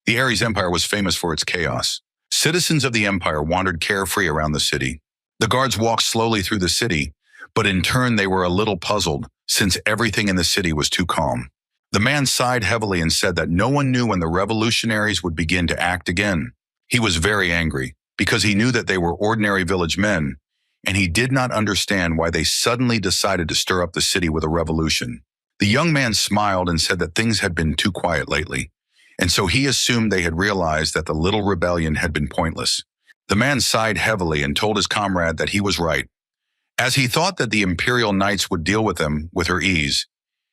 The Ares Empire was famous for its chaos. Citizens of the empire wandered carefree around the city. The guards walked slowly through the city, but in turn they were a little puzzled since everything in the city was too calm. The man sighed heavily and said that no one knew when the revolutionaries would begin to act again. He was very angry because he knew that they were ordinary village men, and he did not understand why they suddenly decided to stir up the city with a revolution. The young man smiled and said that things had been too quiet lately, and so he assumed they had realized that the little rebellion had been pointless. The man sighed heavily and told his comrade that he was right. As he thought that the Imperial Knights would deal with them with her ease,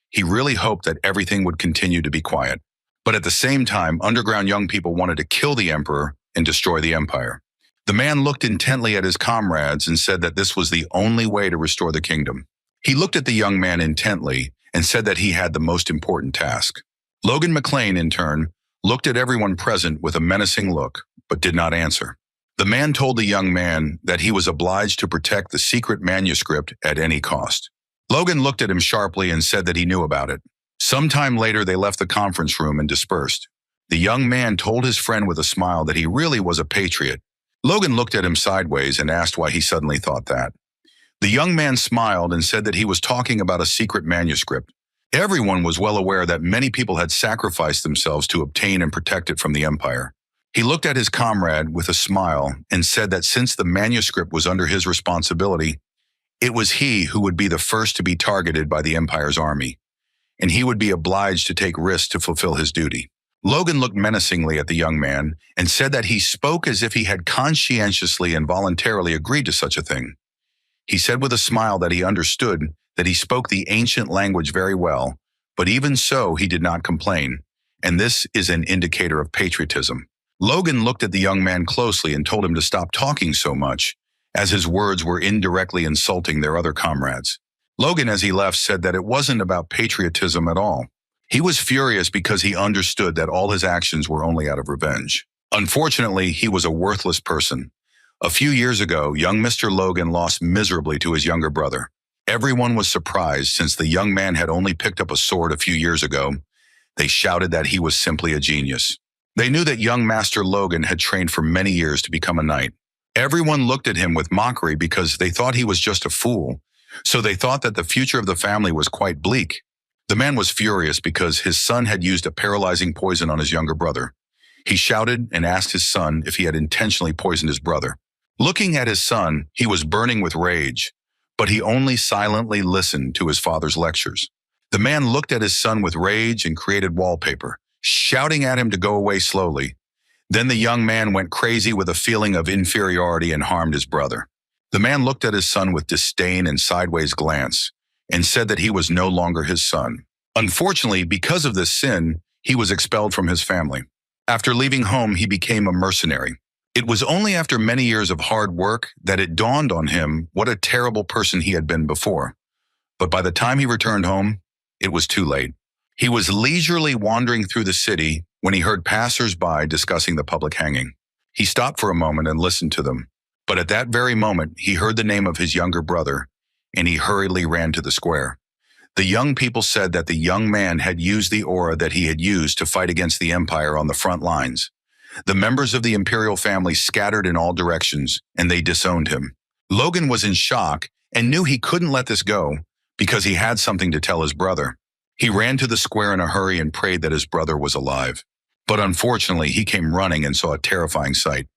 he really hoped that everything would continue to be quiet. But at the same time, underground young people wanted to kill the emperor and destroy the empire. The man looked intently at his comrades and said that this was the only way to restore the kingdom. He looked at the young man intently and said that he had the most important task. Logan McLean, in turn, looked at everyone present with a menacing look, but did not answer. The man told the young man that he was obliged to protect the secret manuscript at any cost. Logan looked at him sharply and said that he knew about it. Sometime later, they left the conference room and dispersed. The young man told his friend with a smile that he really was a patriot. Logan looked at him sideways and asked why he suddenly thought that. The young man smiled and said that he was talking about a secret manuscript. Everyone was well aware that many people had sacrificed themselves to obtain and protect it from the empire. He looked at his comrade with a smile and said that since the manuscript was under his responsibility, it was he who would be the first to be targeted by the empire's army, and he would be obliged to take risks to fulfill his duty. Logan looked menacingly at the young man and said that he spoke as if he had conscientiously and voluntarily agreed to such a thing. He said with a smile that he understood that he spoke the ancient language very well, but even so he did not complain, and this is an indicator of patriotism. Logan looked at the young man closely and told him to stop talking so much, as his words were indirectly insulting their other comrades. Logan, as he left, said that it wasn't about patriotism at all. He was furious because he understood that all his actions were only out of revenge. Unfortunately, he was a worthless person. A few years ago, young Mr. Logan lost miserably to his younger brother. Everyone was surprised since the young man had only picked up a sword a few years ago. They shouted that he was simply a genius. They knew that young Master Logan had trained for many years to become a knight. Everyone looked at him with mockery because they thought he was just a fool, so they thought that the future of the family was quite bleak. The man was furious because his son had used a paralyzing poison on his younger brother. He shouted and asked his son if he had intentionally poisoned his brother. Looking at his son, he was burning with rage, but he only silently listened to his father's lectures. The man looked at his son with rage and created wallpaper, shouting at him to go away slowly. Then the young man went crazy with a feeling of inferiority and harmed his brother. The man looked at his son with disdain and sideways glance and said that he was no longer his son. Unfortunately, because of this sin, he was expelled from his family. After leaving home, he became a mercenary. It was only after many years of hard work that it dawned on him what a terrible person he had been before. But by the time he returned home, it was too late. He was leisurely wandering through the city when he heard passers-by discussing the public hanging. He stopped for a moment and listened to them. But at that very moment, he heard the name of his younger brother, and he hurriedly ran to the square. The young people said that the young man had used the aura that he had used to fight against the empire on the front lines. The members of the imperial family scattered in all directions, and they disowned him. Logan was in shock and knew he couldn't let this go because he had something to tell his brother. He ran to the square in a hurry and prayed that his brother was alive. But unfortunately, he came running and saw a terrifying sight.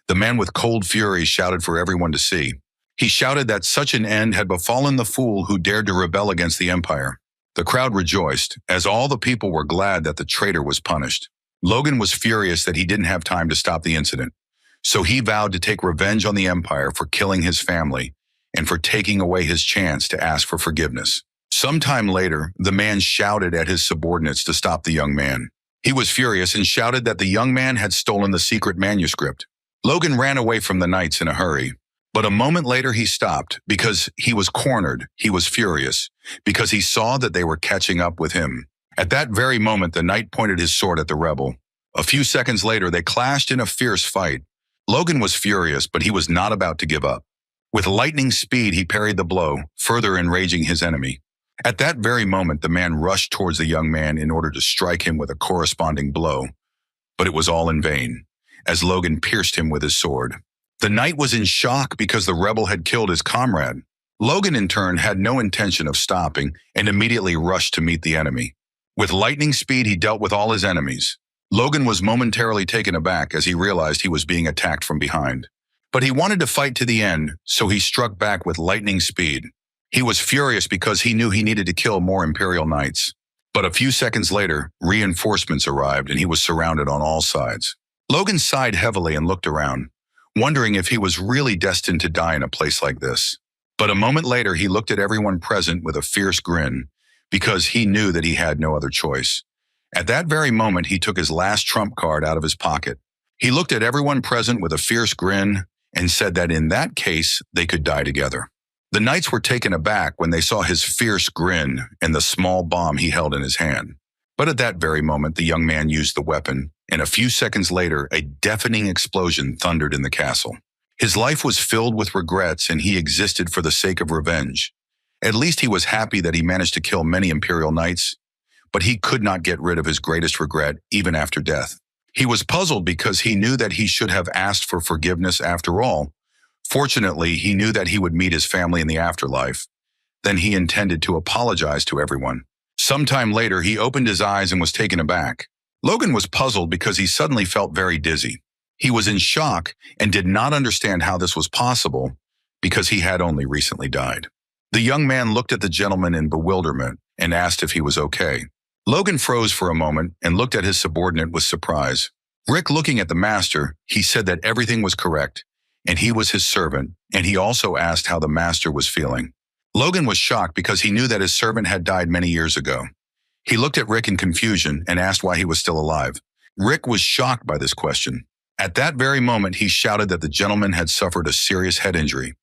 The man with cold fury shouted for everyone to see. He shouted that such an end had befallen the fool who dared to rebel against the empire. The crowd rejoiced, as all the people were glad that the traitor was punished. Logan was furious that he didn't have time to stop the incident, so he vowed to take revenge on the empire for killing his family and for taking away his chance to ask for forgiveness. Sometime later, the man shouted at his subordinates to stop the young man. He was furious and shouted that the young man had stolen the secret manuscript. Logan ran away from the knights in a hurry, but a moment later he stopped because he was cornered. He was furious because he saw that they were catching up with him. At that very moment, the knight pointed his sword at the rebel. A few seconds later, they clashed in a fierce fight. Logan was furious, but he was not about to give up. With lightning speed, he parried the blow, further enraging his enemy. At that very moment, the man rushed towards the young man in order to strike him with a corresponding blow. but it was all in vain, as Logan pierced him with his sword. The knight was in shock because the rebel had killed his comrade. Logan, in turn, had no intention of stopping and immediately rushed to meet the enemy. With lightning speed, he dealt with all his enemies. Logan was momentarily taken aback as he realized he was being attacked from behind. But he wanted to fight to the end, so he struck back with lightning speed. He was furious because he knew he needed to kill more Imperial Knights. But a few seconds later, reinforcements arrived and he was surrounded on all sides. Logan sighed heavily and looked around, wondering if he was really destined to die in a place like this. But a moment later, he looked at everyone present with a fierce grin, because he knew that he had no other choice. At that very moment, he took his last trump card out of his pocket. He looked at everyone present with a fierce grin and said that in that case, they could die together. The knights were taken aback when they saw his fierce grin and the small bomb he held in his hand. But at that very moment, the young man used the weapon, and a few seconds later, a deafening explosion thundered in the castle. His life was filled with regrets, and he existed for the sake of revenge. At least he was happy that he managed to kill many Imperial Knights, but he could not get rid of his greatest regret even after death. He was puzzled because he knew that he should have asked for forgiveness after all. Fortunately, he knew that he would meet his family in the afterlife. Then he intended to apologize to everyone. Sometime later, he opened his eyes and was taken aback. Logan was puzzled because he suddenly felt very dizzy. He was in shock and did not understand how this was possible because he had only recently died. The young man looked at the gentleman in bewilderment and asked if he was okay. Logan froze for a moment and looked at his subordinate with surprise. Rick, looking at the master, he said that everything was correct, and he was his servant, and he also asked how the master was feeling. Logan was shocked because he knew that his servant had died many years ago. He looked at Rick in confusion and asked why he was still alive. Rick was shocked by this question. At that very moment, he shouted that the gentleman had suffered a serious head injury.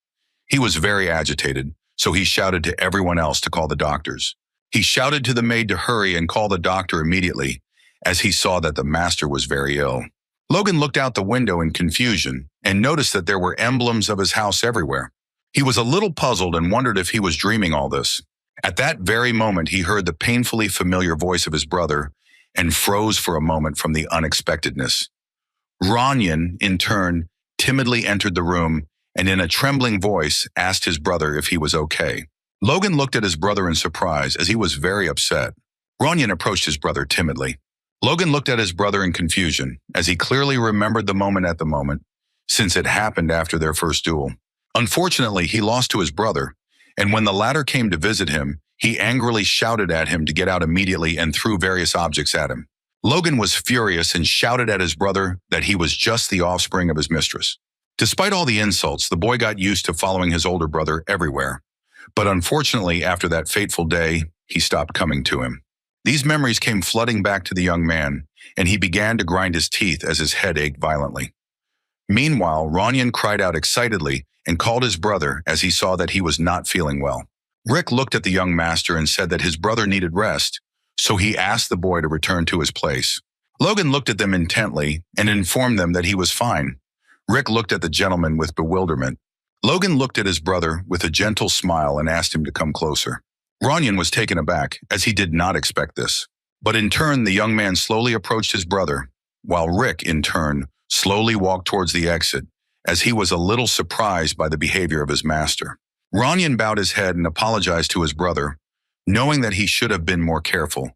He was very agitated, so he shouted to everyone else to call the doctors. He shouted to the maid to hurry and call the doctor immediately, as he saw that the master was very ill. Logan looked out the window in confusion and noticed that there were emblems of his house everywhere. He was a little puzzled and wondered if he was dreaming all this. At that very moment, he heard the painfully familiar voice of his brother and froze for a moment from the unexpectedness. Ronyan, in turn, timidly entered the room and in a trembling voice asked his brother if he was okay. Logan looked at his brother in surprise as he was very upset. Ronyan approached his brother timidly. Logan looked at his brother in confusion as he clearly remembered the moment, since it happened after their first duel. Unfortunately, he lost to his brother, and when the latter came to visit him, he angrily shouted at him to get out immediately and threw various objects at him. Logan was furious and shouted at his brother that he was just the offspring of his mistress. Despite all the insults, the boy got used to following his older brother everywhere. But unfortunately, after that fateful day, he stopped coming to him. These memories came flooding back to the young man, and he began to grind his teeth as his head ached violently. Meanwhile, Ronyan cried out excitedly and called his brother as he saw that he was not feeling well. Rick looked at the young master and said that his brother needed rest, so he asked the boy to return to his place. Logan looked at them intently and informed them that he was fine. Rick looked at the gentleman with bewilderment. Logan looked at his brother with a gentle smile and asked him to come closer. Ronyan was taken aback, as he did not expect this. But in turn, the young man slowly approached his brother, while Rick, in turn, slowly walked towards the exit, as he was a little surprised by the behavior of his master. Ronyan bowed his head and apologized to his brother, knowing that he should have been more careful.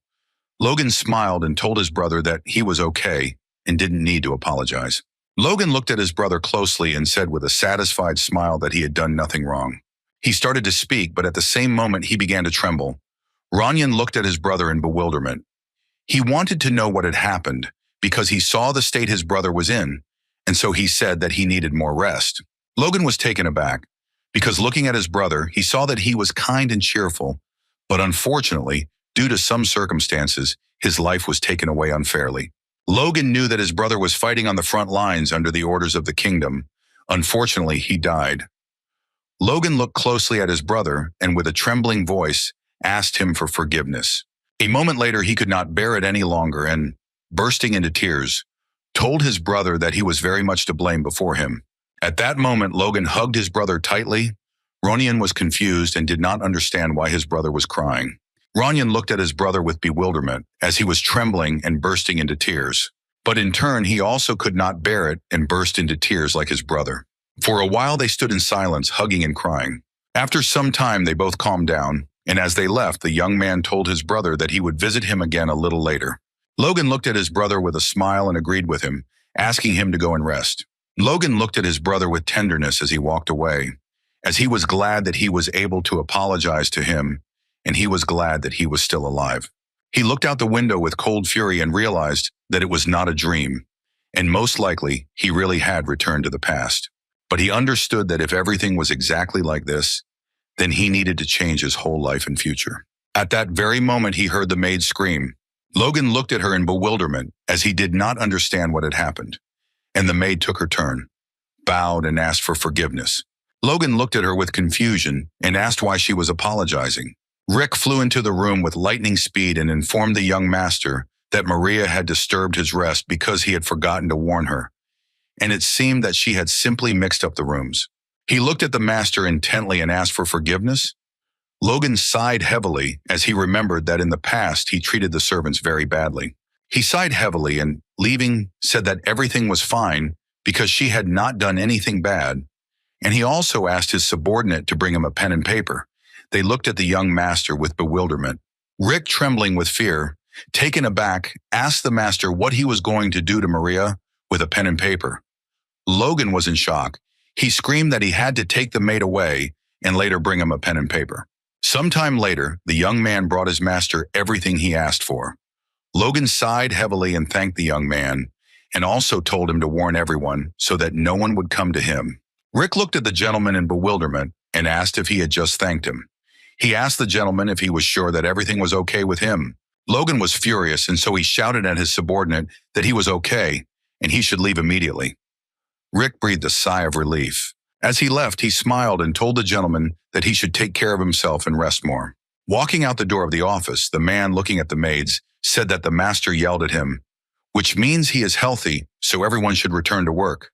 Logan smiled and told his brother that he was okay and didn't need to apologize. Logan looked at his brother closely and said with a satisfied smile that he had done nothing wrong. He started to speak, but at the same moment he began to tremble. Ronyan looked at his brother in bewilderment. He wanted to know what had happened because he saw the state his brother was in, and so he said that he needed more rest. Logan was taken aback because looking at his brother, he saw that he was kind and cheerful, but unfortunately, due to some circumstances, his life was taken away unfairly. Logan knew that his brother was fighting on the front lines under the orders of the kingdom. Unfortunately, he died. Logan looked closely at his brother and with a trembling voice asked him for forgiveness. A moment later, he could not bear it any longer and, bursting into tears, told his brother that he was very much to blame before him. At that moment, Logan hugged his brother tightly. Ronyan was confused and did not understand why his brother was crying. Ronyan looked at his brother with bewilderment as he was trembling and bursting into tears. But in turn, he also could not bear it and burst into tears like his brother. For a while, they stood in silence, hugging and crying. After some time, they both calmed down, and as they left, the young man told his brother that he would visit him again a little later. Logan looked at his brother with a smile and agreed with him, asking him to go and rest. Logan looked at his brother with tenderness as he walked away, as he was glad that he was able to apologize to him, and he was glad that he was still alive. He looked out the window with cold fury and realized that it was not a dream, and most likely he really had returned to the past. But he understood that if everything was exactly like this, then he needed to change his whole life and future. At that very moment, he heard the maid scream. Logan looked at her in bewilderment as he did not understand what had happened, and the maid took her turn, bowed and asked for forgiveness. Logan looked at her with confusion and asked why she was apologizing. Rick flew into the room with lightning speed and informed the young master that Maria had disturbed his rest because he had forgotten to warn her, and it seemed that she had simply mixed up the rooms. He looked at the master intently and asked for forgiveness. Logan sighed heavily as he remembered that in the past he treated the servants very badly. He sighed heavily and, leaving, said that everything was fine because she had not done anything bad, and he also asked his subordinate to bring him a pen and paper. They looked at the young master with bewilderment. Rick, trembling with fear, taken aback, asked the master what he was going to do to Maria with a pen and paper. Logan was in shock. He screamed that he had to take the maid away and later bring him a pen and paper. Sometime later, the young man brought his master everything he asked for. Logan sighed heavily and thanked the young man, and also told him to warn everyone so that no one would come to him. Rick looked at the gentleman in bewilderment and asked if he had just thanked him. He asked the gentleman if he was sure that everything was okay with him. Logan was furious, and so he shouted at his subordinate that he was okay and he should leave immediately. Rick breathed a sigh of relief. As he left, he smiled and told the gentleman that he should take care of himself and rest more. Walking out the door of the office, the man, looking at the maids, said that the master yelled at him, which means he is healthy, so everyone should return to work.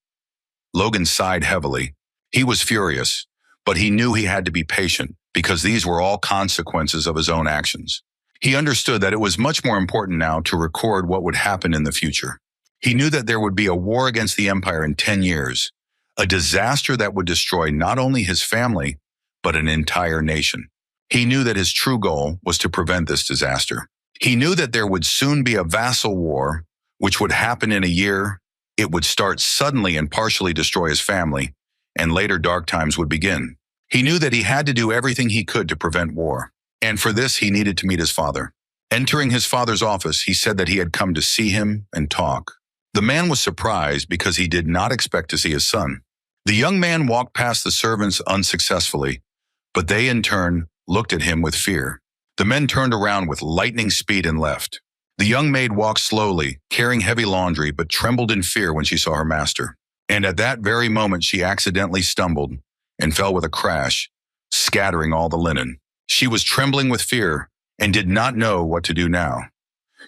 Logan sighed heavily. He was furious, but he knew he had to be patient because these were all consequences of his own actions. He understood that it was much more important now to record what would happen in the future. He knew that there would be a war against the Empire in 10 years, a disaster that would destroy not only his family, but an entire nation. He knew that his true goal was to prevent this disaster. He knew that there would soon be a vassal war, which would happen in a year. It would start suddenly and partially destroy his family, and later dark times would begin. He knew that he had to do everything he could to prevent war, and for this he needed to meet his father. Entering his father's office, he said that he had come to see him and talk. The man was surprised because he did not expect to see his son. The young man walked past the servants unsuccessfully, but they in turn looked at him with fear. The men turned around with lightning speed and left. The young maid walked slowly, carrying heavy laundry, but trembled in fear when she saw her master. And at that very moment, she accidentally stumbled and fell with a crash, scattering all the linen. She was trembling with fear and did not know what to do now.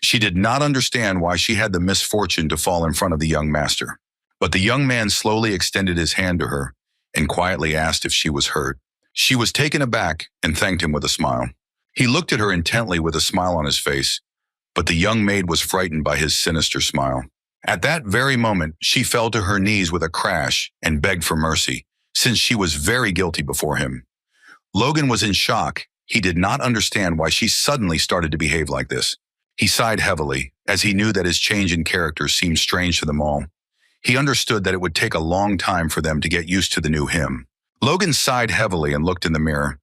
She did not understand why she had the misfortune to fall in front of the young master. But the young man slowly extended his hand to her and quietly asked if she was hurt. She was taken aback and thanked him with a smile. He looked at her intently with a smile on his face, but the young maid was frightened by his sinister smile. At that very moment, she fell to her knees with a crash and begged for mercy, since she was very guilty before him. Logan was in shock. He did not understand why she suddenly started to behave like this. He sighed heavily, as he knew that his change in character seemed strange to them all. He understood that it would take a long time for them to get used to the new him. Logan sighed heavily and looked in the mirror,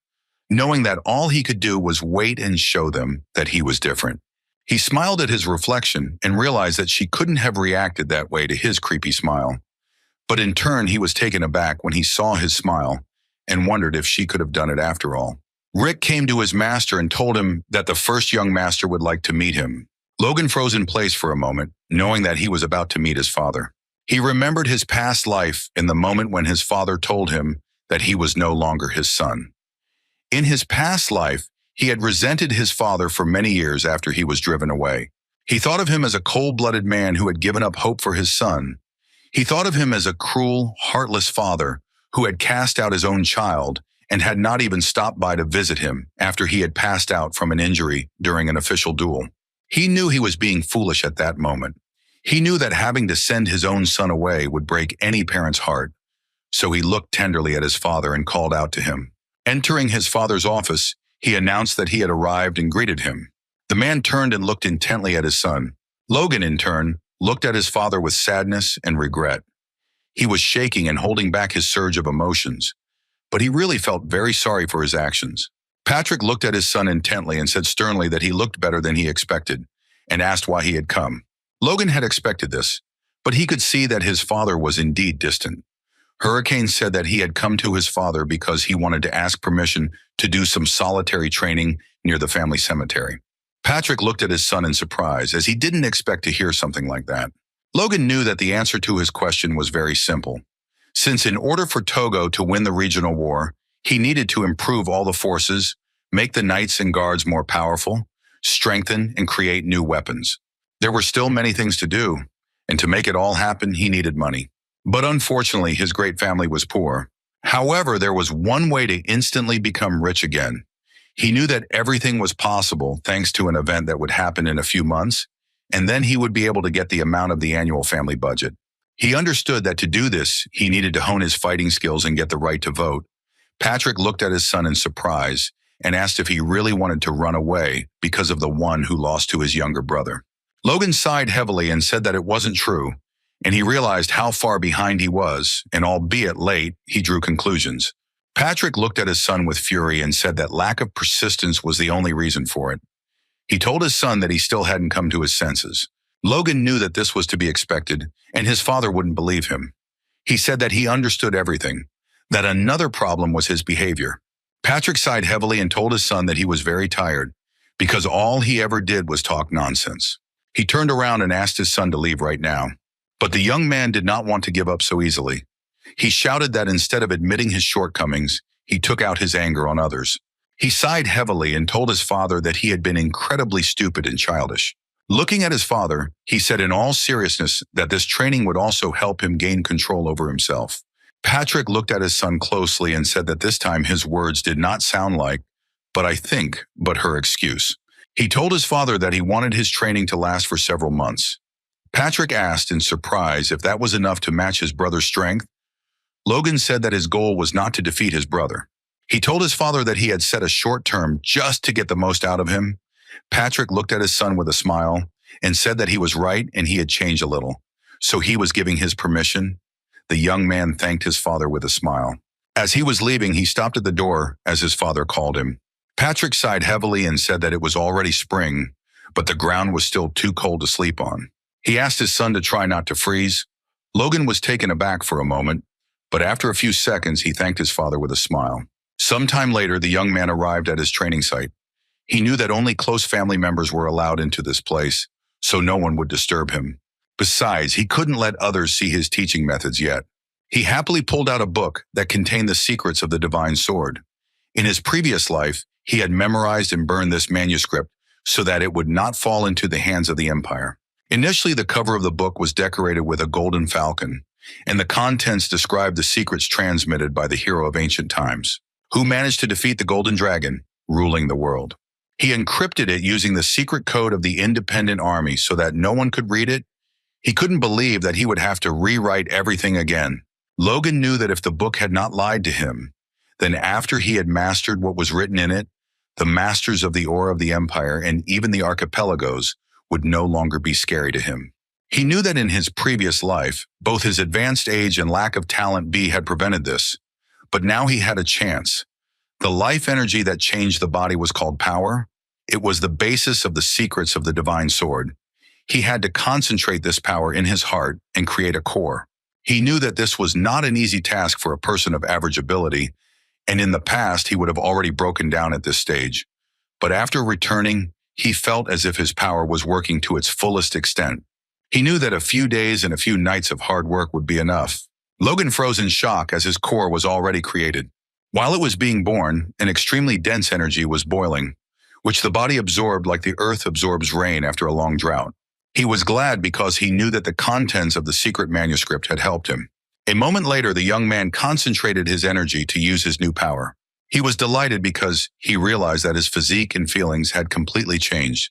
knowing that all he could do was wait and show them that he was different. He smiled at his reflection and realized that she couldn't have reacted that way to his creepy smile. But in turn, he was taken aback when he saw his smile and wondered if she could have done it after all. Rick came to his master and told him that the first young master would like to meet him. Logan froze in place for a moment, knowing that he was about to meet his father. He remembered his past life in the moment when his father told him that he was no longer his son. In his past life, he had resented his father for many years after he was driven away. He thought of him as a cold-blooded man who had given up hope for his son. He thought of him as a cruel, heartless father who had cast out his own child and had not even stopped by to visit him after he had passed out from an injury during an official duel. He knew he was being foolish at that moment. He knew that having to send his own son away would break any parent's heart, so he looked tenderly at his father and called out to him. Entering his father's office, he announced that he had arrived and greeted him. The man turned and looked intently at his son. Logan, in turn, looked at his father with sadness and regret. He was shaking and holding back his surge of emotions, but he really felt very sorry for his actions. Patrick looked at his son intently and said sternly that he looked better than he expected, and asked why he had come. Logan had expected this, but he could see that his father was indeed distant. Hurricane said that he had come to his father because he wanted to ask permission to do some solitary training near the family cemetery. Patrick looked at his son in surprise, as he didn't expect to hear something like that. Logan knew that the answer to his question was very simple. Since in order for Togo to win the regional war, he needed to improve all the forces, make the knights and guards more powerful, strengthen and create new weapons. There were still many things to do, and to make it all happen, he needed money. But unfortunately, his great family was poor. However, there was one way to instantly become rich again. He knew that everything was possible thanks to an event that would happen in a few months, and then he would be able to get the amount of the annual family budget. He understood that to do this, he needed to hone his fighting skills and get the right to vote. Patrick looked at his son in surprise and asked if he really wanted to run away because of the one who lost to his younger brother. Logan sighed heavily and said that it wasn't true, and he realized how far behind he was, and albeit late, he drew conclusions. Patrick looked at his son with fury and said that lack of persistence was the only reason for it. He told his son that he still hadn't come to his senses. Logan knew that this was to be expected, and his father wouldn't believe him. He said that he understood everything, that another problem was his behavior. Patrick sighed heavily and told his son that he was very tired, because all he ever did was talk nonsense. He turned around and asked his son to leave right now. But the young man did not want to give up so easily. He shouted that instead of admitting his shortcomings, he took out his anger on others. He sighed heavily and told his father that he had been incredibly stupid and childish. Looking at his father, he said in all seriousness that this training would also help him gain control over himself. Patrick looked at his son closely and said that this time his words did not sound like, but her excuse. He told his father that he wanted his training to last for several months. Patrick asked in surprise if that was enough to match his brother's strength. Logan said that his goal was not to defeat his brother. He told his father that he had set a short term just to get the most out of him. Patrick looked at his son with a smile and said that he was right and he had changed a little, so he was giving his permission. The young man thanked his father with a smile. As he was leaving, he stopped at the door as his father called him. Patrick sighed heavily and said that it was already spring, but the ground was still too cold to sleep on. He asked his son to try not to freeze. Logan was taken aback for a moment, but after a few seconds, he thanked his father with a smile. Sometime later, the young man arrived at his training site. He knew that only close family members were allowed into this place, so no one would disturb him. Besides, he couldn't let others see his teaching methods yet. He happily pulled out a book that contained the secrets of the divine sword. In his previous life, he had memorized and burned this manuscript so that it would not fall into the hands of the Empire. Initially, the cover of the book was decorated with a golden falcon, and the contents described the secrets transmitted by the hero of ancient times, who managed to defeat the golden dragon, ruling the world. He encrypted it using the secret code of the independent army so that no one could read it. He couldn't believe that he would have to rewrite everything again. Logan knew that if the book had not lied to him, then after he had mastered what was written in it, the masters of the ore of the Empire and even the archipelagos would no longer be scary to him. He knew that in his previous life, both his advanced age and lack of talent B had prevented this. But now he had a chance. The life energy that changed the body was called power. It was the basis of the secrets of the divine sword. He had to concentrate this power in his heart and create a core. He knew that this was not an easy task for a person of average ability, and in the past he would have already broken down at this stage. But after returning, he felt as if his power was working to its fullest extent. He knew that a few days and a few nights of hard work would be enough. Logan froze in shock as his core was already created. While it was being born, an extremely dense energy was boiling, which the body absorbed like the earth absorbs rain after a long drought. He was glad because he knew that the contents of the secret manuscript had helped him. A moment later, the young man concentrated his energy to use his new power. He was delighted because he realized that his physique and feelings had completely changed.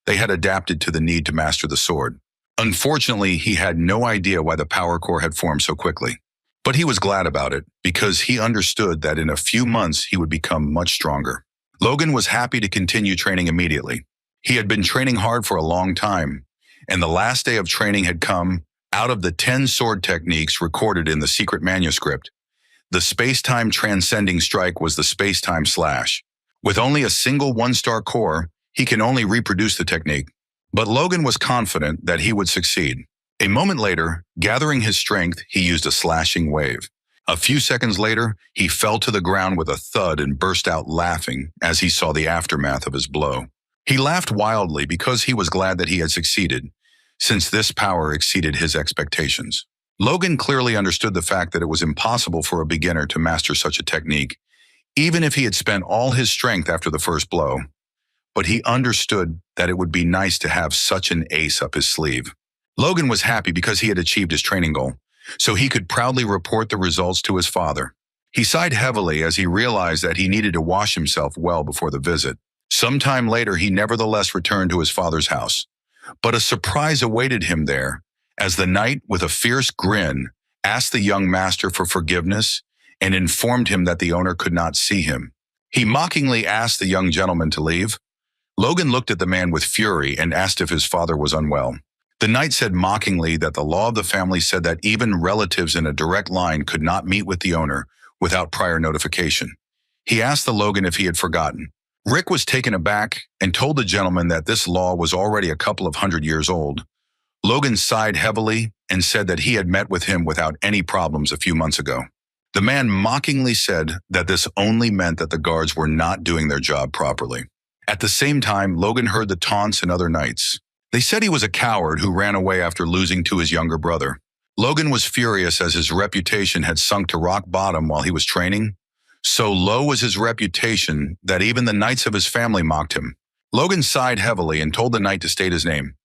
They had adapted to the need to master the sword. Unfortunately, he had no idea why the power core had formed so quickly. But he was glad about it, because he understood that in a few months he would become much stronger. Logan was happy to continue training immediately. He had been training hard for a long time, and the last day of training had come. Out of the 10 sword techniques recorded in the secret manuscript, the space-time transcending strike was the space-time slash. With only a single one-star core, he can only reproduce the technique. But Logan was confident that he would succeed. A moment later, gathering his strength, he used a slashing wave. A few seconds later, he fell to the ground with a thud and burst out laughing as he saw the aftermath of his blow. He laughed wildly because he was glad that he had succeeded, since this power exceeded his expectations. Logan clearly understood the fact that it was impossible for a beginner to master such a technique, even if he had spent all his strength after the first blow. But he understood that it would be nice to have such an ace up his sleeve. Logan was happy because he had achieved his training goal, so he could proudly report the results to his father. He sighed heavily as he realized that he needed to wash himself well before the visit. Sometime later, he nevertheless returned to his father's house. But a surprise awaited him there, as the knight, with a fierce grin, asked the young master for forgiveness and informed him that the owner could not see him. He mockingly asked the young gentleman to leave. Logan looked at the man with fury and asked if his father was unwell. The knight said mockingly that the law of the family said that even relatives in a direct line could not meet with the owner without prior notification. He asked the Logan if he had forgotten. Rick was taken aback and told the gentleman that this law was already a couple of 100 years old. Logan sighed heavily and said that he had met with him without any problems a few months ago. The man mockingly said that this only meant that the guards were not doing their job properly. At the same time, Logan heard the taunts and other knights. They said he was a coward who ran away after losing to his younger brother. Logan was furious as his reputation had sunk to rock bottom while he was training. So low was his reputation that even the knights of his family mocked him. Logan sighed heavily and told the knight to state his name.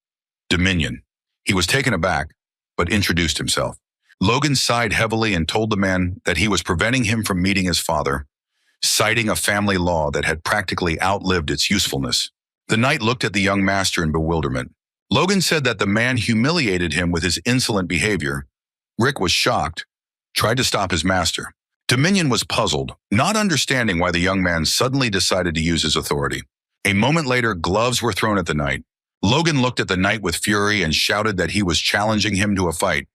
Dominion. He was taken aback, but introduced himself. Logan sighed heavily and told the man that he was preventing him from meeting his father, citing a family law that had practically outlived its usefulness. The knight looked at the young master in bewilderment. Logan said that the man humiliated him with his insolent behavior. Rick was shocked, tried to stop his master. Dominion was puzzled, not understanding why the young man suddenly decided to use his authority. A moment later, gloves were thrown at the knight. Logan looked at the knight with fury and shouted that he was challenging him to a fight,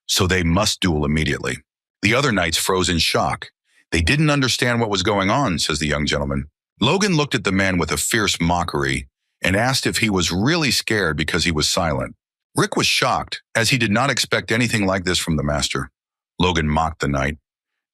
so they must duel immediately. The other knights froze in shock. They didn't understand what was going on, says the young gentleman. Logan looked at the man with a fierce mockery and asked if he was really scared because he was silent. Rick was shocked, as he did not expect anything like this from the master. Logan mocked the knight.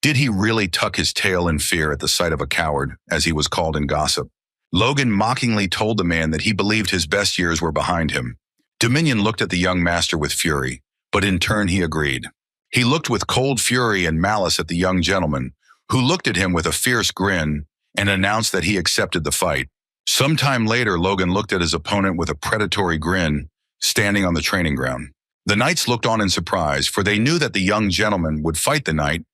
Did he really tuck his tail in fear at the sight of a coward, as he was called in gossip? Logan mockingly told the man that he believed his best years were behind him. Dominion looked at the young master with fury, but in turn he agreed. He looked with cold fury and malice at the young gentleman, who looked at him with a fierce grin and announced that he accepted the fight. Sometime later, Logan looked at his opponent with a predatory grin, standing on the training ground. The knights looked on in surprise, for they knew that the young gentleman would fight the knight,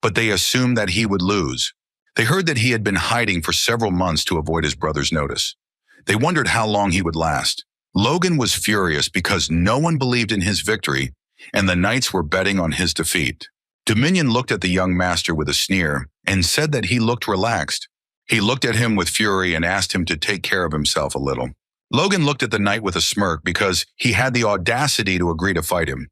but they assumed that he would lose. They heard that he had been hiding for several months to avoid his brother's notice. They wondered how long he would last. Logan was furious because no one believed in his victory, and the knights were betting on his defeat. Dominion looked at the young master with a sneer and said that he looked relaxed. He looked at him with fury and asked him to take care of himself a little. Logan looked at the knight with a smirk because he had the audacity to agree to fight him.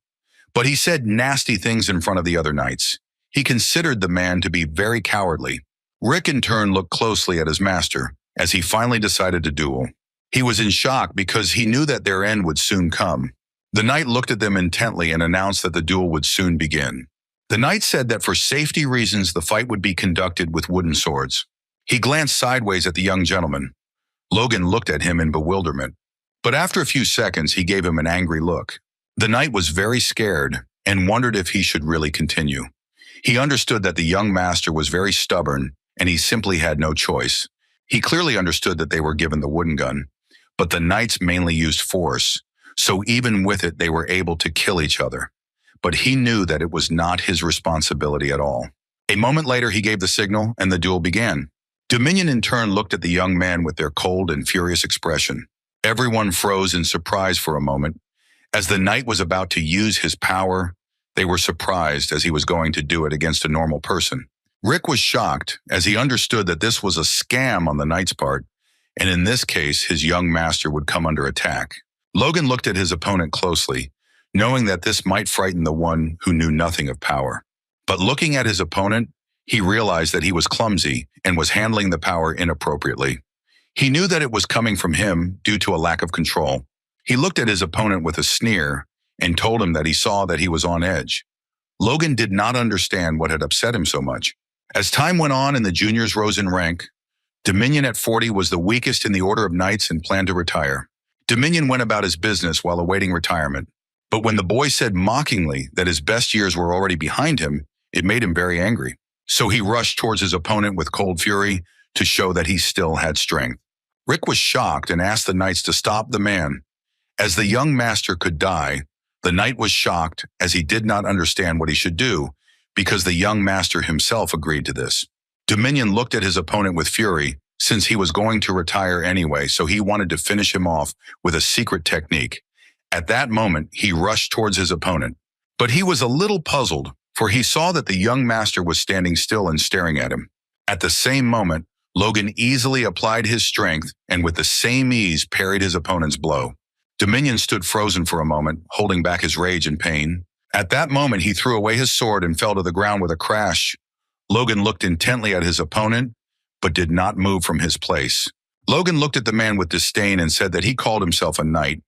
But he said nasty things in front of the other knights. He considered the man to be very cowardly. Rick in turn looked closely at his master as he finally decided to duel. He was in shock because he knew that their end would soon come. The knight looked at them intently and announced that the duel would soon begin. The knight said that for safety reasons the fight would be conducted with wooden swords. He glanced sideways at the young gentleman. Logan looked at him in bewilderment, but after a few seconds he gave him an angry look. The knight was very scared and wondered if he should really continue. He understood that the young master was very stubborn and he simply had no choice. He clearly understood that they were given the wooden gun, but the knights mainly used force, so even with it they were able to kill each other. But he knew that it was not his responsibility at all. A moment later he gave the signal and the duel began. Dominion in turn looked at the young man with their cold and furious expression. Everyone froze in surprise for a moment, As the knight was about to use his power, they were surprised as he was going to do it against a normal person. Rick was shocked as he understood that this was a scam on the knight's part, and in this case, his young master would come under attack. Logan looked at his opponent closely, knowing that this might frighten the one who knew nothing of power. But looking at his opponent, he realized that he was clumsy and was handling the power inappropriately. He knew that it was coming from him due to a lack of control. He looked at his opponent with a sneer and told him that he saw that he was on edge. Logan did not understand what had upset him so much. As time went on and the juniors rose in rank, Dominion at 40 was the weakest in the order of knights and planned to retire. Dominion went about his business while awaiting retirement. But when the boy said mockingly that his best years were already behind him, it made him very angry. So he rushed towards his opponent with cold fury to show that he still had strength. Rick was shocked and asked the knights to stop the man. As the young master could die, the knight was shocked as he did not understand what he should do because the young master himself agreed to this. Dominion looked at his opponent with fury since he was going to retire anyway, so he wanted to finish him off with a secret technique. At that moment, he rushed towards his opponent. But he was a little puzzled, for he saw that the young master was standing still and staring at him. At the same moment, Logan easily applied his strength and with the same ease parried his opponent's blow. Dominion stood frozen for a moment, holding back his rage and pain. At that moment, he threw away his sword and fell to the ground with a crash. Logan looked intently at his opponent, but did not move from his place. Logan looked at the man with disdain and said that he called himself a knight.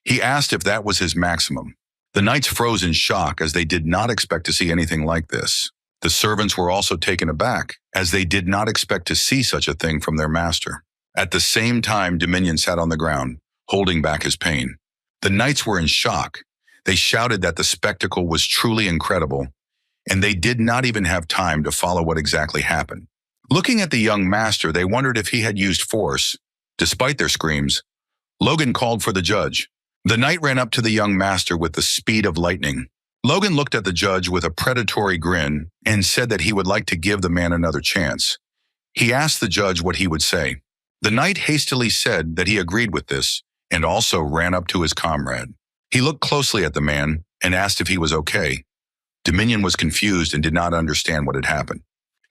He asked if that was his maximum. The knights froze in shock as they did not expect to see anything like this. The servants were also taken aback as they did not expect to see such a thing from their master. At the same time, Dominion sat on the ground, holding back his pain. The knights were in shock. They shouted that the spectacle was truly incredible, and they did not even have time to follow what exactly happened. Looking at the young master, they wondered if he had used force. Despite their screams, Logan called for the judge. The knight ran up to the young master with the speed of lightning. Logan looked at the judge with a predatory grin and said that he would like to give the man another chance. He asked the judge what he would say. The knight hastily said that he agreed with this and also ran up to his comrade. He looked closely at the man and asked if he was okay. Dominion was confused and did not understand what had happened.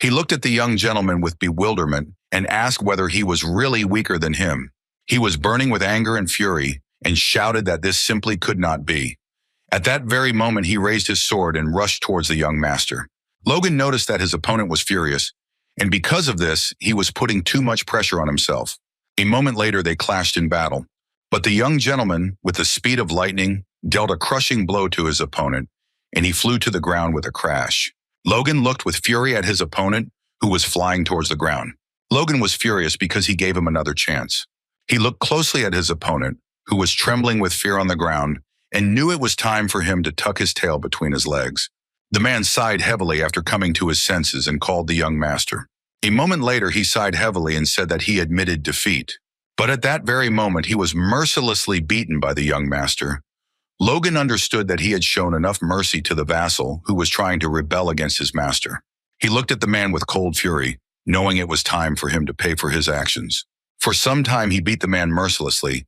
He looked at the young gentleman with bewilderment and asked whether he was really weaker than him. He was burning with anger and fury and shouted that this simply could not be. At that very moment, he raised his sword and rushed towards the young master. Logan noticed that his opponent was furious, and because of this, he was putting too much pressure on himself. A moment later, they clashed in battle. But the young gentleman, with the speed of lightning, dealt a crushing blow to his opponent, and he flew to the ground with a crash. Logan looked with fury at his opponent, who was flying towards the ground. Logan was furious because he gave him another chance. He looked closely at his opponent, who was trembling with fear on the ground, and knew it was time for him to tuck his tail between his legs. The man sighed heavily after coming to his senses and called the young master. A moment later, he sighed heavily and said that he admitted defeat. But at that very moment, he was mercilessly beaten by the young master. Logan understood that he had shown enough mercy to the vassal who was trying to rebel against his master. He looked at the man with cold fury, knowing it was time for him to pay for his actions. For some time, he beat the man mercilessly.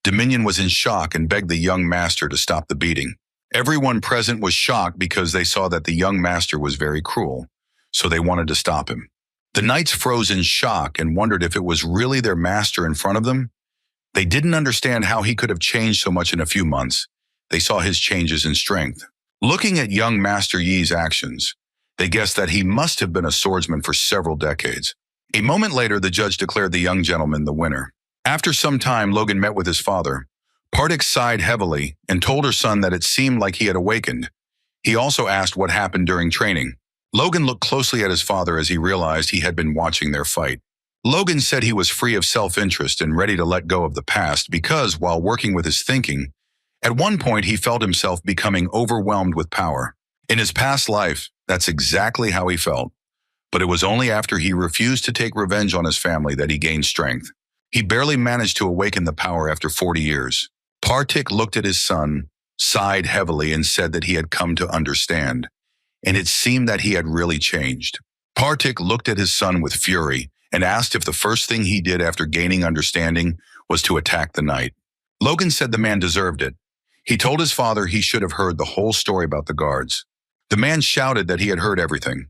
Dominion was in shock and begged the young master to stop the beating. Everyone present was shocked because they saw that the young master was very cruel, so they wanted to stop him. The knights froze in shock and wondered if it was really their master in front of them. They didn't understand how he could have changed so much in a few months. They saw his changes in strength. Looking at young Master Yi's actions, they guessed that he must have been a swordsman for several decades. A moment later, the judge declared the young gentleman the winner. After some time, Logan met with his father. Partik sighed heavily and told her son that it seemed like he had awakened. He also asked what happened during training. Logan looked closely at his father as he realized he had been watching their fight. Logan said he was free of self-interest and ready to let go of the past because, while working with his thinking, at one point he felt himself becoming overwhelmed with power. In his past life, that's exactly how he felt. But it was only after he refused to take revenge on his family that he gained strength. He barely managed to awaken the power after 40 years. Partik looked at his son, sighed heavily, and said that he had come to understand. And it seemed that he had really changed. Partik looked at his son with fury and asked if the first thing he did after gaining understanding was to attack the knight. Logan said the man deserved it. He told his father he should have heard the whole story about the guards. The man shouted that he had heard everything,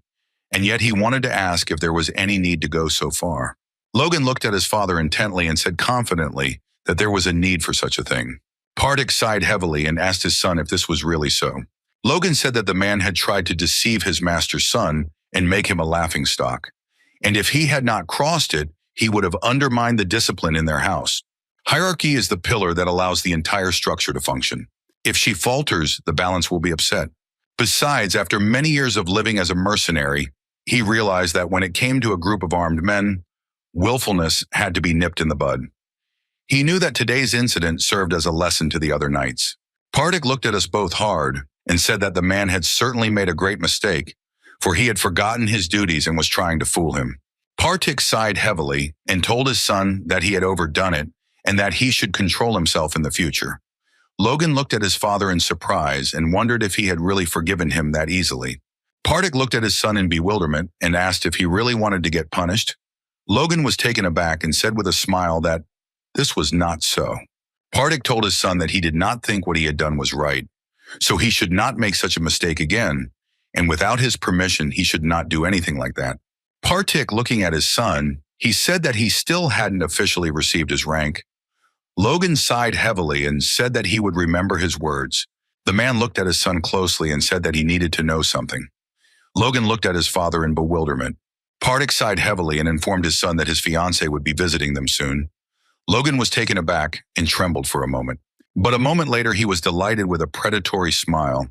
and yet he wanted to ask if there was any need to go so far. Logan looked at his father intently and said confidently that there was a need for such a thing. Partik sighed heavily and asked his son if this was really so. Logan said that the man had tried to deceive his master's son and make him a laughingstock, and if he had not crossed it, he would have undermined the discipline in their house. Hierarchy is the pillar that allows the entire structure to function. If she falters, the balance will be upset. Besides, after many years of living as a mercenary, he realized that when it came to a group of armed men, willfulness had to be nipped in the bud. He knew that today's incident served as a lesson to the other knights. Partik looked at us both hard and said that the man had certainly made a great mistake, for he had forgotten his duties and was trying to fool him. Partik sighed heavily and told his son that he had overdone it and that he should control himself in the future. Logan looked at his father in surprise and wondered if he had really forgiven him that easily. Partik looked at his son in bewilderment and asked if he really wanted to get punished. Logan was taken aback and said with a smile that this was not so. Partik told his son that he did not think what he had done was right, so he should not make such a mistake again, and without his permission, he should not do anything like that. Partik looking at his son, he said that he still hadn't officially received his rank. Logan sighed heavily and said that he would remember his words. The man looked at his son closely and said that he needed to know something. Logan looked at his father in bewilderment. Partik sighed heavily and informed his son that his fiancée would be visiting them soon. Logan was taken aback and trembled for a moment. But a moment later, he was delighted with a predatory smile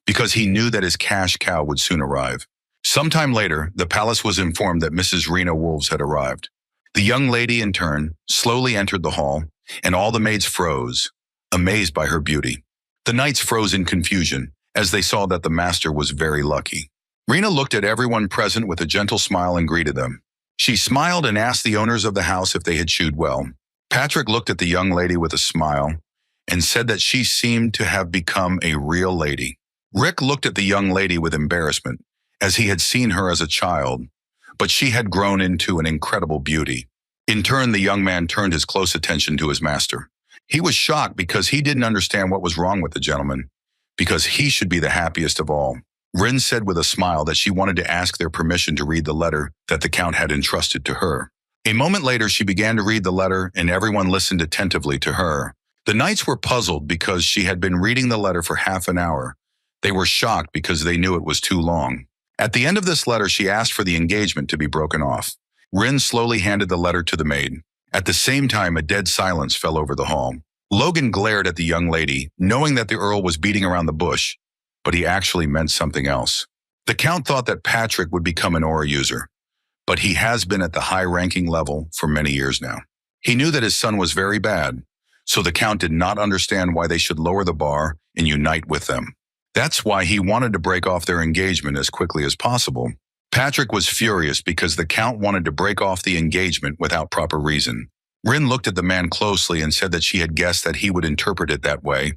because he knew that his cash cow would soon arrive. Sometime later, the palace was informed that Mrs. Rena Wolves had arrived. The young lady, in turn, slowly entered the hall, and all the maids froze, amazed by her beauty. The knights froze in confusion as they saw that the master was very lucky. Rena looked at everyone present with a gentle smile and greeted them. She smiled and asked the owners of the house if they had chewed well. Patrick looked at the young lady with a smile and said that she seemed to have become a real lady. Rick looked at the young lady with embarrassment, as he had seen her as a child, but she had grown into an incredible beauty. In turn, the young man turned his close attention to his master. He was shocked because he didn't understand what was wrong with the gentleman, because he should be the happiest of all. Rin said with a smile that she wanted to ask their permission to read the letter that the Count had entrusted to her. A moment later, she began to read the letter, and everyone listened attentively to her. The knights were puzzled because she had been reading the letter for half an hour. They were shocked because they knew it was too long. At the end of this letter, she asked for the engagement to be broken off. Rin slowly handed the letter to the maid. At the same time, a dead silence fell over the hall. Logan glared at the young lady, knowing that the Earl was beating around the bush, but he actually meant something else. The Count thought that Patrick would become an aura user, but he has been at the high-ranking level for many years now. He knew that his son was very bad, so the Count did not understand why they should lower the bar and unite with them. That's why he wanted to break off their engagement as quickly as possible. Patrick was furious because the Count wanted to break off the engagement without proper reason. Rin looked at the man closely and said that she had guessed that he would interpret it that way,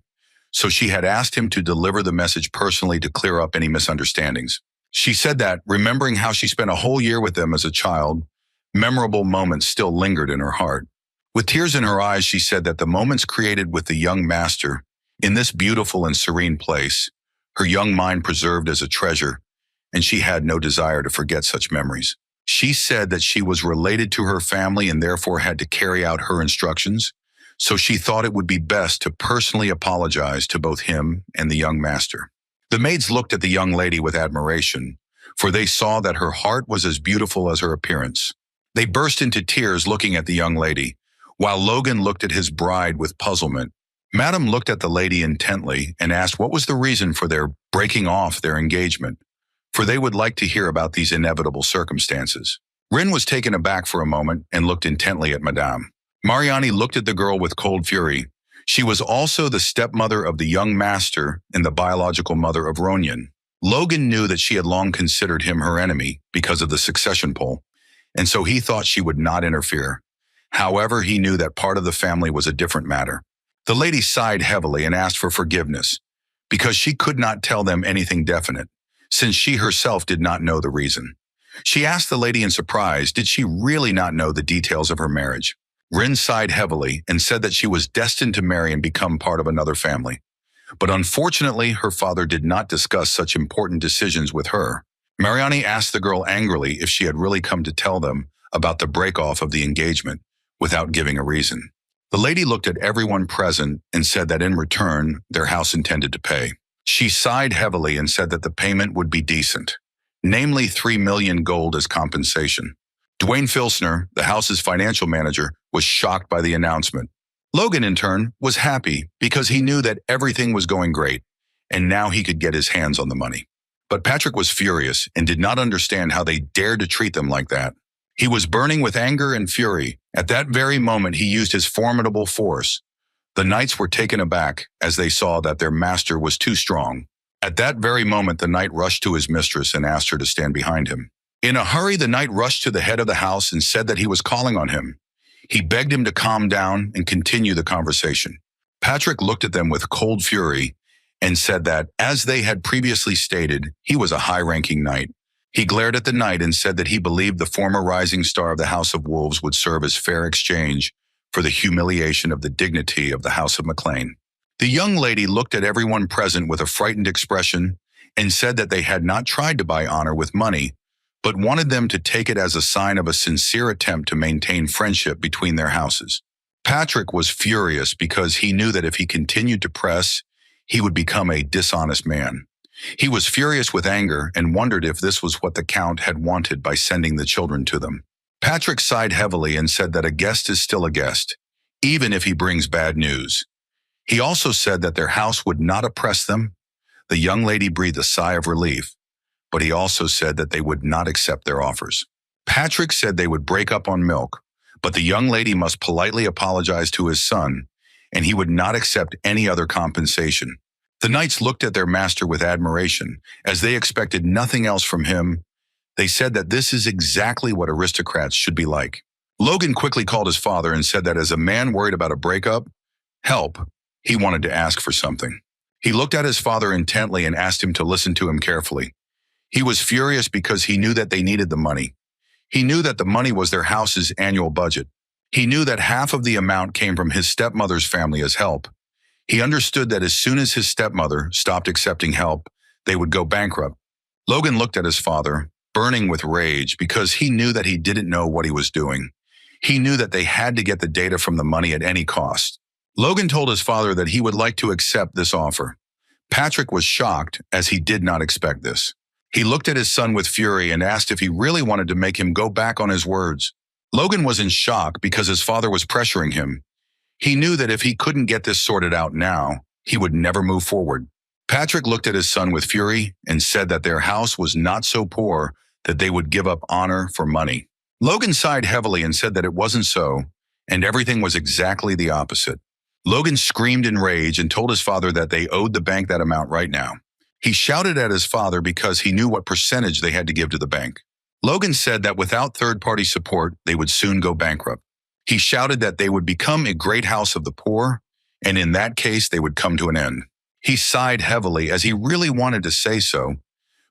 so she had asked him to deliver the message personally to clear up any misunderstandings. She said that, remembering how she spent a whole year with them as a child, memorable moments still lingered in her heart. With tears in her eyes, she said that the moments created with the young master in this beautiful and serene place, her young mind preserved as a treasure, and she had no desire to forget such memories. She said that she was related to her family and therefore had to carry out her instructions, so she thought it would be best to personally apologize to both him and the young master. The maids looked at the young lady with admiration, for they saw that her heart was as beautiful as her appearance. They burst into tears looking at the young lady, while Logan looked at his bride with puzzlement. Madame looked at the lady intently and asked what was the reason for their breaking off their engagement, for they would like to hear about these inevitable circumstances. Rin was taken aback for a moment and looked intently at Madame. Mariani looked at the girl with cold fury. She was also the stepmother of the young master and the biological mother of Ronyan. Logan knew that she had long considered him her enemy because of the succession poll, and so he thought she would not interfere. However, he knew that part of the family was a different matter. The lady sighed heavily and asked for forgiveness, because she could not tell them anything definite, since she herself did not know the reason. She asked the lady in surprise, did she really not know the details of her marriage? Rin sighed heavily and said that she was destined to marry and become part of another family. But unfortunately, her father did not discuss such important decisions with her. Mariani asked the girl angrily if she had really come to tell them about the break-off of the engagement without giving a reason. The lady looked at everyone present and said that in return, their house intended to pay. She sighed heavily and said that the payment would be decent, namely 3 million gold as compensation. Dwayne Filsner, the house's financial manager, was shocked by the announcement. Logan, in turn, was happy because he knew that everything was going great, and now he could get his hands on the money. But Patrick was furious and did not understand how they dared to treat them like that. He was burning with anger and fury. At that very moment, he used his formidable force. The knights were taken aback as they saw that their master was too strong. At that very moment, the knight rushed to his mistress and asked her to stand behind him. In a hurry, the knight rushed to the head of the house and said that he was calling on him. He begged him to calm down and continue the conversation. Patrick looked at them with cold fury and said that, as they had previously stated, he was a high-ranking knight. He glared at the knight and said that he believed the former rising star of the House of Wolves would serve as fair exchange for the humiliation of the dignity of the House of McLean. The young lady looked at everyone present with a frightened expression and said that they had not tried to buy honor with money, but wanted them to take it as a sign of a sincere attempt to maintain friendship between their houses. Patrick was furious because he knew that if he continued to press, he would become a dishonest man. He was furious with anger and wondered if this was what the Count had wanted by sending the children to them. Patrick sighed heavily and said that a guest is still a guest, even if he brings bad news. He also said that their house would not oppress them. The young lady breathed a sigh of relief, but he also said that they would not accept their offers. Patrick said they would break up on milk, but the young lady must politely apologize to his son, and he would not accept any other compensation. The knights looked at their master with admiration, as they expected nothing else from him. They said that this is exactly what aristocrats should be like. Logan quickly called his father and said that as a man worried about a breakup, he wanted to ask for something. He looked at his father intently and asked him to listen to him carefully. He was furious because he knew that they needed the money. He knew that the money was their house's annual budget. He knew that half of the amount came from his stepmother's family as help. He understood that as soon as his stepmother stopped accepting help, they would go bankrupt. Logan looked at his father, burning with rage because he knew that he didn't know what he was doing. He knew that they had to get the data from the money at any cost. Logan told his father that he would like to accept this offer. Patrick was shocked as he did not expect this. He looked at his son with fury and asked if he really wanted to make him go back on his words. Logan was in shock because his father was pressuring him. He knew that if he couldn't get this sorted out now, he would never move forward. Patrick looked at his son with fury and said that their house was not so poor that they would give up honor for money. Logan sighed heavily and said that it wasn't so, and everything was exactly the opposite. Logan screamed in rage and told his father that they owed the bank that amount right now. He shouted at his father because he knew what percentage they had to give to the bank. Logan said that without third-party support, they would soon go bankrupt. He shouted that they would become a great house of the poor, and in that case, they would come to an end. He sighed heavily as he really wanted to say so,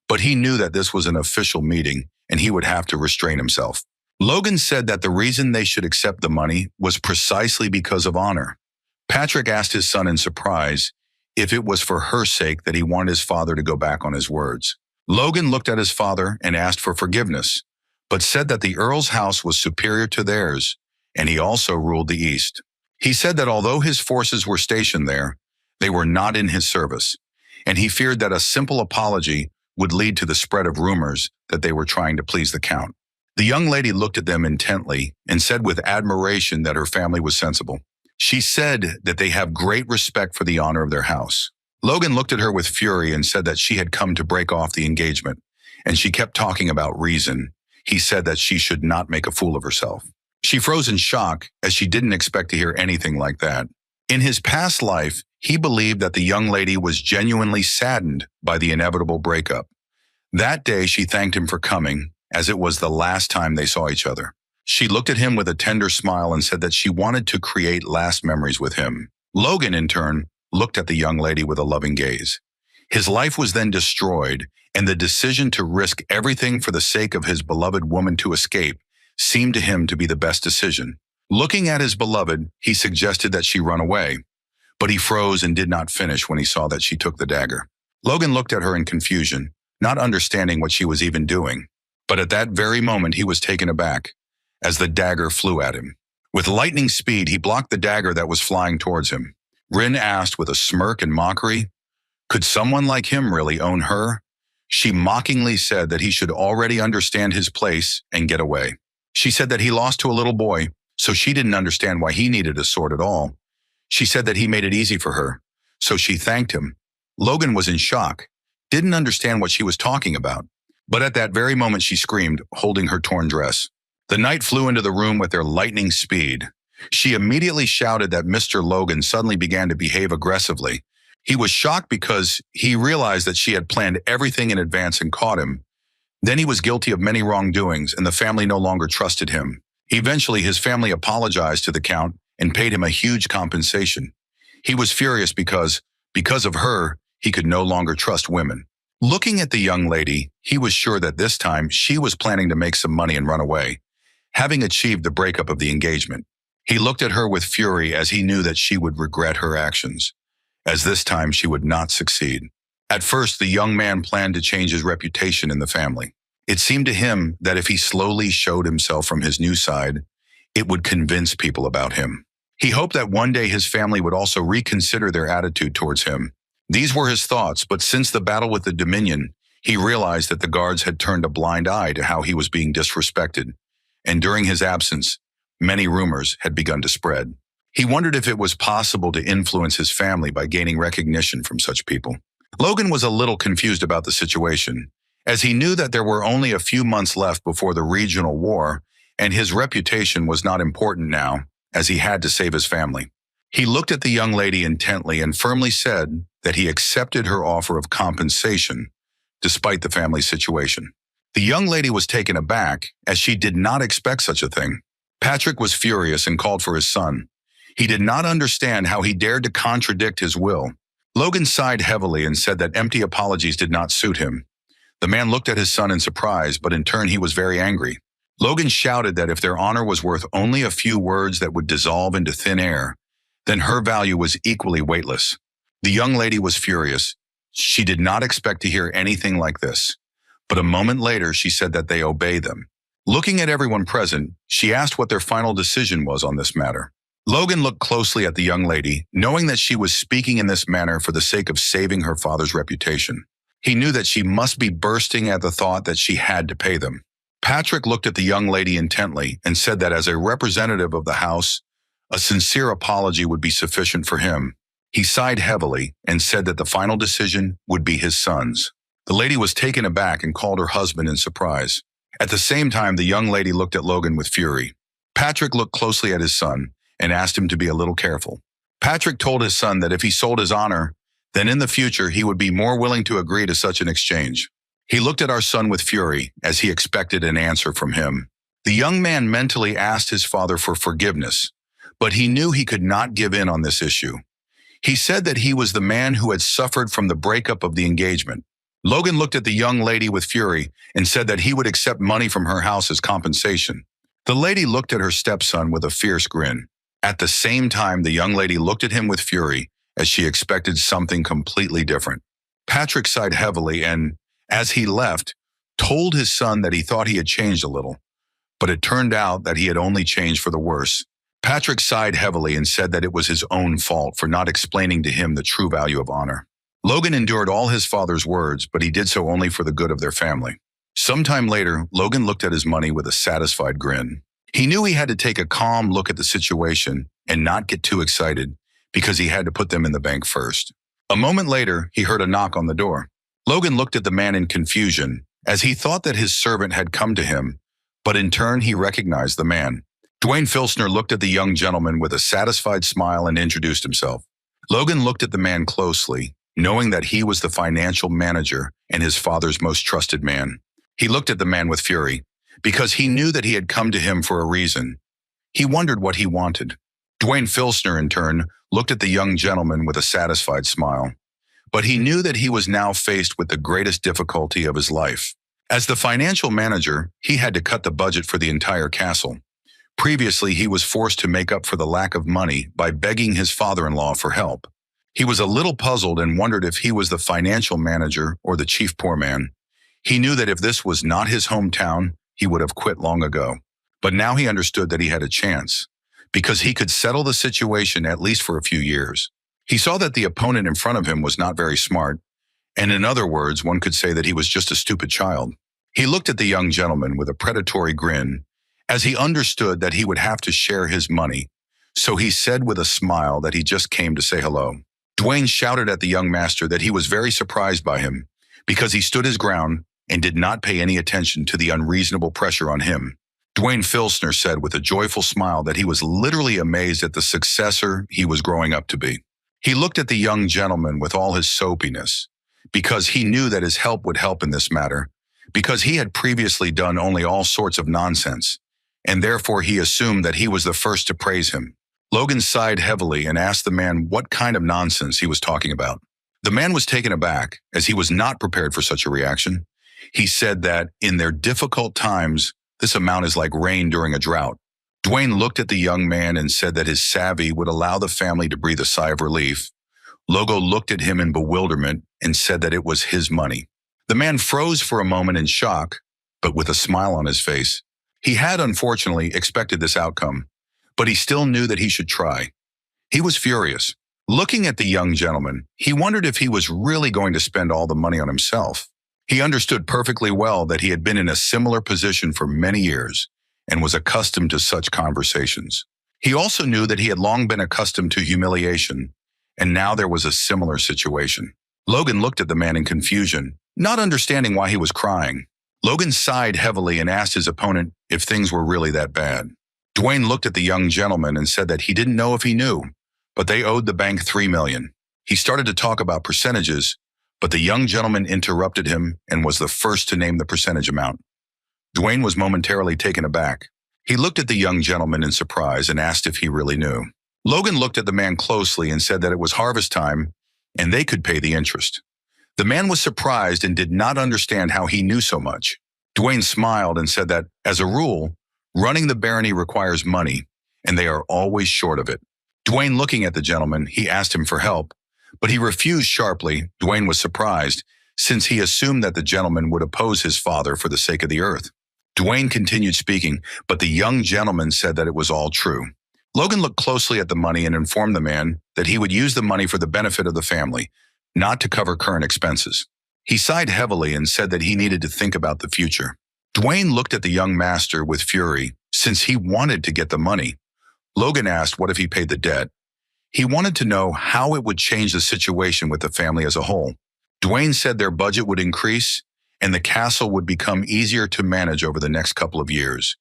but he knew that this was an official meeting and he would have to restrain himself. Logan said that the reason they should accept the money was precisely because of honor. Patrick asked his son in surprise if it was for her sake that he wanted his father to go back on his words. Logan looked at his father and asked for forgiveness, but said that the Earl's house was superior to theirs, and he also ruled the East. He said that although his forces were stationed there, they were not in his service, and he feared that a simple apology would lead to the spread of rumors that they were trying to please the Count. The young lady looked at them intently and said with admiration that her family was sensible. She said that they have great respect for the honor of their house. Logan looked at her with fury and said that she had come to break off the engagement, and she kept talking about reason. He said that she should not make a fool of herself. She froze in shock as she didn't expect to hear anything like that. In his past life, he believed that the young lady was genuinely saddened by the inevitable breakup. That day, she thanked him for coming, as it was the last time they saw each other. She looked at him with a tender smile and said that she wanted to create last memories with him. Logan, in turn, looked at the young lady with a loving gaze. His life was then destroyed, and the decision to risk everything for the sake of his beloved woman to escape seemed to him to be the best decision. Looking at his beloved, he suggested that she run away, but he froze and did not finish when he saw that she took the dagger. Logan looked at her in confusion, not understanding what she was even doing. But at that very moment, he was taken aback as the dagger flew at him. With lightning speed, he blocked the dagger that was flying towards him. Rin asked with a smirk and mockery, "Could someone like him really own her?" She mockingly said that he should already understand his place and get away. She said that he lost to a little boy, so she didn't understand why he needed a sword at all. She said that he made it easy for her, so she thanked him. Logan was in shock, didn't understand what she was talking about. But at that very moment she screamed, holding her torn dress. The knight flew into the room with their lightning speed. She immediately shouted that Mr. Logan suddenly began to behave aggressively. He was shocked because he realized that she had planned everything in advance and caught him. Then he was guilty of many wrongdoings, and the family no longer trusted him. Eventually, his family apologized to the Count and paid him a huge compensation. He was furious because of her, he could no longer trust women. Looking at the young lady, he was sure that this time she was planning to make some money and run away, having achieved the breakup of the engagement. He looked at her with fury as he knew that she would regret her actions, as this time she would not succeed. At first, the young man planned to change his reputation in the family. It seemed to him that if he slowly showed himself from his new side, it would convince people about him. He hoped that one day his family would also reconsider their attitude towards him. These were his thoughts, but since the battle with the Dominion, he realized that the guards had turned a blind eye to how he was being disrespected, and during his absence, many rumors had begun to spread. He wondered if it was possible to influence his family by gaining recognition from such people. Logan was a little confused about the situation, as he knew that there were only a few months left before the regional war, and his reputation was not important now, as he had to save his family. He looked at the young lady intently and firmly said that he accepted her offer of compensation, despite the family situation. The young lady was taken aback, as she did not expect such a thing. Patrick was furious and called for his son. He did not understand how he dared to contradict his will. Logan sighed heavily and said that empty apologies did not suit him. The man looked at his son in surprise, but in turn he was very angry. Logan shouted that if their honor was worth only a few words that would dissolve into thin air, then her value was equally weightless. The young lady was furious. She did not expect to hear anything like this. But a moment later, she said that they obey them. Looking at everyone present, she asked what their final decision was on this matter. Logan looked closely at the young lady, knowing that she was speaking in this manner for the sake of saving her father's reputation. He knew that she must be bursting at the thought that she had to pay them. Patrick looked at the young lady intently and said that as a representative of the house, a sincere apology would be sufficient for him. He sighed heavily and said that the final decision would be his son's. The lady was taken aback and called her husband in surprise. At the same time, the young lady looked at Logan with fury. Patrick looked closely at his son and asked him to be a little careful. Patrick told his son that if he sold his honor, then in the future he would be more willing to agree to such an exchange. He looked at our son with fury as he expected an answer from him. The young man mentally asked his father for forgiveness, but he knew he could not give in on this issue. He said that he was the man who had suffered from the breakup of the engagement. Logan looked at the young lady with fury and said that he would accept money from her house as compensation. The lady looked at her stepson with a fierce grin. At the same time, the young lady looked at him with fury as she expected something completely different. Patrick sighed heavily and, as he left, told his son that he thought he had changed a little, but it turned out that he had only changed for the worse. Patrick sighed heavily and said that it was his own fault for not explaining to him the true value of honor. Logan endured all his father's words, but he did so only for the good of their family. Sometime later, Logan looked at his money with a satisfied grin. He knew he had to take a calm look at the situation and not get too excited, because he had to put them in the bank first. A moment later, he heard a knock on the door. Logan looked at the man in confusion, as he thought that his servant had come to him, but in turn he recognized the man. Dwayne Filsner looked at the young gentleman with a satisfied smile and introduced himself. Logan looked at the man closely, knowing that he was the financial manager and his father's most trusted man. He looked at the man with fury, because he knew that he had come to him for a reason. He wondered what he wanted. Dwayne Filsner, in turn, looked at the young gentleman with a satisfied smile. But he knew that he was now faced with the greatest difficulty of his life. As the financial manager, he had to cut the budget for the entire castle. Previously, he was forced to make up for the lack of money by begging his father-in-law for help. He was a little puzzled and wondered if he was the financial manager or the chief poor man. He knew that if this was not his hometown, he would have quit long ago. But now he understood that he had a chance, because he could settle the situation at least for a few years. He saw that the opponent in front of him was not very smart, and in other words, one could say that he was just a stupid child. He looked at the young gentleman with a predatory grin, as he understood that he would have to share his money. So he said with a smile that he just came to say hello. Dwayne shouted at the young master that he was very surprised by him, because he stood his ground and did not pay any attention to the unreasonable pressure on him. Dwayne Filsner said with a joyful smile that he was literally amazed at the successor he was growing up to be. He looked at the young gentleman with all his soapiness, because he knew that his help would help in this matter, because he had previously done only all sorts of nonsense, and therefore he assumed that he was the first to praise him. Logan sighed heavily and asked the man what kind of nonsense he was talking about. The man was taken aback, as he was not prepared for such a reaction. He said that in their difficult times, this amount is like rain during a drought. Dwayne looked at the young man and said that his savvy would allow the family to breathe a sigh of relief. Logo looked at him in bewilderment and said that it was his money. The man froze for a moment in shock, but with a smile on his face. He had, unfortunately, expected this outcome, but he still knew that he should try. He was furious. Looking at the young gentleman, he wondered if he was really going to spend all the money on himself. He understood perfectly well that he had been in a similar position for many years and was accustomed to such conversations. He also knew that he had long been accustomed to humiliation, and now there was a similar situation. Logan looked at the man in confusion, not understanding why he was crying. Logan sighed heavily and asked his opponent if things were really that bad. Dwayne looked at the young gentleman and said that he didn't know if he knew, but they owed the bank $3 million. He started to talk about percentages, but the young gentleman interrupted him and was the first to name the percentage amount. Dwayne was momentarily taken aback. He looked at the young gentleman in surprise and asked if he really knew. Logan looked at the man closely and said that it was harvest time and they could pay the interest. The man was surprised and did not understand how he knew so much. Dwayne smiled and said that, as a rule, running the barony requires money, and they are always short of it. Dwayne looking at the gentleman, he asked him for help, but he refused sharply. Dwayne was surprised, since he assumed that the gentleman would oppose his father for the sake of the earth. Dwayne continued speaking, but the young gentleman said that it was all true. Logan looked closely at the money and informed the man that he would use the money for the benefit of the family, not to cover current expenses. He sighed heavily and said that he needed to think about the future. Dwayne looked at the young master with fury, since he wanted to get the money. Logan asked what if he paid the debt. He wanted to know how it would change the situation with the family as a whole. Dwayne said their budget would increase and the castle would become easier to manage over the next couple of years,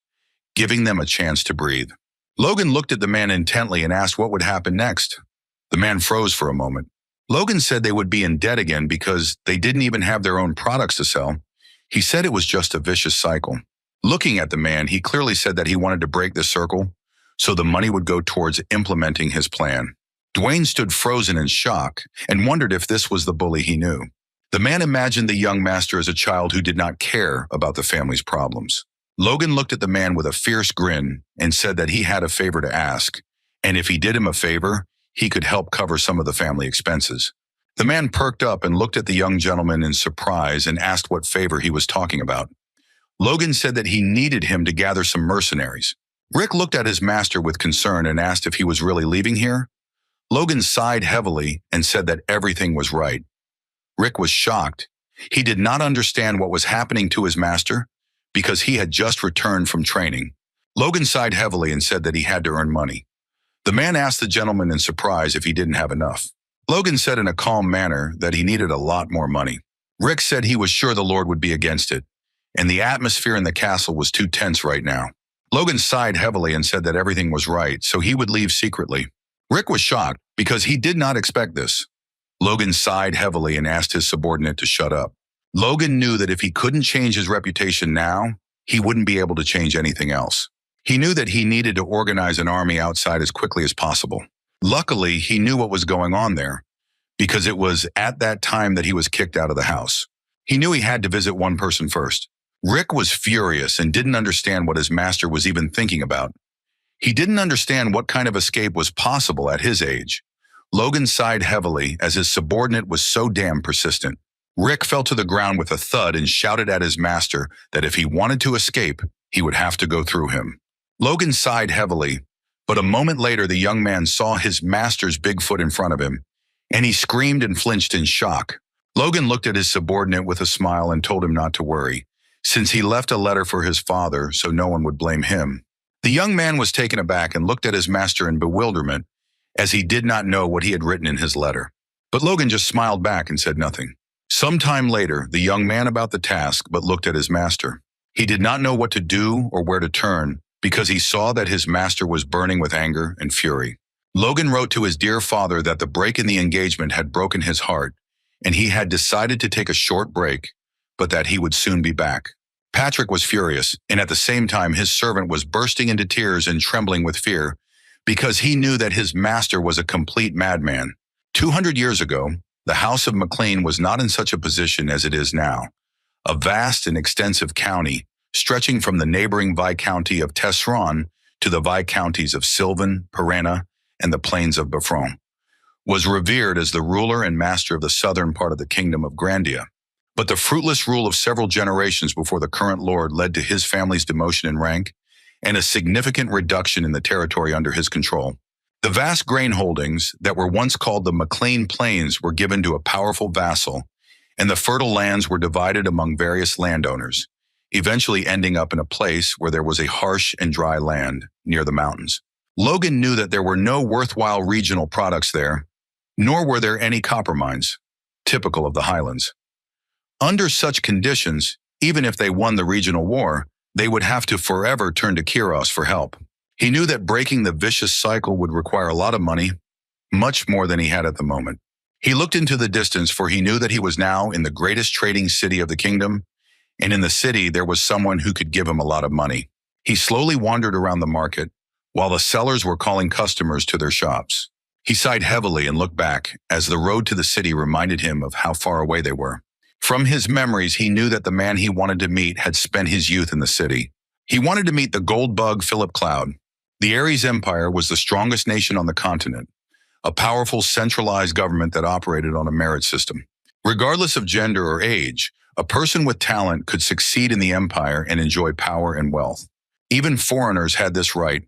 giving them a chance to breathe. Logan looked at the man intently and asked what would happen next. The man froze for a moment. Logan said they would be in debt again because they didn't even have their own products to sell. He said it was just a vicious cycle. Looking at the man, he clearly said that he wanted to break the circle, so the money would go towards implementing his plan. Dwayne stood frozen in shock and wondered if this was the bully he knew. The man imagined the young master as a child who did not care about the family's problems. Logan looked at the man with a fierce grin and said that he had a favor to ask, and if he did him a favor, he could help cover some of the family expenses. The man perked up and looked at the young gentleman in surprise and asked what favor he was talking about. Logan said that he needed him to gather some mercenaries. Rick looked at his master with concern and asked if he was really leaving here. Logan sighed heavily and said that everything was right. Rick was shocked. He did not understand what was happening to his master because he had just returned from training. Logan sighed heavily and said that he had to earn money. The man asked the gentleman in surprise if he didn't have enough. Logan said in a calm manner that he needed a lot more money. Rick said he was sure the Lord would be against it, and the atmosphere in the castle was too tense right now. Logan sighed heavily and said that everything was right, so he would leave secretly. Rick was shocked because he did not expect this. Logan sighed heavily and asked his subordinate to shut up. Logan knew that if he couldn't change his reputation now, he wouldn't be able to change anything else. He knew that he needed to organize an army outside as quickly as possible. Luckily, he knew what was going on there, because it was at that time that he was kicked out of the house. He knew he had to visit one person first. Rick was furious and didn't understand what his master was even thinking about. He didn't understand what kind of escape was possible at his age. Logan sighed heavily as his subordinate was so damn persistent. Rick fell to the ground with a thud and shouted at his master that if he wanted to escape, he would have to go through him. Logan sighed heavily, but a moment later the young man saw his master's big foot in front of him, and he screamed and flinched in shock. Logan looked at his subordinate with a smile and told him not to worry, since he left a letter for his father so no one would blame him. The young man was taken aback and looked at his master in bewilderment, as he did not know what he had written in his letter. But Logan just smiled back and said nothing. Sometime later, the young man about the task but looked at his master. He did not know what to do or where to turn because he saw that his master was burning with anger and fury. Logan wrote to his dear father that the break in the engagement had broken his heart, and he had decided to take a short break, but that he would soon be back. Patrick was furious, and at the same time his servant was bursting into tears and trembling with fear, because he knew that his master was a complete madman. 200 years ago, the House of McLean was not in such a position as it is now. A vast and extensive county, stretching from the neighboring Viscounty of Tesseron to the Viscounties of Sylvan, Parana, and the plains of Bafron, was revered as the ruler and master of the southern part of the kingdom of Grandia. But the fruitless rule of several generations before the current lord led to his family's demotion in rank and a significant reduction in the territory under his control. The vast grain holdings that were once called the McLean Plains were given to a powerful vassal, and the fertile lands were divided among various landowners, eventually ending up in a place where there was a harsh and dry land near the mountains. Logan knew that there were no worthwhile regional products there, nor were there any copper mines, typical of the highlands. Under such conditions, even if they won the regional war, they would have to forever turn to Kiros for help. He knew that breaking the vicious cycle would require a lot of money, much more than he had at the moment. He looked into the distance, for he knew that he was now in the greatest trading city of the kingdom, and in the city there was someone who could give him a lot of money. He slowly wandered around the market, while the sellers were calling customers to their shops. He sighed heavily and looked back, as the road to the city reminded him of how far away they were. From his memories, he knew that the man he wanted to meet had spent his youth in the city. He wanted to meet the gold bug Philip Cloud. The Ares Empire was the strongest nation on the continent, a powerful centralized government that operated on a merit system. Regardless of gender or age, a person with talent could succeed in the empire and enjoy power and wealth. Even foreigners had this right,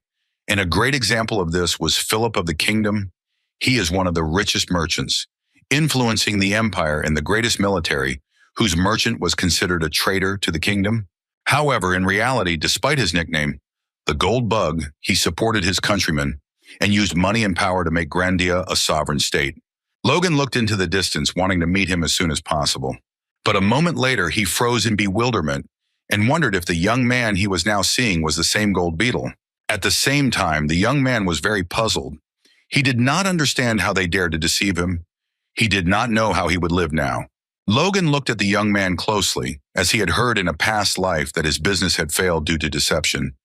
and a great example of this was Philip of the Kingdom. He is one of the richest merchants, influencing the empire and the greatest military, whose merchant was considered a traitor to the kingdom. However, in reality, despite his nickname, the Gold Bug, he supported his countrymen and used money and power to make Grandia a sovereign state. Logan looked into the distance, wanting to meet him as soon as possible. But a moment later, he froze in bewilderment and wondered if the young man he was now seeing was the same gold beetle. At the same time, the young man was very puzzled. He did not understand how they dared to deceive him. He did not know how he would live now. Logan looked at the young man closely, as he had heard in a past life that his business had failed due to deception.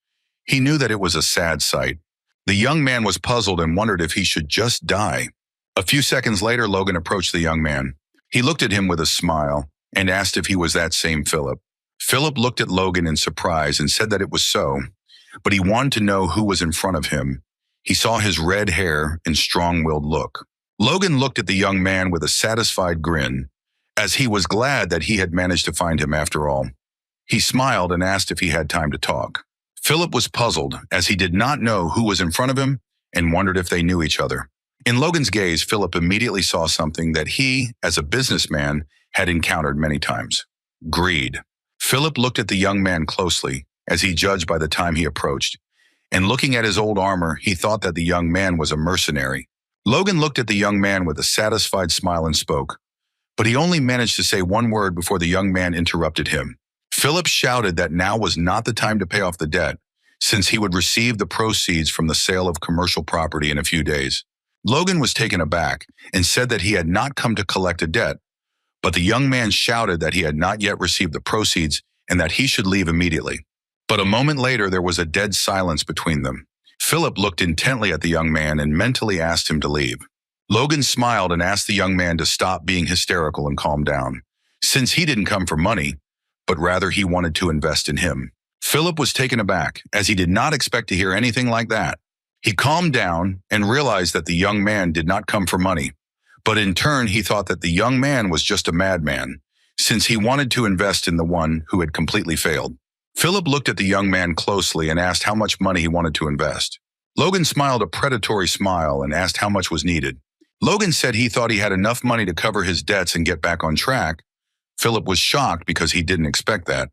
He knew that it was a sad sight. The young man was puzzled and wondered if he should just die. A few seconds later, Logan approached the young man. He looked at him with a smile and asked if he was that same Philip. Philip looked at Logan in surprise and said that it was so, but he wanted to know who was in front of him. He saw his red hair and strong-willed look. Logan looked at the young man with a satisfied grin, as he was glad that he had managed to find him after all. He smiled and asked if he had time to talk. Philip was puzzled, as he did not know who was in front of him and wondered if they knew each other. In Logan's gaze, Philip immediately saw something that he, as a businessman, had encountered many times: greed. Philip looked at the young man closely, as he judged by the time he approached, and looking at his old armor, he thought that the young man was a mercenary. Logan looked at the young man with a satisfied smile and spoke, but he only managed to say one word before the young man interrupted him. Philip shouted that now was not the time to pay off the debt, since he would receive the proceeds from the sale of commercial property in a few days. Logan was taken aback and said that he had not come to collect a debt, but the young man shouted that he had not yet received the proceeds and that he should leave immediately. But a moment later, there was a dead silence between them. Philip looked intently at the young man and mentally asked him to leave. Logan smiled and asked the young man to stop being hysterical and calm down, since he didn't come for money, but rather he wanted to invest in him. Philip was taken aback, as he did not expect to hear anything like that. He calmed down and realized that the young man did not come for money, but in turn he thought that the young man was just a madman, since he wanted to invest in the one who had completely failed. Philip looked at the young man closely and asked how much money he wanted to invest. Logan smiled a predatory smile and asked how much was needed. Logan said he thought he had enough money to cover his debts and get back on track. Philip was shocked because he didn't expect that.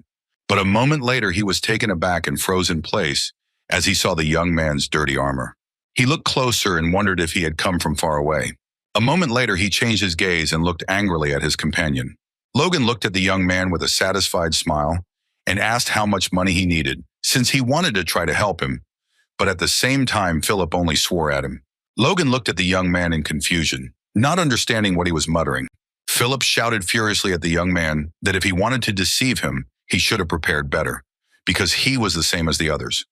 But a moment later he was taken aback and froze in place as he saw the young man's dirty armor. He looked closer and wondered if he had come from far away. A moment later he changed his gaze and looked angrily at his companion. Logan looked at the young man with a satisfied smile and asked how much money he needed, since he wanted to try to help him. But at the same time, Philip only swore at him. Logan looked at the young man in confusion, not understanding what he was muttering. Philip shouted furiously at the young man that if he wanted to deceive him, he should have prepared better, because he was the same as the others.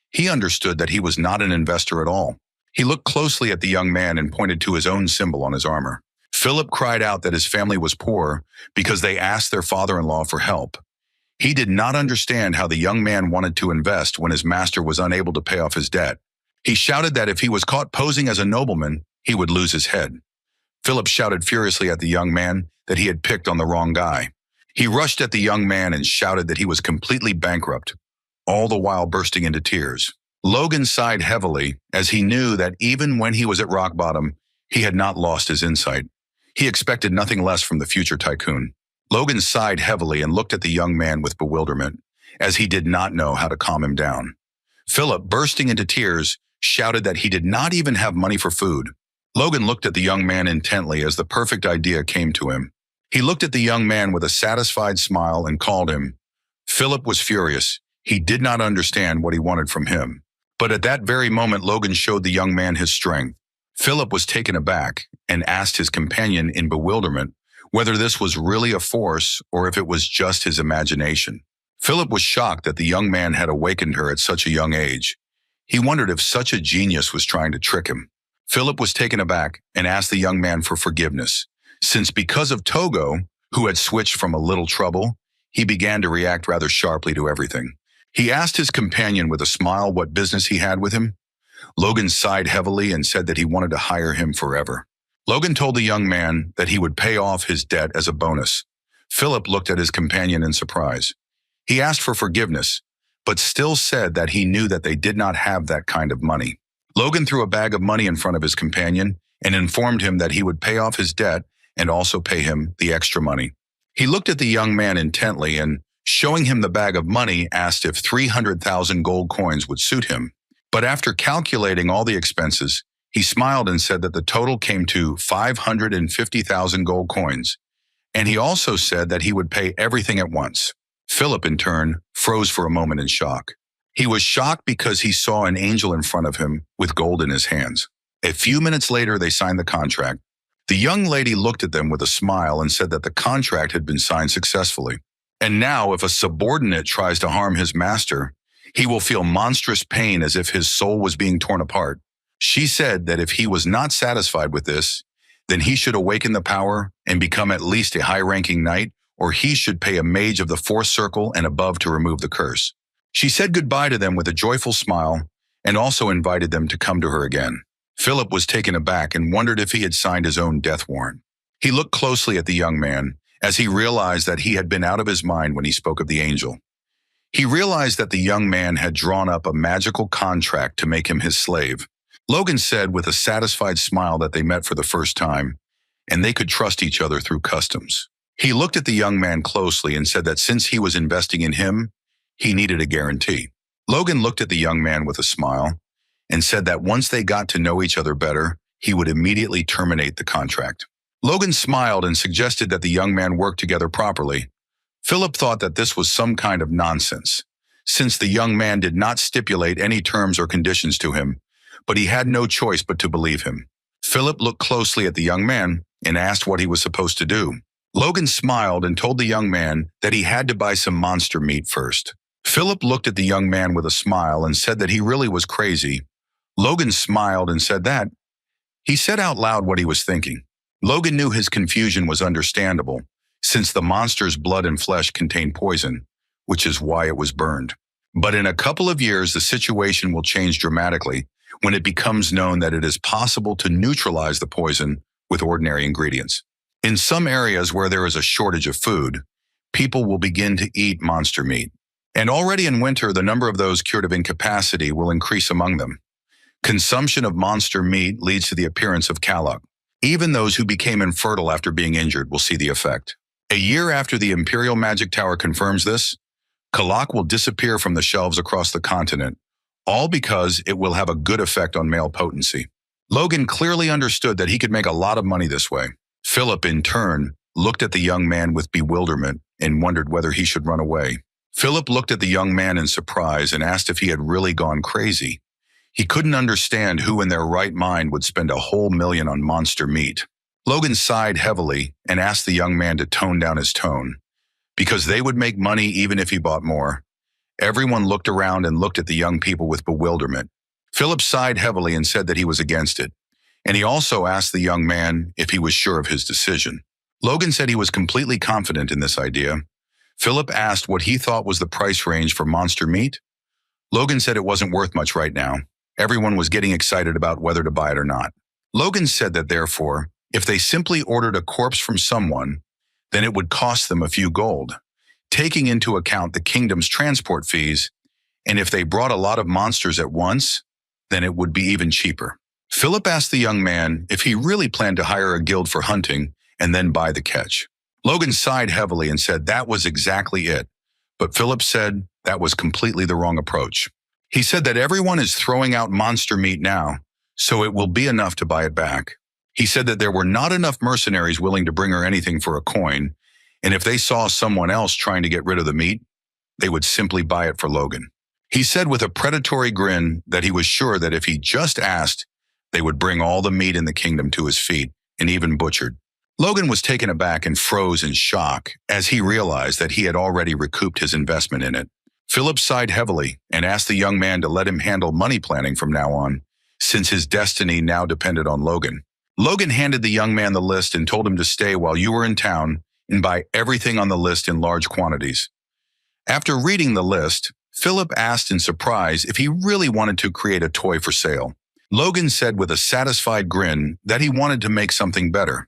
He understood that he was not an investor at all. He looked closely at the young man and pointed to his own symbol on his armor. Philip cried out that his family was poor because they asked their father-in-law for help. He did not understand how the young man wanted to invest when his master was unable to pay off his debt. He shouted that if he was caught posing as a nobleman, he would lose his head. Philip shouted furiously at the young man that he had picked on the wrong guy. He rushed at the young man and shouted that he was completely bankrupt, all the while bursting into tears. Logan sighed heavily as he knew that even when he was at rock bottom, he had not lost his insight. He expected nothing less from the future tycoon. Logan sighed heavily and looked at the young man with bewilderment, as he did not know how to calm him down. Philip, bursting into tears, shouted that he did not even have money for food. Logan looked at the young man intently as the perfect idea came to him. He looked at the young man with a satisfied smile and called him. Philip was furious. He did not understand what he wanted from him. But at that very moment, Logan showed the young man his strength. Philip was taken aback and asked his companion in bewilderment whether this was really a force or if it was just his imagination. Philip was shocked that the young man had awakened her at such a young age. He wondered if such a genius was trying to trick him. Philip was taken aback and asked the young man for forgiveness, since because of Togo, who had switched from a little trouble, he began to react rather sharply to everything. He asked his companion with a smile what business he had with him. Logan sighed heavily and said that he wanted to hire him forever. Logan told the young man that he would pay off his debt as a bonus. Philip looked at his companion in surprise. He asked for forgiveness, but still said that he knew that they did not have that kind of money. Logan threw a bag of money in front of his companion and informed him that he would pay off his debt and also pay him the extra money. He looked at the young man intently and, showing him the bag of money, asked if 300,000 gold coins would suit him. But after calculating all the expenses, he smiled and said that the total came to 550,000 gold coins, and he also said that he would pay everything at once. Philip, in turn, froze for a moment in shock. He was shocked because he saw an angel in front of him with gold in his hands. A few minutes later, they signed the contract. The young lady looked at them with a smile and said that the contract had been signed successfully. And now, if a subordinate tries to harm his master, he will feel monstrous pain as if his soul was being torn apart. She said that if he was not satisfied with this, then he should awaken the power and become at least a high-ranking knight, or he should pay a mage of the fourth circle and above to remove the curse. She said goodbye to them with a joyful smile and also invited them to come to her again. Philip was taken aback and wondered if he had signed his own death warrant. He looked closely at the young man as he realized that he had been out of his mind when he spoke of the angel. He realized that the young man had drawn up a magical contract to make him his slave. Logan said with a satisfied smile that they met for the first time, and they could trust each other through customs. He looked at the young man closely and said that since he was investing in him, he needed a guarantee. Logan looked at the young man with a smile and said that once they got to know each other better, he would immediately terminate the contract. Logan smiled and suggested that the young man work together properly. Philip thought that this was some kind of nonsense, since the young man did not stipulate any terms or conditions to him, but he had no choice but to believe him. Philip looked closely at the young man and asked what he was supposed to do. Logan smiled and told the young man that he had to buy some monster meat first. Philip looked at the young man with a smile and said that he really was crazy. Logan smiled and said that. He said out loud what he was thinking. Logan knew his confusion was understandable, since the monster's blood and flesh contained poison, which is why it was burned. But in a couple of years, the situation will change dramatically, when it becomes known that it is possible to neutralize the poison with ordinary ingredients. In some areas where there is a shortage of food, people will begin to eat monster meat. And already in winter, the number of those cured of incapacity will increase among them. Consumption of monster meat leads to the appearance of Kalok. Even those who became infertile after being injured will see the effect. A year after the Imperial Magic Tower confirms this, Kalok will disappear from the shelves across the continent, all because it will have a good effect on male potency. Logan clearly understood that he could make a lot of money this way. Philip, in turn, looked at the young man with bewilderment and wondered whether he should run away. Philip looked at the young man in surprise and asked if he had really gone crazy. He couldn't understand who in their right mind would spend $1,000,000 on monster meat. Logan sighed heavily and asked the young man to tone down his tone, because they would make money even if he bought more. Everyone looked around and looked at the young people with bewilderment. Philip sighed heavily and said that he was against it, and he also asked the young man if he was sure of his decision. Logan said he was completely confident in this idea. Philip asked what he thought was the price range for monster meat. Logan said it wasn't worth much right now. Everyone was getting excited about whether to buy it or not. Logan said that therefore, if they simply ordered a corpse from someone, then it would cost them a few gold, taking into account the kingdom's transport fees, and if they brought a lot of monsters at once, then it would be even cheaper. Philip asked the young man if he really planned to hire a guild for hunting and then buy the catch. Logan sighed heavily and said that was exactly it, but Philip said that was completely the wrong approach. He said that everyone is throwing out monster meat now, so it will be enough to buy it back. He said that there were not enough mercenaries willing to bring her anything for a coin, and if they saw someone else trying to get rid of the meat, they would simply buy it for Logan. He said with a predatory grin that he was sure that if he just asked, they would bring all the meat in the kingdom to his feet, and even butchered. Logan was taken aback and froze in shock as he realized that he had already recouped his investment in it. Philip sighed heavily and asked the young man to let him handle money planning from now on, since his destiny now depended on Logan. Logan handed the young man the list and told him to stay while you were in town and buy everything on the list in large quantities. After reading the list, Philip asked in surprise if he really wanted to create a toy for sale. Logan said with a satisfied grin that he wanted to make something better.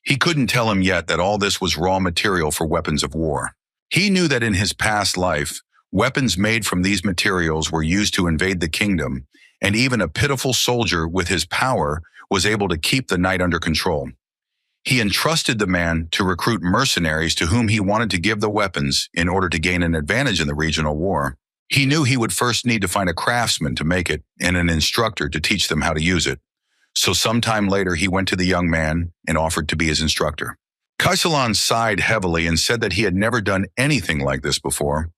He couldn't tell him yet that all this was raw material for weapons of war. He knew that in his past life, weapons made from these materials were used to invade the kingdom, and even a pitiful soldier with his power was able to keep the night under control. He entrusted the man to recruit mercenaries to whom he wanted to give the weapons in order to gain an advantage in the regional war. He knew he would first need to find a craftsman to make it and an instructor to teach them how to use it. So sometime later, he went to the young man and offered to be his instructor. Kaisalan sighed heavily and said that he had never done anything like this before.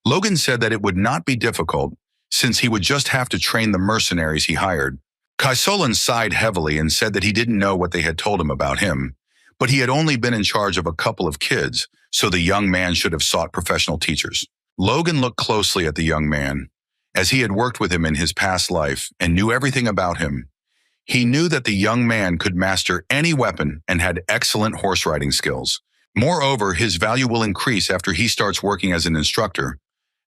Logan said that it would not be difficult, since he would just have to train the mercenaries he hired. Kaisalan sighed heavily and said that he didn't know what they had told him about him, but he had only been in charge of a couple of kids, so the young man should have sought professional teachers. Logan looked closely at the young man, as he had worked with him in his past life and knew everything about him. He knew that the young man could master any weapon and had excellent horse riding skills. Moreover, his value will increase after he starts working as an instructor.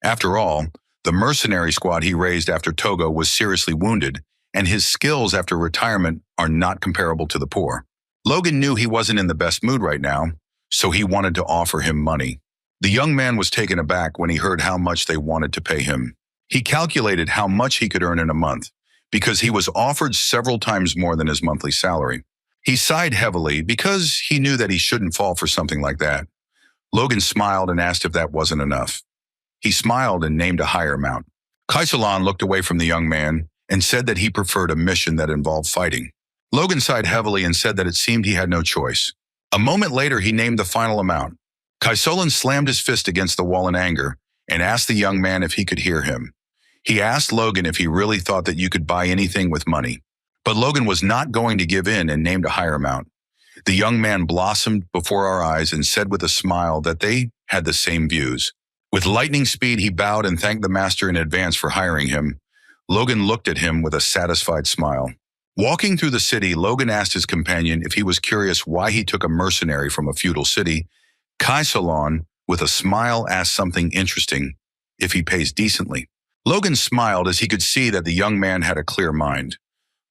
After all, the mercenary squad he raised after Togo was seriously wounded, and his skills after retirement are not comparable to the poor. Logan knew he wasn't in the best mood right now, so he wanted to offer him money. The young man was taken aback when he heard how much they wanted to pay him. He calculated how much he could earn in a month, because he was offered several times more than his monthly salary. He sighed heavily because he knew that he shouldn't fall for something like that. Logan smiled and asked if that wasn't enough. He smiled and named a higher amount. Kaisalan looked away from the young man and said that he preferred a mission that involved fighting. Logan sighed heavily and said that it seemed he had no choice. A moment later, he named the final amount. Kaisalan slammed his fist against the wall in anger and asked the young man if he could hear him. He asked Logan if he really thought that you could buy anything with money. But Logan was not going to give in and named a higher amount. The young man blossomed before our eyes and said with a smile that they had the same views. With lightning speed, he bowed and thanked the master in advance for hiring him. Logan looked at him with a satisfied smile. Walking through the city, Logan asked his companion if he was curious why he took a mercenary from a feudal city. Kaisalan, with a smile, asked something interesting: if he pays decently. Logan smiled as he could see that the young man had a clear mind.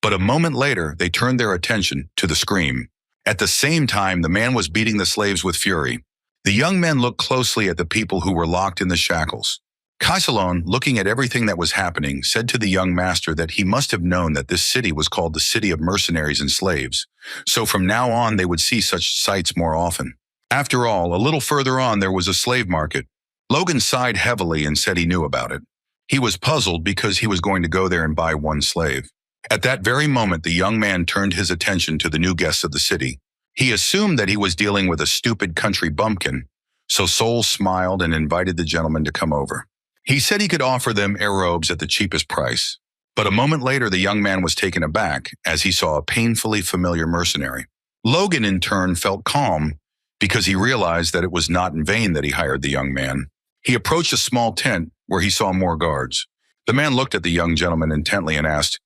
But a moment later, they turned their attention to the scream. At the same time, the man was beating the slaves with fury. The young men looked closely at the people who were locked in the shackles. Kaisalon, looking at everything that was happening, said to the young master that he must have known that this city was called the city of mercenaries and slaves, so from now on they would see such sights more often. After all, a little further on there was a slave market. Logan sighed heavily and said he knew about it. He was puzzled because he was going to go there and buy one slave. At that very moment, the young man turned his attention to the new guests of the city. He assumed that he was dealing with a stupid country bumpkin, so Sol smiled and invited the gentleman to come over. He said he could offer them air robes at the cheapest price. But a moment later, the young man was taken aback as he saw a painfully familiar mercenary. Logan, in turn, felt calm because he realized that it was not in vain that he hired the young man. He approached a small tent where he saw more guards. The man looked at the young gentleman intently and asked,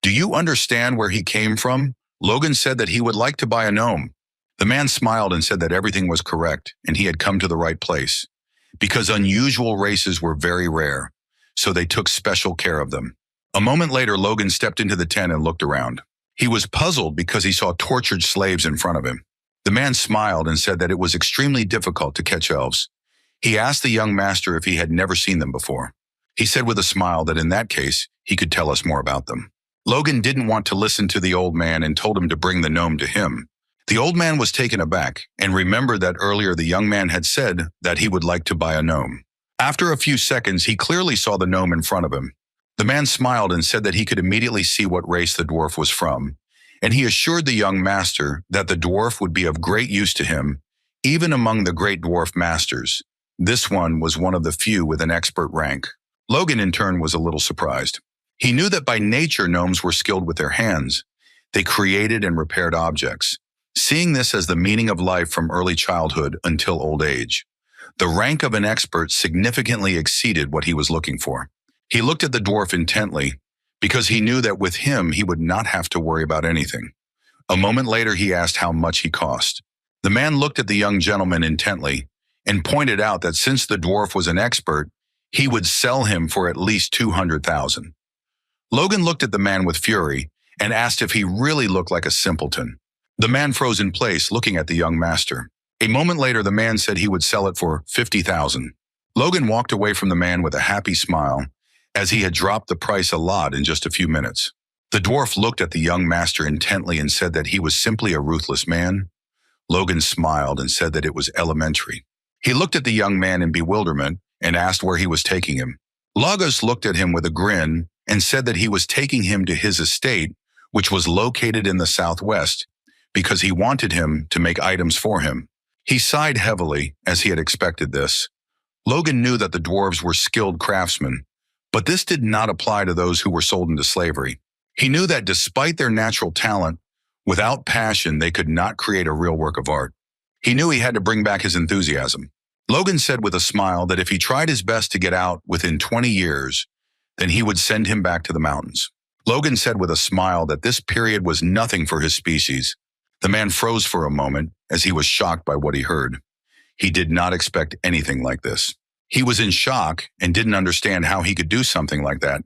"Do you understand where he came from?" Logan said that he would like to buy a gnome. The man smiled and said that everything was correct and he had come to the right place, because unusual races were very rare, so they took special care of them. A moment later, Logan stepped into the tent and looked around. He was puzzled because he saw tortured slaves in front of him. The man smiled and said that it was extremely difficult to catch elves. He asked the young master if he had never seen them before. He said with a smile that in that case, he could tell us more about them. Logan didn't want to listen to the old man and told him to bring the gnome to him. The old man was taken aback and remembered that earlier the young man had said that he would like to buy a gnome. After a few seconds, he clearly saw the gnome in front of him. The man smiled and said that he could immediately see what race the dwarf was from, and he assured the young master that the dwarf would be of great use to him, even among the great dwarf masters. This one was one of the few with an expert rank. Logan, in turn, was a little surprised. He knew that by nature gnomes were skilled with their hands. They created and repaired objects, seeing this as the meaning of life from early childhood until old age. The rank of an expert significantly exceeded what he was looking for. He looked at the dwarf intently because he knew that with him he would not have to worry about anything. A moment later, he asked how much he cost. The man looked at the young gentleman intently and pointed out that since the dwarf was an expert, he would sell him for at least 200,000. Logan looked at the man with fury and asked if he really looked like a simpleton. The man froze in place, looking at the young master. A moment later, the man said he would sell it for 50,000. Logan walked away from the man with a happy smile, as he had dropped the price a lot in just a few minutes. The dwarf looked at the young master intently and said that he was simply a ruthless man. Logan smiled and said that it was elementary. He looked at the young man in bewilderment and asked where he was taking him. Lagos looked at him with a grin and said that he was taking him to his estate, which was located in the southwest, because he wanted him to make items for him. He sighed heavily, as he had expected this. Logan knew that the dwarves were skilled craftsmen, but this did not apply to those who were sold into slavery. He knew that despite their natural talent, without passion, they could not create a real work of art. He knew he had to bring back his enthusiasm. Logan said with a smile that if he tried his best to get out within 20 years, then he would send him back to the mountains. Logan said with a smile that this period was nothing for his species. The man froze for a moment as he was shocked by what he heard. He did not expect anything like this. He was in shock and didn't understand how he could do something like that.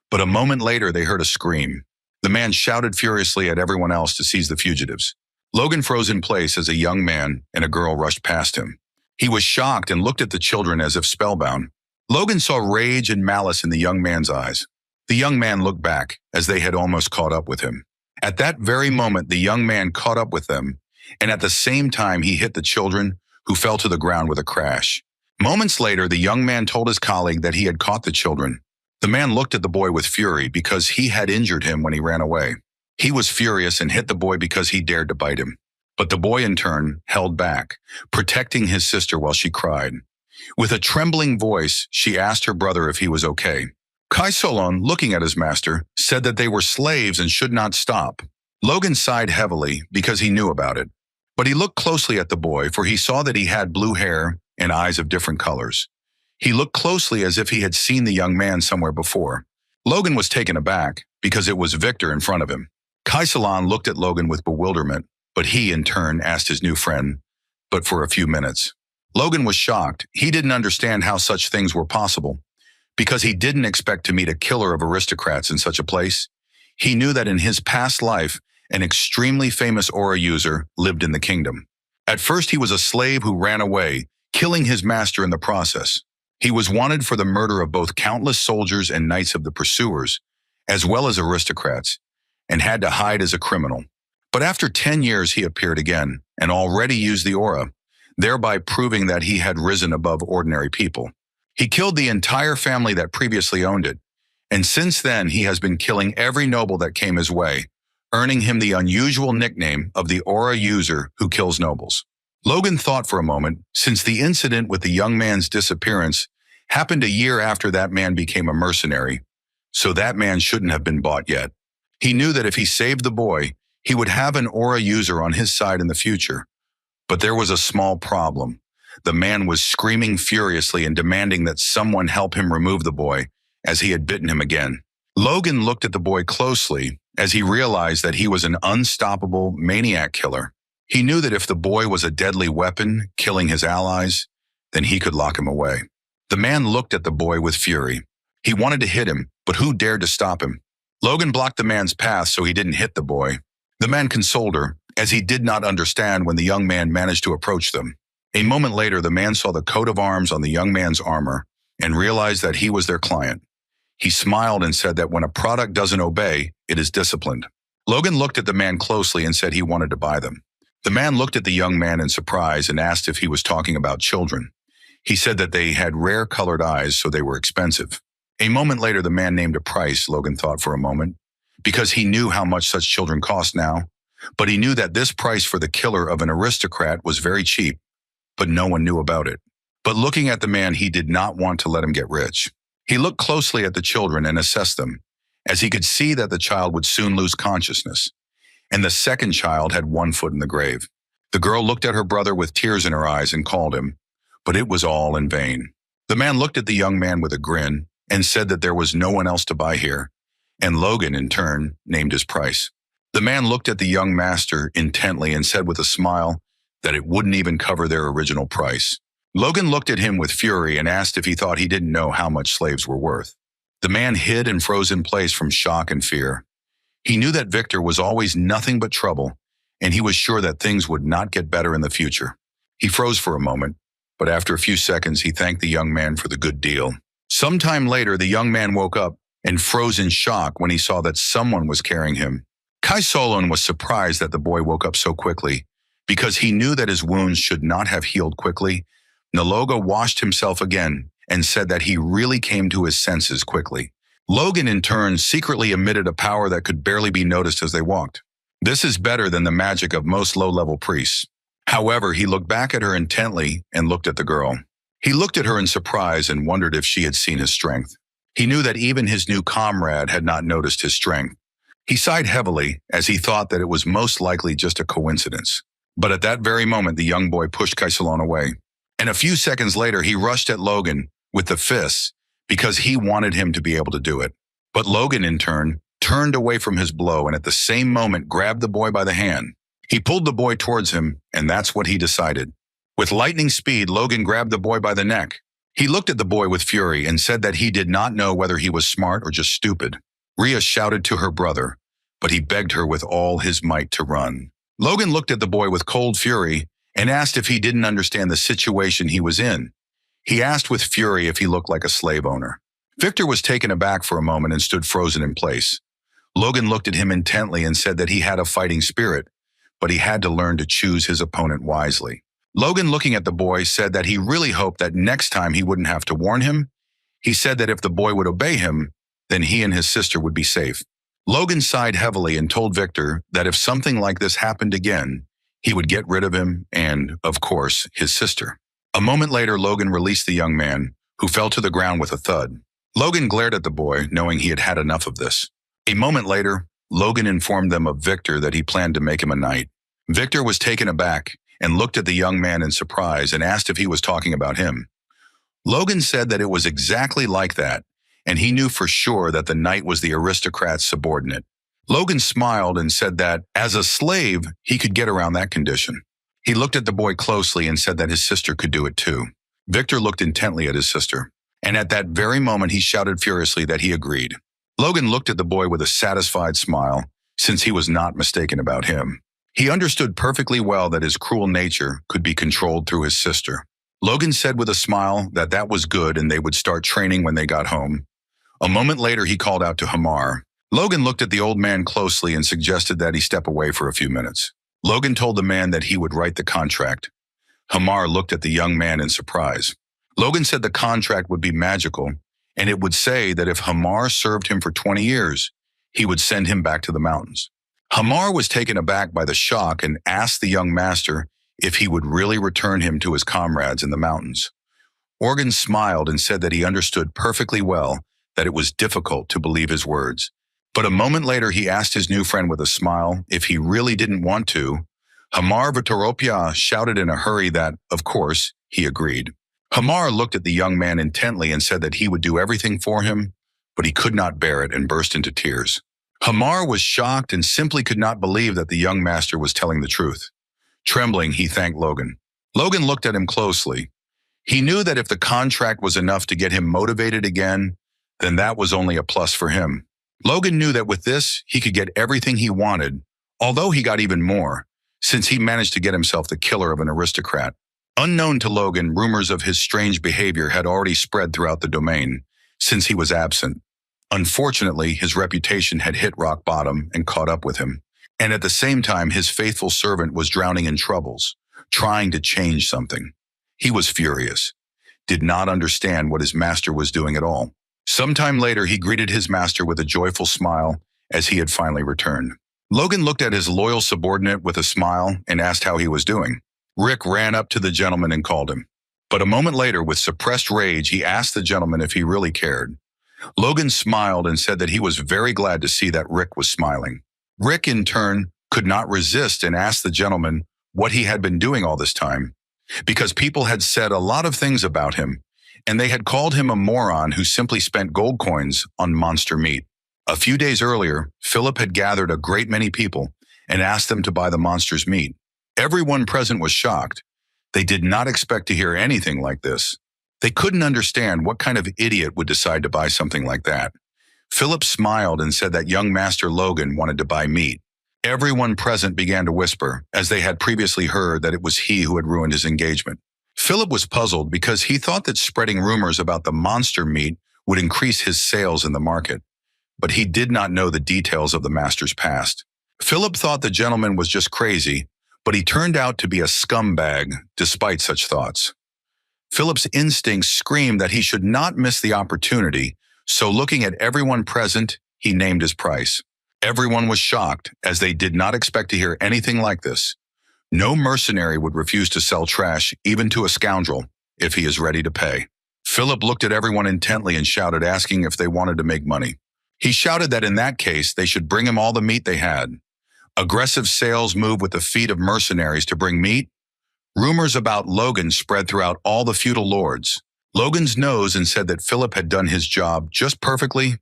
But a moment later, they heard a scream. The man shouted furiously at everyone else to seize the fugitives. Logan froze in place as a young man and a girl rushed past him. He was shocked and looked at the children as if spellbound. Logan saw rage and malice in the young man's eyes. The young man looked back as they had almost caught up with him. At that very moment, the young man caught up with them, and at the same time, he hit the children, who fell to the ground with a crash. Moments later, the young man told his colleague that he had caught the children. The man looked at the boy with fury because he had injured him when he ran away. He was furious and hit the boy because he dared to bite him. But the boy, in turn, held back, protecting his sister while she cried. With a trembling voice, she asked her brother if he was okay. Kai Solon, looking at his master, said that they were slaves and should not stop. Logan sighed heavily because he knew about it. But he looked closely at the boy, for he saw that he had blue hair and eyes of different colors. He looked closely as if he had seen the young man somewhere before. Logan was taken aback because it was Victor in front of him. Kai Solon looked at Logan with bewilderment, but he, in turn, asked his new friend, but for a few minutes. Logan was shocked. He didn't understand how such things were possible, Because he didn't expect to meet a killer of aristocrats in such a place, he knew that in his past life, an extremely famous aura user lived in the kingdom. At first, he was a slave who ran away, killing his master in the process. He was wanted for the murder of both countless soldiers and knights of the pursuers, as well as aristocrats, and had to hide as a criminal. But after 10 years, he appeared again and already used the aura, thereby proving that he had risen above ordinary people. He killed the entire family that previously owned it, and since then he has been killing every noble that came his way, earning him the unusual nickname of the aura user who kills nobles. Logan thought for a moment, since the incident with the young man's disappearance happened a year after that man became a mercenary, so that man shouldn't have been bought yet. He knew that if he saved the boy, he would have an aura user on his side in the future. But there was a small problem. The man was screaming furiously and demanding that someone help him remove the boy, as he had bitten him again. Logan looked at the boy closely as he realized that he was an unstoppable maniac killer. He knew that if the boy was a deadly weapon, killing his allies, then he could lock him away. The man looked at the boy with fury. He wanted to hit him, but who dared to stop him? Logan blocked the man's path so he didn't hit the boy. The man consoled her, as he did not understand when the young man managed to approach them. A moment later, the man saw the coat of arms on the young man's armor and realized that he was their client. He smiled and said that when a product doesn't obey, it is disciplined. Logan looked at the man closely and said he wanted to buy them. The man looked at the young man in surprise and asked if he was talking about children. He said that they had rare colored eyes, so they were expensive. A moment later, the man named a price. Logan thought for a moment, because he knew how much such children cost now. But he knew that this price for the killer of an aristocrat was very cheap, but no one knew about it. But looking at the man, he did not want to let him get rich. He looked closely at the children and assessed them, as he could see that the child would soon lose consciousness, and the second child had one foot in the grave. The girl looked at her brother with tears in her eyes and called him, but it was all in vain. The man looked at the young man with a grin and said that there was no one else to buy here, and Logan, in turn, named his price. The man looked at the young master intently and said with a smile that it wouldn't even cover their original price. Logan looked at him with fury and asked if he thought he didn't know how much slaves were worth. The man hid and froze in place from shock and fear. He knew that Victor was always nothing but trouble, and he was sure that things would not get better in the future. He froze for a moment, but after a few seconds, he thanked the young man for the good deal. Sometime later, the young man woke up and froze in shock when he saw that someone was carrying him. Kai Solon was surprised that the boy woke up so quickly, because he knew that his wounds should not have healed quickly. Naloga washed himself again and said that he really came to his senses quickly. Logan, in turn, secretly emitted a power that could barely be noticed as they walked. This is better than the magic of most low-level priests. However, he looked back at her intently and looked at the girl. He looked at her in surprise and wondered if she had seen his strength. He knew that even his new comrade had not noticed his strength. He sighed heavily as he thought that it was most likely just a coincidence. But at that very moment, the young boy pushed Kaisalon away. And a few seconds later, he rushed at Logan with the fists because he wanted him to be able to do it. But Logan, in turn, turned away from his blow and at the same moment grabbed the boy by the hand. He pulled the boy towards him, and that's what he decided. With lightning speed, Logan grabbed the boy by the neck. He looked at the boy with fury and said that he did not know whether he was smart or just stupid. Rhea shouted to her brother, but he begged her with all his might to run. Logan looked at the boy with cold fury and asked if he didn't understand the situation he was in. He asked with fury if he looked like a slave owner. Victor was taken aback for a moment and stood frozen in place. Logan looked at him intently and said that he had a fighting spirit, but he had to learn to choose his opponent wisely. Logan, looking at the boy, said that he really hoped that next time he wouldn't have to warn him. He said that if the boy would obey him, then he and his sister would be safe. Logan sighed heavily and told Victor that if something like this happened again, he would get rid of him and, of course, his sister. A moment later, Logan released the young man, who fell to the ground with a thud. Logan glared at the boy, knowing he had had enough of this. A moment later, Logan informed them of Victor that he planned to make him a knight. Victor was taken aback and looked at the young man in surprise and asked if he was talking about him. Logan said that it was exactly like that, and he knew for sure that the knight was the aristocrat's subordinate. Logan smiled and said that, as a slave, he could get around that condition. He looked at the boy closely and said that his sister could do it too. Victor looked intently at his sister and at that very moment he shouted furiously that he agreed. Logan looked at the boy with a satisfied smile, since he was not mistaken about him. He understood perfectly well that his cruel nature could be controlled through his sister. Logan said with a smile that that was good and they would start training when they got home. A moment later he called out to Hamar. Logan looked at the old man closely and suggested that he step away for a few minutes. Logan told the man that he would write the contract. Hamar looked at the young man in surprise. Logan said the contract would be magical, and it would say that if Hamar served him for 20 years, he would send him back to the mountains. Hamar was taken aback by the shock and asked the young master if he would really return him to his comrades in the mountains. Organ smiled and said that he understood perfectly well that it was difficult to believe his words. But a moment later he asked his new friend with a smile if he really didn't want to. Hamar Vitoropia shouted in a hurry that, of course, he agreed. Hamar looked at the young man intently and said that he would do everything for him, but he could not bear it and burst into tears. Hamar was shocked and simply could not believe that the young master was telling the truth. Trembling, he thanked Logan. Logan looked at him closely. He knew that if the contract was enough to get him motivated again, then that was only a plus for him. Logan knew that with this, he could get everything he wanted, although he got even more, since he managed to get himself the killer of an aristocrat. Unknown to Logan, rumors of his strange behavior had already spread throughout the domain, since he was absent. Unfortunately, his reputation had hit rock bottom and caught up with him. And at the same time, his faithful servant was drowning in troubles, trying to change something. He was furious, did not understand what his master was doing at all. Sometime later, he greeted his master with a joyful smile as he had finally returned. Logan looked at his loyal subordinate with a smile and asked how he was doing. Rick ran up to the gentleman and called him. But a moment later, with suppressed rage, he asked the gentleman if he really cared. Logan smiled and said that he was very glad to see that Rick was smiling. Rick, in turn, could not resist and asked the gentleman what he had been doing all this time, because people had said a lot of things about him, and they had called him a moron who simply spent gold coins on monster meat. A few days earlier, Philip had gathered a great many people and asked them to buy the monster's meat. Everyone present was shocked. They did not expect to hear anything like this. They couldn't understand what kind of idiot would decide to buy something like that. Philip smiled and said that young Master Logan wanted to buy meat. Everyone present began to whisper, as they had previously heard that it was he who had ruined his engagement. Philip was puzzled because he thought that spreading rumors about the monster meat would increase his sales in the market, but he did not know the details of the master's past. Philip thought the gentleman was just crazy, but he turned out to be a scumbag despite such thoughts. Philip's instincts screamed that he should not miss the opportunity, so looking at everyone present, he named his price. Everyone was shocked, as they did not expect to hear anything like this. No mercenary would refuse to sell trash, even to a scoundrel, if he is ready to pay. Philip looked at everyone intently and shouted, asking if they wanted to make money. He shouted that in that case, they should bring him all the meat they had. Aggressive sales moved with the feet of mercenaries to bring meat. Rumors about Logan spread throughout all the feudal lords. Logan's nose and said that Philip had done his job just perfectly.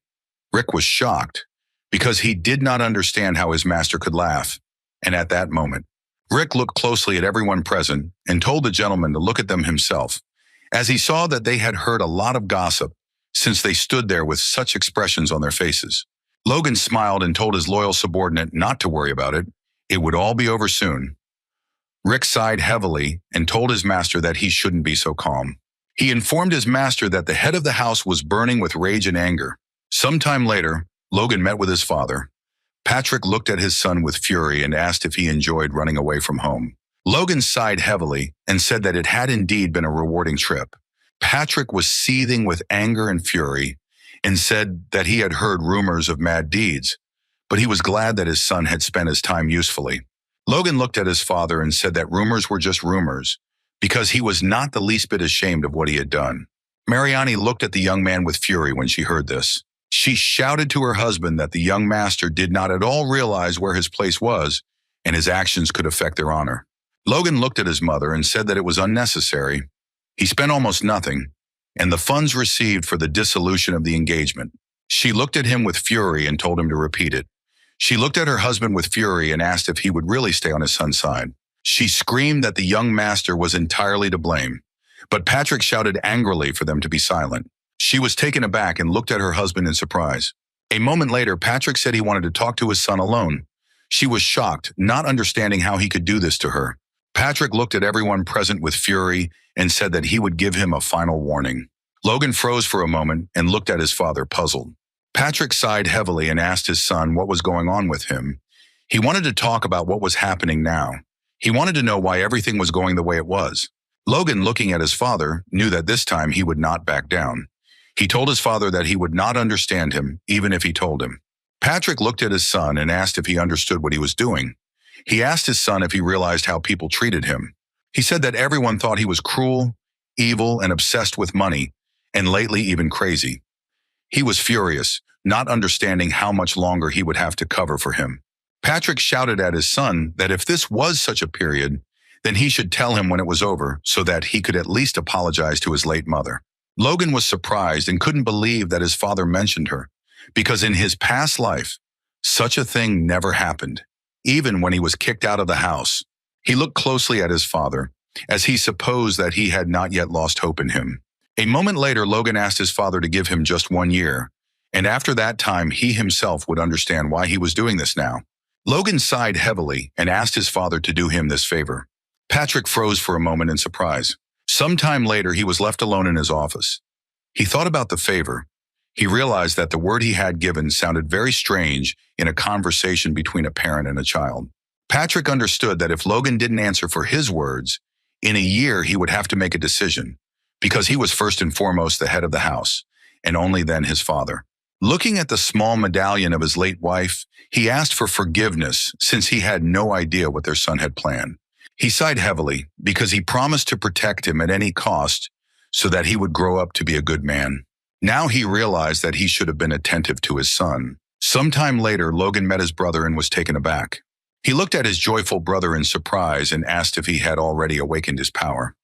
Rick was shocked, because he did not understand how his master could laugh. And at that moment, Rick looked closely at everyone present and told the gentleman to look at them himself, as he saw that they had heard a lot of gossip since they stood there with such expressions on their faces. Logan smiled and told his loyal subordinate not to worry about it. It would all be over soon. Rick sighed heavily and told his master that he shouldn't be so calm. He informed his master that the head of the house was burning with rage and anger. Sometime later, Logan met with his father. Patrick looked at his son with fury and asked if he enjoyed running away from home. Logan sighed heavily and said that it had indeed been a rewarding trip. Patrick was seething with anger and fury and said that he had heard rumors of mad deeds, but he was glad that his son had spent his time usefully. Logan looked at his father and said that rumors were just rumors, because he was not the least bit ashamed of what he had done. Mariani looked at the young man with fury when she heard this. She shouted to her husband that the young master did not at all realize where his place was, and his actions could affect their honor. Logan looked at his mother and said that it was unnecessary. He spent almost nothing, and the funds received for the dissolution of the engagement. She looked at him with fury and told him to repeat it. She looked at her husband with fury and asked if he would really stay on his son's side. She screamed that the young master was entirely to blame, but Patrick shouted angrily for them to be silent. She was taken aback and looked at her husband in surprise. A moment later, Patrick said he wanted to talk to his son alone. She was shocked, not understanding how he could do this to her. Patrick looked at everyone present with fury and said that he would give him a final warning. Logan froze for a moment and looked at his father, puzzled. Patrick sighed heavily and asked his son what was going on with him. He wanted to talk about what was happening now. He wanted to know why everything was going the way it was. Logan, looking at his father, knew that this time he would not back down. He told his father that he would not understand him, even if he told him. Patrick looked at his son and asked if he understood what he was doing. He asked his son if he realized how people treated him. He said that everyone thought he was cruel, evil, and obsessed with money, and lately even crazy. He was furious, not understanding how much longer he would have to cover for him. Patrick shouted at his son that if this was such a period, then he should tell him when it was over so that he could at least apologize to his late mother. Logan was surprised and couldn't believe that his father mentioned her, because in his past life, such a thing never happened, even when he was kicked out of the house. He looked closely at his father, as he supposed that he had not yet lost hope in him. A moment later, Logan asked his father to give him just 1 year, and after that time, he himself would understand why he was doing this now. Logan sighed heavily and asked his father to do him this favor. Patrick froze for a moment in surprise. Sometime later, he was left alone in his office. He thought about the favor. He realized that the word he had given sounded very strange in a conversation between a parent and a child. Patrick understood that if Logan didn't answer for his words, in a year he would have to make a decision, because he was first and foremost the head of the house, and only then his father. Looking at the small medallion of his late wife, he asked for forgiveness since he had no idea what their son had planned. He sighed heavily because he promised to protect him at any cost so that he would grow up to be a good man. Now he realized that he should have been attentive to his son. Sometime later, Logan met his brother and was taken aback. He looked at his joyful brother in surprise and asked if he had already awakened his power.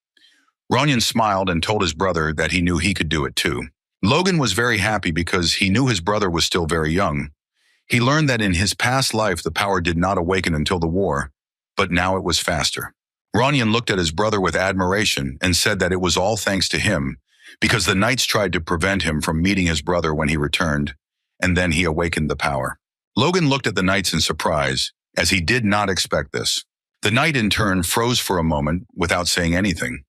Ronyan smiled and told his brother that he knew he could do it too. Logan was very happy because he knew his brother was still very young. He learned that in his past life the power did not awaken until the war, but now it was faster. Ronyan looked at his brother with admiration and said that it was all thanks to him, because the knights tried to prevent him from meeting his brother when he returned, and then he awakened the power. Logan looked at the knights in surprise, as he did not expect this. The knight in turn froze for a moment without saying anything.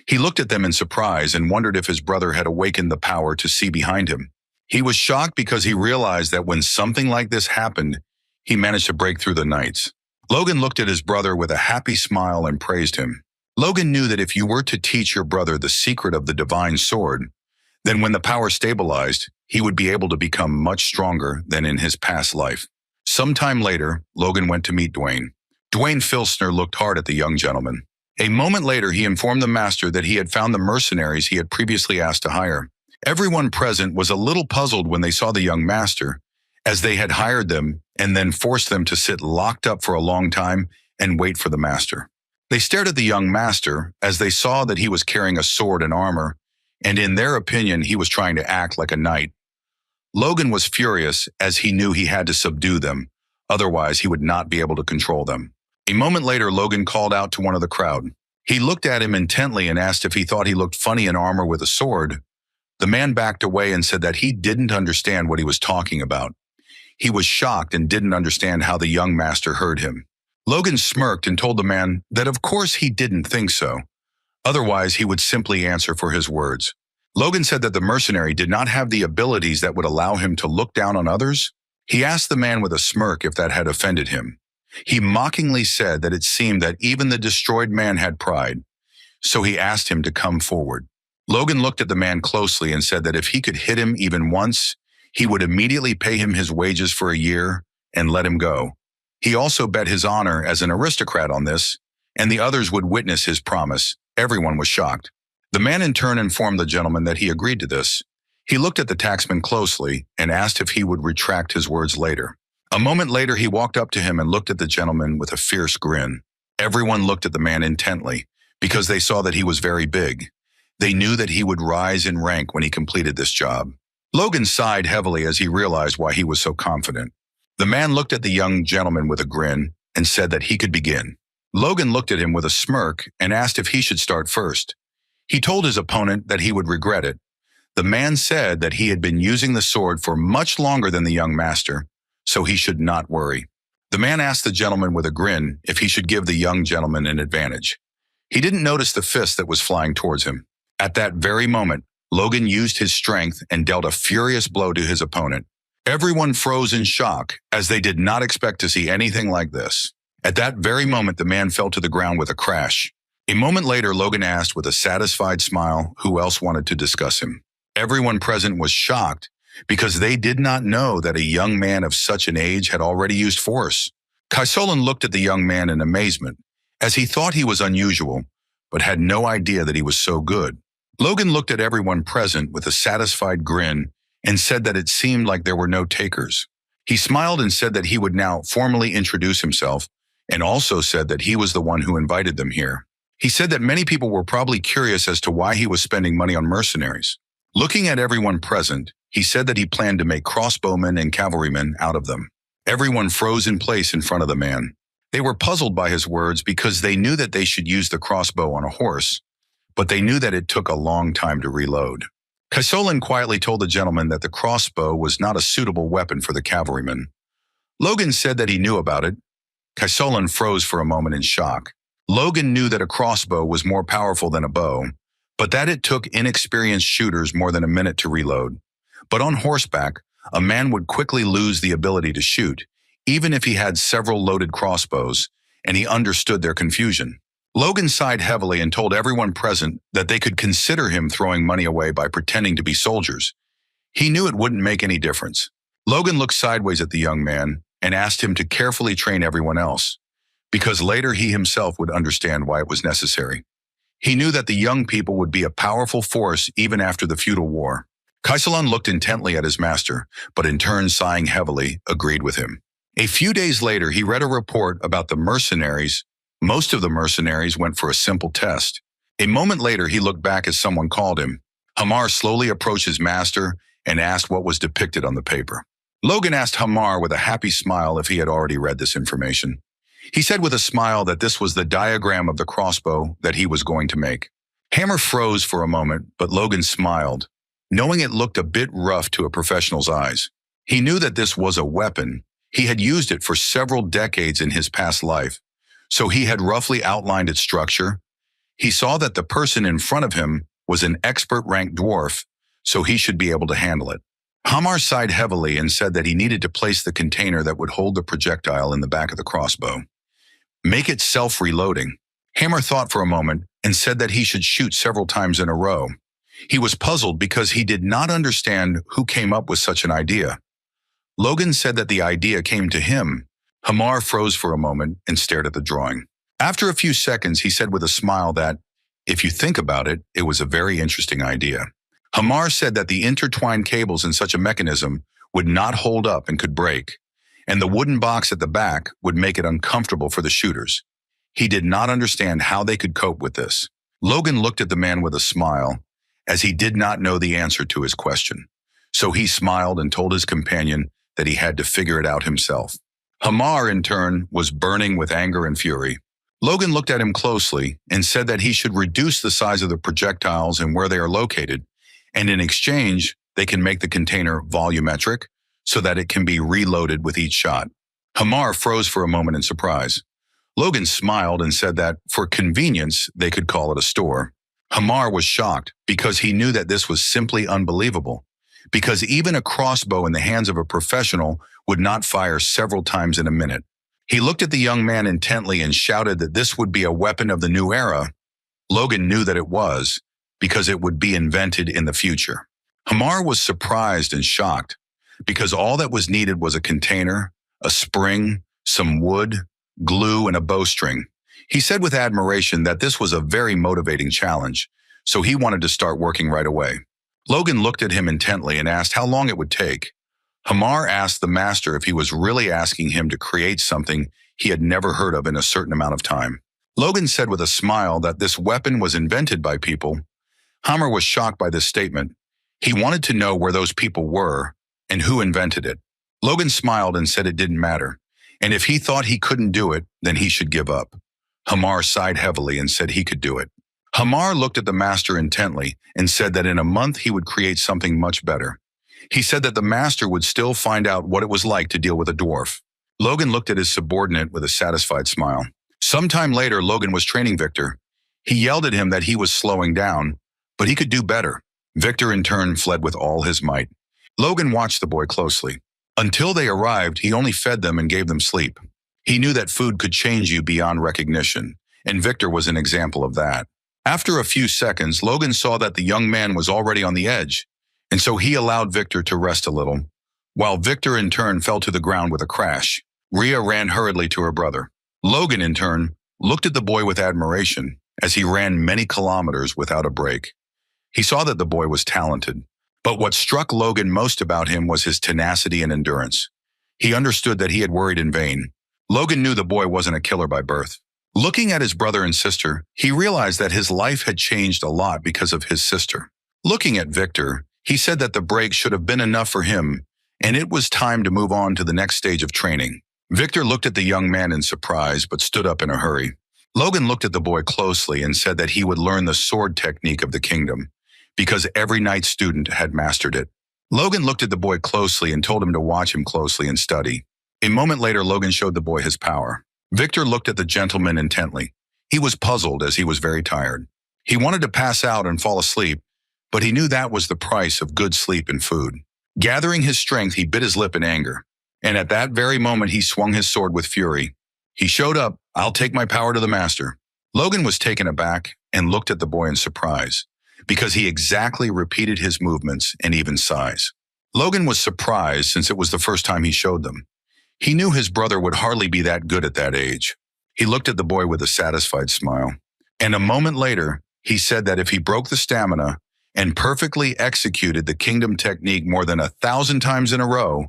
He looked at them in surprise and wondered if his brother had awakened the power to see behind him. He was shocked because he realized that when something like this happened, he managed to break through the knights. Logan looked at his brother with a happy smile and praised him. Logan knew that if you were to teach your brother the secret of the divine sword, then when the power stabilized, he would be able to become much stronger than in his past life. Sometime later, Logan went to meet Dwayne. Dwayne Filsner looked hard at the young gentleman. A moment later, he informed the master that he had found the mercenaries he had previously asked to hire. Everyone present was a little puzzled when they saw the young master, as they had hired them and then forced them to sit locked up for a long time and wait for the master. They stared at the young master as they saw that he was carrying a sword and armor, and in their opinion, he was trying to act like a knight. Logan was furious as he knew he had to subdue them, otherwise he would not be able to control them. A moment later, Logan called out to one of the crowd. He looked at him intently and asked if he thought he looked funny in armor with a sword. The man backed away and said that he didn't understand what he was talking about. He was shocked and didn't understand how the young master heard him. Logan smirked and told the man that of course he didn't think so. Otherwise, he would simply answer for his words. Logan said that the mercenary did not have the abilities that would allow him to look down on others. He asked the man with a smirk if that had offended him. He mockingly said that it seemed that even the destroyed man had pride, so he asked him to come forward. Logan looked at the man closely and said that if he could hit him even once, he would immediately pay him his wages for a year and let him go. He also bet his honor as an aristocrat on this, and the others would witness his promise. Everyone was shocked. The man in turn informed the gentleman that he agreed to this. He looked at the taxman closely and asked if he would retract his words later. A moment later, he walked up to him and looked at the gentleman with a fierce grin. Everyone looked at the man intently because they saw that he was very big. They knew that he would rise in rank when he completed this job. Logan sighed heavily as he realized why he was so confident. The man looked at the young gentleman with a grin and said that he could begin. Logan looked at him with a smirk and asked if he should start first. He told his opponent that he would regret it. The man said that he had been using the sword for much longer than the young master, so he should not worry. The man asked the gentleman with a grin if he should give the young gentleman an advantage. He didn't notice the fist that was flying towards him. At that very moment, Logan used his strength and dealt a furious blow to his opponent. Everyone froze in shock, as they did not expect to see anything like this. At that very moment, the man fell to the ground with a crash. A moment later, Logan asked with a satisfied smile who else wanted to discuss him. Everyone present was shocked because they did not know that a young man of such an age had already used force. Kaisolan looked at the young man in amazement, as he thought he was unusual, but had no idea that he was so good. Logan looked at everyone present with a satisfied grin and said that it seemed like there were no takers. He smiled and said that he would now formally introduce himself, and also said that he was the one who invited them here. He said that many people were probably curious as to why he was spending money on mercenaries. Looking at everyone present, he said that he planned to make crossbowmen and cavalrymen out of them. Everyone froze in place in front of the man. They were puzzled by his words because they knew that they should use the crossbow on a horse, but they knew that it took a long time to reload. Kaisolan quietly told the gentleman that the crossbow was not a suitable weapon for the cavalryman. Logan said that he knew about it. Kaisolan froze for a moment in shock. Logan knew that a crossbow was more powerful than a bow, but that it took inexperienced shooters more than a minute to reload. But on horseback, a man would quickly lose the ability to shoot, even if he had several loaded crossbows, and he understood their confusion. Logan sighed heavily and told everyone present that they could consider him throwing money away by pretending to be soldiers. He knew it wouldn't make any difference. Logan looked sideways at the young man and asked him to carefully train everyone else, because later he himself would understand why it was necessary. He knew that the young people would be a powerful force even after the feudal war. Kaisolan looked intently at his master, but in turn, sighing heavily, agreed with him. A few days later, he read a report about the mercenaries. Most of the mercenaries went for a simple test. A moment later, he looked back as someone called him. Hamar slowly approached his master and asked what was depicted on the paper. Logan asked Hamar with a happy smile if he had already read this information. He said with a smile that this was the diagram of the crossbow that he was going to make. Hammer froze for a moment, but Logan smiled, knowing it looked a bit rough to a professional's eyes. He knew that this was a weapon. He had used it for several decades in his past life, so he had roughly outlined its structure. He saw that the person in front of him was an expert-ranked dwarf, so he should be able to handle it. Hamar sighed heavily and said that he needed to place the container that would hold the projectile in the back of the crossbow. Make it self-reloading. Hammer thought for a moment and said that he should shoot several times in a row. He was puzzled because he did not understand who came up with such an idea. Logan said that the idea came to him. Hamar froze for a moment and stared at the drawing. After a few seconds, he said with a smile that, if you think about it, it was a very interesting idea. Hamar said that the intertwined cables in such a mechanism would not hold up and could break, and the wooden box at the back would make it uncomfortable for the shooters. He did not understand how they could cope with this. Logan looked at the man with a smile, as he did not know the answer to his question. So he smiled and told his companion that he had to figure it out himself. Hamar, in turn, was burning with anger and fury. Logan looked at him closely and said that he should reduce the size of the projectiles and where they are located, and in exchange, they can make the container volumetric so that it can be reloaded with each shot. Hamar froze for a moment in surprise. Logan smiled and said that, for convenience, they could call it a store. Hamar was shocked because he knew that this was simply unbelievable, because even a crossbow in the hands of a professional would not fire several times in a minute. He looked at the young man intently and shouted that this would be a weapon of the new era. Logan knew that it was, because it would be invented in the future. Hamar was surprised and shocked, because all that was needed was a container, a spring, some wood, glue, and a bowstring. He said with admiration that this was a very motivating challenge, so he wanted to start working right away. Logan looked at him intently and asked how long it would take. Hamar asked the master if he was really asking him to create something he had never heard of in a certain amount of time. Logan said with a smile that this weapon was invented by people. Hamar was shocked by this statement. He wanted to know where those people were and who invented it. Logan smiled and said it didn't matter, and if he thought he couldn't do it, then he should give up. Hamar sighed heavily and said he could do it. Hamar looked at the master intently and said that in a month he would create something much better. He said that the master would still find out what it was like to deal with a dwarf. Logan looked at his subordinate with a satisfied smile. Sometime later, Logan was training Victor. He yelled at him that he was slowing down, but he could do better. Victor in turn fled with all his might. Logan watched the boy closely. Until they arrived, he only fed them and gave them sleep. He knew that food could change you beyond recognition, and Victor was an example of that. After a few seconds, Logan saw that the young man was already on the edge, and so he allowed Victor to rest a little. While Victor in turn fell to the ground with a crash, Rhea ran hurriedly to her brother. Logan in turn looked at the boy with admiration as he ran many kilometers without a break. He saw that the boy was talented, but what struck Logan most about him was his tenacity and endurance. He understood that he had worried in vain. Logan knew the boy wasn't a killer by birth. Looking at his brother and sister, he realized that his life had changed a lot because of his sister. Looking at Victor, he said that the break should have been enough for him, and it was time to move on to the next stage of training. Victor looked at the young man in surprise, but stood up in a hurry. Logan looked at the boy closely and said that he would learn the sword technique of the kingdom, because every knight student had mastered it. Logan looked at the boy closely and told him to watch him closely and study. A moment later, Logan showed the boy his power. Victor looked at the gentleman intently. He was puzzled as he was very tired. He wanted to pass out and fall asleep, but he knew that was the price of good sleep and food. Gathering his strength, he bit his lip in anger. And at that very moment, he swung his sword with fury. He showed up, "I'll take my power to the master." Logan was taken aback and looked at the boy in surprise, because he exactly repeated his movements and even size. Logan was surprised since it was the first time he showed them. He knew his brother would hardly be that good at that age. He looked at the boy with a satisfied smile. And a moment later, he said that if he broke the stamina and perfectly executed the kingdom technique more than 1,000 times in a row,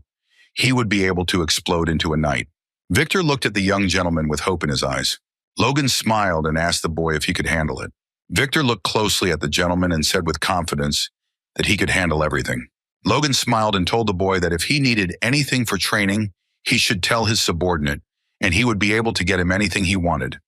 he would be able to explode into a knight. Victor looked at the young gentleman with hope in his eyes. Logan smiled and asked the boy if he could handle it. Victor looked closely at the gentleman and said with confidence that he could handle everything. Logan smiled and told the boy that if he needed anything for training, he should tell his subordinate, and he would be able to get him anything he wanted.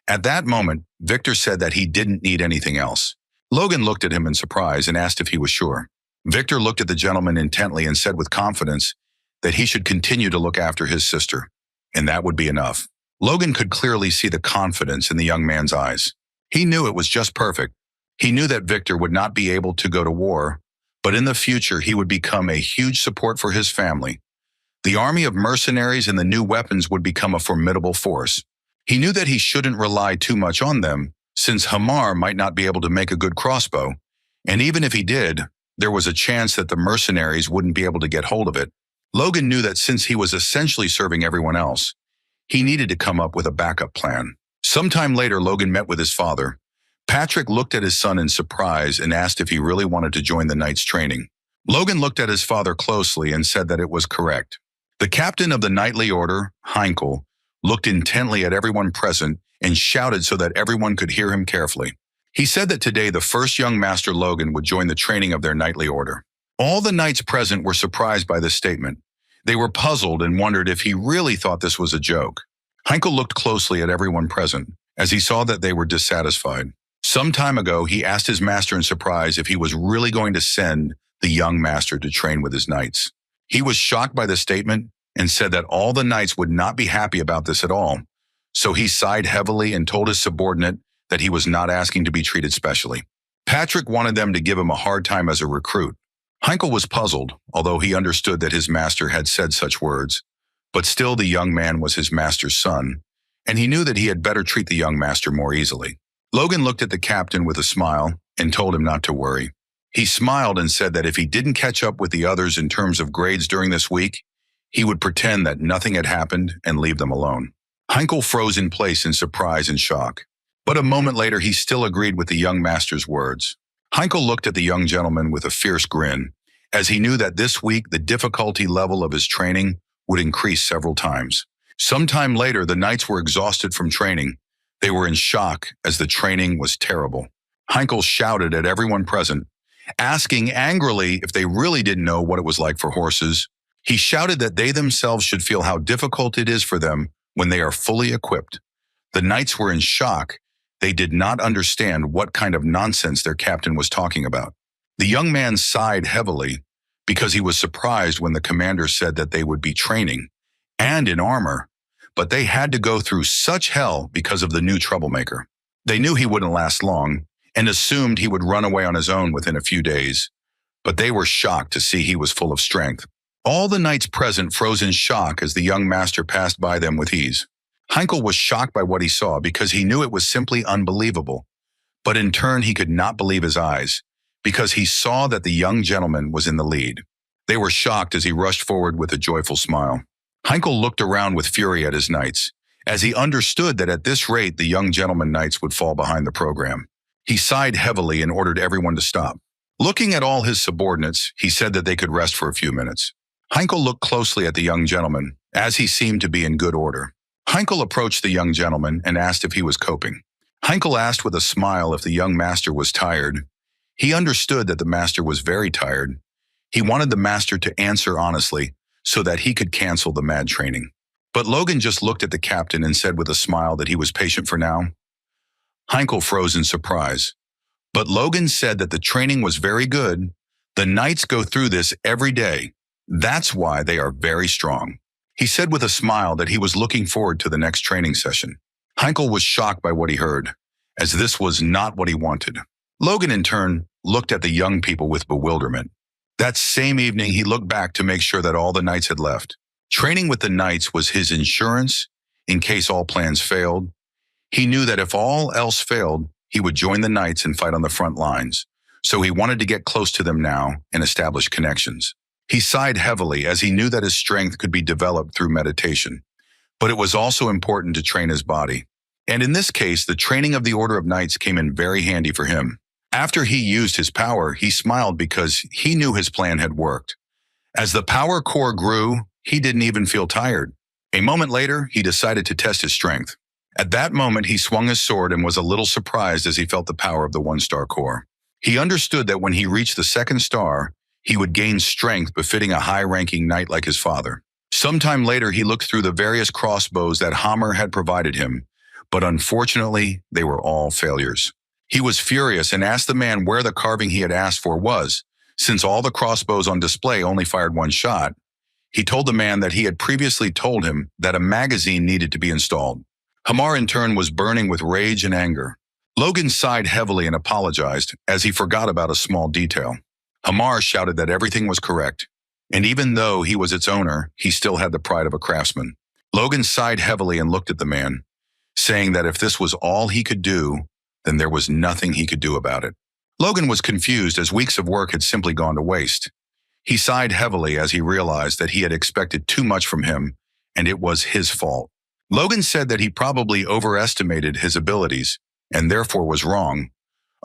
At that moment, Victor said that he didn't need anything else. Logan looked at him in surprise and asked if he was sure. Victor looked at the gentleman intently and said with confidence that he should continue to look after his sister, and that would be enough. Logan could clearly see the confidence in the young man's eyes. He knew it was just perfect. He knew that Victor would not be able to go to war, but in the future he would become a huge support for his family. The army of mercenaries and the new weapons would become a formidable force. He knew that he shouldn't rely too much on them, since Hamar might not be able to make a good crossbow, and even if he did, there was a chance that the mercenaries wouldn't be able to get hold of it. Logan knew that since he was essentially serving everyone else, he needed to come up with a backup plan. Sometime later, Logan met with his father. Patrick looked at his son in surprise and asked if he really wanted to join the knight's training. Logan looked at his father closely and said that it was correct. The captain of the knightly order, Heinkel, looked intently at everyone present and shouted so that everyone could hear him carefully. He said that today the first young master Logan would join the training of their knightly order. All the knights present were surprised by this statement. They were puzzled and wondered if he really thought this was a joke. Heinkel looked closely at everyone present as he saw that they were dissatisfied. Some time ago, he asked his master in surprise if he was really going to send the young master to train with his knights. He was shocked by the statement and said that all the knights would not be happy about this at all. So he sighed heavily and told his subordinate that he was not asking to be treated specially. Patrick wanted them to give him a hard time as a recruit. Heinkel was puzzled, although he understood that his master had said such words. But still the young man was his master's son, and he knew that he had better treat the young master more easily. Logan looked at the captain with a smile and told him not to worry. He smiled and said that if he didn't catch up with the others in terms of grades during this week, he would pretend that nothing had happened and leave them alone. Heinkel froze in place in surprise and shock. But a moment later, he still agreed with the young master's words. Heinkel looked at the young gentleman with a fierce grin, as he knew that this week the difficulty level of his training would increase several times. Sometime later, the knights were exhausted from training. They were in shock as the training was terrible. Heinkel shouted at everyone present, asking angrily if they really didn't know what it was like for horses. He shouted that they themselves should feel how difficult it is for them when they are fully equipped. The knights were in shock They did not understand what kind of nonsense their captain was talking about. The young man sighed heavily because he was surprised when the commander said that they would be training and in armor, but they had to go through such hell because of the new troublemaker. They knew he wouldn't last long and assumed he would run away on his own within a few days, but they were shocked to see he was full of strength. All the knights present froze in shock as the young master passed by them with ease. Heinkel was shocked by what he saw because he knew it was simply unbelievable, but in turn he could not believe his eyes because he saw that the young gentleman was in the lead. They were shocked as he rushed forward with a joyful smile. Heinkel looked around with fury at his knights, as he understood that at this rate the young gentleman knights would fall behind the program. He sighed heavily and ordered everyone to stop. Looking at all his subordinates, he said that they could rest for a few minutes. Heinkel looked closely at the young gentleman, as he seemed to be in good order. Heinkel approached the young gentleman and asked if he was coping. Heinkel asked with a smile if the young master was tired. He understood that the master was very tired. He wanted the master to answer honestly so that he could cancel the mad training. But Logan just looked at the captain and said with a smile that he was patient for now. Heinkel froze in surprise. But Logan said that the training was very good. The knights go through this every day. That's why they are very strong. He said with a smile that he was looking forward to the next training session. Heinkel was shocked by what he heard, as this was not what he wanted. Logan, in turn, looked at the young people with bewilderment. That same evening, he looked back to make sure that all the knights had left. Training with the knights was his insurance in case all plans failed. He knew that if all else failed, he would join the knights and fight on the front lines, so he wanted to get close to them now and establish connections. He sighed heavily as he knew that his strength could be developed through meditation, but it was also important to train his body. And in this case, the training of the Order of Knights came in very handy for him. After he used his power, he smiled because he knew his plan had worked. As the power core grew, he didn't even feel tired. A moment later, he decided to test his strength. At that moment, he swung his sword and was a little surprised as he felt the power of the one-star core. He understood that when he reached the second star, he would gain strength befitting a high-ranking knight like his father. Sometime later, he looked through the various crossbows that Hammer had provided him, but unfortunately, they were all failures. He was furious and asked the man where the carving he had asked for was. Since all the crossbows on display only fired one shot, he told the man that he had previously told him that a magazine needed to be installed. Hamar, in turn, was burning with rage and anger. Logan sighed heavily and apologized as he forgot about a small detail. Hamar shouted that everything was correct, and even though he was its owner, he still had the pride of a craftsman. Logan sighed heavily and looked at the man, saying that if this was all he could do, then there was nothing he could do about it. Logan was confused as weeks of work had simply gone to waste. He sighed heavily as he realized that he had expected too much from him, and it was his fault. Logan said that he probably overestimated his abilities, and therefore was wrong.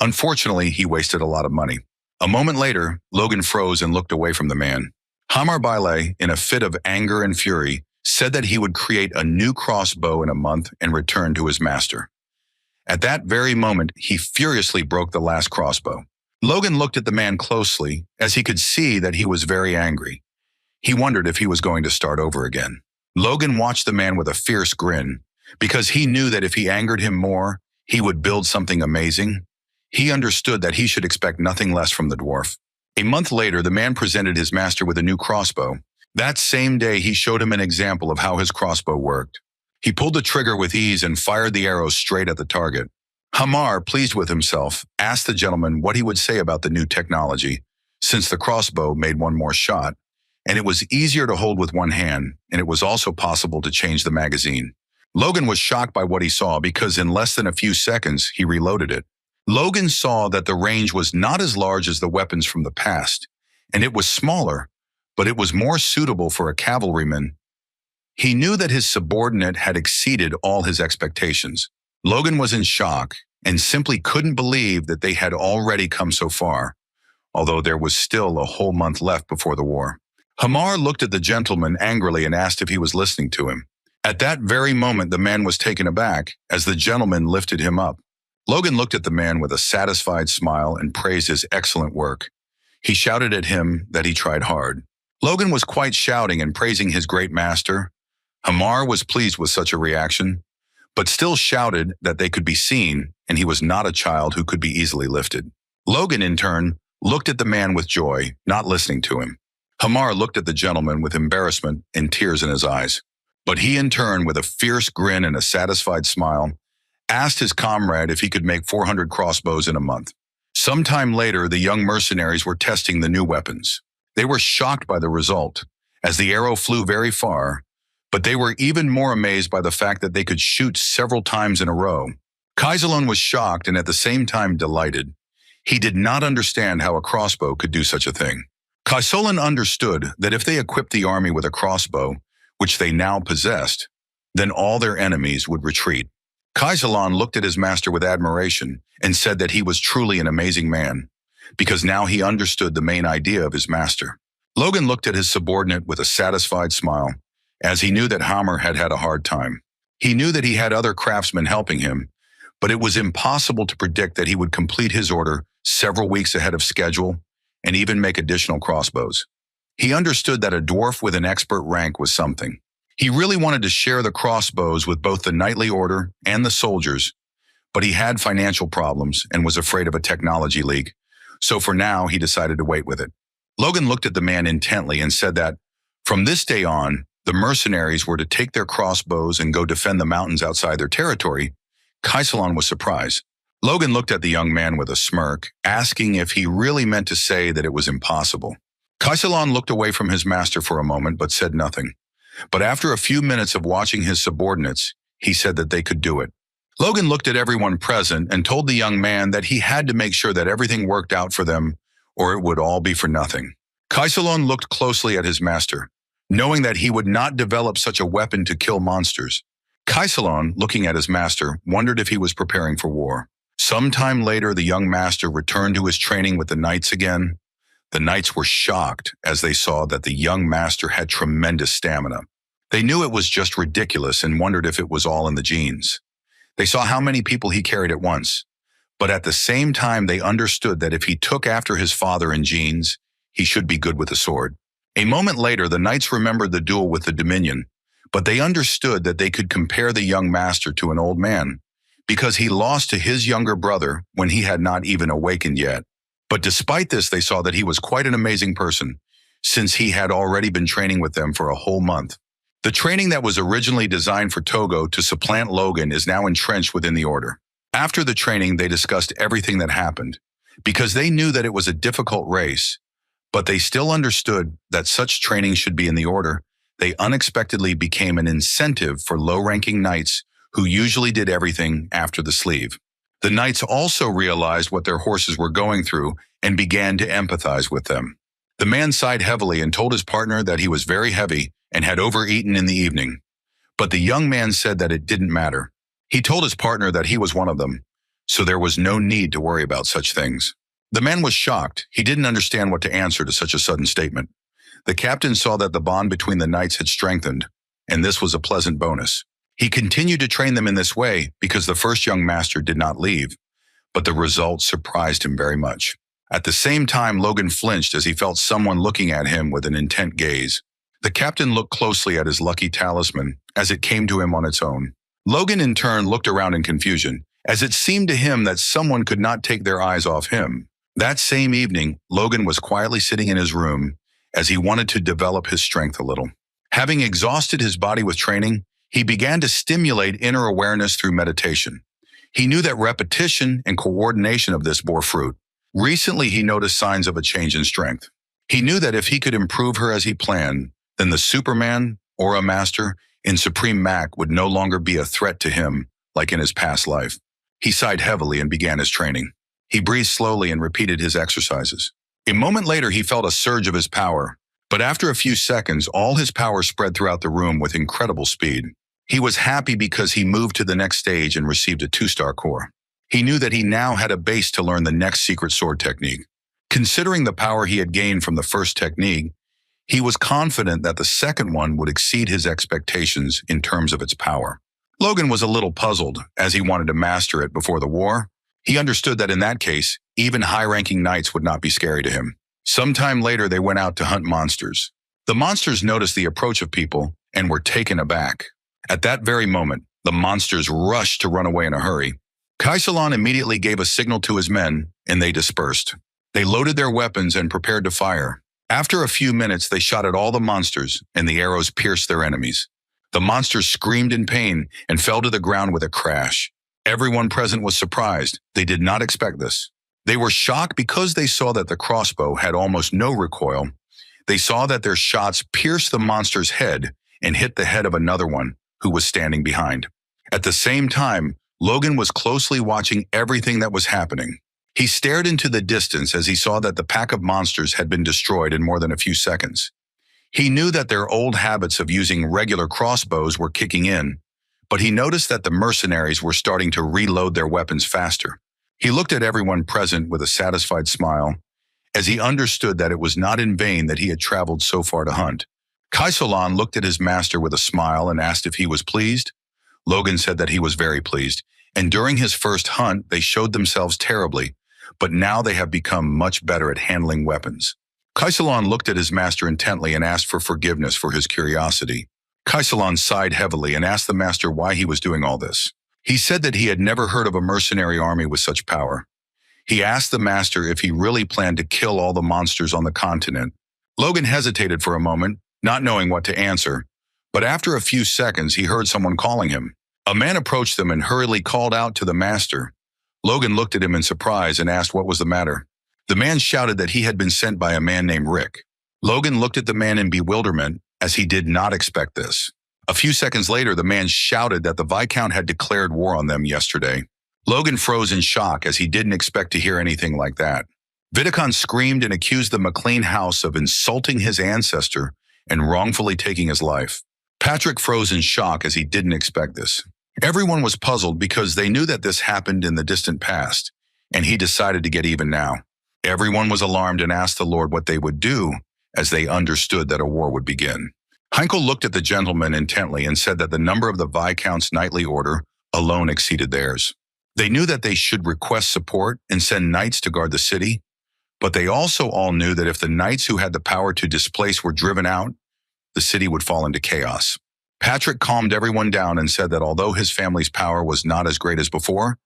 Unfortunately, he wasted a lot of money. A moment later, Logan froze and looked away from the man. Hamar Baile, in a fit of anger and fury, said that he would create a new crossbow in a month and return to his master. At that very moment, he furiously broke the last crossbow. Logan looked at the man closely, as he could see that he was very angry. He wondered if he was going to start over again. Logan watched the man with a fierce grin, because he knew that if he angered him more, he would build something amazing. He understood that he should expect nothing less from the dwarf. A month later, the man presented his master with a new crossbow. That same day, he showed him an example of how his crossbow worked. He pulled the trigger with ease and fired the arrow straight at the target. Hamar, pleased with himself, asked the gentleman what he would say about the new technology, since the crossbow made one more shot, and it was easier to hold with one hand, and it was also possible to change the magazine. Logan was shocked by what he saw because in less than a few seconds, he reloaded it. Logan saw that the range was not as large as the weapons from the past, and it was smaller, but it was more suitable for a cavalryman. He knew that his subordinate had exceeded all his expectations. Logan was in shock and simply couldn't believe that they had already come so far, although there was still a whole month left before the war. Hamar looked at the gentleman angrily and asked if he was listening to him. At that very moment, the man was taken aback as the gentleman lifted him up. Logan looked at the man with a satisfied smile and praised his excellent work. He shouted at him that he tried hard. Logan was quite shouting and praising his great master. Hamar was pleased with such a reaction, but still shouted that they could be seen and he was not a child who could be easily lifted. Logan, in turn, looked at the man with joy, not listening to him. Hamar looked at the gentleman with embarrassment and tears in his eyes. But he, in turn, with a fierce grin and a satisfied smile, asked his comrade if he could make 400 crossbows in a month. Sometime later, the young mercenaries were testing the new weapons. They were shocked by the result, as the arrow flew very far, but they were even more amazed by the fact that they could shoot several times in a row. Kaisalon was shocked and at the same time delighted. He did not understand how a crossbow could do such a thing. Kaisalon understood that if they equipped the army with a crossbow, which they now possessed, then all their enemies would retreat. Kaisalon looked at his master with admiration and said that he was truly an amazing man, because now he understood the main idea of his master. Logan looked at his subordinate with a satisfied smile, as he knew that Hamar had had a hard time. He knew that he had other craftsmen helping him, but it was impossible to predict that he would complete his order several weeks ahead of schedule and even make additional crossbows. He understood that a dwarf with an expert rank was something. He really wanted to share the crossbows with both the knightly order and the soldiers, but he had financial problems and was afraid of a technology leak, so for now he decided to wait with it. Logan looked at the man intently and said that, from this day on, the mercenaries were to take their crossbows and go defend the mountains outside their territory. Kaisalon was surprised. Logan looked at the young man with a smirk, asking if he really meant to say that it was impossible. Kaisalon looked away from his master for a moment but said nothing. But after a few minutes of watching his subordinates, he said that they could do it. Logan looked at everyone present and told the young man that he had to make sure that everything worked out for them, or it would all be for nothing. Kaisalon looked closely at his master, knowing that he would not develop such a weapon to kill monsters. Kaisalon, looking at his master, wondered if he was preparing for war. Sometime later, the young master returned to his training with the knights again. The knights were shocked as they saw that the young master had tremendous stamina. They knew it was just ridiculous and wondered if it was all in the genes. They saw how many people he carried at once, but at the same time they understood that if he took after his father in genes, he should be good with a sword. A moment later, the knights remembered the duel with the Dominion, but they understood that they could compare the young master to an old man, because he lost to his younger brother when he had not even awakened yet. But despite this, they saw that he was quite an amazing person, since he had already been training with them for a whole month. The training that was originally designed for Togo to supplant Logan is now entrenched within the order. After the training, they discussed everything that happened, because they knew that it was a difficult race, but they still understood that such training should be in the order. They unexpectedly became an incentive for low-ranking knights who usually did everything after the sleeve. The knights also realized what their horses were going through and began to empathize with them. The man sighed heavily and told his partner that he was very heavy and had overeaten in the evening. But the young man said that it didn't matter. He told his partner that he was one of them, so there was no need to worry about such things. The man was shocked. He didn't understand what to answer to such a sudden statement. The captain saw that the bond between the knights had strengthened, and this was a pleasant bonus. He continued to train them in this way because the first young master did not leave, but the results surprised him very much. At the same time, Logan flinched as he felt someone looking at him with an intent gaze. The captain looked closely at his lucky talisman as it came to him on its own. Logan in turn looked around in confusion, as it seemed to him that someone could not take their eyes off him. That same evening, Logan was quietly sitting in his room as he wanted to develop his strength a little. Having exhausted his body with training, he began to stimulate inner awareness through meditation. He knew that repetition and coordination of this bore fruit. Recently, he noticed signs of a change in strength. He knew that if he could improve her as he planned, then the Superman, or a master, in Supreme Mac would no longer be a threat to him like in his past life. He sighed heavily and began his training. He breathed slowly and repeated his exercises. A moment later, he felt a surge of his power, but after a few seconds, all his power spread throughout the room with incredible speed. He was happy because he moved to the next stage and received a 2-star core. He knew that he now had a base to learn the next secret sword technique. Considering the power he had gained from the first technique, he was confident that the second one would exceed his expectations in terms of its power. Logan was a little puzzled, as he wanted to master it before the war. He understood that in that case, even high-ranking knights would not be scary to him. Sometime later, they went out to hunt monsters. The monsters noticed the approach of people and were taken aback. At that very moment, The monsters rushed to run away in a hurry. Kaisalan immediately gave a signal to his men, and they dispersed. They loaded their weapons and prepared to fire. After a few minutes, they shot at all the monsters, and the arrows pierced their enemies. The monsters screamed in pain and fell to the ground with a crash. Everyone present was surprised. They did not expect this. They were shocked because they saw that the crossbow had almost no recoil. They saw that their shots pierced the monster's head and hit the head of another one who was standing behind. At the same time, Logan was closely watching everything that was happening. He stared into the distance as he saw that the pack of monsters had been destroyed in more than a few seconds. He knew that their old habits of using regular crossbows were kicking in, but he noticed that the mercenaries were starting to reload their weapons faster. He looked at everyone present with a satisfied smile, as he understood that it was not in vain that he had traveled so far to hunt. Kaisalan looked at his master with a smile and asked if he was pleased. Logan said that he was very pleased, and during his first hunt, they showed themselves terribly, but now they have become much better at handling weapons. Kaisalan looked at his master intently and asked for forgiveness for his curiosity. Kaisalan sighed heavily and asked the master why he was doing all this. He said that he had never heard of a mercenary army with such power. He asked the master if he really planned to kill all the monsters on the continent. Logan hesitated for a moment, not knowing what to answer, but after a few seconds he heard someone calling him. A man approached them and hurriedly called out to the master. Logan looked at him in surprise and asked what was the matter. The man shouted that he had been sent by a man named Rick. Logan looked at the man in bewilderment, as he did not expect this. A few seconds later, the man shouted that the Viscount had declared war on them yesterday. Logan froze in shock as he didn't expect to hear anything like that. Vidicon screamed and accused the McLean house of insulting his ancestor and wrongfully taking his life. Patrick froze in shock as he didn't expect this. Everyone was puzzled because they knew that this happened in the distant past, and he decided to get even now. Everyone was alarmed and asked the Lord what they would do as they understood that a war would begin. Heinkel looked at the gentleman intently and said that the number of the Viscount's knightly order alone exceeded theirs. They knew that they should request support and send knights to guard the city, but they also all knew that if the knights who had the power to displace were driven out, the city would fall into chaos. Patrick calmed everyone down and said that although his family's power was not as great as before,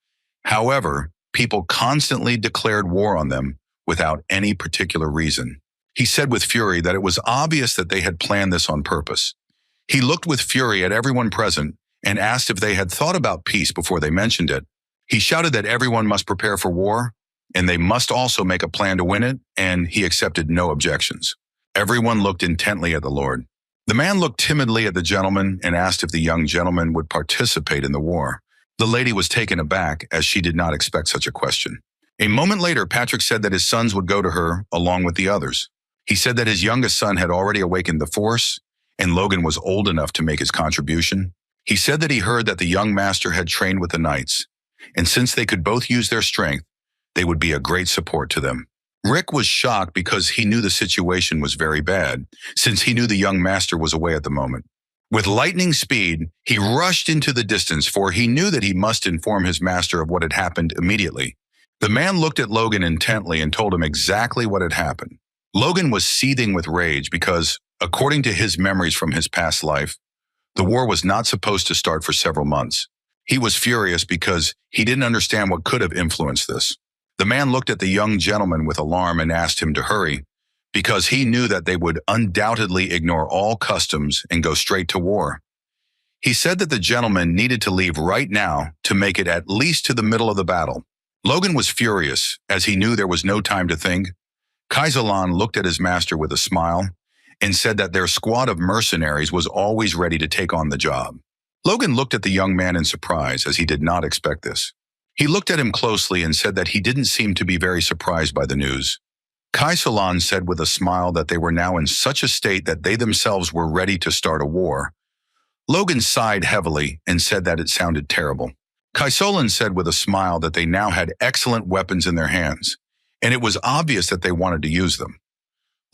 however, people constantly declared war on them without any particular reason. He said with fury that it was obvious that they had planned this on purpose. He looked with fury at everyone present and asked if they had thought about peace before they mentioned it. He shouted that everyone must prepare for war, and they must also make a plan to win it, and he accepted no objections. Everyone looked intently at the Lord. The man looked timidly at the gentleman and asked if the young gentleman would participate in the war. The lady was taken aback, as she did not expect such a question. A moment later, Patrick said that his sons would go to her along with the others. He said that his youngest son had already awakened the force, and Logan was old enough to make his contribution. He said that he heard that the young master had trained with the knights, and since they could both use their strength, they would be a great support to them. Rick was shocked because he knew the situation was very bad, since he knew the young master was away at the moment. With lightning speed, he rushed into the distance, for he knew that he must inform his master of what had happened immediately. The man looked at Logan intently and told him exactly what had happened. Logan was seething with rage because, according to his memories from his past life, the war was not supposed to start for several months. He was furious because he didn't understand what could have influenced this. The man looked at the young gentleman with alarm and asked him to hurry, because he knew that they would undoubtedly ignore all customs and go straight to war. He said that the gentleman needed to leave right now to make it at least to the middle of the battle. Logan was furious, as he knew there was no time to think. Kaisalan looked at his master with a smile and said that their squad of mercenaries was always ready to take on the job. Logan looked at the young man in surprise, as he did not expect this. He looked at him closely and said that he didn't seem to be very surprised by the news. Kaisalan said with a smile that they were now in such a state that they themselves were ready to start a war. Logan sighed heavily and said that it sounded terrible. Kaisalan said with a smile that they now had excellent weapons in their hands, and it was obvious that they wanted to use them.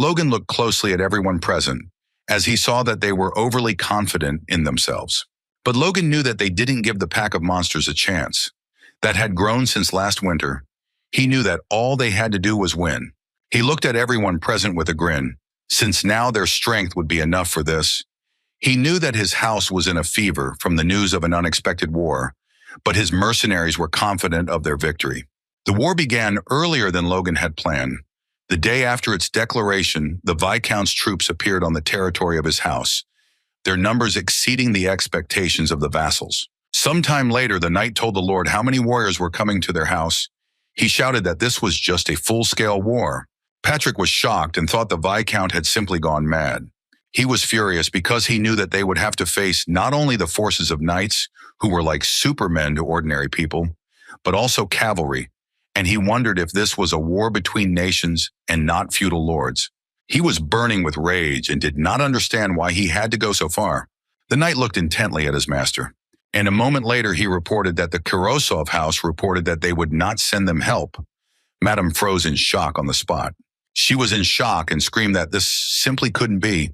Logan looked closely at everyone present, as he saw that they were overly confident in themselves. But Logan knew that they didn't give the pack of monsters a chance. That had grown since last winter. He knew that all they had to do was win. He looked at everyone present with a grin. Since now their strength would be enough for this, He knew that his house was in a fever from the news of an unexpected war, but his mercenaries were confident of their victory. The war began earlier than Logan had planned. The day after its declaration, the Viscount's troops appeared on the territory of his house, their numbers exceeding the expectations of the vassals. Sometime later, the knight told the lord how many warriors were coming to their house. He shouted that this was just a full-scale war. Patrick was shocked and thought the Viscount had simply gone mad. He was furious because he knew that they would have to face not only the forces of knights, who were like supermen to ordinary people, but also cavalry, and he wondered if this was a war between nations and not feudal lords. He was burning with rage and did not understand why he had to go so far. The knight looked intently at his master, and a moment later he reported that the Kurosov house reported that they would not send them help. Madame froze in shock on the spot. She was in shock and screamed that this simply couldn't be.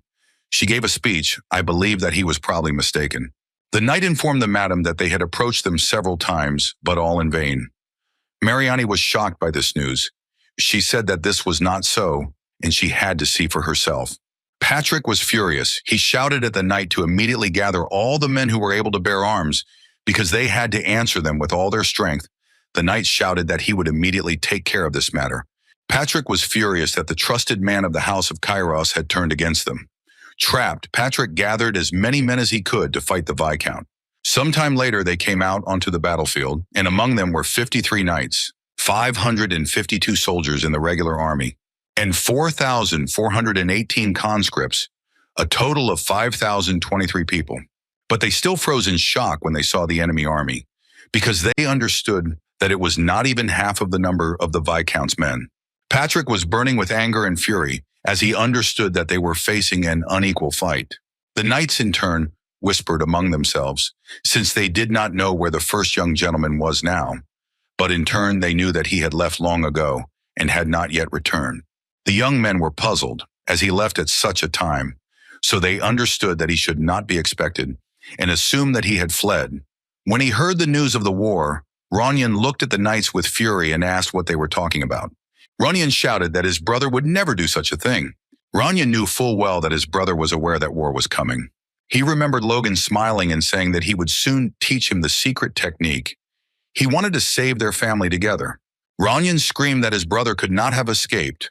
She gave a speech. I believe that he was probably mistaken. The knight informed the madam that they had approached them several times, but all in vain. Mariani was shocked by this news. She said that this was not so, and she had to see for herself. Patrick was furious. He shouted at the knight to immediately gather all the men who were able to bear arms, because they had to answer them with all their strength. The knight shouted that he would immediately take care of this matter. Patrick was furious that the trusted man of the House of Kairos had turned against them. Trapped, Patrick gathered as many men as he could to fight the Viscount. Sometime later, they came out onto the battlefield, and among them were 53 knights, 552 soldiers in the regular army, and 4,418 conscripts, a total of 5,023 people. But they still froze in shock when they saw the enemy army, because they understood that it was not even half of the number of the Viscount's men. Patrick was burning with anger and fury as he understood that they were facing an unequal fight. The knights, in turn, whispered among themselves, since they did not know where the first young gentleman was now, but in turn they knew that he had left long ago and had not yet returned. The young men were puzzled, as he left at such a time, so they understood that he should not be expected and assumed that he had fled. When he heard the news of the war, Ronyan looked at the knights with fury and asked what they were talking about. Ronyan shouted that his brother would never do such a thing. Ronyan knew full well that his brother was aware that war was coming. He remembered Logan smiling and saying that he would soon teach him the secret technique. He wanted to save their family together. Ronyan screamed that his brother could not have escaped.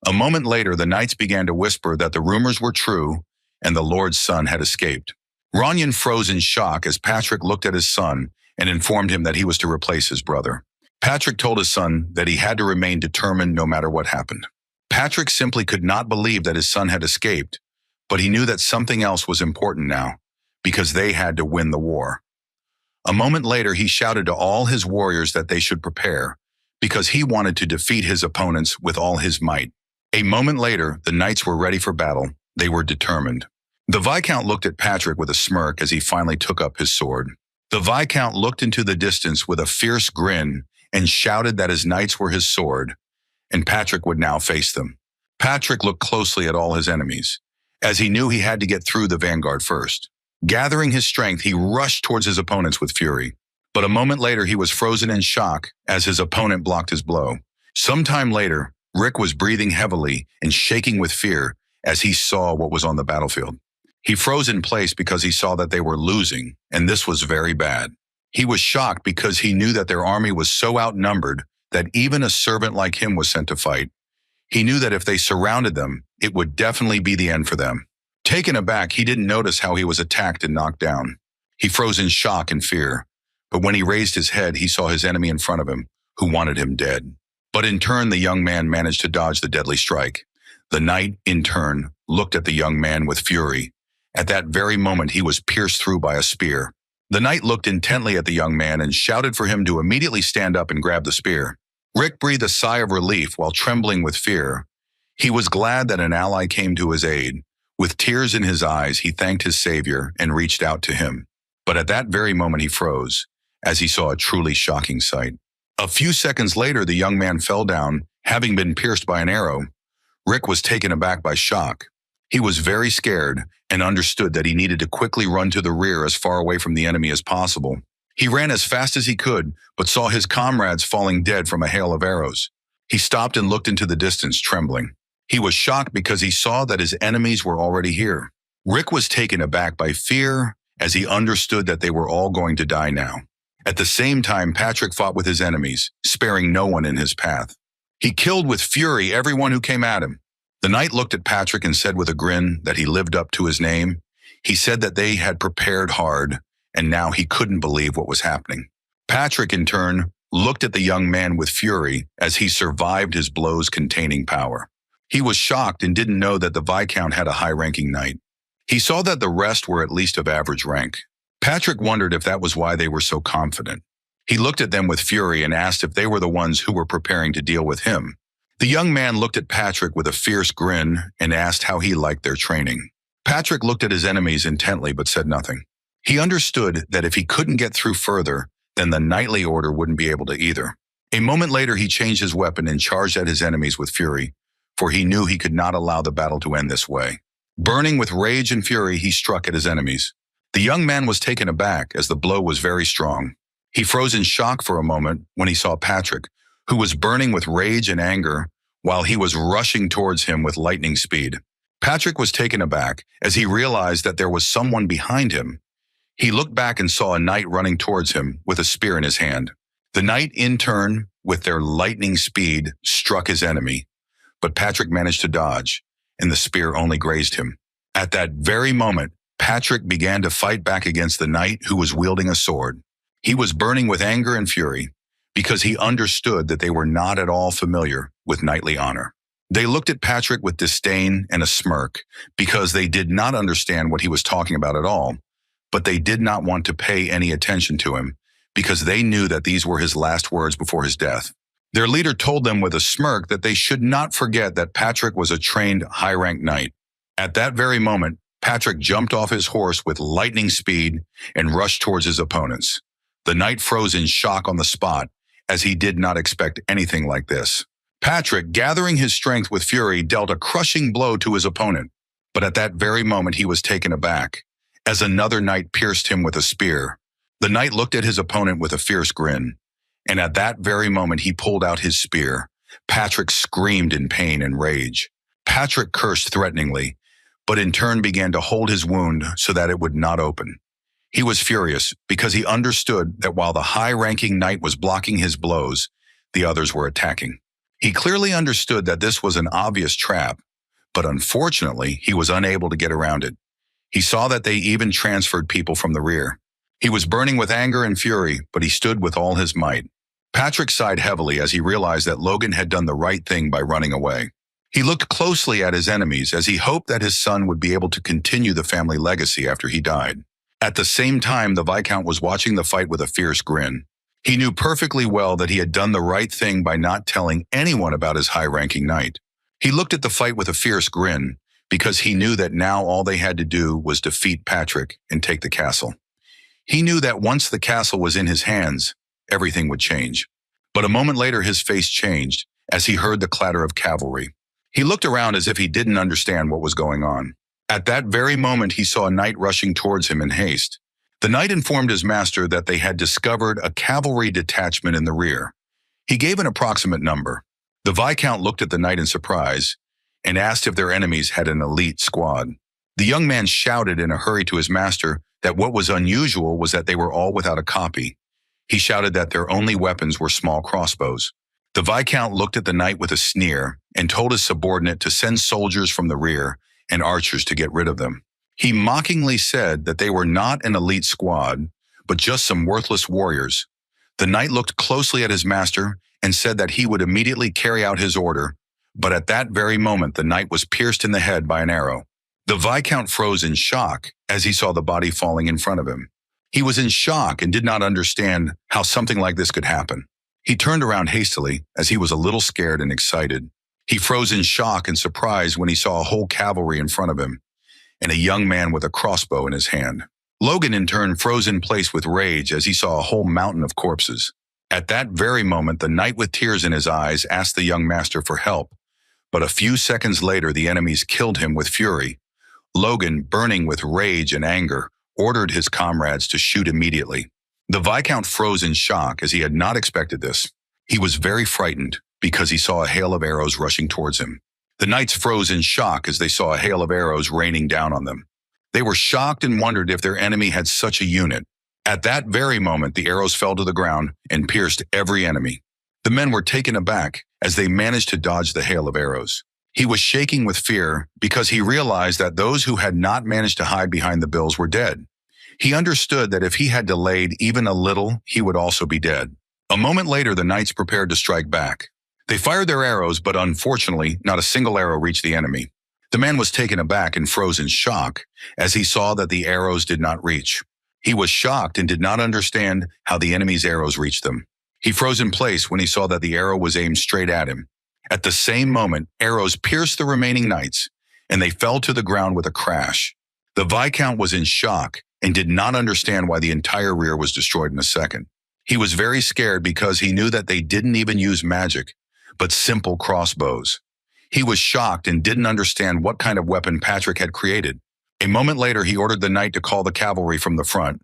A moment later, the knights began to whisper that the rumors were true and the Lord's son had escaped. Ronyan froze in shock as Patrick looked at his son and informed him that he was to replace his brother. Patrick told his son that he had to remain determined no matter what happened. Patrick simply could not believe that his son had escaped, but he knew that something else was important now, because they had to win the war. A moment later, he shouted to all his warriors that they should prepare, because he wanted to defeat his opponents with all his might. A moment later, the knights were ready for battle. They were determined. The Viscount looked at Patrick with a smirk as he finally took up his sword. The Viscount looked into the distance with a fierce grin and shouted that his knights were his sword, and Patrick would now face them. Patrick looked closely at all his enemies, as he knew he had to get through the vanguard first. Gathering his strength, he rushed towards his opponents with fury. But a moment later, he was frozen in shock as his opponent blocked his blow. Sometime later, Rick was breathing heavily and shaking with fear as he saw what was on the battlefield. He froze in place because he saw that they were losing, and this was very bad. He was shocked because he knew that their army was so outnumbered that even a servant like him was sent to fight. He knew that if they surrounded them, it would definitely be the end for them. Taken aback, he didn't notice how he was attacked and knocked down. He froze in shock and fear, but when he raised his head, he saw his enemy in front of him, who wanted him dead. But in turn, the young man managed to dodge the deadly strike. The knight, in turn, looked at the young man with fury. At that very moment, he was pierced through by a spear. The knight looked intently at the young man and shouted for him to immediately stand up and grab the spear. Rick breathed a sigh of relief while trembling with fear. He was glad that an ally came to his aid. With tears in his eyes, he thanked his savior and reached out to him. But at that very moment, he froze, as he saw a truly shocking sight. A few seconds later, the young man fell down, having been pierced by an arrow. Rick was taken aback by shock. He was very scared and understood that he needed to quickly run to the rear as far away from the enemy as possible. He ran as fast as he could, but saw his comrades falling dead from a hail of arrows. He stopped and looked into the distance, trembling. He was shocked because he saw that his enemies were already here. Rick was taken aback by fear as he understood that they were all going to die now. At the same time, Patrick fought with his enemies, sparing no one in his path. He killed with fury everyone who came at him. The knight looked at Patrick and said with a grin that he lived up to his name. He said that they had prepared hard, and now he couldn't believe what was happening. Patrick, in turn, looked at the young man with fury as he survived his blows containing power. He was shocked and didn't know that the Viscount had a high-ranking knight. He saw that the rest were at least of average rank. Patrick wondered if that was why they were so confident. He looked at them with fury and asked if they were the ones who were preparing to deal with him. The young man looked at Patrick with a fierce grin and asked how he liked their training. Patrick looked at his enemies intently but said nothing. He understood that if he couldn't get through further, then the knightly order wouldn't be able to either. A moment later, he changed his weapon and charged at his enemies with fury, for he knew he could not allow the battle to end this way. Burning with rage and fury, he struck at his enemies. The young man was taken aback as the blow was very strong. He froze in shock for a moment when he saw Patrick, who was burning with rage and anger while he was rushing towards him with lightning speed. Patrick was taken aback as he realized that there was someone behind him. He looked back and saw a knight running towards him with a spear in his hand. The knight, in turn, with their lightning speed, struck his enemy, but Patrick managed to dodge, and the spear only grazed him. At that very moment, Patrick began to fight back against the knight who was wielding a sword. He was burning with anger and fury because he understood that they were not at all familiar with knightly honor. They looked at Patrick with disdain and a smirk because they did not understand what he was talking about at all, but they did not want to pay any attention to him because they knew that these were his last words before his death. Their leader told them with a smirk that they should not forget that Patrick was a trained high-ranked knight. At that very moment, Patrick jumped off his horse with lightning speed and rushed towards his opponents. The knight froze in shock on the spot, as he did not expect anything like this. Patrick, gathering his strength with fury, dealt a crushing blow to his opponent. But at that very moment, he was taken aback, as another knight pierced him with a spear. The knight looked at his opponent with a fierce grin, and at that very moment, he pulled out his spear. Patrick screamed in pain and rage. Patrick cursed threateningly, but in turn began to hold his wound so that it would not open. He was furious because he understood that while the high-ranking knight was blocking his blows, the others were attacking. He clearly understood that this was an obvious trap, but unfortunately, he was unable to get around it. He saw that they even transferred people from the rear. He was burning with anger and fury, but he stood with all his might. Patrick sighed heavily as he realized that Logan had done the right thing by running away. He looked closely at his enemies as he hoped that his son would be able to continue the family legacy after he died. At the same time, the Viscount was watching the fight with a fierce grin. He knew perfectly well that he had done the right thing by not telling anyone about his high-ranking knight. He looked at the fight with a fierce grin because he knew that now all they had to do was defeat Patrick and take the castle. He knew that once the castle was in his hands, everything would change. But a moment later, his face changed as he heard the clatter of cavalry. He looked around as if he didn't understand what was going on. At that very moment, he saw a knight rushing towards him in haste. The knight informed his master that they had discovered a cavalry detachment in the rear. He gave an approximate number. The Viscount looked at the knight in surprise and asked if their enemies had an elite squad. The young man shouted in a hurry to his master that what was unusual was that they were all without a copy. He shouted that their only weapons were small crossbows. The Viscount looked at the knight with a sneer and told his subordinate to send soldiers from the rear and archers to get rid of them. He mockingly said that they were not an elite squad, but just some worthless warriors. The knight looked closely at his master and said that he would immediately carry out his order, but at that very moment the knight was pierced in the head by an arrow. The Viscount froze in shock as he saw the body falling in front of him. He was in shock and did not understand how something like this could happen. He turned around hastily as he was a little scared and excited. He froze in shock and surprise when he saw a whole cavalry in front of him and a young man with a crossbow in his hand. Logan, in turn, froze in place with rage as he saw a whole mountain of corpses. At that very moment, the knight with tears in his eyes asked the young master for help, but a few seconds later, the enemies killed him with fury. Logan, burning with rage and anger, ordered his comrades to shoot immediately. The Viscount froze in shock as he had not expected this. He was very frightened because he saw a hail of arrows rushing towards him. The knights froze in shock as they saw a hail of arrows raining down on them. They were shocked and wondered if their enemy had such a unit. At that very moment, the arrows fell to the ground and pierced every enemy. The men were taken aback as they managed to dodge the hail of arrows. He was shaking with fear because he realized that those who had not managed to hide behind the bills were dead. He understood that if he had delayed even a little, he would also be dead. A moment later, the knights prepared to strike back. They fired their arrows, but unfortunately, not a single arrow reached the enemy. The man was taken aback and froze in shock as he saw that the arrows did not reach. He was shocked and did not understand how the enemy's arrows reached them. He froze in place when he saw that the arrow was aimed straight at him. At the same moment, arrows pierced the remaining knights, and they fell to the ground with a crash. The Viscount was in shock and did not understand why the entire rear was destroyed in a second. He was very scared because he knew that they didn't even use magic, but simple crossbows. He was shocked and didn't understand what kind of weapon Patrick had created. A moment later, he ordered the knight to call the cavalry from the front.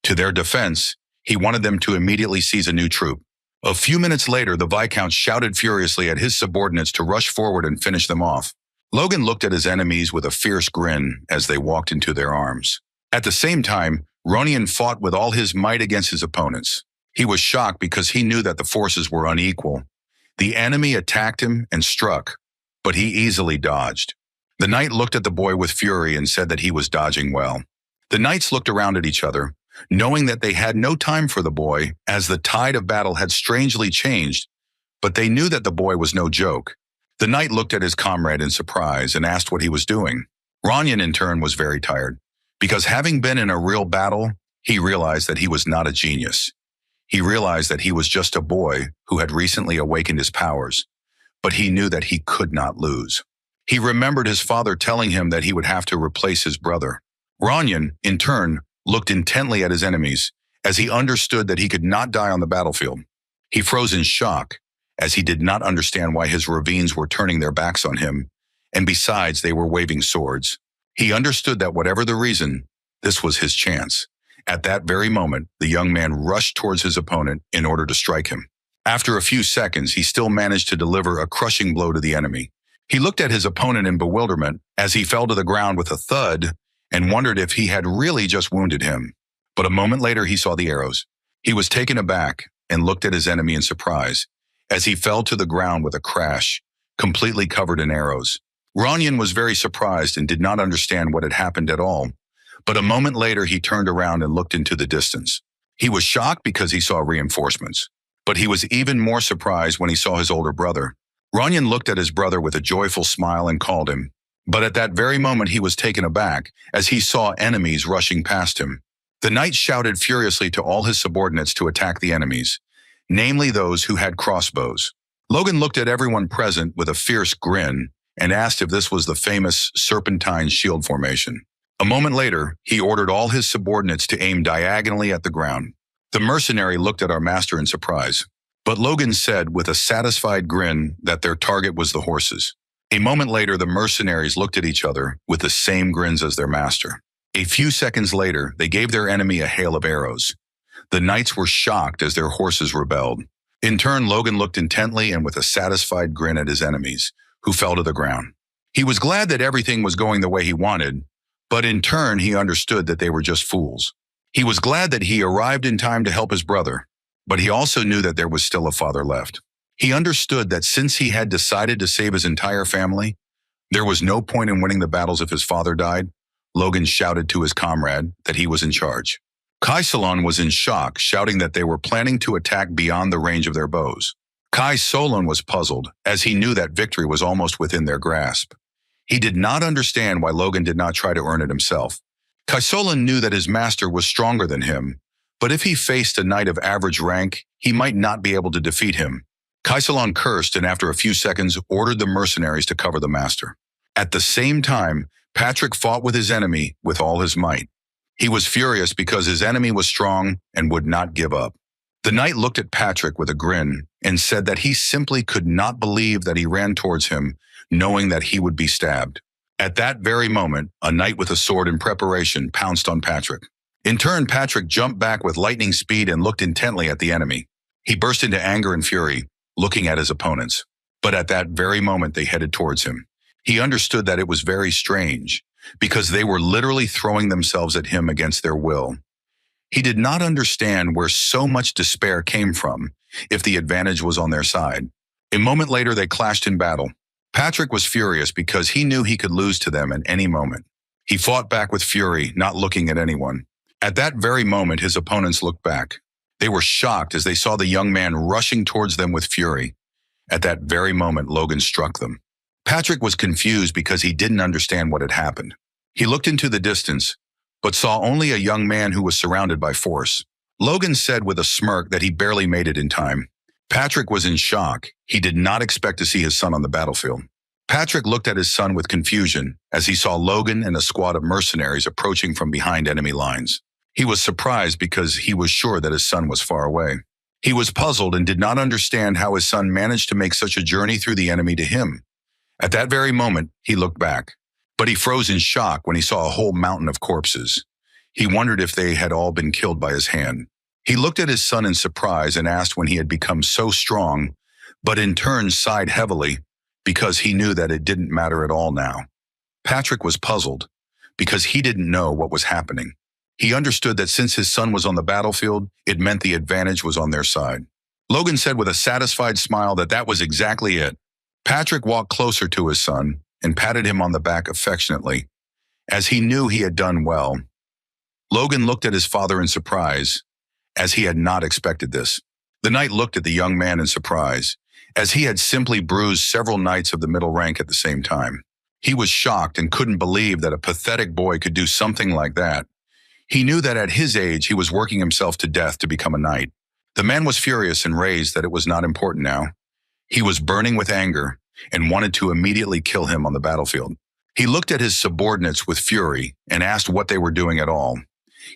To their defense, he wanted them to immediately seize a new troop. A few minutes later, the Viscount shouted furiously at his subordinates to rush forward and finish them off. Logan looked at his enemies with a fierce grin as they walked into their arms. At the same time, Ronion fought with all his might against his opponents. He was shocked because he knew that the forces were unequal. The enemy attacked him and struck, but he easily dodged. The knight looked at the boy with fury and said that he was dodging well. The knights looked around at each other, knowing that they had no time for the boy as the tide of battle had strangely changed, but they knew that the boy was no joke. The knight looked at his comrade in surprise and asked what he was doing. Ronion, in turn, was very tired, because having been in a real battle, he realized that he was not a genius. He realized that he was just a boy who had recently awakened his powers, but he knew that he could not lose. He remembered his father telling him that he would have to replace his brother. Ronion, in turn, looked intently at his enemies as he understood that he could not die on the battlefield. He froze in shock as he did not understand why his ravines were turning their backs on him, and besides, they were waving swords. He understood that whatever the reason, this was his chance. At that very moment, the young man rushed towards his opponent in order to strike him. After a few seconds, he still managed to deliver a crushing blow to the enemy. He looked at his opponent in bewilderment as he fell to the ground with a thud and wondered if he had really just wounded him. But a moment later, he saw the arrows. He was taken aback and looked at his enemy in surprise as he fell to the ground with a crash, completely covered in arrows. Ronion was very surprised and did not understand what had happened at all. But a moment later, he turned around and looked into the distance. He was shocked because he saw reinforcements, but he was even more surprised when he saw his older brother. Ronion looked at his brother with a joyful smile and called him, but at that very moment he was taken aback as he saw enemies rushing past him. The knight shouted furiously to all his subordinates to attack the enemies, namely those who had crossbows. Logan looked at everyone present with a fierce grin and asked if this was the famous serpentine shield formation. A moment later, he ordered all his subordinates to aim diagonally at the ground. The mercenary looked at our master in surprise, but Logan said with a satisfied grin that their target was the horses. A moment later, the mercenaries looked at each other with the same grins as their master. A few seconds later, they gave their enemy a hail of arrows. The knights were shocked as their horses rebelled. In turn, Logan looked intently and with a satisfied grin at his enemies, who fell to the ground. He was glad that everything was going the way he wanted, but in turn, he understood that they were just fools. He was glad that he arrived in time to help his brother, but he also knew that there was still a father left. He understood that since he had decided to save his entire family, there was no point in winning the battles if his father died. Logan shouted to his comrade that he was in charge. Kai Solon was in shock, shouting that they were planning to attack beyond the range of their bows. Kai Solon was puzzled, as he knew that victory was almost within their grasp. He did not understand why Logan did not try to earn it himself. Kai Solon knew that his master was stronger than him, but if he faced a knight of average rank, he might not be able to defeat him. Kai Solon cursed and after a few seconds ordered the mercenaries to cover the master. At the same time, Patrick fought with his enemy with all his might. He was furious because his enemy was strong and would not give up. The knight looked at Patrick with a grin and said that he simply could not believe that he ran towards him, knowing that he would be stabbed. At that very moment, a knight with a sword in preparation pounced on Patrick. In turn, Patrick jumped back with lightning speed and looked intently at the enemy. He burst into anger and fury, looking at his opponents. But at that very moment, they headed towards him. He understood that it was very strange, because they were literally throwing themselves at him against their will. He did not understand where so much despair came from if the advantage was on their side. A moment later, they clashed in battle. Patrick was furious because he knew he could lose to them at any moment. He fought back with fury, not looking at anyone. At that very moment, his opponents looked back. They were shocked as they saw the young man rushing towards them with fury. At that very moment, Logan struck them. Patrick was confused because he didn't understand what had happened. He looked into the distance, but saw only a young man who was surrounded by force. Logan said with a smirk that he barely made it in time. Patrick was in shock. He did not expect to see his son on the battlefield. Patrick looked at his son with confusion as he saw Logan and a squad of mercenaries approaching from behind enemy lines. He was surprised because he was sure that his son was far away. He was puzzled and did not understand how his son managed to make such a journey through the enemy to him. At that very moment, he looked back, but he froze in shock when he saw a whole mountain of corpses. He wondered if they had all been killed by his hand. He looked at his son in surprise and asked when he had become so strong, but in turn sighed heavily because he knew that it didn't matter at all now. Patrick was puzzled because he didn't know what was happening. He understood that since his son was on the battlefield, it meant the advantage was on their side. Logan said with a satisfied smile that that was exactly it. Patrick walked closer to his son and patted him on the back affectionately, as he knew he had done well. Logan looked at his father in surprise, as he had not expected this. The knight looked at the young man in surprise, as he had simply bruised several knights of the middle rank at the same time. He was shocked and couldn't believe that a pathetic boy could do something like that. He knew that at his age he was working himself to death to become a knight. The man was furious and raised that it was not important now. He was burning with anger and wanted to immediately kill him on the battlefield. He looked at his subordinates with fury and asked what they were doing at all.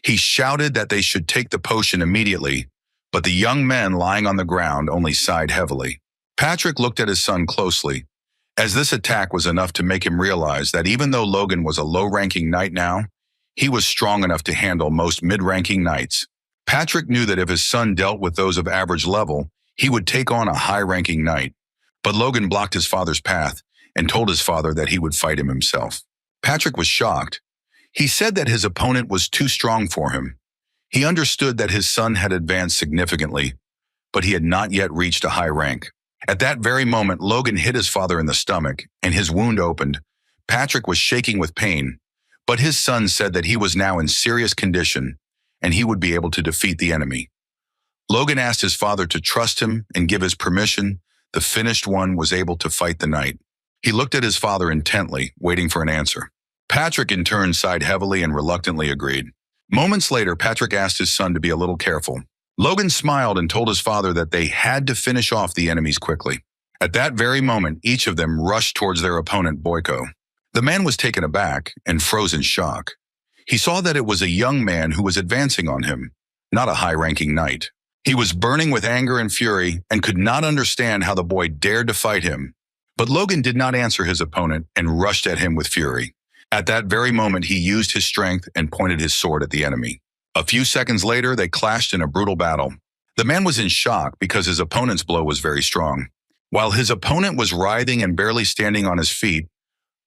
He shouted that they should take the potion immediately, but the young men lying on the ground only sighed heavily. Patrick looked at his son closely, as this attack was enough to make him realize that even though Logan was a low-ranking knight now, he was strong enough to handle most mid-ranking knights. Patrick knew that if his son dealt with those of average level, he would take on a high-ranking knight. But Logan blocked his father's path and told his father that he would fight him himself. Patrick was shocked. He said that his opponent was too strong for him. He understood that his son had advanced significantly, but he had not yet reached a high rank. At that very moment, Logan hit his father in the stomach, and his wound opened. Patrick was shaking with pain, but his son said that he was now in serious condition, and he would be able to defeat the enemy. Logan asked his father to trust him and give his permission. The finished one was able to fight the knight. He looked at his father intently, waiting for an answer. Patrick in turn sighed heavily and reluctantly agreed. Moments later, Patrick asked his son to be a little careful. Logan smiled and told his father that they had to finish off the enemies quickly. At that very moment, each of them rushed towards their opponent, Boyko. The man was taken aback and froze in shock. He saw that it was a young man who was advancing on him, not a high-ranking knight. He was burning with anger and fury and could not understand how the boy dared to fight him. But Logan did not answer his opponent and rushed at him with fury. At that very moment, he used his strength and pointed his sword at the enemy. A few seconds later, they clashed in a brutal battle. The man was in shock because his opponent's blow was very strong. While his opponent was writhing and barely standing on his feet,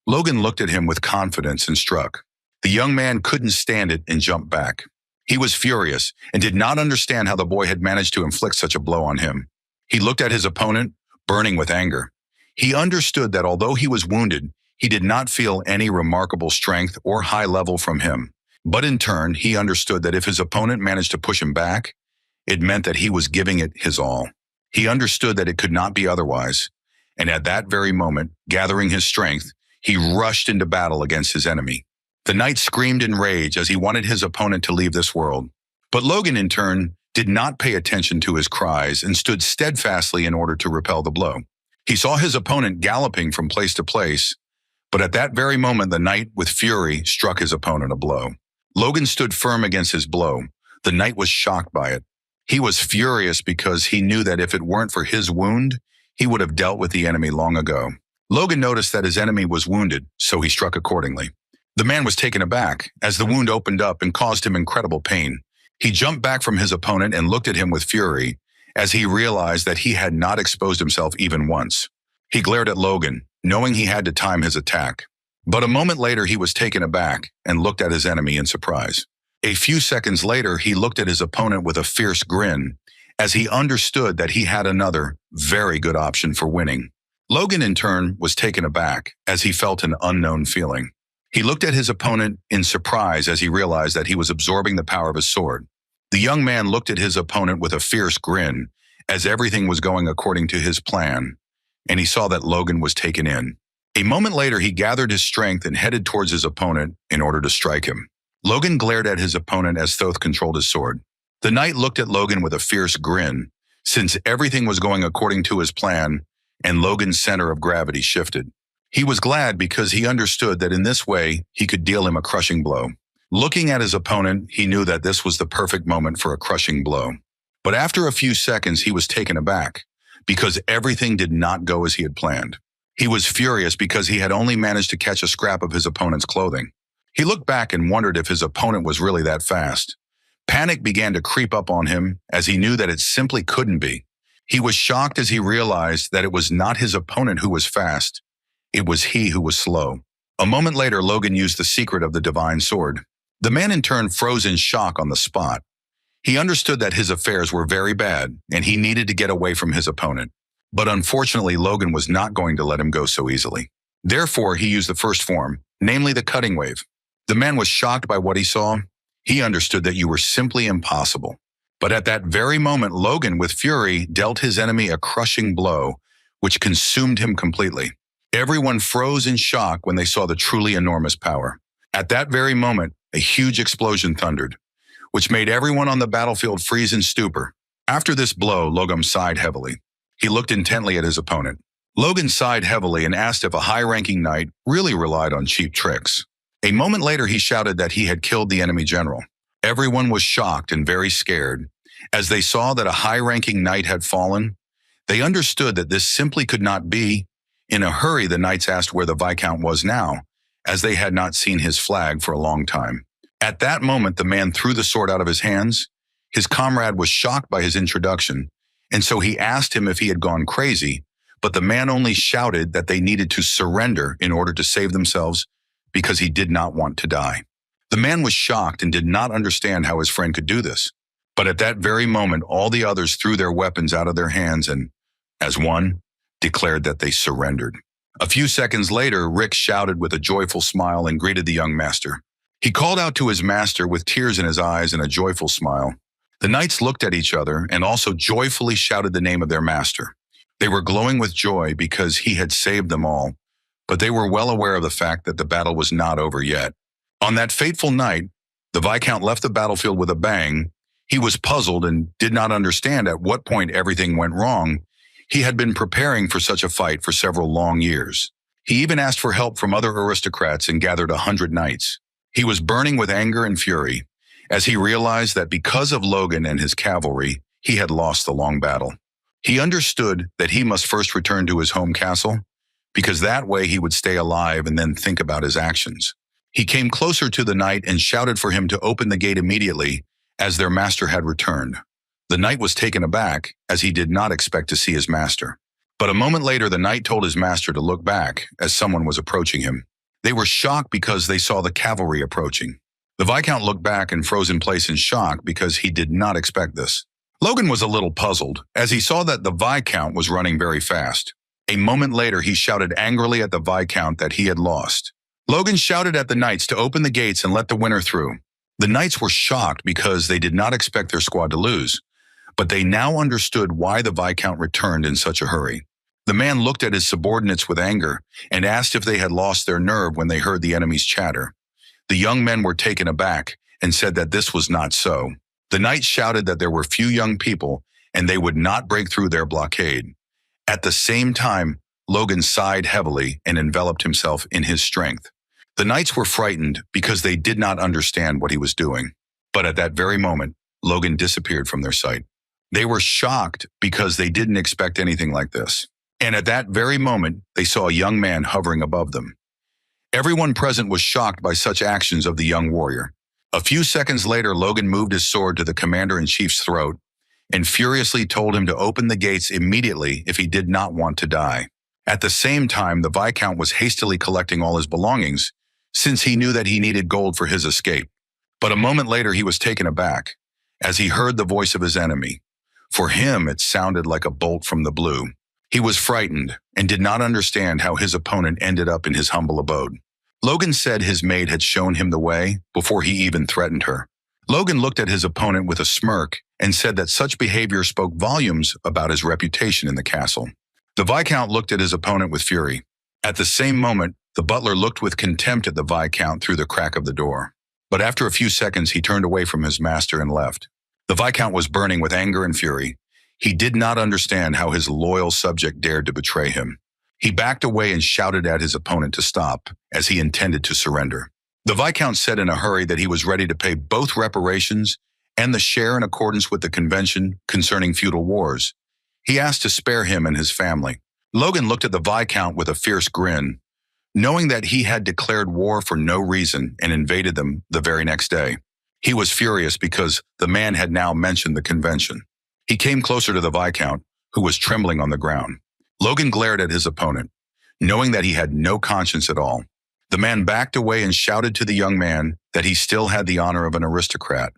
Logan looked at him with confidence and struck. The young man couldn't stand it and jumped back. He was furious and did not understand how the boy had managed to inflict such a blow on him. He looked at his opponent, burning with anger. He understood that although he was wounded, he did not feel any remarkable strength or high level from him. But in turn, he understood that if his opponent managed to push him back, it meant that he was giving it his all. He understood that it could not be otherwise, and at that very moment, gathering his strength, he rushed into battle against his enemy. The knight screamed in rage as he wanted his opponent to leave this world. But Logan, in turn, did not pay attention to his cries and stood steadfastly in order to repel the blow. He saw his opponent galloping from place to place, but at that very moment, the knight, with fury, struck his opponent a blow. Logan stood firm against his blow. The knight was shocked by it. He was furious because he knew that if it weren't for his wound, he would have dealt with the enemy long ago. Logan noticed that his enemy was wounded, so he struck accordingly. The man was taken aback as the wound opened up and caused him incredible pain. He jumped back from his opponent and looked at him with fury as he realized that he had not exposed himself even once. He glared at Logan, knowing he had to time his attack. But a moment later, he was taken aback and looked at his enemy in surprise. A few seconds later, he looked at his opponent with a fierce grin, as he understood that he had another, very good option for winning. Logan, in turn, was taken aback, as he felt an unknown feeling. He looked at his opponent in surprise as he realized that he was absorbing the power of his sword. The young man looked at his opponent with a fierce grin, as everything was going according to his plan, and he saw that Logan was taken in. A moment later, he gathered his strength and headed towards his opponent in order to strike him. Logan glared at his opponent as Thoth controlled his sword. The knight looked at Logan with a fierce grin, since everything was going according to his plan, and Logan's center of gravity shifted. He was glad because he understood that in this way, he could deal him a crushing blow. Looking at his opponent, he knew that this was the perfect moment for a crushing blow. But after a few seconds, he was taken aback, because everything did not go as he had planned. He was furious because he had only managed to catch a scrap of his opponent's clothing. He looked back and wondered if his opponent was really that fast. Panic began to creep up on him as he knew that it simply couldn't be. He was shocked as he realized that it was not his opponent who was fast. It was he who was slow. A moment later, Logan used the secret of the divine sword. The man in turn froze in shock on the spot. He understood that his affairs were very bad and he needed to get away from his opponent. But unfortunately, Logan was not going to let him go so easily. Therefore, he used the first form, namely the cutting wave. The man was shocked by what he saw. He understood that you were simply impossible. But at that very moment, Logan, with fury, dealt his enemy a crushing blow, which consumed him completely. Everyone froze in shock when they saw the truly enormous power. At that very moment, a huge explosion thundered, which made everyone on the battlefield freeze in stupor. After this blow, Logan sighed heavily. He looked intently at his opponent. Logan sighed heavily and asked if a high-ranking knight really relied on cheap tricks. A moment later, he shouted that he had killed the enemy general. Everyone was shocked and very scared. As they saw that a high-ranking knight had fallen, they understood that this simply could not be. In a hurry, the knights asked where the Viscount was now, as they had not seen his flag for a long time. At that moment, the man threw the sword out of his hands. His comrade was shocked by his introduction, and so he asked him if he had gone crazy, but the man only shouted that they needed to surrender in order to save themselves because he did not want to die. The man was shocked and did not understand how his friend could do this. But at that very moment, all the others threw their weapons out of their hands and, as one, declared that they surrendered. A few seconds later, Rick shouted with a joyful smile and greeted the young master. He called out to his master with tears in his eyes and a joyful smile. The knights looked at each other and also joyfully shouted the name of their master. They were glowing with joy because he had saved them all, but they were well aware of the fact that the battle was not over yet. On that fateful night, the Viscount left the battlefield with a bang. He was puzzled and did not understand at what point everything went wrong. He had been preparing for such a fight for several long years. He even asked for help from other aristocrats and gathered 100 knights. He was burning with anger and fury, as he realized that because of Logan and his cavalry, he had lost the long battle. He understood that he must first return to his home castle, because that way he would stay alive and then think about his actions. He came closer to the knight and shouted for him to open the gate immediately, as their master had returned. The knight was taken aback, as he did not expect to see his master. But a moment later, the knight told his master to look back, as someone was approaching him. They were shocked because they saw the cavalry approaching. The Viscount looked back and froze in place in shock because he did not expect this. Logan was a little puzzled, as he saw that the Viscount was running very fast. A moment later, he shouted angrily at the Viscount that he had lost. Logan shouted at the knights to open the gates and let the winner through. The knights were shocked because they did not expect their squad to lose, but they now understood why the Viscount returned in such a hurry. The man looked at his subordinates with anger and asked if they had lost their nerve when they heard the enemy's chatter. The young men were taken aback and said that this was not so. The knights shouted that there were few young people and they would not break through their blockade. At the same time, Logan sighed heavily and enveloped himself in his strength. The knights were frightened because they did not understand what he was doing. But at that very moment, Logan disappeared from their sight. They were shocked because they didn't expect anything like this. And at that very moment, they saw a young man hovering above them. Everyone present was shocked by such actions of the young warrior. A few seconds later, Logan moved his sword to the commander-in-chief's throat and furiously told him to open the gates immediately if he did not want to die. At the same time, the Viscount was hastily collecting all his belongings, since he knew that he needed gold for his escape. But a moment later he was taken aback, as he heard the voice of his enemy. For him, it sounded like a bolt from the blue. He was frightened and did not understand how his opponent ended up in his humble abode. Logan said his maid had shown him the way before he even threatened her. Logan looked at his opponent with a smirk and said that such behavior spoke volumes about his reputation in the castle. The Viscount looked at his opponent with fury. At the same moment, the butler looked with contempt at the Viscount through the crack of the door. But after a few seconds, he turned away from his master and left. The Viscount was burning with anger and fury. He did not understand how his loyal subject dared to betray him. He backed away and shouted at his opponent to stop, as he intended to surrender. The Viscount said in a hurry that he was ready to pay both reparations and the share in accordance with the convention concerning feudal wars. He asked to spare him and his family. Logan looked at the Viscount with a fierce grin, knowing that he had declared war for no reason and invaded them the very next day. He was furious because the man had now mentioned the convention. He came closer to the Viscount, who was trembling on the ground. Logan glared at his opponent, knowing that he had no conscience at all. The man backed away and shouted to the young man that he still had the honor of an aristocrat,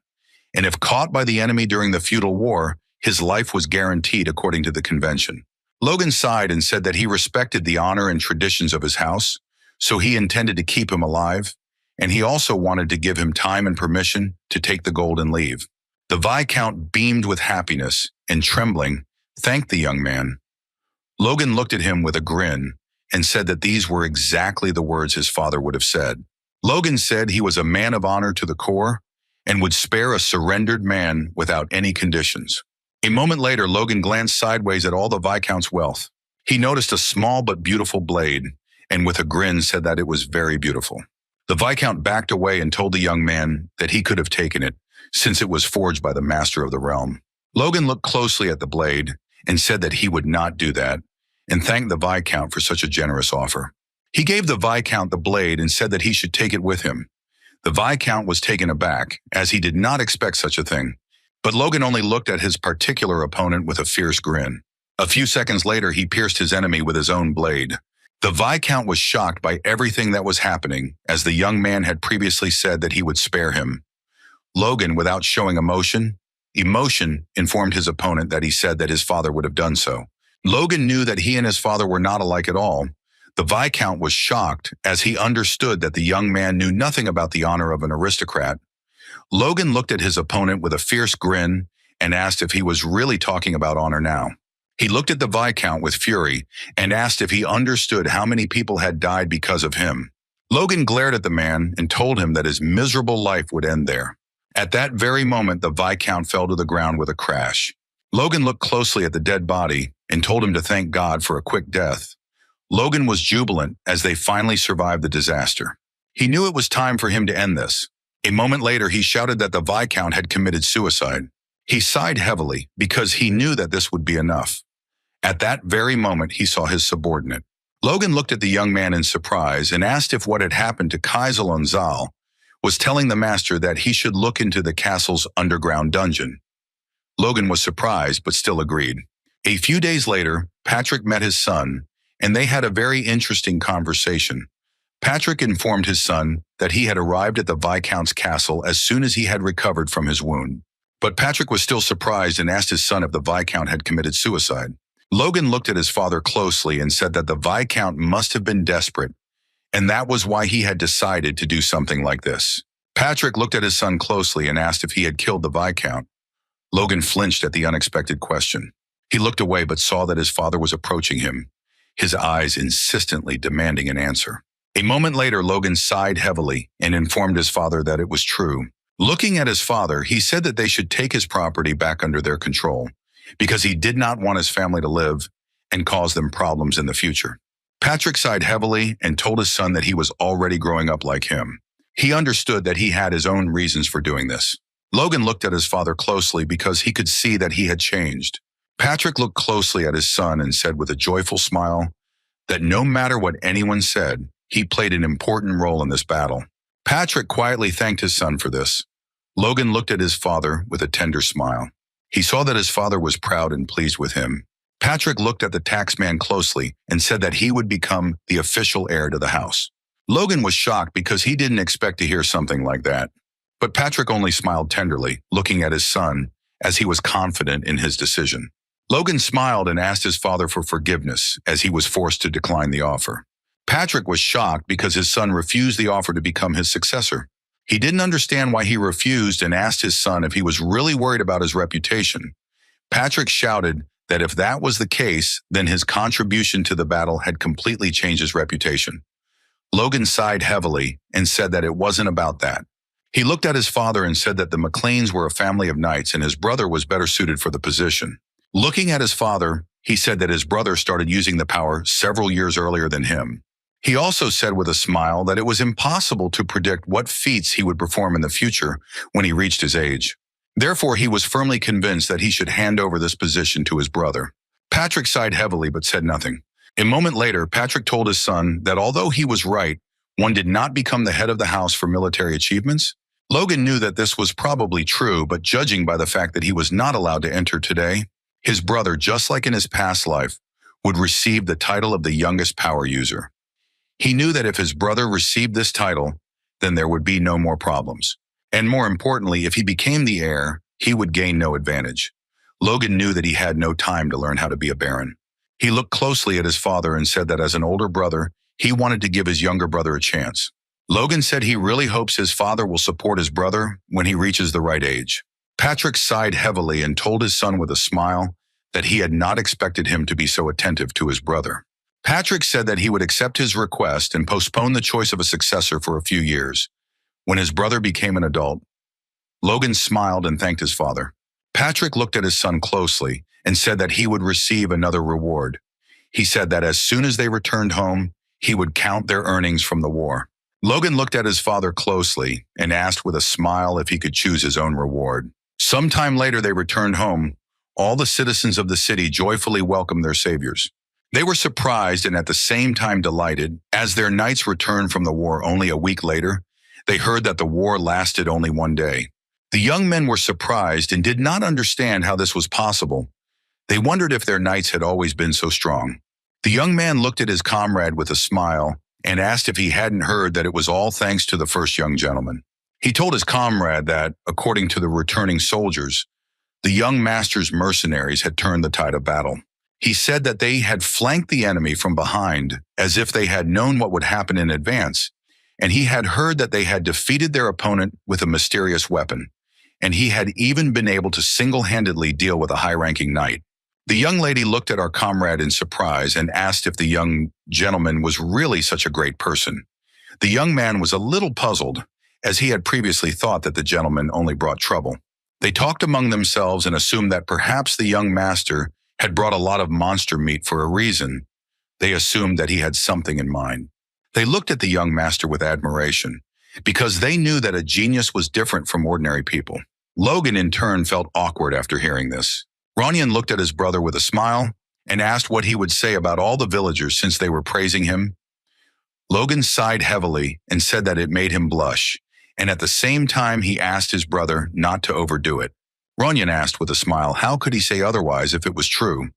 and if caught by the enemy during the feudal war, his life was guaranteed according to the convention. Logan sighed and said that he respected the honor and traditions of his house, so he intended to keep him alive, and he also wanted to give him time and permission to take the gold and leave. The Viscount beamed with happiness and, trembling, thanked the young man. Logan looked at him with a grin and said that these were exactly the words his father would have said. Logan said he was a man of honor to the core and would spare a surrendered man without any conditions. A moment later, Logan glanced sideways at all the Viscount's wealth. He noticed a small but beautiful blade, and with a grin said that it was very beautiful. The Viscount backed away and told the young man that he could have taken it, since it was forged by the master of the realm. Logan looked closely at the blade and said that he would not do that, and thanked the Viscount for such a generous offer. He gave the Viscount the blade and said that he should take it with him. The Viscount was taken aback, as he did not expect such a thing. But Logan only looked at his particular opponent with a fierce grin. A few seconds later, he pierced his enemy with his own blade. The Viscount was shocked by everything that was happening, as the young man had previously said that he would spare him. Logan, without showing emotion, informed his opponent that he said that his father would have done so. Logan knew that he and his father were not alike at all. The Viscount was shocked, as he understood that the young man knew nothing about the honor of an aristocrat. Logan looked at his opponent with a fierce grin and asked if he was really talking about honor now. He looked at the Viscount with fury and asked if he understood how many people had died because of him. Logan glared at the man and told him that his miserable life would end there. At that very moment, the Viscount fell to the ground with a crash. Logan looked closely at the dead body and told him to thank God for a quick death. Logan was jubilant as they finally survived the disaster. He knew it was time for him to end this. A moment later, he shouted that the Viscount had committed suicide. He sighed heavily because he knew that this would be enough. At that very moment, he saw his subordinate. Logan looked at the young man in surprise and asked if what had happened to Kaisel and Zal was telling the master that he should look into the castle's underground dungeon. Logan was surprised, but still agreed. A few days later, Patrick met his son, and they had a very interesting conversation. Patrick informed his son that he had arrived at the Viscount's castle as soon as he had recovered from his wound. But Patrick was still surprised and asked his son if the Viscount had committed suicide. Logan looked at his father closely and said that the Viscount must have been desperate, and that was why he had decided to do something like this. Patrick looked at his son closely and asked if he had killed the Viscount. Logan flinched at the unexpected question. He looked away but saw that his father was approaching him, his eyes insistently demanding an answer. A moment later, Logan sighed heavily and informed his father that it was true. Looking at his father, he said that they should take his property back under their control, because he did not want his family to live and cause them problems in the future. Patrick sighed heavily and told his son that he was already growing up like him. He understood that he had his own reasons for doing this. Logan looked at his father closely because he could see that he had changed. Patrick looked closely at his son and said with a joyful smile that no matter what anyone said, he played an important role in this battle. Patrick quietly thanked his son for this. Logan looked at his father with a tender smile. He saw that his father was proud and pleased with him, Patrick looked at the taxman closely and said that he would become the official heir to the house. Logan was shocked because he didn't expect to hear something like that. But Patrick only smiled tenderly, looking at his son, as he was confident in his decision. Logan smiled and asked his father for forgiveness as he was forced to decline the offer. Patrick was shocked because his son refused the offer to become his successor. He didn't understand why he refused and asked his son if he was really worried about his reputation. Patrick shouted that if that was the case, then his contribution to the battle had completely changed his reputation. Logan sighed heavily and said that it wasn't about that. He looked at his father and said that the McLeans were a family of knights and his brother was better suited for the position. Looking at his father, he said that his brother started using the power several years earlier than him. He also said with a smile that it was impossible to predict what feats he would perform in the future when he reached his age. Therefore, he was firmly convinced that he should hand over this position to his brother. Patrick sighed heavily but said nothing. A moment later, Patrick told his son that although he was right, one did not become the head of the house for military achievements. Logan knew that this was probably true, but judging by the fact that he was not allowed to enter today, his brother, just like in his past life, would receive the title of the youngest power user. He knew that if his brother received this title, then there would be no more problems. And more importantly, if he became the heir, he would gain no advantage. Logan knew that he had no time to learn how to be a baron. He looked closely at his father and said that as an older brother, he wanted to give his younger brother a chance. Logan said he really hopes his father will support his brother when he reaches the right age. Patrick sighed heavily and told his son with a smile that he had not expected him to be so attentive to his brother. Patrick said that he would accept his request and postpone the choice of a successor for a few years. When his brother became an adult, Logan smiled and thanked his father. Patrick looked at his son closely and said that he would receive another reward. He said that as soon as they returned home, he would count their earnings from the war. Logan looked at his father closely and asked with a smile if he could choose his own reward. Sometime later, they returned home. All the citizens of the city joyfully welcomed their saviors. They were surprised and at the same time delighted. As their knights returned from the war only a week later, they heard that the war lasted only one day. The young men were surprised and did not understand how this was possible. They wondered if their knights had always been so strong. The young man looked at his comrade with a smile and asked if he hadn't heard that it was all thanks to the first young gentleman. He told his comrade that, according to the returning soldiers, the young master's mercenaries had turned the tide of battle. He said that they had flanked the enemy from behind as if they had known what would happen in advance, and he had heard that they had defeated their opponent with a mysterious weapon, and he had even been able to single-handedly deal with a high-ranking knight. The young lady looked at our comrade in surprise and asked if the young gentleman was really such a great person. The young man was a little puzzled, as he had previously thought that the gentleman only brought trouble. They talked among themselves and assumed that perhaps the young master had brought a lot of monster meat for a reason. They assumed that he had something in mind. They looked at the young master with admiration, because they knew that a genius was different from ordinary people. Logan, in turn, felt awkward after hearing this. Ronyan looked at his brother with a smile and asked what he would say about all the villagers since they were praising him. Logan sighed heavily and said that it made him blush, and at the same time he asked his brother not to overdo it. Ronyan asked with a smile how could he say otherwise if it was true.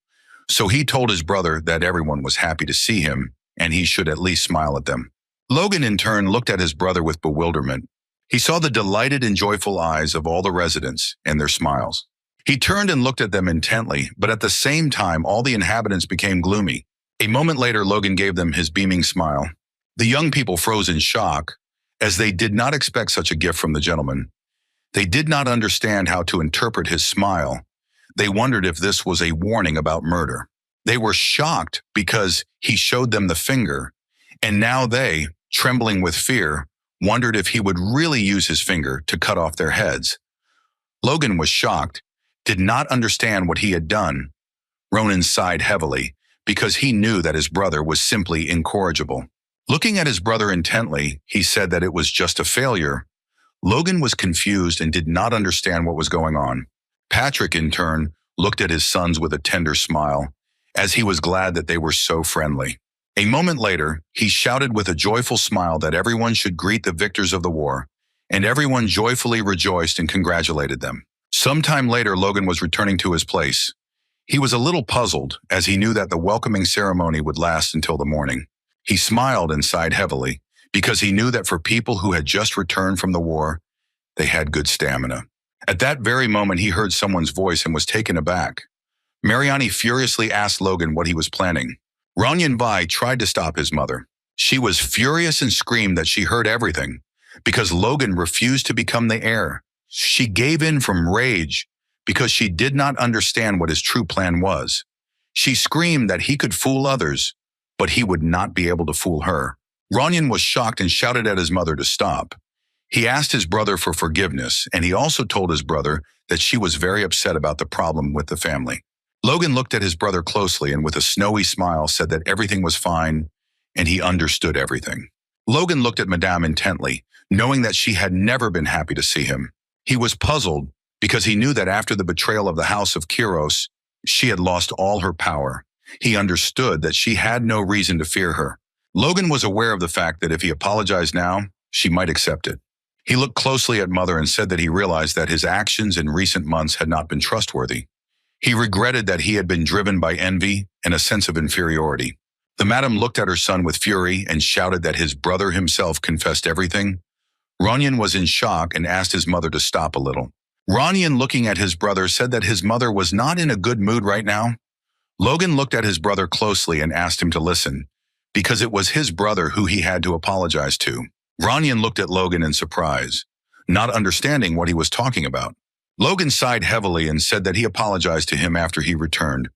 So he told his brother that everyone was happy to see him and he should at least smile at them. Logan in turn looked at his brother with bewilderment. He saw the delighted and joyful eyes of all the residents and their smiles. He turned and looked at them intently, but at the same time all the inhabitants became gloomy. A moment later, Logan gave them his beaming smile. The young people froze in shock, as they did not expect such a gift from the gentleman. They did not understand how to interpret his smile. They wondered if this was a warning about murder. They were shocked because he showed them the finger, and now they, trembling with fear, wondered if he would really use his finger to cut off their heads. Logan was shocked, did not understand what he had done. Ronan sighed heavily because he knew that his brother was simply incorrigible. Looking at his brother intently, he said that it was just a failure. Logan was confused and did not understand what was going on. Patrick, in turn, looked at his sons with a tender smile, as he was glad that they were so friendly. A moment later, he shouted with a joyful smile that everyone should greet the victors of the war, and everyone joyfully rejoiced and congratulated them. Sometime later, Logan was returning to his place. He was a little puzzled, as he knew that the welcoming ceremony would last until the morning. He smiled and sighed heavily, because he knew that for people who had just returned from the war, they had good stamina. At that very moment, he heard someone's voice and was taken aback. Mariani furiously asked Logan what he was planning. Ranyan Vai tried to stop his mother. She was furious and screamed that she heard everything, because Logan refused to become the heir. She gave in from rage because she did not understand what his true plan was. She screamed that he could fool others, but he would not be able to fool her. Ranyan was shocked and shouted at his mother to stop. He asked his brother for forgiveness, and he also told his brother that she was very upset about the problem with the family. Logan looked at his brother closely and with a snowy smile said that everything was fine and he understood everything. Logan looked at Madame intently, knowing that she had never been happy to see him. He was puzzled because he knew that after the betrayal of the House of Kiros, she had lost all her power. He understood that she had no reason to fear her. Logan was aware of the fact that if he apologized now, she might accept it. He looked closely at Mother and said that he realized that his actions in recent months had not been trustworthy. He regretted that he had been driven by envy and a sense of inferiority. The madam looked at her son with fury and shouted that his brother himself confessed everything. Ranyan was in shock and asked his mother to stop a little. Ranyan, looking at his brother, said that his mother was not in a good mood right now. Logan looked at his brother closely and asked him to listen, because it was his brother who he had to apologize to. Ranyan looked at Logan in surprise, not understanding what he was talking about. Logan sighed heavily and said that he apologized to him after he returned,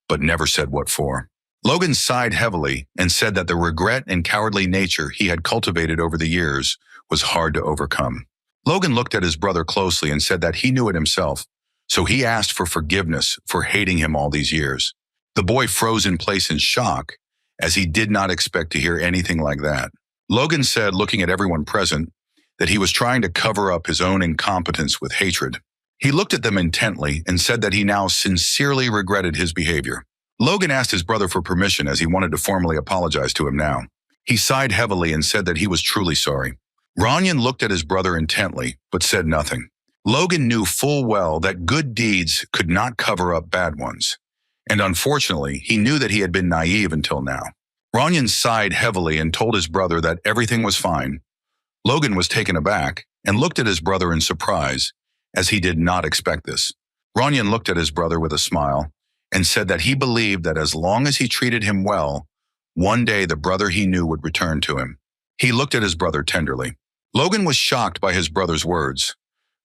but never said what for. Logan sighed heavily and said that the regret and cowardly nature he had cultivated over the years was hard to overcome. Logan looked at his brother closely and said that he knew it himself, so he asked for forgiveness for hating him all these years. The boy froze in place in shock, as he did not expect to hear anything like that. Logan said, looking at everyone present, that he was trying to cover up his own incompetence with hatred. He looked at them intently and said that he now sincerely regretted his behavior. Logan asked his brother for permission as he wanted to formally apologize to him now. He sighed heavily and said that he was truly sorry. Ranyan looked at his brother intently, but said nothing. Logan knew full well that good deeds could not cover up bad ones. And unfortunately, he knew that he had been naive until now. Ranyan sighed heavily and told his brother that everything was fine. Logan was taken aback and looked at his brother in surprise, as he did not expect this. Ranyan looked at his brother with a smile and said that he believed that as long as he treated him well, one day the brother he knew would return to him. He looked at his brother tenderly. Logan was shocked by his brother's words,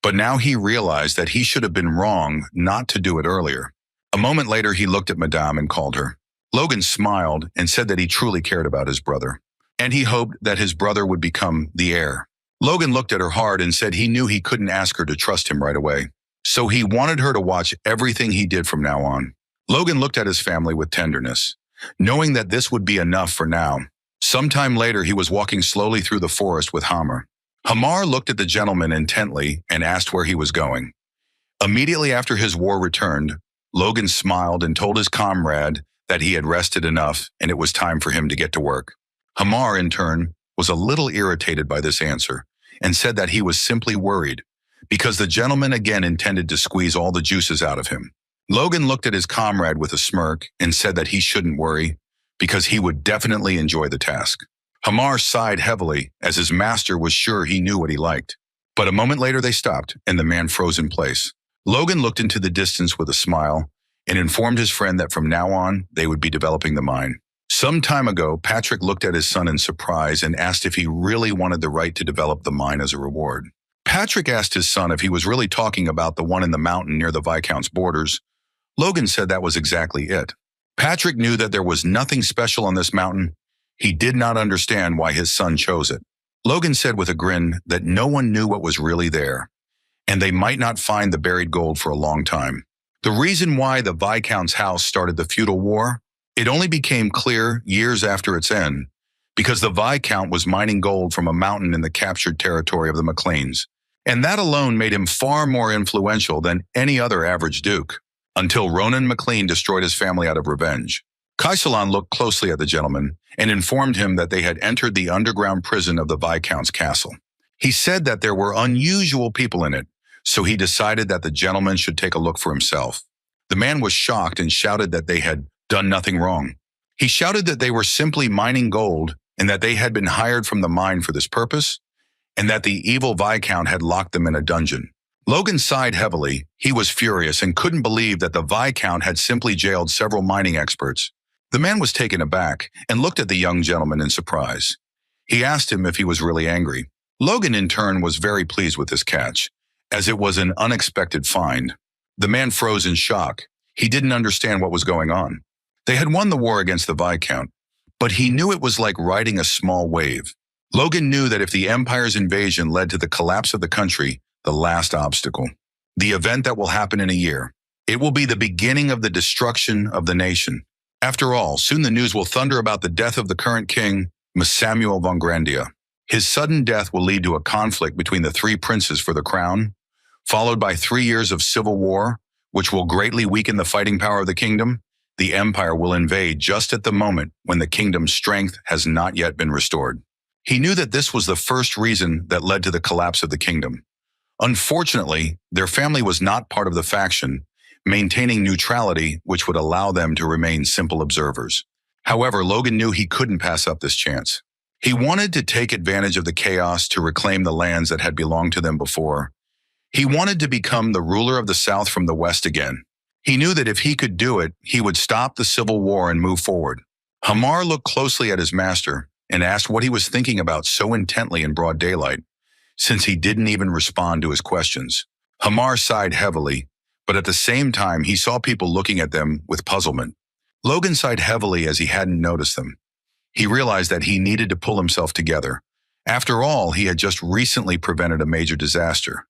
but now he realized that he should have been wrong not to do it earlier. A moment later, he looked at Madame and called her. Logan smiled and said that he truly cared about his brother, and he hoped that his brother would become the heir. Logan looked at her hard and said he knew he couldn't ask her to trust him right away, so he wanted her to watch everything he did from now on. Logan looked at his family with tenderness, knowing that this would be enough for now. Sometime later, he was walking slowly through the forest with Hamar. Hamar looked at the gentleman intently and asked where he was going. Immediately after his war returned, Logan smiled and told his comrade that he had rested enough and it was time for him to get to work. Hamar, in turn, was a little irritated by this answer and said that he was simply worried because the gentleman again intended to squeeze all the juices out of him. Logan looked at his comrade with a smirk and said that he shouldn't worry because he would definitely enjoy the task. Hamar sighed heavily as his master was sure he knew what he liked. But a moment later they stopped and the man froze in place. Logan looked into the distance with a smile and informed his friend that from now on they would be developing the mine. Some time ago, Patrick looked at his son in surprise and asked if he really wanted the right to develop the mine as a reward. Patrick asked his son if he was really talking about the one in the mountain near the Viscount's borders. Logan said that was exactly it. Patrick knew that there was nothing special on this mountain. He did not understand why his son chose it. Logan said with a grin that no one knew what was really there, and they might not find the buried gold for a long time. The reason why the Viscount's house started the feudal war, it only became clear years after its end, because the Viscount was mining gold from a mountain in the captured territory of the MacLeans, and that alone made him far more influential than any other average duke, until Ronan MacLean destroyed his family out of revenge. Kaisalan looked closely at the gentleman and informed him that they had entered the underground prison of the Viscount's castle. He said that there were unusual people in it, so he decided that the gentleman should take a look for himself. The man was shocked and shouted that they had done nothing wrong. He shouted that they were simply mining gold and that they had been hired from the mine for this purpose, and that the evil Viscount had locked them in a dungeon. Logan sighed heavily. He was furious and couldn't believe that the Viscount had simply jailed several mining experts. The man was taken aback and looked at the young gentleman in surprise. He asked him if he was really angry. Logan, in turn, was very pleased with this catch, as it was an unexpected find. The man froze in shock. He didn't understand what was going on. They had won the war against the Viscount, but he knew it was like riding a small wave. Logan knew that if the Empire's invasion led to the collapse of the country, the last obstacle, the event that will happen in a year, it will be the beginning of the destruction of the nation. After all, soon the news will thunder about the death of the current king, Samuel von Grandia. His sudden death will lead to a conflict between the three princes for the crown, followed by 3 years of civil war, which will greatly weaken the fighting power of the kingdom. The Empire will invade just at the moment when the kingdom's strength has not yet been restored. He knew that this was the first reason that led to the collapse of the kingdom. Unfortunately, their family was not part of the faction, maintaining neutrality which would allow them to remain simple observers. However, Logan knew he couldn't pass up this chance. He wanted to take advantage of the chaos to reclaim the lands that had belonged to them before. He wanted to become the ruler of the South from the West again. He knew that if he could do it, he would stop the civil war and move forward. Hamar looked closely at his master and asked what he was thinking about so intently in broad daylight, since he didn't even respond to his questions. Hamar sighed heavily, but at the same time he saw people looking at them with puzzlement. Logan sighed heavily as he hadn't noticed them. He realized that he needed to pull himself together. After all, he had just recently prevented a major disaster.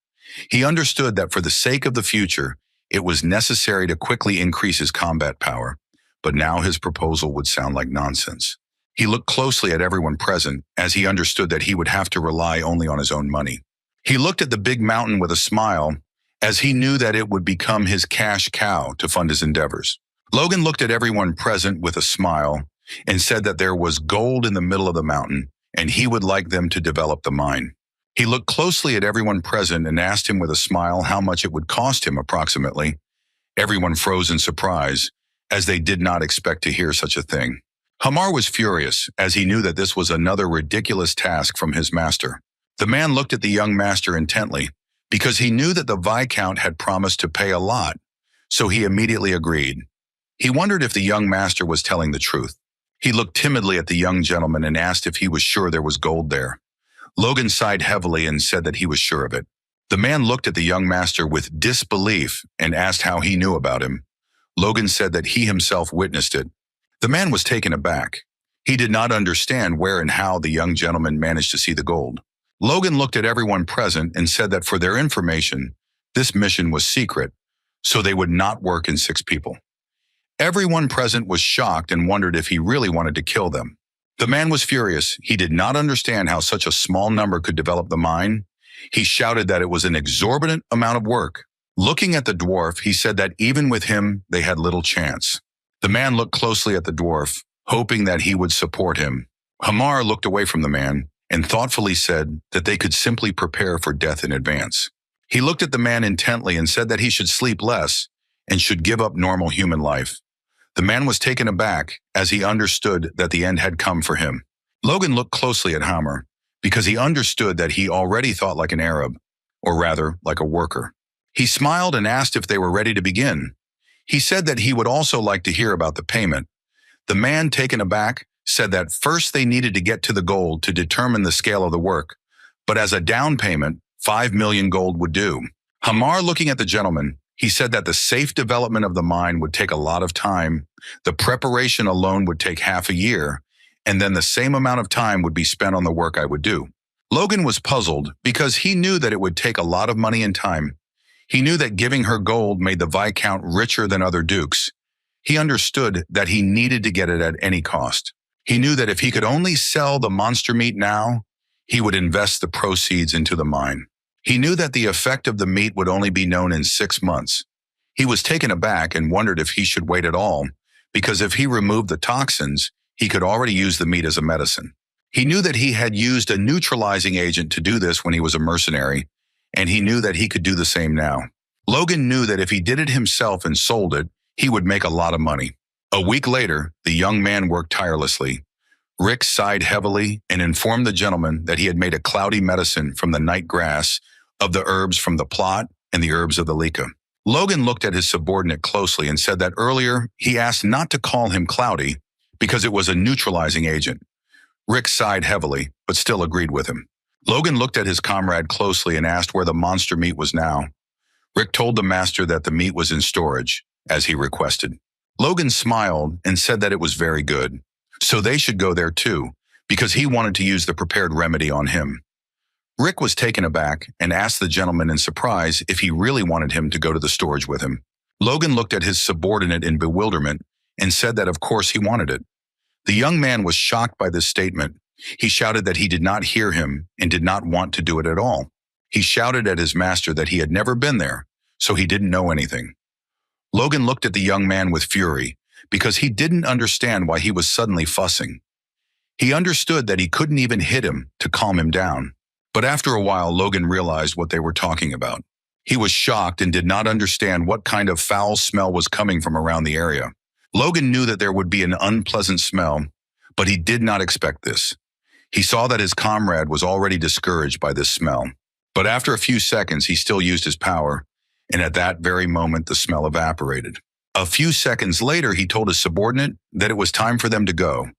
He understood that for the sake of the future, it was necessary to quickly increase his combat power, but now his proposal would sound like nonsense. He looked closely at everyone present as he understood that he would have to rely only on his own money. He looked at the big mountain with a smile as he knew that it would become his cash cow to fund his endeavors. Logan looked at everyone present with a smile and said that there was gold in the middle of the mountain and he would like them to develop the mine. He looked closely at everyone present and asked him with a smile how much it would cost him approximately. Everyone froze in surprise, as they did not expect to hear such a thing. Hamar was furious, as he knew that this was another ridiculous task from his master. The man looked at the young master intently, because he knew that the Viscount had promised to pay a lot, so he immediately agreed. He wondered if the young master was telling the truth. He looked timidly at the young gentleman and asked if he was sure there was gold there. Logan sighed heavily and said that he was sure of it. The man looked at the young master with disbelief and asked how he knew about him. Logan said that he himself witnessed it. The man was taken aback. He did not understand where and how the young gentleman managed to see the gold. Logan looked at everyone present and said that for their information, this mission was secret, so they would not work in 6 people. Everyone present was shocked and wondered if he really wanted to kill them. The man was furious. He did not understand how such a small number could develop the mine. He shouted that it was an exorbitant amount of work. Looking at the dwarf, he said that even with him, they had little chance. The man looked closely at the dwarf, hoping that he would support him. Hamar looked away from the man and thoughtfully said that they could simply prepare for death in advance. He looked at the man intently and said that he should sleep less and should give up normal human life. The man was taken aback as he understood that the end had come for him. Logan looked closely at Hamar because he understood that he already thought like an Arab, or rather, like a worker. He smiled and asked if they were ready to begin. He said that he would also like to hear about the payment. The man, taken aback, said that first they needed to get to the gold to determine the scale of the work, but as a down payment, 5 million gold would do. Hamar, looking at the gentleman, he said that the safe development of the mine would take a lot of time, the preparation alone would take half a year, and then the same amount of time would be spent on the work I would do. Logan was puzzled because he knew that it would take a lot of money and time. He knew that giving her gold made the Viscount richer than other dukes. He understood that he needed to get it at any cost. He knew that if he could only sell the monster meat now, he would invest the proceeds into the mine. He knew that the effect of the meat would only be known in 6 months. He was taken aback and wondered if he should wait at all, because if he removed the toxins, he could already use the meat as a medicine. He knew that he had used a neutralizing agent to do this when he was a mercenary, and he knew that he could do the same now. Logan knew that if he did it himself and sold it, he would make a lot of money. A week later, the young man worked tirelessly. Rick sighed heavily and informed the gentleman that he had made a cloudy medicine from the night grass, of the herbs from the plot, and the herbs of the Lika. Logan looked at his subordinate closely and said that earlier he asked not to call him cloudy because it was a neutralizing agent. Rick sighed heavily, but still agreed with him. Logan looked at his comrade closely and asked where the monster meat was now. Rick told the master that the meat was in storage, as he requested. Logan smiled and said that it was very good, so they should go there too, because he wanted to use the prepared remedy on him. Rick was taken aback and asked the gentleman in surprise if he really wanted him to go to the storage with him. Logan looked at his subordinate in bewilderment and said that of course he wanted it. The young man was shocked by this statement. He shouted that he did not hear him and did not want to do it at all. He shouted at his master that he had never been there, so he didn't know anything. Logan looked at the young man with fury because he didn't understand why he was suddenly fussing. He understood that he couldn't even hit him to calm him down. But after a while, Logan realized what they were talking about. He was shocked and did not understand what kind of foul smell was coming from around the area. Logan knew that there would be an unpleasant smell, but he did not expect this. He saw that his comrade was already discouraged by this smell. But after a few seconds, he still used his power, and at that very moment, the smell evaporated. A few seconds later, he told his subordinate that it was time for them to go.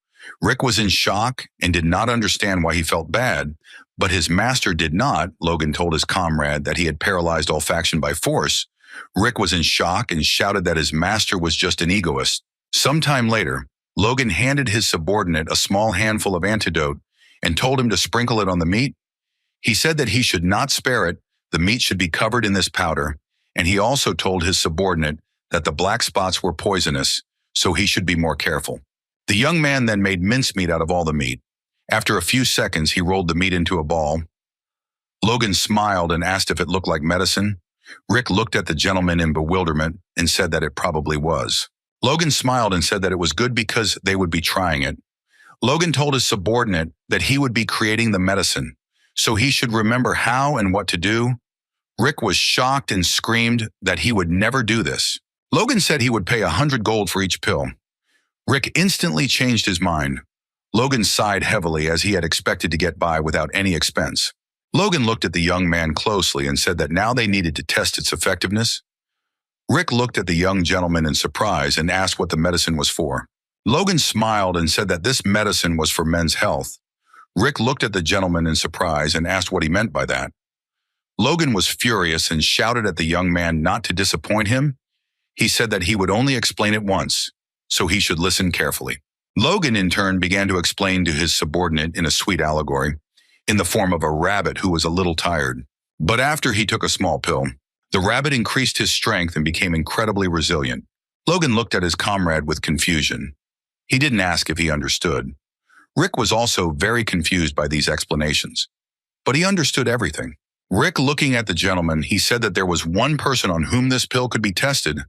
Rick was in shock and did not understand why he felt bad, but his master did not. Logan told his comrade that he had paralyzed olfaction by force. Rick was in shock and shouted that his master was just an egoist. Sometime later, Logan handed his subordinate a small handful of antidote and told him to sprinkle it on the meat. He said that he should not spare it, the meat should be covered in this powder, and he also told his subordinate that the black spots were poisonous, so he should be more careful. The young man then made mincemeat out of all the meat. After a few seconds, he rolled the meat into a ball. Logan smiled and asked if it looked like medicine. Rick looked at the gentleman in bewilderment and said that it probably was. Logan smiled and said that it was good because they would be trying it. Logan told his subordinate that he would be creating the medicine, so he should remember how and what to do. Rick was shocked and screamed that he would never do this. Logan said he would pay 100 gold for each pill. Rick instantly changed his mind. Logan sighed heavily as he had expected to get by without any expense. Logan looked at the young man closely and said that now they needed to test its effectiveness. Rick looked at the young gentleman in surprise and asked what the medicine was for. Logan smiled and said that this medicine was for men's health. Rick looked at the gentleman in surprise and asked what he meant by that. Logan was furious and shouted at the young man not to disappoint him. He said that he would only explain it once, so he should listen carefully. Logan, in turn, began to explain to his subordinate in a sweet allegory, in the form of a rabbit who was a little tired. But after he took a small pill, the rabbit increased his strength and became incredibly resilient. Logan looked at his comrade with confusion. He didn't ask if he understood. Rick was also very confused by these explanations, but he understood everything. Rick, looking at the gentleman, he said that there was one person on whom this pill could be tested.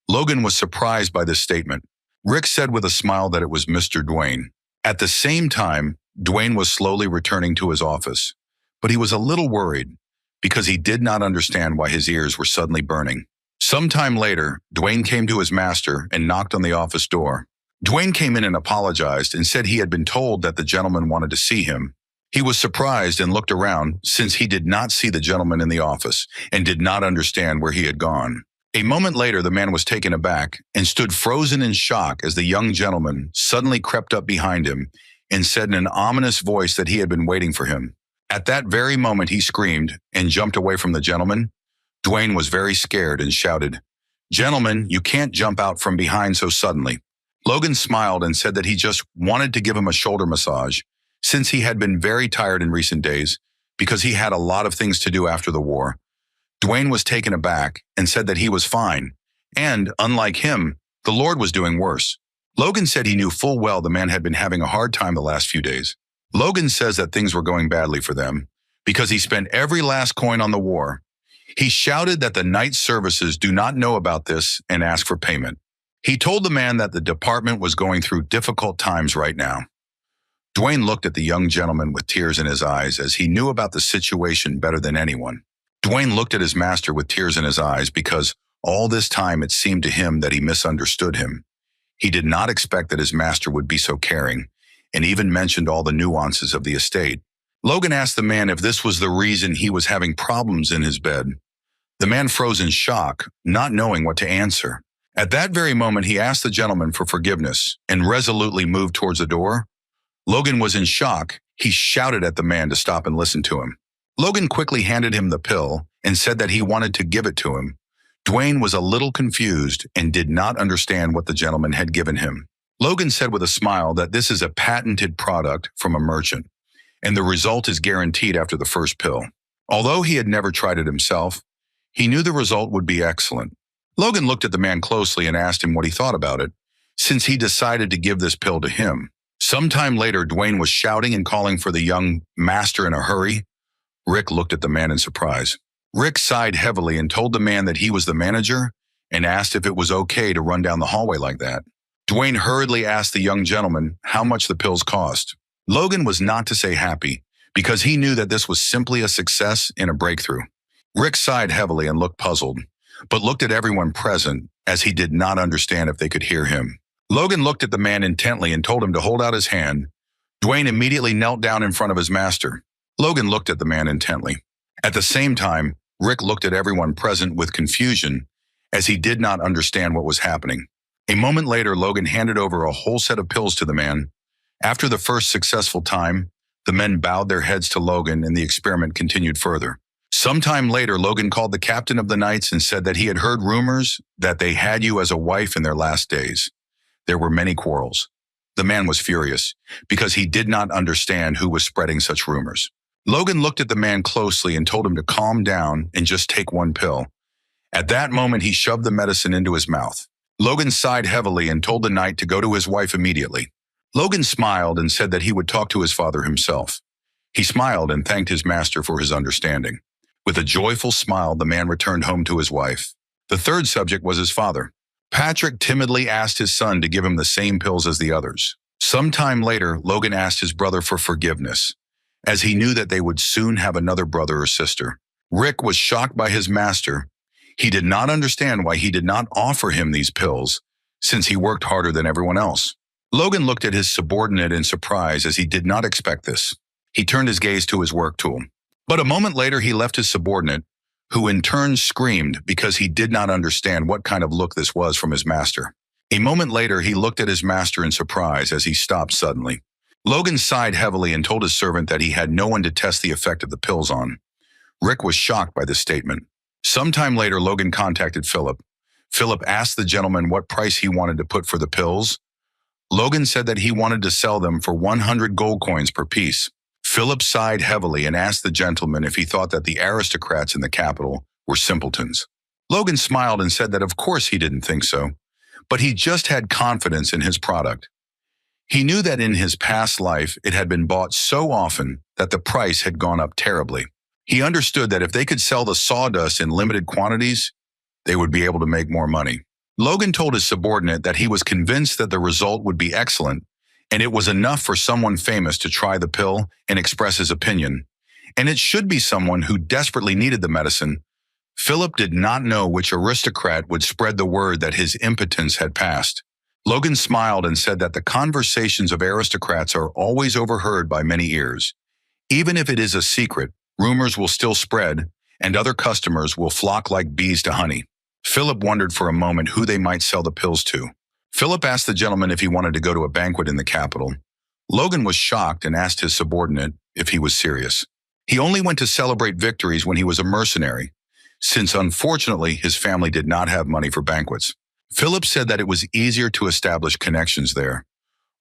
Logan was surprised by this statement. Rick said with a smile that it was Mr. Duane. At the same time, Duane was slowly returning to his office, but he was a little worried because he did not understand why his ears were suddenly burning. Sometime later, Duane came to his master and knocked on the office door. Duane came in and apologized and said he had been told that the gentleman wanted to see him. He was surprised and looked around since he did not see the gentleman in the office and did not understand where he had gone. A moment later, the man was taken aback and stood frozen in shock as the young gentleman suddenly crept up behind him and said in an ominous voice that he had been waiting for him. At that very moment, he screamed and jumped away from the gentleman. Duane was very scared and shouted, "Gentlemen, you can't jump out from behind so suddenly." Logan smiled and said that he just wanted to give him a shoulder massage, since he had been very tired in recent days because he had a lot of things to do after the war. Duane was taken aback and said that he was fine, and, unlike him, the Lord was doing worse. Logan said he knew full well the man had been having a hard time the last few days. Logan says that things were going badly for them because he spent every last coin on the war. He shouted that the night services do not know about this and asked for payment. He told the man that the department was going through difficult times right now. Duane looked at the young gentleman with tears in his eyes as he knew about the situation better than anyone. Dwayne looked at his master with tears in his eyes because all this time it seemed to him that he misunderstood him. He did not expect that his master would be so caring, and even mentioned all the nuances of the estate. Logan asked the man if this was the reason he was having problems in his bed. The man froze in shock, not knowing what to answer. At that very moment, he asked the gentleman for forgiveness and resolutely moved towards the door. Logan was in shock. He shouted at the man to stop and listen to him. Logan quickly handed him the pill and said that he wanted to give it to him. Dwayne was a little confused and did not understand what the gentleman had given him. Logan said with a smile that this is a patented product from a merchant, and the result is guaranteed after the first pill. Although he had never tried it himself, he knew the result would be excellent. Logan looked at the man closely and asked him what he thought about it, since he decided to give this pill to him. Sometime later, Dwayne was shouting and calling for the young master in a hurry. Rick looked at the man in surprise. Rick sighed heavily and told the man that he was the manager and asked if it was okay to run down the hallway like that. Dwayne hurriedly asked the young gentleman how much the pills cost. Logan was not to say happy because he knew that this was simply a success and a breakthrough. Rick sighed heavily and looked puzzled, but looked at everyone present as he did not understand if they could hear him. Logan looked at the man intently and told him to hold out his hand. Dwayne immediately knelt down in front of his master. Logan looked at the man intently. At the same time, Rick looked at everyone present with confusion as he did not understand what was happening. A moment later, Logan handed over a whole set of pills to the man. After the first successful time, the men bowed their heads to Logan and the experiment continued further. Sometime later, Logan called the captain of the Knights and said that he had heard rumors that they had you as a wife in their last days. There were many quarrels. The man was furious because he did not understand who was spreading such rumors. Logan looked at the man closely and told him to calm down and just take one pill. At that moment, he shoved the medicine into his mouth. Logan sighed heavily and told the knight to go to his wife immediately. Logan smiled and said that he would talk to his father himself. He smiled and thanked his master for his understanding. With a joyful smile, the man returned home to his wife. The third subject was his father. Patrick timidly asked his son to give him the same pills as the others. Sometime later, Logan asked his brother for forgiveness, as he knew that they would soon have another brother or sister. Rick was shocked by his master. He did not understand why he did not offer him these pills, since he worked harder than everyone else. Logan looked at his subordinate in surprise as he did not expect this. He turned his gaze to his work tool. But a moment later, he left his subordinate, who in turn screamed because he did not understand what kind of look this was from his master. A moment later, he looked at his master in surprise as he stopped suddenly. Logan sighed heavily and told his servant that he had no one to test the effect of the pills on. Rick was shocked by this statement. Sometime later, Logan contacted Philip. Philip asked the gentleman what price he wanted to put for the pills. Logan said that he wanted to sell them for 100 gold coins per piece. Philip sighed heavily and asked the gentleman if he thought that the aristocrats in the capital were simpletons. Logan smiled and said that of course he didn't think so, but he just had confidence in his product. He knew that in his past life it had been bought so often that the price had gone up terribly. He understood that if they could sell the sawdust in limited quantities, they would be able to make more money. Logan told his subordinate that he was convinced that the result would be excellent, and it was enough for someone famous to try the pill and express his opinion. And it should be someone who desperately needed the medicine. Philip did not know which aristocrat would spread the word that his impotence had passed. Logan smiled and said that the conversations of aristocrats are always overheard by many ears. Even if it is a secret, rumors will still spread, and other customers will flock like bees to honey. Philip wondered for a moment who they might sell the pills to. Philip asked the gentleman if he wanted to go to a banquet in the capital. Logan was shocked and asked his subordinate if he was serious. He only went to celebrate victories when he was a mercenary, since unfortunately his family did not have money for banquets. Philip said that it was easier to establish connections there,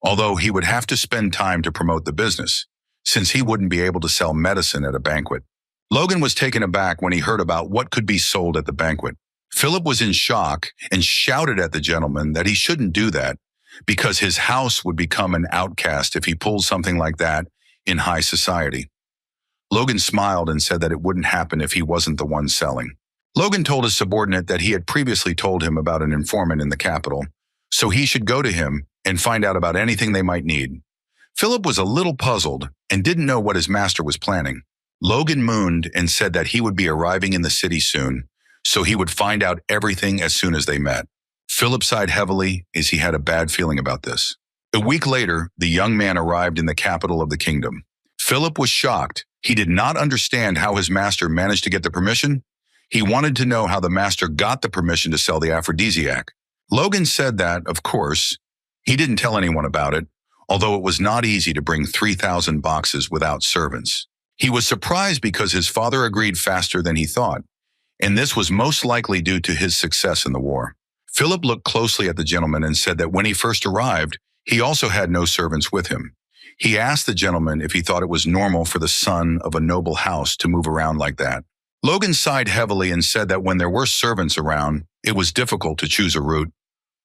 although he would have to spend time to promote the business, since he wouldn't be able to sell medicine at a banquet. Logan was taken aback when he heard about what could be sold at the banquet. Philip was in shock and shouted at the gentleman that he shouldn't do that because his house would become an outcast if he pulled something like that in high society. Logan smiled and said that it wouldn't happen if he wasn't the one selling. Logan told his subordinate that he had previously told him about an informant in the capital, so he should go to him and find out about anything they might need. Philip was a little puzzled and didn't know what his master was planning. Logan mooned and said that he would be arriving in the city soon, so he would find out everything as soon as they met. Philip sighed heavily as he had a bad feeling about this. A week later, the young man arrived in the capital of the kingdom. Philip was shocked. He did not understand how his master managed to get the permission. He wanted to know how the master got the permission to sell the aphrodisiac. Logan said that, of course, he didn't tell anyone about it, although it was not easy to bring 3,000 boxes without servants. He was surprised because his father agreed faster than he thought, and this was most likely due to his success in the war. Philip looked closely at the gentleman and said that when he first arrived, he also had no servants with him. He asked the gentleman if he thought it was normal for the son of a noble house to move around like that. Logan sighed heavily and said that when there were servants around, it was difficult to choose a route,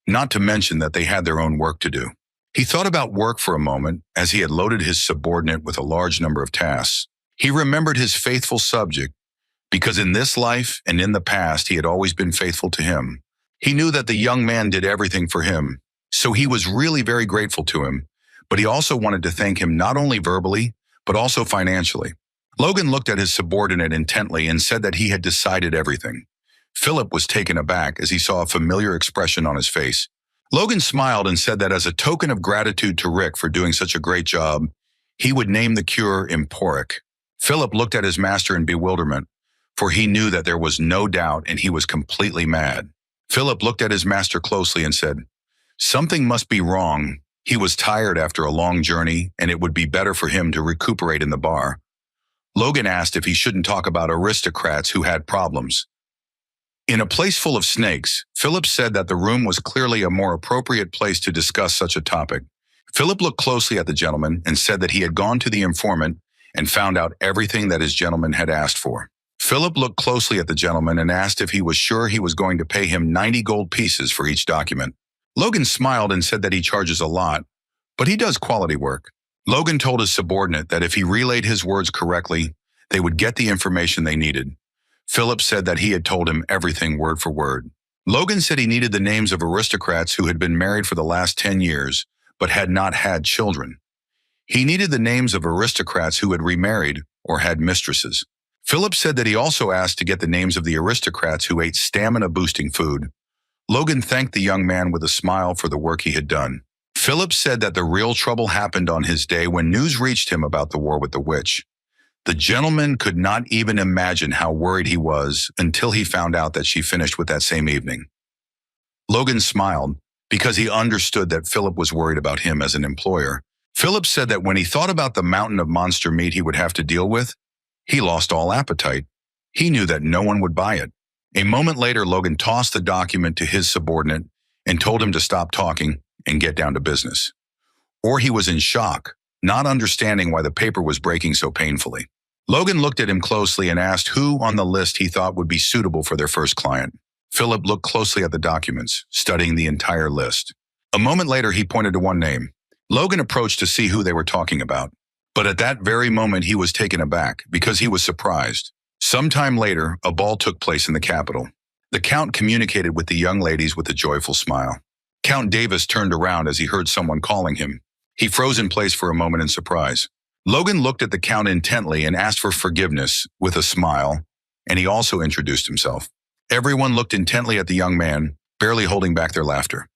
not to mention that they had their own work to do. He thought about work for a moment as he had loaded his subordinate with a large number of tasks. He remembered his faithful subject because in this life and in the past he had always been faithful to him. He knew that the young man did everything for him, so he was really very grateful to him, but he also wanted to thank him not only verbally, but also financially. Logan looked at his subordinate intently and said that he had decided everything. Philip was taken aback as he saw a familiar expression on his face. Logan smiled and said that as a token of gratitude to Rick for doing such a great job, he would name the cure Emporic. Philip looked at his master in bewilderment, for he knew that there was no doubt and he was completely mad. Philip looked at his master closely and said, "Something must be wrong." He was tired after a long journey, and it would be better for him to recuperate in the bar. Logan asked if he shouldn't talk about aristocrats who had problems. In a place full of snakes, Philip said that the room was clearly a more appropriate place to discuss such a topic. Philip looked closely at the gentleman and said that he had gone to the informant and found out everything that his gentleman had asked for. Philip looked closely at the gentleman and asked if he was sure he was going to pay him 90 gold pieces for each document. Logan smiled and said that he charges a lot, but he does quality work. Logan told his subordinate that if he relayed his words correctly, they would get the information they needed. Philip said that he had told him everything word for word. Logan said he needed the names of aristocrats who had been married for the last 10 years, but had not had children. He needed the names of aristocrats who had remarried or had mistresses. Philip said that he also asked to get the names of the aristocrats who ate stamina-boosting food. Logan thanked the young man with a smile for the work he had done. Philip said that the real trouble happened on his day when news reached him about the war with the witch. The gentleman could not even imagine how worried he was until he found out that she finished with that same evening. Logan smiled because he understood that Philip was worried about him as an employer. Philip said that when he thought about the mountain of monster meat he would have to deal with, he lost all appetite. He knew that no one would buy it. A moment later, Logan tossed the document to his subordinate and told him to stop talking and get down to business. Or he was in shock, not understanding why the paper was breaking so painfully. Logan looked at him closely and asked who on the list he thought would be suitable for their first client. Philip looked closely at the documents, studying the entire list. A moment later, he pointed to one name. Logan approached to see who they were talking about. But at that very moment, he was taken aback because he was surprised. Sometime later, a ball took place in the capital. The Count communicated with the young ladies with a joyful smile. Count Davis turned around as he heard someone calling him. He froze in place for a moment in surprise. Logan looked at the Count intently and asked for forgiveness with a smile, and he also introduced himself. Everyone looked intently at the young man, barely holding back their laughter.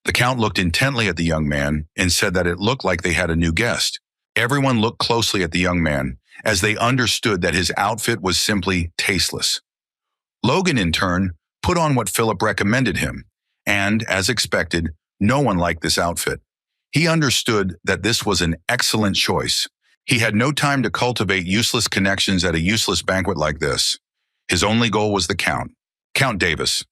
The Count looked intently at the young man and said that it looked like they had a new guest. Everyone looked closely at the young man as they understood that his outfit was simply tasteless. Logan, in turn, put on what Philip recommended him, and, as expected, no one liked this outfit. He understood that this was an excellent choice. He had no time to cultivate useless connections at a useless banquet like this. His only goal was the Count, Count Davis.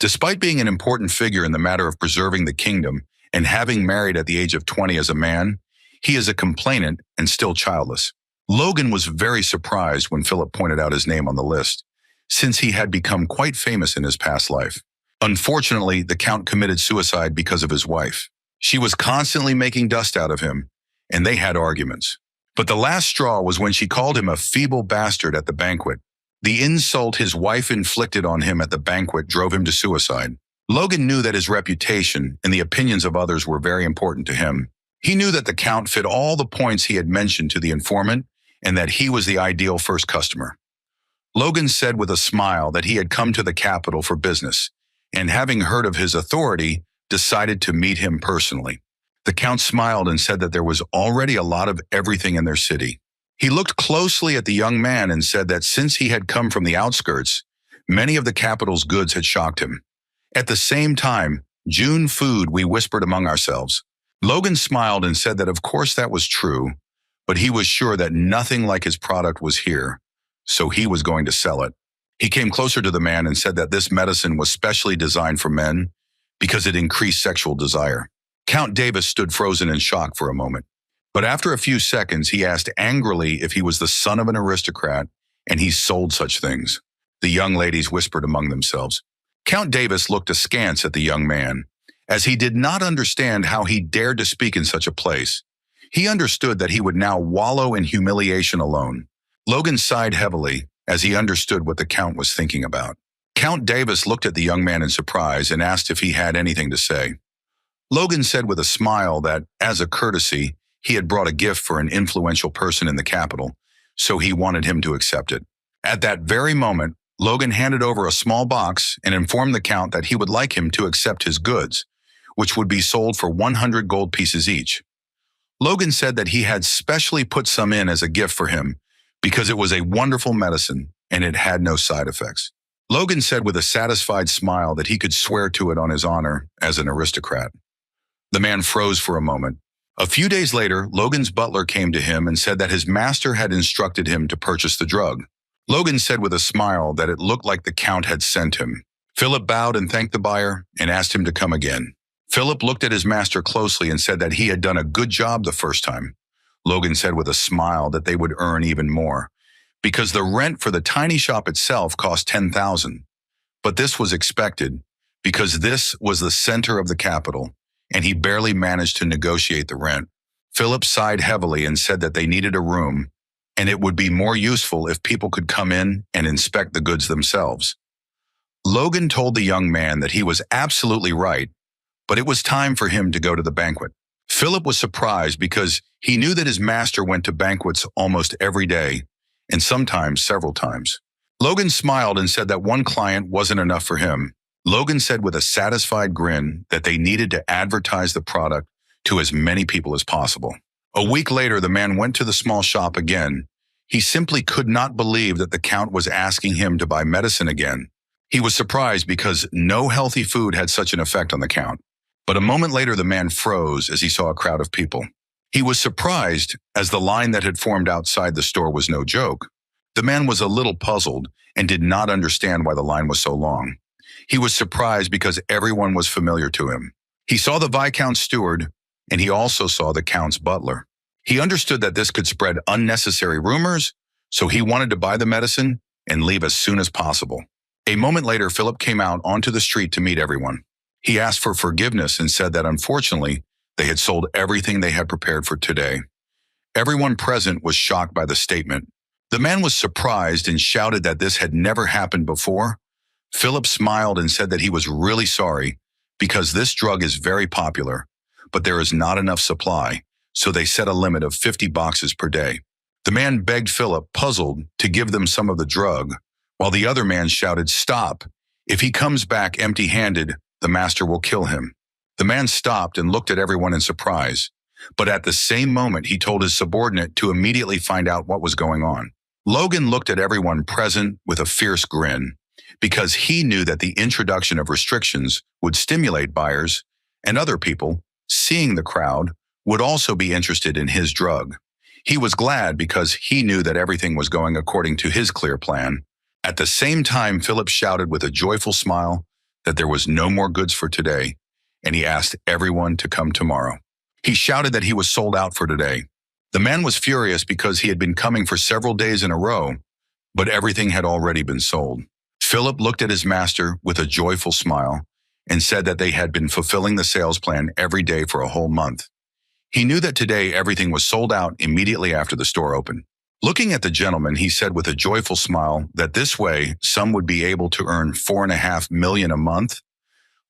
Despite being an important figure in the matter of preserving the kingdom and having married at the age of 20 as a man, he is a complainant and still childless. Logan was very surprised when Philip pointed out his name on the list, since he had become quite famous in his past life. Unfortunately, the Count committed suicide because of his wife. She was constantly making dust out of him, and they had arguments. But the last straw was when she called him a feeble bastard at the banquet. The insult his wife inflicted on him at the banquet drove him to suicide. Logan knew that his reputation and the opinions of others were very important to him. He knew that the Count fit all the points he had mentioned to the informant, and that he was the ideal first customer. Logan said with a smile that he had come to the capital for business, and having heard of his authority, decided to meet him personally. The Count smiled and said that there was already a lot of everything in their city. He looked closely at the young man and said that since he had come from the outskirts, many of the capital's goods had shocked him. At the same time, June food, we whispered among ourselves. Logan smiled and said that of course that was true, but he was sure that nothing like his product was here, so he was going to sell it. He came closer to the man and said that this medicine was specially designed for men because it increased sexual desire. Count Davis stood frozen in shock for a moment, but after a few seconds he asked angrily if he was the son of an aristocrat and he sold such things. The young ladies whispered among themselves. Count Davis looked askance at the young man, as he did not understand how he dared to speak in such a place. He understood that he would now wallow in humiliation alone. Logan sighed heavily as he understood what the Count was thinking about. Count Davis looked at the young man in surprise and asked if he had anything to say. Logan said with a smile that, as a courtesy, he had brought a gift for an influential person in the capital, so he wanted him to accept it. At that very moment, Logan handed over a small box and informed the Count that he would like him to accept his goods, which would be sold for 100 gold pieces each. Logan said that he had specially put some in as a gift for him because it was a wonderful medicine and it had no side effects. Logan said with a satisfied smile that he could swear to it on his honor as an aristocrat. The man froze for a moment. A few days later, Logan's butler came to him and said that his master had instructed him to purchase the drug. Logan said with a smile that it looked like the Count had sent him. Philip bowed and thanked the buyer and asked him to come again. Philip looked at his master closely and said that he had done a good job the first time. Logan said with a smile that they would earn even more, because the rent for the tiny shop itself cost 10,000. But this was expected, because this was the center of the capital, and he barely managed to negotiate the rent. Philip sighed heavily and said that they needed a room, and it would be more useful if people could come in and inspect the goods themselves. Logan told the young man that he was absolutely right, but it was time for him to go to the banquet. Philip was surprised because he knew that his master went to banquets almost every day, and sometimes several times. Logan smiled and said that one client wasn't enough for him. Logan said with a satisfied grin that they needed to advertise the product to as many people as possible. A week later, the man went to the small shop again. He simply could not believe that the Count was asking him to buy medicine again. He was surprised because no healthy food had such an effect on the Count. But a moment later, the man froze as he saw a crowd of people. He was surprised as the line that had formed outside the store was no joke. The man was a little puzzled and did not understand why the line was so long. He was surprised because everyone was familiar to him. He saw the Viscount's steward, and he also saw the Count's butler. He understood that this could spread unnecessary rumors, so he wanted to buy the medicine and leave as soon as possible. A moment later, Philip came out onto the street to meet everyone. He asked for forgiveness and said that unfortunately, they had sold everything they had prepared for today. Everyone present was shocked by the statement. The man was surprised and shouted that this had never happened before. Philip smiled and said that he was really sorry because this drug is very popular, but there is not enough supply, so they set a limit of 50 boxes per day. The man begged Philip, puzzled, to give them some of the drug, while the other man shouted, "Stop! If he comes back empty-handed, the master will kill him." The man stopped and looked at everyone in surprise, but at the same moment he told his subordinate to immediately find out what was going on. Logan looked at everyone present with a fierce grin, because he knew that the introduction of restrictions would stimulate buyers, and other people, seeing the crowd, would also be interested in his drug. He was glad because he knew that everything was going according to his clear plan. At the same time, Philip shouted with a joyful smile that there was no more goods for today, and he asked everyone to come tomorrow. He shouted that he was sold out for today. The man was furious because he had been coming for several days in a row, but everything had already been sold. Philip looked at his master with a joyful smile and said that they had been fulfilling the sales plan every day for a whole month. He knew that today everything was sold out immediately after the store opened. Looking at the gentleman, he said with a joyful smile that this way some would be able to earn $4.5 million a month.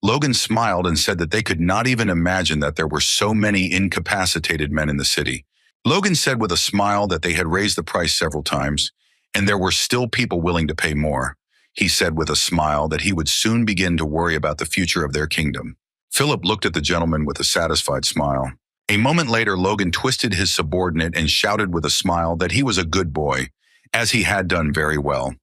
Logan smiled and said that they could not even imagine that there were so many incapacitated men in the city. Logan said with a smile that they had raised the price several times, and there were still people willing to pay more. He said with a smile that he would soon begin to worry about the future of their kingdom. Philip looked at the gentleman with a satisfied smile. A moment later, Logan twisted his subordinate and shouted with a smile that he was a good boy, as he had done very well.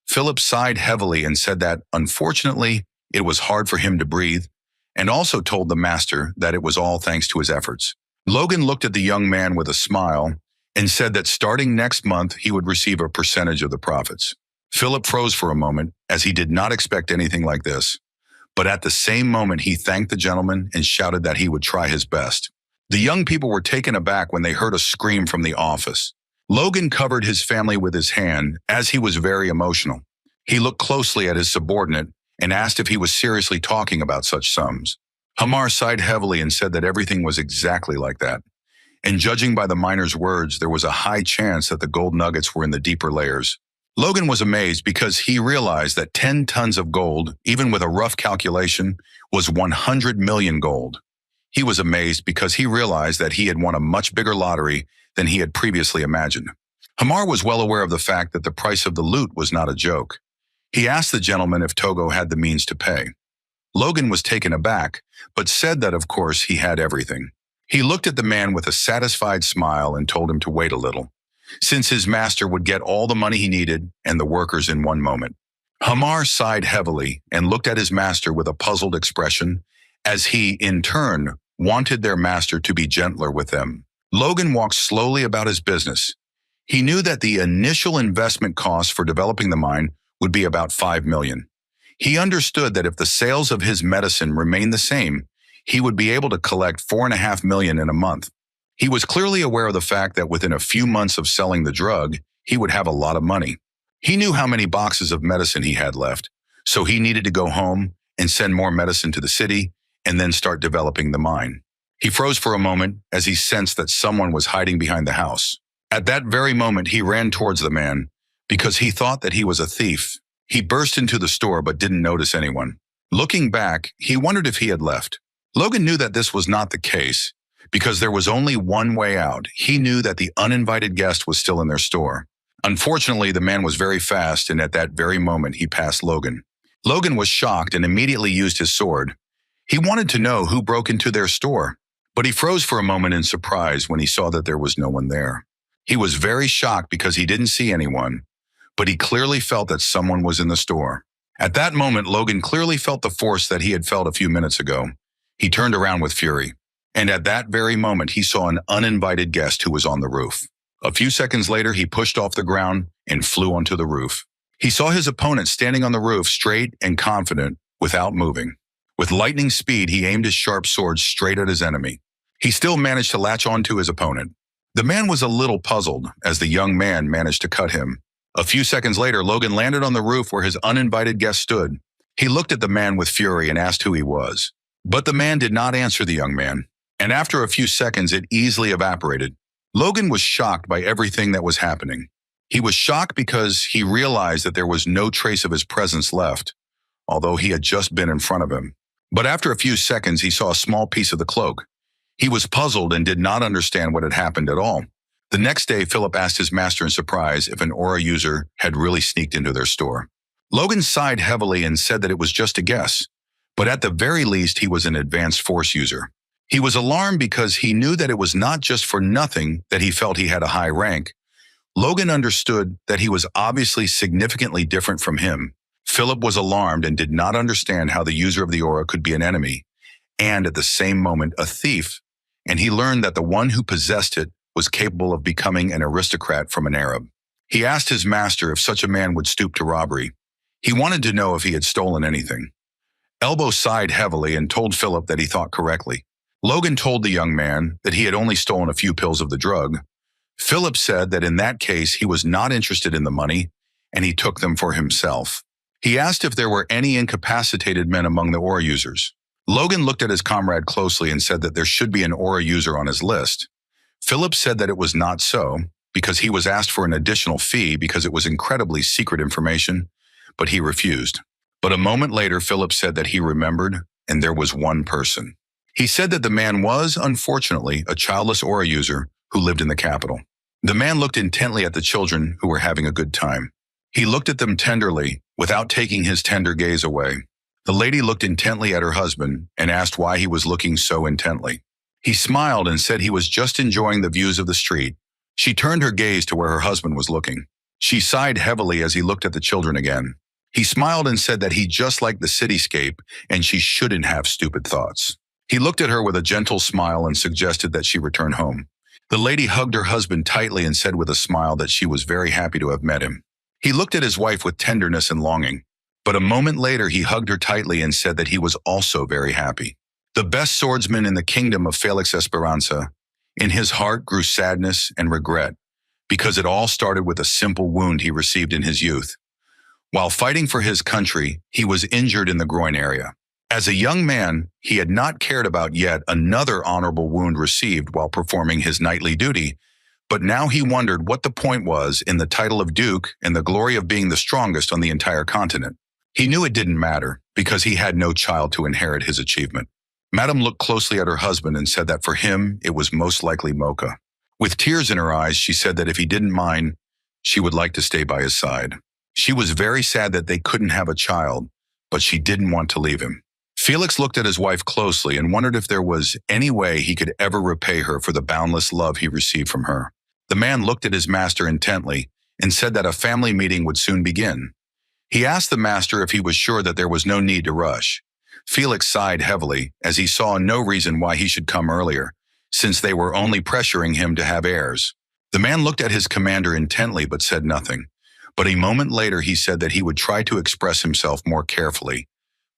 Philip sighed heavily and said that, unfortunately, it was hard for him to breathe, and also told the master that it was all thanks to his efforts. Logan looked at the young man with a smile and said that starting next month he would receive a percentage of the profits. Philip froze for a moment, as he did not expect anything like this, but at the same moment he thanked the gentleman and shouted that he would try his best. The young people were taken aback when they heard a scream from the office. Logan covered his family with his hand, as he was very emotional. He looked closely at his subordinate and asked if he was seriously talking about such sums. Hamar sighed heavily and said that everything was exactly like that. And judging by the miner's words, there was a high chance that the gold nuggets were in the deeper layers. Logan was amazed because he realized that 10 tons of gold, even with a rough calculation, was 100 million gold. He was amazed because he realized that he had won a much bigger lottery than he had previously imagined. Hamar was well aware of the fact that the price of the loot was not a joke. He asked the gentleman if Togo had the means to pay. Logan was taken aback, but said that of course he had everything. He looked at the man with a satisfied smile and told him to wait a little, since his master would get all the money he needed and the workers in one moment. Hamar sighed heavily and looked at his master with a puzzled expression, as he, in turn, wanted their master to be gentler with them. Logan walked slowly about his business. He knew that the initial investment cost for developing the mine would be about 5 million. He understood that if the sales of his medicine remained the same, he would be able to collect 4.5 million in a month. He was clearly aware of the fact that within a few months of selling the drug, he would have a lot of money. He knew how many boxes of medicine he had left, so he needed to go home and send more medicine to the city and then start developing the mine. He froze for a moment as he sensed that someone was hiding behind the house. At that very moment, he ran towards the man because he thought that he was a thief. He burst into the store but didn't notice anyone. Looking back, he wondered if he had left. Logan knew that this was not the case because there was only one way out. He knew that the uninvited guest was still in their store. Unfortunately, the man was very fast, and at that very moment, he passed Logan. Logan was shocked and immediately used his sword. He wanted to know who broke into their store, but he froze for a moment in surprise when he saw that there was no one there. He was very shocked because he didn't see anyone, but he clearly felt that someone was in the store. At that moment, Logan clearly felt the force that he had felt a few minutes ago. He turned around with fury, and at that very moment, he saw an uninvited guest who was on the roof. A few seconds later, he pushed off the ground and flew onto the roof. He saw his opponent standing on the roof, straight and confident, without moving. With lightning speed, he aimed his sharp sword straight at his enemy. He still managed to latch onto his opponent. The man was a little puzzled as the young man managed to cut him. A few seconds later, Logan landed on the roof where his uninvited guest stood. He looked at the man with fury and asked who he was. But the man did not answer the young man, and after a few seconds, it easily evaporated. Logan was shocked by everything that was happening. He was shocked because he realized that there was no trace of his presence left, although he had just been in front of him. But after a few seconds, he saw a small piece of the cloak. He was puzzled and did not understand what had happened at all. The next day, Philip asked his master in surprise if an aura user had really sneaked into their store. Logan sighed heavily and said that it was just a guess, but at the very least, he was an advanced force user. He was alarmed because he knew that it was not just for nothing that he felt he had a high rank. Logan understood that he was obviously significantly different from him. Philip was alarmed and did not understand how the user of the aura could be an enemy, and at the same moment, a thief, and he learned that the one who possessed it was capable of becoming an aristocrat from an Arab. He asked his master if such a man would stoop to robbery. He wanted to know if he had stolen anything. Elbow sighed heavily and told Philip that he thought correctly. Logan told the young man that he had only stolen a few pills of the drug. Philip said that in that case, he was not interested in the money, and he took them for himself. He asked if there were any incapacitated men among the aura users. Logan looked at his comrade closely and said that there should be an aura user on his list. Philip said that it was not so, because he was asked for an additional fee because it was incredibly secret information, but he refused. But a moment later, Philip said that he remembered, and there was one person. He said that the man was, unfortunately, a childless aura user who lived in the capital. The man looked intently at the children who were having a good time. He looked at them tenderly, without taking his tender gaze away. The lady looked intently at her husband and asked why he was looking so intently. He smiled and said he was just enjoying the views of the street. She turned her gaze to where her husband was looking. She sighed heavily as he looked at the children again. He smiled and said that he just liked the cityscape and she shouldn't have stupid thoughts. He looked at her with a gentle smile and suggested that she return home. The lady hugged her husband tightly and said with a smile that she was very happy to have met him. He looked at his wife with tenderness and longing, but a moment later he hugged her tightly and said that he was also very happy. The best swordsman in the kingdom of Felix Esperanza, in his heart grew sadness and regret, because it all started with a simple wound he received in his youth. While fighting for his country, he was injured in the groin area. As a young man, he had not cared about yet another honorable wound received while performing his knightly duty, but now he wondered what the point was in the title of Duke and the glory of being the strongest on the entire continent. He knew it didn't matter, because he had no child to inherit his achievement. Madame looked closely at her husband and said that for him, it was most likely Mocha. With tears in her eyes, she said that if he didn't mind, she would like to stay by his side. She was very sad that they couldn't have a child, but she didn't want to leave him. Felix looked at his wife closely and wondered if there was any way he could ever repay her for the boundless love he received from her. The man looked at his master intently and said that a family meeting would soon begin. He asked the master if he was sure that there was no need to rush. Felix sighed heavily, as he saw no reason why he should come earlier, since they were only pressuring him to have heirs. The man looked at his commander intently but said nothing. But a moment later he said that he would try to express himself more carefully.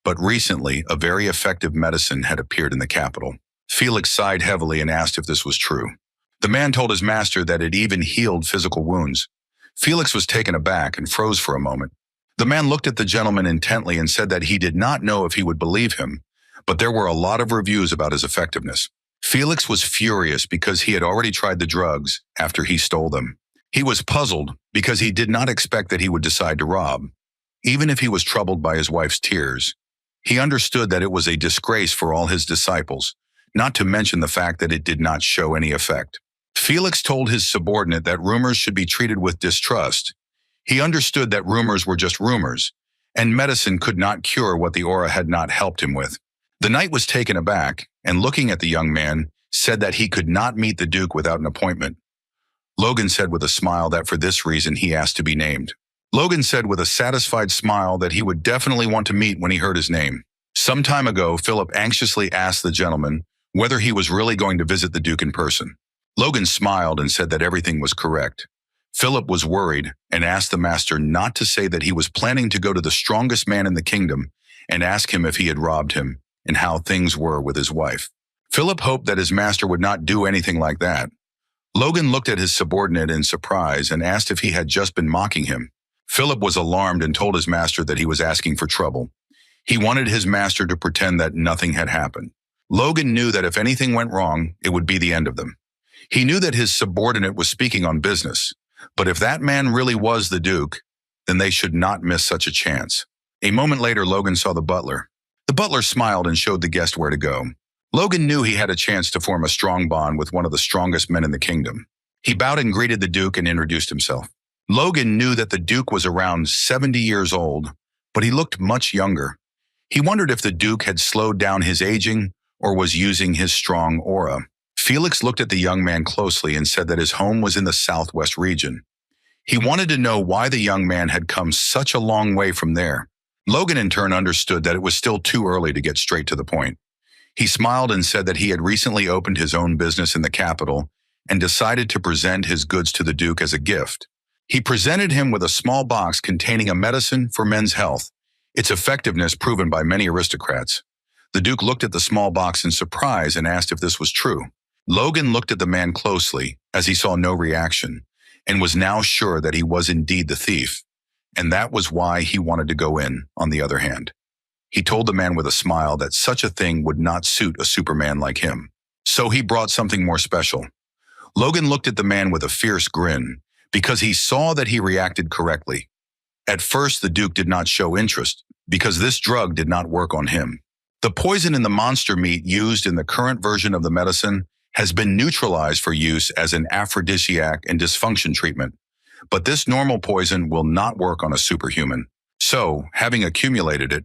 But recently, a very effective medicine had appeared in the capital. Felix sighed heavily and asked if this was true. The man told his master that it even healed physical wounds. Felix was taken aback and froze for a moment. The man looked at the gentleman intently and said that he did not know if he would believe him, but there were a lot of reviews about his effectiveness. Felix was furious because he had already tried the drugs after he stole them. He was puzzled because he did not expect that he would decide to rob. Even if he was troubled by his wife's tears, he understood that it was a disgrace for all his disciples, not to mention the fact that it did not show any effect. Felix told his subordinate that rumors should be treated with distrust. He understood that rumors were just rumors, and medicine could not cure what the aura had not helped him with. The knight was taken aback, and looking at the young man, said that he could not meet the Duke without an appointment. Logan said with a smile that for this reason he asked to be named. Logan said with a satisfied smile that he would definitely want to meet when he heard his name. Some time ago, Philip anxiously asked the gentleman whether he was really going to visit the Duke in person. Logan smiled and said that everything was correct. Philip was worried and asked the master not to say that he was planning to go to the strongest man in the kingdom and ask him if he had robbed him and how things were with his wife. Philip hoped that his master would not do anything like that. Logan looked at his subordinate in surprise and asked if he had just been mocking him. Philip was alarmed and told his master that he was asking for trouble. He wanted his master to pretend that nothing had happened. Logan knew that if anything went wrong, it would be the end of them. He knew that his subordinate was speaking on business, but if that man really was the Duke, then they should not miss such a chance. A moment later, Logan saw the butler. The butler smiled and showed the guest where to go. Logan knew he had a chance to form a strong bond with one of the strongest men in the kingdom. He bowed and greeted the Duke and introduced himself. Logan knew that the Duke was around 70 years old, but he looked much younger. He wondered if the Duke had slowed down his aging or was using his strong aura. Felix looked at the young man closely and said that his home was in the southwest region. He wanted to know why the young man had come such a long way from there. Logan in turn understood that it was still too early to get straight to the point. He smiled and said that he had recently opened his own business in the capital and decided to present his goods to the Duke as a gift. He presented him with a small box containing a medicine for men's health, its effectiveness proven by many aristocrats. The Duke looked at the small box in surprise and asked if this was true. Logan looked at the man closely, as he saw no reaction, and was now sure that he was indeed the thief, and that was why he wanted to go in, on the other hand. He told the man with a smile that such a thing would not suit a Superman like him. So he brought something more special. Logan looked at the man with a fierce grin, because he saw that he reacted correctly. At first, the Duke did not show interest, because this drug did not work on him. The poison in the monster meat used in the current version of the medicine has been neutralized for use as an aphrodisiac and dysfunction treatment, but this normal poison will not work on a superhuman. So, having accumulated it,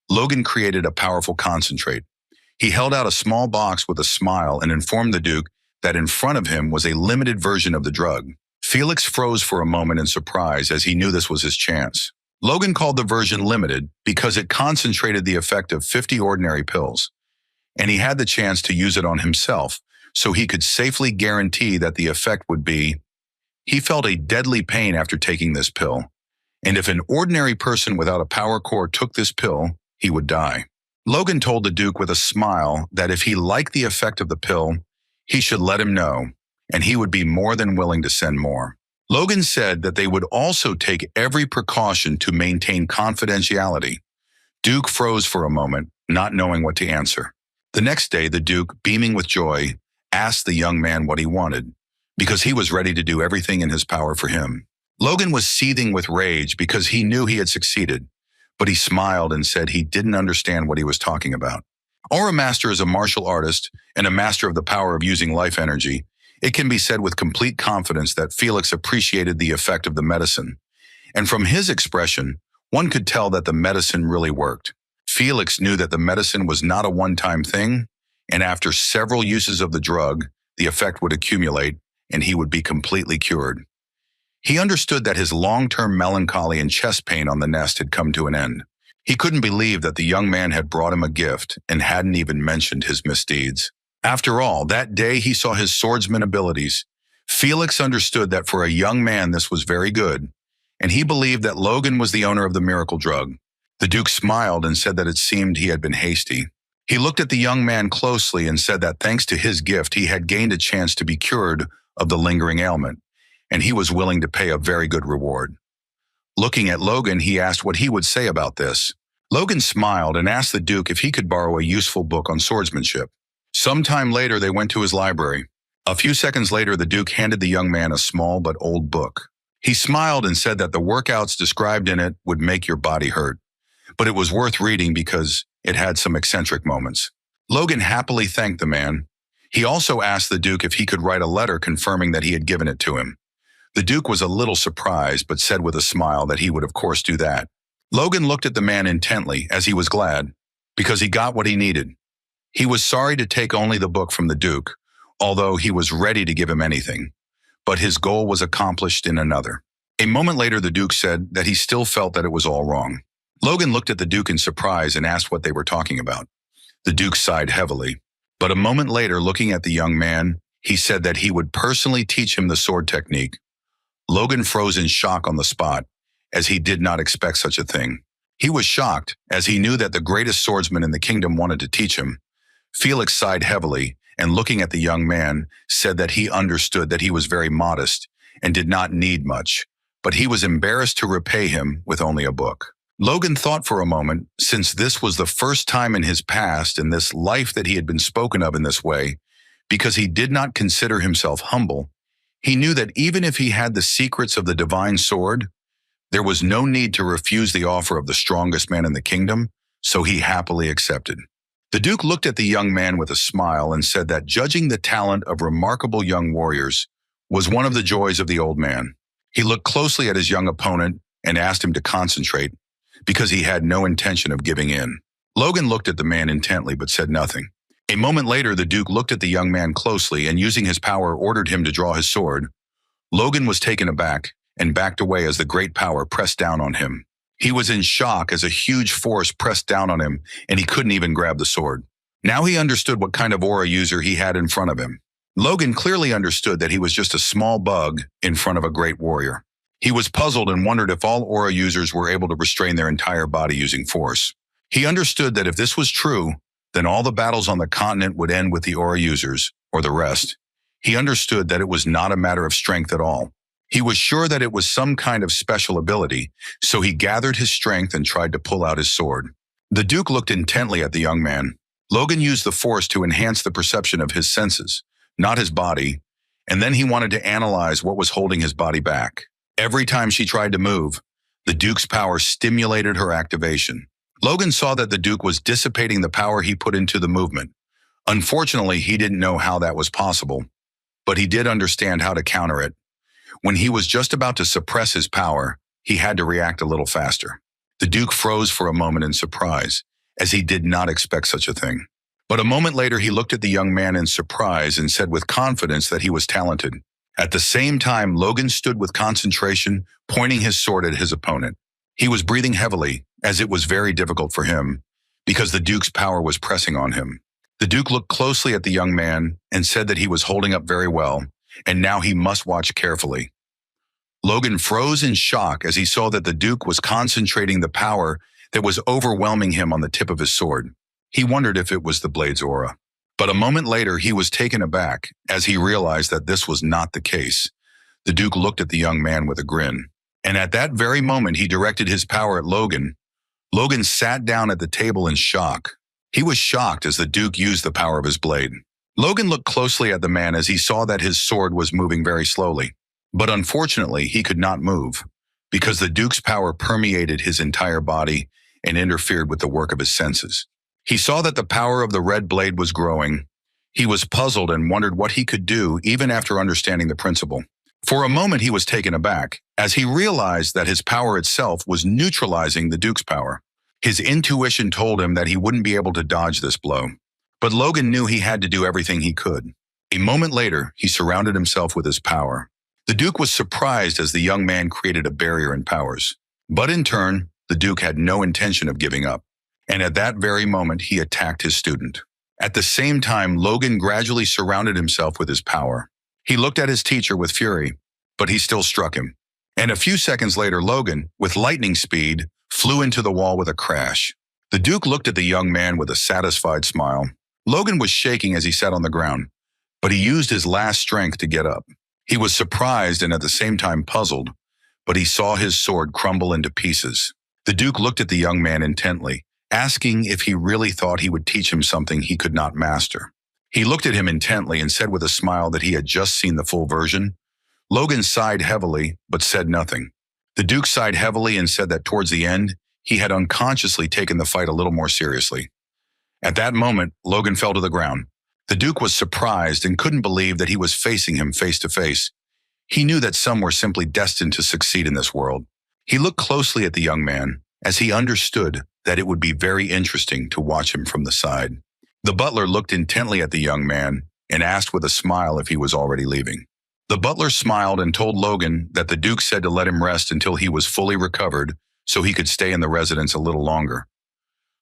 Logan created a powerful concentrate. He held out a small box with a smile and informed the Duke that in front of him was a limited version of the drug. Felix froze for a moment in surprise as he knew this was his chance. Logan called the version limited because it concentrated the effect of 50 ordinary pills, and he had the chance to use it on himself so he could safely guarantee that the effect would be. He felt a deadly pain after taking this pill, and if an ordinary person without a power core took this pill, he would die. Logan told the Duke with a smile that if he liked the effect of the pill, he should let him know, and he would be more than willing to send more. Logan said that they would also take every precaution to maintain confidentiality. Duke froze for a moment, not knowing what to answer. The next day, the Duke, beaming with joy, asked the young man what he wanted, because he was ready to do everything in his power for him. Logan was seething with rage because he knew he had succeeded, but he smiled and said he didn't understand what he was talking about. Aura Master is a martial artist and a master of the power of using life energy. It can be said with complete confidence that Felix appreciated the effect of the medicine, and from his expression, one could tell that the medicine really worked. Felix knew that the medicine was not a one-time thing, and after several uses of the drug, the effect would accumulate and he would be completely cured. He understood that his long-term melancholy and chest pain on the nest had come to an end. He couldn't believe that the young man had brought him a gift and hadn't even mentioned his misdeeds. After all, that day he saw his swordsman abilities. Felix understood that for a young man this was very good, and he believed that Logan was the owner of the miracle drug. The Duke smiled and said that it seemed he had been hasty. He looked at the young man closely and said that thanks to his gift he had gained a chance to be cured of the lingering ailment, and he was willing to pay a very good reward. Looking at Logan, he asked what he would say about this. Logan smiled and asked the Duke if he could borrow a useful book on swordsmanship. Sometime later, they went to his library. A few seconds later, the Duke handed the young man a small but old book. He smiled and said that the workouts described in it would make your body hurt, but it was worth reading because it had some eccentric moments. Logan happily thanked the man. He also asked the Duke if he could write a letter confirming that he had given it to him. The Duke was a little surprised, but said with a smile that he would of course do that. Logan looked at the man intently, as he was glad, because he got what he needed. He was sorry to take only the book from the Duke, although he was ready to give him anything, but his goal was accomplished in another. A moment later, the Duke said that he still felt that it was all wrong. Logan looked at the Duke in surprise and asked what they were talking about. The Duke sighed heavily, but a moment later, looking at the young man, he said that he would personally teach him the sword technique. Logan froze in shock on the spot, as he did not expect such a thing. He was shocked, as he knew that the greatest swordsman in the kingdom wanted to teach him. Felix sighed heavily, and looking at the young man, said that he understood that he was very modest and did not need much, but he was embarrassed to repay him with only a book. Logan thought for a moment, since this was the first time in his past in this life that he had been spoken of in this way, because he did not consider himself humble, he knew that even if he had the secrets of the divine sword, there was no need to refuse the offer of the strongest man in the kingdom, so he happily accepted. The Duke looked at the young man with a smile and said that judging the talent of remarkable young warriors was one of the joys of the old man. He looked closely at his young opponent and asked him to concentrate, because he had no intention of giving in. Logan looked at the man intently but said nothing. A moment later, the Duke looked at the young man closely and using his power ordered him to draw his sword. Logan was taken aback and backed away as the great power pressed down on him. He was in shock as a huge force pressed down on him and he couldn't even grab the sword. Now he understood what kind of aura user he had in front of him. Logan clearly understood that he was just a small bug in front of a great warrior. He was puzzled and wondered if all aura users were able to restrain their entire body using force. He understood that if this was true, then all the battles on the continent would end with the aura users, or the rest. He understood that it was not a matter of strength at all. He was sure that it was some kind of special ability, so he gathered his strength and tried to pull out his sword. The Duke looked intently at the young man. Logan used the force to enhance the perception of his senses, not his body, and then he wanted to analyze what was holding his body back. Every time she tried to move, the Duke's power stimulated her activation. Logan saw that the Duke was dissipating the power he put into the movement. Unfortunately, he didn't know how that was possible, but he did understand how to counter it. When he was just about to suppress his power, he had to react a little faster. The Duke froze for a moment in surprise, as he did not expect such a thing. But a moment later, he looked at the young man in surprise and said with confidence that he was talented. At the same time, Logan stood with concentration, pointing his sword at his opponent. He was breathing heavily, as it was very difficult for him, because the Duke's power was pressing on him. The Duke looked closely at the young man and said that he was holding up very well, and now he must watch carefully. Logan froze in shock as he saw that the Duke was concentrating the power that was overwhelming him on the tip of his sword. He wondered if it was the blade's aura. But a moment later, he was taken aback as he realized that this was not the case. The Duke looked at the young man with a grin, and at that very moment, he directed his power at Logan. Logan sat down at the table in shock. He was shocked as the Duke used the power of his blade. Logan looked closely at the man as he saw that his sword was moving very slowly. But unfortunately, he could not move, because the Duke's power permeated his entire body and interfered with the work of his senses. He saw that the power of the red blade was growing. He was puzzled and wondered what he could do even after understanding the principle. For a moment, he was taken aback, as he realized that his power itself was neutralizing the Duke's power. His intuition told him that he wouldn't be able to dodge this blow. But Logan knew he had to do everything he could. A moment later, he surrounded himself with his power. The Duke was surprised as the young man created a barrier in powers. But in turn, the Duke had no intention of giving up. And at that very moment, he attacked his student. At the same time, Logan gradually surrounded himself with his power. He looked at his teacher with fury, but he still struck him. And a few seconds later, Logan, with lightning speed, flew into the wall with a crash. The Duke looked at the young man with a satisfied smile. Logan was shaking as he sat on the ground, but he used his last strength to get up. He was surprised and at the same time puzzled, but he saw his sword crumble into pieces. The Duke looked at the young man intently, asking if he really thought he would teach him something he could not master. He looked at him intently and said with a smile that he had just seen the full version. Logan sighed heavily, but said nothing. The Duke sighed heavily and said that towards the end, he had unconsciously taken the fight a little more seriously. At that moment, Logan fell to the ground. The Duke was surprised and couldn't believe that he was facing him face to face. He knew that some were simply destined to succeed in this world. He looked closely at the young man, as he understood that it would be very interesting to watch him from the side. The butler looked intently at the young man and asked with a smile if he was already leaving. The butler smiled and told Logan that the Duke said to let him rest until he was fully recovered so he could stay in the residence a little longer.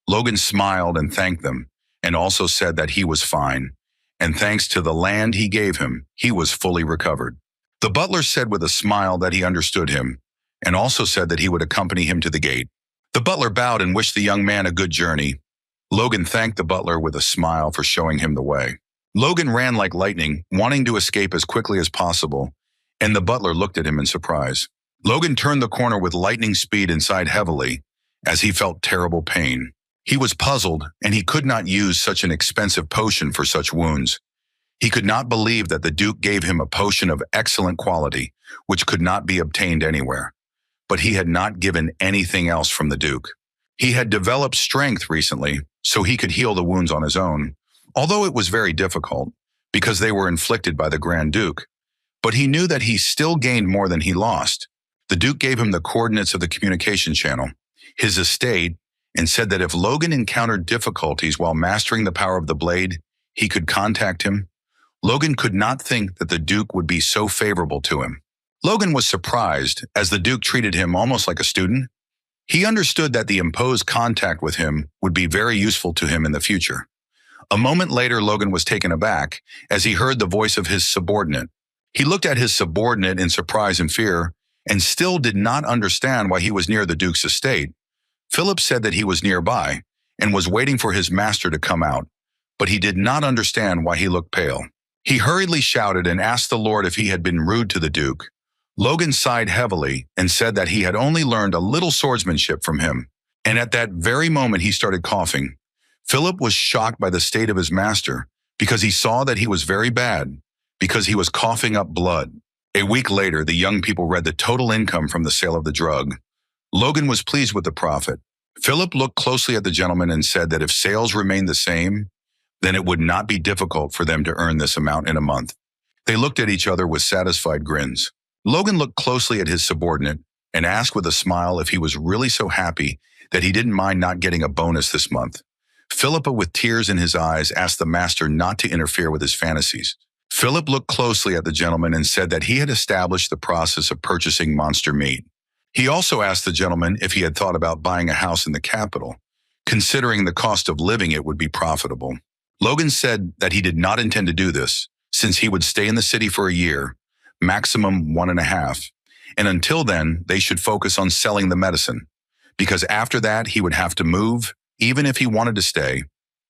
Logan smiled and thanked them, and also said that he was fine, and thanks to the land he gave him, he was fully recovered. The butler said with a smile that he understood him, and also said that he would accompany him to the gate. The butler bowed and wished the young man a good journey. Logan thanked the butler with a smile for showing him the way. Logan ran like lightning, wanting to escape as quickly as possible, and the butler looked at him in surprise. Logan turned the corner with lightning speed and sighed heavily, as he felt terrible pain. He was puzzled, and he could not use such an expensive potion for such wounds. He could not believe that the Duke gave him a potion of excellent quality, which could not be obtained anywhere. But he had not given anything else from the Duke. He had developed strength recently, so he could heal the wounds on his own, although it was very difficult, because they were inflicted by the Grand Duke. But he knew that he still gained more than he lost. The Duke gave him the coordinates of the communication channel, his estate, and said that if Logan encountered difficulties while mastering the power of the blade, he could contact him. Logan could not think that the Duke would be so favorable to him. Logan was surprised, as the Duke treated him almost like a student. He understood that the imposed contact with him would be very useful to him in the future. A moment later, Logan was taken aback as he heard the voice of his subordinate. He looked at his subordinate in surprise and fear, and still did not understand why he was near the Duke's estate. Philip said that he was nearby and was waiting for his master to come out, but he did not understand why he looked pale. He hurriedly shouted and asked the Lord if he had been rude to the Duke. Logan sighed heavily and said that he had only learned a little swordsmanship from him, and at that very moment he started coughing. Philip was shocked by the state of his master because he saw that he was very bad, because he was coughing up blood. A week later, the young people read the total income from the sale of the drug. Logan was pleased with the profit. Philip looked closely at the gentleman and said that if sales remained the same, then it would not be difficult for them to earn this amount in a month. They looked at each other with satisfied grins. Logan looked closely at his subordinate and asked with a smile if he was really so happy that he didn't mind not getting a bonus this month. Philippa, with tears in his eyes, asked the master not to interfere with his fantasies. Philip looked closely at the gentleman and said that he had established the process of purchasing monster meat. He also asked the gentleman if he had thought about buying a house in the capital. Considering the cost of living, it would be profitable. Logan said that he did not intend to do this, since he would stay in the city for a year, maximum 1.5, and until then, they should focus on selling the medicine, because after that, he would have to move, even if he wanted to stay.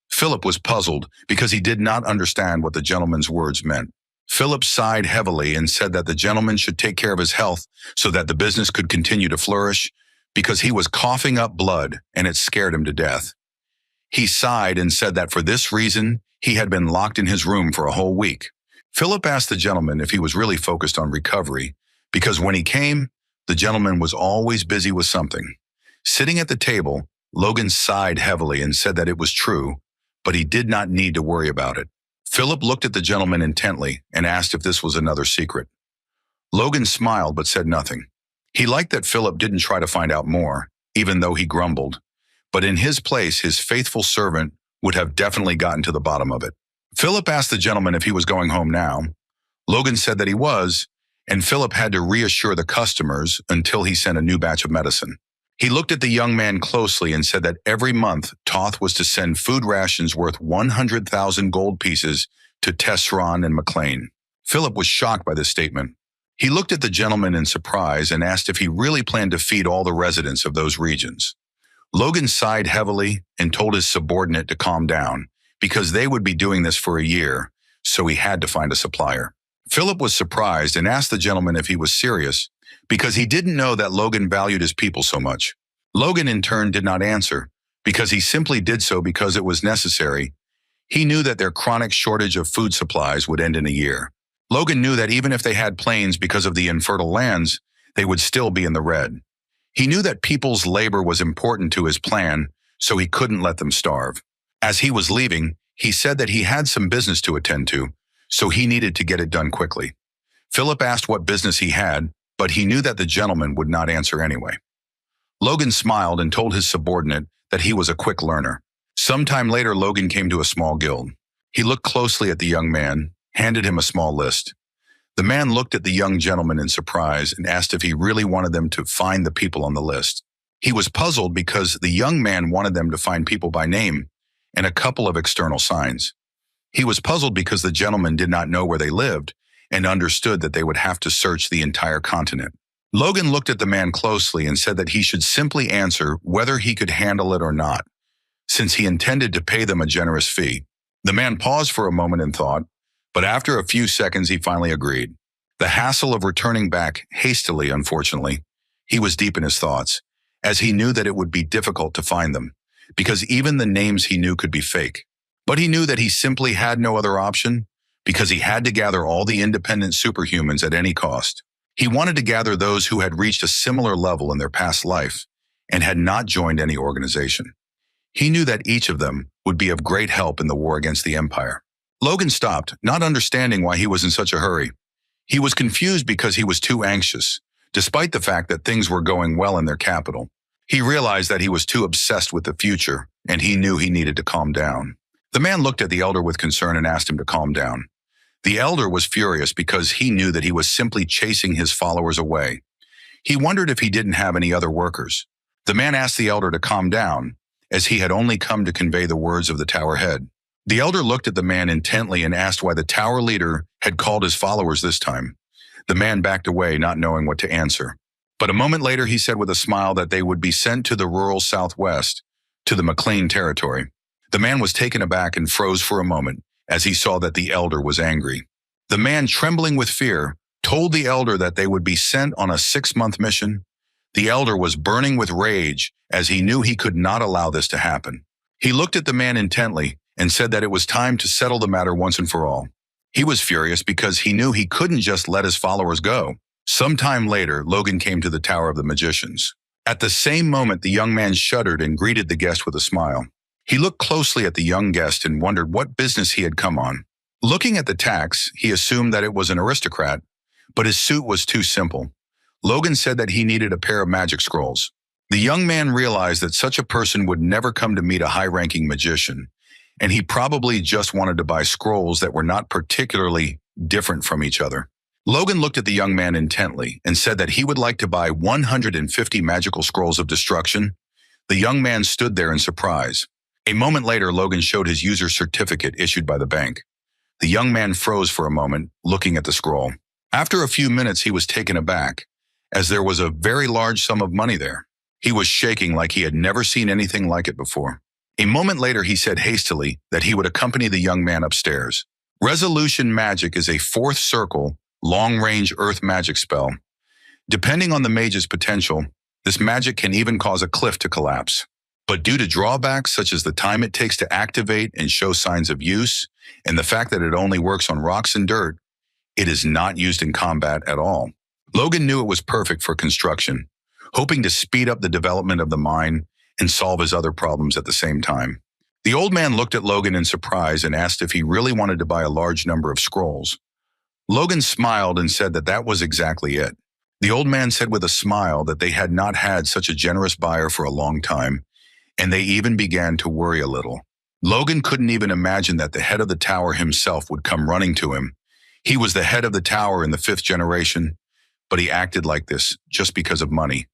Philip was puzzled because he did not understand what the gentleman's words meant. Philip sighed heavily and said that the gentleman should take care of his health so that the business could continue to flourish, because he was coughing up blood and it scared him to death. He sighed and said that for this reason, he had been locked in his room for a whole week. Philip asked the gentleman if he was really focused on recovery, because when he came, the gentleman was always busy with something. Sitting at the table, Logan sighed heavily and said that it was true, but he did not need to worry about it. Philip looked at the gentleman intently and asked if this was another secret. Logan smiled but said nothing. He liked that Philip didn't try to find out more, even though he grumbled, but in his place, his faithful servant would have definitely gotten to the bottom of it. Philip asked the gentleman if he was going home now. Logan said that he was, and Philip had to reassure the customers until he sent a new batch of medicine. He looked at the young man closely and said that every month, Toth was to send food rations worth 100,000 gold pieces to Tesseron and McLean. Philip was shocked by this statement. He looked at the gentleman in surprise and asked if he really planned to feed all the residents of those regions. Logan sighed heavily and told his subordinate to calm down, because they would be doing this for a year, so he had to find a supplier. Philip was surprised and asked the gentleman if he was serious, because he didn't know that Logan valued his people so much. Logan, in turn, did not answer, because he simply did so because it was necessary. He knew that their chronic shortage of food supplies would end in a year. Logan knew that even if they had planes because of the infertile lands, they would still be in the red. He knew that people's labor was important to his plan, so he couldn't let them starve. As he was leaving, he said that he had some business to attend to, so he needed to get it done quickly. Philip asked what business he had, but he knew that the gentleman would not answer anyway. Logan smiled and told his subordinate that he was a quick learner. Sometime later, Logan came to a small guild. He looked closely at the young man, handed him a small list. The man looked at the young gentleman in surprise and asked if he really wanted them to find the people on the list. He was puzzled because the young man wanted them to find people by name and a couple of external signs. He was puzzled because the gentleman did not know where they lived and understood that they would have to search the entire continent. Logan looked at the man closely and said that he should simply answer whether he could handle it or not, since he intended to pay them a generous fee. The man paused for a moment and thought, but after a few seconds he finally agreed. The hassle of returning back hastily, unfortunately, he was deep in his thoughts, as he knew that it would be difficult to find them, because even the names he knew could be fake. But he knew that he simply had no other option, because he had to gather all the independent superhumans at any cost. He wanted to gather those who had reached a similar level in their past life and had not joined any organization. He knew that each of them would be of great help in the war against the Empire. Logan stopped, not understanding why he was in such a hurry. He was confused because he was too anxious, despite the fact that things were going well in their capital. He realized that he was too obsessed with the future, and he knew he needed to calm down. The man looked at the elder with concern and asked him to calm down. The elder was furious because he knew that he was simply chasing his followers away. He wondered if he didn't have any other workers. The man asked the elder to calm down, as he had only come to convey the words of the tower head. The elder looked at the man intently and asked why the tower leader had called his followers this time. The man backed away, not knowing what to answer. But a moment later, he said with a smile that they would be sent to the rural southwest, to the McLean territory. The man was taken aback and froze for a moment as he saw that the elder was angry. The man, trembling with fear, told the elder that they would be sent on a 6-month mission. The elder was burning with rage as he knew he could not allow this to happen. He looked at the man intently and said that it was time to settle the matter once and for all. He was furious because he knew he couldn't just let his followers go. Sometime later, Logan came to the Tower of the Magicians. At the same moment, the young man shuddered and greeted the guest with a smile. He looked closely at the young guest and wondered what business he had come on. Looking at the tax, he assumed that it was an aristocrat, but his suit was too simple. Logan said that he needed a pair of magic scrolls. The young man realized that such a person would never come to meet a high-ranking magician, and he probably just wanted to buy scrolls that were not particularly different from each other. Logan looked at the young man intently and said that he would like to buy 150 magical scrolls of destruction. The young man stood there in surprise. A moment later, Logan showed his user certificate issued by the bank. The young man froze for a moment, looking at the scroll. After a few minutes, he was taken aback, as there was a very large sum of money there. He was shaking like he had never seen anything like it before. A moment later, he said hastily that he would accompany the young man upstairs. Resolution magic is a fourth circle, long-range earth magic spell. Depending on the mage's potential, this magic can even cause a cliff to collapse. But due to drawbacks such as the time it takes to activate and show signs of use, and the fact that it only works on rocks and dirt, it is not used in combat at all. Logan knew it was perfect for construction, hoping to speed up the development of the mine and solve his other problems at the same time. The old man looked at Logan in surprise and asked if he really wanted to buy a large number of scrolls. Logan smiled and said that that was exactly it. The old man said with a smile that they had not had such a generous buyer for a long time, and they even began to worry a little. Logan couldn't even imagine that the head of the tower himself would come running to him. He was the head of the tower in the 5th generation, but he acted like this just because of money.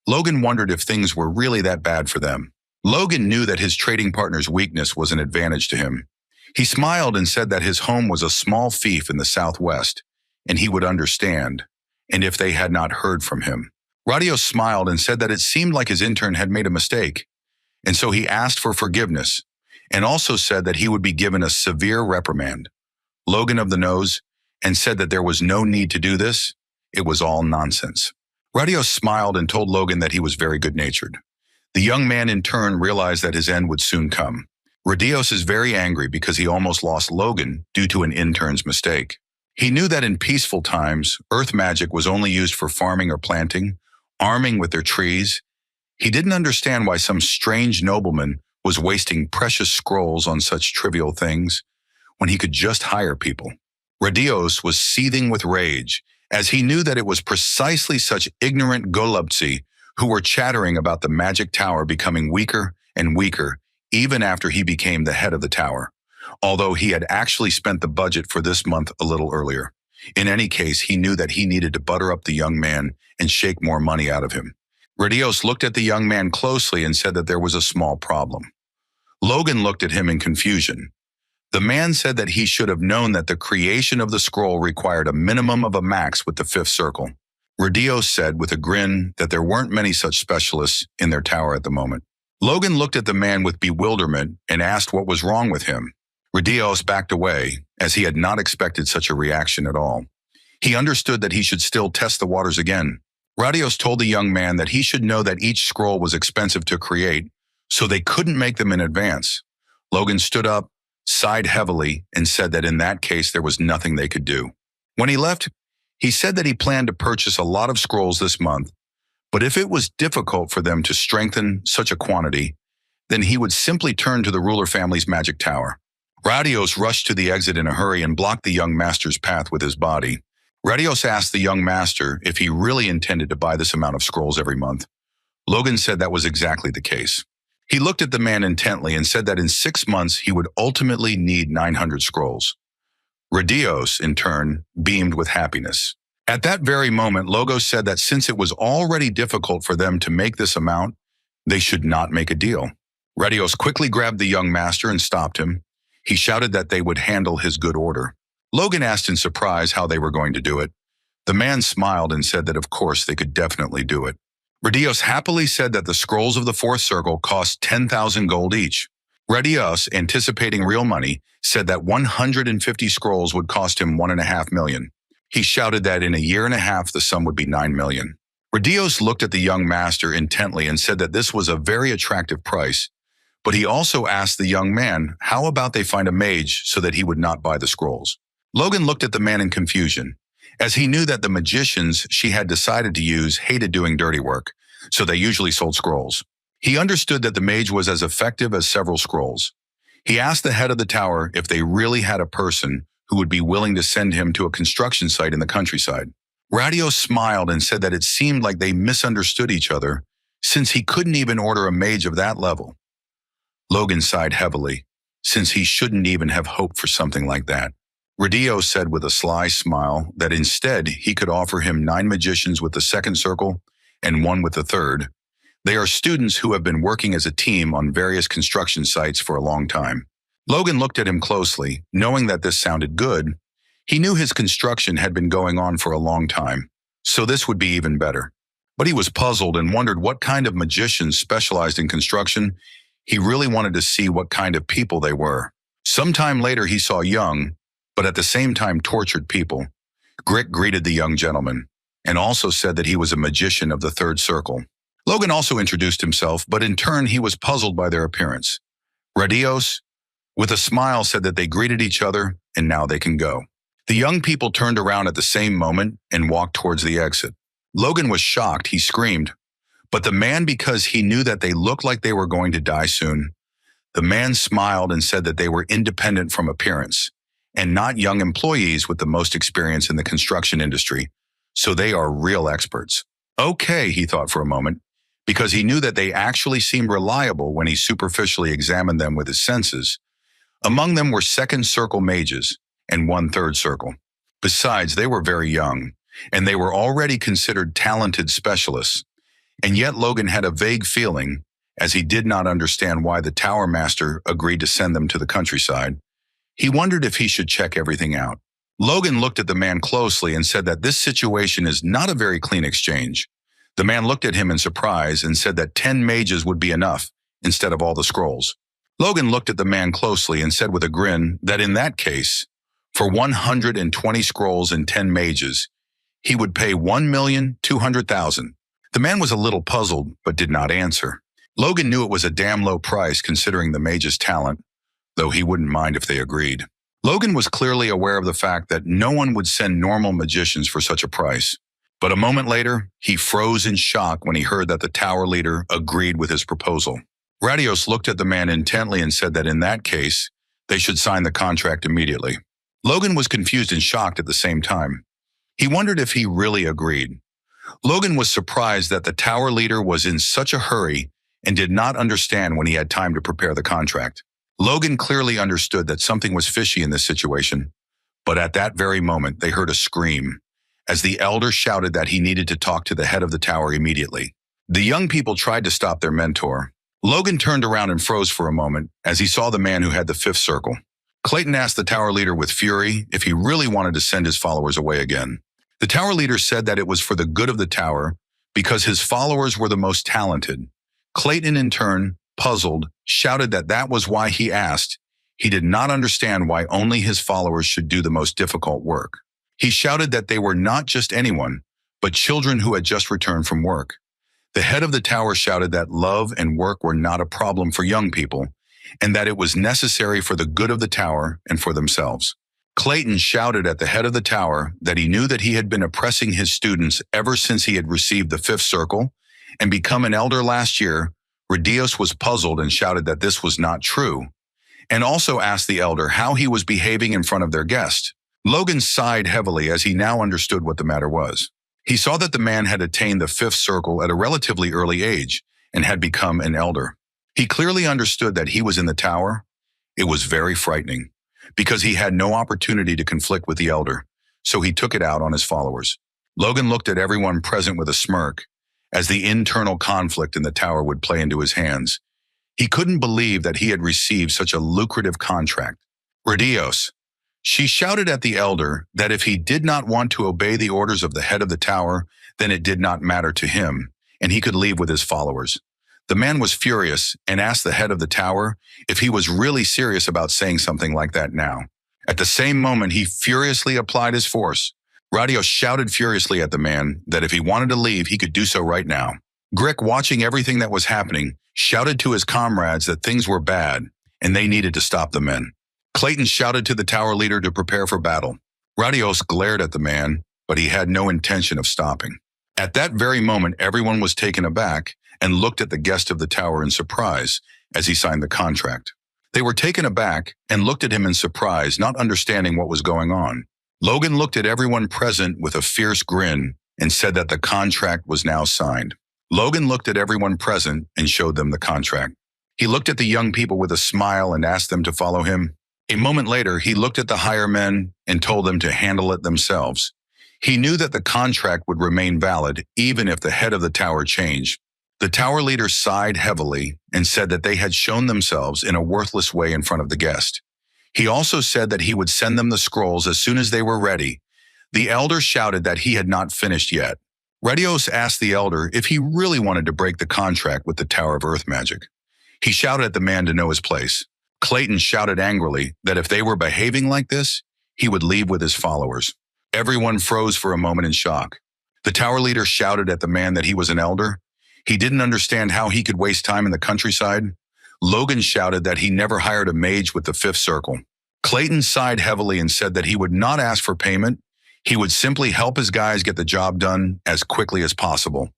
Logan wondered if things were really that bad for them. Logan knew that his trading partner's weakness was an advantage to him. He smiled and said that his home was a small fief in the southwest, and he would understand, and if they had not heard from him. Radio smiled and said that it seemed like his intern had made a mistake, and so he asked for forgiveness, and also said that he would be given a severe reprimand. Logan of the nose, and said that there was no need to do this. It was all nonsense. Radio smiled and told Logan that he was very good-natured. The young man in turn realized that his end would soon come. Radios is very angry because he almost lost Logan due to an intern's mistake. He knew that in peaceful times, earth magic was only used for farming or planting, arming with their trees. He didn't understand why some strange nobleman was wasting precious scrolls on such trivial things when he could just hire people. Radios was seething with rage, as he knew that it was precisely such ignorant golubtsi who were chattering about the magic tower becoming weaker and weaker even after he became the head of the tower, although he had actually spent the budget for this month a little earlier. In any case, he knew that he needed to butter up the young man and shake more money out of him. Radios looked at the young man closely and said that there was a small problem. Logan looked at him in confusion. The man said that he should have known that the creation of the scroll required a minimum of a max with the 5th circle. Radios said with a grin that there weren't many such specialists in their tower at the moment. Logan looked at the man with bewilderment and asked what was wrong with him. Radios backed away, as he had not expected such a reaction at all. He understood that he should still test the waters again. Radios told the young man that he should know that each scroll was expensive to create, so they couldn't make them in advance. Logan stood up, sighed heavily, and said that in that case there was nothing they could do. When he left, he said that he planned to purchase a lot of scrolls this month, but if it was difficult for them to strengthen such a quantity, then he would simply turn to the ruler family's magic tower. Radios rushed to the exit in a hurry and blocked the young master's path with his body. Radios asked the young master if he really intended to buy this amount of scrolls every month. Logan said that was exactly the case. He looked at the man intently and said that in 6 months he would ultimately need 900 scrolls. Radios, in turn, beamed with happiness. At that very moment, Logo said that since it was already difficult for them to make this amount, they should not make a deal. Radios quickly grabbed the young master and stopped him. He shouted that they would handle his good order. Logan asked in surprise how they were going to do it. The man smiled and said that of course they could definitely do it. Radios happily said that the scrolls of the 4th circle cost 10,000 gold each. Radios, anticipating real money, said that 150 scrolls would cost him 1.5 million. He shouted that in a year and a half the sum would be 9 million. Radios looked at the young master intently and said that this was a very attractive price, but he also asked the young man how about they find a mage so that he would not buy the scrolls. Logan looked at the man in confusion, as he knew that the magicians she had decided to use hated doing dirty work, so they usually sold scrolls. He understood that the mage was as effective as several scrolls. He asked the head of the tower if they really had a person who would be willing to send him to a construction site in the countryside. Radio smiled and said that it seemed like they misunderstood each other, since he couldn't even order a mage of that level. Logan sighed heavily, since he shouldn't even have hoped for something like that. Radio said with a sly smile that instead he could offer him 9 magicians with the second circle and 1 with the third. They are students who have been working as a team on various construction sites for a long time. Logan looked at him closely, knowing that this sounded good. He knew his construction had been going on for a long time, so this would be even better. But he was puzzled and wondered what kind of magicians specialized in construction. He really wanted to see what kind of people they were. Sometime later he saw young, but at the same time tortured people. Grick greeted the young gentleman, and also said that he was a magician of the third circle. Logan also introduced himself, but in turn he was puzzled by their appearance. Radios, with a smile, said that they greeted each other, and now they can go. The young people turned around at the same moment and walked towards the exit. Logan was shocked. He screamed. But the man, because he knew that they looked like they were going to die soon, the man smiled and said that they were independent from appearance and not young employees with the most experience in the construction industry, so they are real experts. Okay, he thought for a moment, because he knew that they actually seemed reliable when he superficially examined them with his senses. Among them were second circle mages and 1 third circle. Besides, they were very young, and they were already considered talented specialists. And yet Logan had a vague feeling, as he did not understand why the tower master agreed to send them to the countryside. He wondered if he should check everything out. Logan looked at the man closely and said that this situation is not a very clean exchange. The man looked at him in surprise and said that 10 mages would be enough instead of all the scrolls. Logan looked at the man closely and said with a grin that in that case, for 120 scrolls and 10 mages, he would pay 1,200,000. The man was a little puzzled, but did not answer. Logan knew it was a damn low price considering the mage's talent, though he wouldn't mind if they agreed. Logan was clearly aware of the fact that no one would send normal magicians for such a price. But a moment later, he froze in shock when he heard that the tower leader agreed with his proposal. Radios looked at the man intently and said that in that case, they should sign the contract immediately. Logan was confused and shocked at the same time. He wondered if he really agreed. Logan was surprised that the tower leader was in such a hurry and did not understand when he had time to prepare the contract. Logan clearly understood that something was fishy in this situation, but at that very moment they heard a scream, as the elder shouted that he needed to talk to the head of the tower immediately. The young people tried to stop their mentor. Logan turned around and froze for a moment as he saw the man who had the 5th circle. Clayton asked the tower leader with fury if he really wanted to send his followers away again. The tower leader said that it was for the good of the tower because his followers were the most talented. Clayton, in turn, puzzled, shouted that that was why he asked. He did not understand why only his followers should do the most difficult work. He shouted that they were not just anyone, but children who had just returned from work. The head of the tower shouted that love and work were not a problem for young people, and that it was necessary for the good of the tower and for themselves. Clayton shouted at the head of the tower that he knew that he had been oppressing his students ever since he had received the 5th circle and become an elder last year. Radios was puzzled and shouted that this was not true, and also asked the elder how he was behaving in front of their guest. Logan sighed heavily as he now understood what the matter was. He saw that the man had attained the 5th circle at a relatively early age and had become an elder. He clearly understood that he was in the tower. It was very frightening, because he had no opportunity to conflict with the elder, so he took it out on his followers. Logan looked at everyone present with a smirk, as the internal conflict in the tower would play into his hands. He couldn't believe that he had received such a lucrative contract. Radios. She shouted at the elder that if he did not want to obey the orders of the head of the tower, then it did not matter to him, and he could leave with his followers. The man was furious and asked the head of the tower if he was really serious about saying something like that now. At the same moment, he furiously applied his force. Radio shouted furiously at the man that if he wanted to leave, he could do so right now. Grick, watching everything that was happening, shouted to his comrades that things were bad and they needed to stop the men. Clayton shouted to the tower leader to prepare for battle. Radios glared at the man, but he had no intention of stopping. At that very moment, everyone was taken aback and looked at the guest of the tower in surprise as he signed the contract. They were taken aback and looked at him in surprise, not understanding what was going on. Logan looked at everyone present with a fierce grin and said that the contract was now signed. Logan looked at everyone present and showed them the contract. He looked at the young people with a smile and asked them to follow him. A moment later, he looked at the higher men and told them to handle it themselves. He knew that the contract would remain valid even if the head of the tower changed. The tower leader sighed heavily and said that they had shown themselves in a worthless way in front of the guest. He also said that he would send them the scrolls as soon as they were ready. The elder shouted that he had not finished yet. Redios asked the elder if he really wanted to break the contract with the Tower of Earth Magic. He shouted at the man to know his place. Clayton shouted angrily that if they were behaving like this, he would leave with his followers. Everyone froze for a moment in shock. The tower leader shouted at the man that he was an elder. He didn't understand how he could waste time in the countryside. Logan shouted that he never hired a mage with the fifth circle. Clayton sighed heavily and said that he would not ask for payment. He would simply help his guys get the job done as quickly as possible.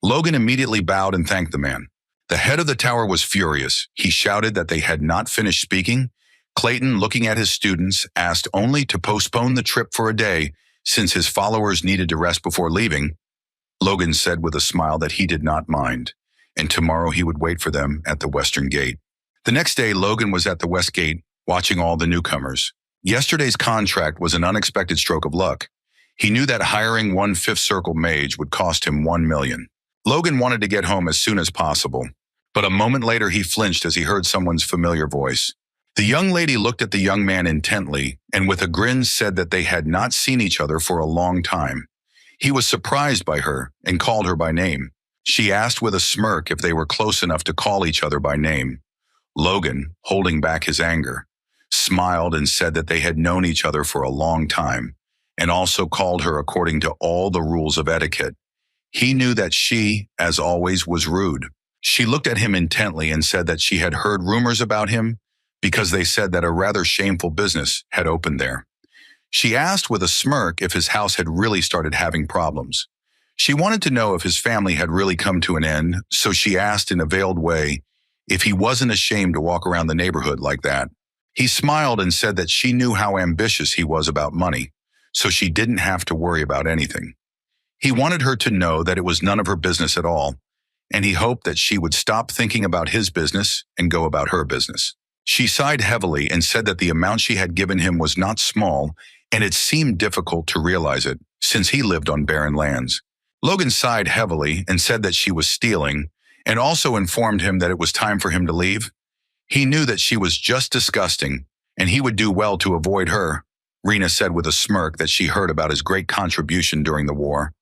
Logan immediately bowed and thanked the man. The head of the tower was furious. He shouted that they had not finished speaking. Clayton, looking at his students, asked only to postpone the trip for a day since his followers needed to rest before leaving. Logan said with a smile that he did not mind, and tomorrow he would wait for them at the western gate. The next day, Logan was at the west gate, watching all the newcomers. Yesterday's contract was an unexpected stroke of luck. He knew that hiring one fifth circle mage would cost him 1 million. Logan wanted to get home as soon as possible, but a moment later he flinched as he heard someone's familiar voice. The young lady looked at the young man intently and with a grin said that they had not seen each other for a long time. He was surprised by her and called her by name. She asked with a smirk if they were close enough to call each other by name. Logan, holding back his anger, smiled and said that they had known each other for a long time, and also called her according to all the rules of etiquette. He knew that she, as always, was rude. She looked at him intently and said that she had heard rumors about him because they said that a rather shameful business had opened there. She asked with a smirk if his house had really started having problems. She wanted to know if his family had really come to an end, so she asked in a veiled way if he wasn't ashamed to walk around the neighborhood like that. He smiled and said that she knew how ambitious he was about money, so she didn't have to worry about anything. He wanted her to know that it was none of her business at all, and he hoped that she would stop thinking about his business and go about her business. She sighed heavily and said that the amount she had given him was not small, and it seemed difficult to realize it, since he lived on barren lands. Logan sighed heavily and said that she was stealing, and also informed him that it was time for him to leave. He knew that she was just disgusting, and he would do well to avoid her. Rena said with a smirk that she heard about his great contribution during the war.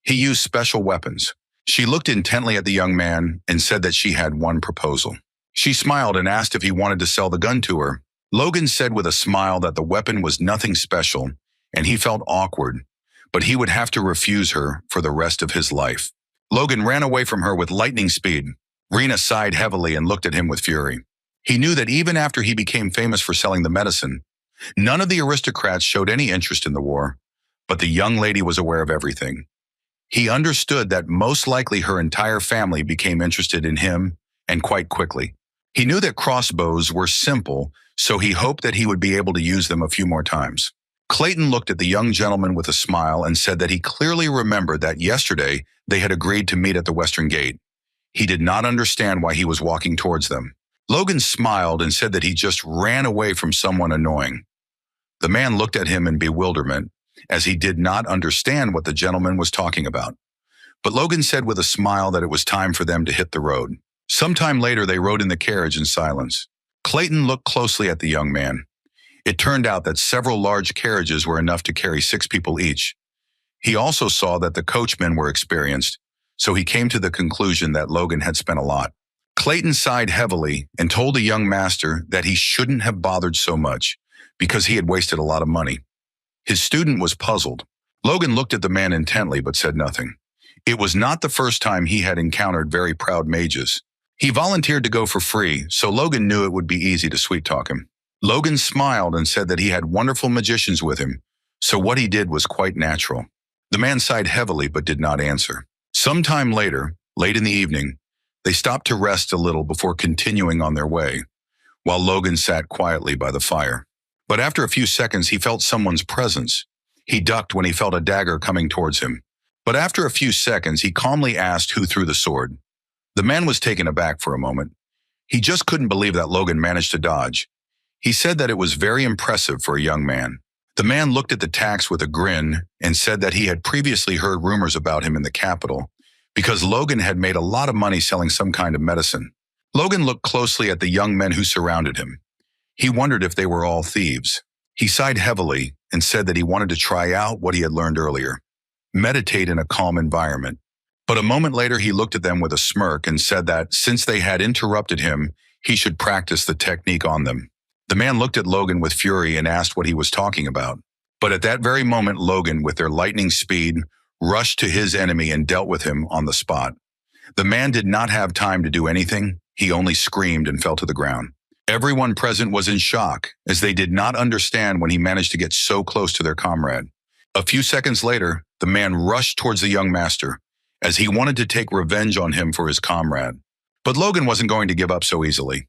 He used special weapons. She looked intently at the young man and said that she had one proposal. She smiled and asked if he wanted to sell the gun to her. Logan said with a smile that the weapon was nothing special, and he felt awkward, but he would have to refuse her for the rest of his life. Logan ran away from her with lightning speed. Rena sighed heavily and looked at him with fury. He knew that even after he became famous for selling the medicine, none of the aristocrats showed any interest in the war, but the young lady was aware of everything. He understood that most likely her entire family became interested in him, and quite quickly. He knew that crossbows were simple, so he hoped that he would be able to use them a few more times. Clayton looked at the young gentleman with a smile and said that he clearly remembered that yesterday they had agreed to meet at the western gate. He did not understand why he was walking towards them. Logan smiled and said that he just ran away from someone annoying. The man looked at him in bewilderment, as he did not understand what the gentleman was talking about. But Logan said with a smile that it was time for them to hit the road. Sometime later, they rode in the carriage in silence. Clayton looked closely at the young man. It turned out that several large carriages were enough to carry 6 people each. He also saw that the coachmen were experienced, so he came to the conclusion that Logan had spent a lot. Clayton sighed heavily and told the young master that he shouldn't have bothered so much because he had wasted a lot of money. His student was puzzled. Logan looked at the man intently but said nothing. It was not the first time he had encountered very proud mages. He volunteered to go for free, so Logan knew it would be easy to sweet-talk him. Logan smiled and said that he had wonderful magicians with him, so what he did was quite natural. The man sighed heavily but did not answer. Sometime later, Late in the evening, they stopped to rest a little before continuing on their way, while Logan sat quietly by the fire. But after a few seconds, he felt someone's presence. He ducked when he felt a dagger coming towards him. But after a few seconds, he calmly asked who threw the sword. The man was taken aback for a moment. He just couldn't believe that Logan managed to dodge. He said that it was very impressive for a young man. The man looked at the tax with a grin and said that he had previously heard rumors about him in the capital because Logan had made a lot of money selling some kind of medicine. Logan looked closely at the young men who surrounded him. He wondered if they were all thieves. He sighed heavily and said that he wanted to try out what he had learned earlier, meditate in a calm environment. But a moment later, he looked at them with a smirk and said that since they had interrupted him, he should practice the technique on them. The man looked at Logan with fury and asked what he was talking about. But at that very moment, Logan, with their lightning speed, rushed to his enemy and dealt with him on the spot. The man did not have time to do anything. He only screamed and fell to the ground. Everyone present was in shock, as they did not understand when he managed to get so close to their comrade. A few seconds later, the man rushed towards the young master, as he wanted to take revenge on him for his comrade. But Logan wasn't going to give up so easily.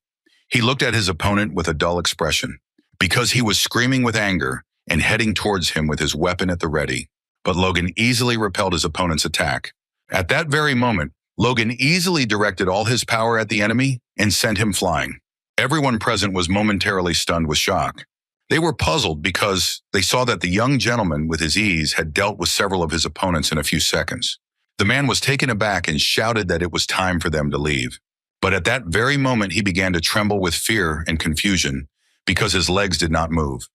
He looked at his opponent with a dull expression, because he was screaming with anger and heading towards him with his weapon at the ready. But Logan easily repelled his opponent's attack. At that very moment, Logan easily directed all his power at the enemy and sent him flying. Everyone present was momentarily stunned with shock. They were puzzled because they saw that the young gentleman with his ease had dealt with several of his opponents in a few seconds. The man was taken aback and shouted that it was time for them to leave. But at that very moment, he began to tremble with fear and confusion because his legs did not move.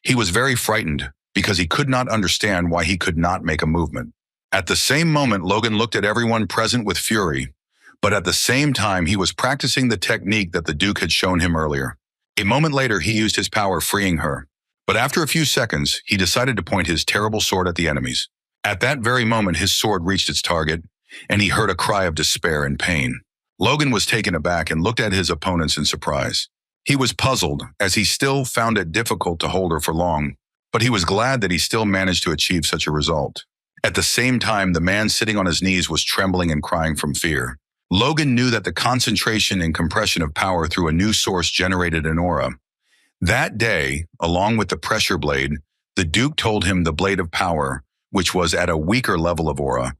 He was very frightened because he could not understand why he could not make a movement. At the same moment, Logan looked at everyone present with fury, but at the same time, he was practicing the technique that the Duke had shown him earlier. A moment later, he used his power freeing her. But after a few seconds, he decided to point his terrible sword at the enemies. At that very moment, his sword reached its target, and he heard a cry of despair and pain. Logan was taken aback and looked at his opponents in surprise. He was puzzled, as he still found it difficult to hold her for long, but he was glad that he still managed to achieve such a result. At the same time, the man sitting on his knees was trembling and crying from fear. Logan knew that the concentration and compression of power through a new source generated an aura. That day, along with the pressure blade, the Duke told him the blade of power, which was at a weaker level of aura,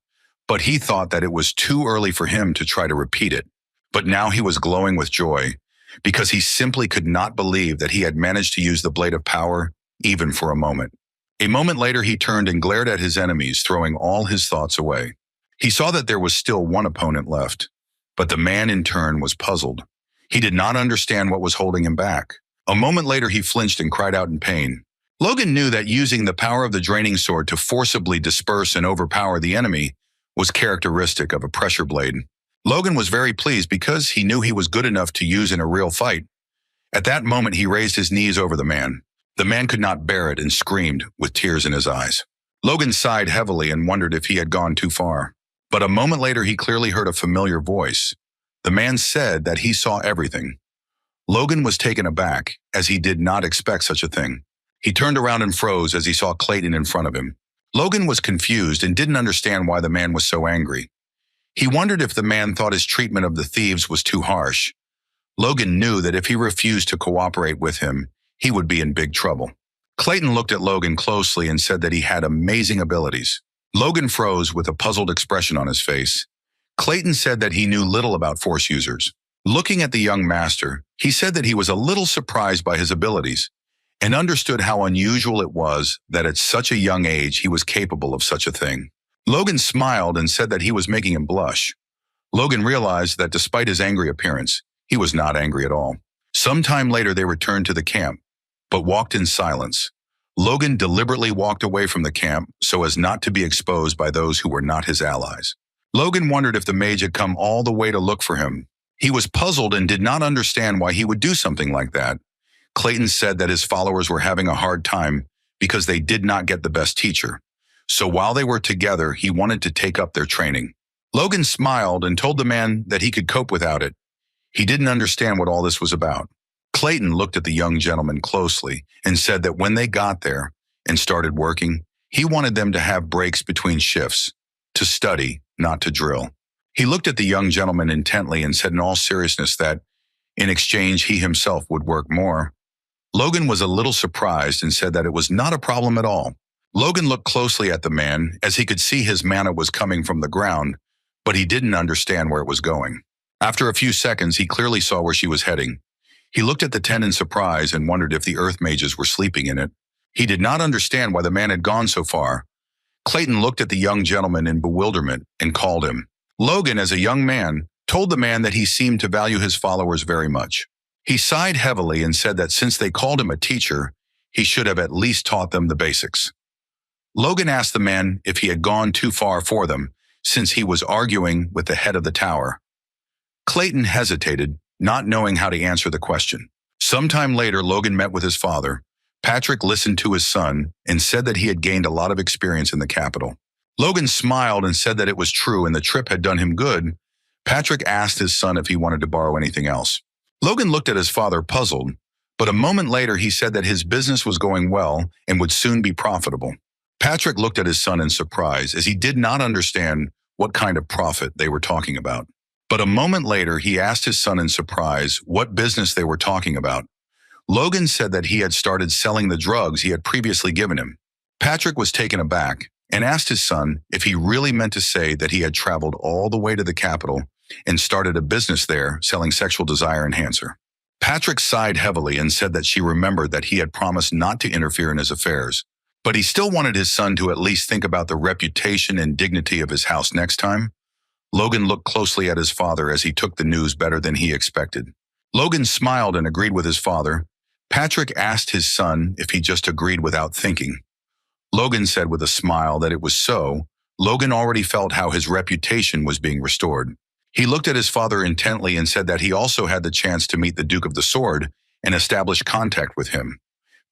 but he thought that it was too early for him to try to repeat it. But now he was glowing with joy, because he simply could not believe that he had managed to use the blade of power, even for a moment. A moment later, he turned and glared at his enemies, throwing all his thoughts away. He saw that there was still one opponent left, but the man in turn was puzzled. He did not understand what was holding him back. A moment later, he flinched and cried out in pain. Logan knew that using the power of the draining sword to forcibly disperse and overpower the enemy was characteristic of a pressure blade. Logan was very pleased because he knew he was good enough to use in a real fight. At that moment, he raised his knees over the man. The man could not bear it and screamed with tears in his eyes. Logan sighed heavily and wondered if he had gone too far. But a moment later, he clearly heard a familiar voice. The man said that he saw everything. Logan was taken aback, as he did not expect such a thing. He turned around and froze as he saw Clayton in front of him. Logan was confused and didn't understand why the man was so angry. He wondered if the man thought his treatment of the thieves was too harsh. Logan knew that if he refused to cooperate with him, he would be in big trouble. Clayton looked at Logan closely and said that he had amazing abilities. Logan froze with a puzzled expression on his face. Clayton said that he knew little about force users. Looking at the young master, he said that he was a little surprised by his abilities and understood how unusual it was that at such a young age he was capable of such a thing. Logan smiled and said that he was making him blush. Logan realized that despite his angry appearance, he was not angry at all. Sometime later, they returned to the camp, but walked in silence. Logan deliberately walked away from the camp so as not to be exposed by those who were not his allies. Logan wondered if the mage had come all the way to look for him. He was puzzled and did not understand why he would do something like that. Clayton said that his followers were having a hard time because they did not get the best teacher. So while they were together, he wanted to take up their training. Logan smiled and told the man that he could cope without it. He didn't understand what all this was about. Clayton looked at the young gentleman closely and said that when they got there and started working, he wanted them to have breaks between shifts, to study, not to drill. He looked at the young gentleman intently and said in all seriousness that, in exchange, he himself would work more. Logan was a little surprised and said that it was not a problem at all. Logan looked closely at the man, as he could see his mana was coming from the ground, but he didn't understand where it was going. After a few seconds, he clearly saw where she was heading. He looked at the tent in surprise and wondered if the earth mages were sleeping in it. He did not understand why the man had gone so far. Clayton looked at the young gentleman in bewilderment and called him. Logan, as a young man, told the man that he seemed to value his followers very much. He sighed heavily and said that since they called him a teacher, he should have at least taught them the basics. Logan asked the man if he had gone too far for them, since he was arguing with the head of the tower. Clayton hesitated, not knowing how to answer the question. Sometime later, Logan met with his father. Patrick listened to his son and said that he had gained a lot of experience in the capital. Logan smiled and said that it was true and the trip had done him good. Patrick asked his son if he wanted to borrow anything else. Logan looked at his father puzzled, but a moment later he said that his business was going well and would soon be profitable. Patrick looked at his son in surprise, as he did not understand what kind of profit they were talking about. But a moment later he asked his son in surprise what business they were talking about. Logan said that he had started selling the drugs he had previously given him. Patrick was taken aback and asked his son if he really meant to say that he had traveled all the way to the capital and started a business there selling sexual desire enhancer. Patrick sighed heavily and said that she remembered that he had promised not to interfere in his affairs, but he still wanted his son to at least think about the reputation and dignity of his house next time. Logan looked closely at his father as he took the news better than he expected. Logan smiled and agreed with his father. Patrick asked his son if he just agreed without thinking. Logan said with a smile that it was so. Logan already felt how his reputation was being restored. He looked at his father intently and said that he also had the chance to meet the Duke of the Sword and establish contact with him.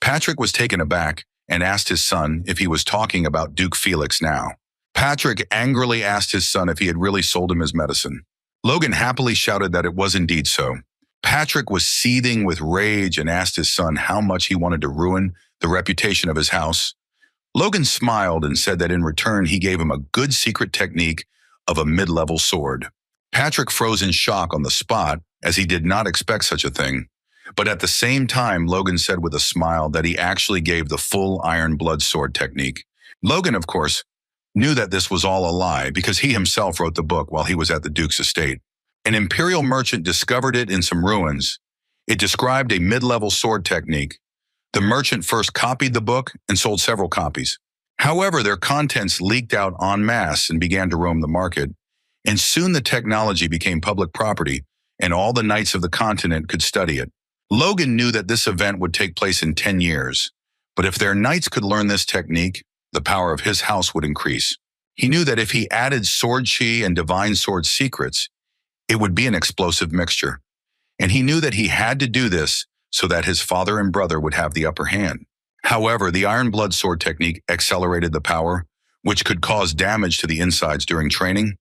Patrick was taken aback and asked his son if he was talking about Duke Felix now. Patrick angrily asked his son if he had really sold him his medicine. Logan happily shouted that it was indeed so. Patrick was seething with rage and asked his son how much he wanted to ruin the reputation of his house. Logan smiled and said that in return he gave him a good secret technique of a mid-level sword. Patrick froze in shock on the spot, as he did not expect such a thing. But at the same time, Logan said with a smile that he actually gave the full iron blood sword technique. Logan, of course, knew that this was all a lie because he himself wrote the book while he was at the Duke's estate. An imperial merchant discovered it in some ruins. It described a mid-level sword technique. The merchant first copied the book and sold several copies. However, their contents leaked out en masse and began to roam the market. And soon the technology became public property, and all the knights of the continent could study it. Logan knew that this event would take place in 10 years, but if their knights could learn this technique, the power of his house would increase. He knew that if he added sword chi and divine sword secrets, it would be an explosive mixture. And he knew that he had to do this so that his father and brother would have the upper hand. However, the iron blood sword technique accelerated the power, which could cause damage to the insides during training.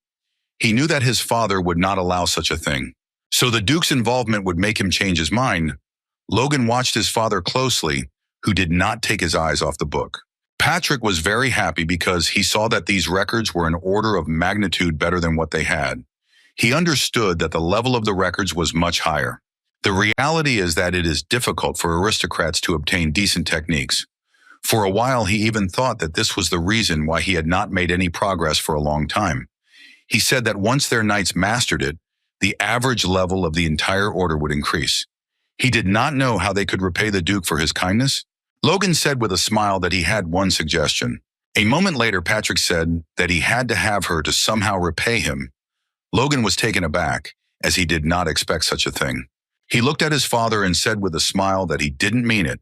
He knew that his father would not allow such a thing, so the Duke's involvement would make him change his mind. Logan watched his father closely, who did not take his eyes off the book. Patrick was very happy because he saw that these records were an order of magnitude better than what they had. He understood that the level of the records was much higher. The reality is that it is difficult for aristocrats to obtain decent techniques. For a while, he even thought that this was the reason why he had not made any progress for a long time. He said that once their knights mastered it, the average level of the entire order would increase. He did not know how they could repay the Duke for his kindness. Logan said with a smile that he had one suggestion. A moment later, Patrick said that he had to have her to somehow repay him. Logan was taken aback, as he did not expect such a thing. He looked at his father and said with a smile that he didn't mean it.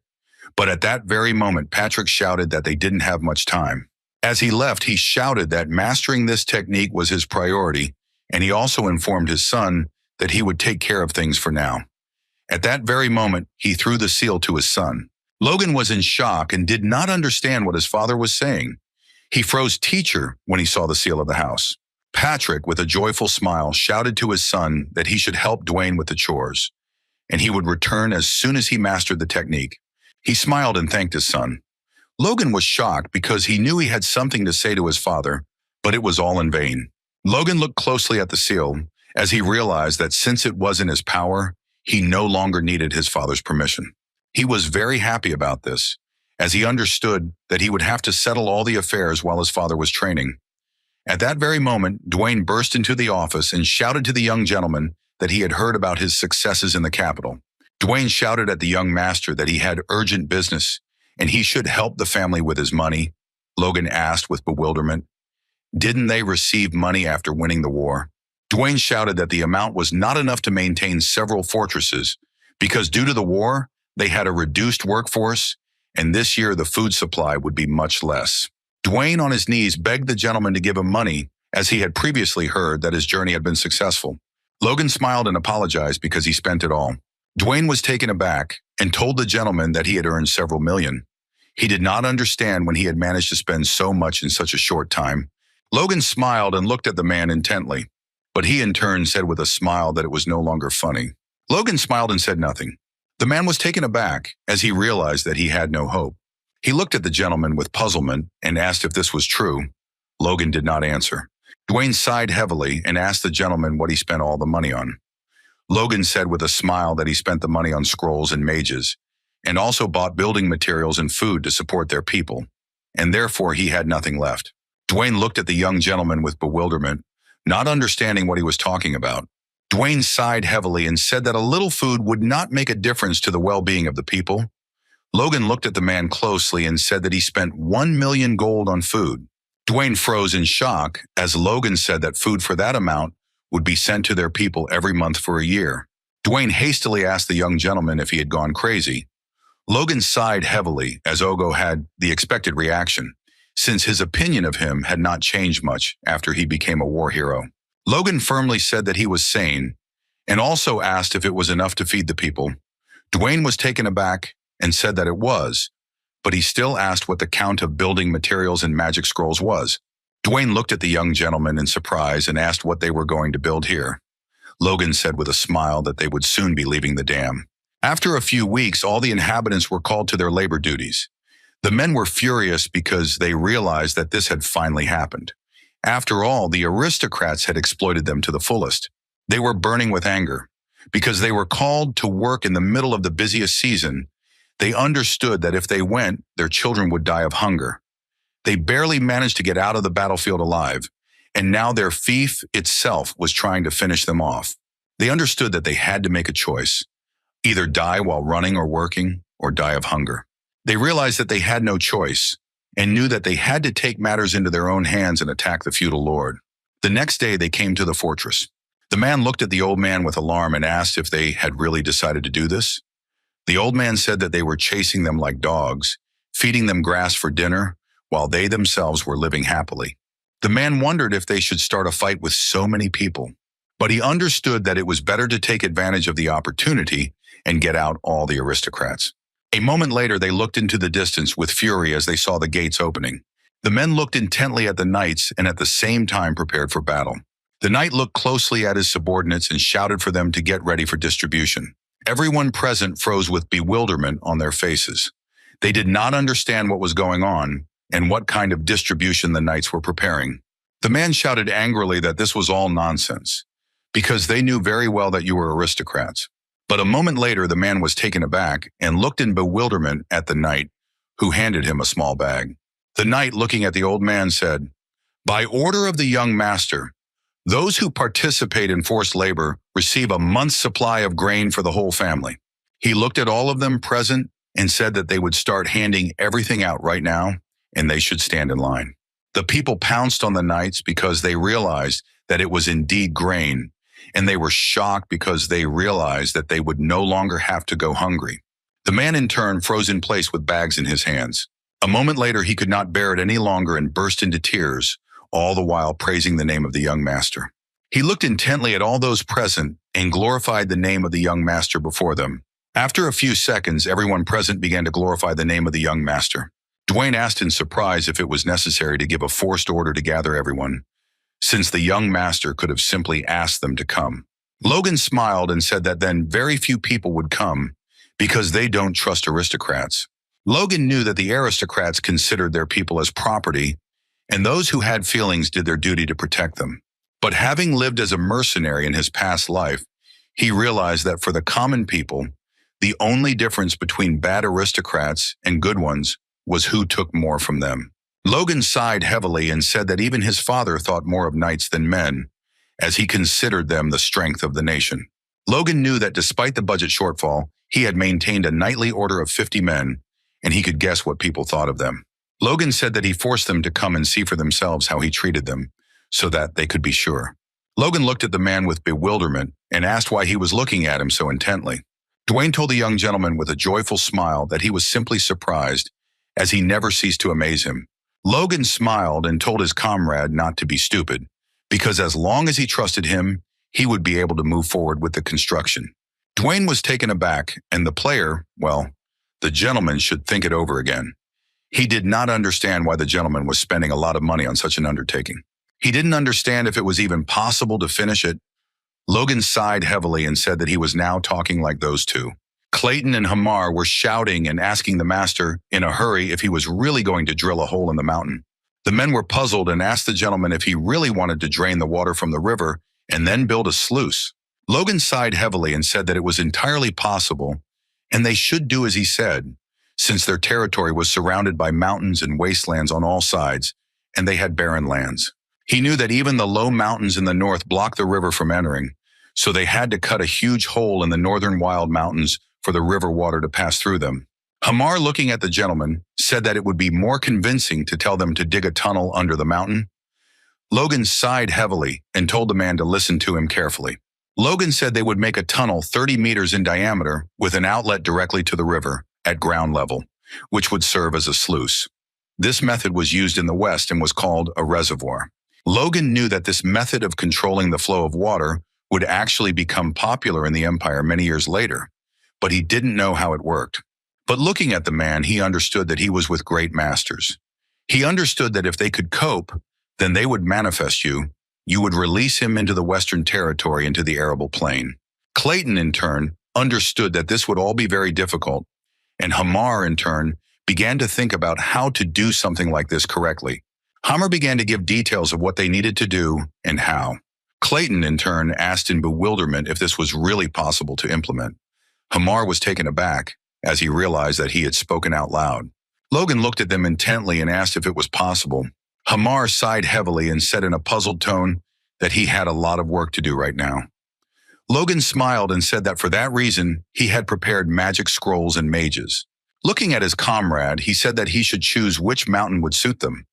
But at that very moment, Patrick shouted that they didn't have much time. As he left, he shouted that mastering this technique was his priority, and he also informed his son that he would take care of things for now. At that very moment, he threw the seal to his son. Logan was in shock and did not understand what his father was saying. He froze teacher when he saw the seal of the house. Patrick, with a joyful smile, shouted to his son that he should help Dwayne with the chores, and he would return as soon as he mastered the technique. He smiled and thanked his son. Logan was shocked because he knew he had something to say to his father, but it was all in vain. Logan looked closely at the seal as he realized that since it was in his power, he no longer needed his father's permission. He was very happy about this, as he understood that he would have to settle all the affairs while his father was training. At that very moment, Dwayne burst into the office and shouted to the young gentleman that he had heard about his successes in the capital. Dwayne shouted at the young master that he had urgent business and he should help the family with his money. Logan asked with bewilderment. Didn't they receive money after winning the war? Dwayne shouted that the amount was not enough to maintain several fortresses because due to the war, they had a reduced workforce, and this year the food supply would be much less. Dwayne on his knees begged the gentleman to give him money, as he had previously heard that his journey had been successful. Logan smiled and apologized because he spent it all. Dwayne was taken aback and told the gentleman that he had earned several million. He did not understand when he had managed to spend so much in such a short time. Logan smiled and looked at the man intently, but he in turn said with a smile that it was no longer funny. Logan smiled and said nothing. The man was taken aback as he realized that he had no hope. He looked at the gentleman with puzzlement and asked if this was true. Logan did not answer. Dwayne sighed heavily and asked the gentleman what he spent all the money on. Logan said with a smile that he spent the money on scrolls and mages, and also bought building materials and food to support their people, and therefore he had nothing left. Dwayne looked at the young gentleman with bewilderment, not understanding what he was talking about. Dwayne sighed heavily and said that a little food would not make a difference to the well-being of the people. Logan looked at the man closely and said that he spent 1 million gold on food. Dwayne froze in shock as Logan said that food for that amount would be sent to their people every month for a year. Dwayne hastily asked the young gentleman if he had gone crazy. Logan sighed heavily as Ogo had the expected reaction, since his opinion of him had not changed much after he became a war hero. Logan firmly said that he was sane, and also asked if it was enough to feed the people. Dwayne was taken aback and said that it was, but he still asked what the count of building materials and magic scrolls was. Dwayne looked at the young gentleman in surprise and asked what they were going to build here. Logan said with a smile that they would soon be leaving the dam. After a few weeks, all the inhabitants were called to their labor duties. The men were furious because they realized that this had finally happened. After all, the aristocrats had exploited them to the fullest. They were burning with anger. Because they were called to work in the middle of the busiest season, they understood that if they went, their children would die of hunger. They barely managed to get out of the battlefield alive, and now their fief itself was trying to finish them off. They understood that they had to make a choice, either die while running or working, or die of hunger. They realized that they had no choice, and knew that they had to take matters into their own hands and attack the feudal lord. The next day they came to the fortress. The man looked at the old man with alarm and asked if they had really decided to do this. The old man said that they were chasing them like dogs, feeding them grass for dinner, while they themselves were living happily. The man wondered if they should start a fight with so many people, but he understood that it was better to take advantage of the opportunity and get out all the aristocrats. A moment later, they looked into the distance with fury as they saw the gates opening. The men looked intently at the knights and at the same time prepared for battle. The knight looked closely at his subordinates and shouted for them to get ready for distribution. Everyone present froze with bewilderment on their faces. They did not understand what was going on and what kind of distribution the knights were preparing. The man shouted angrily that this was all nonsense, because they knew very well that you were aristocrats. But a moment later, the man was taken aback and looked in bewilderment at the knight, who handed him a small bag. The knight, looking at the old man, said, "By order of the young master, those who participate in forced labor receive a month's supply of grain for the whole family." He looked at all of them present and said that they would start handing everything out right now, and they should stand in line. The people pounced on the knights because they realized that it was indeed grain, and they were shocked because they realized that they would no longer have to go hungry. The man in turn froze in place with bags in his hands. A moment later, he could not bear it any longer and burst into tears, all the while praising the name of the young master. He looked intently at all those present and glorified the name of the young master before them. After a few seconds, everyone present began to glorify the name of the young master. Dwayne asked in surprise if it was necessary to give a forced order to gather everyone, since the young master could have simply asked them to come. Logan smiled and said that then very few people would come because they don't trust aristocrats. Logan knew that the aristocrats considered their people as property, and those who had feelings did their duty to protect them. But having lived as a mercenary in his past life, he realized that for the common people, the only difference between bad aristocrats and good ones was who took more from them. Logan sighed heavily and said that even his father thought more of knights than men, as he considered them the strength of the nation. Logan knew that despite the budget shortfall, he had maintained a knightly order of 50 men, and he could guess what people thought of them. Logan said that he forced them to come and see for themselves how he treated them, so that they could be sure. Logan looked at the man with bewilderment and asked why he was looking at him so intently. Dwayne told the young gentleman with a joyful smile that he was simply surprised, as he never ceased to amaze him. Logan smiled and told his comrade not to be stupid, because as long as he trusted him, he would be able to move forward with the construction. Dwayne was taken aback, and the player, well, the gentleman should think it over again. He did not understand why the gentleman was spending a lot of money on such an undertaking. He didn't understand if it was even possible to finish it. Logan sighed heavily and said that he was now talking like those two. Clayton and Hamar were shouting and asking the master in a hurry if he was really going to drill a hole in the mountain. The men were puzzled and asked the gentleman if he really wanted to drain the water from the river and then build a sluice. Logan sighed heavily and said that it was entirely possible, and they should do as he said, since their territory was surrounded by mountains and wastelands on all sides, and they had barren lands. He knew that even the low mountains in the north blocked the river from entering, so they had to cut a huge hole in the northern wild mountains for the river water to pass through them. Hamar, looking at the gentleman, said that it would be more convincing to tell them to dig a tunnel under the mountain. Logan sighed heavily and told the man to listen to him carefully. Logan said they would make a tunnel 30 meters in diameter with an outlet directly to the river at ground level, which would serve as a sluice. This method was used in the West and was called a reservoir. Logan knew that this method of controlling the flow of water would actually become popular in the Empire many years later, but he didn't know how it worked. But looking at the man, he understood that he was with great masters. He understood that if they could cope, then they would manifest you. You would release him into the Western Territory, into the arable plain. Clayton, in turn, understood that this would all be very difficult, and Hamar, in turn, began to think about how to do something like this correctly. Hamar began to give details of what they needed to do and how. Clayton, in turn, asked in bewilderment if this was really possible to implement. Hamar was taken aback as he realized that he had spoken out loud. Logan looked at them intently and asked if it was possible. Hamar sighed heavily and said in a puzzled tone that he had a lot of work to do right now. Logan smiled and said that for that reason, he had prepared magic scrolls and mages. Looking at his comrade, he said that he should choose which mountain would suit them.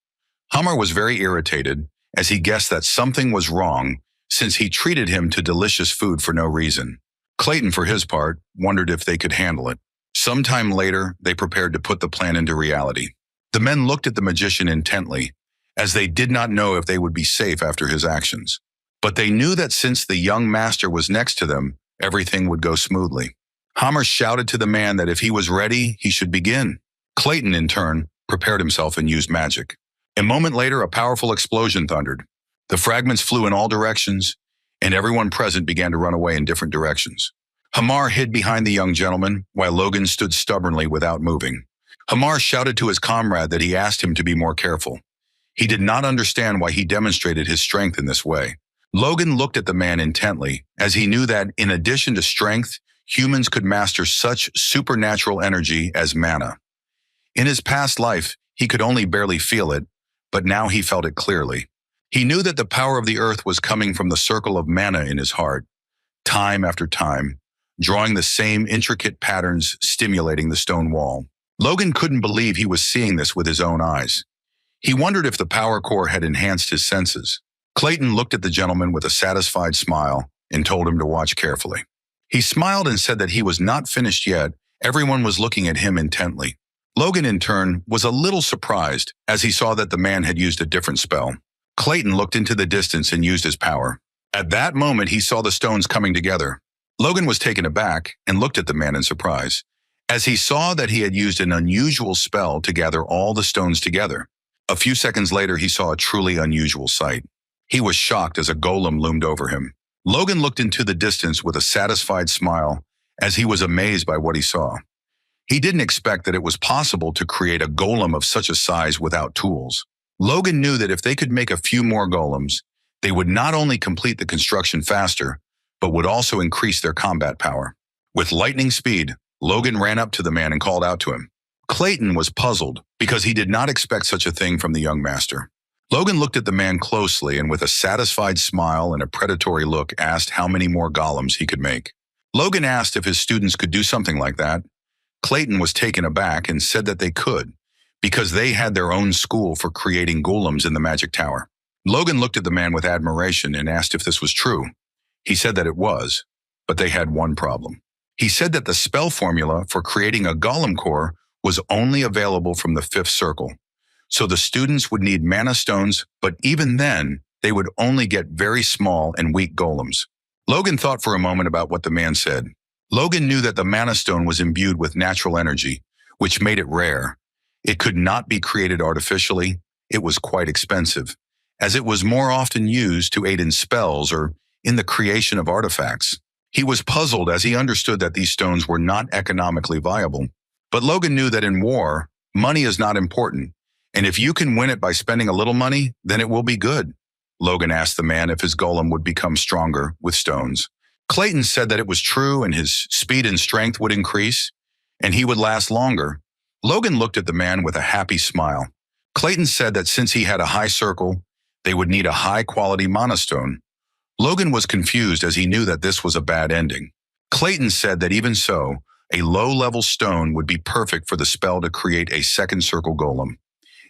Hamar was very irritated, as he guessed that something was wrong, since he treated him to delicious food for no reason. Clayton, for his part, wondered if they could handle it. Sometime later, they prepared to put the plan into reality. The men looked at the magician intently, as they did not know if they would be safe after his actions. But they knew that since the young master was next to them, everything would go smoothly. Hamar shouted to the man that if he was ready, he should begin. Clayton, in turn, prepared himself and used magic. A moment later, a powerful explosion thundered. The fragments flew in all directions, and everyone present began to run away in different directions. Hamar hid behind the young gentleman, while Logan stood stubbornly without moving. Hamar shouted to his comrade that he asked him to be more careful. He did not understand why he demonstrated his strength in this way. Logan looked at the man intently, as he knew that, in addition to strength, humans could master such supernatural energy as mana. In his past life, he could only barely feel it, but now he felt it clearly. He knew that the power of the earth was coming from the circle of mana in his heart, time after time, drawing the same intricate patterns stimulating the stone wall. Logan couldn't believe he was seeing this with his own eyes. He wondered if the power core had enhanced his senses. Clayton looked at the gentleman with a satisfied smile and told him to watch carefully. He smiled and said that he was not finished yet. Everyone was looking at him intently. Logan, in turn, was a little surprised as he saw that the man had used a different spell. Clayton looked into the distance and used his power. At that moment, he saw the stones coming together. Logan was taken aback and looked at the man in surprise, as he saw that he had used an unusual spell to gather all the stones together. A few seconds later, he saw a truly unusual sight. He was shocked as a golem loomed over him. Logan looked into the distance with a satisfied smile as he was amazed by what he saw. He didn't expect that it was possible to create a golem of such a size without tools. Logan knew that if they could make a few more golems, They would not only complete the construction faster, but would also increase their combat power. With lightning speed, Logan ran up to the man and called out to him. Clayton was puzzled because he did not expect such a thing from the young master. Logan looked at the man closely and with a satisfied smile and a predatory look asked how many more golems he could make. Logan asked if his students could do something like that. Clayton was taken aback and said that they could, because they had their own school for creating golems in the magic tower. Logan looked at the man with admiration and asked if this was true. He said that it was, but they had one problem. He said that the spell formula for creating a golem core was only available from the 5th circle. So the students would need mana stones, but even then, they would only get very small and weak golems. Logan thought for a moment about what the man said. Logan knew that the mana stone was imbued with natural energy, which made it rare. It could not be created artificially. It was quite expensive, as it was more often used to aid in spells or in the creation of artifacts. He was puzzled as he understood that these stones were not economically viable. But Logan knew that in war, money is not important, and if you can win it by spending a little money, then it will be good. Logan asked the man if his golem would become stronger with stones. Clayton said that it was true and his speed and strength would increase, and he would last longer. Logan looked at the man with a happy smile. Clayton said that since he had a high circle, they would need a high-quality mana stone. Logan was confused as he knew that this was a bad ending. Clayton said that even so, a low-level stone would be perfect for the spell to create a second circle golem.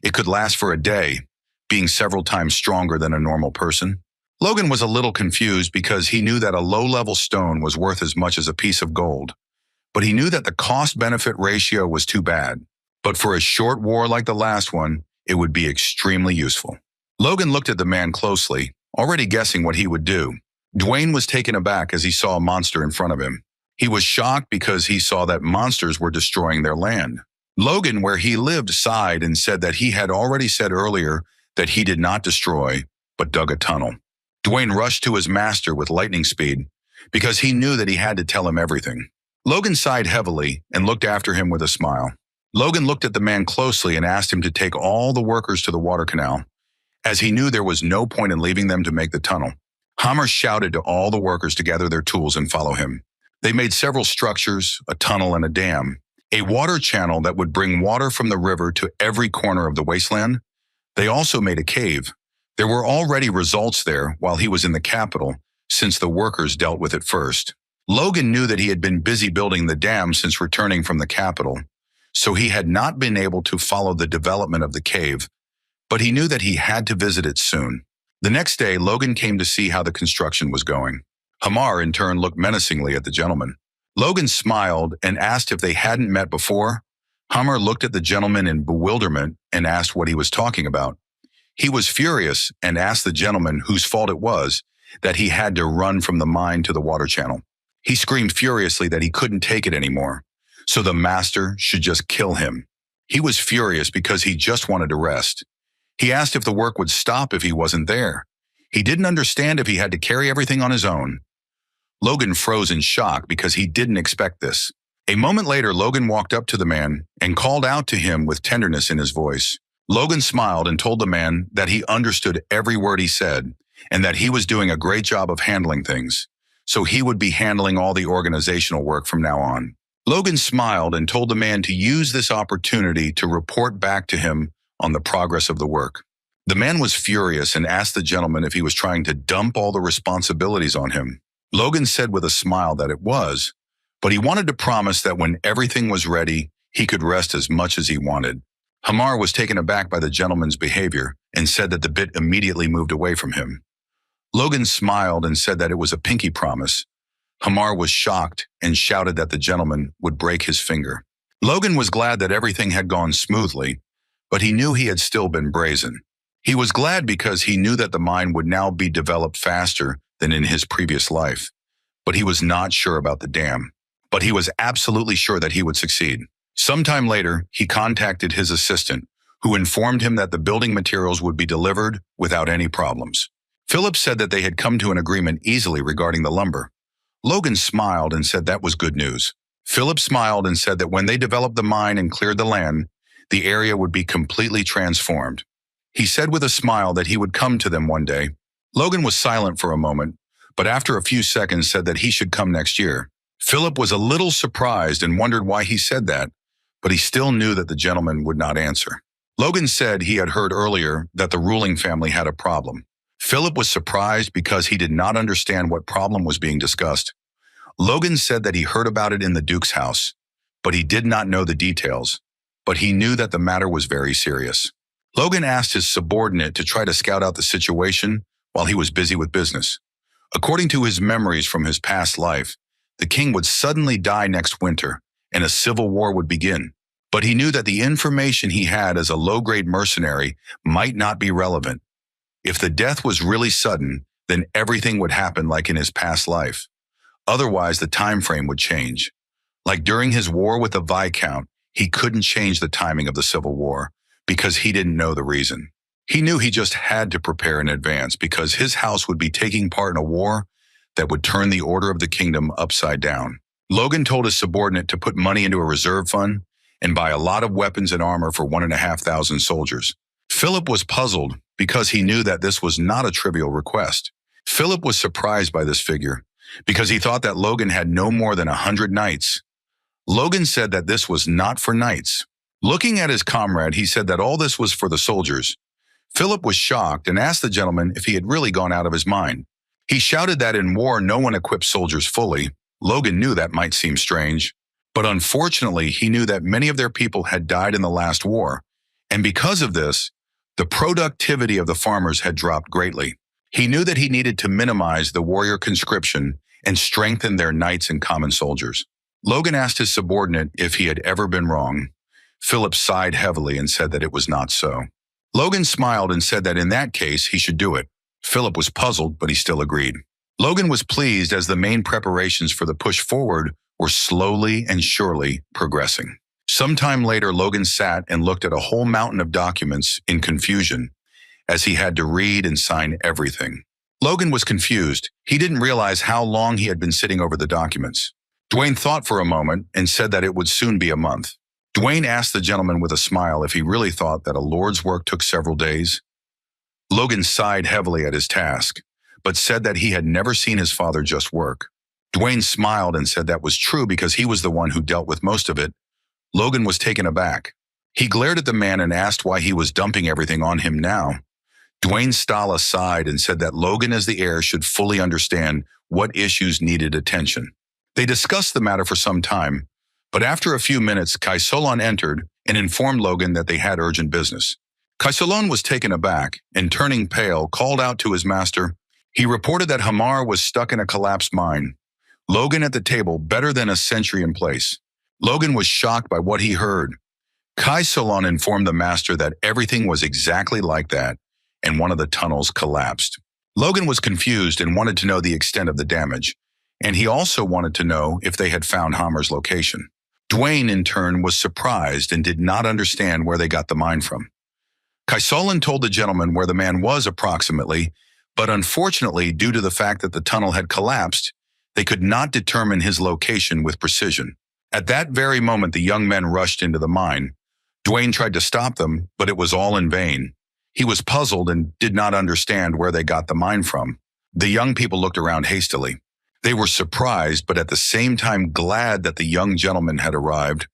It could last for a day, being several times stronger than a normal person. Logan was a little confused because he knew that a low-level stone was worth as much as a piece of gold, but he knew that the cost-benefit ratio was too bad. But for a short war like the last one, it would be extremely useful. Logan looked at the man closely, already guessing what he would do. Dwayne was taken aback as he saw a monster in front of him. He was shocked because he saw that monsters were destroying their land. Logan, where he lived, sighed and said that he had already said earlier that he did not destroy, but dug a tunnel. Dwayne rushed to his master with lightning speed because he knew that he had to tell him everything. Logan sighed heavily and looked after him with a smile. Logan looked at the man closely and asked him to take all the workers to the water canal, as he knew there was no point in leaving them to make the tunnel. Hammer shouted to all the workers to gather their tools and follow him. They made several structures, a tunnel and a dam, a water channel that would bring water from the river to every corner of the wasteland. They also made a cave. There were already results there while he was in the capital, since the workers dealt with it first. Logan knew that he had been busy building the dam since returning from the capital, so he had not been able to follow the development of the cave, but he knew that he had to visit it soon. The next day, Logan came to see how the construction was going. Hamar, in turn, looked menacingly at the gentleman. Logan smiled and asked if they hadn't met before. Hamar looked at the gentleman in bewilderment and asked what he was talking about. He was furious and asked the gentleman whose fault it was that he had to run from the mine to the water channel. He screamed furiously that he couldn't take it anymore, so the master should just kill him. He was furious because he just wanted to rest. He asked if the work would stop if he wasn't there. He didn't understand if he had to carry everything on his own. Logan froze in shock because he didn't expect this. A moment later, Logan walked up to the man and called out to him with tenderness in his voice. Logan smiled and told the man that he understood every word he said and that he was doing a great job of handling things, so he would be handling all the organizational work from now on. Logan smiled and told the man to use this opportunity to report back to him on the progress of the work. The man was furious and asked the gentleman if he was trying to dump all the responsibilities on him. Logan said with a smile that it was, but he wanted to promise that when everything was ready, he could rest as much as he wanted. Hamar was taken aback by the gentleman's behavior and said that the bit immediately moved away from him. Logan smiled and said that it was a pinky promise. Hamar was shocked and shouted that the gentleman would break his finger. Logan was glad that everything had gone smoothly, but he knew he had still been brazen. He was glad because he knew that the mine would now be developed faster than in his previous life, but he was not sure about the dam. But he was absolutely sure that he would succeed. Sometime later, he contacted his assistant, who informed him that the building materials would be delivered without any problems. Philip said that they had come to an agreement easily regarding the lumber. Logan smiled and said that was good news. Philip smiled and said that when they developed the mine and cleared the land, the area would be completely transformed. He said with a smile that he would come to them one day. Logan was silent for a moment, but after a few seconds said that he should come next year. Philip was a little surprised and wondered why he said that, but he still knew that the gentleman would not answer. Logan said he had heard earlier that the ruling family had a problem. Philip was surprised because he did not understand what problem was being discussed. Logan said that he heard about it in the Duke's house, but he did not know the details, but he knew that the matter was very serious. Logan asked his subordinate to try to scout out the situation while he was busy with business. According to his memories from his past life, the king would suddenly die next winter and a civil war would begin. But he knew that the information he had as a low-grade mercenary might not be relevant. If the death was really sudden, then everything would happen like in his past life. Otherwise, the time frame would change. Like during his war with the Viscount, he couldn't change the timing of the Civil War because he didn't know the reason. He knew he just had to prepare in advance because his house would be taking part in a war that would turn the order of the kingdom upside down. Logan told his subordinate to put money into a reserve fund and buy a lot of weapons and armor for 1,500 soldiers. Philip was puzzled because he knew that this was not a trivial request. Philip was surprised by this figure because he thought that Logan had no more than 100 knights. Logan said that this was not for knights. Looking at his comrade, he said that all this was for the soldiers. Philip was shocked and asked the gentleman if he had really gone out of his mind. He shouted that in war no one equips soldiers fully. Logan knew that might seem strange, but unfortunately he knew that many of their people had died in the last war, and because of this, the productivity of the farmers had dropped greatly. He knew that he needed to minimize the warrior conscription and strengthen their knights and common soldiers. Logan asked his subordinate if he had ever been wrong. Philip sighed heavily and said that it was not so. Logan smiled and said that in that case he should do it. Philip was puzzled, but he still agreed. Logan was pleased as the main preparations for the push forward were slowly and surely progressing. Sometime later, Logan sat and looked at a whole mountain of documents in confusion as he had to read and sign everything. Logan was confused. He didn't realize how long he had been sitting over the documents. Dwayne thought for a moment and said that it would soon be a month. Dwayne asked the gentleman with a smile if he really thought that a lord's work took several days. Logan sighed heavily at his task, but said that he had never seen his father just work. Dwayne smiled and said that was true because he was the one who dealt with most of it. Logan was taken aback. He glared at the man and asked why he was dumping everything on him now. Dwayne Stala sighed and said that Logan as the heir should fully understand what issues needed attention. They discussed the matter for some time, but after a few minutes, Kaisolon entered and informed Logan that they had urgent business. Kaisolon was taken aback and, turning pale, called out to his master. He reported that Hamar was stuck in a collapsed mine. Logan at the table, better than a century in place. Logan was shocked by what he heard. Kaisolon informed the master that everything was exactly like that, and one of the tunnels collapsed. Logan was confused and wanted to know the extent of the damage, and he also wanted to know if they had found Hamar's location. Dwayne, in turn, was surprised and did not understand where they got the mine from. Kaisolon told the gentleman where the man was approximately, but unfortunately, due to the fact that the tunnel had collapsed, they could not determine his location with precision. At that very moment, the young men rushed into the mine. Dwayne tried to stop them, but it was all in vain. He was puzzled and did not understand where they got the mine from. The young people looked around hastily. They were surprised, but at the same time glad that the young gentleman had arrived.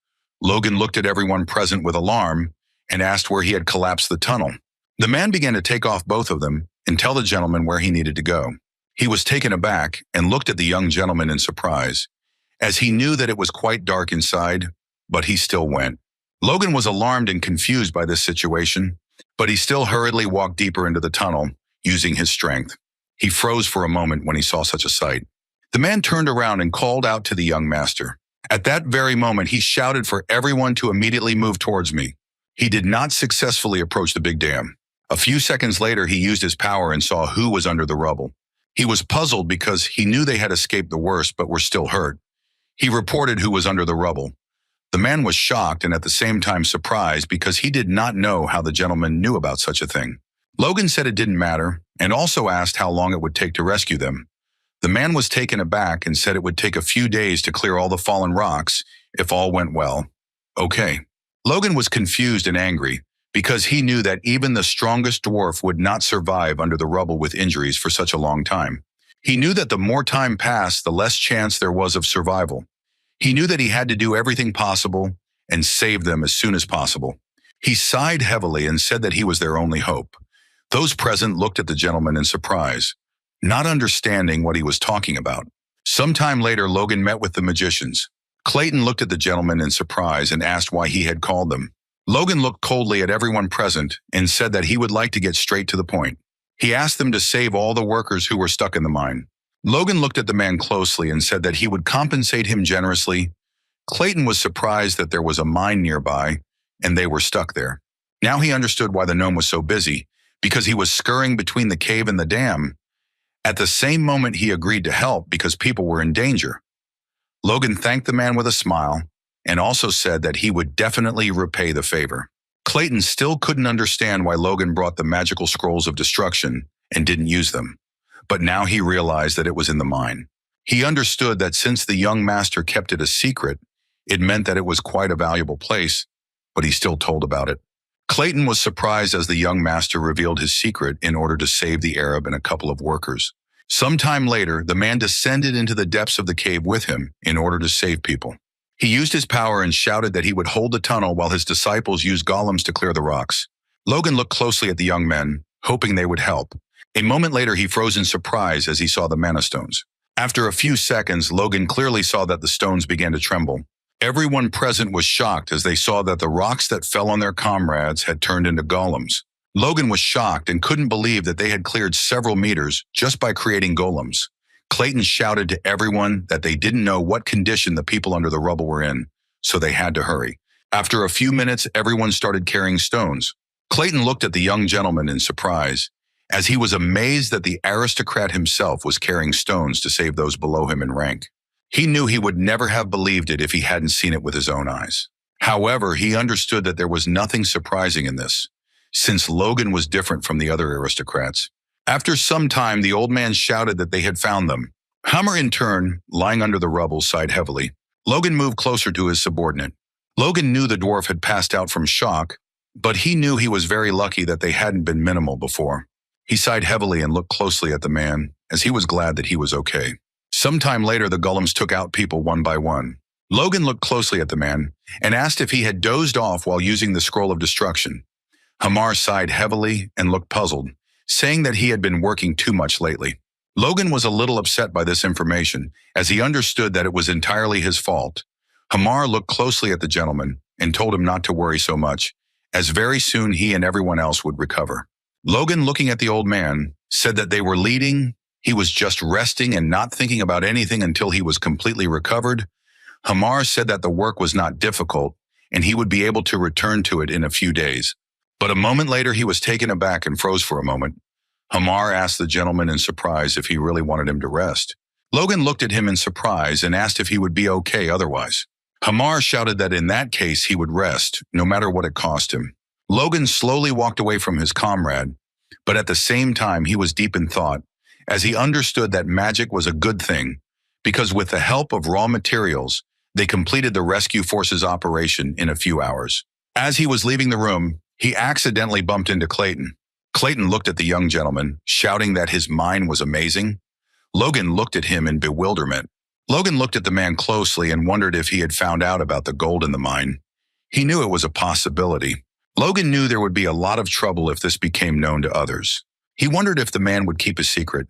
Logan looked at everyone present with alarm and asked where he had collapsed the tunnel. The man began to take off both of them and tell the gentleman where he needed to go. He was taken aback and looked at the young gentleman in surprise, as he knew that it was quite dark inside, but he still went. Logan was alarmed and confused by this situation, but he still hurriedly walked deeper into the tunnel, using his strength. He froze for a moment when he saw such a sight. The man turned around and called out to the young master. At that very moment, he shouted for everyone to immediately move towards me. He did not successfully approach the big dam. A few seconds later, he used his power and saw who was under the rubble. He was puzzled because he knew they had escaped the worst but were still hurt. He reported who was under the rubble. The man was shocked and at the same time surprised because he did not know how the gentleman knew about such a thing. Logan said it didn't matter and also asked how long it would take to rescue them. The man was taken aback and said it would take a few days to clear all the fallen rocks if all went well. Okay. Logan was confused and angry because he knew that even the strongest dwarf would not survive under the rubble with injuries for such a long time. He knew that the more time passed, the less chance there was of survival. He knew that he had to do everything possible and save them as soon as possible. He sighed heavily and said that he was their only hope. Those present looked at the gentleman in surprise, not understanding what he was talking about. Sometime later, Logan met with the magicians. Clayton looked at the gentleman in surprise and asked why he had called them. Logan looked coldly at everyone present and said that he would like to get straight to the point. He asked them to save all the workers who were stuck in the mine. Logan looked at the man closely and said that he would compensate him generously. Clayton was surprised that there was a mine nearby and they were stuck there. Now he understood why the gnome was so busy, because he was scurrying between the cave and the dam. At the same moment, he agreed to help because people were in danger. Logan thanked the man with a smile and also said that he would definitely repay the favor. Clayton still couldn't understand why Logan brought the magical scrolls of destruction and didn't use them, but now he realized that it was in the mine. He understood that since the young master kept it a secret, it meant that it was quite a valuable place, but he still told about it. Clayton was surprised as the young master revealed his secret in order to save the Arab and a couple of workers. Sometime later, the man descended into the depths of the cave with him in order to save people. He used his power and shouted that he would hold the tunnel while his disciples used golems to clear the rocks. Logan looked closely at the young men, hoping they would help. A moment later, he froze in surprise as he saw the mana stones. After a few seconds, Logan clearly saw that the stones began to tremble. Everyone present was shocked as they saw that the rocks that fell on their comrades had turned into golems. Logan was shocked and couldn't believe that they had cleared several meters just by creating golems. Clayton shouted to everyone that they didn't know what condition the people under the rubble were in, so they had to hurry. After a few minutes, everyone started carrying stones. Clayton looked at the young gentleman in surprise, as he was amazed that the aristocrat himself was carrying stones to save those below him in rank. He knew he would never have believed it if he hadn't seen it with his own eyes. However, he understood that there was nothing surprising in this, since Logan was different from the other aristocrats. After some time, the old man shouted that they had found them. Hammer, in turn, lying under the rubble, sighed heavily. Logan moved closer to his subordinate. Logan knew the dwarf had passed out from shock, but he knew he was very lucky that they hadn't been minimal before. He sighed heavily and looked closely at the man, as he was glad that he was okay. Sometime later, the golems took out people one by one. Logan looked closely at the man and asked if he had dozed off while using the scroll of destruction. Hamar sighed heavily and looked puzzled, saying that he had been working too much lately. Logan was a little upset by this information, as he understood that it was entirely his fault. Hamar looked closely at the gentleman and told him not to worry so much, as very soon he and everyone else would recover. Logan, looking at the old man, said that they were leading. He was just resting and not thinking about anything until he was completely recovered. Hamar said that the work was not difficult, and he would be able to return to it in a few days. But a moment later, he was taken aback and froze for a moment. Hamar asked the gentleman in surprise if he really wanted him to rest. Logan looked at him in surprise and asked if he would be okay otherwise. Hamar shouted that in that case he would rest, no matter what it cost him. Logan slowly walked away from his comrade, but at the same time he was deep in thought, as he understood that magic was a good thing, because with the help of raw materials, they completed the rescue force's operation in a few hours. As he was leaving the room, he accidentally bumped into Clayton. Clayton looked at the young gentleman, shouting that his mind was amazing. Logan looked at him in bewilderment. Logan looked at the man closely and wondered if he had found out about the gold in the mine. He knew it was a possibility. Logan knew there would be a lot of trouble if this became known to others. He wondered if the man would keep a secret.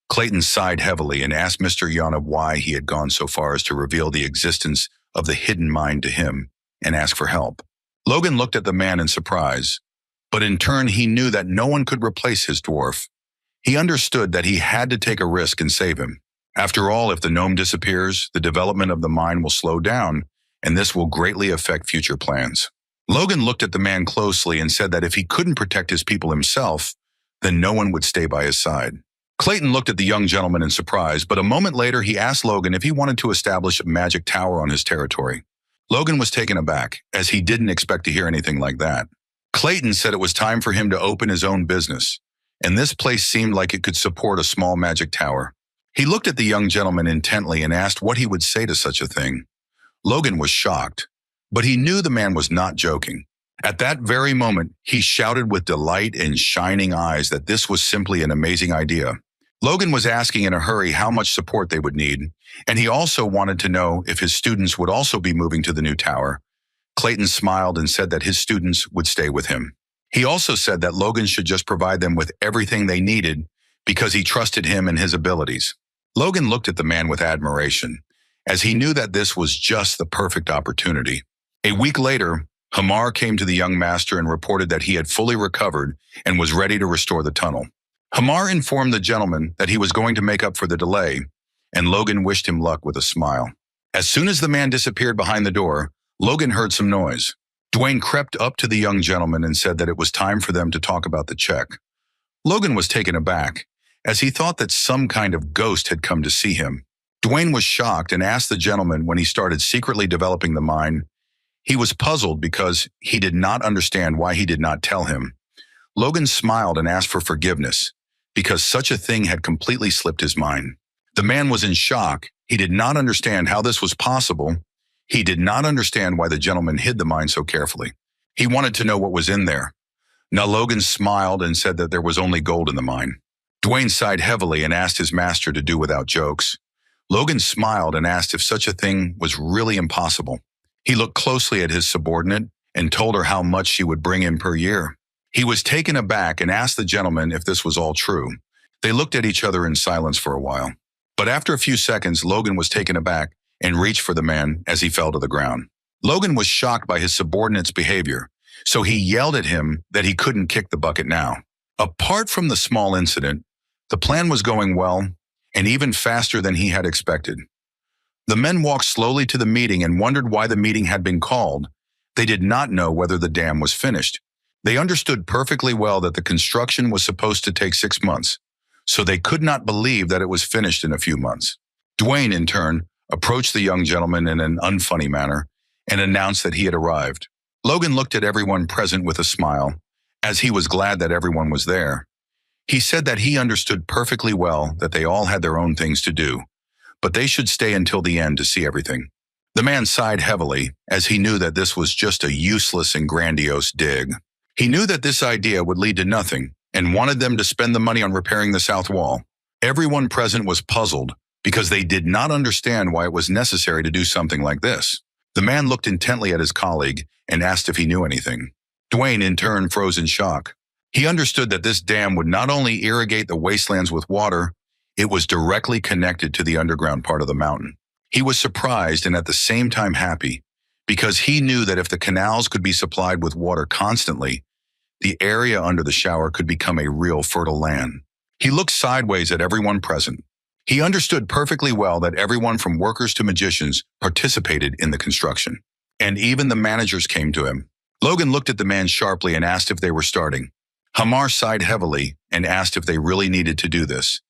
Clayton sighed heavily and asked Mr. Yana why he had gone so far as to reveal the existence of the hidden mine to him and ask for help. Logan looked at the man in surprise, but in turn he knew that no one could replace his dwarf. He understood that he had to take a risk and save him. After all, if the gnome disappears, the development of the mine will slow down, and this will greatly affect future plans. Logan looked at the man closely and said that if he couldn't protect his people himself, then no one would stay by his side. Clayton looked at the young gentleman in surprise, but a moment later he asked Logan if he wanted to establish a magic tower on his territory. Logan was taken aback, as he didn't expect to hear anything like that. Clayton said it was time for him to open his own business, and this place seemed like it could support a small magic tower. He looked at the young gentleman intently and asked what he would say to such a thing. Logan was shocked, but he knew the man was not joking. At that very moment, he shouted with delight and shining eyes that this was simply an amazing idea. Logan was asking in a hurry how much support they would need, and he also wanted to know if his students would also be moving to the new tower. Clayton smiled and said that his students would stay with him. He also said that Logan should just provide them with everything they needed because he trusted him and his abilities. Logan looked at the man with admiration, as he knew that this was just the perfect opportunity. A week later, Hamar came to the young master and reported that he had fully recovered and was ready to restore the tunnel. Hamar informed the gentleman that he was going to make up for the delay, and Logan wished him luck with a smile. As soon as the man disappeared behind the door, Logan heard some noise. Dwayne crept up to the young gentleman and said that it was time for them to talk about the check. Logan was taken aback, as he thought that some kind of ghost had come to see him. Dwayne was shocked and asked the gentleman when he started secretly developing the mine. He was puzzled because he did not understand why he did not tell him. Logan smiled and asked for forgiveness, because such a thing had completely slipped his mind. The man was in shock. He did not understand how this was possible. He did not understand why the gentleman hid the mine so carefully. He wanted to know what was in there. Now Logan smiled and said that there was only gold in the mine. Dwayne sighed heavily and asked his master to do without jokes. Logan smiled and asked if such a thing was really impossible. He looked closely at his subordinate and told her how much she would bring in per year. He was taken aback and asked the gentleman if this was all true. They looked at each other in silence for a while. But after a few seconds, Logan was taken aback and reached for the man as he fell to the ground. Logan was shocked by his subordinate's behavior, so he yelled at him that he couldn't kick the bucket now. Apart from the small incident, the plan was going well and even faster than he had expected. The men walked slowly to the meeting and wondered why the meeting had been called. They did not know whether the dam was finished. They understood perfectly well that the construction was supposed to take 6 months, so they could not believe that it was finished in a few months. Dwayne, in turn, approached the young gentleman in an unfunny manner and announced that he had arrived. Logan looked at everyone present with a smile, as he was glad that everyone was there. He said that he understood perfectly well that they all had their own things to do, but they should stay until the end to see everything. The man sighed heavily, as he knew that this was just a useless and grandiose dig. He knew that this idea would lead to nothing, and wanted them to spend the money on repairing the south wall. Everyone present was puzzled, because they did not understand why it was necessary to do something like this. The man looked intently at his colleague and asked if he knew anything. Dwayne, in turn, froze in shock. He understood that this dam would not only irrigate the wastelands with water, it was directly connected to the underground part of the mountain. He was surprised and at the same time happy, because he knew that if the canals could be supplied with water constantly, the area under the shower could become a real fertile land. He looked sideways at everyone present. He understood perfectly well that everyone from workers to magicians participated in the construction, and even the managers came to him. Logan looked at the man sharply and asked if they were starting. Hamar sighed heavily and asked if they really needed to do this.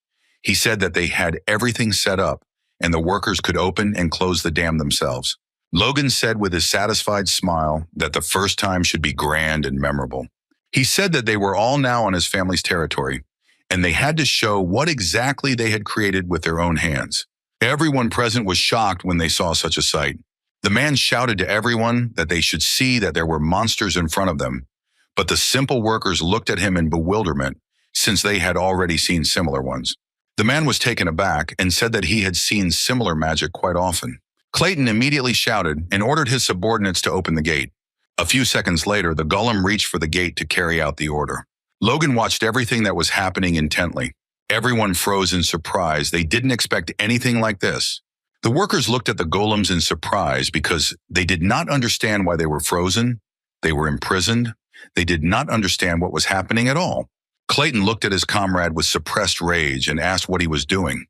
He said that they had everything set up and the workers could open and close the dam themselves. Logan said with his satisfied smile that the first time should be grand and memorable. He said that they were all now on his family's territory, and they had to show what exactly they had created with their own hands. Everyone present was shocked when they saw such a sight. The man shouted to everyone that they should see that there were monsters in front of them, but the simple workers looked at him in bewilderment since they had already seen similar ones. The man was taken aback and said that he had seen similar magic quite often. Clayton immediately shouted and ordered his subordinates to open the gate. A few seconds later, the golem reached for the gate to carry out the order. Logan watched everything that was happening intently. Everyone froze in surprise. They didn't expect anything like this. The workers looked at the golems in surprise because they did not understand why they were frozen. They were imprisoned. They did not understand what was happening at all. Clayton looked at his comrade with suppressed rage and asked what he was doing.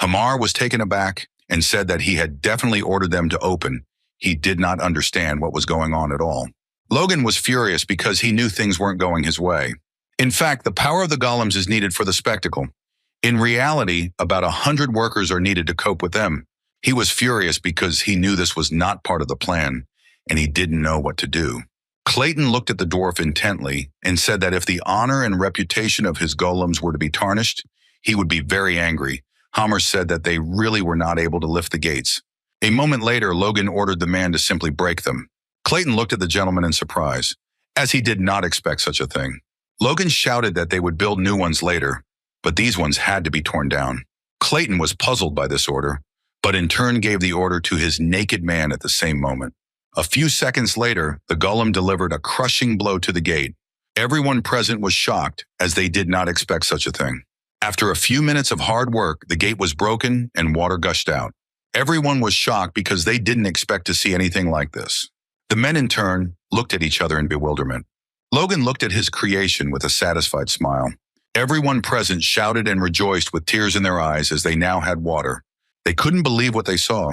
Hamar was taken aback and said that he had definitely ordered them to open. He did not understand what was going on at all. Logan was furious because he knew things weren't going his way. In fact, the power of the golems is needed for the spectacle. In reality, about 100 workers are needed to cope with them. He was furious because he knew this was not part of the plan, and he didn't know what to do. Clayton looked at the dwarf intently and said that if the honor and reputation of his golems were to be tarnished, he would be very angry. Hammer said that they really were not able to lift the gates. A moment later, Logan ordered the man to simply break them. Clayton looked at the gentleman in surprise, as he did not expect such a thing. Logan shouted that they would build new ones later, but these ones had to be torn down. Clayton was puzzled by this order, but in turn gave the order to his naked man at the same moment. A few seconds later, the golem delivered a crushing blow to the gate. Everyone present was shocked, as they did not expect such a thing. After a few minutes of hard work, the gate was broken and water gushed out. Everyone was shocked because they didn't expect to see anything like this. The men in turn looked at each other in bewilderment. Logan looked at his creation with a satisfied smile. Everyone present shouted and rejoiced with tears in their eyes as they now had water. They couldn't believe what they saw,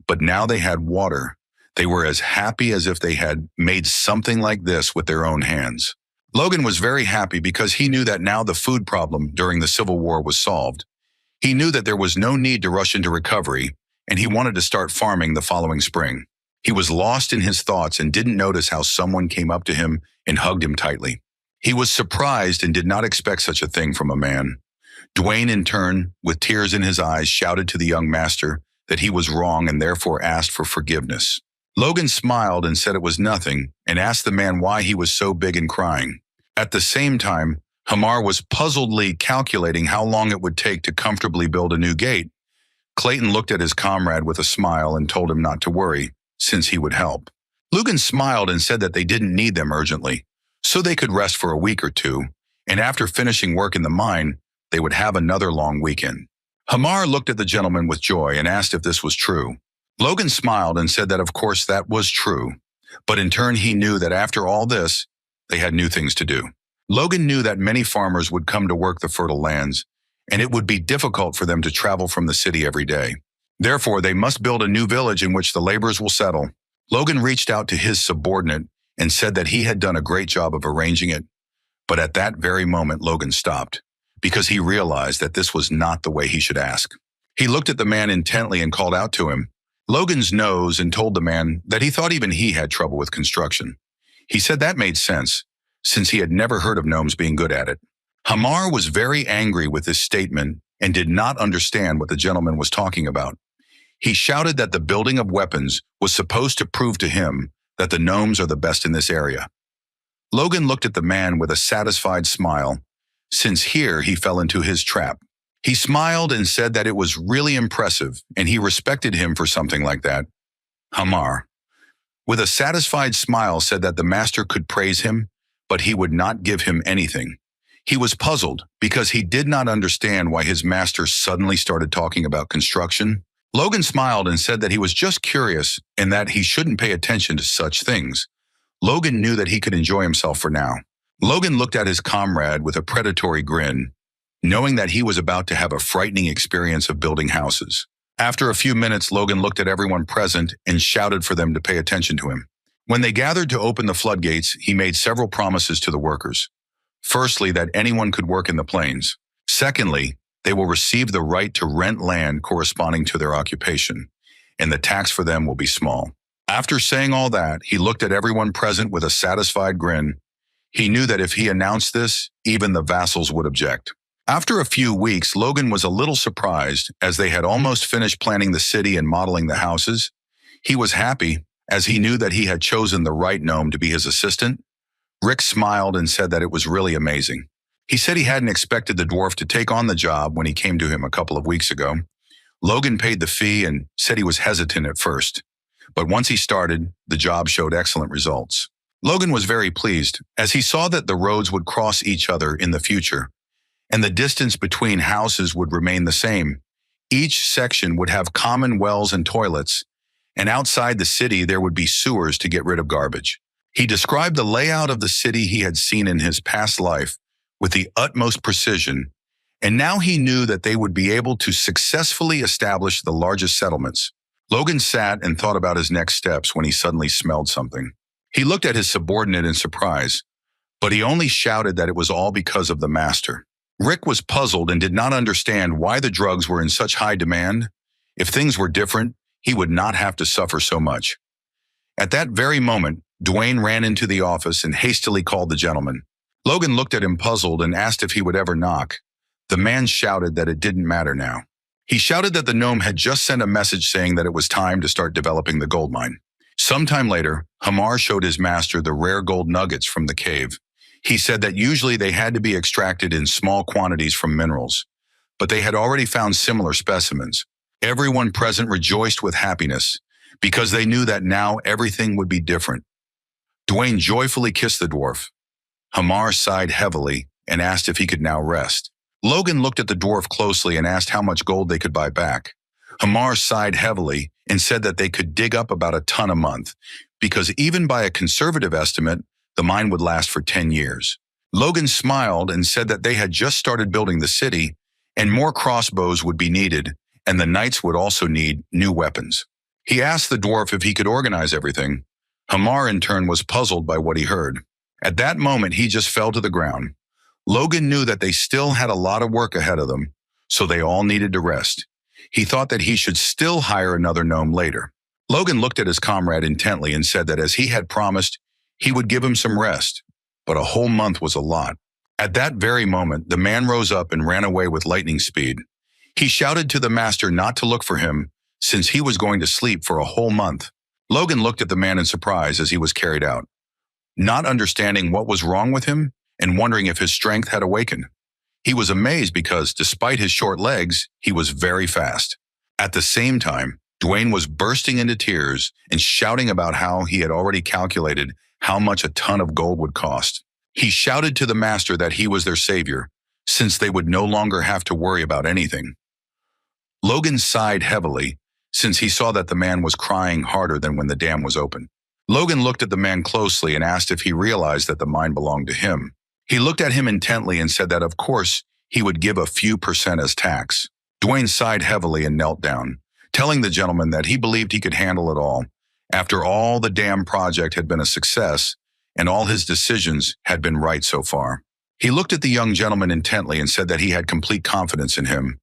but now they had water. They were as happy as if they had made something like this with their own hands. Logan was very happy because he knew that now the food problem during the Civil War was solved. He knew that there was no need to rush into recovery, and he wanted to start farming the following spring. He was lost in his thoughts and didn't notice how someone came up to him and hugged him tightly. He was surprised and did not expect such a thing from a man. Dwayne, in turn, with tears in his eyes, shouted to the young master that he was wrong and therefore asked for forgiveness. Logan smiled and said it was nothing and asked the man why he was so big and crying. At the same time, Hamar was puzzledly calculating how long it would take to comfortably build a new gate. Clayton looked at his comrade with a smile and told him not to worry, since he would help. Logan smiled and said that they didn't need them urgently, so they could rest for a week or two, and after finishing work in the mine, they would have another long weekend. Hamar looked at the gentleman with joy and asked if this was true. Logan smiled and said that of course that was true, but in turn he knew that after all this, they had new things to do. Logan knew that many farmers would come to work the fertile lands, and it would be difficult for them to travel from the city every day. Therefore, they must build a new village in which the laborers will settle. Logan reached out to his subordinate and said that he had done a great job of arranging it, but at that very moment Logan stopped, because he realized that this was not the way he should ask. He looked at the man intently and called out to him. Logan's nose and told the man that he thought even he had trouble with construction. He said that made sense, since he had never heard of gnomes being good at it. Hamar was very angry with this statement and did not understand what the gentleman was talking about. He shouted that the building of weapons was supposed to prove to him that the gnomes are the best in this area. Logan looked at the man with a satisfied smile, since here he fell into his trap. He smiled and said that it was really impressive and he respected him for something like that. Hamar, with a satisfied smile, said that the master could praise him, but he would not give him anything. He was puzzled because he did not understand why his master suddenly started talking about construction. Logan smiled and said that he was just curious and that he shouldn't pay attention to such things. Logan knew that he could enjoy himself for now. Logan looked at his comrade with a predatory grin, knowing that he was about to have a frightening experience of building houses. After a few minutes, Logan looked at everyone present and shouted for them to pay attention to him. When they gathered to open the floodgates, he made several promises to the workers. Firstly, that anyone could work in the plains. Secondly, they will receive the right to rent land corresponding to their occupation, and the tax for them will be small. After saying all that, he looked at everyone present with a satisfied grin. He knew that if he announced this, even the vassals would object. After a few weeks, Logan was a little surprised, as they had almost finished planning the city and modeling the houses. He was happy, as he knew that he had chosen the right gnome to be his assistant. Rick smiled and said that it was really amazing. He said he hadn't expected the dwarf to take on the job when he came to him a couple of weeks ago. Logan paid the fee and said he was hesitant at first, but once he started, the job showed excellent results. Logan was very pleased, as he saw that the roads would cross each other in the future, and the distance between houses would remain the same. Each section would have common wells and toilets, and outside the city there would be sewers to get rid of garbage. He described the layout of the city he had seen in his past life with the utmost precision, and now he knew that they would be able to successfully establish the largest settlements. Logan sat and thought about his next steps when he suddenly smelled something. He looked at his subordinate in surprise, but he only shouted that it was all because of the master. Rick was puzzled and did not understand why the drugs were in such high demand. If things were different, he would not have to suffer so much. At that very moment, Dwayne ran into the office and hastily called the gentleman. Logan looked at him puzzled and asked if he would ever knock. The man shouted that it didn't matter now. He shouted that the gnome had just sent a message saying that it was time to start developing the gold mine. Sometime later, Hamar showed his master the rare gold nuggets from the cave. He said that usually they had to be extracted in small quantities from minerals, but they had already found similar specimens. Everyone present rejoiced with happiness because they knew that now everything would be different. Dwayne joyfully kissed the dwarf. Hamar sighed heavily and asked if he could now rest. Logan looked at the dwarf closely and asked how much gold they could buy back. Hamar sighed heavily and said that they could dig up about a ton a month, because even by a conservative estimate, the mine would last for 10 years. Logan smiled and said that they had just started building the city, and more crossbows would be needed, and the knights would also need new weapons. He asked the dwarf if he could organize everything. Hamar in turn was puzzled by what he heard. At that moment, he just fell to the ground. Logan knew that they still had a lot of work ahead of them, so they all needed to rest. He thought that he should still hire another gnome later. Logan looked at his comrade intently and said that as he had promised, he would give him some rest, but a whole month was a lot. At that very moment, the man rose up and ran away with lightning speed. He shouted to the master not to look for him, since he was going to sleep for a whole month. Logan looked at the man in surprise as he was carried out, not understanding what was wrong with him and wondering if his strength had awakened. He was amazed because, despite his short legs, he was very fast. At the same time, Dwayne was bursting into tears and shouting about how he had already calculated how much a ton of gold would cost. He shouted to the master that he was their savior, since they would no longer have to worry about anything. Logan sighed heavily, since he saw that the man was crying harder than when the dam was open. Logan looked at the man closely and asked if he realized that the mine belonged to him. He looked at him intently and said that of course he would give a few percent as tax. Dwayne sighed heavily and knelt down, telling the gentleman that he believed he could handle it all. After all, the dam project had been a success, and all his decisions had been right so far. He looked at the young gentleman intently and said that he had complete confidence in him.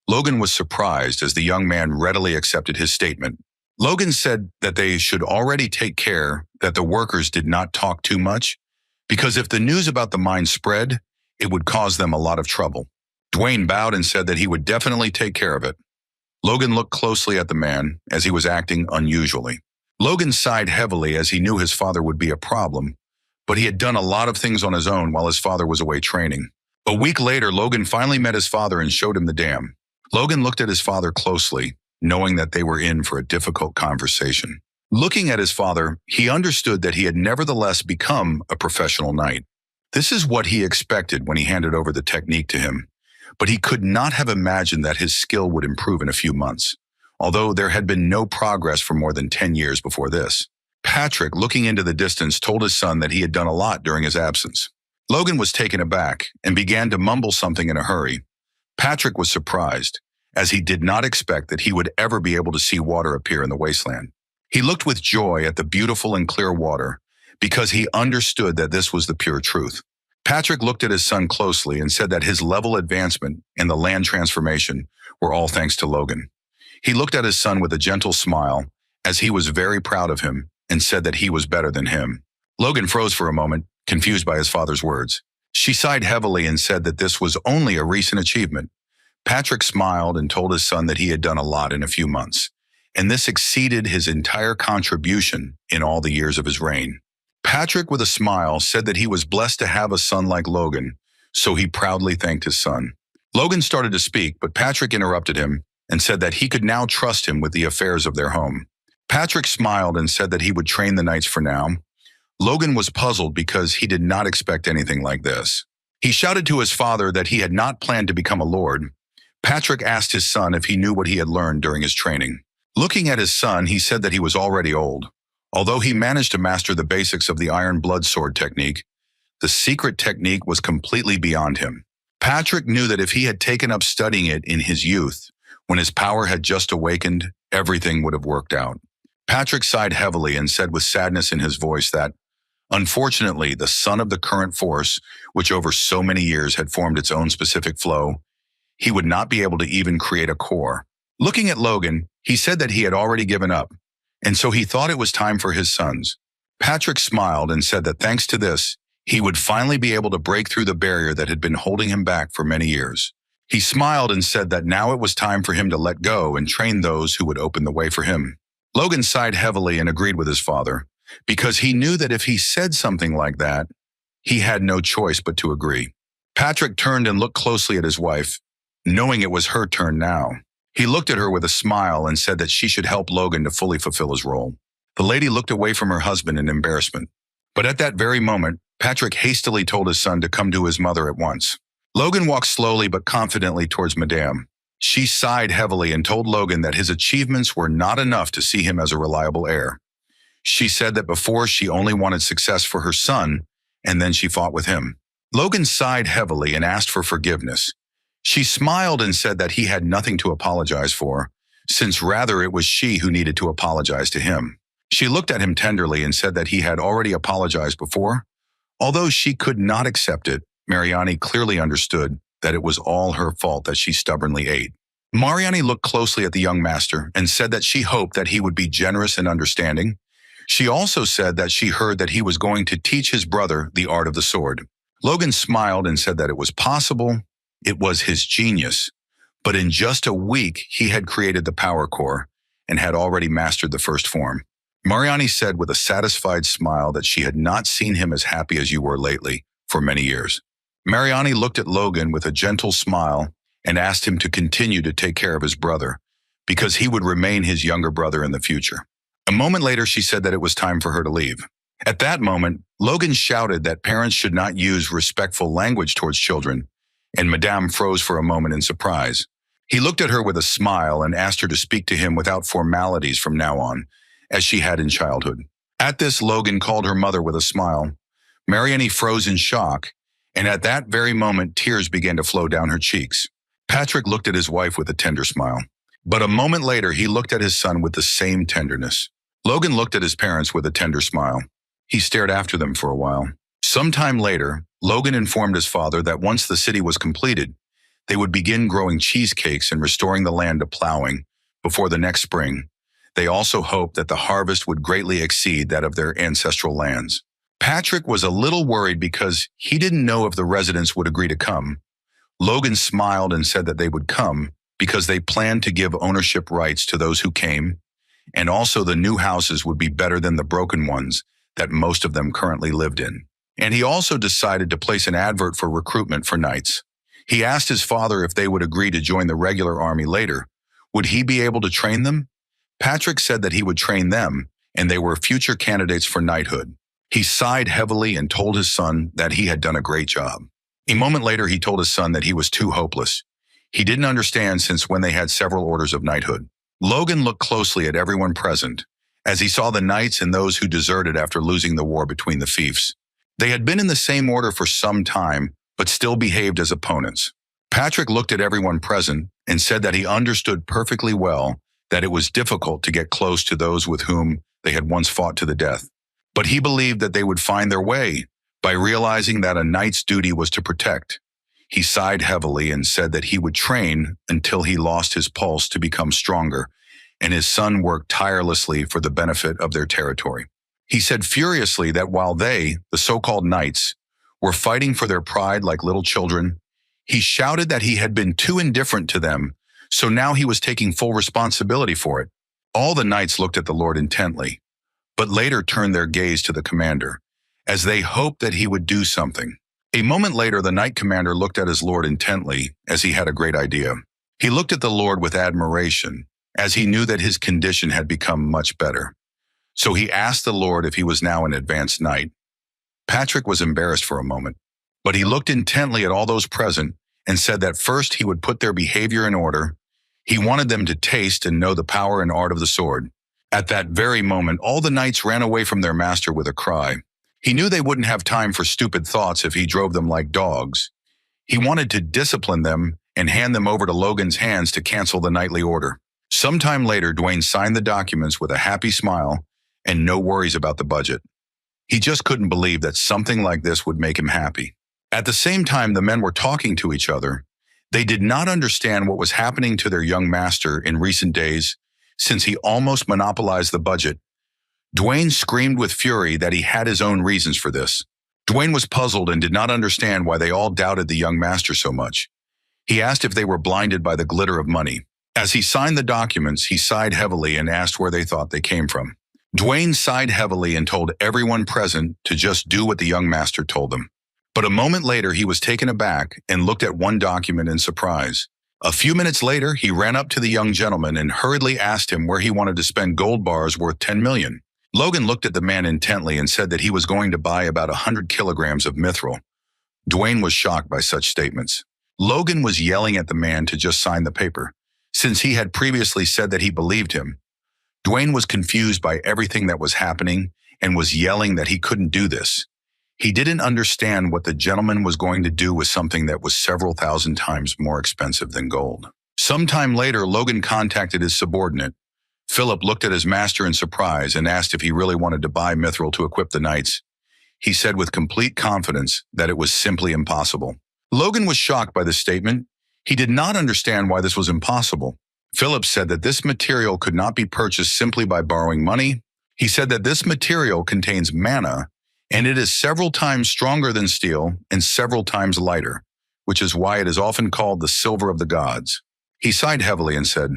Logan was surprised as the young man readily accepted his statement. Logan said that they should already take care that the workers did not talk too much, because if the news about the mine spread, it would cause them a lot of trouble. Dwayne bowed and said that he would definitely take care of it. Logan looked closely at the man as he was acting unusually. Logan sighed heavily as he knew his father would be a problem, but he had done a lot of things on his own while his father was away training. A week later, Logan finally met his father and showed him the dam. Logan looked at his father closely, knowing that they were in for a difficult conversation. Looking at his father, he understood that he had nevertheless become a professional knight. This is what he expected when he handed over the technique to him, but he could not have imagined that his skill would improve in a few months, although there had been no progress for more than 10 years before this. Patrick, looking into the distance, told his son that he had done a lot during his absence. Logan was taken aback and began to mumble something in a hurry. Patrick was surprised, as he did not expect that he would ever be able to see water appear in the wasteland. He looked with joy at the beautiful and clear water, because he understood that this was the pure truth. Patrick looked at his son closely and said that his level advancement and the land transformation were all thanks to Logan. He looked at his son with a gentle smile, as he was very proud of him, and said that he was better than him. Logan froze for a moment, confused by his father's words. She sighed heavily and said that this was only a recent achievement. Patrick smiled and told his son that he had done a lot in a few months, and this exceeded his entire contribution in all the years of his reign. Patrick, with a smile, said that he was blessed to have a son like Logan, so he proudly thanked his son. Logan started to speak, but Patrick interrupted him and said that he could now trust him with the affairs of their home. Patrick smiled and said that he would train the knights for now. Logan was puzzled because he did not expect anything like this. He shouted to his father that he had not planned to become a lord. Patrick asked his son if he knew what he had learned during his training. Looking at his son, he said that he was already old. Although he managed to master the basics of the iron blood sword technique, the secret technique was completely beyond him. Patrick knew that if he had taken up studying it in his youth, when his power had just awakened, everything would have worked out. Patrick sighed heavily and said with sadness in his voice that, unfortunately, the son of the current force, which over so many years had formed its own specific flow, he would not be able to even create a core. Looking at Logan, he said that he had already given up, and so he thought it was time for his sons. Patrick smiled and said that thanks to this, he would finally be able to break through the barrier that had been holding him back for many years. He smiled and said that now it was time for him to let go and train those who would open the way for him. Logan sighed heavily and agreed with his father, because he knew that if he said something like that, he had no choice but to agree. Patrick turned and looked closely at his wife, knowing it was her turn now. He looked at her with a smile and said that she should help Logan to fully fulfill his role. The lady looked away from her husband in embarrassment. But at that very moment, Patrick hastily told his son to come to his mother at once. Logan walked slowly but confidently towards Madame. She sighed heavily and told Logan that his achievements were not enough to see him as a reliable heir. She said that before she only wanted success for her son, and then she fought with him. Logan sighed heavily and asked for forgiveness. She smiled and said that he had nothing to apologize for, since rather it was she who needed to apologize to him. She looked at him tenderly and said that he had already apologized before. Although she could not accept it, Mariani clearly understood that it was all her fault that she stubbornly ate. Mariani looked closely at the young master and said that she hoped that he would be generous and understanding. She also said that she heard that he was going to teach his brother the art of the sword. Logan smiled and said that it was possible, it was his genius, but in just a week he had created the power core and had already mastered the first form. Mariani said with a satisfied smile that she had not seen him as happy as you were lately for many years. Mariani looked at Logan with a gentle smile and asked him to continue to take care of his brother, because he would remain his younger brother in the future. A moment later, she said that it was time for her to leave. At that moment, Logan shouted that parents should not use respectful language towards children, and Madame froze for a moment in surprise. He looked at her with a smile and asked her to speak to him without formalities from now on, as she had in childhood. At this, Logan called her mother with a smile. Mariani froze in shock, and at that very moment, tears began to flow down her cheeks. Patrick looked at his wife with a tender smile. But a moment later, he looked at his son with the same tenderness. Logan looked at his parents with a tender smile. He stared after them for a while. Sometime later, Logan informed his father that once the city was completed, they would begin growing cheesecakes and restoring the land to plowing before the next spring. They also hoped that the harvest would greatly exceed that of their ancestral lands. Patrick was a little worried because he didn't know if the residents would agree to come. Logan smiled and said that they would come because they planned to give ownership rights to those who came, and also the new houses would be better than the broken ones that most of them currently lived in. And he also decided to place an advert for recruitment for knights. He asked his father if they would agree to join the regular army later. Would he be able to train them? Patrick said that he would train them, and they were future candidates for knighthood. He sighed heavily and told his son that he had done a great job. A moment later, he told his son that he was too hopeless. He didn't understand since when they had several orders of knighthood. Logan looked closely at everyone present, as he saw the knights and those who deserted after losing the war between the fiefs. They had been in the same order for some time, but still behaved as opponents. Patrick looked at everyone present and said that he understood perfectly well that it was difficult to get close to those with whom they had once fought to the death. But he believed that they would find their way by realizing that a knight's duty was to protect. He sighed heavily and said that he would train until he lost his pulse to become stronger, and his son worked tirelessly for the benefit of their territory. He said furiously that while they, the so-called knights, were fighting for their pride like little children, he shouted that he had been too indifferent to them, so now he was taking full responsibility for it. All the knights looked at the Lord intently, but later turned their gaze to the commander, as they hoped that he would do something. A moment later, the knight commander looked at his lord intently, as he had a great idea. He looked at the lord with admiration, as he knew that his condition had become much better. So he asked the lord if he was now an advanced knight. Patrick was embarrassed for a moment, but he looked intently at all those present and said that first he would put their behavior in order. He wanted them to taste and know the power and art of the sword. At that very moment, all the knights ran away from their master with a cry. He knew they wouldn't have time for stupid thoughts if he drove them like dogs. He wanted to discipline them and hand them over to Logan's hands to cancel the knightly order. Sometime later, Dwayne signed the documents with a happy smile and no worries about the budget. He just couldn't believe that something like this would make him happy. At the same time the men were talking to each other, they did not understand what was happening to their young master in recent days, since he almost monopolized the budget. Dwayne screamed with fury that he had his own reasons for this. Dwayne was puzzled and did not understand why they all doubted the young master so much. He asked if they were blinded by the glitter of money. As he signed the documents, he sighed heavily and asked where they thought they came from. Dwayne sighed heavily and told everyone present to just do what the young master told them. But a moment later, he was taken aback and looked at one document in surprise. A few minutes later, he ran up to the young gentleman and hurriedly asked him where he wanted to spend gold bars worth 10 million. Logan looked at the man intently and said that he was going to buy about 100 kilograms of mithril. Dwayne was shocked by such statements. Logan was yelling at the man to just sign the paper, since he had previously said that he believed him. Dwayne was confused by everything that was happening and was yelling that he couldn't do this. He didn't understand what the gentleman was going to do with something that was several thousand times more expensive than gold. Sometime later, Logan contacted his subordinate. Philip looked at his master in surprise and asked if he really wanted to buy mithril to equip the knights. He said with complete confidence that it was simply impossible. Logan was shocked by this statement. He did not understand why this was impossible. Philip said that this material could not be purchased simply by borrowing money. He said that this material contains mana, and it is several times stronger than steel and several times lighter, which is why it is often called the silver of the gods. He sighed heavily and said,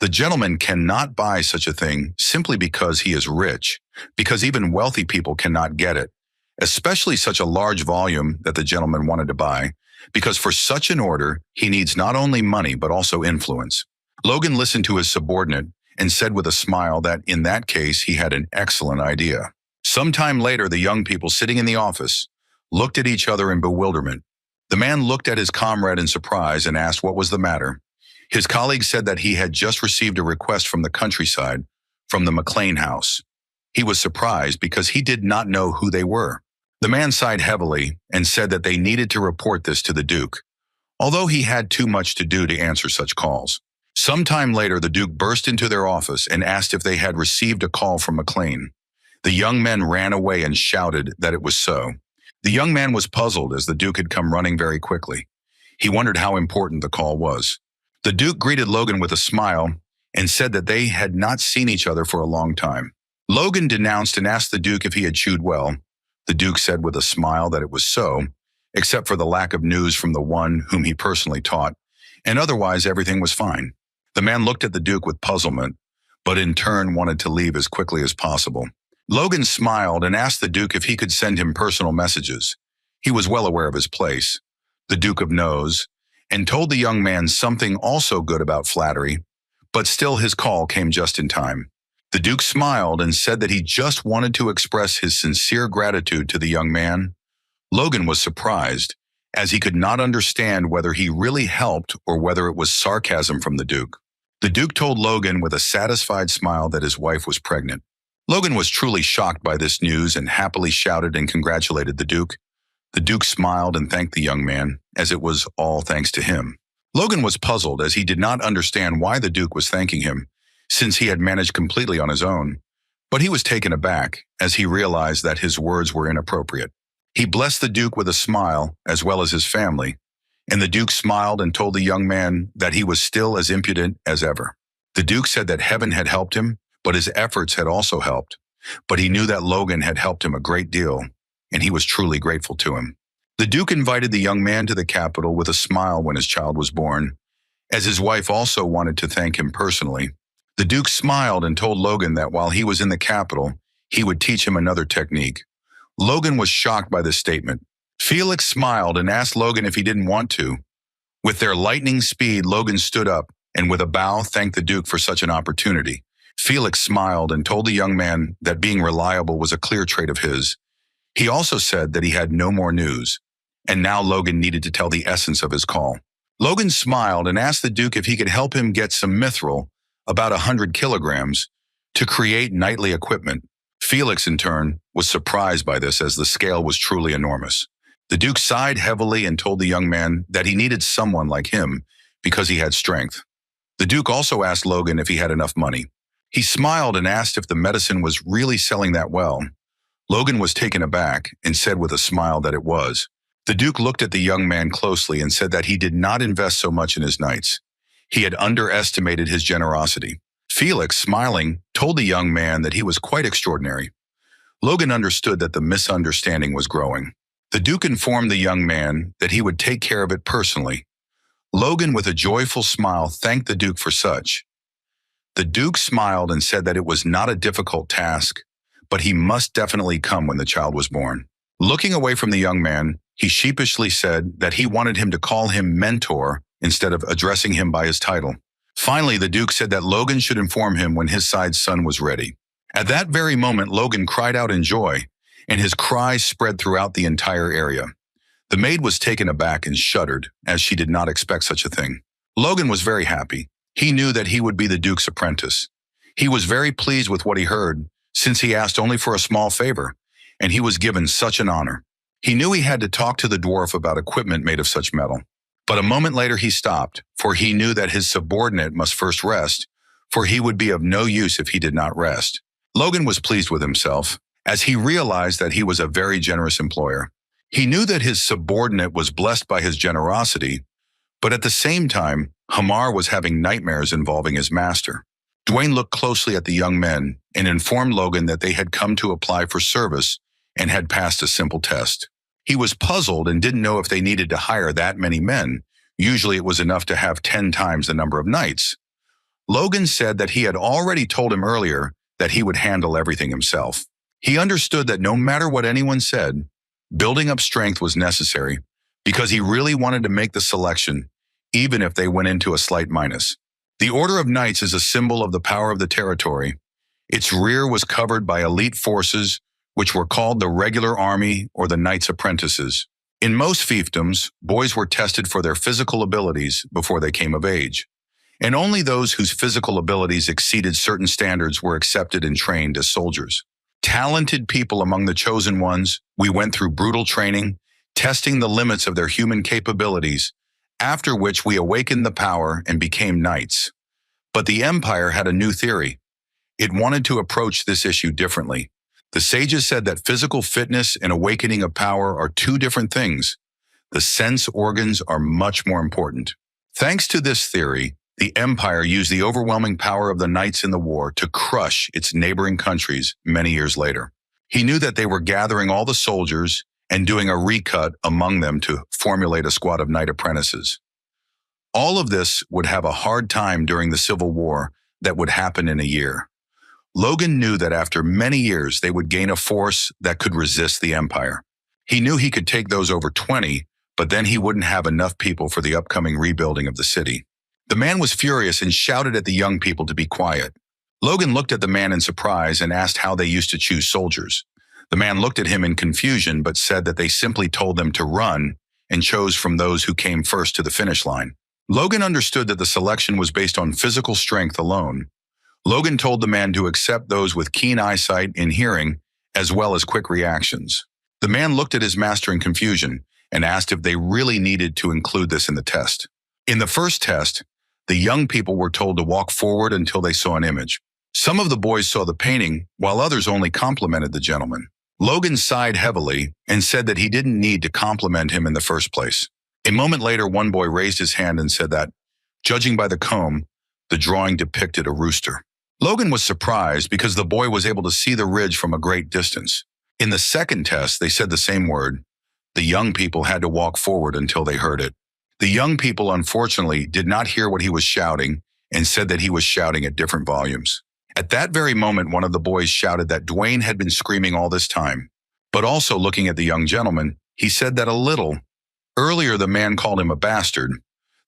"The gentleman cannot buy such a thing simply because he is rich, because even wealthy people cannot get it, especially such a large volume that the gentleman wanted to buy, because for such an order, he needs not only money but also influence." Logan listened to his subordinate and said with a smile that in that case he had an excellent idea. Sometime later, the young people sitting in the office looked at each other in bewilderment. The man looked at his comrade in surprise and asked what was the matter. His colleague said that he had just received a request from the countryside, from the McLean house. He was surprised because he did not know who they were. The man sighed heavily and said that they needed to report this to the Duke, although he had too much to do to answer such calls. Sometime later, the Duke burst into their office and asked if they had received a call from McLean. The young men ran away and shouted that it was so. The young man was puzzled as the Duke had come running very quickly. He wondered how important the call was. The Duke greeted Logan with a smile and said that they had not seen each other for a long time. Logan denounced and asked the Duke if he had chewed well. The Duke said with a smile that it was so, except for the lack of news from the one whom he personally taught, and otherwise everything was fine. The man looked at the Duke with puzzlement, but in turn wanted to leave as quickly as possible. Logan smiled and asked the Duke if he could send him personal messages. He was well aware of his place, the Duke of Nose, and told the young man something also good about flattery, but still his call came just in time. The Duke smiled and said that he just wanted to express his sincere gratitude to the young man. Logan was surprised, as he could not understand whether he really helped or whether it was sarcasm from the Duke. The Duke told Logan with a satisfied smile that his wife was pregnant. Logan was truly shocked by this news and happily shouted and congratulated the Duke. The Duke smiled and thanked the young man, as it was all thanks to him. Logan was puzzled as he did not understand why the Duke was thanking him, since he had managed completely on his own. But he was taken aback as he realized that his words were inappropriate. He blessed the Duke with a smile, as well as his family, and the Duke smiled and told the young man that he was still as impudent as ever. The Duke said that heaven had helped him, but his efforts had also helped. But he knew that Logan had helped him a great deal, and he was truly grateful to him. The Duke invited the young man to the capital with a smile when his child was born, as his wife also wanted to thank him personally. The Duke smiled and told Logan that while he was in the capital, he would teach him another technique. Logan was shocked by this statement. Felix smiled and asked Logan if he didn't want to. With their lightning speed, Logan stood up and with a bow thanked the Duke for such an opportunity. Felix smiled and told the young man that being reliable was a clear trait of his. He also said that he had no more news, and now Logan needed to tell the essence of his call. Logan smiled and asked the Duke if he could help him get some mithril, about 100 kilograms, to create knightly equipment. Felix, in turn, was surprised by this as the scale was truly enormous. The Duke sighed heavily and told the young man that he needed someone like him because he had strength. The Duke also asked Logan if he had enough money. He smiled and asked if the medicine was really selling that well. Logan was taken aback and said with a smile that it was. The Duke looked at the young man closely and said that he did not invest so much in his knights. He had underestimated his generosity. Felix, smiling, told the young man that he was quite extraordinary. Logan understood that the misunderstanding was growing. The Duke informed the young man that he would take care of it personally. Logan, with a joyful smile, thanked the Duke for such. The Duke smiled and said that it was not a difficult task, but he must definitely come when the child was born. Looking away from the young man, he sheepishly said that he wanted him to call him mentor instead of addressing him by his title. Finally, the Duke said that Logan should inform him when his side's son was ready. At that very moment, Logan cried out in joy, and his cries spread throughout the entire area. The maid was taken aback and shuddered, as she did not expect such a thing. Logan was very happy. He knew that he would be the Duke's apprentice. He was very pleased with what he heard, since he asked only for a small favor, and he was given such an honor. He knew he had to talk to the dwarf about equipment made of such metal. But a moment later he stopped, for he knew that his subordinate must first rest, for he would be of no use if he did not rest. Logan was pleased with himself, as he realized that he was a very generous employer. He knew that his subordinate was blessed by his generosity, but at the same time, Hamar was having nightmares involving his master. Dwayne looked closely at the young men and informed Logan that they had come to apply for service and had passed a simple test. He was puzzled and didn't know if they needed to hire that many men. Usually it was enough to have 10 times the number of knights. Logan said that he had already told him earlier that he would handle everything himself. He understood that no matter what anyone said, building up strength was necessary because he really wanted to make the selection, even if they went into a slight minus. The Order of Knights is a symbol of the power of the territory. Its rear was covered by elite forces, which were called the regular army or the Knights' apprentices. In most fiefdoms, boys were tested for their physical abilities before they came of age, and only those whose physical abilities exceeded certain standards were accepted and trained as soldiers. Talented people among the chosen ones, we went through brutal training, testing the limits of their human capabilities, after which we awakened the power and became knights. But the Empire had a new theory. It wanted to approach this issue differently. The sages said that physical fitness and awakening of power are two different things. The sense organs are much more important. Thanks to this theory, the Empire used the overwhelming power of the knights in the war to crush its neighboring countries many years later. He knew that they were gathering all the soldiers and doing a recut among them to formulate a squad of knight apprentices. All of this would have a hard time during the Civil War that would happen in a year. Logan knew that after many years they would gain a force that could resist the Empire. He knew he could take those over 20, but then he wouldn't have enough people for the upcoming rebuilding of the city. The man was furious and shouted at the young people to be quiet. Logan looked at the man in surprise and asked how they used to choose soldiers. The man looked at him in confusion but said that they simply told them to run and chose from those who came first to the finish line. Logan understood that the selection was based on physical strength alone. Logan told the man to accept those with keen eyesight and hearing, as well as quick reactions. The man looked at his master in confusion and asked if they really needed to include this in the test. In the first test, the young people were told to walk forward until they saw an image. Some of the boys saw the painting, while others only complimented the gentleman. Logan sighed heavily and said that he didn't need to compliment him in the first place. A moment later, one boy raised his hand and said that, judging by the comb, the drawing depicted a rooster. Logan was surprised because the boy was able to see the ridge from a great distance. In the second test, they said the same word. The young people had to walk forward until they heard it. The young people, unfortunately, did not hear what he was shouting and said that he was shouting at different volumes. At that very moment, one of the boys shouted that Dwayne had been screaming all this time. But also looking at the young gentleman, he said that a little. Earlier, the man called him a bastard.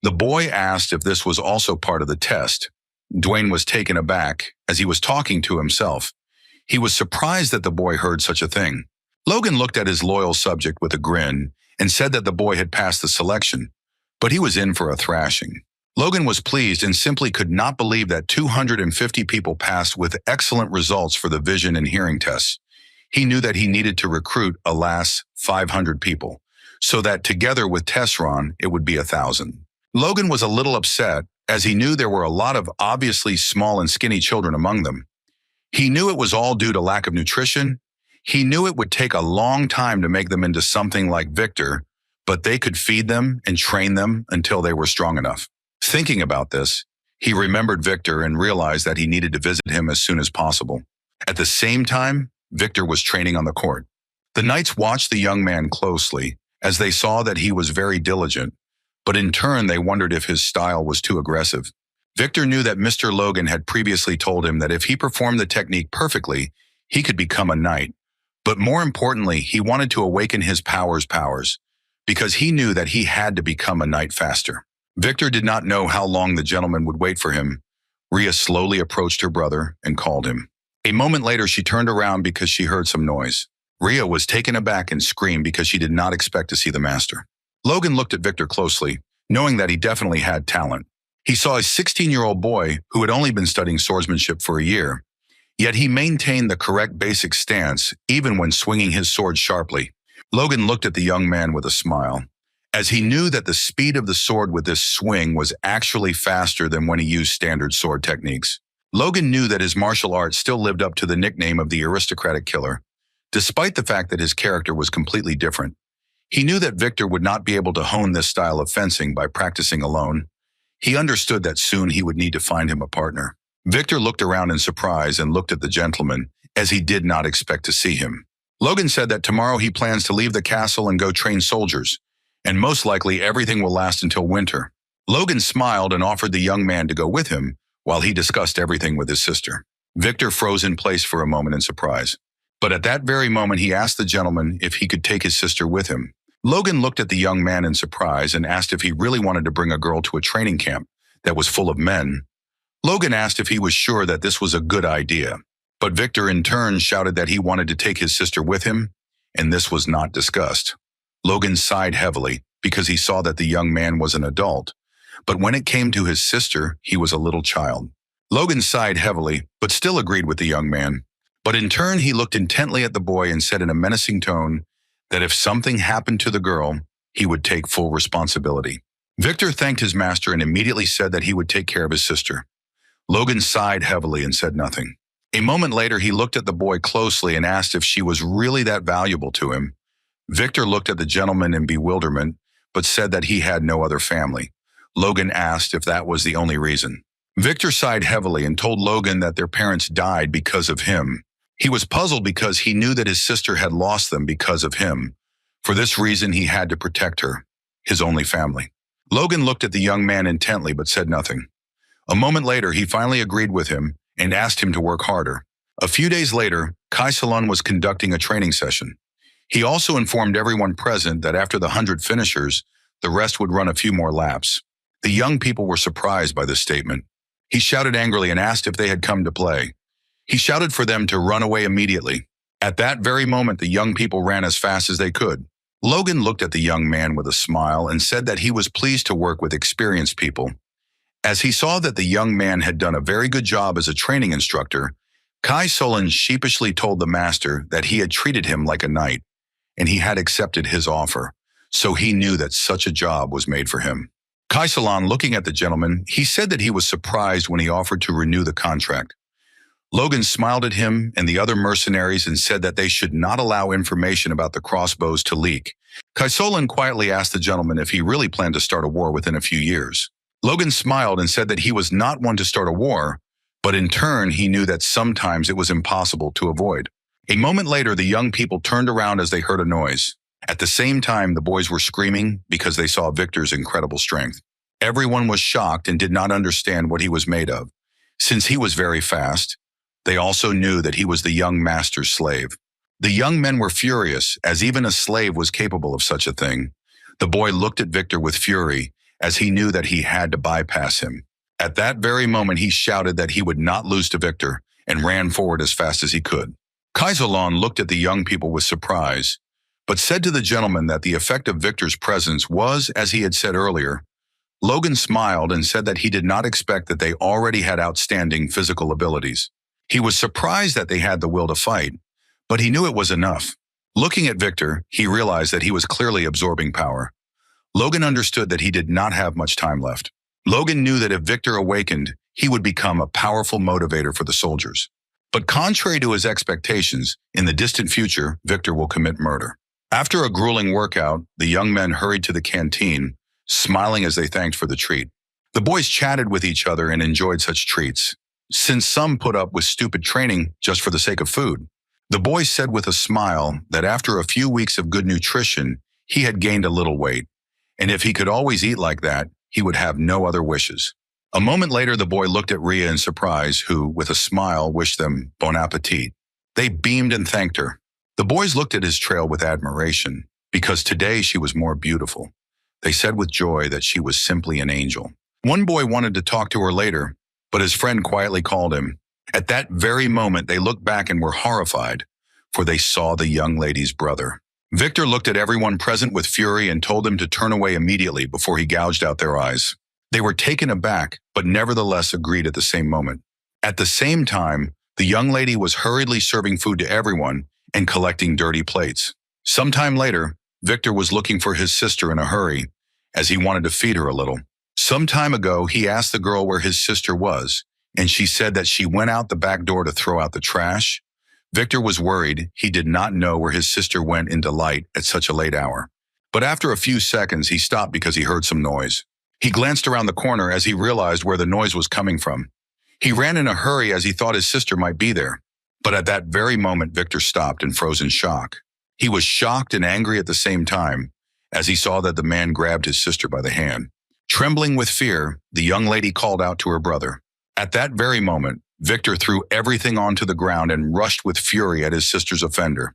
The boy asked if this was also part of the test. Dwayne was taken aback as he was talking to himself. He was surprised that the boy heard such a thing. Logan looked at his loyal subject with a grin and said that the boy had passed the selection, but he was in for a thrashing. Logan was pleased and simply could not believe that 250 people passed with excellent results for the vision and hearing tests. He knew that he needed to recruit, alas, 500 people, so that together with Tesron, it would be 1,000. Logan was a little upset, as he knew there were a lot of obviously small and skinny children among them. He knew it was all due to lack of nutrition. He knew it would take a long time to make them into something like Victor, but they could feed them and train them until they were strong enough. Thinking about this, he remembered Victor and realized that he needed to visit him as soon as possible. At the same time, Victor was training on the court. The knights watched the young man closely, as they saw that he was very diligent, but in turn they wondered if his style was too aggressive. Victor knew that Mr. Logan had previously told him that if he performed the technique perfectly, he could become a knight. But more importantly, he wanted to awaken his powers, because he knew that he had to become a knight faster. Victor did not know how long the gentleman would wait for him. Rhea slowly approached her brother and called him. A moment later, she turned around because she heard some noise. Rhea was taken aback and screamed because she did not expect to see the master. Logan looked at Victor closely, knowing that he definitely had talent. He saw a 16-year-old boy who had only been studying swordsmanship for a year, yet he maintained the correct basic stance even when swinging his sword sharply. Logan looked at the young man with a smile, as he knew that the speed of the sword with this swing was actually faster than when he used standard sword techniques. Logan knew that his martial arts still lived up to the nickname of the aristocratic killer, despite the fact that his character was completely different. He knew that Victor would not be able to hone this style of fencing by practicing alone. He understood that soon he would need to find him a partner. Victor looked around in surprise and looked at the gentleman, as he did not expect to see him. Logan said that tomorrow he plans to leave the castle and go train soldiers, and most likely everything will last until winter. Logan smiled and offered the young man to go with him while he discussed everything with his sister. Victor froze in place for a moment in surprise, but at that very moment he asked the gentleman if he could take his sister with him. Logan looked at the young man in surprise and asked if he really wanted to bring a girl to a training camp that was full of men. Logan asked if he was sure that this was a good idea, but Victor in turn shouted that he wanted to take his sister with him, and this was not discussed. Logan sighed heavily because he saw that the young man was an adult, but when it came to his sister, he was a little child. Logan sighed heavily, but still agreed with the young man. But in turn, he looked intently at the boy and said in a menacing tone that if something happened to the girl, he would take full responsibility. Victor thanked his master and immediately said that he would take care of his sister. Logan sighed heavily and said nothing. A moment later, he looked at the boy closely and asked if she was really that valuable to him. Victor looked at the gentleman in bewilderment, but said that he had no other family. Logan asked if that was the only reason. Victor sighed heavily and told Logan that their parents died because of him. He was puzzled because he knew that his sister had lost them because of him. For this reason, he had to protect her, his only family. Logan looked at the young man intently but said nothing. A moment later, he finally agreed with him and asked him to work harder. A few days later, Kai Salon was conducting a training session. He also informed everyone present that after the 100 finishers, the rest would run a few more laps. The young people were surprised by this statement. He shouted angrily and asked if they had come to play. He shouted for them to run away immediately. At that very moment, the young people ran as fast as they could. Logan looked at the young man with a smile and said that he was pleased to work with experienced people. As he saw that the young man had done a very good job as a training instructor, Kai Solon sheepishly told the master that he had treated him like a knight, and he had accepted his offer, so he knew that such a job was made for him. Kai Solon, looking at the gentleman, he said that he was surprised when he offered to renew the contract. Logan smiled at him and the other mercenaries and said that they should not allow information about the crossbows to leak. Kai Solon quietly asked the gentleman if he really planned to start a war within a few years. Logan smiled and said that he was not one to start a war, but in turn he knew that sometimes it was impossible to avoid. A moment later, the young people turned around as they heard a noise. At the same time, the boys were screaming because they saw Victor's incredible strength. Everyone was shocked and did not understand what he was made of. Since he was very fast, they also knew that he was the young master's slave. The young men were furious, as even a slave was capable of such a thing. The boy looked at Victor with fury, as he knew that he had to bypass him. At that very moment, he shouted that he would not lose to Victor and ran forward as fast as he could. Kaiserlon looked at the young people with surprise, but said to the gentleman that the effect of Victor's presence was, as he had said earlier. Logan smiled and said that he did not expect that they already had outstanding physical abilities. He was surprised that they had the will to fight, but he knew it was enough. Looking at Victor, he realized that he was clearly absorbing power. Logan understood that he did not have much time left. Logan knew that if Victor awakened, he would become a powerful motivator for the soldiers. But contrary to his expectations, in the distant future, Victor will commit murder. After a grueling workout, the young men hurried to the canteen, smiling as they thanked for the treat. The boys chatted with each other and enjoyed such treats, since some put up with stupid training just for the sake of food. The boy said with a smile that after a few weeks of good nutrition, he had gained a little weight, and if he could always eat like that, he would have no other wishes. A moment later, the boy looked at Ria in surprise, who, with a smile, wished them bon appetit. They beamed and thanked her. The boys looked at his trail with admiration, because today she was more beautiful. They said with joy that she was simply an angel. One boy wanted to talk to her later, but his friend quietly called him. At that very moment, they looked back and were horrified, for they saw the young lady's brother. Victor looked at everyone present with fury and told them to turn away immediately before he gouged out their eyes. They were taken aback, but nevertheless agreed at the same moment. At the same time, the young lady was hurriedly serving food to everyone and collecting dirty plates. Sometime later, Victor was looking for his sister in a hurry, as he wanted to feed her a little. Some time ago, he asked the girl where his sister was, and she said that she went out the back door to throw out the trash. Victor was worried. He did not know where his sister went in delight at such a late hour. But after a few seconds, he stopped because he heard some noise. He glanced around the corner as he realized where the noise was coming from. He ran in a hurry as he thought his sister might be there. But at that very moment, Victor stopped and froze in shock. He was shocked and angry at the same time, as he saw that the man grabbed his sister by the hand. Trembling with fear, the young lady called out to her brother. At that very moment, Victor threw everything onto the ground and rushed with fury at his sister's offender.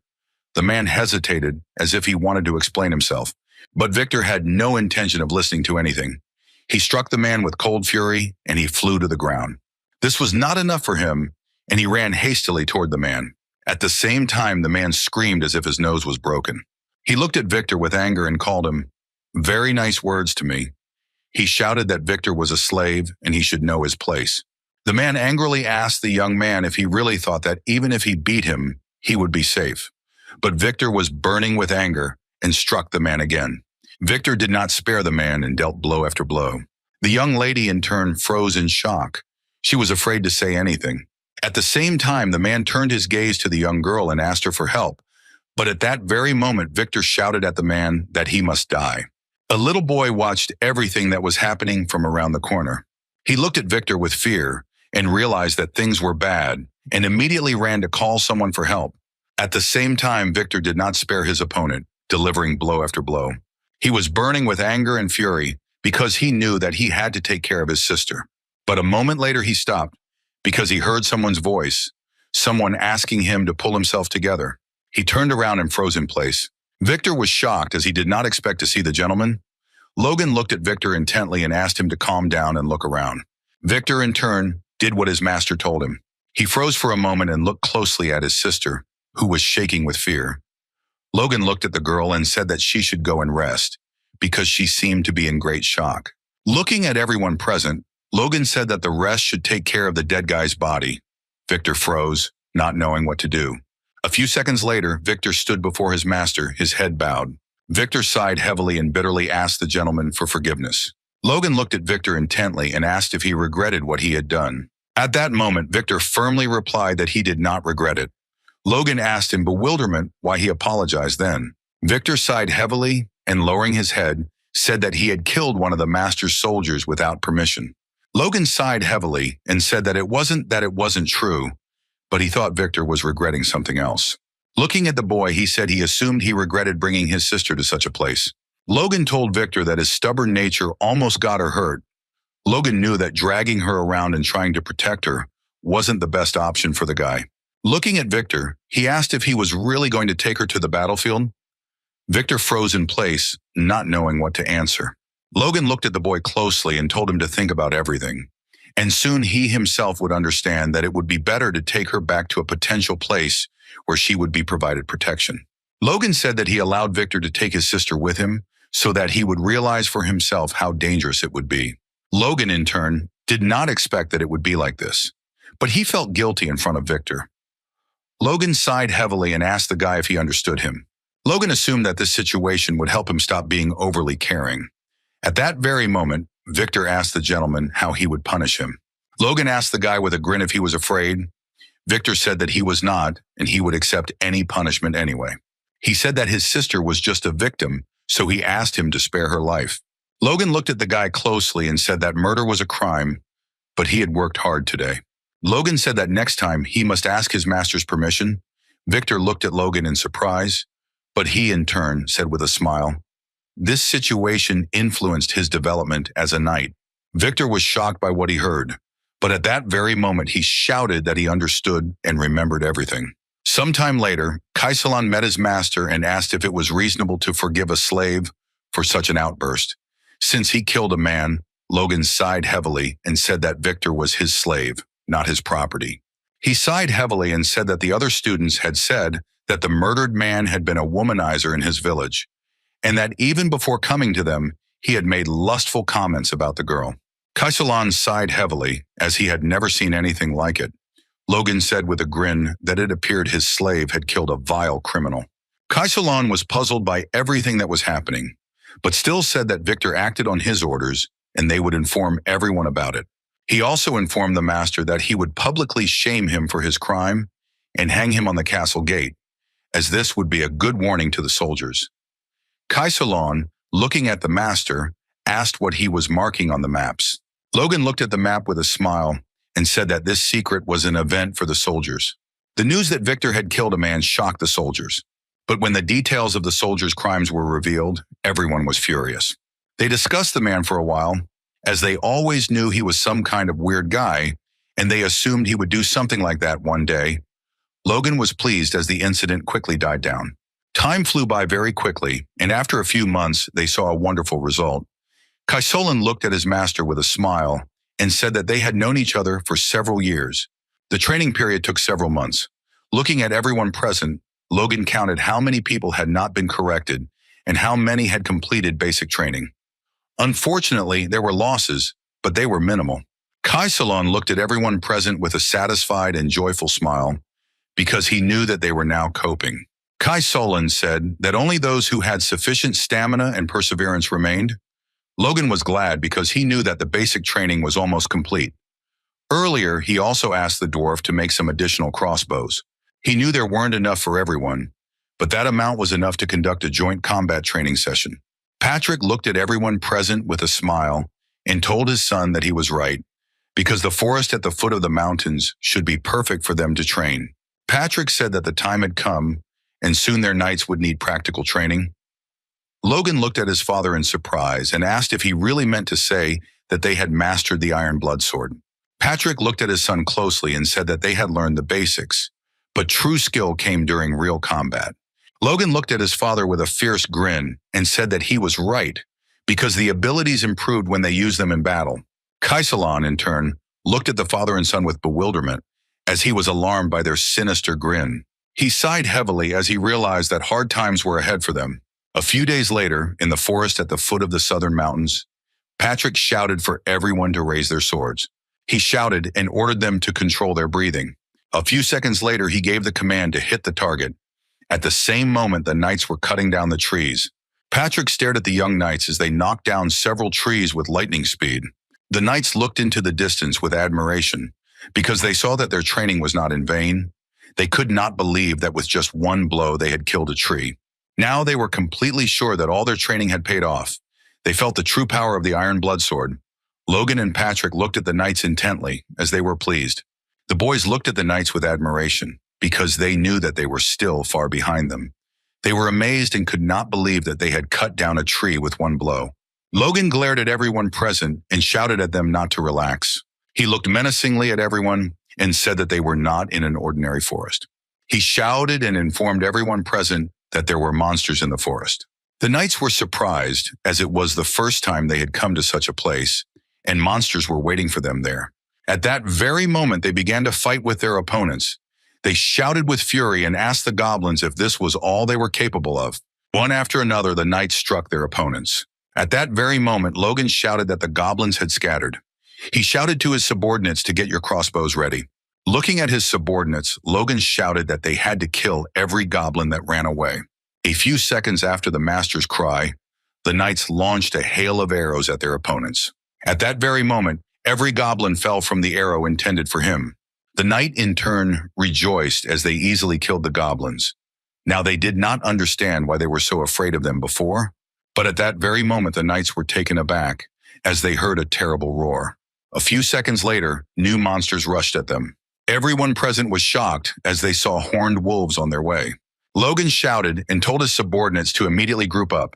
The man hesitated as if he wanted to explain himself, but Victor had no intention of listening to anything. He struck the man with cold fury and he flew to the ground. This was not enough for him, and he ran hastily toward the man. At the same time, the man screamed as if his nose was broken. He looked at Victor with anger and called him, "Very nice words to me." He shouted that Victor was a slave and he should know his place. The man angrily asked the young man if he really thought that even if he beat him, he would be safe. But Victor was burning with anger and struck the man again. Victor did not spare the man and dealt blow after blow. The young lady in turn froze in shock. She was afraid to say anything. At the same time, the man turned his gaze to the young girl and asked her for help. But at that very moment, Victor shouted at the man that he must die. A little boy watched everything that was happening from around the corner. He looked at Victor with fear and realized that things were bad and immediately ran to call someone for help. At the same time, Victor did not spare his opponent, delivering blow after blow. He was burning with anger and fury because he knew that he had to take care of his sister. But a moment later he stopped because he heard someone's voice, someone asking him to pull himself together. He turned around and froze in place. Victor was shocked as he did not expect to see the gentleman. Logan looked at Victor intently and asked him to calm down and look around. Victor, in turn, did what his master told him. He froze for a moment and looked closely at his sister, who was shaking with fear. Logan looked at the girl and said that she should go and rest, because she seemed to be in great shock. Looking at everyone present, Logan said that the rest should take care of the dead guy's body. Victor froze, not knowing what to do. A few seconds later, Victor stood before his master, his head bowed. Victor sighed heavily and bitterly asked the gentleman for forgiveness. Logan looked at Victor intently and asked if he regretted what he had done. At that moment, Victor firmly replied that he did not regret it. Logan asked in bewilderment why he apologized then. Victor sighed heavily and, lowering his head, said that he had killed one of the master's soldiers without permission. Logan sighed heavily and said that it wasn't true, but he thought Victor was regretting something else. Looking at the boy, he said he assumed he regretted bringing his sister to such a place. Logan told Victor that his stubborn nature almost got her hurt. Logan knew that dragging her around and trying to protect her wasn't the best option for the guy. Looking at Victor, he asked if he was really going to take her to the battlefield. Victor froze in place, not knowing what to answer. Logan looked at the boy closely and told him to think about everything. And soon he himself would understand that it would be better to take her back to a potential place where she would be provided protection. Logan said that he allowed Victor to take his sister with him so that he would realize for himself how dangerous it would be. Logan, in turn, did not expect that it would be like this, but he felt guilty in front of Victor. Logan sighed heavily and asked the guy if he understood him. Logan assumed that this situation would help him stop being overly caring. At that very moment, Victor asked the gentleman how he would punish him. Logan asked the guy with a grin if he was afraid. Victor said that he was not, and he would accept any punishment anyway. He said that his sister was just a victim, so he asked him to spare her life. Logan looked at the guy closely and said that murder was a crime, but he had worked hard today. Logan said that next time he must ask his master's permission. Victor looked at Logan in surprise, but he in turn said with a smile, This situation influenced his development as a knight. Victor was shocked by what he heard, but at that very moment he shouted that he understood and remembered everything. Sometime later, Kaisalan met his master and asked if it was reasonable to forgive a slave for such an outburst. Since he killed a man, Logan sighed heavily and said that Victor was his slave, not his property. He sighed heavily and said that the other students had said that the murdered man had been a womanizer in his village, and that even before coming to them, he had made lustful comments about the girl. Kaisalan sighed heavily, as he had never seen anything like it. Logan said with a grin that it appeared his slave had killed a vile criminal. Kaisalan was puzzled by everything that was happening, but still said that Victor acted on his orders and they would inform everyone about it. He also informed the master that he would publicly shame him for his crime and hang him on the castle gate, as this would be a good warning to the soldiers. Kaisalan, looking at the master, asked what he was marking on the maps. Logan looked at the map with a smile and said that this secret was an event for the soldiers. The news that Victor had killed a man shocked the soldiers, but when the details of the soldiers' crimes were revealed, everyone was furious. They discussed the man for a while, as they always knew he was some kind of weird guy, and they assumed he would do something like that one day. Logan was pleased as the incident quickly died down. Time flew by very quickly, and after a few months, they saw a wonderful result. Kaisalan looked at his master with a smile and said that they had known each other for several years. The training period took several months. Looking at everyone present, Logan counted how many people had not been corrected and how many had completed basic training. Unfortunately, there were losses, but they were minimal. Kaisalan looked at everyone present with a satisfied and joyful smile because he knew that they were now coping. Kaisalan said that only those who had sufficient stamina and perseverance remained. Logan was glad because he knew that the basic training was almost complete. Earlier, he also asked the dwarf to make some additional crossbows. He knew there weren't enough for everyone, but that amount was enough to conduct a joint combat training session. Patrick looked at everyone present with a smile and told his son that he was right, because the forest at the foot of the mountains should be perfect for them to train. Patrick said that the time had come, and soon their knights would need practical training. Logan looked at his father in surprise and asked if he really meant to say that they had mastered the iron blood sword. Patrick looked at his son closely and said that they had learned the basics, but true skill came during real combat. Logan looked at his father with a fierce grin and said that he was right, because the abilities improved when they used them in battle. Kaisalan, in turn, looked at the father and son with bewilderment, as he was alarmed by their sinister grin. He sighed heavily as he realized that hard times were ahead for them. A few days later, in the forest at the foot of the southern mountains, Patrick shouted for everyone to raise their swords. He shouted and ordered them to control their breathing. A few seconds later, he gave the command to hit the target. At the same moment, the knights were cutting down the trees. Patrick stared at the young knights as they knocked down several trees with lightning speed. The knights looked into the distance with admiration, because they saw that their training was not in vain. They could not believe that with just one blow they had killed a tree. Now they were completely sure that all their training had paid off. They felt the true power of the iron blood sword. Logan and Patrick looked at the knights intently, as they were pleased. The boys looked at the knights with admiration, because they knew that they were still far behind them. They were amazed and could not believe that they had cut down a tree with one blow. Logan glared at everyone present and shouted at them not to relax. He looked menacingly at everyone and said that they were not in an ordinary forest. He shouted and informed everyone present that there were monsters in the forest. The knights were surprised, as it was the first time they had come to such a place, and monsters were waiting for them there. At that very moment, they began to fight with their opponents. They shouted with fury and asked the goblins if this was all they were capable of. One after another, the knights struck their opponents. At that very moment, Logan shouted that the goblins had scattered. He shouted to his subordinates to get your crossbows ready. Looking at his subordinates, Logan shouted that they had to kill every goblin that ran away. A few seconds after the master's cry, the knights launched a hail of arrows at their opponents. At that very moment, every goblin fell from the arrow intended for him. The knight, in turn, rejoiced as they easily killed the goblins. Now they did not understand why they were so afraid of them before, but at that very moment the knights were taken aback as they heard a terrible roar. A few seconds later, new monsters rushed at them. Everyone present was shocked as they saw horned wolves on their way. Logan shouted and told his subordinates to immediately group up.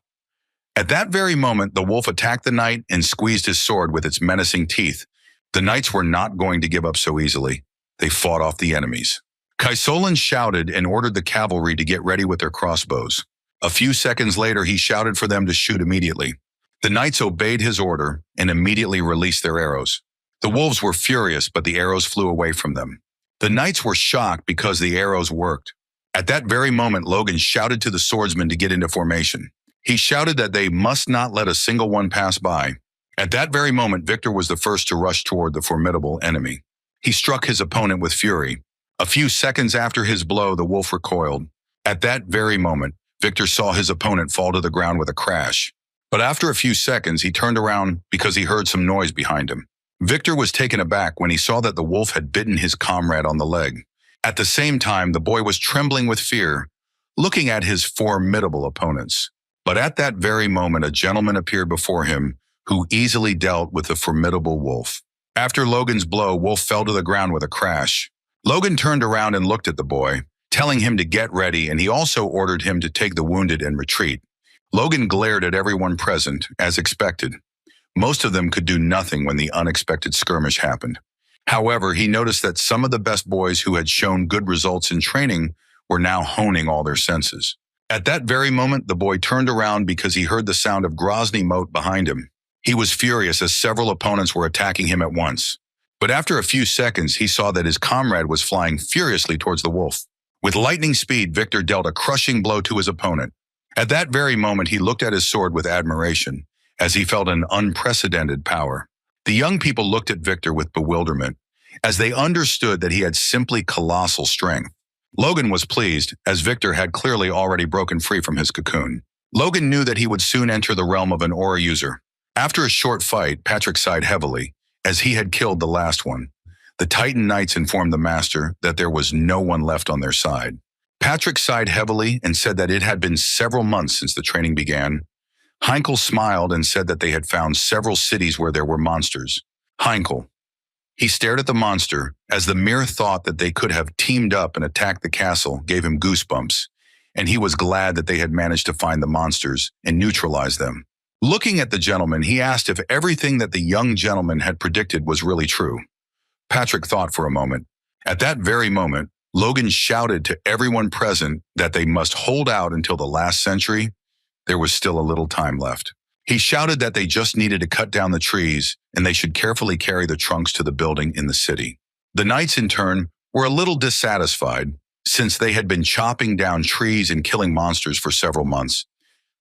At that very moment, the wolf attacked the knight and squeezed his sword with its menacing teeth. The knights were not going to give up so easily. They fought off the enemies. Kaisolan shouted and ordered the cavalry to get ready with their crossbows. A few seconds later, he shouted for them to shoot immediately. The knights obeyed his order and immediately released their arrows. The wolves were furious, but the arrows flew away from them. The knights were shocked because the arrows worked. At that very moment, Logan shouted to the swordsmen to get into formation. He shouted that they must not let a single one pass by. At that very moment, Victor was the first to rush toward the formidable enemy. He struck his opponent with fury. A few seconds after his blow, the wolf recoiled. At that very moment, Victor saw his opponent fall to the ground with a crash. But after a few seconds, he turned around because he heard some noise behind him. Victor was taken aback when he saw that the wolf had bitten his comrade on the leg. At the same time, the boy was trembling with fear, looking at his formidable opponents. But at that very moment, a gentleman appeared before him who easily dealt with the formidable wolf. After Logan's blow, Wolf fell to the ground with a crash. Logan turned around and looked at the boy, telling him to get ready, and he also ordered him to take the wounded and retreat. Logan glared at everyone present, as expected. Most of them could do nothing when the unexpected skirmish happened. However, he noticed that some of the best boys who had shown good results in training were now honing all their senses. At that very moment, the boy turned around because he heard the sound of Grozny Moat behind him. He was furious as several opponents were attacking him at once. But after a few seconds, he saw that his comrade was flying furiously towards the wolf. With lightning speed, Victor dealt a crushing blow to his opponent. At that very moment, he looked at his sword with admiration, as he felt an unprecedented power. The young people looked at Victor with bewilderment, as they understood that he had simply colossal strength. Logan was pleased, as Victor had clearly already broken free from his cocoon. Logan knew that he would soon enter the realm of an aura user. After a short fight, Patrick sighed heavily, as he had killed the last one. The Titan Knights informed the master that there was no one left on their side. Patrick sighed heavily and said that it had been several months since the training began. Heinkel smiled and said that they had found several cities where there were monsters. Heinkel. He stared at the monster, as the mere thought that they could have teamed up and attacked the castle gave him goosebumps, and he was glad that they had managed to find the monsters and neutralize them. Looking at the gentleman, he asked if everything that the young gentleman had predicted was really true. Patrick thought for a moment. At that very moment, Logan shouted to everyone present that they must hold out until the last century. There was still a little time left. He shouted that they just needed to cut down the trees and they should carefully carry the trunks to the building in the city. The knights, in turn, were a little dissatisfied since they had been chopping down trees and killing monsters for several months.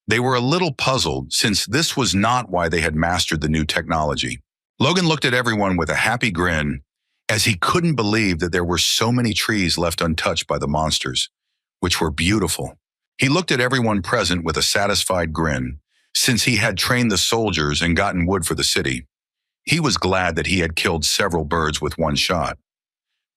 They were a little puzzled since this was not why they had mastered the new technology. Logan looked at everyone with a happy grin as he couldn't believe that there were so many trees left untouched by the monsters, which were beautiful. He looked at everyone present with a satisfied grin since he had trained the soldiers and gotten wood for the city. He was glad that he had killed several birds with one shot.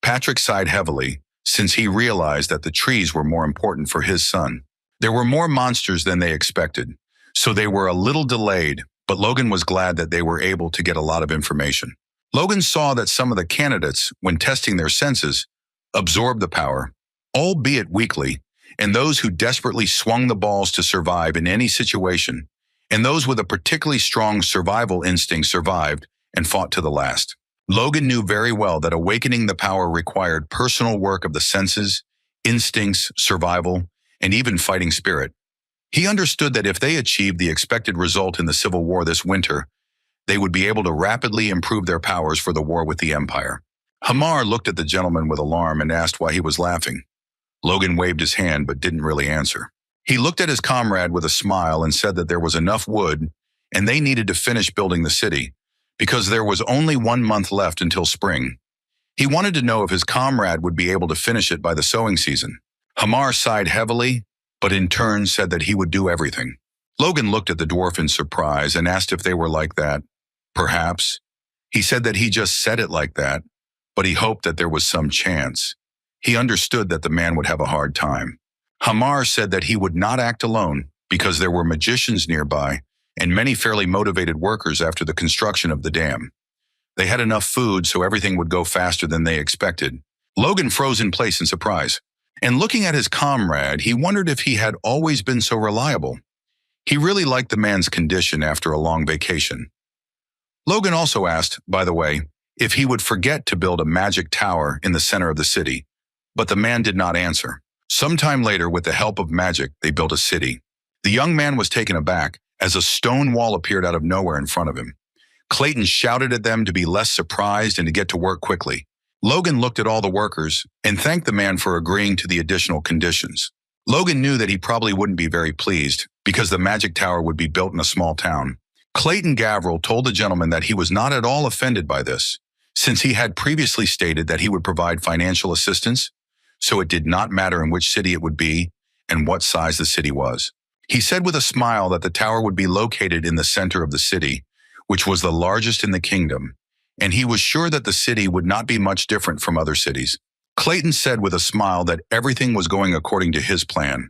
Patrick sighed heavily since he realized that the trees were more important for his son. There were more monsters than they expected, so they were a little delayed, but Logan was glad that they were able to get a lot of information. Logan saw that some of the candidates, when testing their senses, absorbed the power, albeit weakly, and those who desperately swung the balls to survive in any situation, and those with a particularly strong survival instinct survived and fought to the last. Logan knew very well that awakening the power required personal work of the senses, instincts, survival, and even fighting spirit. He understood that if they achieved the expected result in the Civil War this winter, they would be able to rapidly improve their powers for the war with the Empire. Hamar looked at the gentleman with alarm and asked why he was laughing. Logan waved his hand but didn't really answer. He looked at his comrade with a smile and said that there was enough wood and they needed to finish building the city because there was only 1 month left until spring. He wanted to know if his comrade would be able to finish it by the sowing season. Hamar sighed heavily, but in turn said that he would do everything. Logan looked at the dwarf in surprise and asked if they were like that. Perhaps. He said that he just said it like that, but he hoped that there was some chance. He understood that the man would have a hard time. Hamar said that he would not act alone because there were magicians nearby and many fairly motivated workers after the construction of the dam. They had enough food so everything would go faster than they expected. Logan froze in place in surprise. And looking at his comrade, he wondered if he had always been so reliable. He really liked the man's condition after a long vacation. Logan also asked, by the way, if he would forget to build a magic tower in the center of the city, but the man did not answer. Sometime later, with the help of magic, they built a city. The young man was taken aback as a stone wall appeared out of nowhere in front of him. Clayton shouted at them to be less surprised and to get to work quickly. Logan looked at all the workers and thanked the man for agreeing to the additional conditions. Logan knew that he probably wouldn't be very pleased because the magic tower would be built in a small town. Clayton Gavriel told the gentleman that he was not at all offended by this, since he had previously stated that he would provide financial assistance, so it did not matter in which city it would be and what size the city was. He said with a smile that the tower would be located in the center of the city, which was the largest in the kingdom, and he was sure that the city would not be much different from other cities. Clayton said with a smile that everything was going according to his plan,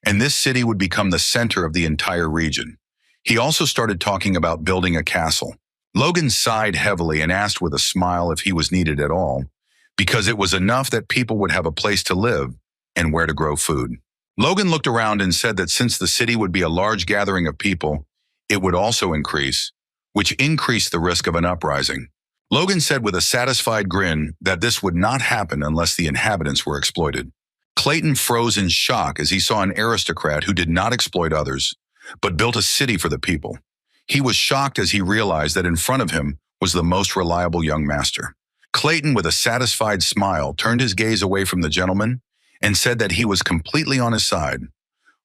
and this city would become the center of the entire region. He also started talking about building a castle. Logan sighed heavily and asked with a smile if he was needed at all, because it was enough that people would have a place to live and where to grow food. Logan looked around and said that since the city would be a large gathering of people, it would also increase, which increased the risk of an uprising. Logan said with a satisfied grin that this would not happen unless the inhabitants were exploited. Clayton froze in shock as he saw an aristocrat who did not exploit others, but built a city for the people. He was shocked as he realized that in front of him was the most reliable young master. Clayton, with a satisfied smile, turned his gaze away from the gentleman and said that he was completely on his side.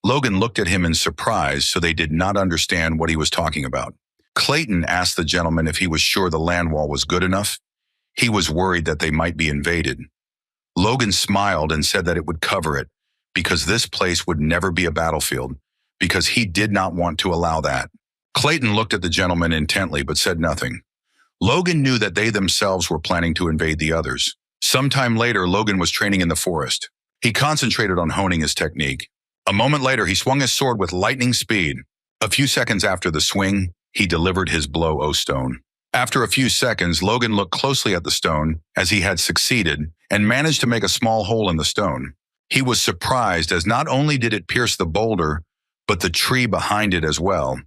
Logan looked at him in surprise, so they did not understand what he was talking about. Clayton asked the gentleman if he was sure the land wall was good enough. He was worried that they might be invaded. Logan smiled and said that it would cover it, because this place would never be a battlefield, because he did not want to allow that. Clayton looked at the gentleman intently but said nothing. Logan knew that they themselves were planning to invade the others. Sometime later, Logan was training in the forest. He concentrated on honing his technique. A moment later, he swung his sword with lightning speed. A few seconds after the swing, he delivered his blow, O stone. After a few seconds, Logan looked closely at the stone as he had succeeded and managed to make a small hole in the stone. He was surprised as not only did it pierce the boulder, but the tree behind it as well.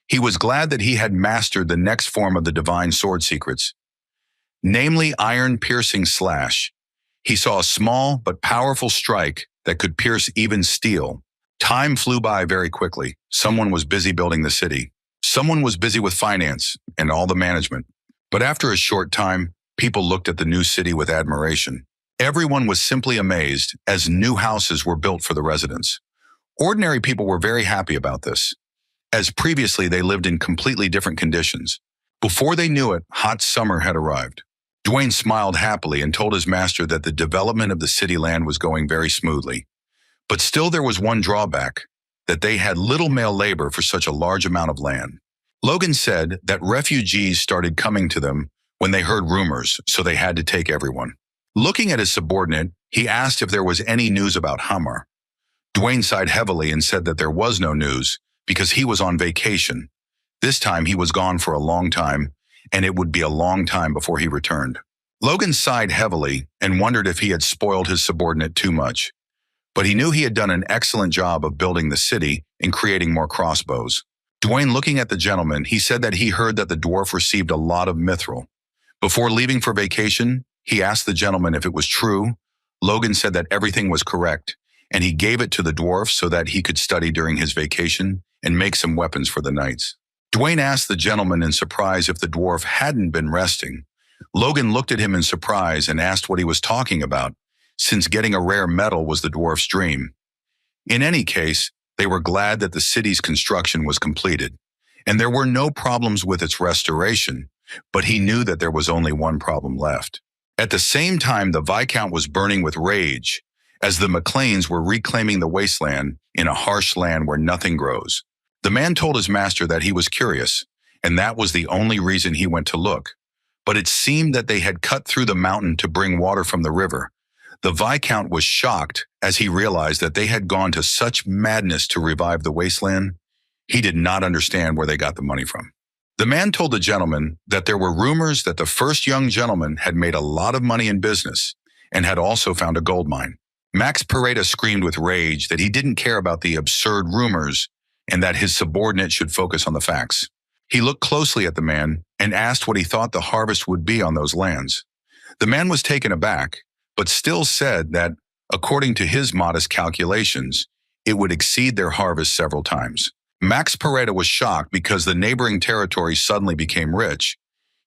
He was glad that he had mastered the next form of the divine sword secrets, namely iron-piercing slash. He saw a small but powerful strike that could pierce even steel. Time flew by very quickly. Someone was busy building the city. Someone was busy with finance and all the management. But after a short time, people looked at the new city with admiration. Everyone was simply amazed as new houses were built for the residents. Ordinary people were very happy about this, as previously they lived in completely different conditions. Before they knew it, hot summer had arrived. Dwayne smiled happily and told his master that the development of the city land was going very smoothly. But still there was one drawback, that they had little male labor for such a large amount of land. Logan said that refugees started coming to them when they heard rumors, so they had to take everyone. Looking at his subordinate, he asked if there was any news about Hamar. Dwayne sighed heavily and said that there was no news because he was on vacation. This time he was gone for a long time, and it would be a long time before he returned. Logan sighed heavily and wondered if he had spoiled his subordinate too much. But he knew he had done an excellent job of building the city and creating more crossbows. Dwayne, looking at the gentleman, he said that he heard that the dwarf received a lot of mithril. Before leaving for vacation, he asked the gentleman if it was true. Logan said that everything was correct, and he gave it to the dwarf so that he could study during his vacation and make some weapons for the knights. Dwayne asked the gentleman in surprise if the dwarf hadn't been resting. Logan looked at him in surprise and asked what he was talking about, since getting a rare metal was the dwarf's dream. In any case, they were glad that the city's construction was completed, and there were no problems with its restoration, but he knew that there was only one problem left. At the same time, the Viscount was burning with rage, as the McLeans were reclaiming the wasteland in a harsh land where nothing grows. The man told his master that he was curious, and that was the only reason he went to look. But it seemed that they had cut through the mountain to bring water from the river. The Viscount was shocked as he realized that they had gone to such madness to revive the wasteland. He did not understand where they got the money from. The man told the gentleman that there were rumors that the first young gentleman had made a lot of money in business and had also found a gold mine. Max Pareda screamed with rage that he didn't care about the absurd rumors and that his subordinate should focus on the facts. He looked closely at the man and asked what he thought the harvest would be on those lands. The man was taken aback, but still said that, according to his modest calculations, it would exceed their harvest several times. Max Peretta was shocked because the neighboring territory suddenly became rich.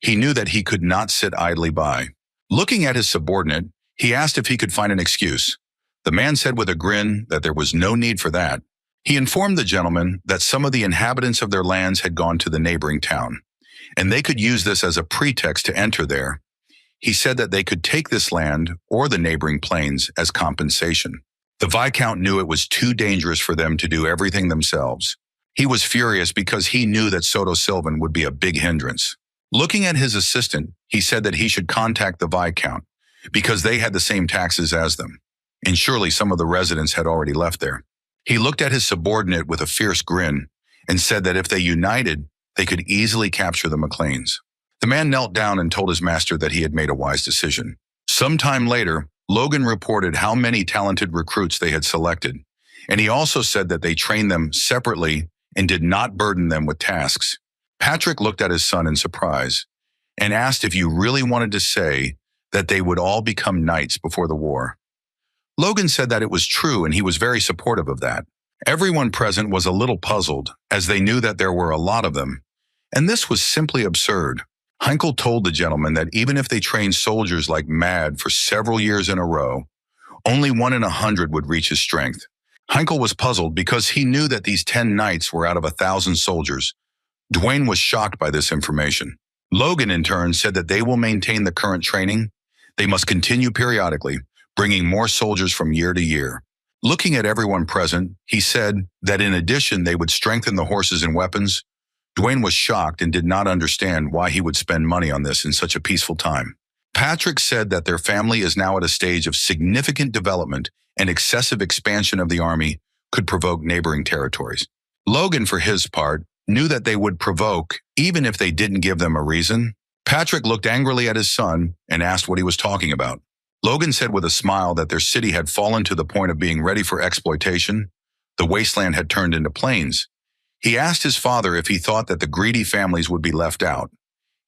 He knew that he could not sit idly by. Looking at his subordinate, he asked if he could find an excuse. The man said with a grin that there was no need for that. He informed the gentleman that some of the inhabitants of their lands had gone to the neighboring town, and they could use this as a pretext to enter there. He said that they could take this land or the neighboring plains as compensation. The Viscount knew it was too dangerous for them to do everything themselves. He was furious because he knew that Soto Sylvan would be a big hindrance. Looking at his assistant, he said that he should contact the Viscount because they had the same taxes as them, and surely some of the residents had already left there. He looked at his subordinate with a fierce grin and said that if they united, they could easily capture the McLeans. The man knelt down and told his master that he had made a wise decision. Sometime later, Logan reported how many talented recruits they had selected, and he also said that they trained them separately and did not burden them with tasks. Patrick looked at his son in surprise and asked if you really wanted to say that they would all become knights before the war. Logan said that it was true, and he was very supportive of that. Everyone present was a little puzzled, as they knew that there were a lot of them, and this was simply absurd. Heinkel told the gentleman that even if they trained soldiers like mad for several years in a row, only 1 in 100 would reach his strength. Heinkel was puzzled because he knew that these 10 knights were out of 1,000 soldiers. Dwayne was shocked by this information. Logan, in turn, said that they will maintain the current training. They must continue periodically, bringing more soldiers from year to year. Looking at everyone present, he said that in addition they would strengthen the horses and weapons. Dwayne was shocked and did not understand why he would spend money on this in such a peaceful time. Patrick said that their family is now at a stage of significant development, and excessive expansion of the army could provoke neighboring territories. Logan, for his part, knew that they would provoke even if they didn't give them a reason. Patrick looked angrily at his son and asked what he was talking about. Logan said with a smile that their city had fallen to the point of being ready for exploitation. The wasteland had turned into plains. He asked his father if he thought that the greedy families would be left out.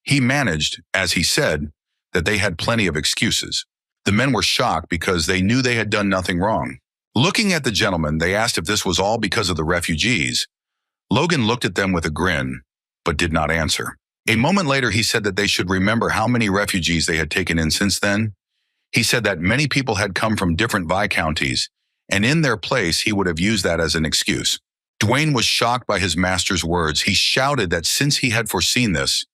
He managed, as he said, that they had plenty of excuses. The men were shocked because they knew they had done nothing wrong. Looking at the gentleman, they asked if this was all because of the refugees. Logan looked at them with a grin, but did not answer. A moment later, he said that they should remember how many refugees they had taken in since then. He said that many people had come from different viscounties, and in their place, he would have used that as an excuse. Dwayne was shocked by his master's words. He shouted that since he had foreseen this,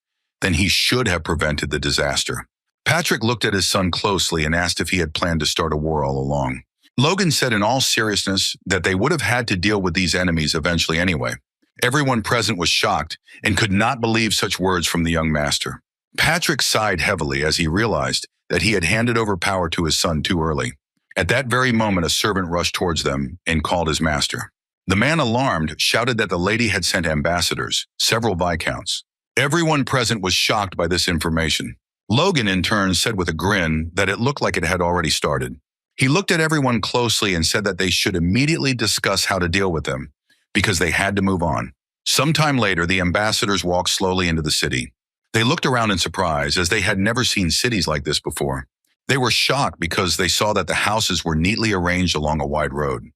then he should have prevented the disaster. Patrick looked at his son closely and asked if he had planned to start a war all along. Logan said in all seriousness that they would have had to deal with these enemies eventually anyway. Everyone present was shocked and could not believe such words from the young master. Patrick sighed heavily as he realized that he had handed over power to his son too early. At that very moment, a servant rushed towards them and called his master. The man, alarmed, shouted that the lady had sent ambassadors, several viscounts. Everyone present was shocked by this information. Logan, in turn, said with a grin that it looked like it had already started. He looked at everyone closely and said that they should immediately discuss how to deal with them, because they had to move on. Sometime later, the ambassadors walked slowly into the city. They looked around in surprise, as they had never seen cities like this before. They were shocked because they saw that the houses were neatly arranged along a wide road.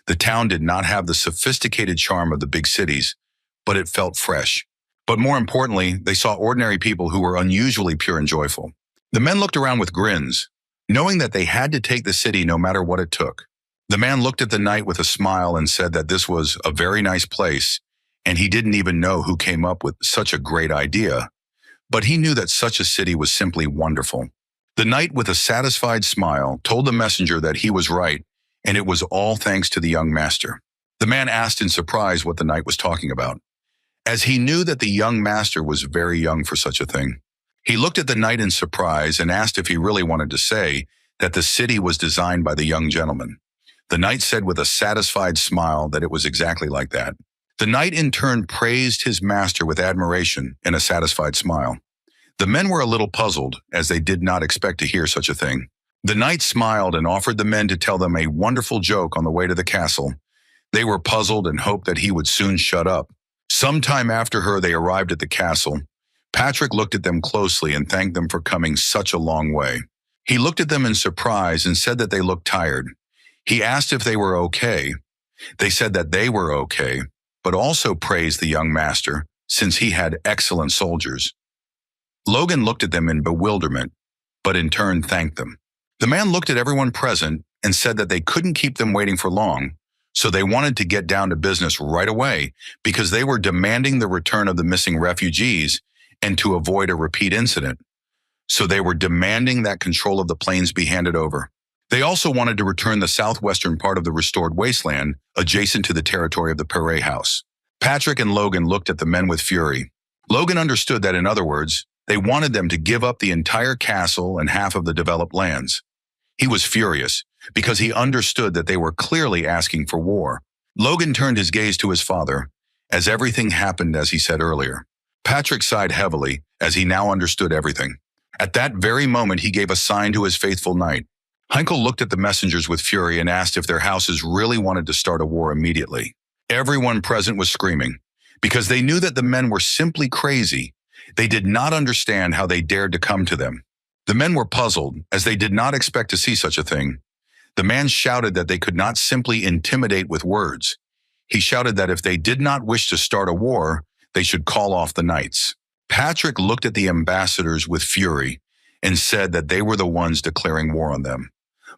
The town did not have the sophisticated charm of the big cities, but it felt fresh. But more importantly, they saw ordinary people who were unusually pure and joyful. The men looked around with grins, knowing that they had to take the city no matter what it took. The man looked at the knight with a smile and said that this was a very nice place, and he didn't even know who came up with such a great idea, but he knew that such a city was simply wonderful. The knight, with a satisfied smile, told the messenger that he was right, and it was all thanks to the young master. The man asked in surprise what the knight was talking about, as he knew that the young master was very young for such a thing. He looked at the knight in surprise and asked if he really wanted to say that the city was designed by the young gentleman. The knight said with a satisfied smile that it was exactly like that. The knight in turn praised his master with admiration and a satisfied smile. The men were a little puzzled, as they did not expect to hear such a thing. The knight smiled and offered the men to tell them a wonderful joke on the way to the castle. They were puzzled and hoped that he would soon shut up. Sometime after they arrived at the castle. Patrick looked at them closely and thanked them for coming such a long way. He looked at them in surprise and said that they looked tired. He asked if they were okay. They said that they were okay, but also praised the young master, since he had excellent soldiers. Logan looked at them in bewilderment, but in turn thanked them. The man looked at everyone present and said that they couldn't keep them waiting for long, so they wanted to get down to business right away because they were demanding the return of the missing refugees and to avoid a repeat incident. So they were demanding that control of the plains be handed over. They also wanted to return the southwestern part of the restored wasteland adjacent to the territory of the Perret house. Patrick and Logan looked at the men with fury. Logan understood that, in other words, they wanted them to give up the entire castle and half of the developed lands. He was furious because he understood that they were clearly asking for war. Logan turned his gaze to his father as everything happened as he said earlier. Patrick sighed heavily as he now understood everything. At that very moment, he gave a sign to his faithful knight. Heinkel looked at the messengers with fury and asked if their houses really wanted to start a war immediately. Everyone present was screaming because they knew that the men were simply crazy. They did not understand how they dared to come to them. The men were puzzled as they did not expect to see such a thing. The man shouted that they could not simply intimidate with words. He shouted that if they did not wish to start a war, they should call off the knights. Patrick looked at the ambassadors with fury and said that they were the ones declaring war on them.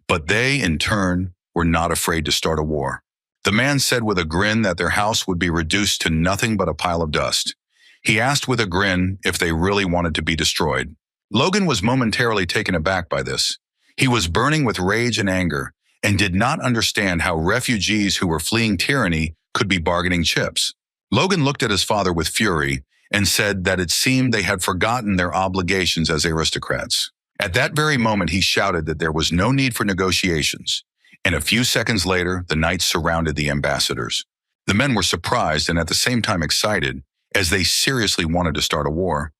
But they, in turn, were not afraid to start a war. The man said with a grin that their house would be reduced to nothing but a pile of dust. He asked with a grin if they really wanted to be destroyed. Logan was momentarily taken aback by this. He was burning with rage and anger and did not understand how refugees who were fleeing tyranny could be bargaining chips. Logan looked at his father with fury and said that it seemed they had forgotten their obligations as aristocrats. At that very moment, he shouted that there was no need for negotiations, and a few seconds later, the knights surrounded the ambassadors. The men were surprised and at the same time excited, as they seriously wanted to start a war.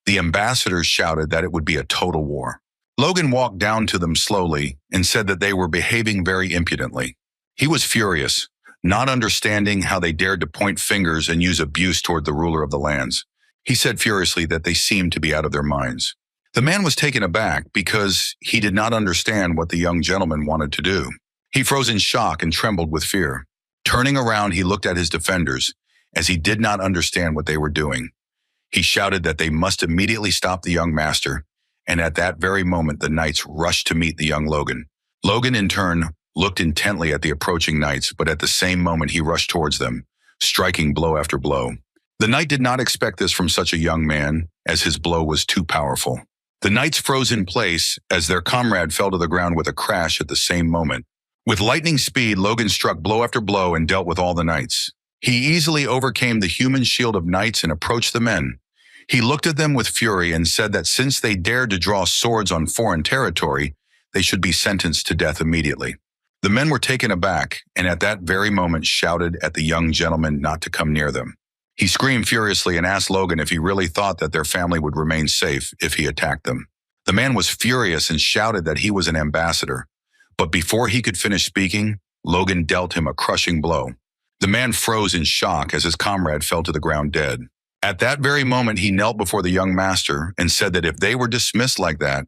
The ambassadors shouted that it would be a total war. Logan walked down to them slowly and said that they were behaving very impudently. He was furious, not understanding how they dared to point fingers and use abuse toward the ruler of the lands. He said furiously that they seemed to be out of their minds. The man was taken aback because he did not understand what the young gentleman wanted to do. He froze in shock and trembled with fear. Turning around, he looked at his defenders, as he did not understand what they were doing. He shouted that they must immediately stop the young master, and at that very moment the knights rushed to meet the young Logan. Logan, in turn, looked intently at the approaching knights, but at the same moment he rushed towards them, striking blow after blow. The knight did not expect this from such a young man, as his blow was too powerful. The knights froze in place as their comrade fell to the ground with a crash at the same moment. With lightning speed, Logan struck blow after blow and dealt with all the knights. He easily overcame the human shield of knights and approached the men. He looked at them with fury and said that since they dared to draw swords on foreign territory, they should be sentenced to death immediately. The men were taken aback and at that very moment shouted at the young gentleman not to come near them. He screamed furiously and asked Logan if he really thought that their family would remain safe if he attacked them. The man was furious and shouted that he was an ambassador. But before he could finish speaking, Logan dealt him a crushing blow. The man froze in shock as his comrade fell to the ground dead. At that very moment, he knelt before the young master and said that if they were dismissed like that,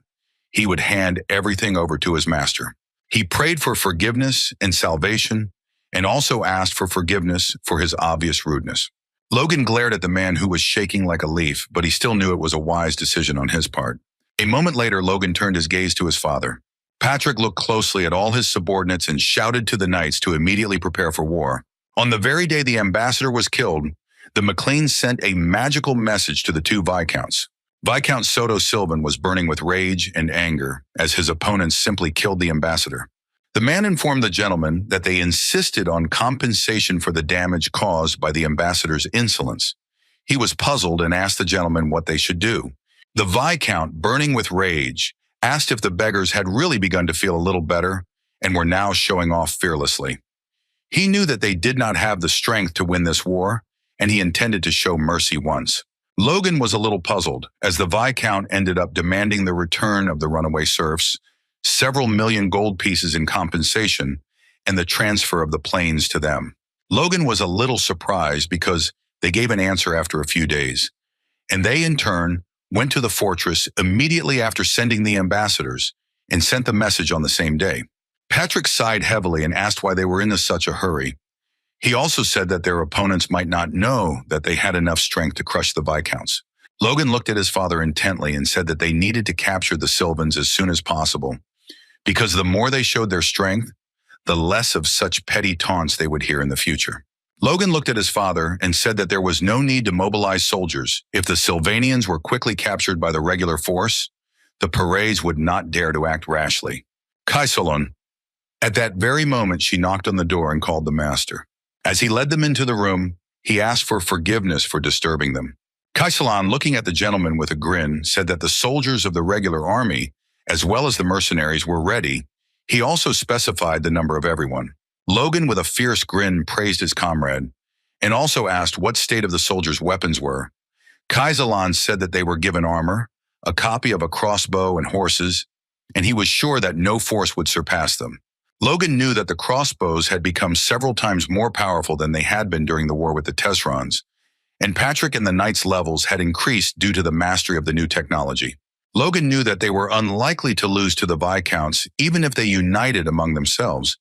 he would hand everything over to his master. He prayed for forgiveness and salvation and also asked for forgiveness for his obvious rudeness. Logan glared at the man who was shaking like a leaf, but he still knew it was a wise decision on his part. A moment later, Logan turned his gaze to his father. Patrick looked closely at all his subordinates and shouted to the knights to immediately prepare for war. On the very day the ambassador was killed, the MacLeans sent a magical message to the two Viscounts. Viscount Soto Sylvan was burning with rage and anger as his opponents simply killed the ambassador. The man informed the gentleman that they insisted on compensation for the damage caused by the ambassador's insolence. He was puzzled and asked the gentleman what they should do. The Viscount, burning with rage, asked if the beggars had really begun to feel a little better and were now showing off fearlessly. He knew that they did not have the strength to win this war, and he intended to show mercy once. Logan was a little puzzled, as the Viscount ended up demanding the return of the runaway serfs, several million gold pieces in compensation, and the transfer of the plains to them. Logan was a little surprised because they gave an answer after a few days, and they in turn went to the fortress immediately after sending the ambassadors and sent the message on the same day. Patrick sighed heavily and asked why they were in such a hurry. He also said that their opponents might not know that they had enough strength to crush the Viscounts. Logan looked at his father intently and said that they needed to capture the Sylvans as soon as possible, because the more they showed their strength, the less of such petty taunts they would hear in the future. Logan looked at his father and said that there was no need to mobilize soldiers. If the Sylvanians were quickly captured by the regular force, the Perez would not dare to act rashly. Kaisolon. At that very moment, she knocked on the door and called the master. As he led them into the room, he asked for forgiveness for disturbing them. Kaisolon, looking at the gentleman with a grin, said that the soldiers of the regular army, as well as the mercenaries, were ready. He also specified the number of everyone. Logan, with a fierce grin, praised his comrade, and also asked what state of the soldiers' weapons were. Kaisolon said that they were given armor, a copy of a crossbow and horses, and he was sure that no force would surpass them. Logan knew that the crossbows had become several times more powerful than they had been during the war with the Tesserons, and Patrick and the Knights' levels had increased due to the mastery of the new technology. Logan knew that they were unlikely to lose to the Viscounts even if they united among themselves,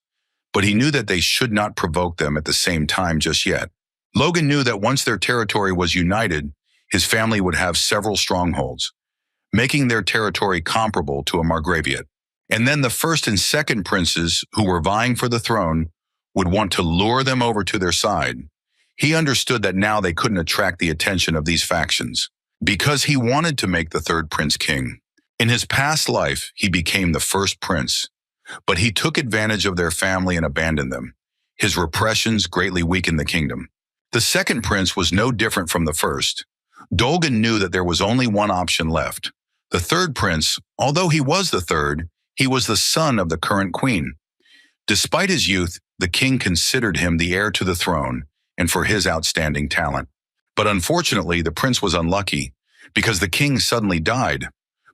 but he knew that they should not provoke them at the same time just yet. Logan knew that once their territory was united, his family would have several strongholds, making their territory comparable to a Margraviate. And then the first and second princes who were vying for the throne would want to lure them over to their side. He understood that now they couldn't attract the attention of these factions, because he wanted to make the third prince king. In his past life, he became the first prince, but he took advantage of their family and abandoned them. His repressions greatly weakened the kingdom. The second prince was no different from the first. Dolgan knew that there was only one option left. The third prince, although he was the third, he was the son of the current queen. Despite his youth, the king considered him the heir to the throne and for his outstanding talent. But unfortunately, the prince was unlucky because the king suddenly died.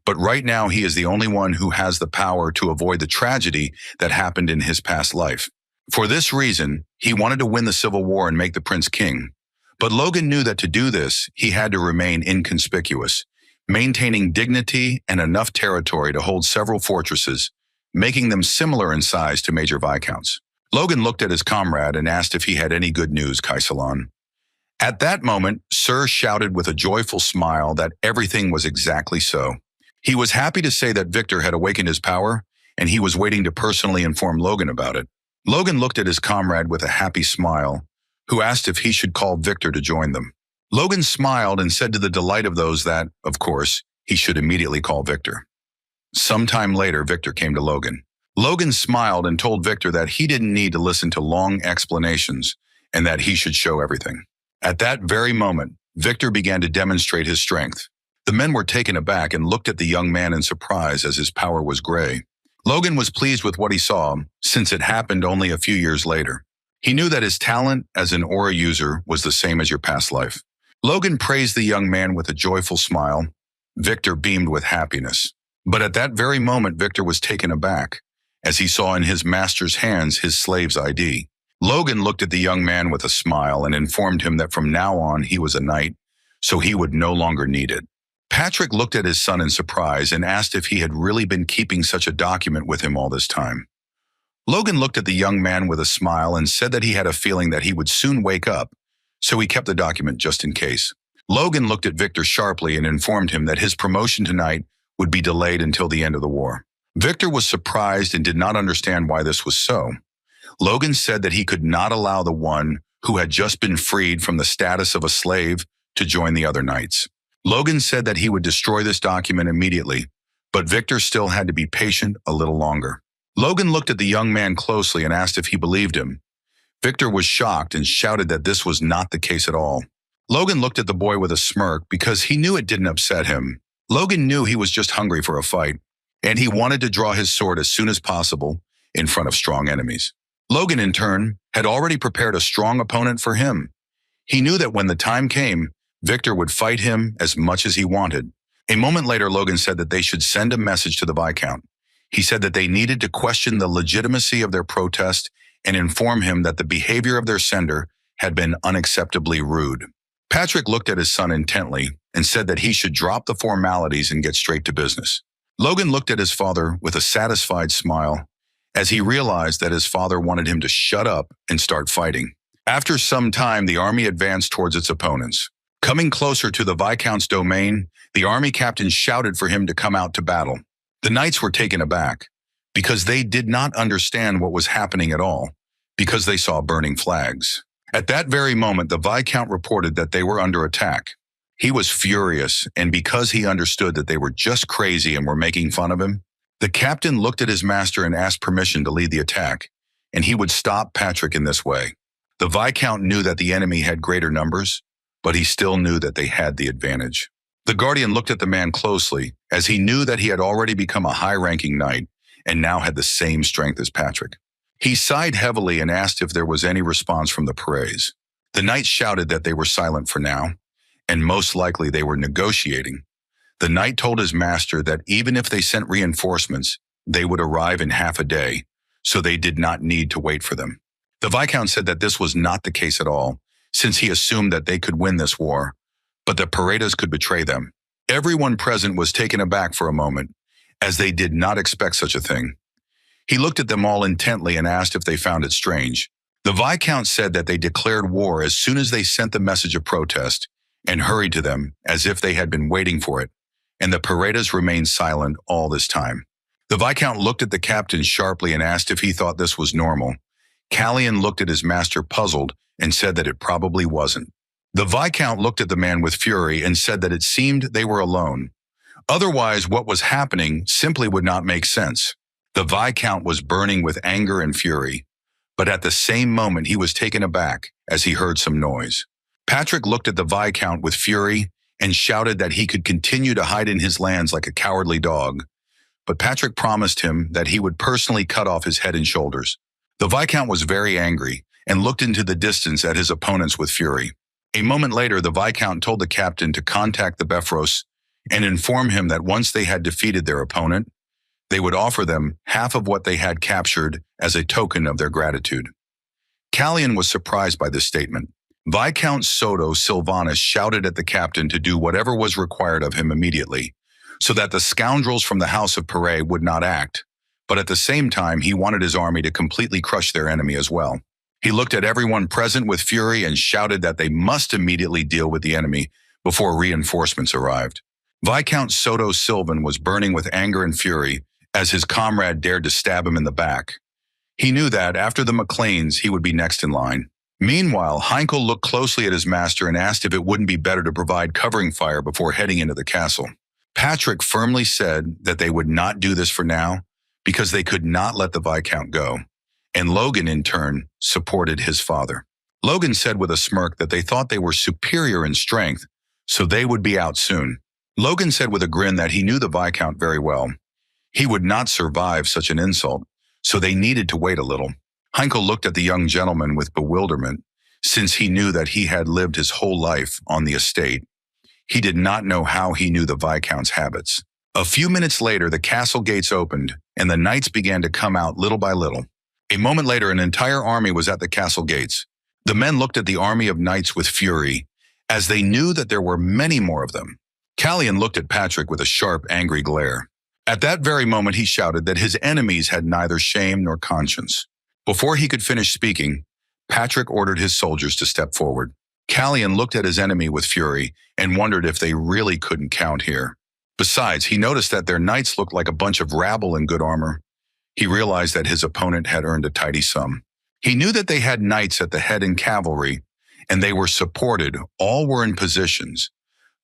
But right now, he is the only one who has the power to avoid the tragedy that happened in his past life. For this reason, he wanted to win the civil war and make the prince king. But Logan knew that to do this, he had to remain inconspicuous, maintaining dignity and enough territory to hold several fortresses, making them similar in size to major viscounts. Logan looked at his comrade and asked if he had any good news, Kaisolon. At that moment, Sir shouted with a joyful smile that everything was exactly so. He was happy to say that Victor had awakened his power, and he was waiting to personally inform Logan about it. Logan looked at his comrade with a happy smile, who asked if he should call Victor to join them. Logan smiled and said to the delight of those that, of course, he should immediately call Victor. Sometime later, Victor came to Logan. Logan smiled and told Victor that he didn't need to listen to long explanations and that he should show everything. At that very moment, Victor began to demonstrate his strength. The men were taken aback and looked at the young man in surprise as his power was gray. Logan was pleased with what he saw, since it happened only a few years later. He knew that his talent as an aura user was the same as your past life. Logan praised the young man with a joyful smile. Victor beamed with happiness. But at that very moment, Victor was taken aback, as he saw in his master's hands his slave's ID. Logan looked at the young man with a smile and informed him that from now on he was a knight, so he would no longer need it. Patrick looked at his son in surprise and asked if he had really been keeping such a document with him all this time. Logan looked at the young man with a smile and said that he had a feeling that he would soon wake up, so he kept the document just in case. Logan looked at Victor sharply and informed him that his promotion to knight would be delayed until the end of the war. Victor was surprised and did not understand why this was so. Logan said that he could not allow the one who had just been freed from the status of a slave to join the other knights. Logan said that he would destroy this document immediately, but Victor still had to be patient a little longer. Logan looked at the young man closely and asked if he believed him. Victor was shocked and shouted that this was not the case at all. Logan looked at the boy with a smirk because he knew it didn't upset him. Logan knew he was just hungry for a fight, and he wanted to draw his sword as soon as possible in front of strong enemies. Logan, in turn, had already prepared a strong opponent for him. He knew that when the time came, Victor would fight him as much as he wanted. A moment later, Logan said that they should send a message to the Viscount. He said that they needed to question the legitimacy of their protest and inform him that the behavior of their sender had been unacceptably rude. Patrick looked at his son intently and said that he should drop the formalities and get straight to business. Logan looked at his father with a satisfied smile as he realized that his father wanted him to shut up and start fighting. After some time, the army advanced towards its opponents. Coming closer to the Viscount's domain, the army captain shouted for him to come out to battle. The knights were taken aback because they did not understand what was happening at all, because they saw burning flags. At that very moment, the Viscount reported that they were under attack. He was furious, and because he understood that they were just crazy and were making fun of him, the captain looked at his master and asked permission to lead the attack, and he would stop Patrick in this way. The Viscount knew that the enemy had greater numbers, but he still knew that they had the advantage. The Guardian looked at the man closely, as he knew that he had already become a high-ranking knight and now had the same strength as Patrick. He sighed heavily and asked if there was any response from the Perez. The knight shouted that they were silent for now, and most likely they were negotiating. The knight told his master that even if they sent reinforcements, they would arrive in half a day, so they did not need to wait for them. The Viscount said that this was not the case at all, since he assumed that they could win this war, but the Paredes could betray them. Everyone present was taken aback for a moment, as they did not expect such a thing. He looked at them all intently and asked if they found it strange. The Viscount said that they declared war as soon as they sent the message of protest and hurried to them as if they had been waiting for it, and the Paredes remained silent all this time. The Viscount looked at the captain sharply and asked if he thought this was normal. Callian looked at his master puzzled and said that it probably wasn't. The Viscount looked at the man with fury and said that it seemed they were alone. Otherwise, what was happening simply would not make sense. The Viscount was burning with anger and fury, but at the same moment he was taken aback as he heard some noise. Patrick looked at the Viscount with fury and shouted that he could continue to hide in his lands like a cowardly dog, but Patrick promised him that he would personally cut off his head and shoulders. The Viscount was very angry and looked into the distance at his opponents with fury. A moment later, the Viscount told the captain to contact the Befros and inform him that once they had defeated their opponent, they would offer them half of what they had captured as a token of their gratitude. Callian was surprised by this statement. Viscount Soto Silvanus shouted at the captain to do whatever was required of him immediately, so that the scoundrels from the House of Pere would not act, but at the same time he wanted his army to completely crush their enemy as well. He looked at everyone present with fury and shouted that they must immediately deal with the enemy before reinforcements arrived. Viscount Soto Silvan was burning with anger and fury as his comrade dared to stab him in the back. He knew that after the McLeans, he would be next in line. Meanwhile, Heinkel looked closely at his master and asked if it wouldn't be better to provide covering fire before heading into the castle. Patrick firmly said that they would not do this for now because they could not let the Viscount go, and Logan, in turn, supported his father. Logan said with a smirk that they thought they were superior in strength, so they would be out soon. Logan said with a grin that he knew the Viscount very well. He would not survive such an insult, so they needed to wait a little. Heinkel looked at the young gentleman with bewilderment, since he knew that he had lived his whole life on the estate. He did not know how he knew the Viscount's habits. A few minutes later, the castle gates opened, and the knights began to come out little by little. A moment later, an entire army was at the castle gates. The men looked at the army of knights with fury, as they knew that there were many more of them. Callian looked at Patrick with a sharp, angry glare. At that very moment, he shouted that his enemies had neither shame nor conscience. Before he could finish speaking, Patrick ordered his soldiers to step forward. Callian looked at his enemy with fury and wondered if they really couldn't count here. Besides, he noticed that their knights looked like a bunch of rabble in good armor. He realized that his opponent had earned a tidy sum. He knew that they had knights at the head and cavalry, and they were supported, all were in positions.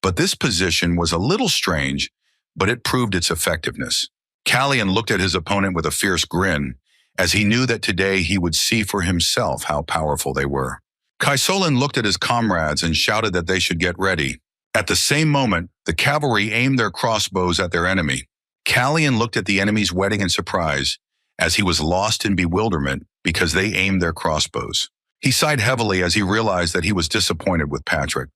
But this position was a little strange, but it proved its effectiveness. Callian looked at his opponent with a fierce grin, as he knew that today he would see for himself how powerful they were. Kaisolin looked at his comrades and shouted that they should get ready. At the same moment, the cavalry aimed their crossbows at their enemy. Callian looked at the enemy's wedding in surprise, as he was lost in bewilderment because they aimed their crossbows. He sighed heavily as he realized that he was disappointed with Patrick.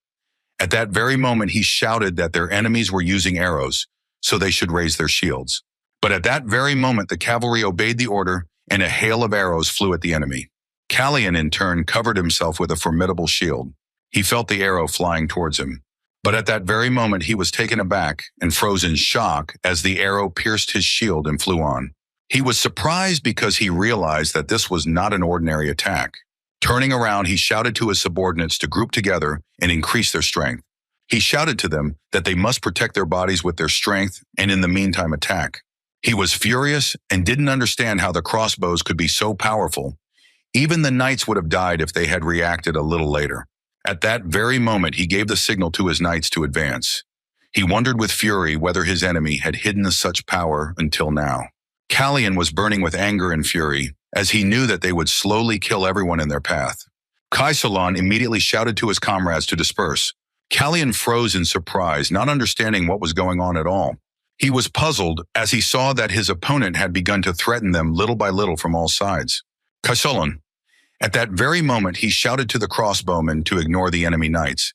At that very moment, he shouted that their enemies were using arrows, so they should raise their shields. But at that very moment, the cavalry obeyed the order, and a hail of arrows flew at the enemy. Callian, in turn, covered himself with a formidable shield. He felt the arrow flying towards him. But at that very moment, he was taken aback and froze in shock as the arrow pierced his shield and flew on. He was surprised because he realized that this was not an ordinary attack. Turning around, he shouted to his subordinates to group together and increase their strength. He shouted to them that they must protect their bodies with their strength and in the meantime attack. He was furious and didn't understand how the crossbows could be so powerful. Even the knights would have died if they had reacted a little later. At that very moment, he gave the signal to his knights to advance. He wondered with fury whether his enemy had hidden such power until now. Callian was burning with anger and fury, as he knew that they would slowly kill everyone in their path. Kaisolon immediately shouted to his comrades to disperse. Callian froze in surprise, not understanding what was going on at all. He was puzzled as he saw that his opponent had begun to threaten them little by little from all sides. Kaisolon. At that very moment, he shouted to the crossbowmen to ignore the enemy knights.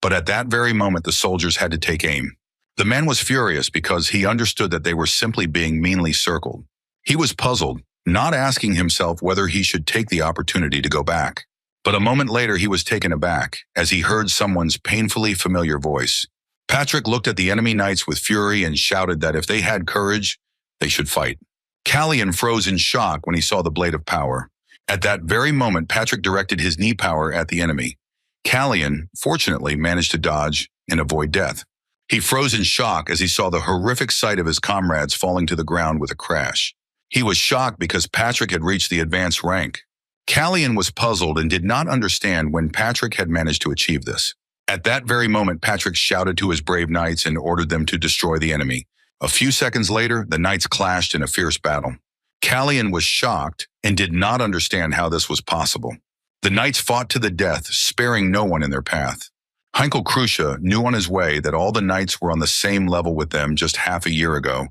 But at that very moment, the soldiers had to take aim. The man was furious because he understood that they were simply being meanly circled. He was puzzled, not asking himself whether he should take the opportunity to go back. But a moment later, he was taken aback as he heard someone's painfully familiar voice. Patrick looked at the enemy knights with fury and shouted that if they had courage, they should fight. Callian froze in shock when he saw the blade of power. At that very moment, Patrick directed his knee power at the enemy. Callian, fortunately, managed to dodge and avoid death. He froze in shock as he saw the horrific sight of his comrades falling to the ground with a crash. He was shocked because Patrick had reached the advanced rank. Callian was puzzled and did not understand when Patrick had managed to achieve this. At that very moment, Patrick shouted to his brave knights and ordered them to destroy the enemy. A few seconds later, the knights clashed in a fierce battle. Callian was shocked and did not understand how this was possible. The knights fought to the death, sparing no one in their path. Heinkel Krusha knew on his way that all the knights were on the same level with them just half a year ago,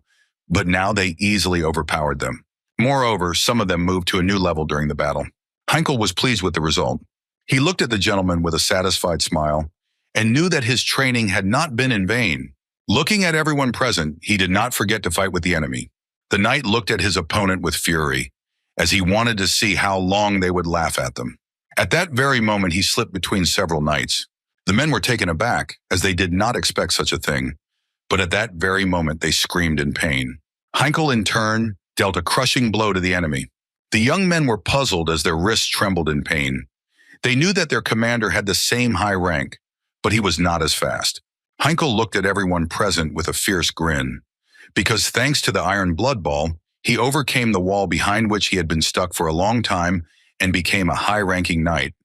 but now they easily overpowered them. Moreover, some of them moved to a new level during the battle. Heinkel was pleased with the result. He looked at the gentleman with a satisfied smile and knew that his training had not been in vain. Looking at everyone present, he did not forget to fight with the enemy. The knight looked at his opponent with fury, as he wanted to see how long they would laugh at them. At that very moment, he slipped between several knights. The men were taken aback, as they did not expect such a thing, but at that very moment, they screamed in pain. Heinkel, in turn, dealt a crushing blow to the enemy. The young men were puzzled as their wrists trembled in pain. They knew that their commander had the same high rank, but he was not as fast. Heinkel looked at everyone present with a fierce grin, because thanks to the iron blood ball, he overcame the wall behind which he had been stuck for a long time and became a high-ranking knight.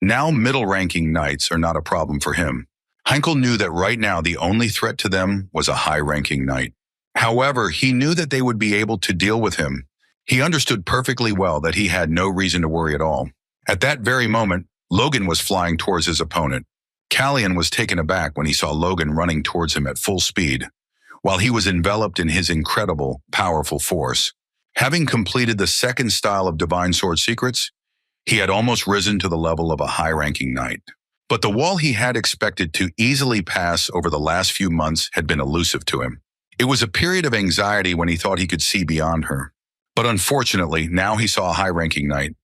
Now middle-ranking knights are not a problem for him. Heinkel knew that right now the only threat to them was a high-ranking knight. However, he knew that they would be able to deal with him. He understood perfectly well that he had no reason to worry at all. At that very moment, Logan was flying towards his opponent. Callian was taken aback when he saw Logan running towards him at full speed, while he was enveloped in his incredible, powerful force. Having completed the second style of Divine Sword Secrets, he had almost risen to the level of a high-ranking knight. But the wall he had expected to easily pass over the last few months had been elusive to him. It was a period of anxiety when he thought he could see beyond her. But unfortunately, now he saw a high-ranking knight.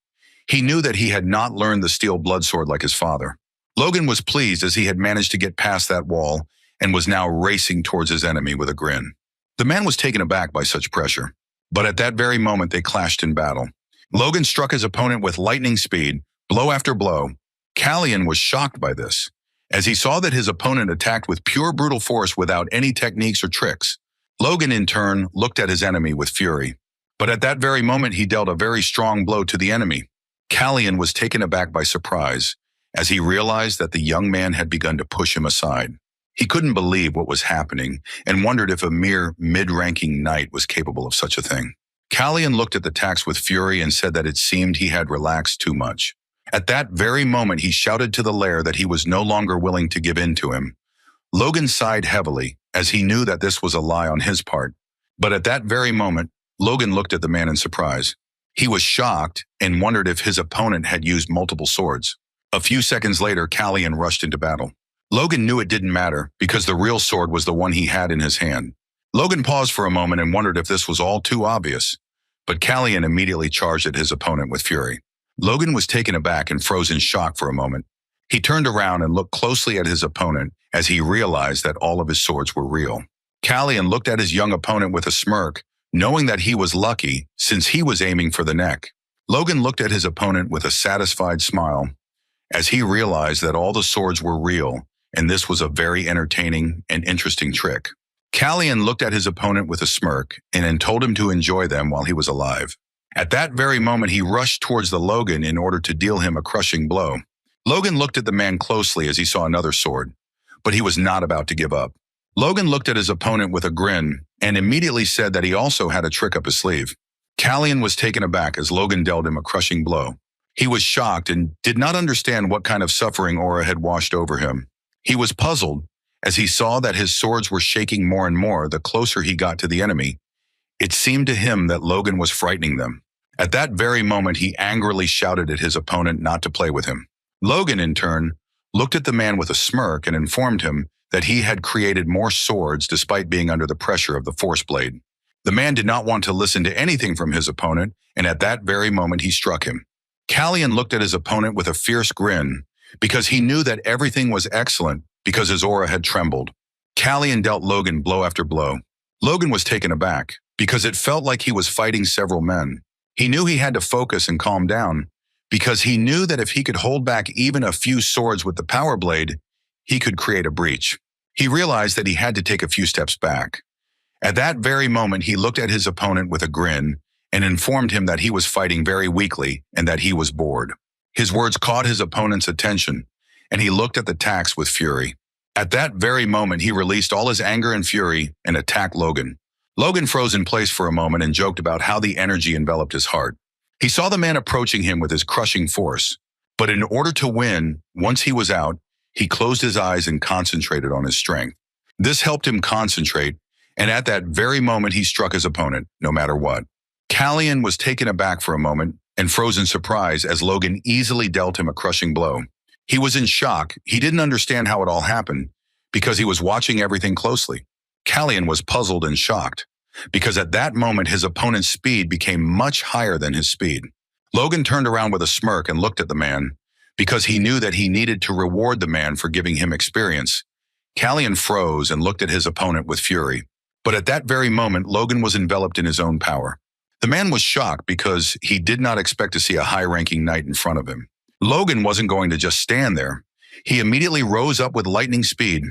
He knew that he had not learned the steel blood sword like his father. Logan was pleased as he had managed to get past that wall and was now racing towards his enemy with a grin. The man was taken aback by such pressure, but at that very moment they clashed in battle. Logan struck his opponent with lightning speed, blow after blow. Callian was shocked by this, as he saw that his opponent attacked with pure brutal force without any techniques or tricks. Logan, in turn, looked at his enemy with fury, but at that very moment he dealt a very strong blow to the enemy. Callian was taken aback by surprise, as he realized that the young man had begun to push him aside. He couldn't believe what was happening and wondered if a mere mid-ranking knight was capable of such a thing. Callian looked at the attacks with fury and said that it seemed he had relaxed too much. At that very moment, he shouted to the lair that he was no longer willing to give in to him. Logan sighed heavily, as he knew that this was a lie on his part. But at that very moment, Logan looked at the man in surprise. He was shocked and wondered if his opponent had used multiple swords. A few seconds later, Callian rushed into battle. Logan knew it didn't matter because the real sword was the one he had in his hand. Logan paused for a moment and wondered if this was all too obvious, but Callian immediately charged at his opponent with fury. Logan was taken aback and froze in shock for a moment. He turned around and looked closely at his opponent as he realized that all of his swords were real. Callian looked at his young opponent with a smirk, knowing that he was lucky since he was aiming for the neck. Logan looked at his opponent with a satisfied smile as he realized that all the swords were real, and this was a very entertaining and interesting trick. Callian looked at his opponent with a smirk and then told him to enjoy them while he was alive. At that very moment, he rushed towards the Logan in order to deal him a crushing blow. Logan looked at the man closely as he saw another sword, but he was not about to give up. Logan looked at his opponent with a grin and immediately said that he also had a trick up his sleeve. Callian was taken aback as Logan dealt him a crushing blow. He was shocked and did not understand what kind of suffering aura had washed over him. He was puzzled as he saw that his swords were shaking more and more the closer he got to the enemy. It seemed to him that Logan was frightening them. At that very moment, he angrily shouted at his opponent not to play with him. Logan, in turn, looked at the man with a smirk and informed him that he had created more swords despite being under the pressure of the force blade. The man did not want to listen to anything from his opponent, and at that very moment he struck him. Callian looked at his opponent with a fierce grin because he knew that everything was excellent because his aura had trembled. Callian dealt Logan blow after blow. Logan was taken aback because it felt like he was fighting several men. He knew he had to focus and calm down because he knew that if he could hold back even a few swords with the power blade, he could create a breach. He realized that he had to take a few steps back. At that very moment, he looked at his opponent with a grin and informed him that he was fighting very weakly and that he was bored. His words caught his opponent's attention, and he looked at the attacks with fury. At that very moment, he released all his anger and fury and attacked Logan. Logan froze in place for a moment and joked about how the energy enveloped his heart. He saw the man approaching him with his crushing force, but in order to win, once he was out, he closed his eyes and concentrated on his strength. This helped him concentrate, and at that very moment he struck his opponent, no matter what. Callian was taken aback for a moment and froze in surprise as Logan easily dealt him a crushing blow. He was in shock. He didn't understand how it all happened because he was watching everything closely. Callian was puzzled and shocked because at that moment his opponent's speed became much higher than his speed. Logan turned around with a smirk and looked at the man because he knew that he needed to reward the man for giving him experience. Callian froze and looked at his opponent with fury. But at that very moment, Logan was enveloped in his own power. The man was shocked because he did not expect to see a high-ranking knight in front of him. Logan wasn't going to just stand there. He immediately rose up with lightning speed,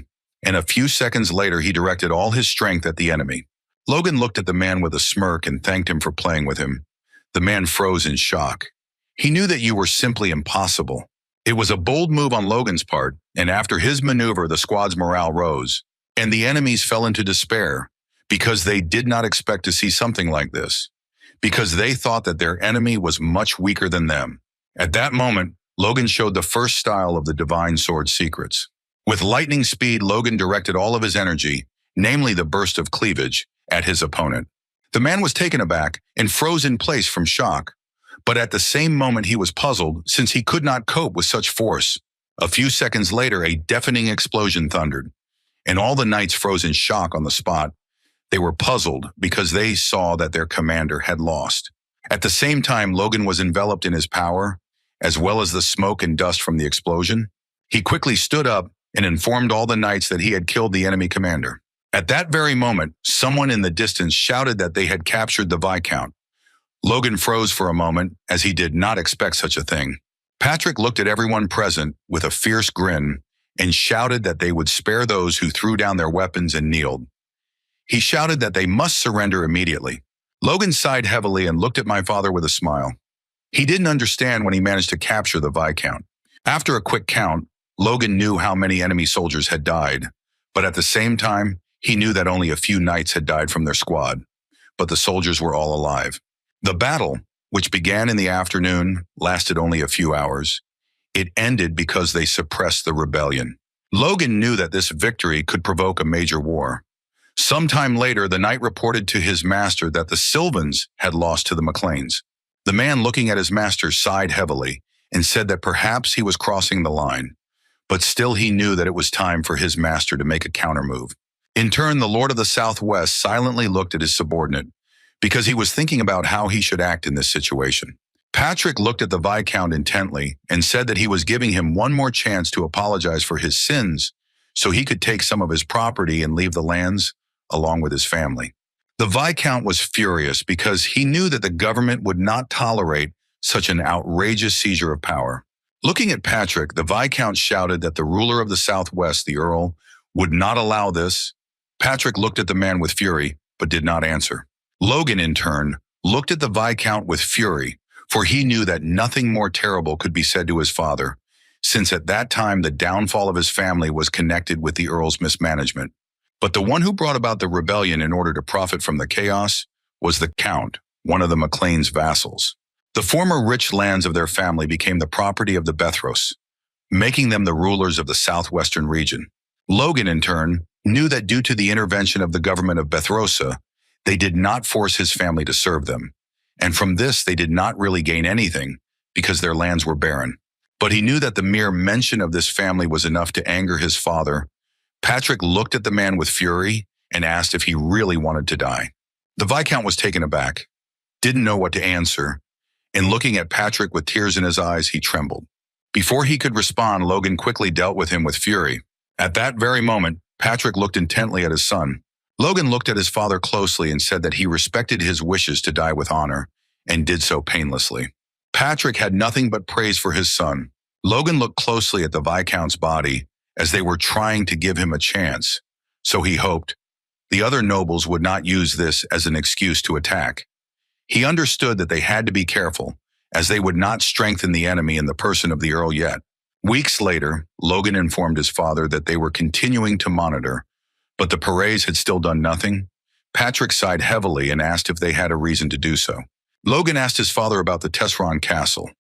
and a few seconds later he directed all his strength at the enemy. Logan looked at the man with a smirk and thanked him for playing with him. The man froze in shock. He knew that you were simply impossible. It was a bold move on Logan's part, and after his maneuver, the squad's morale rose, and the enemies fell into despair because they did not expect to see something like this, because they thought that their enemy was much weaker than them. At that moment, Logan showed the first style of the Divine Sword secrets. With lightning speed, Logan directed all of his energy, namely the burst of cleavage, at his opponent. The man was taken aback and froze in place from shock, but at the same moment he was puzzled since he could not cope with such force. A few seconds later, a deafening explosion thundered, and all the knights froze in shock on the spot. They were puzzled because they saw that their commander had lost. At the same time, Logan was enveloped in his power, as well as the smoke and dust from the explosion. He quickly stood up and informed all the knights that he had killed the enemy commander. At that very moment, someone in the distance shouted that they had captured the Viscount. Logan froze for a moment as he did not expect such a thing. Patrick looked at everyone present with a fierce grin and shouted that they would spare those who threw down their weapons and kneeled. He shouted that they must surrender immediately. Logan sighed heavily and looked at my father with a smile. He didn't understand when he managed to capture the Viscount. After a quick count, Logan knew how many enemy soldiers had died, but at the same time, he knew that only a few knights had died from their squad, but the soldiers were all alive. The battle, which began in the afternoon, lasted only a few hours. It ended because they suppressed the rebellion. Logan knew that this victory could provoke a major war. Sometime later, the knight reported to his master that the Sylvans had lost to the MacLeans. The man looking at his master sighed heavily and said that perhaps he was crossing the line, but still he knew that it was time for his master to make a countermove. In turn, the Lord of the Southwest silently looked at his subordinate because he was thinking about how he should act in this situation. Patrick looked at the Viscount intently and said that he was giving him one more chance to apologize for his sins so he could take some of his property and leave the lands along with his family. The Viscount was furious because he knew that the government would not tolerate such an outrageous seizure of power. Looking at Patrick, the Viscount shouted that the ruler of the Southwest, the Earl, would not allow this. Patrick looked at the man with fury, but did not answer. Logan, in turn, looked at the Viscount with fury, for he knew that nothing more terrible could be said to his father, since at that time the downfall of his family was connected with the Earl's mismanagement. But the one who brought about the rebellion in order to profit from the chaos was the Count, one of the McLean's vassals. The former rich lands of their family became the property of the Bethros, making them the rulers of the southwestern region. Logan, in turn, knew that due to the intervention of the government of Bethrosa, they did not force his family to serve them, and from this they did not really gain anything because their lands were barren. But he knew that the mere mention of this family was enough to anger his father. Patrick looked at the man with fury and asked if he really wanted to die. The Viscount was taken aback, didn't know what to answer, and looking at Patrick with tears in his eyes, he trembled. Before he could respond, Logan quickly dealt with him with fury. At that very moment, Patrick looked intently at his son. Logan looked at his father closely and said that he respected his wishes to die with honor and did so painlessly. Patrick had nothing but praise for his son. Logan looked closely at the Viscount's body as they were trying to give him a chance, so he hoped the other nobles would not use this as an excuse to attack. He understood that they had to be careful, as they would not strengthen the enemy in the person of the Earl yet. Weeks later, Logan informed his father that they were continuing to monitor, but the Perez had still done nothing. Patrick sighed heavily and asked if they had a reason to do so. Logan asked his father about the Tesseron castle.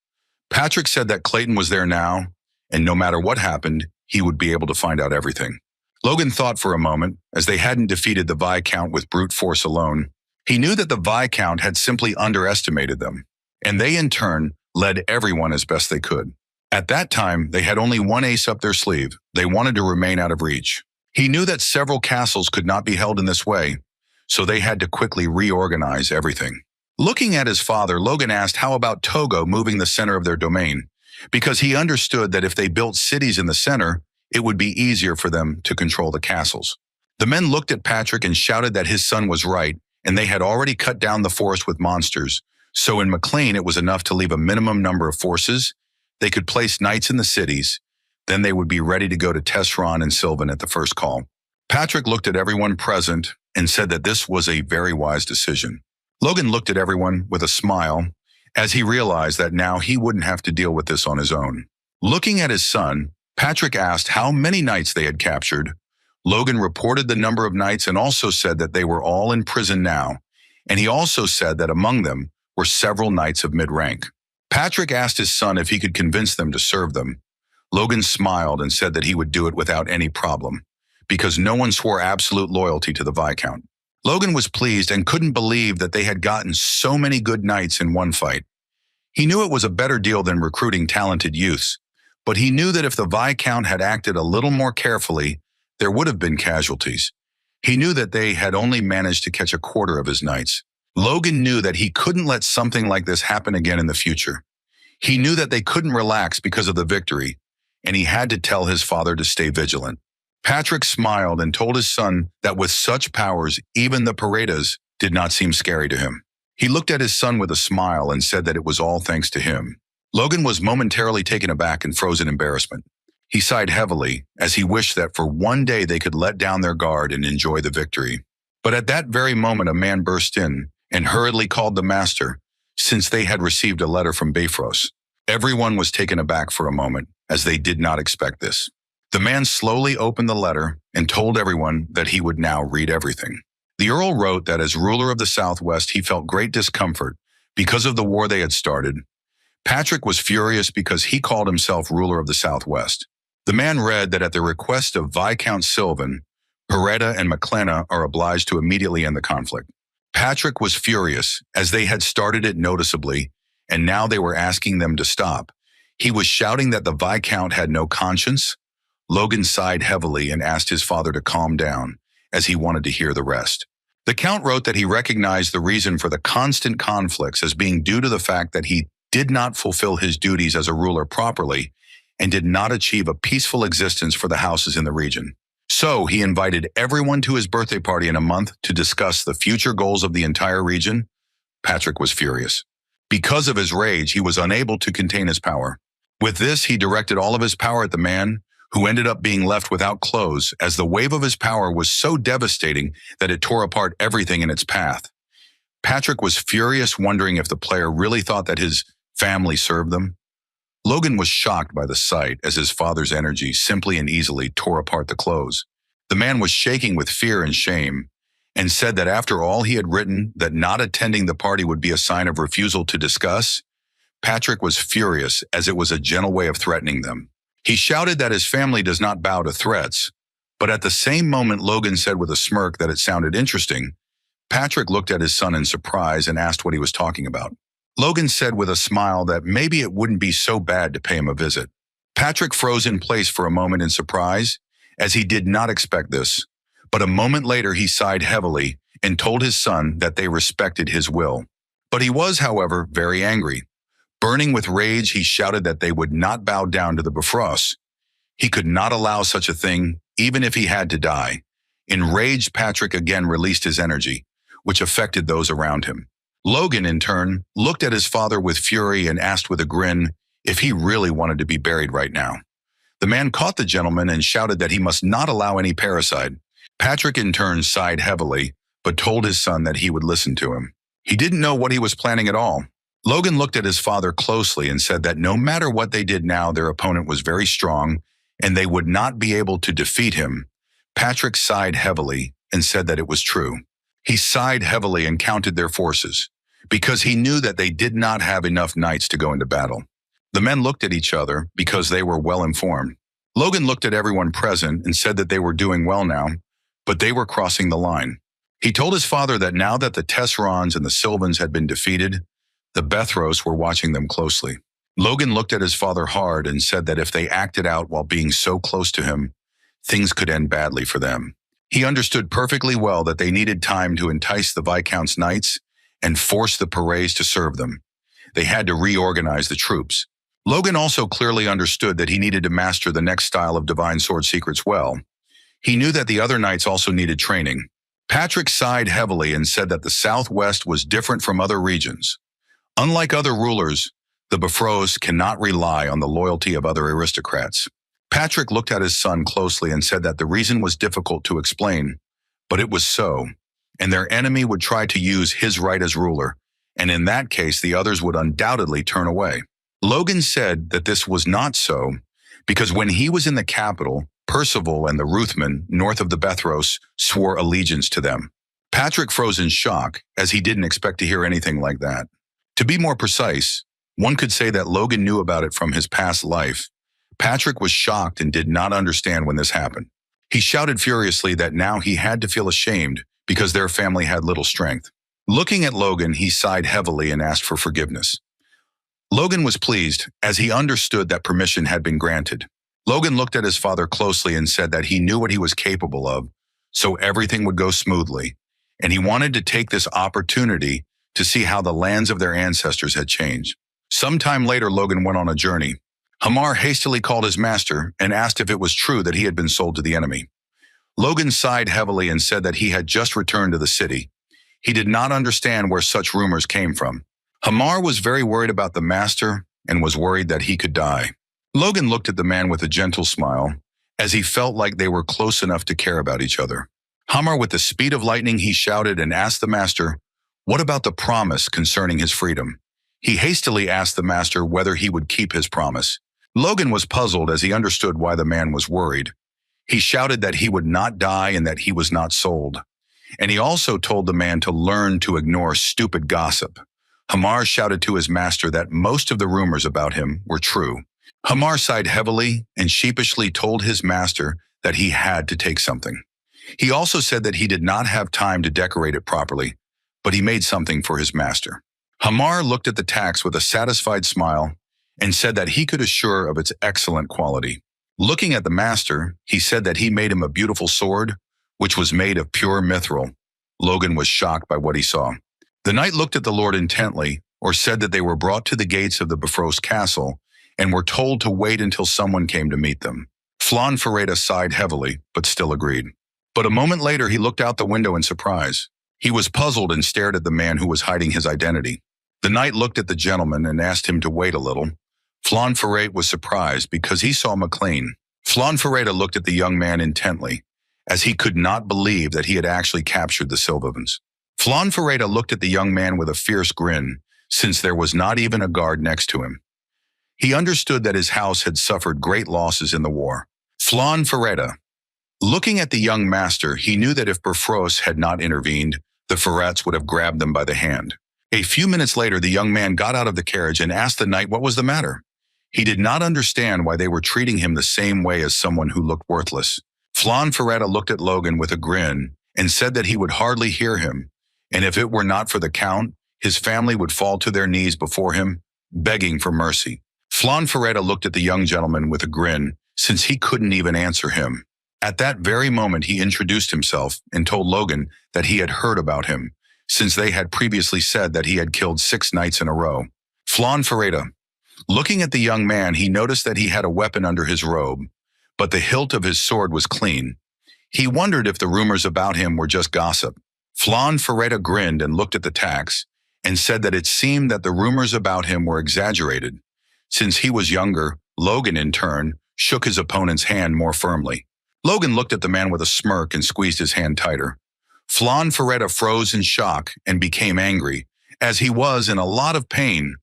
Patrick said that Clayton was there now, and no matter what happened, he would be able to find out everything. Logan thought for a moment, as they hadn't defeated the Viscount with brute force alone. He knew that the Viscount had simply underestimated them, and they in turn led everyone as best they could. At that time, they had only one ace up their sleeve. They wanted to remain out of reach. He knew that several castles could not be held in this way, so they had to quickly reorganize everything. Looking at his father, Logan asked how about Togo moving the center of their domain, because he understood that if they built cities in the center, it would be easier for them to control the castles. The men looked at Patrick and shouted that his son was right, and they had already cut down the forest with monsters, so in McLean it was enough to leave a minimum number of forces. They could place knights in the cities, then they would be ready to go to Tesseron and Sylvan at the first call. Patrick looked at everyone present and said that this was a very wise decision. Logan looked at everyone with a smile as he realized that now he wouldn't have to deal with this on his own. Looking at his son, Patrick asked how many knights they had captured. Logan reported the number of knights and also said that they were all in prison now, and he also said that among them were several knights of mid-rank. Patrick asked his son if he could convince them to serve them. Logan smiled and said that he would do it without any problem, because no one swore absolute loyalty to the Viscount. Logan was pleased and couldn't believe that they had gotten so many good knights in one fight. He knew it was a better deal than recruiting talented youths, but he knew that if the Viscount had acted a little more carefully, there would have been casualties. He knew that they had only managed to catch a quarter of his knights. Logan knew that he couldn't let something like this happen again in the future. He knew that they couldn't relax because of the victory, and he had to tell his father to stay vigilant. Patrick smiled and told his son that with such powers, even the Paredes did not seem scary to him. He looked at his son with a smile and said that it was all thanks to him. Logan was momentarily taken aback and froze in embarrassment. He sighed heavily as he wished that for one day they could let down their guard and enjoy the victory. But at that very moment, a man burst in and hurriedly called the master, since they had received a letter from Bifrost. Everyone was taken aback for a moment, as they did not expect this. The man slowly opened the letter and told everyone that he would now read everything. The Earl wrote that as ruler of the Southwest, he felt great discomfort because of the war they had started. Patrick was furious because he called himself ruler of the Southwest. The man read that at the request of Viscount Sylvan, Pereda and McLenna are obliged to immediately end the conflict. Patrick was furious as they had started it noticeably, and now they were asking them to stop. He was shouting that the Viscount had no conscience. Logan sighed heavily and asked his father to calm down, as he wanted to hear the rest. The Count wrote that he recognized the reason for the constant conflicts as being due to the fact that he did not fulfill his duties as a ruler properly and did not achieve a peaceful existence for the houses in the region. So he invited everyone to his birthday party in a month to discuss the future goals of the entire region. Patrick was furious. Because of his rage, he was unable to contain his power. With this, he directed all of his power at the man, who ended up being left without clothes, as the wave of his power was so devastating that it tore apart everything in its path. Patrick was furious, wondering if the player really thought that his family served them. Logan was shocked by the sight, as his father's energy simply and easily tore apart the clothes. The man was shaking with fear and shame, and said that after all he had written, that not attending the party would be a sign of refusal to discuss. Patrick was furious, as it was a gentle way of threatening them. He shouted that his family does not bow to threats, but at the same moment Logan said with a smirk that it sounded interesting. Patrick looked at his son in surprise and asked what he was talking about. Logan said with a smile that maybe it wouldn't be so bad to pay him a visit. Patrick froze in place for a moment in surprise, as he did not expect this, but a moment later he sighed heavily and told his son that they respected his will. But he was, however, very angry. Burning with rage, he shouted that they would not bow down to the Bifrost. He could not allow such a thing, even if he had to die. Enraged, Patrick again released his energy, which affected those around him. Logan, in turn, looked at his father with fury and asked with a grin if he really wanted to be buried right now. The man caught the gentleman and shouted that he must not allow any parricide. Patrick, in turn, sighed heavily, but told his son that he would listen to him. He didn't know what he was planning at all. Logan looked at his father closely and said that no matter what they did now, their opponent was very strong and they would not be able to defeat him. Patrick sighed heavily and said that it was true. He sighed heavily and counted their forces, because he knew that they did not have enough knights to go into battle. The men looked at each other because they were well informed. Logan looked at everyone present and said that they were doing well now, but they were crossing the line. He told his father that now that the Tesserons and the Sylvans had been defeated, the Bethros were watching them closely. Logan looked at his father hard and said that if they acted out while being so close to him, things could end badly for them. He understood perfectly well that they needed time to entice the Viscount's knights and force the Perets to serve them. They had to reorganize the troops. Logan also clearly understood that he needed to master the next style of divine sword secrets well. He knew that the other knights also needed training. Patrick sighed heavily and said that the Southwest was different from other regions. Unlike other rulers, the Bifrost cannot rely on the loyalty of other aristocrats. Patrick looked at his son closely and said that the reason was difficult to explain, but it was so, and their enemy would try to use his right as ruler, and in that case the others would undoubtedly turn away. Logan said that this was not so, because when he was in the capital, Percival and the Ruthmen, north of the Bethros, swore allegiance to them. Patrick froze in shock, as he didn't expect to hear anything like that. To be more precise, one could say that Logan knew about it from his past life. Patrick was shocked and did not understand when this happened. He shouted furiously that now he had to feel ashamed because their family had little strength. Looking at Logan, he sighed heavily and asked for forgiveness. Logan was pleased, as he understood that permission had been granted. Logan looked at his father closely and said that he knew what he was capable of, so everything would go smoothly, and he wanted to take this opportunity to see how the lands of their ancestors had changed. Sometime later, Logan went on a journey. Hamar hastily called his master and asked if it was true that he had been sold to the enemy. Logan sighed heavily and said that he had just returned to the city. He did not understand where such rumors came from. Hamar was very worried about the master and was worried that he could die. Logan looked at the man with a gentle smile, as he felt like they were close enough to care about each other. Hamar, with the speed of lightning, he shouted and asked the master, what about the promise concerning his freedom? He hastily asked the master whether he would keep his promise. Logan was puzzled as he understood why the man was worried. He shouted that he would not die and that he was not sold. And he also told the man to learn to ignore stupid gossip. Hamar shouted to his master that most of the rumors about him were true. Hamar sighed heavily and sheepishly told his master that he had to take something. He also said that he did not have time to decorate it properly, but he made something for his master. Hamar looked at the tax with a satisfied smile and said that he could assure of its excellent quality. Looking at the master, he said that he made him a beautiful sword, which was made of pure mithril. Logan was shocked by what he saw. The knight looked at the lord intently, or said that they were brought to the gates of the Bifrost castle and were told to wait until someone came to meet them. Flan Ferreira sighed heavily, but still agreed. But a moment later, he looked out the window in surprise. He was puzzled and stared at the man who was hiding his identity. The knight looked at the gentleman and asked him to wait a little. Flan Ferreira was surprised because he saw McLean. Flan Ferreira looked at the young man intently, as he could not believe that he had actually captured the Silvovans. Flan Ferreira looked at the young man with a fierce grin, since there was not even a guard next to him. He understood that his house had suffered great losses in the war. Flan Ferreira. Looking at the young master, he knew that if Bifrost had not intervened, the Ferrets would have grabbed them by the hand. A few minutes later, the young man got out of the carriage and asked the knight what was the matter. He did not understand why they were treating him the same way as someone who looked worthless. Flan Ferreira looked at Logan with a grin and said that he would hardly hear him, and if it were not for the Count, his family would fall to their knees before him, begging for mercy. Flan Ferreira looked at the young gentleman with a grin, since he couldn't even answer him. At that very moment, he introduced himself and told Logan that he had heard about him, since they had previously said that he had killed 6 knights in a row. Flan Ferreira. Looking at the young man, he noticed that he had a weapon under his robe, but the hilt of his sword was clean. He wondered if the rumors about him were just gossip. Flan Ferreira grinned and looked at the tax and said that it seemed that the rumors about him were exaggerated. Since he was younger, Logan, in turn, shook his opponent's hand more firmly. Logan looked at the man with a smirk and squeezed his hand tighter. Flan Ferreira froze in shock and became angry, as he was in a lot of pain,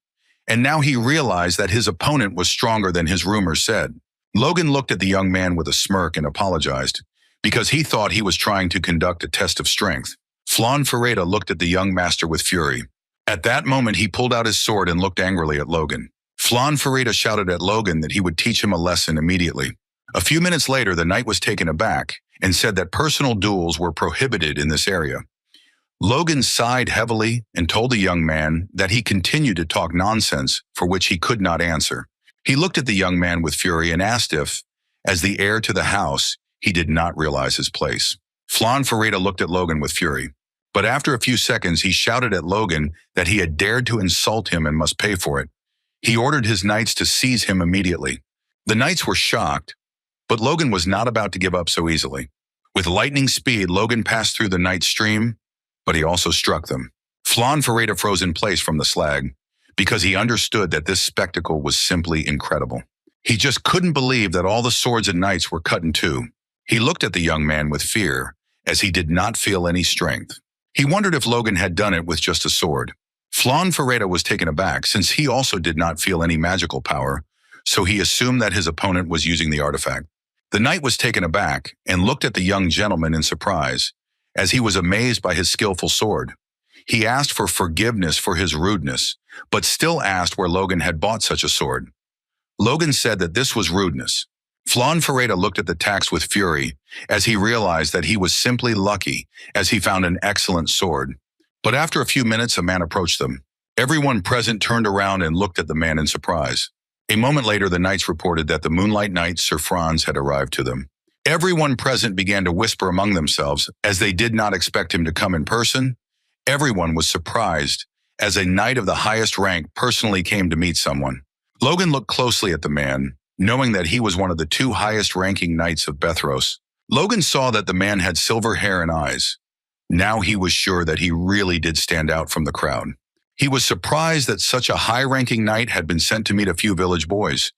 and now he realized that his opponent was stronger than his rumors said. Logan looked at the young man with a smirk and apologized, because he thought he was trying to conduct a test of strength. Flan Ferreira looked at the young master with fury. At that moment, he pulled out his sword and looked angrily at Logan. Flan Ferreira shouted at Logan that he would teach him a lesson immediately. A few minutes later, the knight was taken aback and said that personal duels were prohibited in this area. Logan sighed heavily and told the young man that he continued to talk nonsense for which he could not answer. He looked at the young man with fury and asked if, as the heir to the house, he did not realize his place. Flan Ferreira looked at Logan with fury, but after a few seconds, he shouted at Logan that he had dared to insult him and must pay for it. He ordered his knights to seize him immediately. The knights were shocked, but Logan was not about to give up so easily. With lightning speed, Logan passed through the knight's stream, but he also struck them. Flan Ferreira froze in place from the slag, because he understood that this spectacle was simply incredible. He just couldn't believe that all the swords and knights were cut in two. He looked at the young man with fear, as he did not feel any strength. He wondered if Logan had done it with just a sword. Flan Ferreira was taken aback, since he also did not feel any magical power, so he assumed that his opponent was using the artifact. The knight was taken aback and looked at the young gentleman in surprise, as he was amazed by his skillful sword. He asked for forgiveness for his rudeness, but still asked where Logan had bought such a sword. Logan said that this was rudeness. Flan Ferreira looked at the tax with fury, as he realized that he was simply lucky, as he found an excellent sword. But after a few minutes, a man approached them. Everyone present turned around and looked at the man in surprise. A moment later, the knights reported that the Moonlight Knight, Sir Franz, had arrived to them. Everyone present began to whisper among themselves, as they did not expect him to come in person. Everyone was surprised, as a knight of the highest rank personally came to meet someone. Logan looked closely at the man, knowing that he was one of the 2 highest-ranking knights of Bethros. Logan saw that the man had silver hair and eyes. Now he was sure that he really did stand out from the crowd. He was surprised that such a high-ranking knight had been sent to meet a few village boys.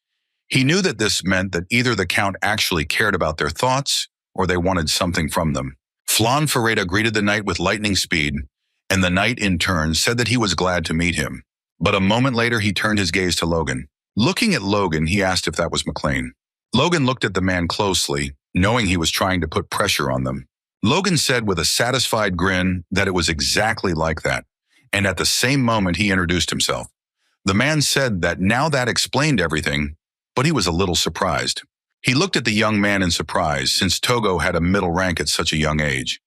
He knew that this meant that either the Count actually cared about their thoughts, or they wanted something from them. Flan Ferreira greeted the knight with lightning speed, and the knight in turn said that he was glad to meet him. But a moment later, he turned his gaze to Logan. Looking at Logan, he asked if that was McLean. Logan looked at the man closely, knowing he was trying to put pressure on them. Logan said with a satisfied grin that it was exactly like that, and at the same moment he introduced himself. The man said that now that explained everything, but he was a little surprised. He looked at the young man in surprise, since Togo had a middle rank at such a young age.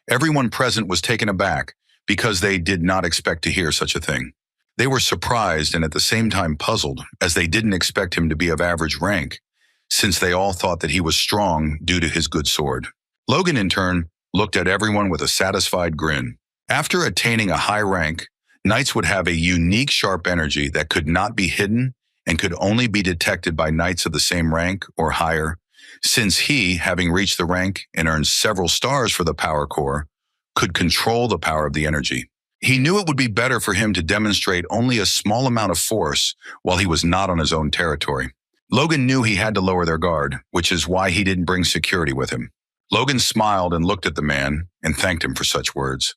Everyone present was taken aback, because they did not expect to hear such a thing. They were surprised and at the same time puzzled, as they didn't expect him to be of average rank, since they all thought that he was strong due to his good sword. Logan, in turn, looked at everyone with a satisfied grin. After attaining a high rank, Knights would have a unique sharp energy that could not be hidden and could only be detected by knights of the same rank or higher, since he, having reached the rank and earned several stars for the power core, could control the power of the energy. He knew it would be better for him to demonstrate only a small amount of force while he was not on his own territory. Logan knew he had to lower their guard, which is why he didn't bring security with him. Logan smiled and looked at the man and thanked him for such words.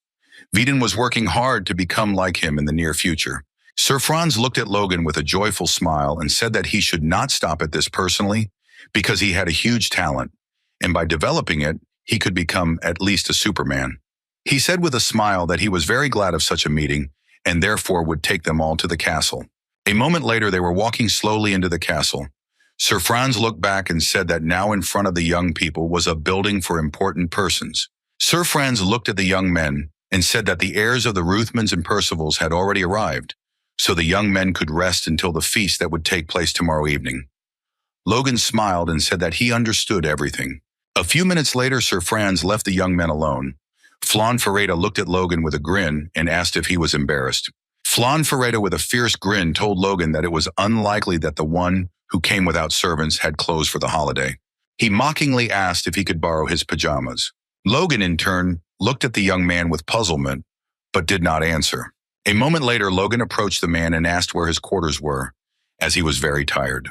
Veden was working hard to become like him in the near future. Sir Franz looked at Logan with a joyful smile and said that he should not stop at this personally because he had a huge talent, and by developing it, he could become at least a Superman. He said with a smile that he was very glad of such a meeting and therefore would take them all to the castle. A moment later, they were walking slowly into the castle. Sir Franz looked back and said that now in front of the young people was a building for important persons. Sir Franz looked at the young men and said that the heirs of the Ruthmans and Percivals had already arrived, so the young men could rest until the feast that would take place tomorrow evening. Logan smiled and said that he understood everything. A few minutes later, Sir Franz left the young men alone. Flan Ferreira looked at Logan with a grin and asked if he was embarrassed. Flan Ferreira with a fierce grin told Logan that it was unlikely that the one who came without servants had clothes for the holiday. He mockingly asked if he could borrow his pajamas. Logan, in turn, looked at the young man with puzzlement, but did not answer. A moment later, Logan approached the man and asked where his quarters were, as he was very tired.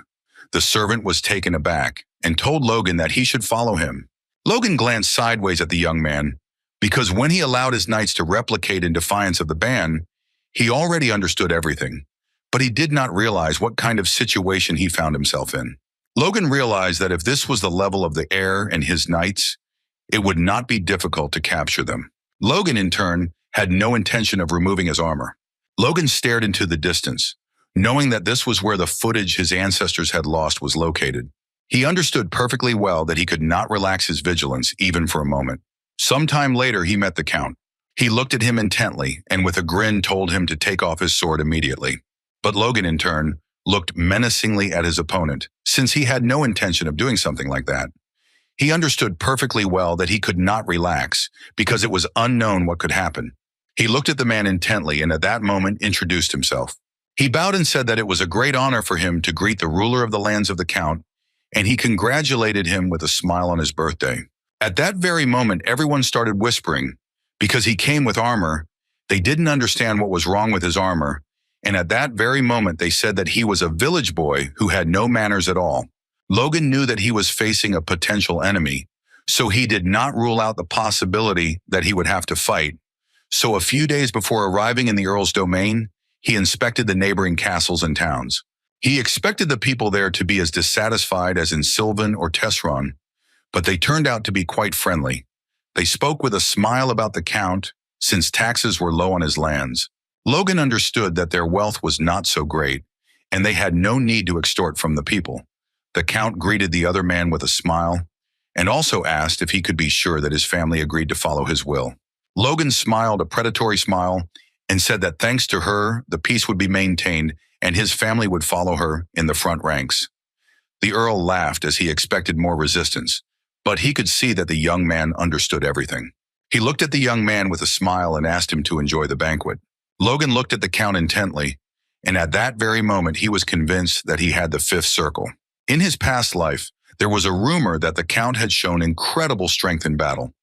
The servant was taken aback and told Logan that he should follow him. Logan glanced sideways at the young man, because when he allowed his knights to replicate in defiance of the ban, he already understood everything, but he did not realize what kind of situation he found himself in. Logan realized that if this was the level of the heir and his knights, it would not be difficult to capture them. Logan, in turn, had no intention of removing his armor. Logan stared into the distance, knowing that this was where the footage his ancestors had lost was located. He understood perfectly well that he could not relax his vigilance even for a moment. Sometime later, he met the Count. He looked at him intently and with a grin told him to take off his sword immediately. But Logan, in turn, looked menacingly at his opponent, since he had no intention of doing something like that. He understood perfectly well that he could not relax because it was unknown what could happen. He looked at the man intently and at that moment introduced himself. He bowed and said that it was a great honor for him to greet the ruler of the lands of the Count, and he congratulated him with a smile on his birthday. At that very moment, everyone started whispering. Because he came with armor, they didn't understand what was wrong with his armor, and at that very moment they said that he was a village boy who had no manners at all. Logan knew that he was facing a potential enemy, so he did not rule out the possibility that he would have to fight. So a few days before arriving in the Earl's domain, he inspected the neighboring castles and towns. He expected the people there to be as dissatisfied as in Sylvan or Tesron, but they turned out to be quite friendly. They spoke with a smile about the Count, since taxes were low on his lands. Logan understood that their wealth was not so great, and they had no need to extort from the people. The Count greeted the other man with a smile, and also asked if he could be sure that his family agreed to follow his will. Logan smiled a predatory smile and said that thanks to her, the peace would be maintained and his family would follow her in the front ranks. The Earl laughed as he expected more resistance, but he could see that the young man understood everything. He looked at the young man with a smile and asked him to enjoy the banquet. Logan looked at the Count intently, and at that very moment he was convinced that he had the fifth circle. In his past life, there was a rumor that the Count had shown incredible strength in battle.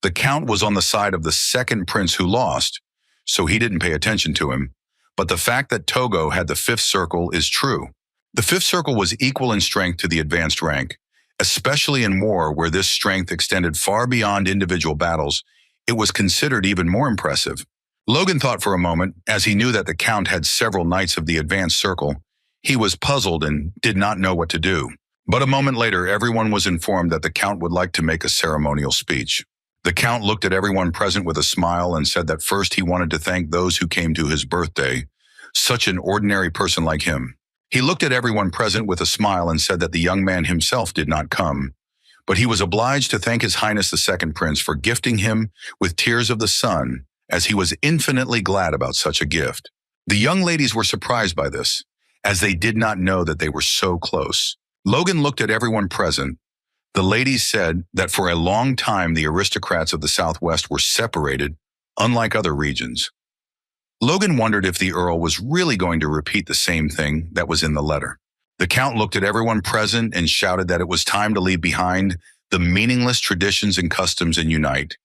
The Count was on the side of the second prince who lost, so he didn't pay attention to him. But the fact that Togo had the fifth circle is true. The fifth circle was equal in strength to the advanced rank. Especially in war, where this strength extended far beyond individual battles, it was considered even more impressive. Logan thought for a moment, as he knew that the Count had several knights of the advanced circle. He was puzzled and did not know what to do. But a moment later, everyone was informed that the Count would like to make a ceremonial speech. The Count looked at everyone present with a smile and said that first he wanted to thank those who came to his birthday, such an ordinary person like him. He looked at everyone present with a smile and said that the young man himself did not come, but he was obliged to thank His Highness the Second Prince for gifting him with tears of the sun, as he was infinitely glad about such a gift. The young ladies were surprised by this, as they did not know that they were so close. Logan looked at everyone present. The ladies said that for a long time the aristocrats of the Southwest were separated, unlike other regions. Logan wondered if the Earl was really going to repeat the same thing that was in the letter. The Count looked at everyone present and shouted that it was time to leave behind the meaningless traditions and customs and unite.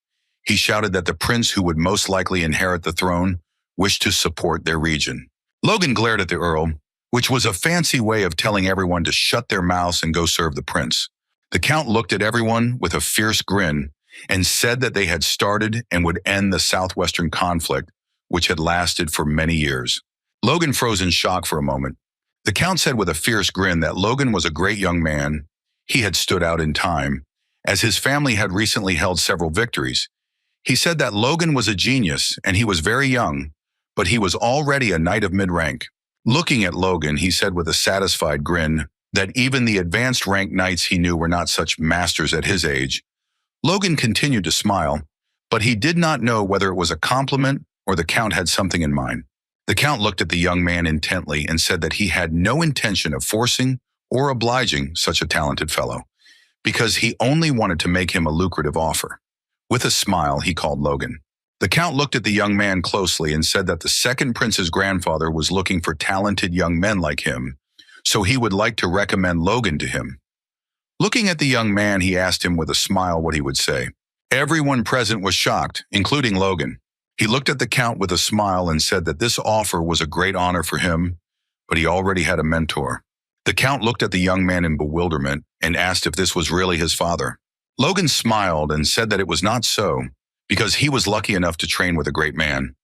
He shouted that the prince who would most likely inherit the throne wished to support their region. Logan glared at the Earl, which was a fancy way of telling everyone to shut their mouths and go serve the prince. The Count looked at everyone with a fierce grin and said that they had started and would end the southwestern conflict, which had lasted for many years. Logan froze in shock for a moment. The Count said with a fierce grin that Logan was a great young man. He had stood out in time, as his family had recently held several victories. He said that Logan was a genius and he was very young, but he was already a knight of mid-rank. Looking at Logan, he said with a satisfied grin that even the advanced rank knights he knew were not such masters at his age. Logan continued to smile, but he did not know whether it was a compliment or the Count had something in mind. The Count looked at the young man intently and said that he had no intention of forcing or obliging such a talented fellow, because he only wanted to make him a lucrative offer. With a smile, he called Logan. The Count looked at the young man closely and said that the second prince's grandfather was looking for talented young men like him, so he would like to recommend Logan to him. Looking at the young man, he asked him with a smile what he would say. Everyone present was shocked, including Logan. He looked at the Count with a smile and said that this offer was a great honor for him, but he already had a mentor. The Count looked at the young man in bewilderment and asked if this was really his father. Logan smiled and said that it was not so, because he was lucky enough to train with a great man.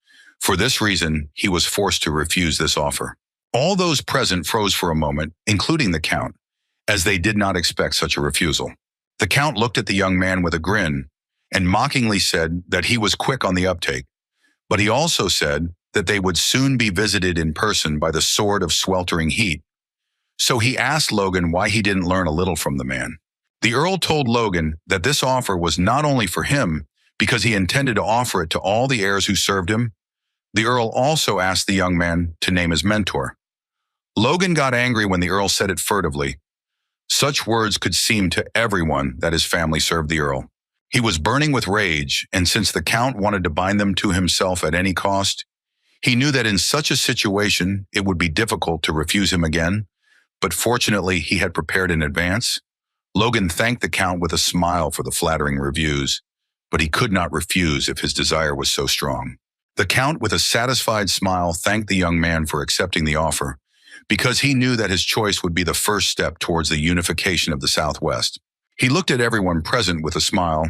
For this reason, he was forced to refuse this offer. All those present froze for a moment, including the Count, as they did not expect such a refusal. The Count looked at the young man with a grin and mockingly said that he was quick on the uptake, but he also said that they would soon be visited in person by the sword of sweltering heat. So he asked Logan why he didn't learn a little from the man. The Earl told Logan that this offer was not only for him, because he intended to offer it to all the heirs who served him. The Earl also asked the young man to name his mentor. Logan got angry when the Earl said it furtively. Such words could seem to everyone that his family served the Earl. He was burning with rage, and since the Count wanted to bind them to himself at any cost, he knew that in such a situation it would be difficult to refuse him again, but fortunately he had prepared in advance. Logan thanked the Count with a smile for the flattering reviews, but he could not refuse if his desire was so strong. The Count, with a satisfied smile, thanked the young man for accepting the offer, because he knew that his choice would be the first step towards the unification of the Southwest. He looked at everyone present with a smile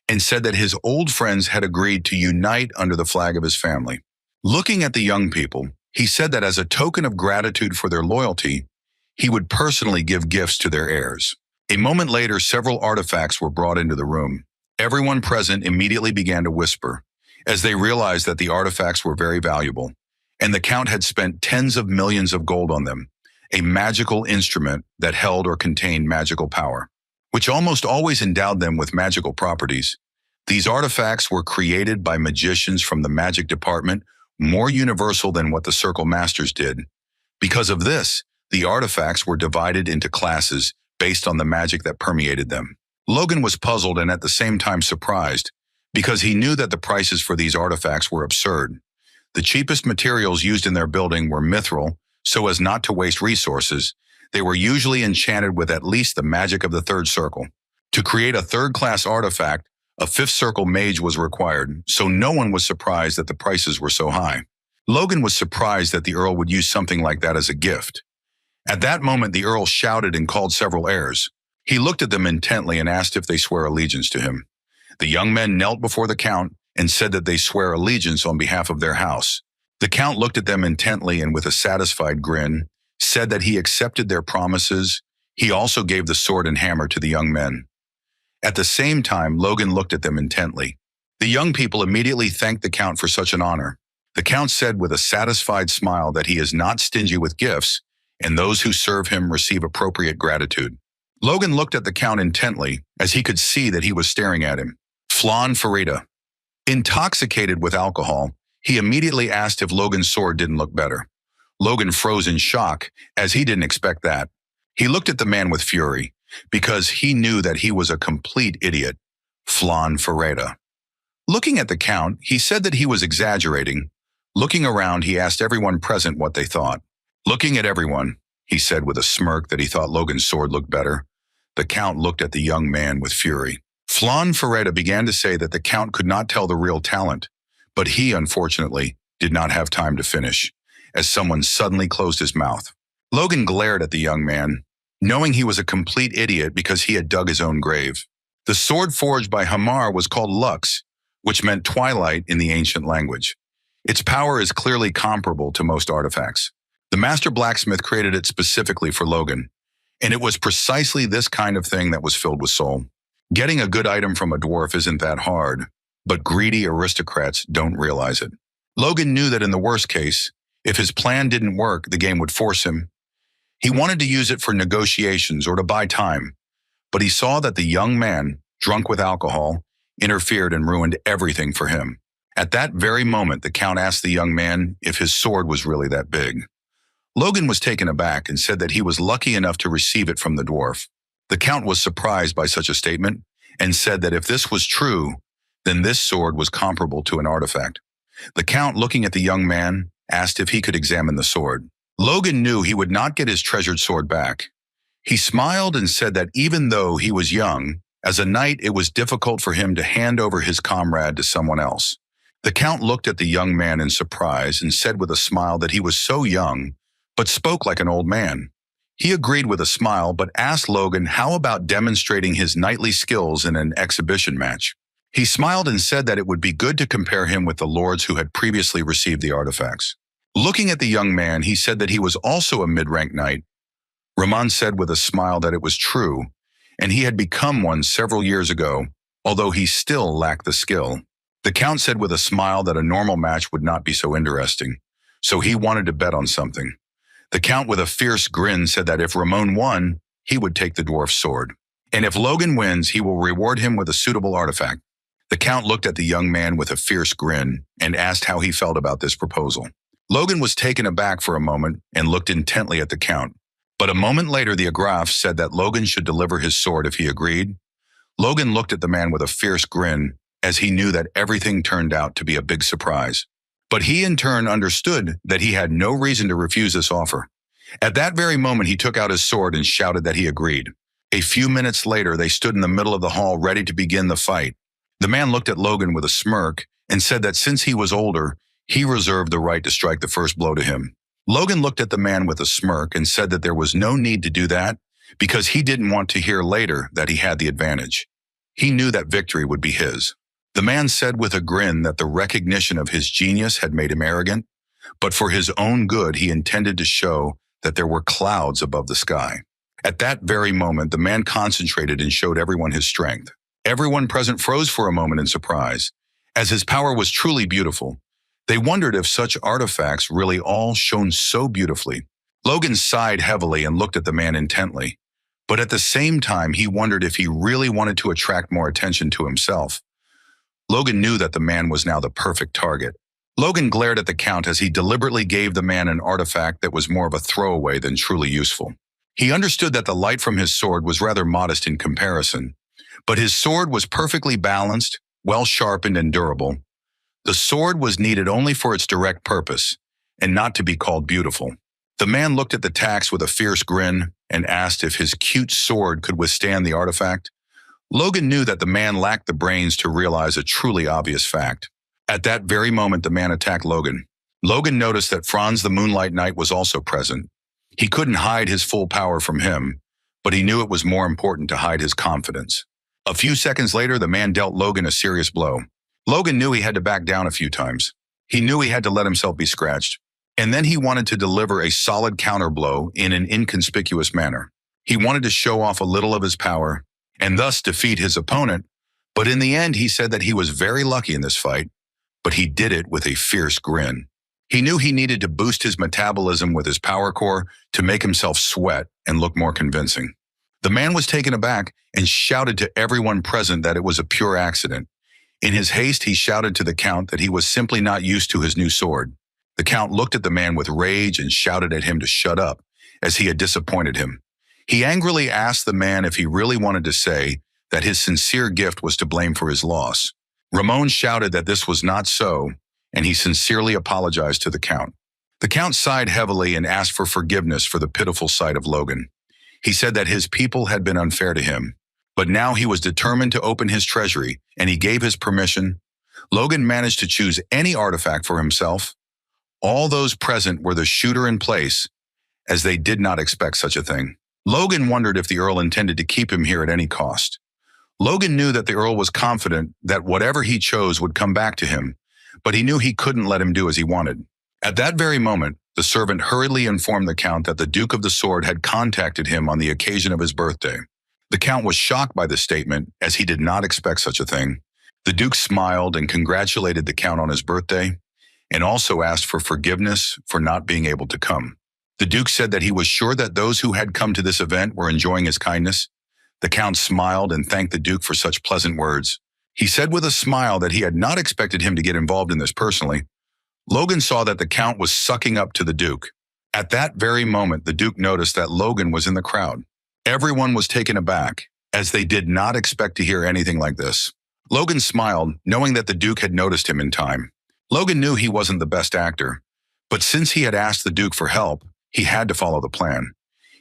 and said that his old friends had agreed to unite under the flag of his family. Looking at the young people, he said that as a token of gratitude for their loyalty, he would personally give gifts to their heirs. A moment later, several artifacts were brought into the room. Everyone present immediately began to whisper, as they realized that the artifacts were very valuable, and the Count had spent tens of millions of gold on them, a magical instrument that held or contained magical power, which almost always endowed them with magical properties. These artifacts were created by magicians from the magic department, more universal than what the Circle Masters did. Because of this, the artifacts were divided into classes based on the magic that permeated them. Logan was puzzled and at the same time surprised, because he knew that the prices for these artifacts were absurd. The cheapest materials used in their building were mithril, so as not to waste resources. They were usually enchanted with at least the magic of the third circle. To create a third-class artifact, a fifth circle mage was required, so no one was surprised that the prices were so high. Logan was surprised that the Earl would use something like that as a gift. At that moment, the Earl shouted and called several heirs. He looked at them intently and asked if they swear allegiance to him. The young men knelt before the Count and said that they swear allegiance on behalf of their house. The Count looked at them intently and with a satisfied grin, said that he accepted their promises. He also gave the sword and hammer to the young men. At the same time, Logan looked at them intently. The young people immediately thanked the Count for such an honor. The Count said with a satisfied smile that he is not stingy with gifts, and those who serve him receive appropriate gratitude. Logan looked at the Count intently, as he could see that he was staring at him. Flan Farida. Intoxicated with alcohol, he immediately asked if Logan's sword didn't look better. Logan froze in shock, as he didn't expect that. He looked at the man with fury, because he knew that he was a complete idiot. Flan Farida. Looking at the Count, he said that he was exaggerating, Looking around, he asked everyone present what they thought. Looking at everyone, he said with a smirk that he thought Logan's sword looked better. The Count looked at the young man with fury. Flan Ferreira began to say that the Count could not tell the real talent, but he, unfortunately, did not have time to finish, as someone suddenly closed his mouth. Logan glared at the young man, knowing he was a complete idiot because he had dug his own grave. The sword forged by Hamar was called Lux, which meant twilight in the ancient language. Its power is clearly comparable to most artifacts. The master blacksmith created it specifically for Logan, and it was precisely this kind of thing that was filled with soul. Getting a good item from a dwarf isn't that hard, but greedy aristocrats don't realize it. Logan knew that in the worst case, if his plan didn't work, the game would force him. He wanted to use it for negotiations or to buy time, but he saw that the young man, drunk with alcohol, interfered and ruined everything for him. At that very moment, the Count asked the young man if his sword was really that big. Logan was taken aback and said that he was lucky enough to receive it from the dwarf. The Count was surprised by such a statement and said that if this was true, then this sword was comparable to an artifact. The Count, looking at the young man, asked if he could examine the sword. Logan knew he would not get his treasured sword back. He smiled and said that even though he was young, as a knight it was difficult for him to hand over his comrade to someone else. The Count looked at the young man in surprise and said with a smile that he was so young, but spoke like an old man. He agreed with a smile, but asked Logan how about demonstrating his knightly skills in an exhibition match. He smiled and said that it would be good to compare him with the lords who had previously received the artifacts. Looking at the young man, he said that he was also a mid-rank knight. Ramon said with a smile that it was true, and he had become one several years ago, although he still lacked the skill. The Count said with a smile that a normal match would not be so interesting, so he wanted to bet on something. The Count with a fierce grin said that if Ramon won, he would take the dwarf's sword. And if Logan wins, he will reward him with a suitable artifact. The Count looked at the young man with a fierce grin and asked how he felt about this proposal. Logan was taken aback for a moment and looked intently at the Count. But a moment later, the Agraf said that Logan should deliver his sword if he agreed. Logan looked at the man with a fierce grin, as he knew that everything turned out to be a big surprise. But he in turn understood that he had no reason to refuse this offer. At that very moment, he took out his sword and shouted that he agreed. A few minutes later, they stood in the middle of the hall ready to begin the fight. The man looked at Logan with a smirk and said that since he was older, he reserved the right to strike the first blow to him. Logan looked at the man with a smirk and said that there was no need to do that because he didn't want to hear later that he had the advantage. He knew that victory would be his. The man said with a grin that the recognition of his genius had made him arrogant, but for his own good he intended to show that there were clouds above the sky. At that very moment, the man concentrated and showed everyone his strength. Everyone present froze for a moment in surprise, as his power was truly beautiful. They wondered if such artifacts really all shone so beautifully. Logan sighed heavily and looked at the man intently, but at the same time he wondered if he really wanted to attract more attention to himself. Logan knew that the man was now the perfect target. Logan glared at the Count as he deliberately gave the man an artifact that was more of a throwaway than truly useful. He understood that the light from his sword was rather modest in comparison, but his sword was perfectly balanced, well-sharpened, and durable. The sword was needed only for its direct purpose, and not to be called beautiful. The man looked at the tax with a fierce grin and asked if his cute sword could withstand the artifact. Logan knew that the man lacked the brains to realize a truly obvious fact. At that very moment, the man attacked Logan. Logan noticed that Franz the Moonlight Knight was also present. He couldn't hide his full power from him, but he knew it was more important to hide his confidence. A few seconds later, the man dealt Logan a serious blow. Logan knew he had to back down a few times. He knew he had to let himself be scratched. And then he wanted to deliver a solid counterblow in an inconspicuous manner. He wanted to show off a little of his power and thus defeat his opponent, but in the end he said that he was very lucky in this fight, but he did it with a fierce grin. He knew he needed to boost his metabolism with his power core to make himself sweat and look more convincing. The man was taken aback and shouted to everyone present that it was a pure accident. In his haste, he shouted to the Count that he was simply not used to his new sword. The Count looked at the man with rage and shouted at him to shut up, as he had disappointed him. He angrily asked the man if he really wanted to say that his sincere gift was to blame for his loss. Ramon shouted that this was not so, and he sincerely apologized to the Count. The Count sighed heavily and asked for forgiveness for the pitiful sight of Logan. He said that his people had been unfair to him, but now he was determined to open his treasury, and he gave his permission. Logan managed to choose any artifact for himself. All those present were the shooter in place, as they did not expect such a thing. Logan wondered if the Earl intended to keep him here at any cost. Logan knew that the Earl was confident that whatever he chose would come back to him, but he knew he couldn't let him do as he wanted. At that very moment, the servant hurriedly informed the Count that the Duke of the Sword had contacted him on the occasion of his birthday. The Count was shocked by the statement, as he did not expect such a thing. The Duke smiled and congratulated the Count on his birthday, and also asked for forgiveness for not being able to come. The Duke said that he was sure that those who had come to this event were enjoying his kindness. The Count smiled and thanked the Duke for such pleasant words. He said with a smile that he had not expected him to get involved in this personally. Logan saw that the Count was sucking up to the Duke. At that very moment, the Duke noticed that Logan was in the crowd. Everyone was taken aback, as they did not expect to hear anything like this. Logan smiled, knowing that the Duke had noticed him in time. Logan knew he wasn't the best actor, but since he had asked the Duke for help, he had to follow the plan.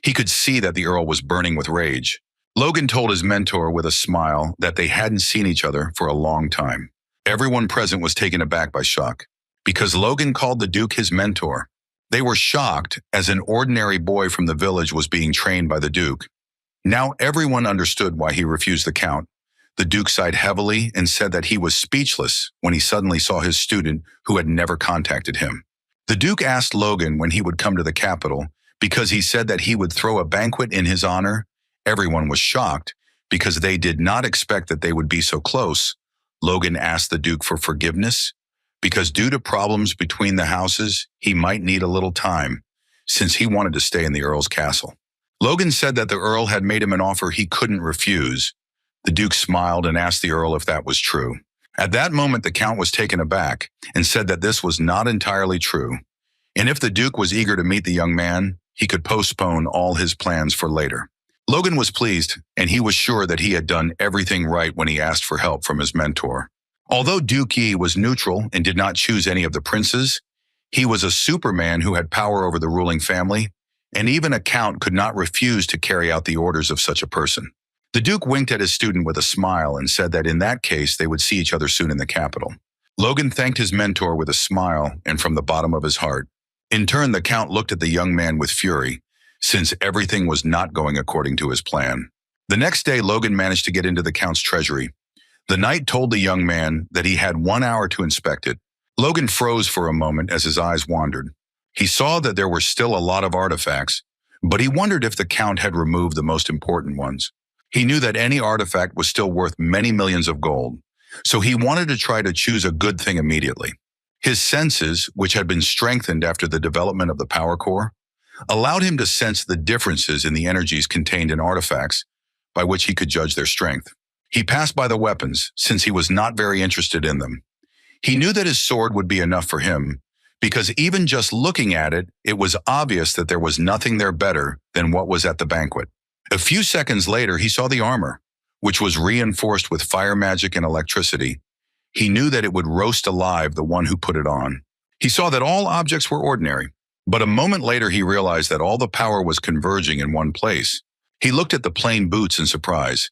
He could see that the Earl was burning with rage. Logan told his mentor with a smile that they hadn't seen each other for a long time. Everyone present was taken aback by shock, because Logan called the Duke his mentor. They were shocked, as an ordinary boy from the village was being trained by the Duke. Now everyone understood why he refused the Count. The Duke sighed heavily and said that he was speechless when he suddenly saw his student who had never contacted him. The Duke asked Logan when he would come to the capital, because he said that he would throw a banquet in his honor. Everyone was shocked, because they did not expect that they would be so close. Logan asked the Duke for forgiveness, because due to problems between the houses, he might need a little time, since he wanted to stay in the Earl's castle. Logan said that the Earl had made him an offer he couldn't refuse. The Duke smiled and asked the Earl if that was true. At that moment, the Count was taken aback and said that this was not entirely true. And if the Duke was eager to meet the young man, he could postpone all his plans for later. Logan was pleased, and he was sure that he had done everything right when he asked for help from his mentor. Although Duke Yi was neutral and did not choose any of the princes, he was a superman who had power over the ruling family, and even a Count could not refuse to carry out the orders of such a person. The Duke winked at his student with a smile and said that in that case they would see each other soon in the capital. Logan thanked his mentor with a smile and from the bottom of his heart. In turn, the Count looked at the young man with fury, since everything was not going according to his plan. The next day, Logan managed to get into the Count's treasury. The knight told the young man that he had 1 hour to inspect it. Logan froze for a moment as his eyes wandered. He saw that there were still a lot of artifacts, but he wondered if the Count had removed the most important ones. He knew that any artifact was still worth many millions of gold, so he wanted to try to choose a good thing immediately. His senses, which had been strengthened after the development of the power core, allowed him to sense the differences in the energies contained in artifacts, by which he could judge their strength. He passed by the weapons, since he was not very interested in them. He knew that his sword would be enough for him, because even just looking at it, it was obvious that there was nothing there better than what was at the banquet. A few seconds later, he saw the armor, which was reinforced with fire magic and electricity. He knew that it would roast alive the one who put it on. He saw that all objects were ordinary, but a moment later he realized that all the power was converging in one place. He looked at the plain boots in surprise.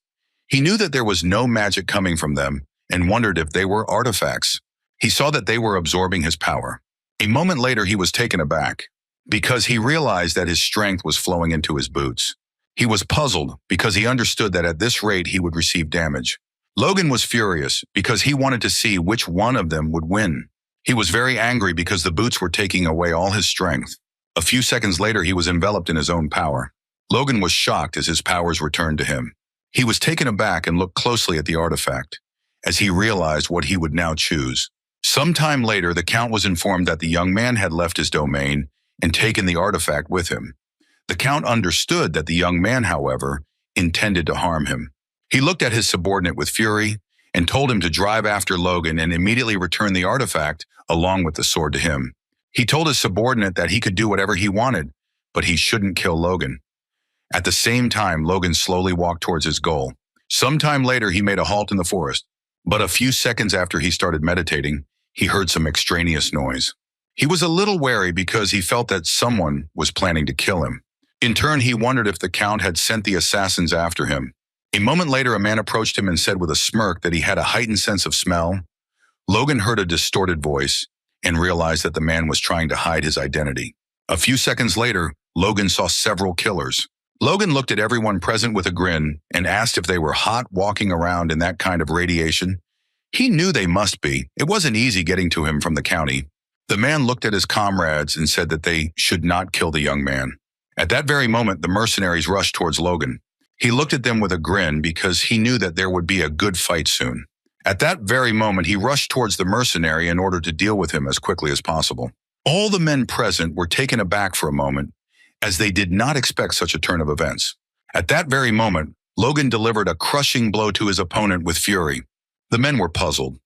He knew that there was no magic coming from them and wondered if they were artifacts. He saw that they were absorbing his power. A moment later he was taken aback, because he realized that his strength was flowing into his boots. He was puzzled because he understood that at this rate he would receive damage. Logan was furious because he wanted to see which one of them would win. He was very angry because the boots were taking away all his strength. A few seconds later he was enveloped in his own power. Logan was shocked as his powers returned to him. He was taken aback and looked closely at the artifact, as he realized what he would now choose. Sometime later, the Count was informed that the young man had left his domain and taken the artifact with him. The Count understood that the young man, however, intended to harm him. He looked at his subordinate with fury and told him to drive after Logan and immediately return the artifact along with the sword to him. He told his subordinate that he could do whatever he wanted, but he shouldn't kill Logan. At the same time, Logan slowly walked towards his goal. Sometime later, he made a halt in the forest, but a few seconds after he started meditating, he heard some extraneous noise. He was a little wary because he felt that someone was planning to kill him. In turn, he wondered if the Count had sent the assassins after him. A moment later, a man approached him and said with a smirk that he had a heightened sense of smell. Logan heard a distorted voice and realized that the man was trying to hide his identity. A few seconds later, Logan saw several killers. Logan looked at everyone present with a grin and asked if they were hot walking around in that kind of radiation. He knew they must be. It wasn't easy getting to him from the county. The man looked at his comrades and said that they should not kill the young man. At that very moment, the mercenaries rushed towards Logan. He looked at them with a grin because he knew that there would be a good fight soon. At that very moment, he rushed towards the mercenary in order to deal with him as quickly as possible. All the men present were taken aback for a moment, as they did not expect such a turn of events. At that very moment, Logan delivered a crushing blow to his opponent with fury. The men were puzzled.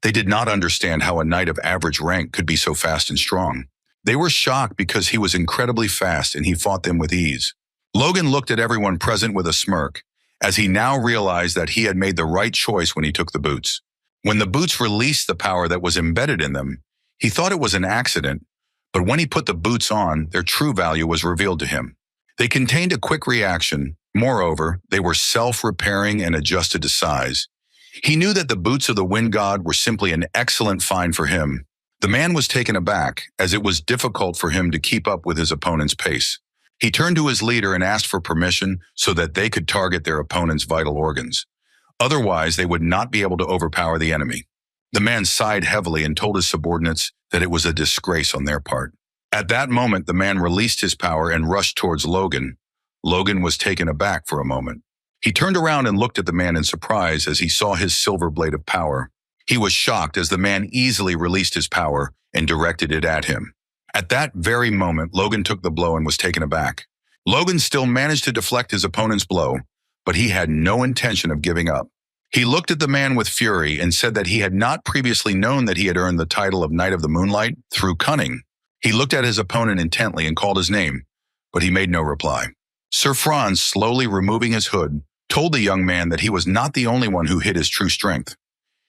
They did not understand how a knight of average rank could be so fast and strong. They were shocked because he was incredibly fast and he fought them with ease. Logan looked at everyone present with a smirk, as he now realized that he had made the right choice when he took the boots. When the boots released the power that was embedded in them, he thought it was an accident, but when he put the boots on, their true value was revealed to him. They contained a quick reaction. Moreover, they were self-repairing and adjusted to size. He knew that the boots of the Wind God were simply an excellent find for him. The man was taken aback, as it was difficult for him to keep up with his opponent's pace. He turned to his leader and asked for permission so that they could target their opponent's vital organs. Otherwise, they would not be able to overpower the enemy. The man sighed heavily and told his subordinates that it was a disgrace on their part. At that moment, the man released his power and rushed towards Logan. Logan was taken aback for a moment. He turned around and looked at the man in surprise as he saw his silver blade of power. He was shocked as the man easily released his power and directed it at him. At that very moment, Logan took the blow and was taken aback. Logan still managed to deflect his opponent's blow, but he had no intention of giving up. He looked at the man with fury and said that he had not previously known that he had earned the title of Knight of the Moonlight through cunning. He looked at his opponent intently and called his name, but he made no reply. Sir Franz, slowly removing his hood, told the young man that he was not the only one who hid his true strength.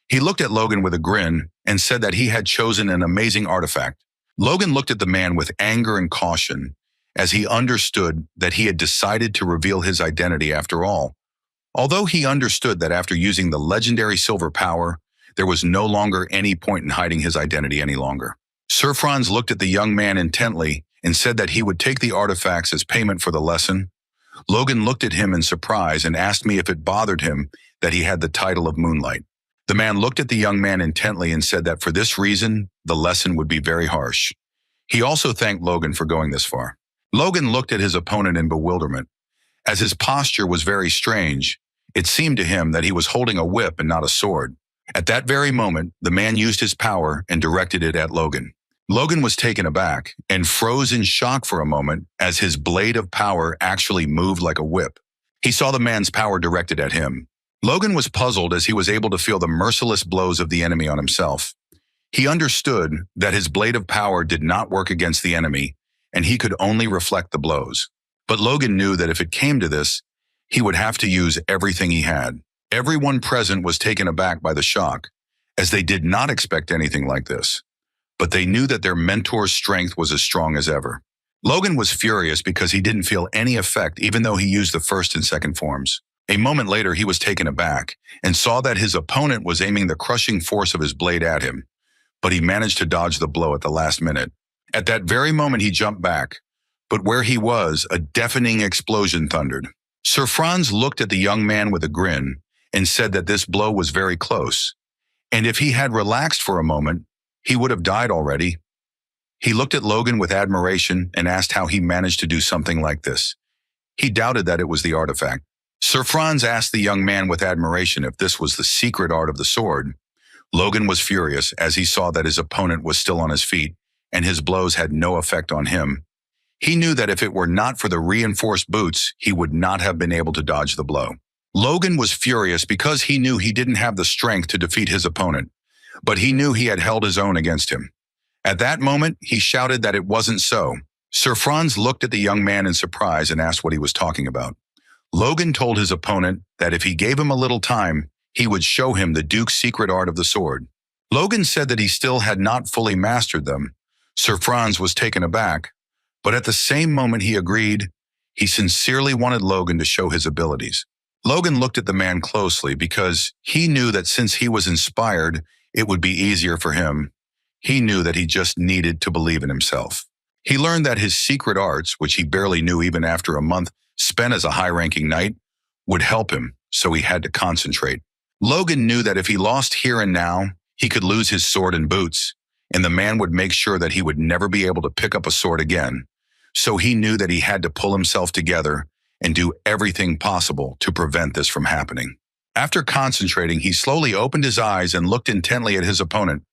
He looked at Logan with a grin and said that he had chosen an amazing artifact. Logan looked at the man with anger and caution as he understood that he had decided to reveal his identity after all. Although he understood that after using the legendary silver power, there was no longer any point in hiding his identity any longer. Sir Franz looked at the young man intently and said that he would take the artifacts as payment for the lesson. Logan looked at him in surprise and asked me if it bothered him that he had the title of Moonlight. The man looked at the young man intently and said that for this reason, the lesson would be very harsh. He also thanked Logan for going this far. Logan looked at his opponent in bewilderment. As his posture was very strange, it seemed to him that he was holding a whip and not a sword. At that very moment, the man used his power and directed it at Logan. Logan was taken aback and froze in shock for a moment as his blade of power actually moved like a whip. He saw the man's power directed at him. Logan was puzzled as he was able to feel the merciless blows of the enemy on himself. He understood that his blade of power did not work against the enemy, and he could only reflect the blows. But Logan knew that if it came to this, he would have to use everything he had. Everyone present was taken aback by the shock, as they did not expect anything like this. But they knew that their mentor's strength was as strong as ever. Logan was furious because he didn't feel any effect even though he used the first and second forms. A moment later, he was taken aback and saw that his opponent was aiming the crushing force of his blade at him, but he managed to dodge the blow at the last minute. At that very moment, he jumped back, but where he was, a deafening explosion thundered. Sir Franz looked at the young man with a grin and said that this blow was very close, and if he had relaxed for a moment, he would have died already. He looked at Logan with admiration and asked how he managed to do something like this. He doubted that it was the artifact. Sir Franz asked the young man with admiration if this was the secret art of the sword. Logan was furious as he saw that his opponent was still on his feet and his blows had no effect on him. He knew that if it were not for the reinforced boots, he would not have been able to dodge the blow. Logan was furious because he knew he didn't have the strength to defeat his opponent, but he knew he had held his own against him. At that moment, he shouted that it wasn't so. Sir Franz looked at the young man in surprise and asked what he was talking about. Logan told his opponent that if he gave him a little time, he would show him the Duke's secret art of the sword. Logan said that he still had not fully mastered them. Sir Franz was taken aback, but at the same moment he agreed. He sincerely wanted Logan to show his abilities. Logan looked at the man closely because he knew that since he was inspired, it would be easier for him. He knew that he just needed to believe in himself. He learned that his secret arts, which he barely knew even after a month spent as a high-ranking knight, would help him, so he had to concentrate. Logan knew that if he lost here and now, he could lose his sword and boots, and the man would make sure that he would never be able to pick up a sword again. So he knew that he had to pull himself together and do everything possible to prevent this from happening. After concentrating, he slowly opened his eyes and looked intently at his opponent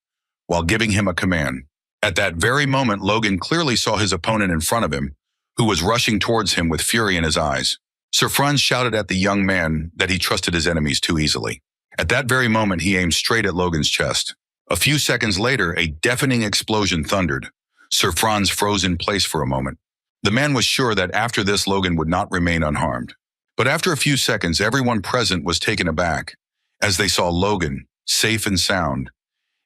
while giving him a command. At that very moment, Logan clearly saw his opponent in front of him, who was rushing towards him with fury in his eyes. Sir Franz shouted at the young man that he trusted his enemies too easily. At that very moment, he aimed straight at Logan's chest. A few seconds later, a deafening explosion thundered. Sir Franz froze in place for a moment. The man was sure that after this, Logan would not remain unharmed. But after a few seconds, everyone present was taken aback as they saw Logan, safe and sound,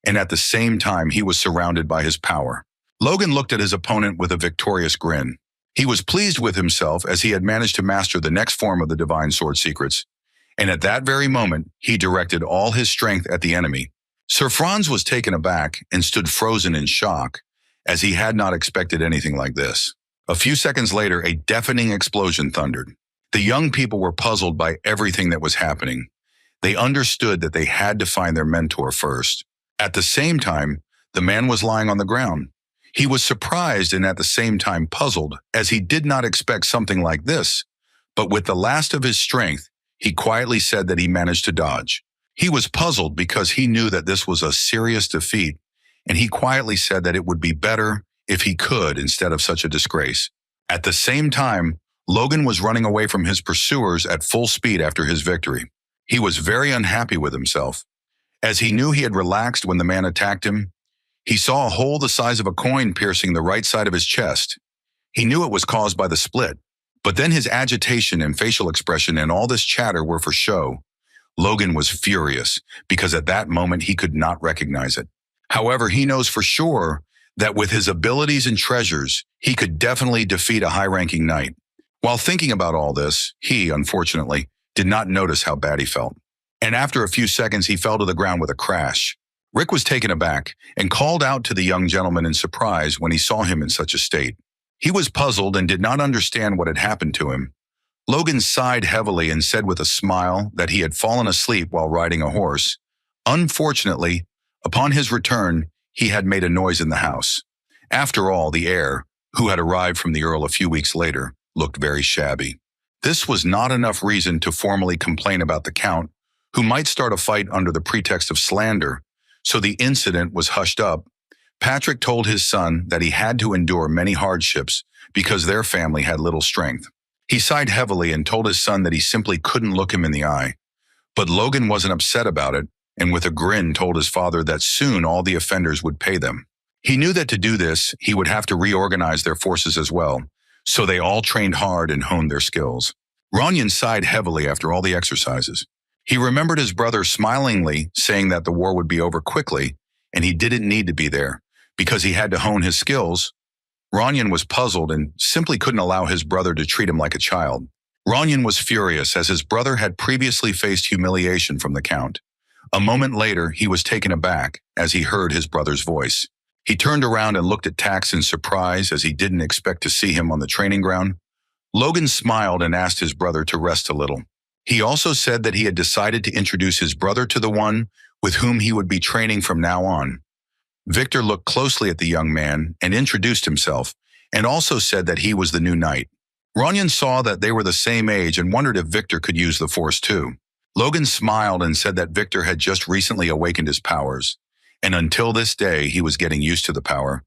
and at the same time, he was surrounded by his power. Logan looked at his opponent with a victorious grin. He was pleased with himself as he had managed to master the next form of the divine sword secrets, and at that very moment, he directed all his strength at the enemy. Sir Franz was taken aback and stood frozen in shock, as he had not expected anything like this. A few seconds later, a deafening explosion thundered. The young people were puzzled by everything that was happening. They understood that they had to find their mentor first. At the same time, the man was lying on the ground. He was surprised and at the same time puzzled, as he did not expect something like this. But with the last of his strength, he quietly said that he managed to dodge. He was puzzled because he knew that this was a serious defeat, and he quietly said that it would be better if he could instead of such a disgrace. At the same time, Logan was running away from his pursuers at full speed after his victory. He was very unhappy with himself. As he knew he had relaxed when the man attacked him, he saw a hole the size of a coin piercing the right side of his chest. He knew it was caused by the split, but then his agitation and facial expression and all this chatter were for show. Logan was furious because at that moment he could not recognize it. However, he knows for sure that with his abilities and treasures, he could definitely defeat a high-ranking knight. While thinking about all this, he, unfortunately, did not notice how bad he felt. And after a few seconds, he fell to the ground with a crash. Rick was taken aback and called out to the young gentleman in surprise when he saw him in such a state. He was puzzled and did not understand what had happened to him. Logan sighed heavily and said with a smile that he had fallen asleep while riding a horse. Unfortunately, upon his return, he had made a noise in the house. After all, the heir, who had arrived from the Earl a few weeks later, looked very shabby. This was not enough reason to formally complain about the Count, who might start a fight under the pretext of slander, so the incident was hushed up. Patrick told his son that he had to endure many hardships because their family had little strength. He sighed heavily and told his son that he simply couldn't look him in the eye. But Logan wasn't upset about it, and with a grin told his father that soon all the offenders would pay them. He knew that to do this, he would have to reorganize their forces as well, so they all trained hard and honed their skills. Ronyan sighed heavily after all the exercises. He remembered his brother smilingly saying that the war would be over quickly, and he didn't need to be there, because he had to hone his skills. Ronyan was puzzled and simply couldn't allow his brother to treat him like a child. Ronyan was furious as his brother had previously faced humiliation from the Count. A moment later, he was taken aback as he heard his brother's voice. He turned around and looked at Tax in surprise as he didn't expect to see him on the training ground. Logan smiled and asked his brother to rest a little. He also said that he had decided to introduce his brother to the one with whom he would be training from now on. Victor looked closely at the young man and introduced himself, and also said that he was the new knight. Ronyan saw that they were the same age and wondered if Victor could use the Force too. Logan smiled and said that Victor had just recently awakened his powers, and until this day he was getting used to the power.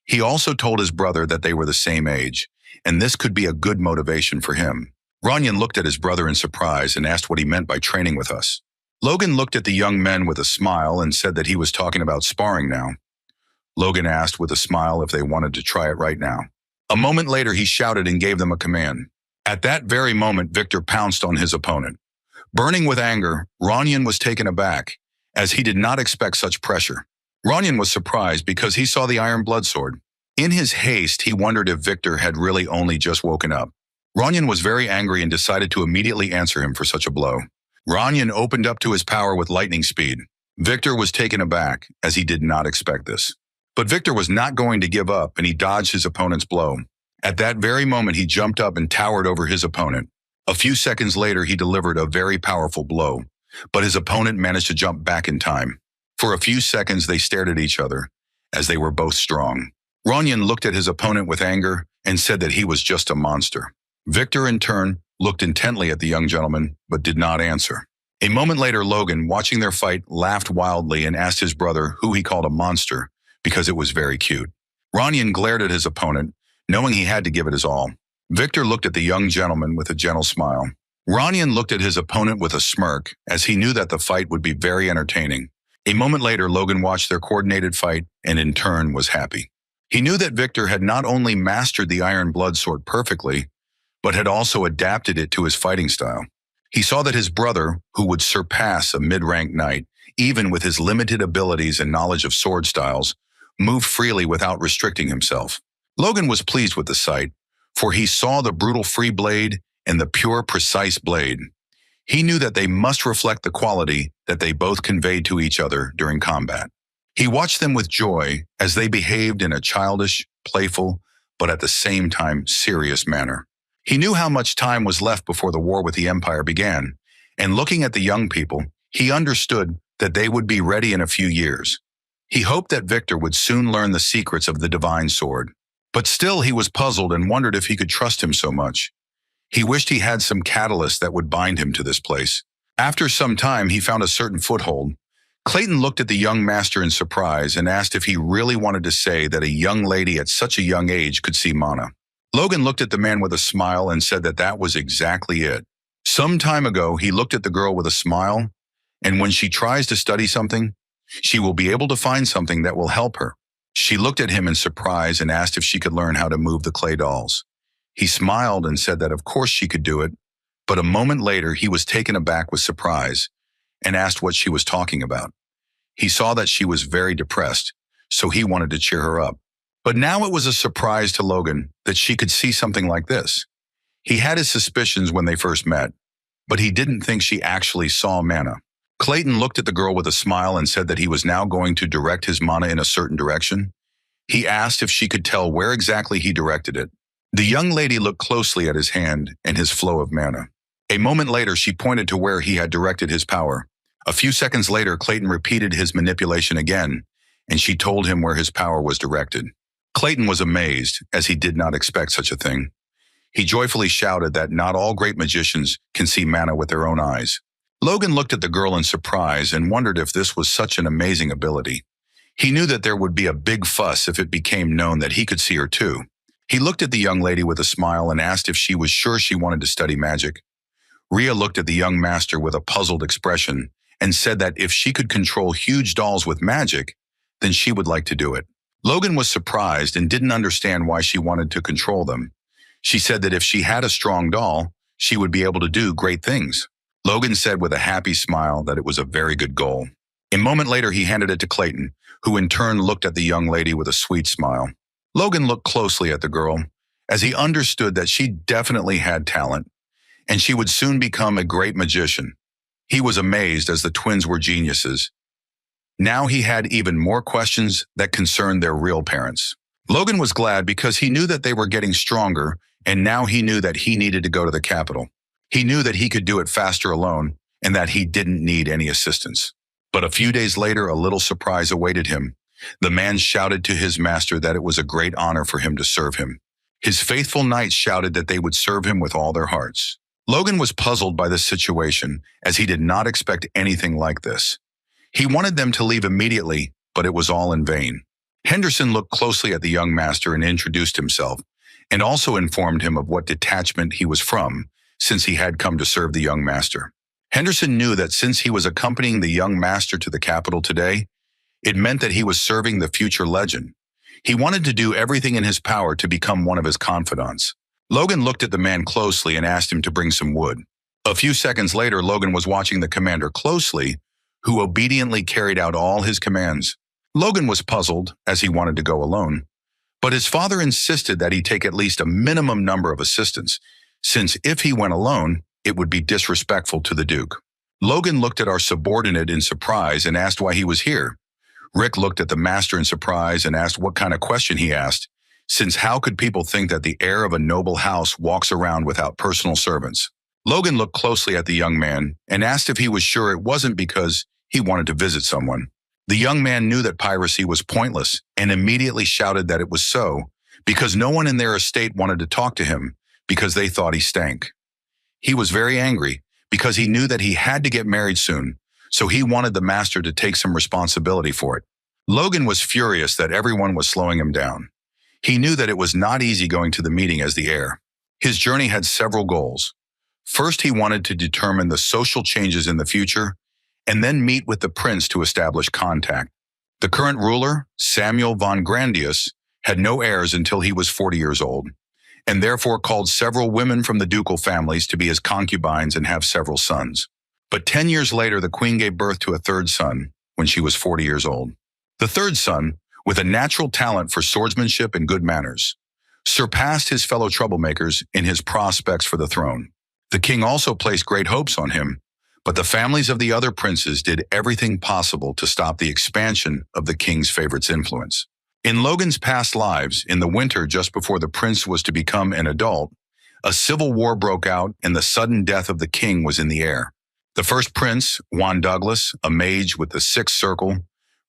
He also told his brother that they were the same age, and this could be a good motivation for him. Ronyan looked at his brother in surprise and asked what he meant by training with us. Logan looked at the young men with a smile and said that he was talking about sparring now. Logan asked with a smile if they wanted to try it right now. A moment later, he shouted and gave them a command. At that very moment, Victor pounced on his opponent. Burning with anger, Ronyan was taken aback, as he did not expect such pressure. Ranyan was surprised because he saw the iron blood sword. In his haste, he wondered if Victor had really only just woken up. Ranyan was very angry and decided to immediately answer him for such a blow. Ranyan opened up to his power with lightning speed. Victor was taken aback, as he did not expect this. But Victor was not going to give up, and he dodged his opponent's blow. At that very moment, he jumped up and towered over his opponent. A few seconds later, he delivered a very powerful blow, but his opponent managed to jump back in time. For a few seconds, they stared at each other, as they were both strong. Ranyan looked at his opponent with anger and said that he was just a monster. Victor, in turn, looked intently at the young gentleman, but did not answer. A moment later, Logan, watching their fight, laughed wildly and asked his brother who he called a monster because it was very cute. Ranyan glared at his opponent, knowing he had to give it his all. Victor looked at the young gentleman with a gentle smile. Ranyan looked at his opponent with a smirk, as he knew that the fight would be very entertaining. A moment later, Logan watched their coordinated fight and in turn was happy. He knew that Victor had not only mastered the iron blood sword perfectly, but had also adapted it to his fighting style. He saw that his brother, who would surpass a mid-rank knight, even with his limited abilities and knowledge of sword styles, moved freely without restricting himself. Logan was pleased with the sight, for he saw the brutal free blade and the pure, precise blade. He knew that they must reflect the quality that they both conveyed to each other during combat. He watched them with joy as they behaved in a childish, playful, but at the same time serious manner. He knew how much time was left before the war with the Empire began, and looking at the young people, he understood that they would be ready in a few years. He hoped that Victor would soon learn the secrets of the divine sword. But still he was puzzled and wondered if he could trust him so much. He wished he had some catalyst that would bind him to this place. After some time, he found a certain foothold. Clayton looked at the young master in surprise and asked if he really wanted to say that a young lady at such a young age could see mana. Logan looked at the man with a smile and said that that was exactly it. Some time ago, he looked at the girl with a smile, and when she tries to study something, she will be able to find something that will help her. She looked at him in surprise and asked if she could learn how to move the clay dolls. He smiled and said that of course she could do it, but a moment later he was taken aback with surprise and asked what she was talking about. He saw that she was very depressed, so he wanted to cheer her up. But now it was a surprise to Logan that she could see something like this. He had his suspicions when they first met, but he didn't think she actually saw mana. Clayton looked at the girl with a smile and said that he was now going to direct his mana in a certain direction. He asked if she could tell where exactly he directed it. The young lady looked closely at his hand and his flow of mana. A moment later, she pointed to where he had directed his power. A few seconds later, Clayton repeated his manipulation again, and she told him where his power was directed. Clayton was amazed, as he did not expect such a thing. He joyfully shouted that not all great magicians can see mana with their own eyes. Logan looked at the girl in surprise and wondered if this was such an amazing ability. He knew that there would be a big fuss if it became known that he could see her too. He looked at the young lady with a smile and asked if she was sure she wanted to study magic. Rhea looked at the young master with a puzzled expression and said that if she could control huge dolls with magic, then she would like to do it. Logan was surprised and didn't understand why she wanted to control them. She said that if she had a strong doll, she would be able to do great things. Logan said with a happy smile that it was a very good goal. A moment later, he handed it to Clayton, who in turn looked at the young lady with a sweet smile. Logan looked closely at the girl, as he understood that she definitely had talent, and she would soon become a great magician. He was amazed as the twins were geniuses. Now he had even more questions that concerned their real parents. Logan was glad because he knew that they were getting stronger, and now he knew that he needed to go to the capital. He knew that he could do it faster alone and that he didn't need any assistance. But a few days later, a little surprise awaited him. The man shouted to his master that it was a great honor for him to serve him. His faithful knights shouted that they would serve him with all their hearts. Logan was puzzled by this situation, as he did not expect anything like this. He wanted them to leave immediately, but it was all in vain. Henderson looked closely at the young master and introduced himself, and also informed him of what detachment he was from, since he had come to serve the young master. Henderson knew that since he was accompanying the young master to the capital today, it meant that he was serving the future legend. He wanted to do everything in his power to become one of his confidants. Logan looked at the man closely and asked him to bring some wood. A few seconds later, Logan was watching the commander closely, who obediently carried out all his commands. Logan was puzzled, as he wanted to go alone, but his father insisted that he take at least a minimum number of assistants, since if he went alone, it would be disrespectful to the Duke. Logan looked at our subordinate in surprise and asked why he was here. Rick looked at the master in surprise and asked what kind of question he asked, since how could people think that the heir of a noble house walks around without personal servants? Logan looked closely at the young man and asked if he was sure it wasn't because he wanted to visit someone. The young man knew that piracy was pointless and immediately shouted that it was so, because no one in their estate wanted to talk to him because they thought he stank. He was very angry because he knew that he had to get married soon, so he wanted the master to take some responsibility for it. Logan was furious that everyone was slowing him down. He knew that it was not easy going to the meeting as the heir. His journey had several goals. First, he wanted to determine the social changes in the future, and then meet with the prince to establish contact. The current ruler, Samuel von Grandius, had no heirs until he was 40 years old, and therefore called several women from the ducal families to be his concubines and have several sons. But 10 years later, the queen gave birth to a third son when she was 40 years old. The third son, with a natural talent for swordsmanship and good manners, surpassed his fellow troublemakers in his prospects for the throne. The king also placed great hopes on him, but the families of the other princes did everything possible to stop the expansion of the king's favorite's influence. In Logan's past lives, in the winter just before the prince was to become an adult, a civil war broke out and the sudden death of the king was in the air. The first prince, Juan Douglas, a mage with the sixth circle,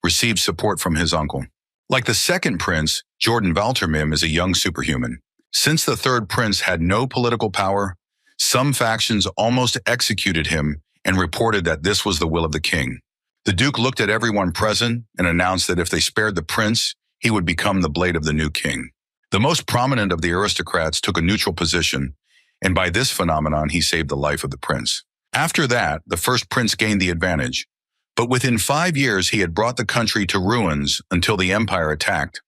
received support from his uncle. Like the second prince, Jordan Valtermim is a young superhuman. Since the third prince had no political power, some factions almost executed him and reported that this was the will of the king. The Duke looked at everyone present and announced that if they spared the prince, he would become the blade of the new king. The most prominent of the aristocrats took a neutral position, and by this phenomenon, he saved the life of the prince. After that, the first prince gained the advantage, but within 5 years, he had brought the country to ruins until the empire attacked.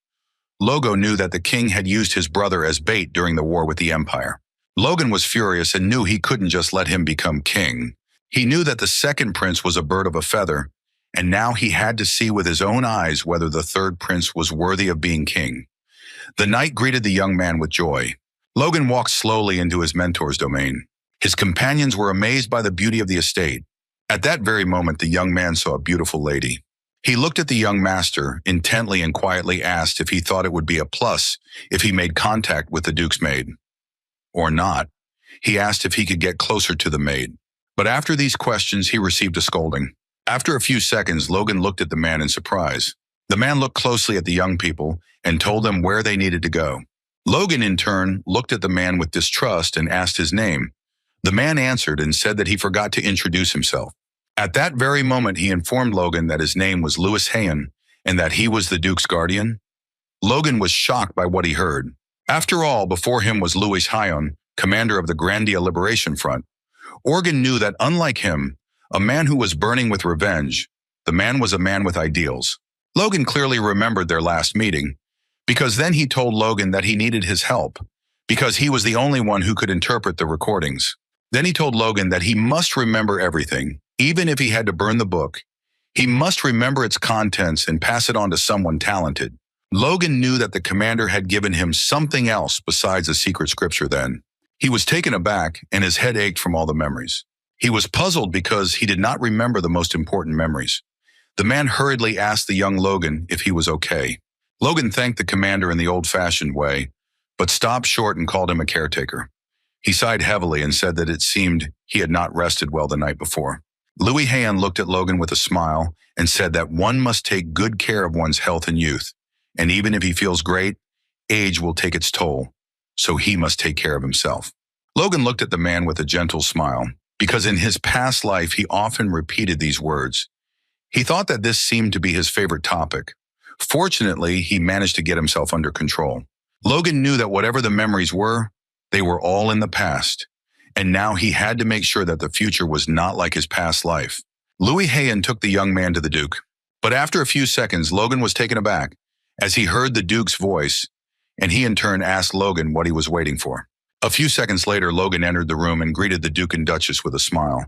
Logo knew that the king had used his brother as bait during the war with the empire. Logan was furious and knew he couldn't just let him become king. He knew that the second prince was a bird of a feather, and now he had to see with his own eyes whether the third prince was worthy of being king. The knight greeted the young man with joy. Logan walked slowly into his mentor's domain. His companions were amazed by the beauty of the estate. At that very moment, the young man saw a beautiful lady. He looked at the young master intently and quietly asked if he thought it would be a plus if he made contact with the Duke's maid. Or not. He asked if he could get closer to the maid. But after these questions, he received a scolding. After a few seconds, Logan looked at the man in surprise. The man looked closely at the young people and told them where they needed to go. Logan, in turn, looked at the man with distrust and asked his name. The man answered and said that he forgot to introduce himself. At that very moment, he informed Logan that his name was Louis Hayen and that he was the Duke's guardian. Logan was shocked by what he heard. After all, before him was Louis Hayen, commander of the Grandia Liberation Front. Organ knew that unlike him, a man who was burning with revenge, the man was a man with ideals. Logan clearly remembered their last meeting, because then he told Logan that he needed his help, because he was the only one who could interpret the recordings. Then he told Logan that he must remember everything, even if he had to burn the book. He must remember its contents and pass it on to someone talented. Logan knew that the commander had given him something else besides a secret scripture then. He was taken aback and his head ached from all the memories. He was puzzled because he did not remember the most important memories. The man hurriedly asked the young Logan if he was okay. Logan thanked the commander in the old-fashioned way, but stopped short and called him a caretaker. He sighed heavily and said that it seemed he had not rested well the night before. Louis Hayen looked at Logan with a smile and said that one must take good care of one's health and youth, and even if he feels great, age will take its toll, so he must take care of himself. Logan looked at the man with a gentle smile, because in his past life he often repeated these words. He thought that this seemed to be his favorite topic. Fortunately, he managed to get himself under control. Logan knew that whatever the memories were, they were all in the past, and now he had to make sure that the future was not like his past life. Louis Hayen took the young man to the Duke, but after a few seconds, Logan was taken aback as he heard the Duke's voice, and he in turn asked Logan what he was waiting for. A few seconds later, Logan entered the room and greeted the Duke and Duchess with a smile,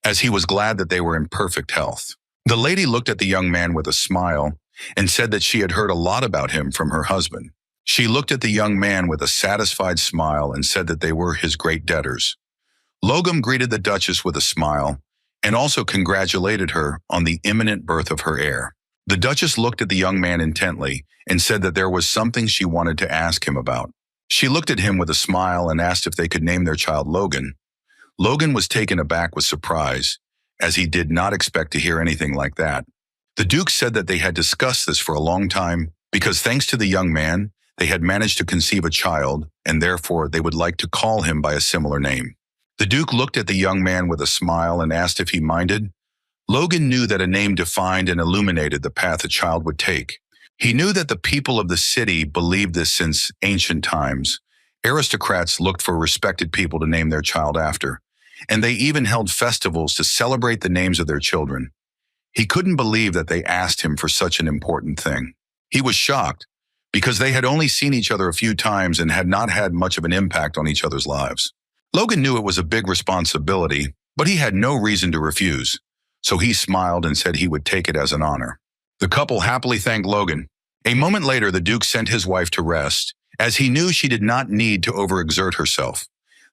as he was glad that they were in perfect health. The lady looked at the young man with a smile and said that she had heard a lot about him from her husband. She looked at the young man with a satisfied smile and said that they were his great debtors. Logum greeted the Duchess with a smile and also congratulated her on the imminent birth of her heir. The Duchess looked at the young man intently and said that there was something she wanted to ask him about. She looked at him with a smile and asked if they could name their child Logan. Logan was taken aback with surprise, as he did not expect to hear anything like that. The Duke said that they had discussed this for a long time because thanks to the young man, they had managed to conceive a child and therefore they would like to call him by a similar name. The Duke looked at the young man with a smile and asked if he minded. Logan knew that a name defined and illuminated the path a child would take. He knew that the people of the city believed this since ancient times. Aristocrats looked for respected people to name their child after, and they even held festivals to celebrate the names of their children. He couldn't believe that they asked him for such an important thing. He was shocked, because they had only seen each other a few times and had not had much of an impact on each other's lives. Logan knew it was a big responsibility, but he had no reason to refuse, so he smiled and said he would take it as an honor. The couple happily thanked Logan. A moment later, the Duke sent his wife to rest, as he knew she did not need to overexert herself.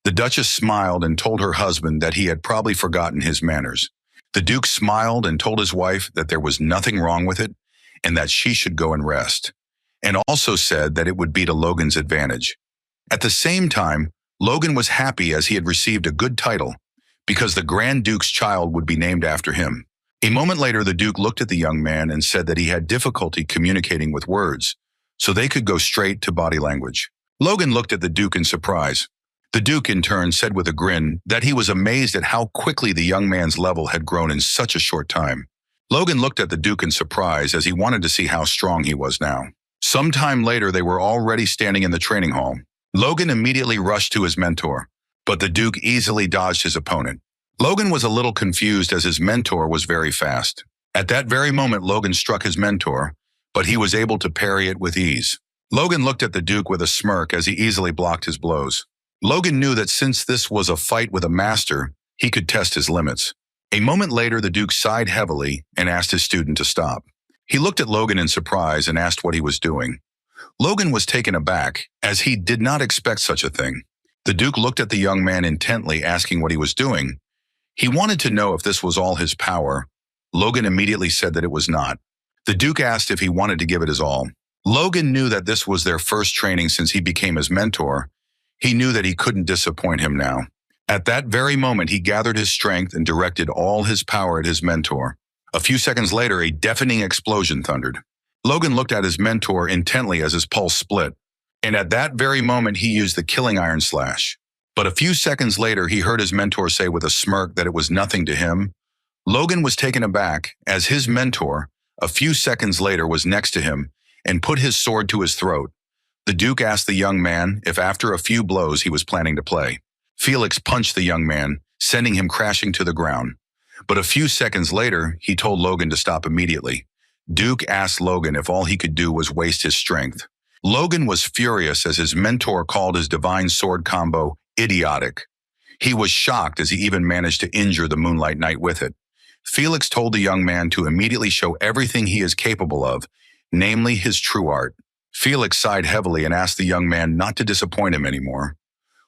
The Duchess smiled and told her husband that he had probably forgotten his manners. The Duke smiled and told his wife that there was nothing wrong with it and that she should go and rest, and also said that it would be to Logan's advantage. At the same time, Logan was happy as he had received a good title, because the Grand Duke's child would be named after him. A moment later, the Duke looked at the young man and said that he had difficulty communicating with words, so they could go straight to body language. Logan looked at the Duke in surprise. The Duke, in turn, said with a grin that he was amazed at how quickly the young man's level had grown in such a short time. Logan looked at the Duke in surprise as he wanted to see how strong he was now. Sometime later, they were already standing in the training hall. Logan immediately rushed to his mentor, but the Duke easily dodged his opponent. Logan was a little confused as his mentor was very fast. At that very moment, Logan struck his mentor, but he was able to parry it with ease. Logan looked at the Duke with a smirk as he easily blocked his blows. Logan knew that since this was a fight with a master, he could test his limits. A moment later, the Duke sighed heavily and asked his student to stop. He looked at Logan in surprise and asked what he was doing. Logan was taken aback, as he did not expect such a thing. The Duke looked at the young man intently, asking what he was doing. He wanted to know if this was all his power. Logan immediately said that it was not. The Duke asked if he wanted to give it his all. Logan knew that this was their first training since he became his mentor. He knew that he couldn't disappoint him now. At that very moment, he gathered his strength and directed all his power at his mentor. A few seconds later, a deafening explosion thundered. Logan looked at his mentor intently as his pulse split, and at that very moment, he used the killing iron slash. But a few seconds later, he heard his mentor say with a smirk that it was nothing to him. Logan was taken aback as his mentor, a few seconds later, was next to him and put his sword to his throat. The Duke asked the young man if after a few blows he was planning to play. Felix punched the young man, sending him crashing to the ground. But a few seconds later, he told Logan to stop immediately. Duke asked Logan if all he could do was waste his strength. Logan was furious as his mentor called his divine sword combo idiotic. He was shocked as he even managed to injure the Moonlight Knight with it. Felix told the young man to immediately show everything he is capable of, namely his true art. Felix sighed heavily and asked the young man not to disappoint him anymore.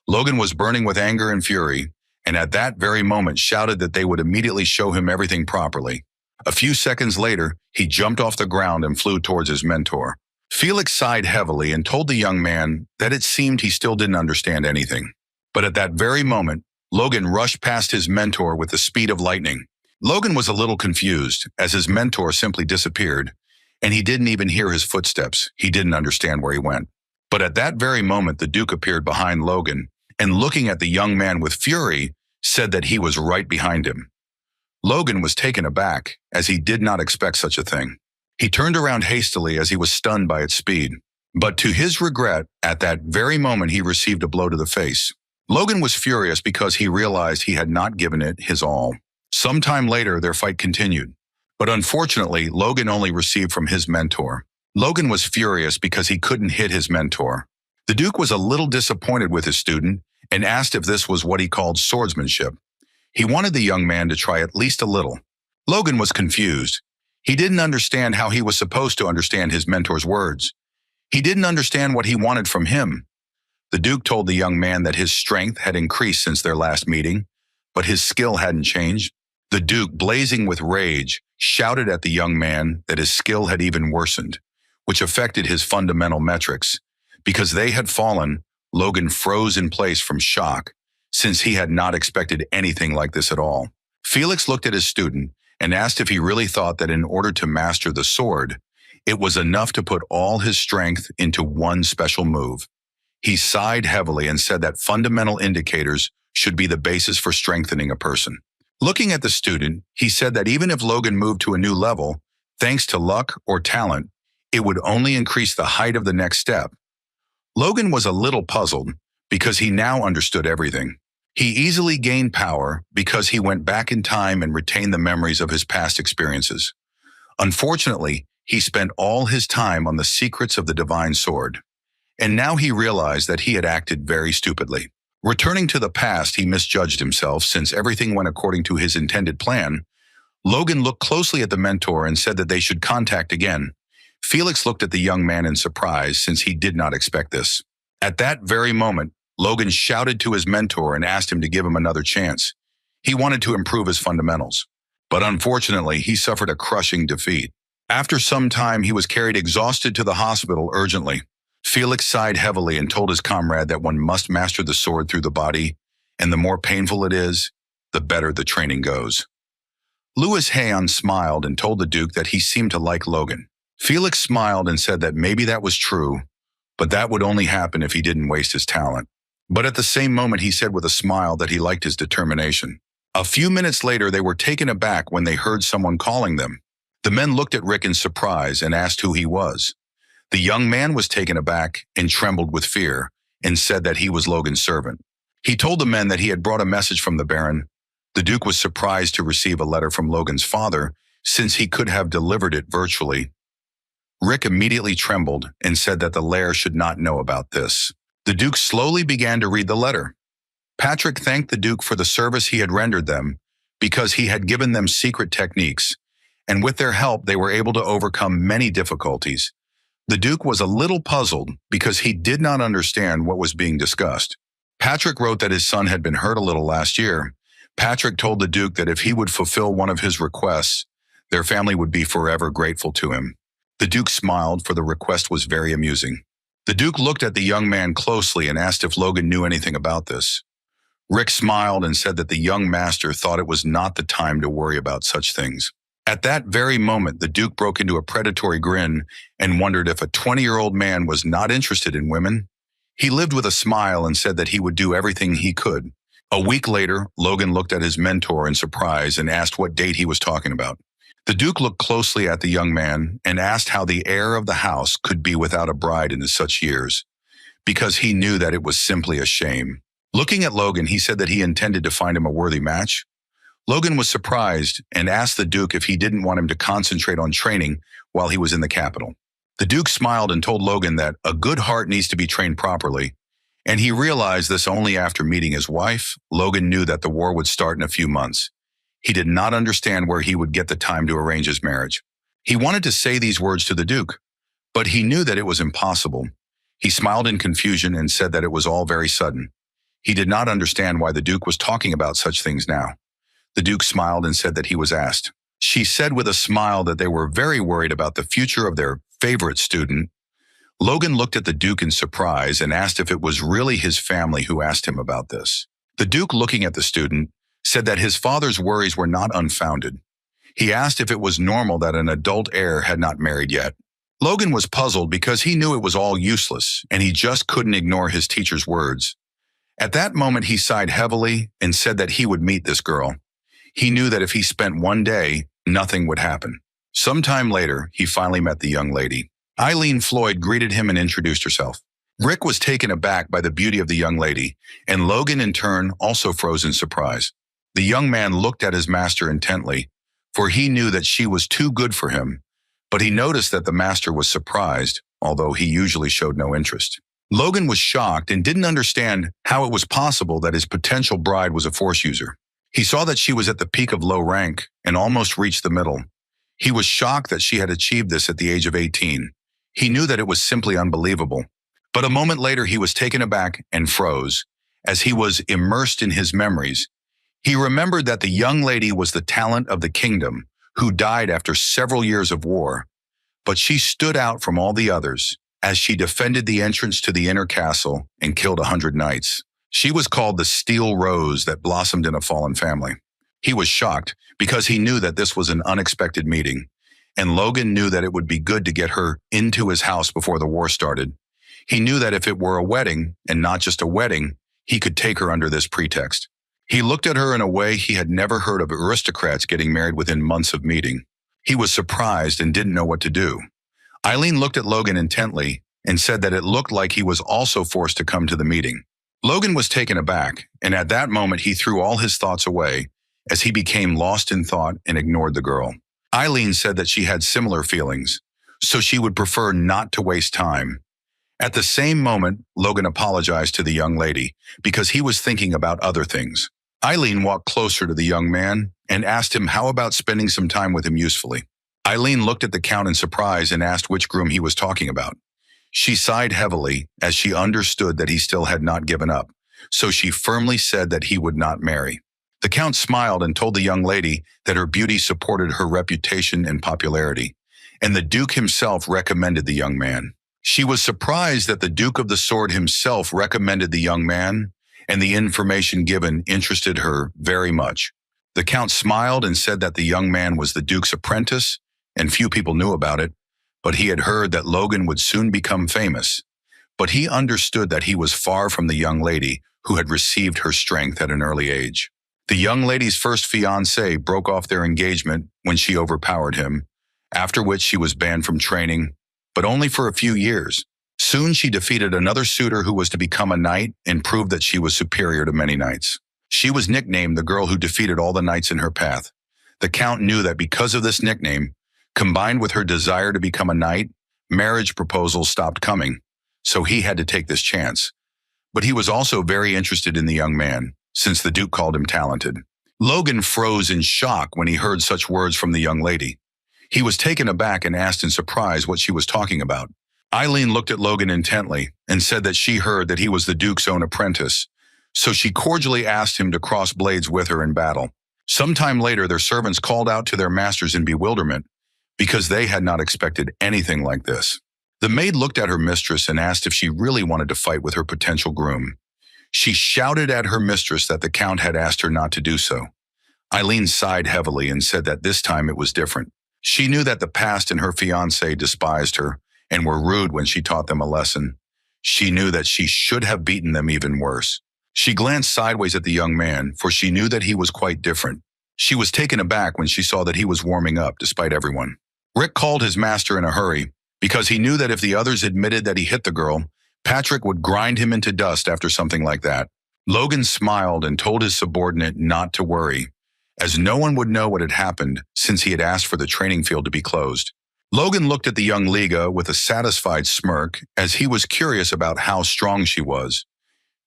Logan was burning with anger and fury, and at that very moment shouted that they would immediately show him everything properly. A few seconds later, he jumped off the ground and flew towards his mentor. Felix sighed heavily and told the young man that it seemed he still didn't understand anything. But at that very moment, Logan rushed past his mentor with the speed of lightning. Logan was a little confused as his mentor simply disappeared, and he didn't even hear his footsteps. He didn't understand where he went. But at that very moment, the Duke appeared behind Logan, and looking at the young man with fury, said that he was right behind him. Logan was taken aback, as he did not expect such a thing. He turned around hastily as he was stunned by its speed. But to his regret, at that very moment he received a blow to the face. Logan was furious because he realized he had not given it his all. Sometime later, their fight continued. But unfortunately, Logan only received from his mentor. Logan was furious because he couldn't hit his mentor. The Duke was a little disappointed with his student and asked if this was what he called swordsmanship. He wanted the young man to try at least a little. Logan was confused. He didn't understand how he was supposed to understand his mentor's words. He didn't understand what he wanted from him. The Duke told the young man that his strength had increased since their last meeting, but his skill hadn't changed. The Duke, blazing with rage, shouted at the young man that his skill had even worsened, which affected his fundamental metrics. Because they had fallen, Logan froze in place from shock, since he had not expected anything like this at all. Felix looked at his student and asked if he really thought that in order to master the sword, it was enough to put all his strength into one special move. He sighed heavily and said that fundamental indicators should be the basis for strengthening a person. Looking at the student, he said that even if Logan moved to a new level, thanks to luck or talent, it would only increase the height of the next step. Logan was a little puzzled because he now understood everything. He easily gained power because he went back in time and retained the memories of his past experiences. Unfortunately, he spent all his time on the secrets of the divine sword. And now he realized that he had acted very stupidly. Returning to the past, he misjudged himself since everything went according to his intended plan. Logan looked closely at the mentor and said that they should contact again. Felix looked at the young man in surprise since he did not expect this. At that very moment, Logan shouted to his mentor and asked him to give him another chance. He wanted to improve his fundamentals. But unfortunately, he suffered a crushing defeat. After some time, he was carried exhausted to the hospital urgently. Felix sighed heavily and told his comrade that one must master the sword through the body, and the more painful it is, the better the training goes. Louis Hayon smiled and told the Duke that he seemed to like Logan. Felix smiled and said that maybe that was true, but that would only happen if he didn't waste his talent. But at the same moment, he said with a smile that he liked his determination. A few minutes later, they were taken aback when they heard someone calling them. The men looked at Rick in surprise and asked who he was. The young man was taken aback and trembled with fear and said that he was Logan's servant. He told the men that he had brought a message from the Baron. The Duke was surprised to receive a letter from Logan's father since he could have delivered it virtually. Rick immediately trembled and said that the lair should not know about this. The Duke slowly began to read the letter. Patrick thanked the Duke for the service he had rendered them because he had given them secret techniques, and with their help they were able to overcome many difficulties. The Duke was a little puzzled because he did not understand what was being discussed. Patrick wrote that his son had been hurt a little last year. Patrick told the Duke that if he would fulfill one of his requests, their family would be forever grateful to him. The Duke smiled, for the request was very amusing. The Duke looked at the young man closely and asked if Logan knew anything about this. Rick smiled and said that the young master thought it was not the time to worry about such things. At that very moment, the Duke broke into a predatory grin and wondered if a 20-year-old man was not interested in women. He lived with a smile and said that he would do everything he could. A week later, Logan looked at his mentor in surprise and asked what date he was talking about. The Duke looked closely at the young man and asked how the heir of the house could be without a bride in such years, because he knew that it was simply a shame. Looking at Logan, he said that he intended to find him a worthy match. Logan was surprised and asked the Duke if he didn't want him to concentrate on training while he was in the capital. The Duke smiled and told Logan that a good heart needs to be trained properly, and he realized this only after meeting his wife. Logan knew that the war would start in a few months. He did not understand where he would get the time to arrange his marriage. He wanted to say these words to the Duke, but he knew that it was impossible. He smiled in confusion and said that it was all very sudden. He did not understand why the Duke was talking about such things now. The Duke smiled and said that he was asked. She said with a smile that they were very worried about the future of their favorite student. Logan looked at the Duke in surprise and asked if it was really his family who asked him about this. The Duke, looking at the student, said that his father's worries were not unfounded. He asked if it was normal that an adult heir had not married yet. Logan was puzzled because he knew it was all useless, and he just couldn't ignore his teacher's words. At that moment, he sighed heavily and said that he would meet this girl. He knew that if he spent one day, nothing would happen. Sometime later, he finally met the young lady. Eileen Floyd greeted him and introduced herself. Rick was taken aback by the beauty of the young lady, and Logan in turn also froze in surprise. The young man looked at his master intently, for he knew that she was too good for him, but he noticed that the master was surprised, although he usually showed no interest. Logan was shocked and didn't understand how it was possible that his potential bride was a force user. He saw that she was at the peak of low rank and almost reached the middle. He was shocked that she had achieved this at the age of 18. He knew that it was simply unbelievable. But a moment later, he was taken aback and froze. As he was immersed in his memories, he remembered that the young lady was the talent of the kingdom, who died after several years of war. But she stood out from all the others, as she defended the entrance to the inner castle and killed 100 knights. She was called the Steel Rose that blossomed in a fallen family. He was shocked because he knew that this was an unexpected meeting, and Logan knew that it would be good to get her into his house before the war started. He knew that if it were a wedding, and not just a wedding, he could take her under this pretext. He looked at her in a way he had never heard of aristocrats getting married within months of meeting. He was surprised and didn't know what to do. Eileen looked at Logan intently and said that it looked like he was also forced to come to the meeting. Logan was taken aback, and at that moment he threw all his thoughts away as he became lost in thought and ignored the girl. Eileen said that she had similar feelings, so she would prefer not to waste time. At the same moment, Logan apologized to the young lady because he was thinking about other things. Eileen walked closer to the young man and asked him how about spending some time with him usefully. Eileen looked at the Count in surprise and asked which groom he was talking about. She sighed heavily as she understood that he still had not given up, so she firmly said that he would not marry. The Count smiled and told the young lady that her beauty supported her reputation and popularity, and the Duke himself recommended the young man. She was surprised that the Duke of the Sword himself recommended the young man, and the information given interested her very much. The Count smiled and said that the young man was the Duke's apprentice, and few people knew about it, but he had heard that Logan would soon become famous. But he understood that he was far from the young lady who had received her strength at an early age. The young lady's first fiancé broke off their engagement when she overpowered him, after which she was banned from training, but only for a few years. Soon she defeated another suitor who was to become a knight and proved that she was superior to many knights. She was nicknamed the girl who defeated all the knights in her path. The Count knew that because of this nickname, combined with her desire to become a knight, marriage proposals stopped coming, so he had to take this chance. But he was also very interested in the young man, since the Duke called him talented. Logan froze in shock when he heard such words from the young lady. He was taken aback and asked in surprise what she was talking about. Eileen looked at Logan intently and said that she heard that he was the Duke's own apprentice, so she cordially asked him to cross blades with her in battle. Sometime later, their servants called out to their masters in bewilderment because they had not expected anything like this. The maid looked at her mistress and asked if she really wanted to fight with her potential groom. She shouted at her mistress that the Count had asked her not to do so. Eileen sighed heavily and said that this time it was different. She knew that the past and her fiancé despised her and were rude when she taught them a lesson. She knew that she should have beaten them even worse. She glanced sideways at the young man, for she knew that he was quite different. She was taken aback when she saw that he was warming up despite everyone. Rick called his master in a hurry because he knew that if the others admitted that he hit the girl, Patrick would grind him into dust after something like that. Logan smiled and told his subordinate not to worry, as no one would know what had happened since he had asked for the training field to be closed. Logan looked at the young Liga with a satisfied smirk as he was curious about how strong she was.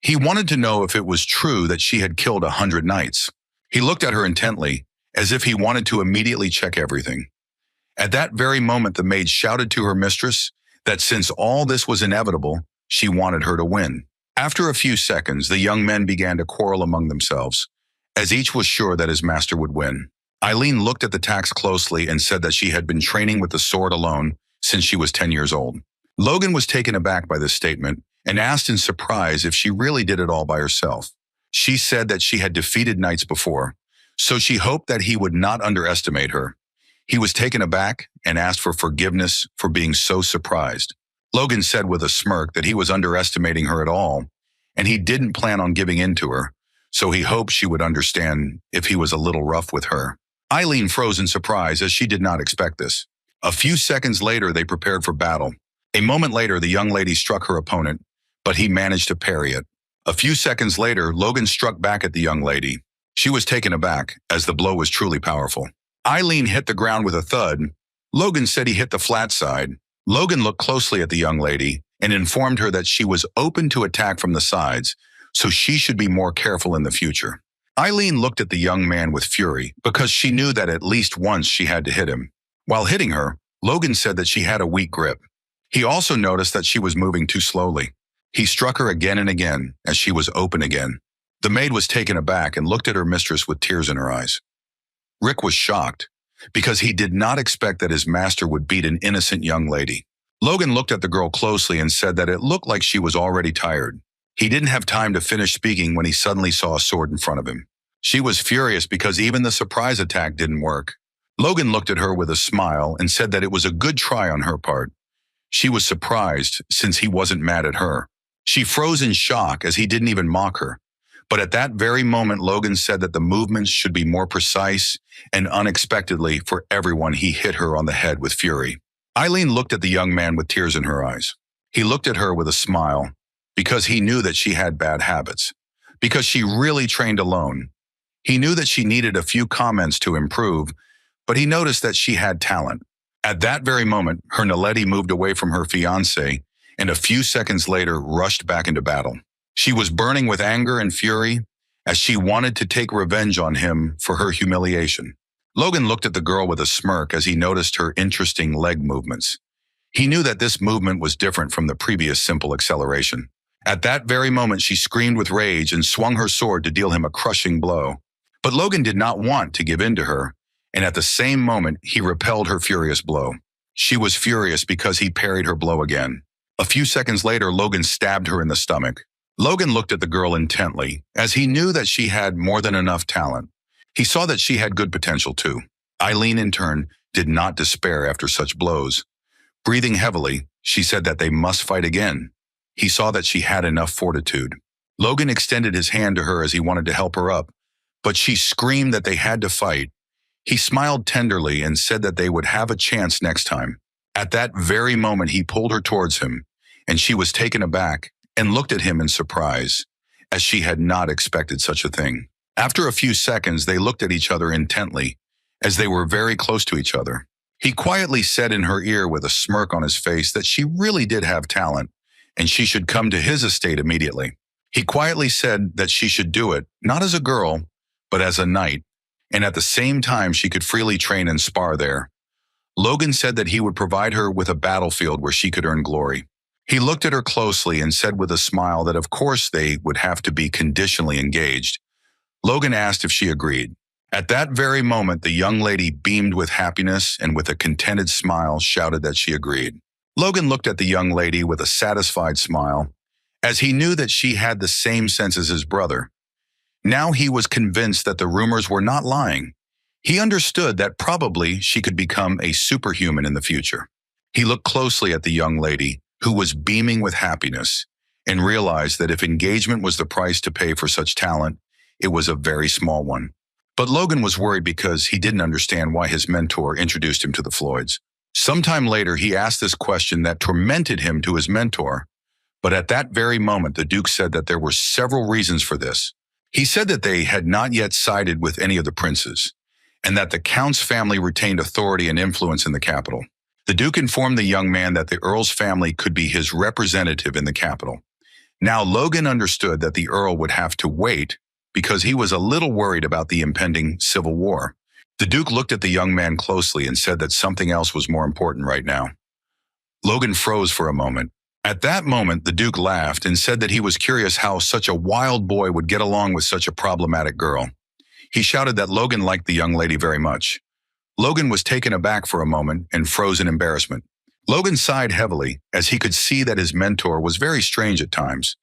He wanted to know if it was true that she had killed 100 knights. He looked at her intently, as if he wanted to immediately check everything. At that very moment, the maid shouted to her mistress that since all this was inevitable, she wanted her to win. After a few seconds, the young men began to quarrel among themselves, as each was sure that his master would win. Eileen looked at the tax closely and said that she had been training with the sword alone since she was 10 years old. Logan was taken aback by this statement and asked in surprise if she really did it all by herself. She said that she had defeated knights before, so she hoped that he would not underestimate her. He was taken aback and asked for forgiveness for being so surprised. Logan said with a smirk that he was underestimating her at all, and he didn't plan on giving in to her, so he hoped she would understand if he was a little rough with her. Eileen froze in surprise as she did not expect this. A few seconds later, they prepared for battle. A moment later, the young lady struck her opponent, but he managed to parry it. A few seconds later, Logan struck back at the young lady. She was taken aback, as the blow was truly powerful. Eileen hit the ground with a thud. Logan said he hit the flat side. Logan looked closely at the young lady and informed her that she was open to attack from the sides, so she should be more careful in the future. Eileen looked at the young man with fury because she knew that at least once she had to hit him. While hitting her, Logan said that she had a weak grip. He also noticed that she was moving too slowly. He struck her again and again as she was open again. The maid was taken aback and looked at her mistress with tears in her eyes. Rick was shocked because he did not expect that his master would beat an innocent young lady. Logan looked at the girl closely and said that it looked like she was already tired. He didn't have time to finish speaking when he suddenly saw a sword in front of him. She was furious because even the surprise attack didn't work. Logan looked at her with a smile and said that it was a good try on her part. She was surprised since he wasn't mad at her. She froze in shock as he didn't even mock her. But at that very moment, Logan said that the movements should be more precise, and unexpectedly for everyone, he hit her on the head with fury. Eileen looked at the young man with tears in her eyes. He looked at her with a smile because he knew that she had bad habits, because she really trained alone. He knew that she needed a few comments to improve, but he noticed that she had talent. At that very moment, her Naledi moved away from her fiancé and a few seconds later rushed back into battle. She was burning with anger and fury as she wanted to take revenge on him for her humiliation. Logan looked at the girl with a smirk as he noticed her interesting leg movements. He knew that this movement was different from the previous simple acceleration. At that very moment, she screamed with rage and swung her sword to deal him a crushing blow. But Logan did not want to give in to her, and at the same moment, he repelled her furious blow. She was furious because he parried her blow again. A few seconds later, Logan stabbed her in the stomach. Logan looked at the girl intently, as he knew that she had more than enough talent. He saw that she had good potential too. Eileen, in turn, did not despair after such blows. Breathing heavily, she said that they must fight again. He saw that she had enough fortitude. Logan extended his hand to her as he wanted to help her up, but she screamed that they had to fight. He smiled tenderly and said that they would have a chance next time. At that very moment, he pulled her towards him, and she was taken aback and looked at him in surprise, as she had not expected such a thing. After a few seconds, they looked at each other intently, as they were very close to each other. He quietly said in her ear with a smirk on his face that she really did have talent, and she should come to his estate immediately. He quietly said that she should do it, not as a girl, but as a knight, and at the same time she could freely train and spar there. Logan said that he would provide her with a battlefield where she could earn glory. He looked at her closely and said with a smile that of course they would have to be conditionally engaged. Logan asked if she agreed. At that very moment, the young lady beamed with happiness and with a contented smile shouted that she agreed. Logan looked at the young lady with a satisfied smile, as he knew that she had the same sense as his brother. Now he was convinced that the rumors were not lying. He understood that probably she could become a superhuman in the future. He looked closely at the young lady, who was beaming with happiness, and realized that if engagement was the price to pay for such talent, it was a very small one. But Logan was worried because he didn't understand why his mentor introduced him to the Floyds. Sometime later, he asked this question that tormented him to his mentor, but at that very moment, the Duke said that there were several reasons for this. He said that they had not yet sided with any of the princes, and that the Count's family retained authority and influence in the capital. The Duke informed the young man that the Earl's family could be his representative in the capital. Now Logan understood that the Earl would have to wait because he was a little worried about the impending civil war. The Duke looked at the young man closely and said that something else was more important right now. Logan froze for a moment. At that moment, the Duke laughed and said that he was curious how such a wild boy would get along with such a problematic girl. He shouted that Logan liked the young lady very much. Logan was taken aback for a moment and froze in embarrassment. Logan sighed heavily as he could see that his mentor was very strange at times,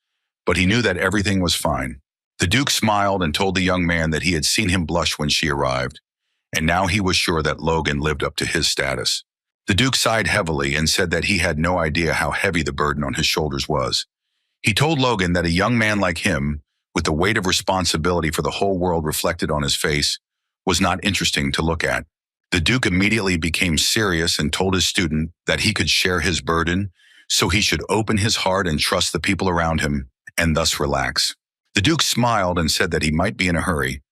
but he knew that everything was fine. The Duke smiled and told the young man that he had seen him blush when she arrived, and now he was sure that Logan lived up to his status. The Duke sighed heavily and said that he had no idea how heavy the burden on his shoulders was. He told Logan that a young man like him, with the weight of responsibility for the whole world reflected on his face, was not interesting to look at. The Duke immediately became serious and told his student that he could share his burden, so he should open his heart and trust the people around him, and thus relax. The Duke smiled and said that he might be in a hurry,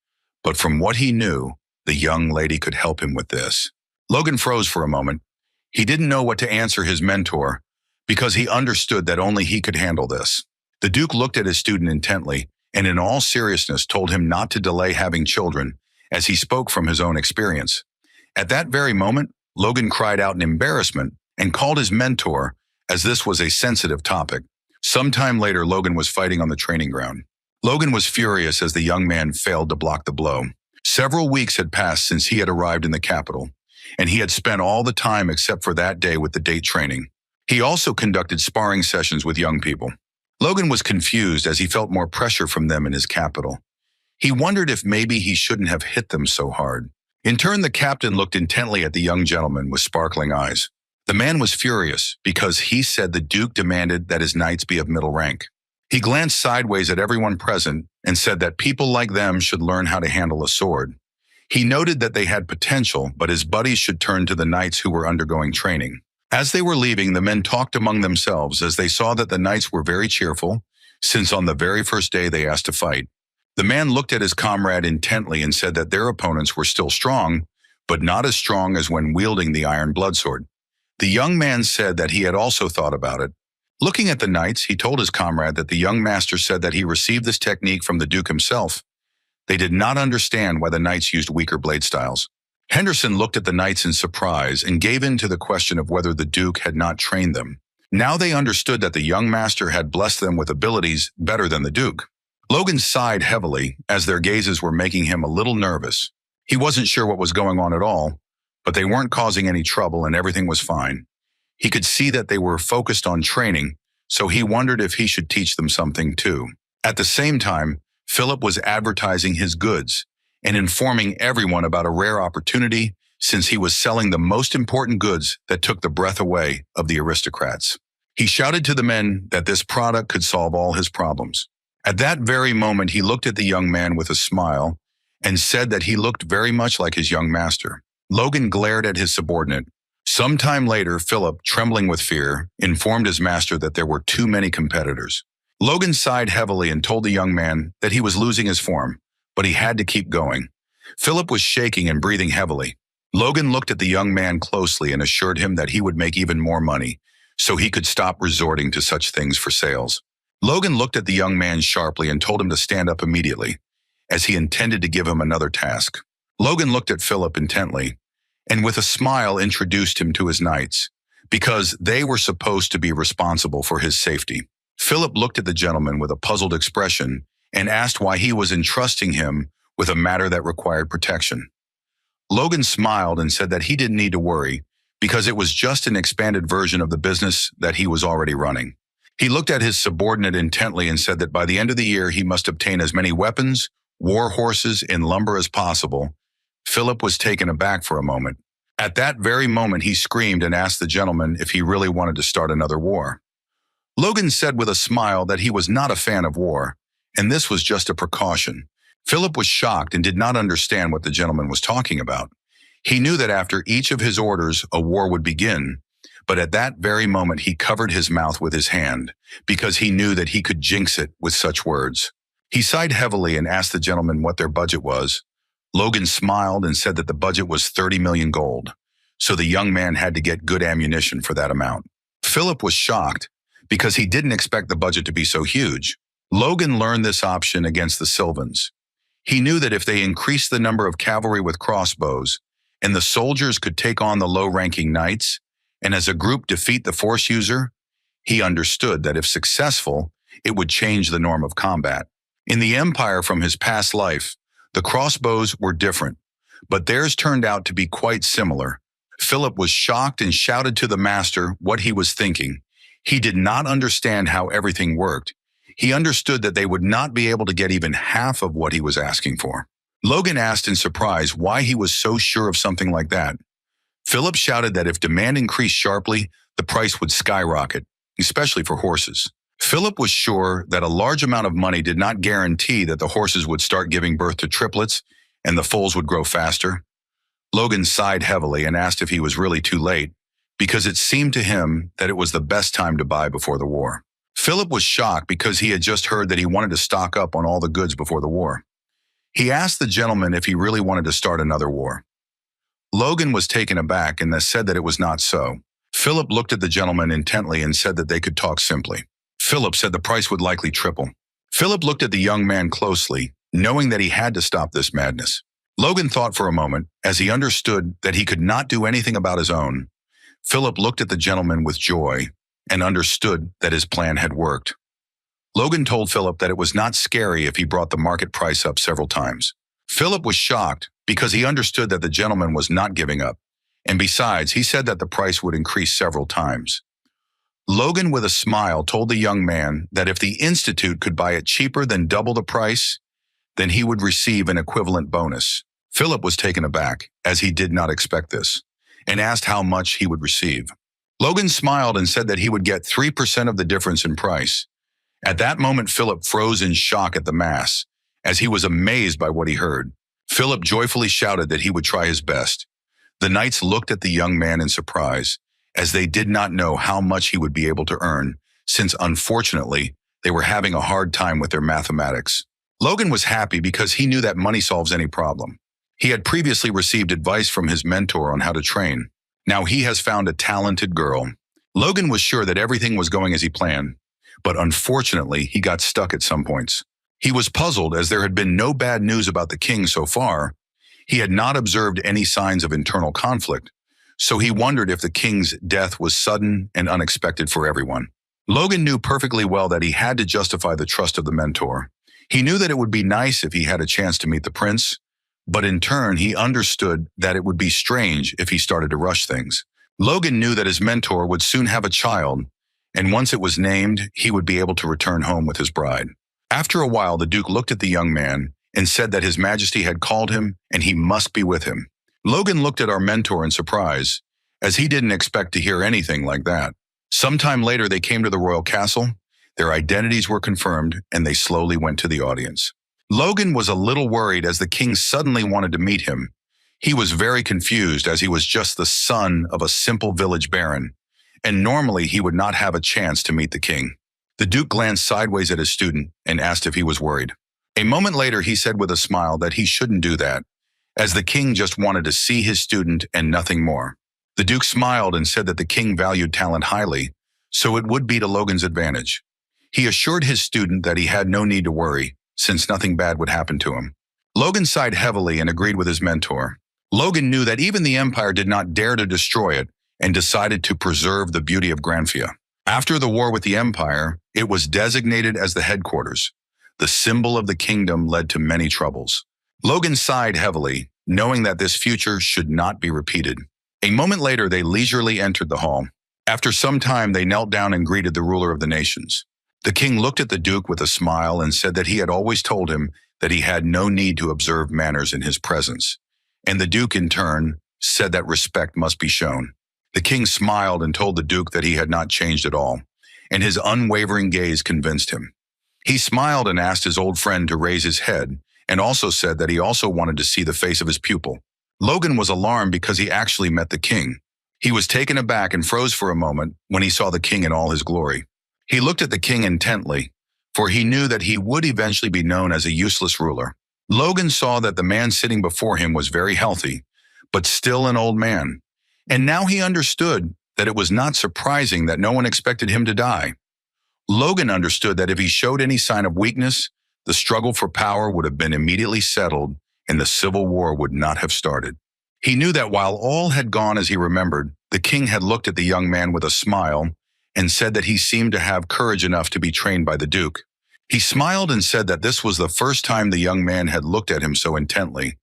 but from what he knew, the young lady could help him with this. Logan froze for a moment. He didn't know what to answer his mentor, because he understood that only he could handle this. The Duke looked at his student intently, and in all seriousness told him not to delay having children, as he spoke from his own experience. At that very moment, Logan cried out in embarrassment and called his mentor, as this was a sensitive topic. Sometime later, Logan was fighting on the training ground. Logan was furious as the young man failed to block the blow. Several weeks had passed since he had arrived in the capital, and he had spent all the time except for that day with the date training. He also conducted sparring sessions with young people. Logan was confused as he felt more pressure from them in his capital. He wondered if maybe he shouldn't have hit them so hard. In turn, the captain looked intently at the young gentleman with sparkling eyes. The man was furious because he said the Duke demanded that his knights be of middle rank. He glanced sideways at everyone present and said that people like them should learn how to handle a sword. He noted that they had potential, but his buddies should turn to the knights who were undergoing training. As they were leaving, the men talked among themselves as they saw that the knights were very cheerful, since on the very first day they asked to fight. The man looked at his comrade intently and said that their opponents were still strong, but not as strong as when wielding the iron bloodsword. The young man said that he had also thought about it. Looking at the knights, he told his comrade that the young master said that he received this technique from the Duke himself. They did not understand why the knights used weaker blade styles. Henderson looked at the knights in surprise and gave in to the question of whether the Duke had not trained them. Now they understood that the young master had blessed them with abilities better than the Duke. Logan sighed heavily as their gazes were making him a little nervous. He wasn't sure what was going on at all, but they weren't causing any trouble and everything was fine. He could see that they were focused on training, so he wondered if he should teach them something too. At the same time, Philip was advertising his goods and informing everyone about a rare opportunity since he was selling the most important goods that took the breath away of the aristocrats. He shouted to the men that this product could solve all his problems. At that very moment, he looked at the young man with a smile and said that he looked very much like his young master. Logan glared at his subordinate. Sometime later, Philip, trembling with fear, informed his master that there were too many competitors. Logan sighed heavily and told the young man that he was losing his form, but he had to keep going. Philip was shaking and breathing heavily. Logan looked at the young man closely and assured him that he would make even more money, so he could stop resorting to such things for sales. Logan looked at the young man sharply and told him to stand up immediately, as he intended to give him another task. Logan looked at Philip intently, and with a smile introduced him to his knights, because they were supposed to be responsible for his safety. Philip looked at the gentleman with a puzzled expression and asked why he was entrusting him with a matter that required protection. Logan smiled and said that he didn't need to worry, because it was just an expanded version of the business that he was already running. He looked at his subordinate intently and said that by the end of the year he must obtain as many weapons, war horses, and lumber as possible. Philip was taken aback for a moment. At that very moment, he screamed and asked the gentleman if he really wanted to start another war. Logan said with a smile that he was not a fan of war, and this was just a precaution. Philip was shocked and did not understand what the gentleman was talking about. He knew that after each of his orders, a war would begin, but at that very moment, he covered his mouth with his hand, because he knew that he could jinx it with such words. He sighed heavily and asked the gentleman what their budget was. Logan smiled and said that the budget was 30 million gold, so the young man had to get good ammunition for that amount. Philip was shocked because he didn't expect the budget to be so huge. Logan learned this option against the Sylvans. He knew that if they increased the number of cavalry with crossbows, and the soldiers could take on the low-ranking knights, and as a group defeat the force user, he understood that if successful, it would change the norm of combat. In the Empire from his past life, the crossbows were different, but theirs turned out to be quite similar. Philip was shocked and shouted to the master what he was thinking. He did not understand how everything worked. He understood that they would not be able to get even half of what he was asking for. Logan asked in surprise why he was so sure of something like that. Philip shouted that if demand increased sharply, the price would skyrocket, especially for horses. Philip was sure that a large amount of money did not guarantee that the horses would start giving birth to triplets and the foals would grow faster. Logan sighed heavily and asked if he was really too late, because it seemed to him that it was the best time to buy before the war. Philip was shocked because he had just heard that he wanted to stock up on all the goods before the war. He asked the gentleman if he really wanted to start another war. Logan was taken aback and said that it was not so. Philip looked at the gentleman intently and said that they could talk simply. Philip said the price would likely triple. Philip looked at the young man closely, knowing that he had to stop this madness. Logan thought for a moment as he understood that he could not do anything about his own. Philip looked at the gentleman with joy and understood that his plan had worked. Logan told Philip that it was not scary if he brought the market price up several times. Philip was shocked because he understood that the gentleman was not giving up, and besides, he said that the price would increase several times. Logan, with a smile, told the young man that if the Institute could buy it cheaper than double the price, then he would receive an equivalent bonus. Philip was taken aback, as he did not expect this, and asked how much he would receive. Logan smiled and said that he would get 3% of the difference in price. At that moment, Philip froze in shock at the mass, as he was amazed by what he heard. Philip joyfully shouted that he would try his best. The knights looked at the young man in surprise, as they did not know how much he would be able to earn, since unfortunately, they were having a hard time with their mathematics. Logan was happy because he knew that money solves any problem. He had previously received advice from his mentor on how to train. Now he has found a talented girl. Logan was sure that everything was going as he planned, but unfortunately, he got stuck at some points. He was puzzled as there had been no bad news about the king so far. He had not observed any signs of internal conflict, so he wondered if the king's death was sudden and unexpected for everyone. Logan knew perfectly well that he had to justify the trust of the mentor. He knew that it would be nice if he had a chance to meet the prince, but in turn, he understood that it would be strange if he started to rush things. Logan knew that his mentor would soon have a child, and once it was named, he would be able to return home with his bride. After a while, the Duke looked at the young man and said that His Majesty had called him and he must be with him. Logan looked at our mentor in surprise, as he didn't expect to hear anything like that. Sometime later, they came to the royal castle. Their identities were confirmed, and they slowly went to the audience. Logan was a little worried as the king suddenly wanted to meet him. He was very confused as he was just the son of a simple village baron, and normally he would not have a chance to meet the king. The Duke glanced sideways at his student and asked if he was worried. A moment later, he said with a smile that he shouldn't do that, as the king just wanted to see his student and nothing more. The Duke smiled and said that the king valued talent highly, so it would be to Logan's advantage. He assured his student that he had no need to worry, since nothing bad would happen to him. Logan sighed heavily and agreed with his mentor. Logan knew that even the Empire did not dare to destroy it and decided to preserve the beauty of Granfia. After the war with the Empire, it was designated as the headquarters. The symbol of the kingdom led to many troubles. Logan sighed heavily, knowing that this future should not be repeated. A moment later, they leisurely entered the hall. After some time, they knelt down and greeted the ruler of the nations. The king looked at the Duke with a smile and said that he had always told him that he had no need to observe manners in his presence. And the Duke, in turn, said that respect must be shown. The king smiled and told the Duke that he had not changed at all, and his unwavering gaze convinced him. He smiled and asked his old friend to raise his head, and also said that he also wanted to see the face of his pupil. Logan was alarmed because he actually met the king. He was taken aback and froze for a moment when he saw the king in all his glory. He looked at the king intently, for he knew that he would eventually be known as a useless ruler. Logan saw that the man sitting before him was very healthy, but still an old man. And now he understood that it was not surprising that no one expected him to die. Logan understood that if he showed any sign of weakness, the struggle for power would have been immediately settled and the civil war would not have started. He knew that while all had gone as he remembered, the king had looked at the young man with a smile and said that he seemed to have courage enough to be trained by the Duke. He smiled and said that this was the first time the young man had looked at him so intently.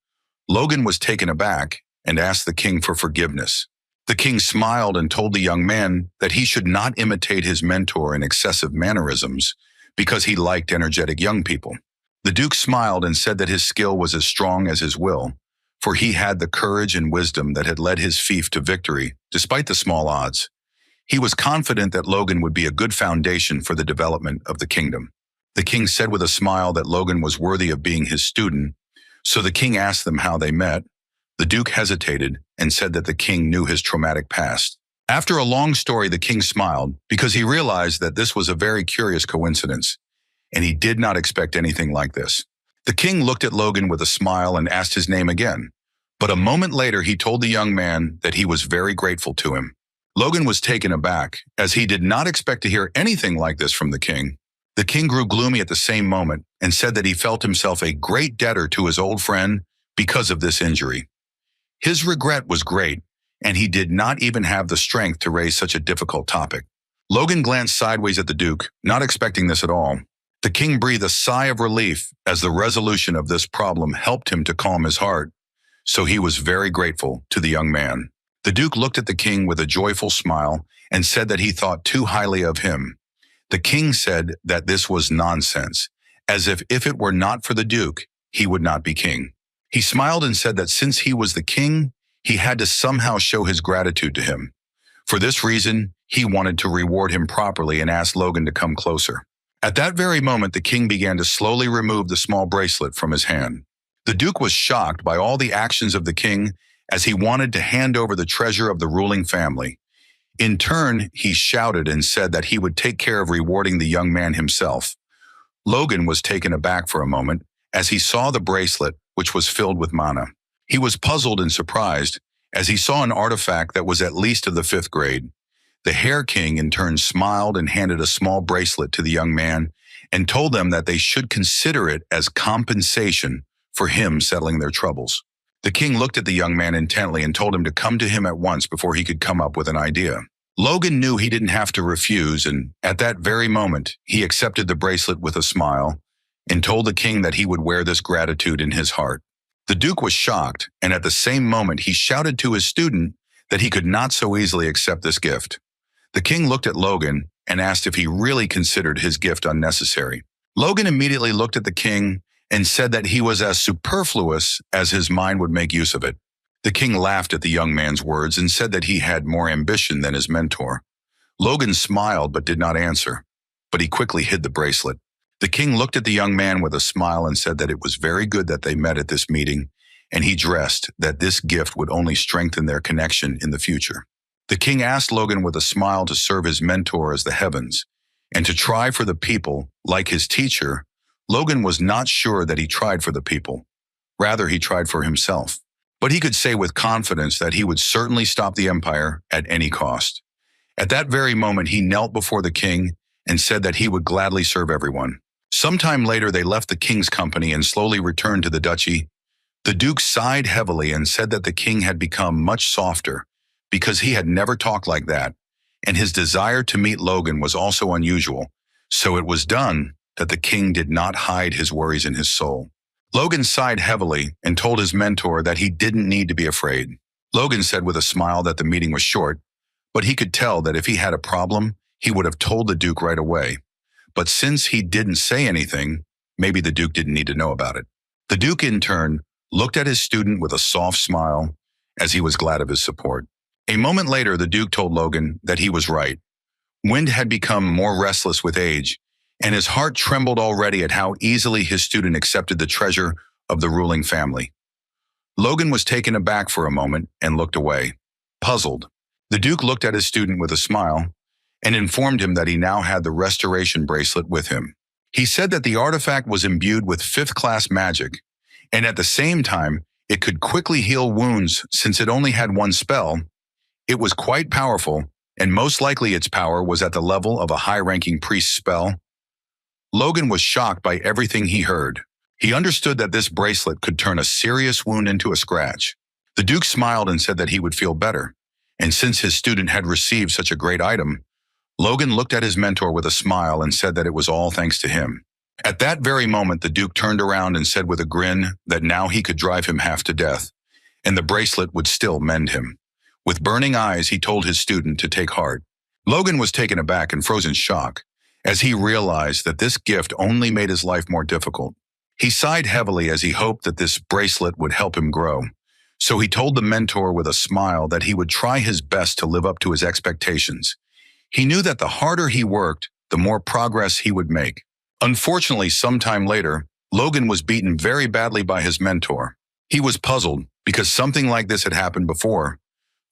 Logan was taken aback and asked the king for forgiveness. The king smiled and told the young man that he should not imitate his mentor in excessive mannerisms because he liked energetic young people. The Duke smiled and said that his skill was as strong as his will, for he had the courage and wisdom that had led his fief to victory, despite the small odds. He was confident that Logan would be a good foundation for the development of the kingdom. The king said with a smile that Logan was worthy of being his student, so the king asked them how they met. The Duke hesitated and said that the king knew his traumatic past. After a long story, the king smiled because he realized that this was a very curious coincidence, and he did not expect anything like this. The king looked at Logan with a smile and asked his name again, but a moment later he told the young man that he was very grateful to him. Logan was taken aback, as he did not expect to hear anything like this from the king. The king grew gloomy at the same moment and said that he felt himself a great debtor to his old friend because of this injury. His regret was great, and he did not even have the strength to raise such a difficult topic. Logan glanced sideways at the Duke, not expecting this at all. The king breathed a sigh of relief as the resolution of this problem helped him to calm his heart, so he was very grateful to the young man. The Duke looked at the king with a joyful smile and said that he thought too highly of him. The king said that this was nonsense, as if it were not for the Duke, he would not be king. He smiled and said that since he was the king, he had to somehow show his gratitude to him. For this reason, he wanted to reward him properly and asked Logan to come closer. At that very moment, the king began to slowly remove the small bracelet from his hand. The Duke was shocked by all the actions of the king as he wanted to hand over the treasure of the ruling family. In turn, he shouted and said that he would take care of rewarding the young man himself. Logan was taken aback for a moment as he saw the bracelet, which was filled with mana. He was puzzled and surprised as he saw an artifact that was at least of the 5th grade. The Hare King in turn smiled and handed a small bracelet to the young man and told them that they should consider it as compensation for him settling their troubles. The king looked at the young man intently and told him to come to him at once before he could come up with an idea. Logan knew he didn't have to refuse, and at that very moment, he accepted the bracelet with a smile and told the king that he would wear this gratitude in his heart. The Duke was shocked, and at the same moment, he shouted to his student that he could not so easily accept this gift. The king looked at Logan and asked if he really considered his gift unnecessary. Logan immediately looked at the king and said that he was as superfluous as his mind would make use of it. The king laughed at the young man's words and said that he had more ambition than his mentor. Logan smiled but did not answer, but he quickly hid the bracelet. The king looked at the young man with a smile and said that it was very good that they met at this meeting, and he dressed that this gift would only strengthen their connection in the future. The king asked Logan with a smile to serve his mentor as the heavens, and to try for the people like his teacher. Logan was not sure that he tried for the people. Rather, he tried for himself. But he could say with confidence that he would certainly stop the empire at any cost. At that very moment, he knelt before the king and said that he would gladly serve everyone. Sometime later, they left the king's company and slowly returned to the duchy. The Duke sighed heavily and said that the king had become much softer because he had never talked like that, and his desire to meet Logan was also unusual, so it was done that the king did not hide his worries in his soul. Logan sighed heavily and told his mentor that he didn't need to be afraid. Logan said with a smile that the meeting was short, but he could tell that if he had a problem, he would have told the Duke right away. But since he didn't say anything, maybe the Duke didn't need to know about it. The Duke, in turn, looked at his student with a soft smile as he was glad of his support. A moment later, the Duke told Logan that he was right. Wind had become more restless with age, and his heart trembled already at how easily his student accepted the treasure of the ruling family. Logan was taken aback for a moment and looked away, puzzled. The Duke looked at his student with a smile and informed him that he now had the restoration bracelet with him. He said that the artifact was imbued with 5th-class magic, and at the same time, it could quickly heal wounds since it only had one spell. It was quite powerful, and most likely its power was at the level of a high-ranking priest's spell. Logan was shocked by everything he heard. He understood that this bracelet could turn a serious wound into a scratch. The Duke smiled and said that he would feel better, and since his student had received such a great item, Logan looked at his mentor with a smile and said that it was all thanks to him. At that very moment, the Duke turned around and said with a grin that now he could drive him half to death, and the bracelet would still mend him. With burning eyes, he told his student to take heart. Logan was taken aback and froze in shock, as he realized that this gift only made his life more difficult. He sighed heavily as he hoped that this bracelet would help him grow. So he told the mentor with a smile that he would try his best to live up to his expectations. He knew that the harder he worked, the more progress he would make. Unfortunately, sometime later, Logan was beaten very badly by his mentor. He was puzzled because something like this had happened before.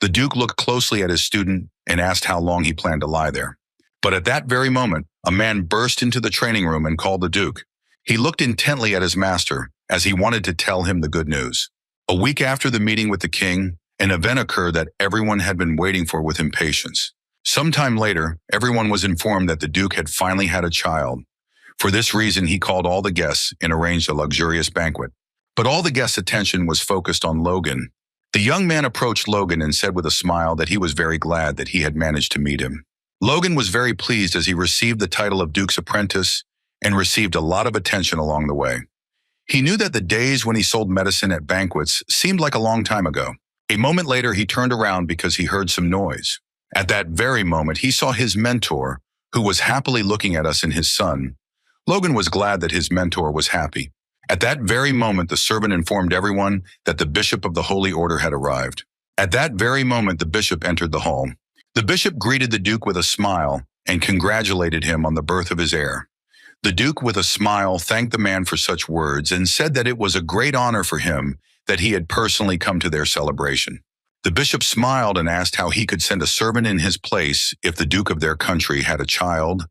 The Duke looked closely at his student and asked how long he planned to lie there. But at that very moment, a man burst into the training room and called the Duke. He looked intently at his master as he wanted to tell him the good news. A week after the meeting with the king, an event occurred that everyone had been waiting for with impatience. Sometime later, everyone was informed that the Duke had finally had a child. For this reason, he called all the guests and arranged a luxurious banquet. But all the guests' attention was focused on Logan. The young man approached Logan and said with a smile that he was very glad that he had managed to meet him. Logan was very pleased as he received the title of Duke's Apprentice and received a lot of attention along the way. He knew that the days when he sold medicine at banquets seemed like a long time ago. A moment later, he turned around because he heard some noise. At that very moment, he saw his mentor, who was happily looking at us and his son. Logan was glad that his mentor was happy. At that very moment, the servant informed everyone that the bishop of the Holy Order had arrived. At that very moment, the bishop entered the hall. The bishop greeted the Duke with a smile and congratulated him on the birth of his heir. The Duke, with a smile, thanked the man for such words and said that it was a great honor for him that he had personally come to their celebration. The bishop smiled and asked how he could send a servant in his place if the Duke of their country had a child.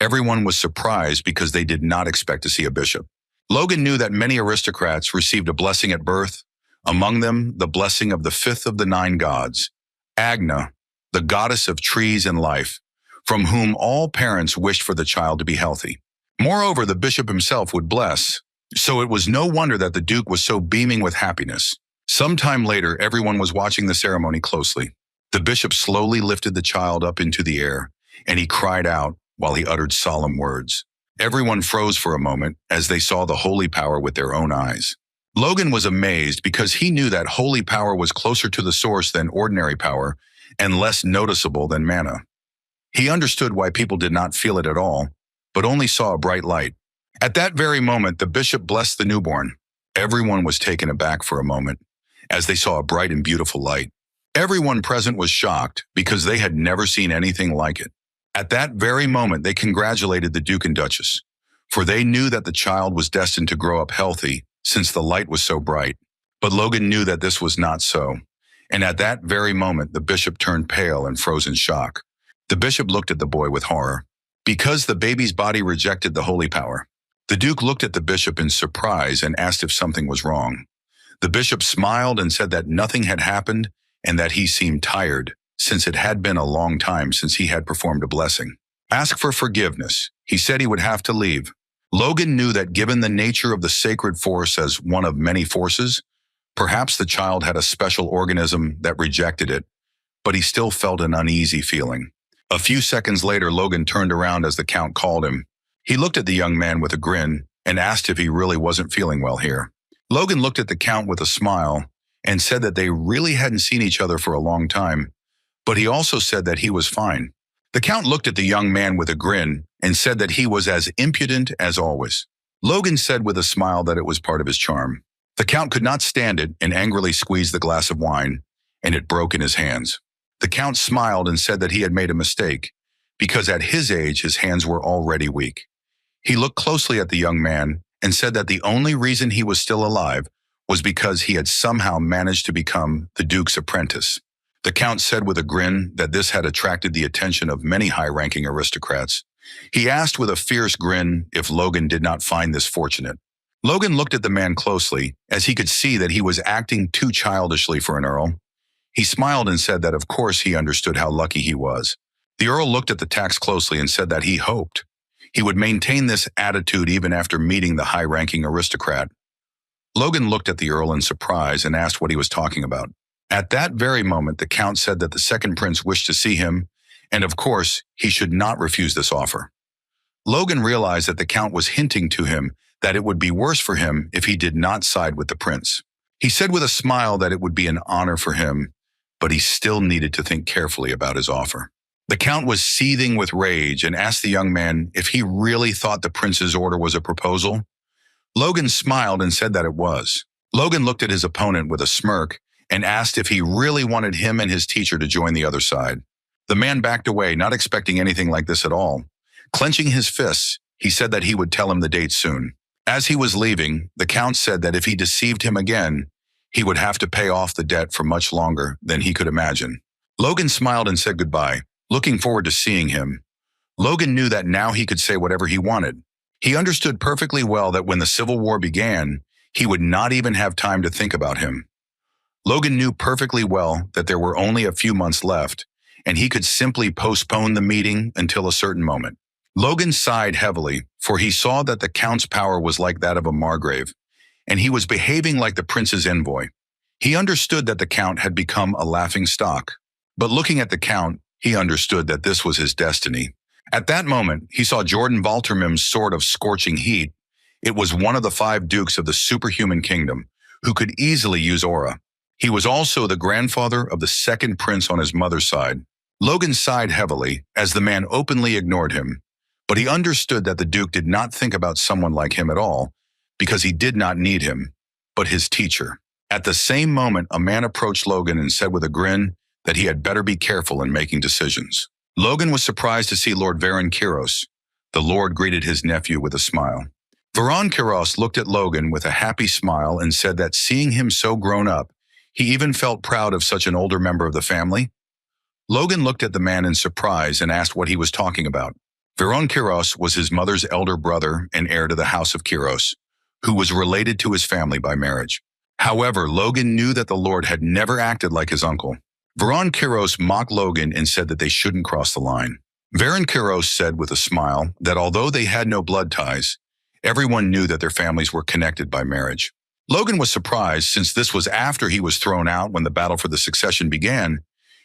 Everyone was surprised because they did not expect to see a bishop. Logan knew that many aristocrats received a blessing at birth, among them the blessing of the fifth of the 9 gods, Agna, the goddess of trees and life, from whom all parents wished for the child to be healthy. Moreover, the bishop himself would bless, so it was no wonder that the Duke was so beaming with happiness. Sometime later, everyone was watching the ceremony closely. The bishop slowly lifted the child up into the air, and he cried out while he uttered solemn words. Everyone froze for a moment as they saw the holy power with their own eyes. Logan was amazed because he knew that holy power was closer to the source than ordinary power and less noticeable than mana. He understood why people did not feel it at all, but only saw a bright light. At that very moment, the bishop blessed the newborn. Everyone was taken aback for a moment as they saw a bright and beautiful light. Everyone present was shocked because they had never seen anything like it. At that very moment, they congratulated the Duke and Duchess, for they knew that the child was destined to grow up healthy since the light was so bright. But Logan knew that this was not so, and at that very moment, the bishop turned pale and froze in shock. The bishop looked at the boy with horror, because the baby's body rejected the holy power. The Duke looked at the bishop in surprise and asked if something was wrong. The bishop smiled and said that nothing had happened and that he seemed tired, since it had been a long time since he had performed a blessing. Ask for forgiveness. He said he would have to leave. Logan knew that given the nature of the sacred force as one of many forces, perhaps the child had a special organism that rejected it, but he still felt an uneasy feeling. A few seconds later, Logan turned around as the Count called him. He looked at the young man with a grin and asked if he really wasn't feeling well here. Logan looked at the Count with a smile and said that they really hadn't seen each other for a long time, but he also said that he was fine. The Count looked at the young man with a grin and said that he was as impudent as always. Logan said with a smile that it was part of his charm. The Count could not stand it and angrily squeezed the glass of wine, and it broke in his hands. The Count smiled and said that he had made a mistake, because at his age his hands were already weak. He looked closely at the young man and said that the only reason he was still alive was because he had somehow managed to become the Duke's apprentice. The Count said with a grin that this had attracted the attention of many high-ranking aristocrats. He asked with a fierce grin if Logan did not find this fortunate. Logan looked at the man closely, as he could see that he was acting too childishly for an earl. He smiled and said that of course he understood how lucky he was. The earl looked at the tax closely and said that he hoped he would maintain this attitude even after meeting the high-ranking aristocrat. Logan looked at the earl in surprise and asked what he was talking about. At that very moment, the Count said that the second prince wished to see him, and of course, he should not refuse this offer. Logan realized that the Count was hinting to him that it would be worse for him if he did not side with the prince. He said with a smile that it would be an honor for him, but he still needed to think carefully about his offer. The Count was seething with rage and asked the young man if he really thought the prince's order was a proposal. Logan smiled and said that it was. Logan looked at his opponent with a smirk and asked if he really wanted him and his teacher to join the other side. The man backed away, not expecting anything like this at all. Clenching his fists, he said that he would tell him the date soon. As he was leaving, the Count said that if he deceived him again, he would have to pay off the debt for much longer than he could imagine. Logan smiled and said goodbye, looking forward to seeing him. Logan knew that now he could say whatever he wanted. He understood perfectly well that when the Civil War began, he would not even have time to think about him. Logan knew perfectly well that there were only a few months left, and he could simply postpone the meeting until a certain moment. Logan sighed heavily, for he saw that the Count's power was like that of a Margrave, and he was behaving like the prince's envoy. He understood that the count had become a laughing stock. But looking at the count, he understood that this was his destiny. At that moment, he saw Jordan Valtermim's sword of scorching heat. It was one of the 5 dukes of the superhuman kingdom, who could easily use aura. He was also the grandfather of the second prince on his mother's side. Logan sighed heavily as the man openly ignored him, but he understood that the duke did not think about someone like him at all, because he did not need him, but his teacher. At the same moment, a man approached Logan and said with a grin that he had better be careful in making decisions. Logan was surprised to see Lord Varon Kiros. The Lord greeted his nephew with a smile. Varon Kiros looked at Logan with a happy smile and said that seeing him so grown up, he even felt proud of such an older member of the family. Logan looked at the man in surprise and asked what he was talking about. Varon Kiros was his mother's elder brother and heir to the House of Kiros, who was related to his family by marriage. However, Logan knew that the Lord had never acted like his uncle. Varon Kiros mocked Logan and said that they shouldn't cross the line. Varon Kiros said with a smile that although they had no blood ties, everyone knew that their families were connected by marriage. Logan was surprised since this was after he was thrown out when the battle for the succession began.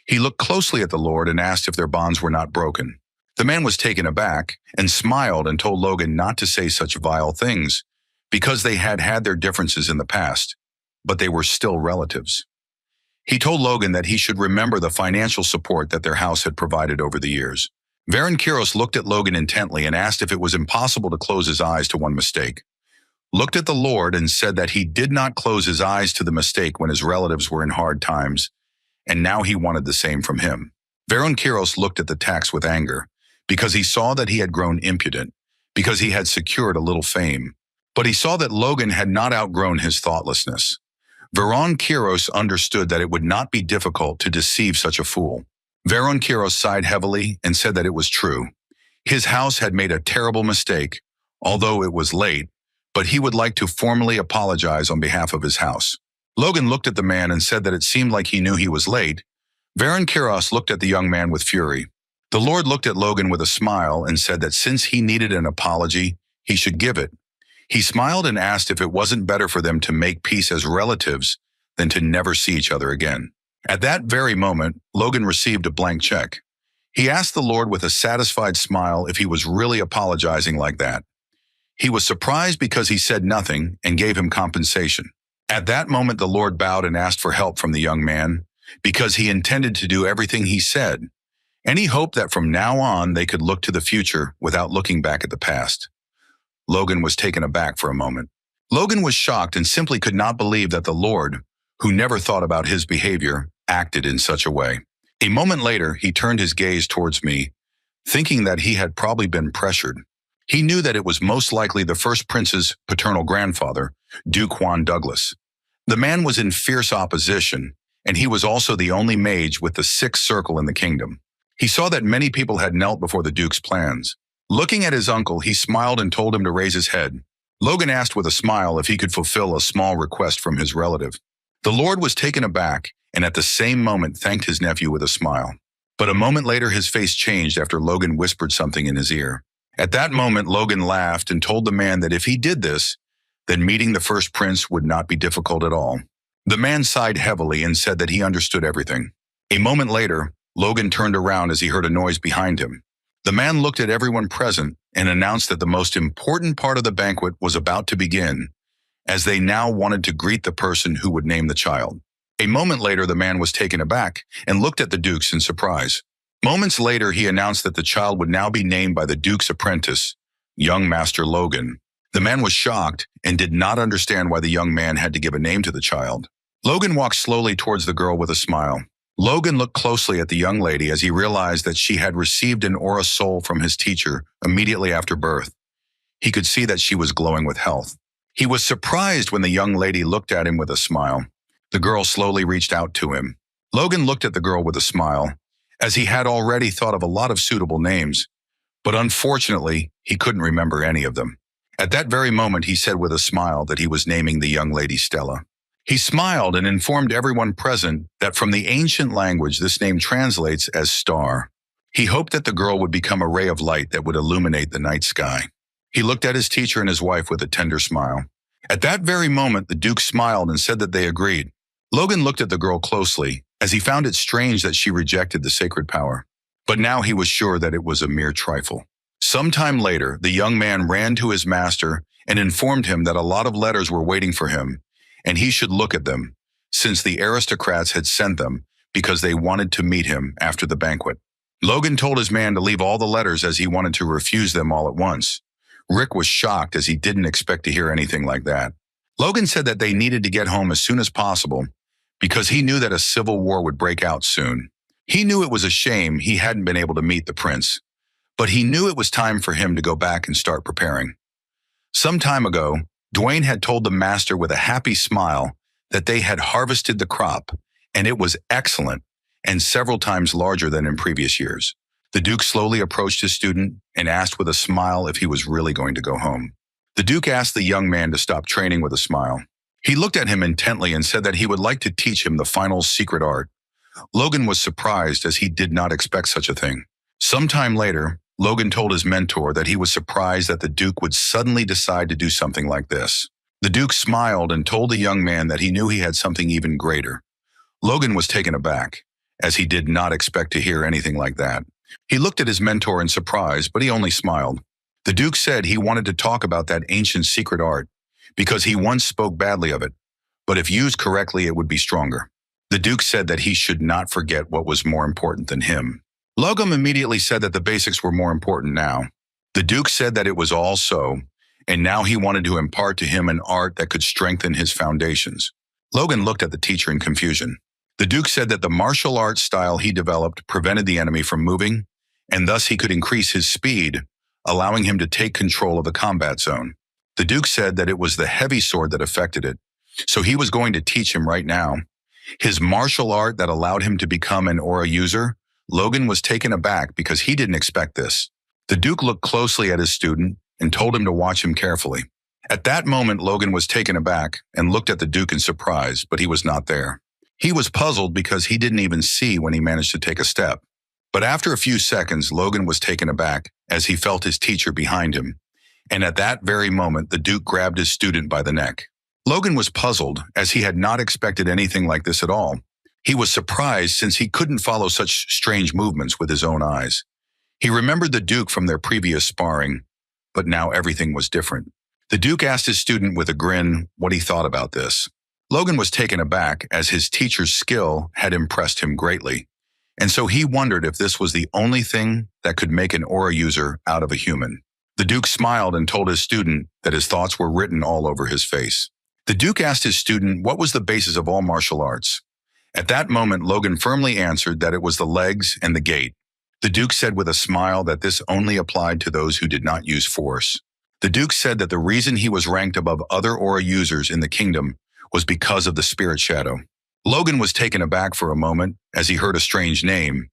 He looked closely at the Lord and asked if their bonds were not broken. The man was taken aback and smiled and told Logan not to say such vile things because they had had their differences in the past, but they were still relatives. He told Logan that he should remember the financial support that their house had provided over the years. Varon Kiros looked at Logan intently and asked if it was impossible to close his eyes to one mistake. Looked at the Lord and said that he did not close his eyes to the mistake when his relatives were in hard times, and now he wanted the same from him. Varon Kiros looked at the tax with anger, because he saw that he had grown impudent, because he had secured a little fame. But he saw that Logan had not outgrown his thoughtlessness. Varon Kiros understood that it would not be difficult to deceive such a fool. Varon Kiros sighed heavily and said that it was true. His house had made a terrible mistake, although it was late, but he would like to formally apologize on behalf of his house. Logan looked at the man and said that it seemed like he knew he was late. Varon Kiros looked at the young man with fury. The Lord looked at Logan with a smile and said that since he needed an apology, he should give it. He smiled and asked if it wasn't better for them to make peace as relatives than to never see each other again. At that very moment, Logan received a blank check. He asked the Lord with a satisfied smile if he was really apologizing like that. He was surprised because he said nothing and gave him compensation. At that moment, the Lord bowed and asked for help from the young man because he intended to do everything he said, and he hoped that from now on they could look to the future without looking back at the past. Logan was taken aback for a moment. Logan was shocked and simply could not believe that the Lord, who never thought about his behavior, acted in such a way. A moment later, he turned his gaze towards me, thinking that he had probably been pressured. He knew that it was most likely the first prince's paternal grandfather, Duke Juan Douglas. The man was in fierce opposition, and he was also the only mage with the 6th circle in the kingdom. He saw that many people had knelt before the Duke's plans. Looking at his uncle, he smiled and told him to raise his head. Logan asked with a smile if he could fulfill a small request from his relative. The Lord was taken aback and at the same moment thanked his nephew with a smile. But a moment later, his face changed after Logan whispered something in his ear. At that moment, Logan laughed and told the man that if he did this, then meeting the first prince would not be difficult at all. The man sighed heavily and said that he understood everything. A moment later, Logan turned around as he heard a noise behind him. The man looked at everyone present and announced that the most important part of the banquet was about to begin, as they now wanted to greet the person who would name the child. A moment later, the man was taken aback and looked at the dukes in surprise. Moments later, he announced that the child would now be named by the Duke's apprentice, young Master Logan. The man was shocked and did not understand why the young man had to give a name to the child. Logan walked slowly towards the girl with a smile. Logan looked closely at the young lady as he realized that she had received an aura soul from his teacher immediately after birth. He could see that she was glowing with health. He was surprised when the young lady looked at him with a smile. The girl slowly reached out to him. Logan looked at the girl with a smile, as he had already thought of a lot of suitable names, but unfortunately, he couldn't remember any of them. At that very moment, he said with a smile that he was naming the young lady Stella. He smiled and informed everyone present that from the ancient language, this name translates as star. He hoped that the girl would become a ray of light that would illuminate the night sky. He looked at his teacher and his wife with a tender smile. At that very moment, the Duke smiled and said that they agreed. Logan looked at the girl closely, as he found it strange that she rejected the sacred power. But now he was sure that it was a mere trifle. Sometime later, the young man ran to his master and informed him that a lot of letters were waiting for him, and he should look at them, since the aristocrats had sent them because they wanted to meet him after the banquet. Logan told his man to leave all the letters as he wanted to refuse them all at once. Rick was shocked as he didn't expect to hear anything like that. Logan said that they needed to get home as soon as possible because he knew that a civil war would break out soon. He knew it was a shame he hadn't been able to meet the prince, but he knew it was time for him to go back and start preparing. Some time ago, Dwayne had told the master with a happy smile that they had harvested the crop, and it was excellent and several times larger than in previous years. The Duke slowly approached his student and asked with a smile if he was really going to go home. The Duke asked the young man to stop training with a smile. He looked at him intently and said that he would like to teach him the final secret art. Logan was surprised as he did not expect such a thing. Sometime later, Logan told his mentor that he was surprised that the Duke would suddenly decide to do something like this. The Duke smiled and told the young man that he knew he had something even greater. Logan was taken aback, as he did not expect to hear anything like that. He looked at his mentor in surprise, but he only smiled. The Duke said he wanted to talk about that ancient secret art, because he once spoke badly of it, but if used correctly it would be stronger. The Duke said that he should not forget what was more important than him. Logan immediately said that the basics were more important now. The Duke said that it was all so, and now he wanted to impart to him an art that could strengthen his foundations. Logan looked at the teacher in confusion. The Duke said that the martial arts style he developed prevented the enemy from moving, and thus he could increase his speed, allowing him to take control of the combat zone. The Duke said that it was the heavy sword that affected it, so he was going to teach him right now. His martial art that allowed him to become an aura user. Logan was taken aback because he didn't expect this. The Duke looked closely at his student and told him to watch him carefully. At that moment, Logan was taken aback and looked at the Duke in surprise, but he was not there. He was puzzled because he didn't even see when he managed to take a step. But after a few seconds, Logan was taken aback as he felt his teacher behind him. And at that very moment, the Duke grabbed his student by the neck. Logan was puzzled as he had not expected anything like this at all. He was surprised since he couldn't follow such strange movements with his own eyes. He remembered the Duke from their previous sparring, but now everything was different. The Duke asked his student with a grin what he thought about this. Logan was taken aback as his teacher's skill had impressed him greatly, and so he wondered if this was the only thing that could make an aura user out of a human. The Duke smiled and told his student that his thoughts were written all over his face. The Duke asked his student what was the basis of all martial arts. At that moment, Logan firmly answered that it was the legs and the gait. The Duke said with a smile that this only applied to those who did not use force. The Duke said that the reason he was ranked above other aura users in the kingdom was because of the spirit shadow. Logan was taken aback for a moment as he heard a strange name,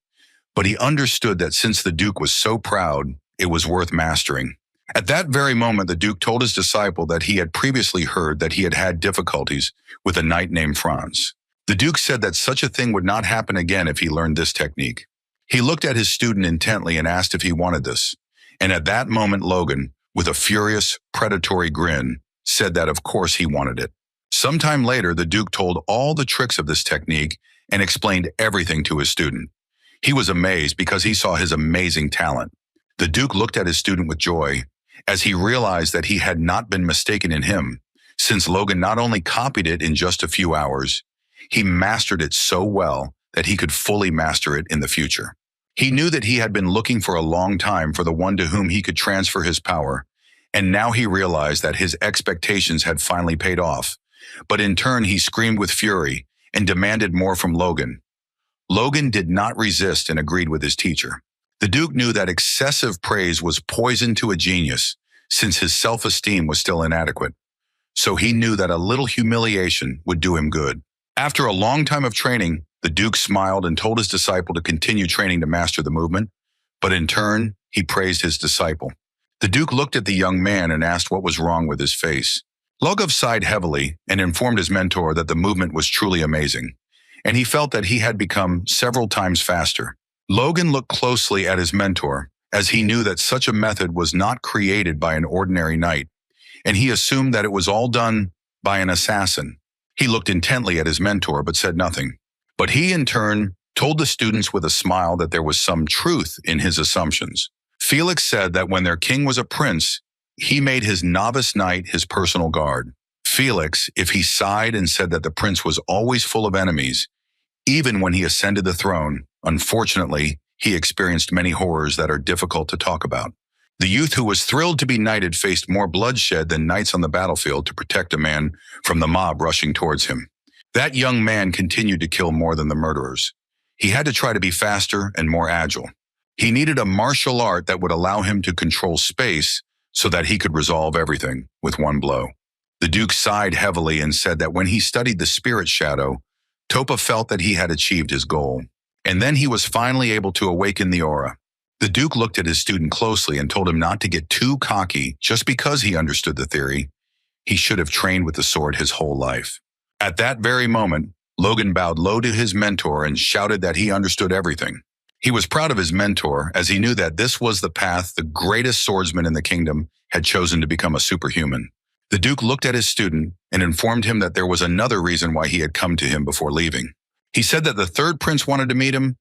but he understood that since the Duke was so proud, it was worth mastering. At that very moment, the Duke told his disciple that he had previously heard that he had had difficulties with a knight named Franz. The Duke said that such a thing would not happen again if he learned this technique. He looked at his student intently and asked if he wanted this. And at that moment, Logan, with a furious, predatory grin, said that of course he wanted it. Sometime later, the Duke told all the tricks of this technique and explained everything to his student. He was amazed because he saw his amazing talent. The Duke looked at his student with joy as he realized that he had not been mistaken in him, since Logan not only copied it in just a few hours, he mastered it so well that he could fully master it in the future. He knew that he had been looking for a long time for the one to whom he could transfer his power, and now he realized that his expectations had finally paid off. But in turn, he screamed with fury and demanded more from Logan. Logan did not resist and agreed with his teacher. The Duke knew that excessive praise was poison to a genius, since his self-esteem was still inadequate. So he knew that a little humiliation would do him good. After a long time of training, the Duke smiled and told his disciple to continue training to master the movement, but in turn, he praised his disciple. The Duke looked at the young man and asked what was wrong with his face. Logov sighed heavily and informed his mentor that the movement was truly amazing, and he felt that he had become several times faster. Logan looked closely at his mentor, as he knew that such a method was not created by an ordinary knight. and he assumed that it was all done by an assassin. He looked intently at his mentor but said nothing. But he, in turn, told the students with a smile that there was some truth in his assumptions. Felix said that when their king was a prince, he made his novice knight his personal guard. Felix, if he sighed and said that the prince was always full of enemies, even when he ascended the throne, unfortunately, he experienced many horrors that are difficult to talk about. The youth who was thrilled to be knighted faced more bloodshed than knights on the battlefield to protect a man from the mob rushing towards him. That young man continued to kill more than the murderers. He had to try to be faster and more agile. He needed a martial art that would allow him to control space so that he could resolve everything with one blow. The Duke sighed heavily and said that when he studied the spirit shadow, Topa felt that he had achieved his goal. And then he was finally able to awaken the aura. The Duke looked at his student closely and told him not to get too cocky just because he understood the theory. He should have trained with the sword his whole life. At that very moment, Logan bowed low to his mentor and shouted that he understood everything. He was proud of his mentor as he knew that this was the path the greatest swordsman in the kingdom had chosen to become a superhuman. The Duke looked at his student and informed him that there was another reason why he had come to him before leaving. He said that the third prince wanted to meet him.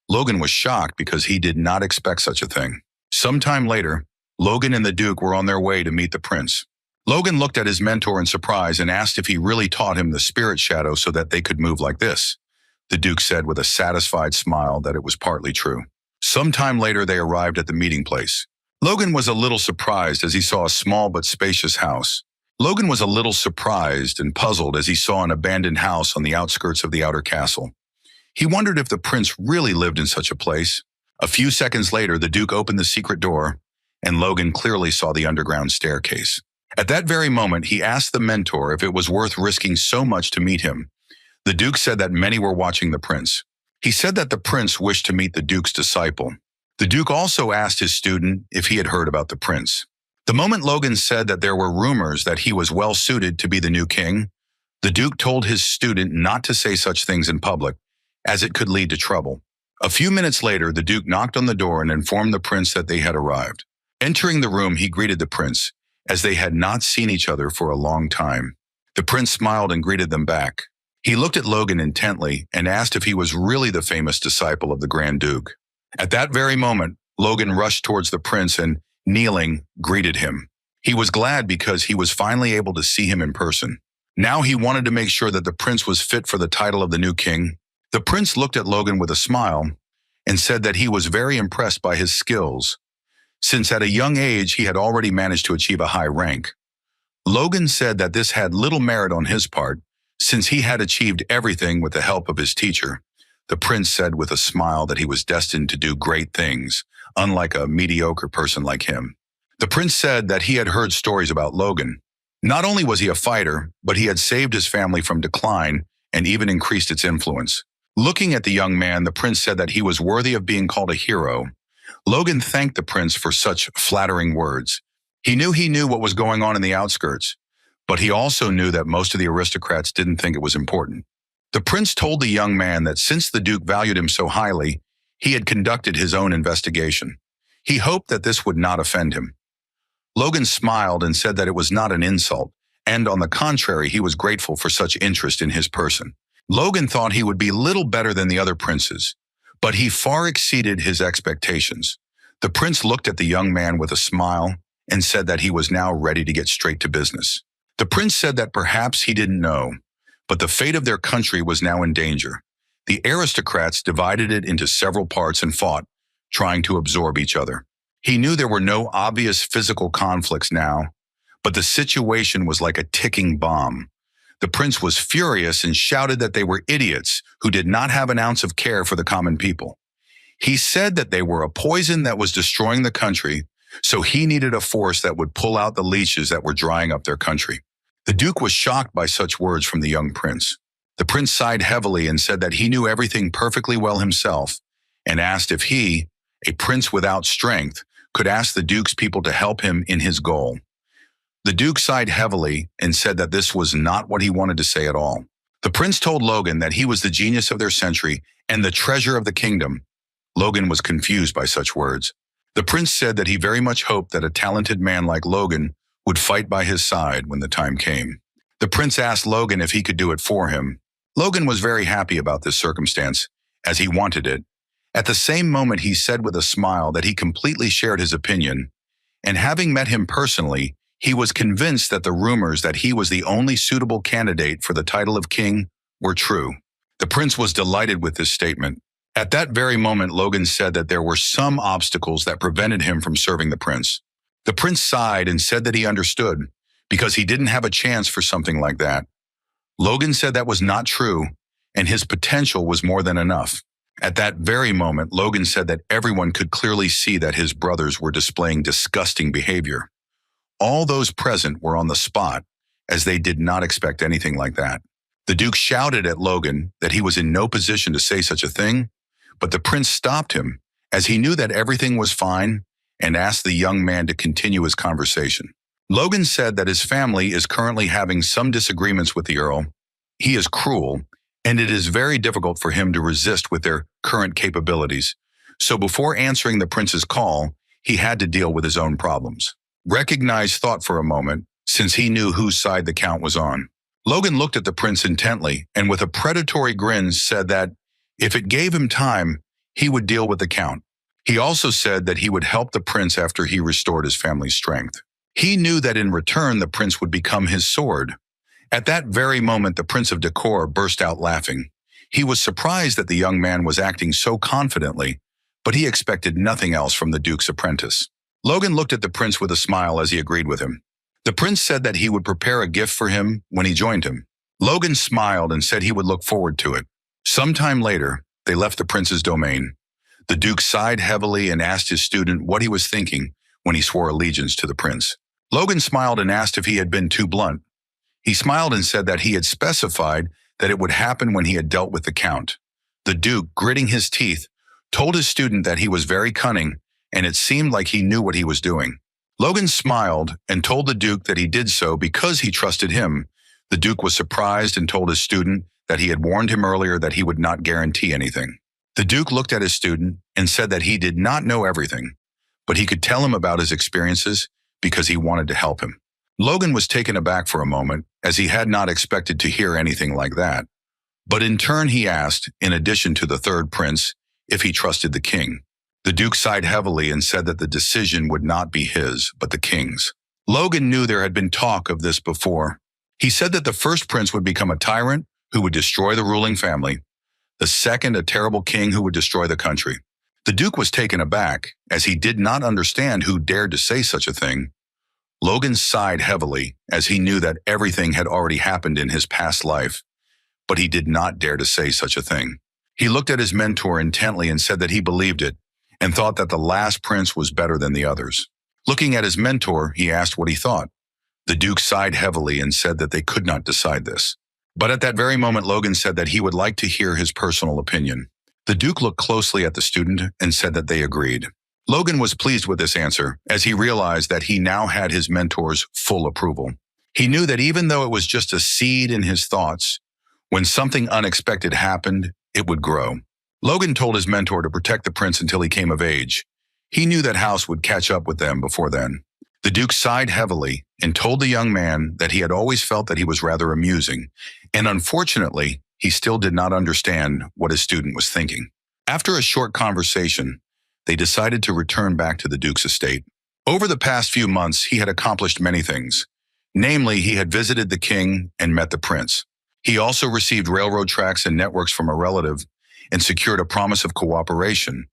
Logan was shocked because he did not expect such a thing. Sometime later, Logan and the Duke were on their way to meet the prince. Logan looked at his mentor in surprise and asked if he really taught him the spirit shadow so that they could move like this. The Duke said with a satisfied smile that it was partly true. Sometime later, they arrived at the meeting place. Logan was a little surprised as he saw a small but spacious house. Logan was a little surprised and puzzled as he saw an abandoned house on the outskirts of the outer castle. He wondered if the prince really lived in such a place. A few seconds later, the Duke opened the secret door, and Logan clearly saw the underground staircase. At that very moment, he asked the mentor if it was worth risking so much to meet him. The Duke said that many were watching the prince. He said that the prince wished to meet the Duke's disciple. The Duke also asked his student if he had heard about the prince. The moment Logan said that there were rumors that he was well suited to be the new king, the Duke told his student not to say such things in public, as it could lead to trouble. A few minutes later, the Duke knocked on the door and informed the prince that they had arrived. Entering the room, he greeted the prince, as they had not seen each other for a long time. The prince smiled and greeted them back. He looked at Logan intently and asked if he was really the famous disciple of the Grand Duke. At that very moment, Logan rushed towards the prince and, kneeling, greeted him. He was glad because he was finally able to see him in person. Now he wanted to make sure that the prince was fit for the title of the new king. The prince looked at Logan with a smile and said that he was very impressed by his skills, since at a young age he had already managed to achieve a high rank. Logan said that this had little merit on his part, since he had achieved everything with the help of his teacher. The prince said with a smile that he was destined to do great things, unlike a mediocre person like him. The prince said that he had heard stories about Logan. Not only was he a fighter, but he had saved his family from decline and even increased its influence. Looking at the young man, the prince said that he was worthy of being called a hero. Logan thanked the prince for such flattering words. He knew what was going on in the outskirts, but he also knew that most of the aristocrats didn't think it was important. The prince told the young man that since the Duke valued him so highly, he had conducted his own investigation. He hoped that this would not offend him. Logan smiled and said that it was not an insult, and on the contrary, he was grateful for such interest in his person. Logan thought he would be little better than the other princes, but he far exceeded his expectations. The prince looked at the young man with a smile and said that he was now ready to get straight to business. The prince said that perhaps he didn't know, but the fate of their country was now in danger. The aristocrats divided it into several parts and fought, trying to absorb each other. He knew there were no obvious physical conflicts now, but the situation was like a ticking bomb. The prince was furious and shouted that they were idiots who did not have an ounce of care for the common people. He said that they were a poison that was destroying the country, so he needed a force that would pull out the leeches that were drying up their country. The Duke was shocked by such words from the young prince. The prince sighed heavily and said that he knew everything perfectly well himself, and asked if he, a prince without strength, could ask the Duke's people to help him in his goal. The Duke sighed heavily and said that this was not what he wanted to say at all. The prince told Logan that he was the genius of their century and the treasure of the kingdom. Logan was confused by such words. The prince said that he very much hoped that a talented man like Logan would fight by his side when the time came. The prince asked Logan if he could do it for him. Logan was very happy about this circumstance, as he wanted it. At the same moment, he said with a smile that he completely shared his opinion, and having met him personally, he was convinced that the rumors that he was the only suitable candidate for the title of king were true. The prince was delighted with this statement. At that very moment, Logan said that there were some obstacles that prevented him from serving the prince. The prince sighed and said that he understood, because he didn't have a chance for something like that. Logan said that was not true, and his potential was more than enough. At that very moment, Logan said that everyone could clearly see that his brothers were displaying disgusting behavior. All those present were on the spot, as they did not expect anything like that. The Duke shouted at Logan that he was in no position to say such a thing, but the prince stopped him, as he knew that everything was fine, and asked the young man to continue his conversation. Logan said that his family is currently having some disagreements with the Earl. He is cruel, and it is very difficult for him to resist with their current capabilities. So before answering the prince's call, he had to deal with his own problems. Recognize thought for a moment, since he knew whose side the count was on. Logan looked at the prince intently, and with a predatory grin said that if it gave him time, he would deal with the count. He also said that he would help the prince after he restored his family's strength. He knew that in return the prince would become his sword. At that very moment, the Prince of Decor burst out laughing. He was surprised that the young man was acting so confidently, but he expected nothing else from the Duke's apprentice. Logan looked at the prince with a smile as he agreed with him. The prince said that he would prepare a gift for him when he joined him. Logan smiled and said he would look forward to it. Sometime later, they left the prince's domain. The Duke sighed heavily and asked his student what he was thinking when he swore allegiance to the prince. Logan smiled and asked if he had been too blunt. He smiled and said that he had specified that it would happen when he had dealt with the count. The Duke, gritting his teeth, told his student that he was very cunning, and it seemed like he knew what he was doing. Logan smiled and told the Duke that he did so because he trusted him. The Duke was surprised and told his student that he had warned him earlier that he would not guarantee anything. The Duke looked at his student and said that he did not know everything, but he could tell him about his experiences because he wanted to help him. Logan was taken aback for a moment, as he had not expected to hear anything like that. But in turn he asked, in addition to the third prince, if he trusted the king. The Duke sighed heavily and said that the decision would not be his, but the king's. Logan knew there had been talk of this before. He said that the first prince would become a tyrant who would destroy the ruling family, the second a terrible king who would destroy the country. The Duke was taken aback, as he did not understand who dared to say such a thing. Logan sighed heavily, as he knew that everything had already happened in his past life, but he did not dare to say such a thing. He looked at his mentor intently and said that he believed it, and thought that the last prince was better than the others. Looking at his mentor, he asked what he thought. The Duke sighed heavily and said that they could not decide this. But at that very moment, Logan said that he would like to hear his personal opinion. The Duke looked closely at the student and said that they agreed. Logan was pleased with this answer, as he realized that he now had his mentor's full approval. He knew that even though it was just a seed in his thoughts, when something unexpected happened, it would grow. Logan told his mentor to protect the prince until he came of age. He knew that House would catch up with them before then. The Duke sighed heavily and told the young man that he had always felt that he was rather amusing, and unfortunately, he still did not understand what his student was thinking. After a short conversation, they decided to return back to the Duke's estate. Over the past few months, he had accomplished many things. Namely, he had visited the king and met the prince. He also received railroad tracks and networks from a relative and secured a promise of cooperation,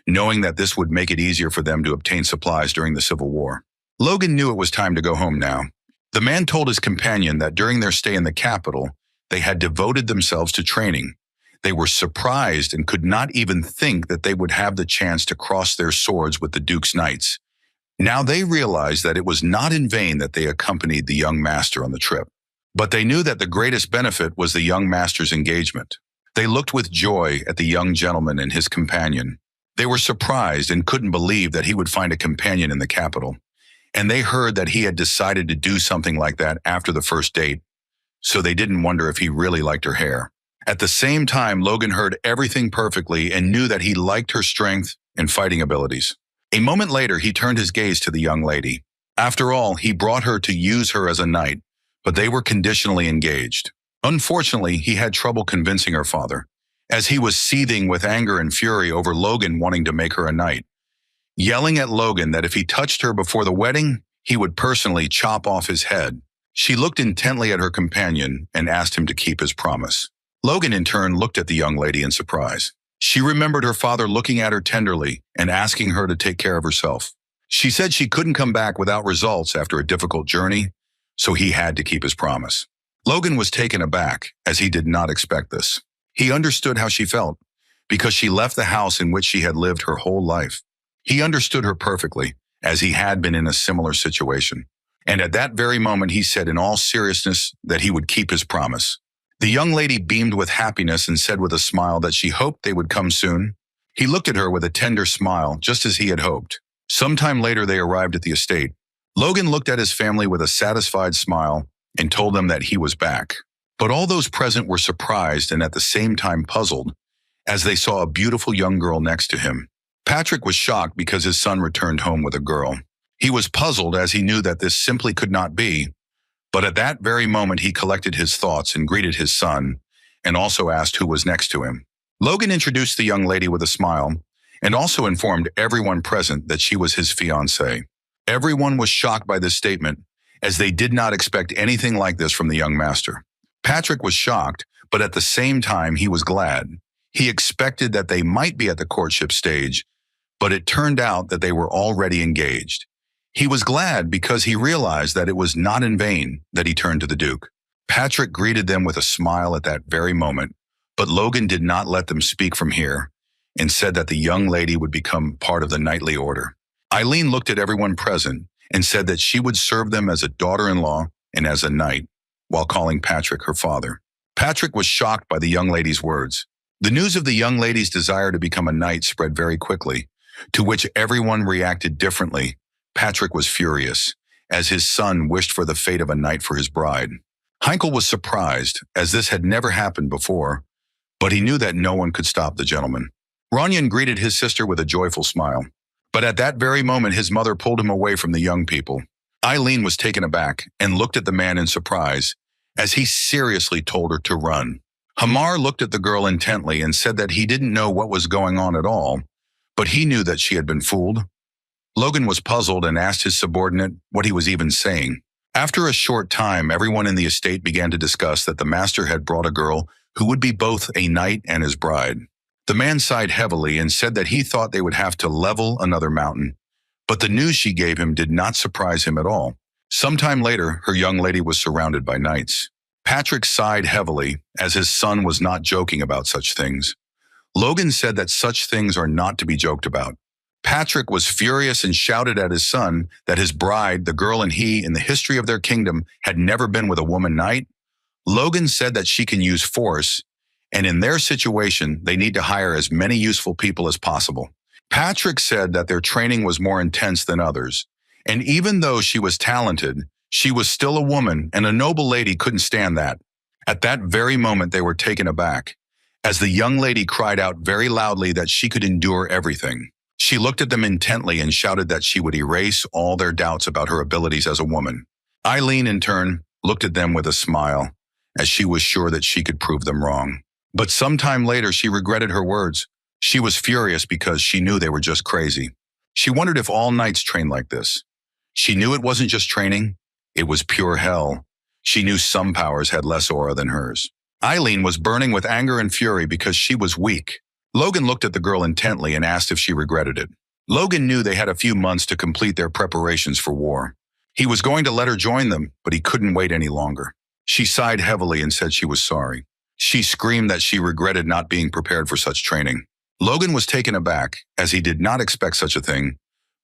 knowing that this would make it easier for them to obtain supplies during the Civil War. Logan knew it was time to go home now. The man told his companion that during their stay in the capital, they had devoted themselves to training. They were surprised and could not even think that they would have the chance to cross their swords with the Duke's knights. Now they realized that it was not in vain that they accompanied the young master on the trip. But they knew that the greatest benefit was the young master's engagement. They looked with joy at the young gentleman and his companion. They were surprised and couldn't believe that he would find a companion in the capital. And they heard that he had decided to do something like that after the first date, so they didn't wonder if he really liked her hair. At the same time, Logan heard everything perfectly and knew that he liked her strength and fighting abilities. A moment later, he turned his gaze to the young lady. After all, he brought her to use her as a knight, but they were conditionally engaged. Unfortunately, he had trouble convincing her father, as he was seething with anger and fury over Logan wanting to make her a knight, yelling at Logan that if he touched her before the wedding, he would personally chop off his head. She looked intently at her companion and asked him to keep his promise. Logan in turn looked at the young lady in surprise. She remembered her father looking at her tenderly and asking her to take care of herself. She said she couldn't come back without results after a difficult journey, so he had to keep his promise. Logan was taken aback, as he did not expect this. He understood how she felt, because she left the house in which she had lived her whole life. He understood her perfectly, as he had been in a similar situation. And at that very moment, he said in all seriousness that he would keep his promise. The young lady beamed with happiness and said with a smile that she hoped they would come soon. He looked at her with a tender smile, just as he had hoped. Sometime later, they arrived at the estate. Logan looked at his family with a satisfied smile and told them that he was back. But all those present were surprised and at the same time puzzled, as they saw a beautiful young girl next to him. Patrick was shocked because his son returned home with a girl. He was puzzled as he knew that this simply could not be, but at that very moment he collected his thoughts and greeted his son, and also asked who was next to him. Logan introduced the young lady with a smile, and also informed everyone present that she was his fiancée. Everyone was shocked by this statement, as they did not expect anything like this from the young master. Patrick was shocked, but at the same time he was glad. He expected that they might be at the courtship stage, but it turned out that they were already engaged. He was glad because he realized that it was not in vain that he turned to the Duke. Patrick greeted them with a smile at that very moment, but Logan did not let them speak from here and said that the young lady would become part of the knightly order. Eileen looked at everyone present and said that she would serve them as a daughter-in-law and as a knight, while calling Patrick her father. Patrick was shocked by the young lady's words. The news of the young lady's desire to become a knight spread very quickly, to which everyone reacted differently. Patrick was furious, as his son wished for the fate of a knight for his bride. Heinkel was surprised, as this had never happened before, but he knew that no one could stop the gentleman. Ronyan greeted his sister with a joyful smile, but at that very moment his mother pulled him away from the young people. Eileen was taken aback and looked at the man in surprise, as he seriously told her to run. Hamar looked at the girl intently and said that he didn't know what was going on at all, but he knew that she had been fooled. Logan was puzzled and asked his subordinate what he was even saying. After a short time, everyone in the estate began to discuss that the master had brought a girl who would be both a knight and his bride. The man sighed heavily and said that he thought they would have to level another mountain, but the news she gave him did not surprise him at all. Sometime later, her young lady was surrounded by knights. Patrick sighed heavily, as his son was not joking about such things. Logan said that such things are not to be joked about. Patrick was furious and shouted at his son that his bride, the girl and he, in the history of their kingdom, had never been with a woman knight. Logan said that she can use force, and in their situation, they need to hire as many useful people as possible. Patrick said that their training was more intense than others, and even though she was talented, she was still a woman, and a noble lady couldn't stand that. At that very moment, they were taken aback, as the young lady cried out very loudly that she could endure everything. She looked at them intently and shouted that she would erase all their doubts about her abilities as a woman. Eileen, in turn, looked at them with a smile, as she was sure that she could prove them wrong. But sometime later, she regretted her words. She was furious because she knew they were just crazy. She wondered if all knights trained like this. She knew it wasn't just training, it was pure hell. She knew some powers had less aura than hers. Eileen was burning with anger and fury because she was weak. Logan looked at the girl intently and asked if she regretted it. Logan knew they had a few months to complete their preparations for war. He was going to let her join them, but he couldn't wait any longer. She sighed heavily and said she was sorry. She screamed that she regretted not being prepared for such training. Logan was taken aback, as he did not expect such a thing,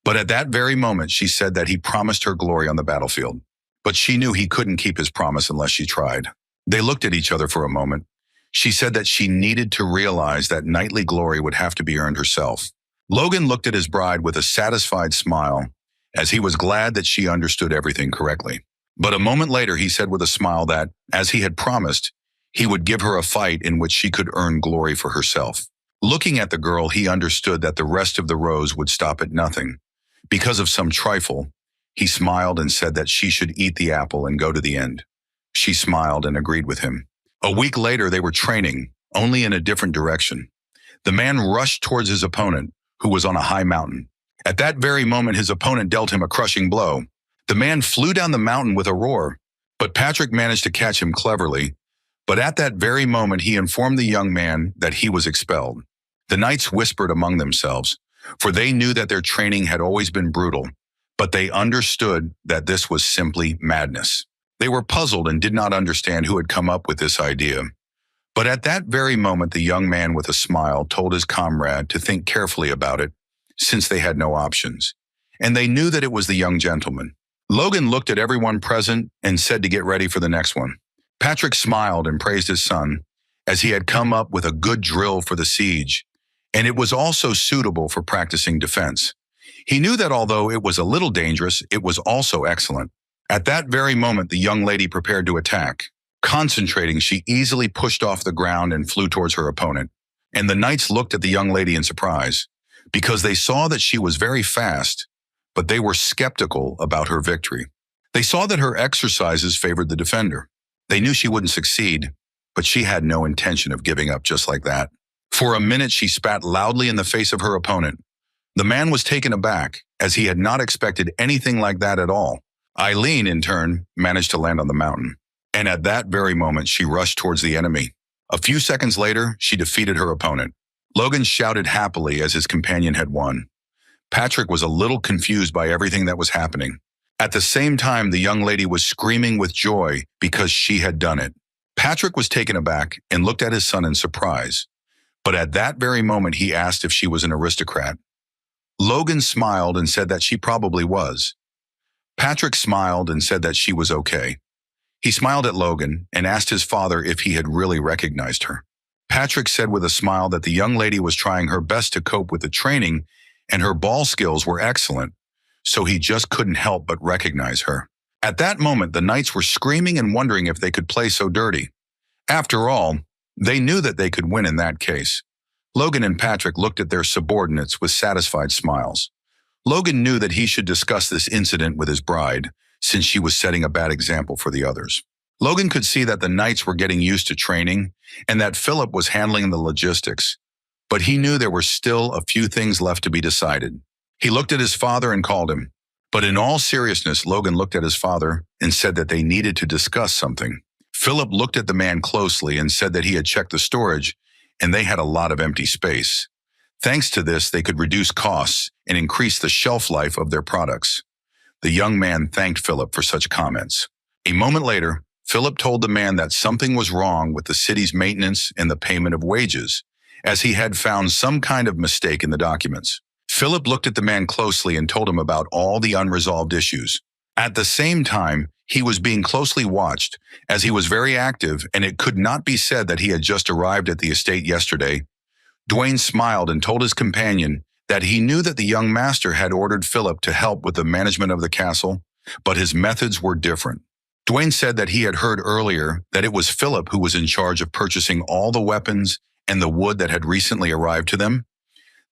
but at that very moment she said that he promised her glory on the battlefield. But she knew he couldn't keep his promise unless she tried. They looked at each other for a moment. She said that she needed to realize that knightly glory would have to be earned herself. Logan looked at his bride with a satisfied smile, as he was glad that she understood everything correctly. But a moment later, he said with a smile that, as he had promised, he would give her a fight in which she could earn glory for herself. Looking at the girl, he understood that the rest of the rose would stop at nothing. Because of some trifle, He smiled and said that she should eat the apple and go to the end. She smiled and agreed with him. A week later, they were training, only in a different direction. The man rushed towards his opponent, who was on a high mountain. At that very moment, his opponent dealt him a crushing blow. The man flew down the mountain with a roar, but Patrick managed to catch him cleverly. But at that very moment, he informed the young man that he was expelled. The knights whispered among themselves, for they knew that their training had always been brutal, but they understood that this was simply madness. They were puzzled and did not understand who had come up with this idea. But at that very moment, the young man with a smile told his comrade to think carefully about it, since they had no options. And they knew that it was the young gentleman. Logan looked at everyone present and said to get ready for the next one. Patrick smiled and praised his son, as he had come up with a good drill for the siege, and it was also suitable for practicing defense. He knew that although it was a little dangerous, it was also excellent. At that very moment, the young lady prepared to attack. Concentrating, she easily pushed off the ground and flew towards her opponent. And the knights looked at the young lady in surprise, because they saw that she was very fast, but they were skeptical about her victory. They saw that her exercises favored the defender. They knew she wouldn't succeed, but she had no intention of giving up just like that. For a minute, she spat loudly in the face of her opponent. The man was taken aback, as he had not expected anything like that at all. Eileen, in turn, managed to land on the mountain. And at that very moment, she rushed towards the enemy. A few seconds later, she defeated her opponent. Logan shouted happily as his companion had won. Patrick was a little confused by everything that was happening. At the same time, the young lady was screaming with joy because she had done it. Patrick was taken aback and looked at his son in surprise. But at that very moment, he asked if she was an aristocrat. Logan smiled and said that she probably was. Patrick smiled and said that she was okay. He smiled at Logan and asked his father if he had really recognized her. Patrick said with a smile that the young lady was trying her best to cope with the training and her ball skills were excellent, so he just couldn't help but recognize her. At that moment, the knights were screaming and wondering if they could play so dirty. After all, they knew that they could win in that case. Logan and Patrick looked at their subordinates with satisfied smiles. Logan knew that he should discuss this incident with his bride, since she was setting a bad example for the others. Logan could see that the knights were getting used to training and that Philip was handling the logistics, but he knew there were still a few things left to be decided. He looked at his father and called him, but in all seriousness, Logan looked at his father and said that they needed to discuss something. Philip looked at the man closely and said that he had checked the storage and they had a lot of empty space. Thanks to this, they could reduce costs and increase the shelf life of their products. The young man thanked Philip for such comments. A moment later, Philip told the man that something was wrong with the city's maintenance and the payment of wages, as he had found some kind of mistake in the documents. Philip looked at the man closely and told him about all the unresolved issues. At the same time, he was being closely watched, as he was very active, and it could not be said that he had just arrived at the estate yesterday. Dwayne smiled and told his companion that he knew that the young master had ordered Philip to help with the management of the castle, but his methods were different. Dwayne said that he had heard earlier that it was Philip who was in charge of purchasing all the weapons and the wood that had recently arrived to them.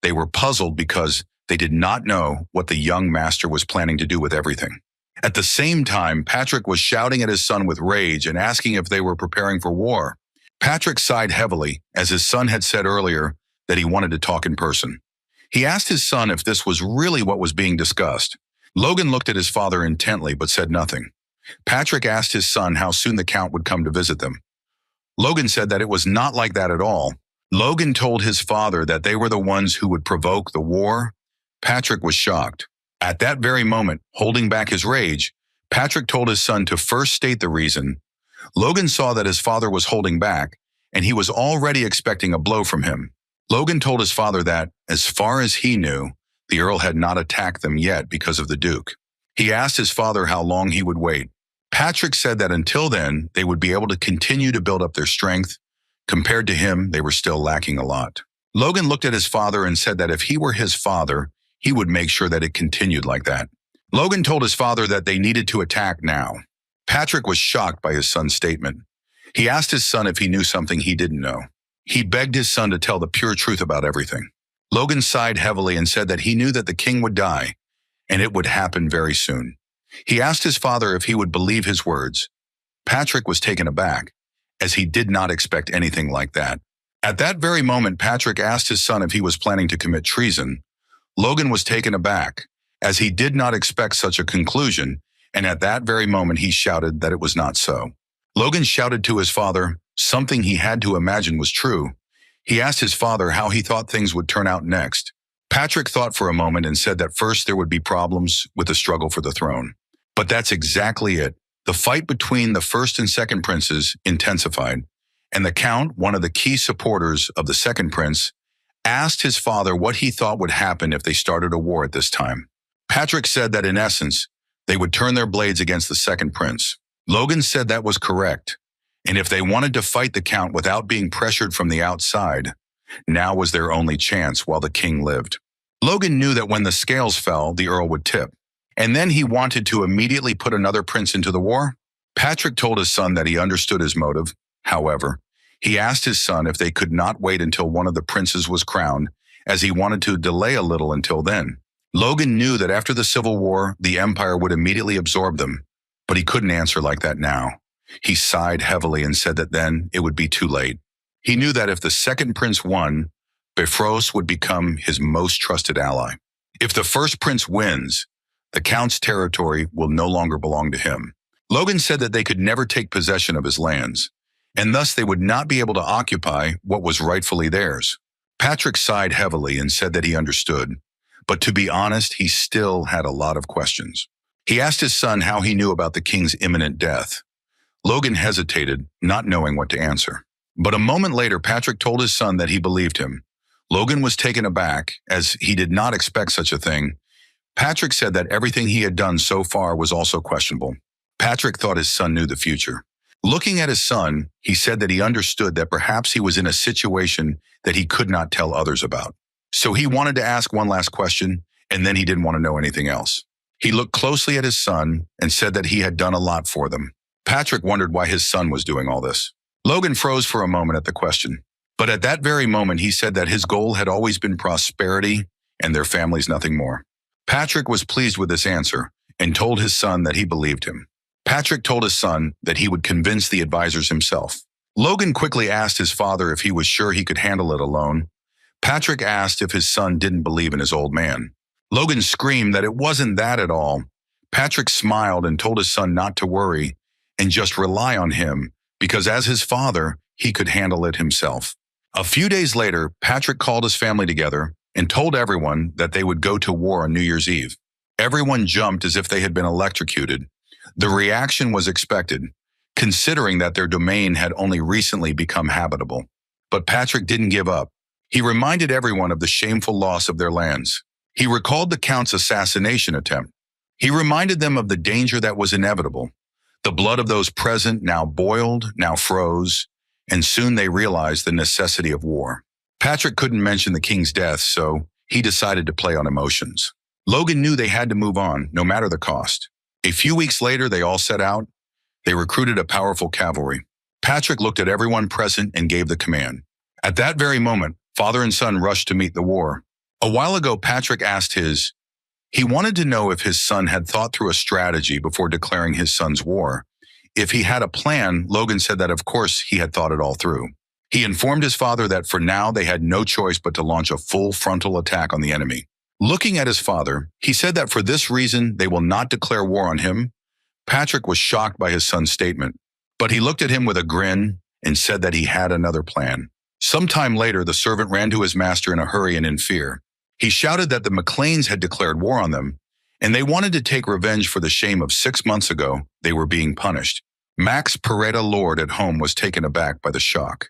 They were puzzled because they did not know what the young master was planning to do with everything. At the same time, Patrick was shouting at his son with rage and asking if they were preparing for war. Patrick sighed heavily, as his son had said earlier that he wanted to talk in person. He asked his son if this was really what was being discussed. Logan looked at his father intently but said nothing. Patrick asked his son how soon the Count would come to visit them. Logan said that it was not like that at all. Logan told his father that they were the ones who would provoke the war. Patrick was shocked. At that very moment, holding back his rage, Patrick told his son to first state the reason. Logan saw that his father was holding back, and he was already expecting a blow from him. Logan told his father that, as far as he knew, the Earl had not attacked them yet because of the Duke. He asked his father how long he would wait. Patrick said that until then, they would be able to continue to build up their strength. Compared to him, they were still lacking a lot. Logan looked at his father and said that if he were his father, he would make sure that it continued like that. Logan told his father that they needed to attack now. Patrick was shocked by his son's statement. He asked his son if he knew something he didn't know. He begged his son to tell the pure truth about everything. Logan sighed heavily and said that he knew that the king would die, and it would happen very soon. He asked his father if he would believe his words. Patrick was taken aback, as he did not expect anything like that. At that very moment, Patrick asked his son if he was planning to commit treason. Logan was taken aback, as he did not expect such a conclusion, and at that very moment he shouted that it was not so. Logan shouted to his father something he had to imagine was true. He asked his father how he thought things would turn out next. Patrick thought for a moment and said that first there would be problems with the struggle for the throne. But that's exactly it. The fight between the first and second princes intensified, and the Count, one of the key supporters of the second prince, asked his father what he thought would happen if they started a war at this time. Patrick said that in essence, they would turn their blades against the second prince. Logan said that was correct, and if they wanted to fight the Count without being pressured from the outside, now was their only chance while the king lived. Logan knew that when the scales fell, the Earl would tip, and then he wanted to immediately put another prince into the war. Patrick told his son that he understood his motive. However, he asked his son if they could not wait until one of the princes was crowned, as he wanted to delay a little until then. Logan knew that after the Civil War, the Empire would immediately absorb them, but he couldn't answer like that now. He sighed heavily and said that then it would be too late. He knew that if the second prince won, Bifrost would become his most trusted ally. If the first prince wins, the Count's territory will no longer belong to him. Logan said that they could never take possession of his lands, and thus they would not be able to occupy what was rightfully theirs. Patrick sighed heavily and said that he understood, but to be honest, he still had a lot of questions. He asked his son how he knew about the king's imminent death. Logan hesitated, not knowing what to answer. But a moment later, Patrick told his son that he believed him. Logan was taken aback, as he did not expect such a thing. Patrick said that everything he had done so far was also questionable. Patrick thought his son knew the future. Looking at his son, he said that he understood that perhaps he was in a situation that he could not tell others about. So he wanted to ask one last question, and then he didn't want to know anything else. He looked closely at his son and said that he had done a lot for them. Patrick wondered why his son was doing all this. Logan froze for a moment at the question, but at that very moment he said that his goal had always been prosperity and their families nothing more. Patrick was pleased with this answer and told his son that he believed him. Patrick told his son that he would convince the advisors himself. Logan quickly asked his father if he was sure he could handle it alone. Patrick asked if his son didn't believe in his old man. Logan screamed that it wasn't that at all. Patrick smiled and told his son not to worry and just rely on him, because as his father, he could handle it himself. A few days later, Patrick called his family together and told everyone that they would go to war on New Year's Eve. Everyone jumped as if they had been electrocuted. The reaction was expected, considering that their domain had only recently become habitable. But Patrick didn't give up. He reminded everyone of the shameful loss of their lands. He recalled the Count's assassination attempt. He reminded them of the danger that was inevitable. The blood of those present now boiled, now froze, and soon they realized the necessity of war. Patrick couldn't mention the king's death, so he decided to play on emotions. Logan knew they had to move on, no matter the cost. A few weeks later, they all set out. They recruited a powerful cavalry. Patrick looked at everyone present and gave the command. At that very moment, father and son rushed to meet the war. A while ago, Patrick asked he wanted to know if his son had thought through a strategy before declaring his son's war. If he had a plan, Logan said that of course he had thought it all through. He informed his father that for now they had no choice but to launch a full frontal attack on the enemy. Looking at his father, he said that for this reason they will not declare war on him. Patrick was shocked by his son's statement, but he looked at him with a grin and said that he had another plan. Sometime later, the servant ran to his master in a hurry and in fear. He shouted that the McLeans had declared war on them, and they wanted to take revenge for the shame of 6 months ago they were being punished. Max Peretta Lord at home was taken aback by the shock.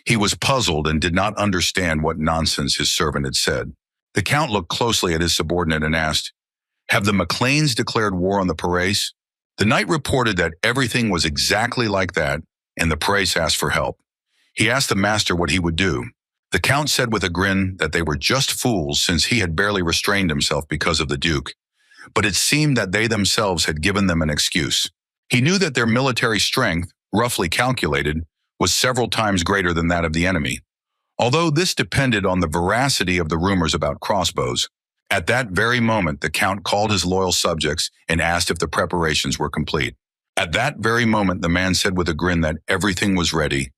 He was puzzled and did not understand what nonsense his servant had said. The Count looked closely at his subordinate and asked, "Have the McLeans declared war on the Parais?" The knight reported that everything was exactly like that, and the Parais asked for help. He asked the master what he would do. The Count said with a grin that they were just fools since he had barely restrained himself because of the Duke. But it seemed that they themselves had given them an excuse. He knew that their military strength, roughly calculated, was several times greater than that of the enemy. Although this depended on the veracity of the rumors about crossbows. At that very moment, the Count called his loyal subjects and asked if the preparations were complete. At that very moment, the man said with a grin that everything was ready.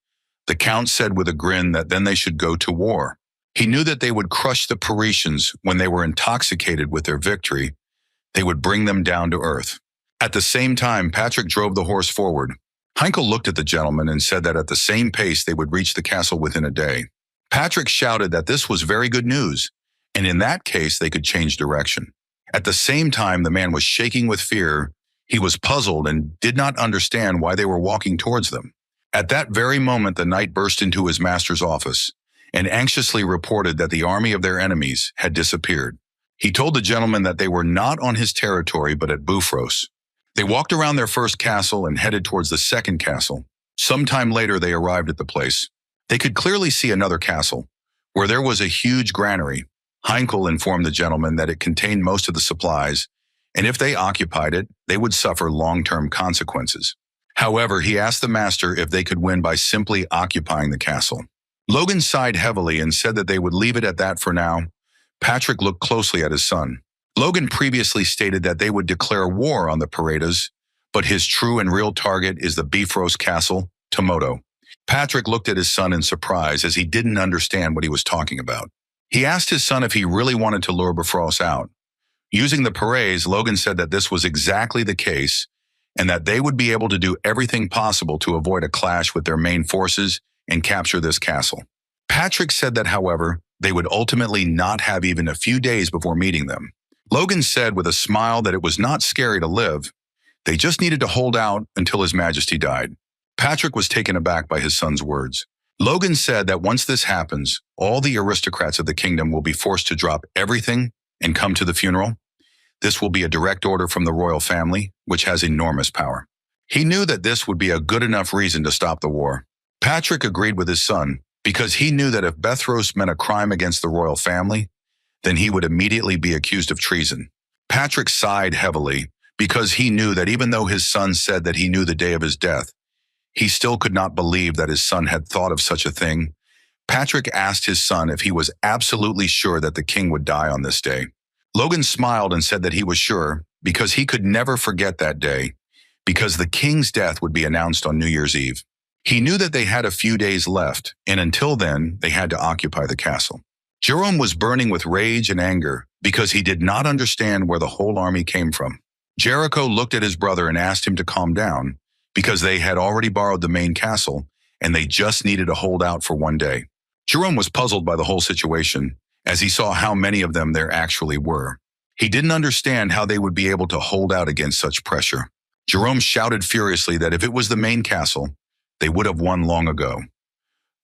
The Count said with a grin that then they should go to war. He knew that they would crush the Parisians when they were intoxicated with their victory. They would bring them down to earth. At the same time, Patrick drove the horse forward. Heinkel looked at the gentleman and said that at the same pace they would reach the castle within a day. Patrick shouted that this was very good news, and in that case they could change direction. At the same time, the man was shaking with fear. He was puzzled and did not understand why they were walking towards them. At that very moment, the knight burst into his master's office and anxiously reported that the army of their enemies had disappeared. He told the gentleman that they were not on his territory but at Bufros. They walked around their first castle and headed towards the second castle. Sometime later, they arrived at the place. They could clearly see another castle, where there was a huge granary. Heinkel informed the gentleman that it contained most of the supplies, and if they occupied it, they would suffer long-term consequences. However, he asked the master if they could win by simply occupying the castle. Logan sighed heavily and said that they would leave it at that for now. Patrick looked closely at his son. Logan previously stated that they would declare war on the Paredes, but his true and real target is the Bifrost Castle, Tomoto. Patrick looked at his son in surprise as he didn't understand what he was talking about. He asked his son if he really wanted to lure Bifrost out. Using the Paredes, Logan said that this was exactly the case and that they would be able to do everything possible to avoid a clash with their main forces and capture this castle. Patrick said that, however, they would ultimately not have even a few days before meeting them. Logan said with a smile that it was not scary to live. They just needed to hold out until His Majesty died. Patrick was taken aback by his son's words. Logan said that once this happens, all the aristocrats of the kingdom will be forced to drop everything and come to the funeral. This will be a direct order from the royal family, which has enormous power. He knew that this would be a good enough reason to stop the war. Patrick agreed with his son because he knew that if Bethros meant a crime against the royal family, then he would immediately be accused of treason. Patrick sighed heavily because he knew that even though his son said that he knew the day of his death, he still could not believe that his son had thought of such a thing. Patrick asked his son if he was absolutely sure that the king would die on this day. Logan smiled and said that he was sure because he could never forget that day, because the king's death would be announced on New Year's Eve. He knew that they had a few days left, and until then, they had to occupy the castle. Jerome was burning with rage and anger because he did not understand where the whole army came from. Jericho looked at his brother and asked him to calm down because they had already borrowed the main castle and they just needed to hold out for one day. Jerome was puzzled by the whole situation as he saw how many of them there actually were. He didn't understand how they would be able to hold out against such pressure. Jerome shouted furiously that if it was the main castle, they would have won long ago.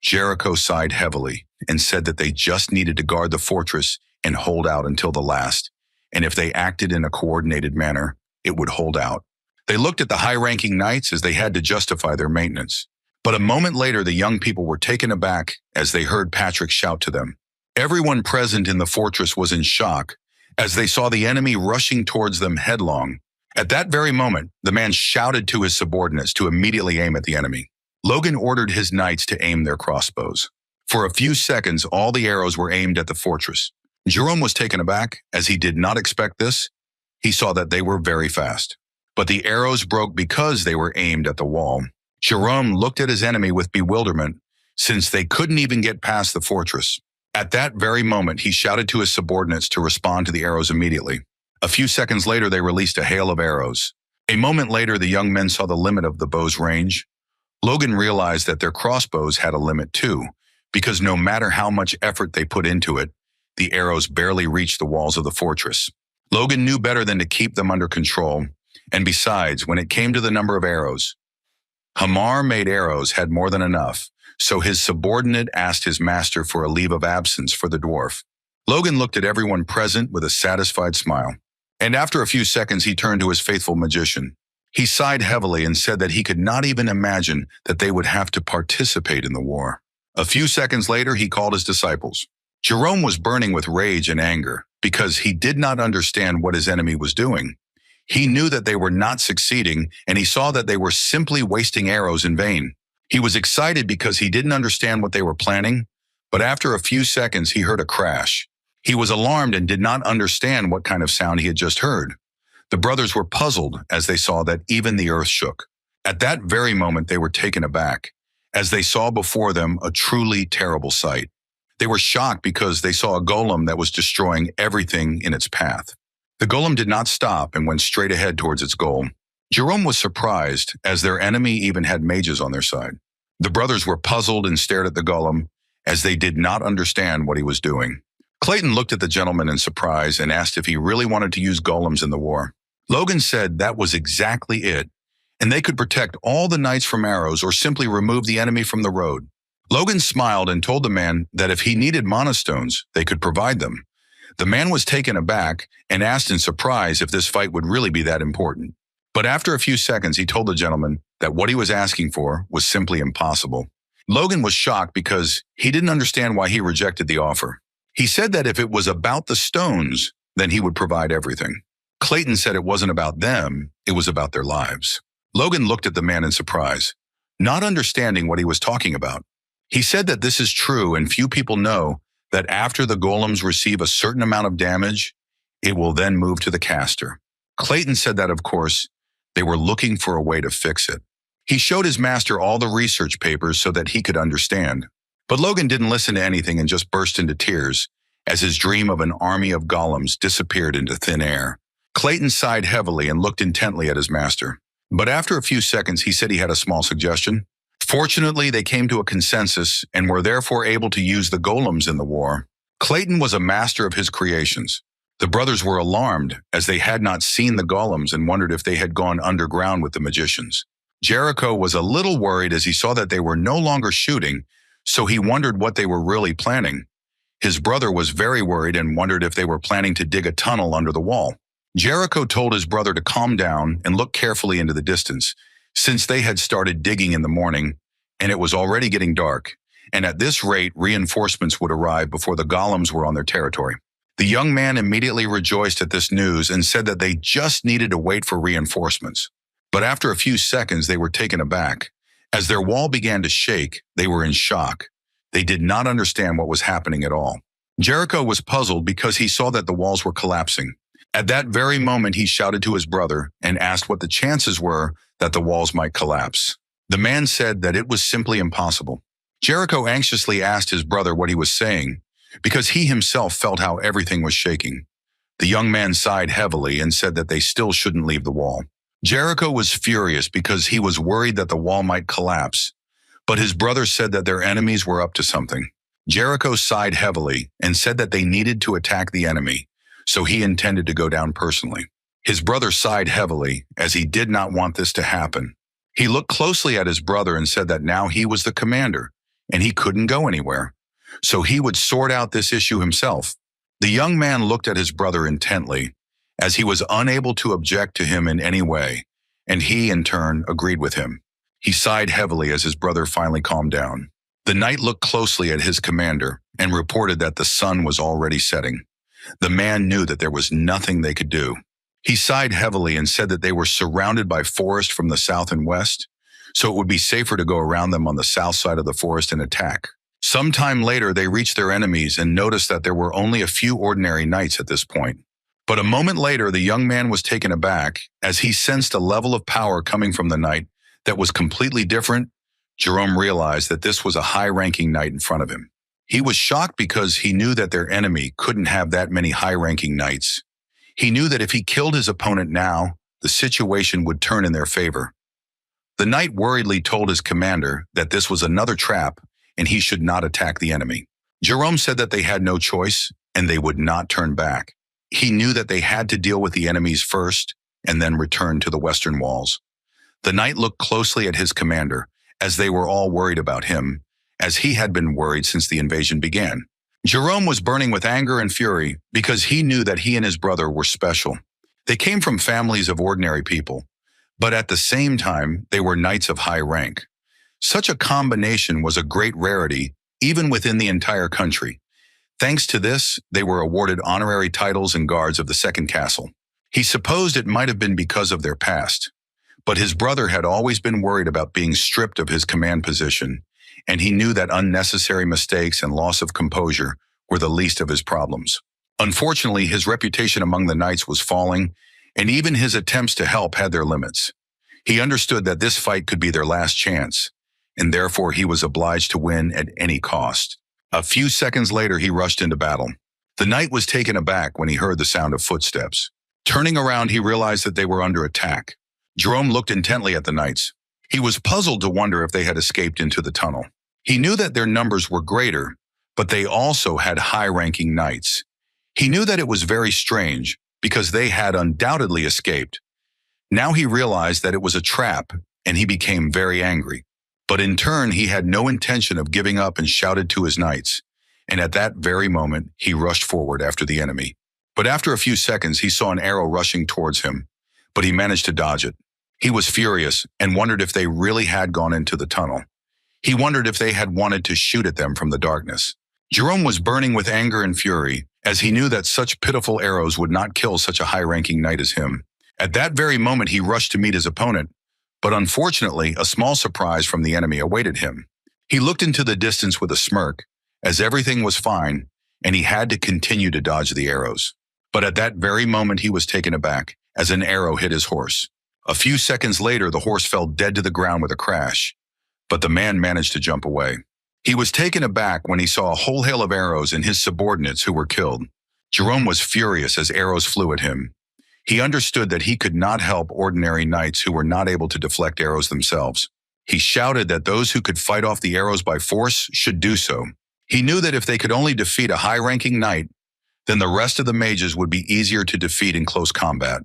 Jericho sighed heavily and said that they just needed to guard the fortress and hold out until the last, and if they acted in a coordinated manner, it would hold out. They looked at the high-ranking knights as they had to justify their maintenance. But a moment later, the young people were taken aback as they heard Patrick shout to them. Everyone present in the fortress was in shock as they saw the enemy rushing towards them headlong. At that very moment, the man shouted to his subordinates to immediately aim at the enemy. Logan ordered his knights to aim their crossbows. For a few seconds, all the arrows were aimed at the fortress. Jerome was taken aback as he did not expect this. He saw that they were very fast. But the arrows broke because they were aimed at the wall. Jerome looked at his enemy with bewilderment since they couldn't even get past the fortress. At that very moment, he shouted to his subordinates to respond to the arrows immediately. A few seconds later, they released a hail of arrows. A moment later, the young men saw the limit of the bow's range. Logan realized that their crossbows had a limit too, because no matter how much effort they put into it, the arrows barely reached the walls of the fortress. Logan knew better than to keep them under control, and besides, when it came to the number of arrows, Hamar-made arrows had more than enough, so his subordinate asked his master for a leave of absence for the dwarf. Logan looked at everyone present with a satisfied smile, and after a few seconds he turned to his faithful magician. He sighed heavily and said that he could not even imagine that they would have to participate in the war. A few seconds later, he called his disciples. Jerome was burning with rage and anger because he did not understand what his enemy was doing. He knew that they were not succeeding, and he saw that they were simply wasting arrows in vain. He was excited because he didn't understand what they were planning, but after a few seconds, he heard a crash. He was alarmed and did not understand what kind of sound he had just heard. The brothers were puzzled as they saw that even the earth shook. At that very moment, they were taken aback, as they saw before them a truly terrible sight. They were shocked because they saw a golem that was destroying everything in its path. The golem did not stop and went straight ahead towards its goal. Jerome was surprised, as their enemy even had mages on their side. The brothers were puzzled and stared at the golem, as they did not understand what he was doing. Clayton looked at the gentleman in surprise and asked if he really wanted to use golems in the war. Logan said that was exactly it, and they could protect all the knights from arrows or simply remove the enemy from the road. Logan smiled and told the man that if he needed monostones, they could provide them. The man was taken aback and asked in surprise if this fight would really be that important. But after a few seconds, he told the gentleman that what he was asking for was simply impossible. Logan was shocked because he didn't understand why he rejected the offer. He said that if it was about the stones, then he would provide everything. Clayton said it wasn't about them, it was about their lives. Logan looked at the man in surprise, not understanding what he was talking about. He said that this is true and few people know that after the golems receive a certain amount of damage, it will then move to the caster. Clayton said that, of course, they were looking for a way to fix it. He showed his master all the research papers so that he could understand. But Logan didn't listen to anything and just burst into tears as his dream of an army of golems disappeared into thin air. Clayton sighed heavily and looked intently at his master. But after a few seconds, he said he had a small suggestion. Fortunately, they came to a consensus and were therefore able to use the golems in the war. Clayton was a master of his creations. The brothers were alarmed as they had not seen the golems and wondered if they had gone underground with the magicians. Jericho was a little worried as he saw that they were no longer shooting, so he wondered what they were really planning. His brother was very worried and wondered if they were planning to dig a tunnel under the wall. Jericho told his brother to calm down and look carefully into the distance, since they had started digging in the morning, and it was already getting dark, and at this rate, reinforcements would arrive before the golems were on their territory. The young man immediately rejoiced at this news and said that they just needed to wait for reinforcements. But after a few seconds, they were taken aback. As their wall began to shake, they were in shock. They did not understand what was happening at all. Jericho was puzzled because he saw that the walls were collapsing. At that very moment, he shouted to his brother and asked what the chances were that the walls might collapse. The man said that it was simply impossible. Jericho anxiously asked his brother what he was saying, because he himself felt how everything was shaking. The young man sighed heavily and said that they still shouldn't leave the wall. Jericho was furious because he was worried that the wall might collapse, but his brother said that their enemies were up to something. Jericho sighed heavily and said that they needed to attack the enemy, so he intended to go down personally. His brother sighed heavily as he did not want this to happen. He looked closely at his brother and said that now he was the commander and he couldn't go anywhere, so he would sort out this issue himself. The young man looked at his brother intently, as he was unable to object to him in any way, and he, in turn, agreed with him. He sighed heavily as his brother finally calmed down. The knight looked closely at his commander and reported that the sun was already setting. The man knew that there was nothing they could do. He sighed heavily and said that they were surrounded by forest from the south and west, so it would be safer to go around them on the south side of the forest and attack. Sometime later, they reached their enemies and noticed that there were only a few ordinary knights at this point. But a moment later, the young man was taken aback as he sensed a level of power coming from the knight that was completely different. Jerome realized that this was a high-ranking knight in front of him. He was shocked because he knew that their enemy couldn't have that many high-ranking knights. He knew that if he killed his opponent now, the situation would turn in their favor. The knight worriedly told his commander that this was another trap and he should not attack the enemy. Jerome said that they had no choice and they would not turn back. He knew that they had to deal with the enemies first and then return to the western walls. The knight looked closely at his commander, as they were all worried about him, as he had been worried since the invasion began. Jerome was burning with anger and fury because he knew that he and his brother were special. They came from families of ordinary people, but at the same time, they were knights of high rank. Such a combination was a great rarity, even within the entire country. Thanks to this, they were awarded honorary titles and guards of the second castle. He supposed it might have been because of their past, but his brother had always been worried about being stripped of his command position, and he knew that unnecessary mistakes and loss of composure were the least of his problems. Unfortunately, his reputation among the knights was falling, and even his attempts to help had their limits. He understood that this fight could be their last chance, and therefore he was obliged to win at any cost. A few seconds later, he rushed into battle. The knight was taken aback when he heard the sound of footsteps. Turning around, he realized that they were under attack. Jerome looked intently at the knights. He was puzzled to wonder if they had escaped into the tunnel. He knew that their numbers were greater, but they also had high-ranking knights. He knew that it was very strange, because they had undoubtedly escaped. Now he realized that it was a trap, and he became very angry. But in turn, he had no intention of giving up and shouted to his knights. And at that very moment, he rushed forward after the enemy. But after a few seconds, he saw an arrow rushing towards him, but he managed to dodge it. He was furious and wondered if they really had gone into the tunnel. He wondered if they had wanted to shoot at them from the darkness. Jerome was burning with anger and fury, as he knew that such pitiful arrows would not kill such a high-ranking knight as him. At that very moment, he rushed to meet his opponent, but unfortunately, a small surprise from the enemy awaited him. He looked into the distance with a smirk, as everything was fine, and he had to continue to dodge the arrows. But at that very moment, he was taken aback, as an arrow hit his horse. A few seconds later, the horse fell dead to the ground with a crash, but the man managed to jump away. He was taken aback when he saw a whole hail of arrows and his subordinates who were killed. Jerome was furious as arrows flew at him. He understood that he could not help ordinary knights who were not able to deflect arrows themselves. He shouted that those who could fight off the arrows by force should do so. He knew that if they could only defeat a high-ranking knight, then the rest of the mages would be easier to defeat in close combat.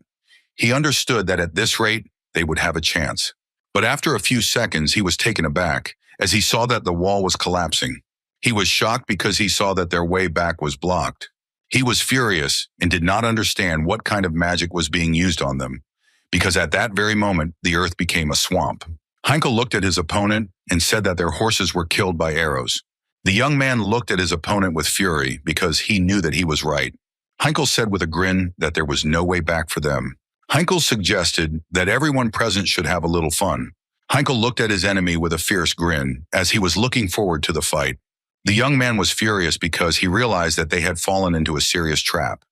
He understood that at this rate, they would have a chance. But after a few seconds, he was taken aback as he saw that the wall was collapsing. He was shocked because he saw that their way back was blocked. He was furious and did not understand what kind of magic was being used on them, because at that very moment, the earth became a swamp. Heinkel looked at his opponent and said that their horses were killed by arrows. The young man looked at his opponent with fury because he knew that he was right. Heinkel said with a grin that there was no way back for them. Heinkel suggested that everyone present should have a little fun. Heinkel looked at his enemy with a fierce grin as he was looking forward to the fight. The young man was furious because he realized that they had fallen into a serious trap.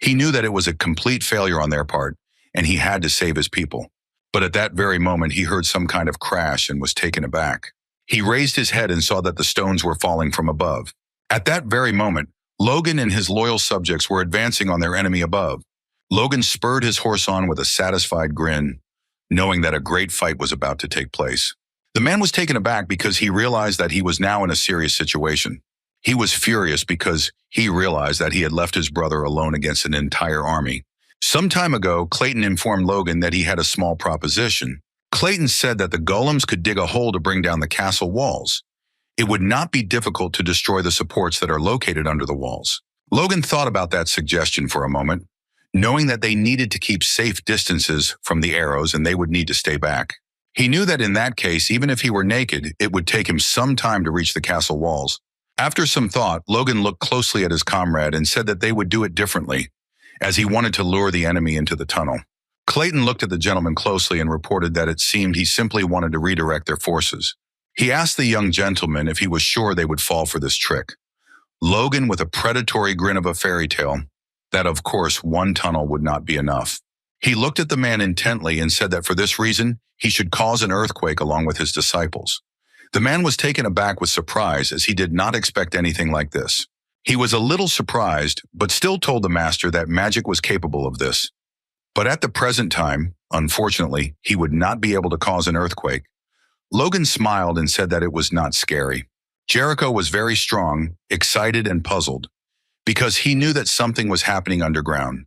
He knew that it was a complete failure on their part, and he had to save his people. But at that very moment, he heard some kind of crash and was taken aback. He raised his head and saw that the stones were falling from above. At that very moment, Logan and his loyal subjects were advancing on their enemy above. Logan spurred his horse on with a satisfied grin, knowing that a great fight was about to take place. The man was taken aback because he realized that he was now in a serious situation. He was furious because he realized that he had left his brother alone against an entire army. Some time ago, Clayton informed Logan that he had a small proposition. Clayton said that the golems could dig a hole to bring down the castle walls. It would not be difficult to destroy the supports that are located under the walls. Logan thought about that suggestion for a moment, knowing that they needed to keep safe distances from the arrows and they would need to stay back. He knew that in that case, even if he were naked, it would take him some time to reach the castle walls. After some thought, Logan looked closely at his comrade and said that they would do it differently, as he wanted to lure the enemy into the tunnel. Clayton looked at the gentleman closely and reported that it seemed he simply wanted to redirect their forces. He asked the young gentleman if he was sure they would fall for this trick. Logan, with a predatory grin of a fairy tale, that of course one tunnel would not be enough. He looked at the man intently and said that for this reason, he should cause an earthquake along with his disciples. The man was taken aback with surprise as he did not expect anything like this. He was a little surprised, but still told the master that magic was capable of this. But at the present time, unfortunately, he would not be able to cause an earthquake. Logan smiled and said that it was not scary. Jericho was very strong, excited, and puzzled, because he knew that something was happening underground.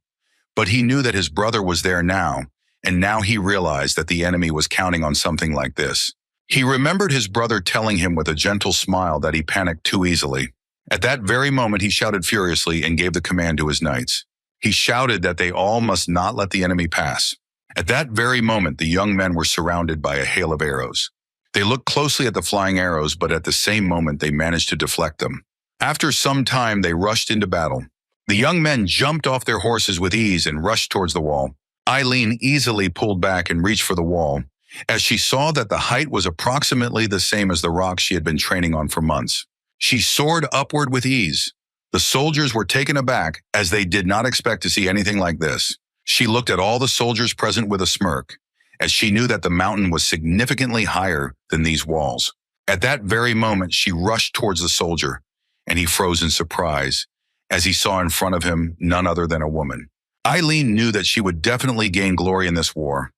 But he knew that his brother was there now, and now he realized that the enemy was counting on something like this. He remembered his brother telling him with a gentle smile that he panicked too easily. At that very moment, he shouted furiously and gave the command to his knights. He shouted that they all must not let the enemy pass. At that very moment, the young men were surrounded by a hail of arrows. They looked closely at the flying arrows, but at the same moment, they managed to deflect them. After some time, they rushed into battle. The young men jumped off their horses with ease and rushed towards the wall. Eileen easily pulled back and reached for the wall, as she saw that the height was approximately the same as the rock she had been training on for months. She soared upward with ease. The soldiers were taken aback as they did not expect to see anything like this. She looked at all the soldiers present with a smirk, as she knew that the mountain was significantly higher than these walls. At that very moment, she rushed towards the soldier, and he froze in surprise as he saw in front of him none other than a woman. Eileen knew that she would definitely gain glory in this war,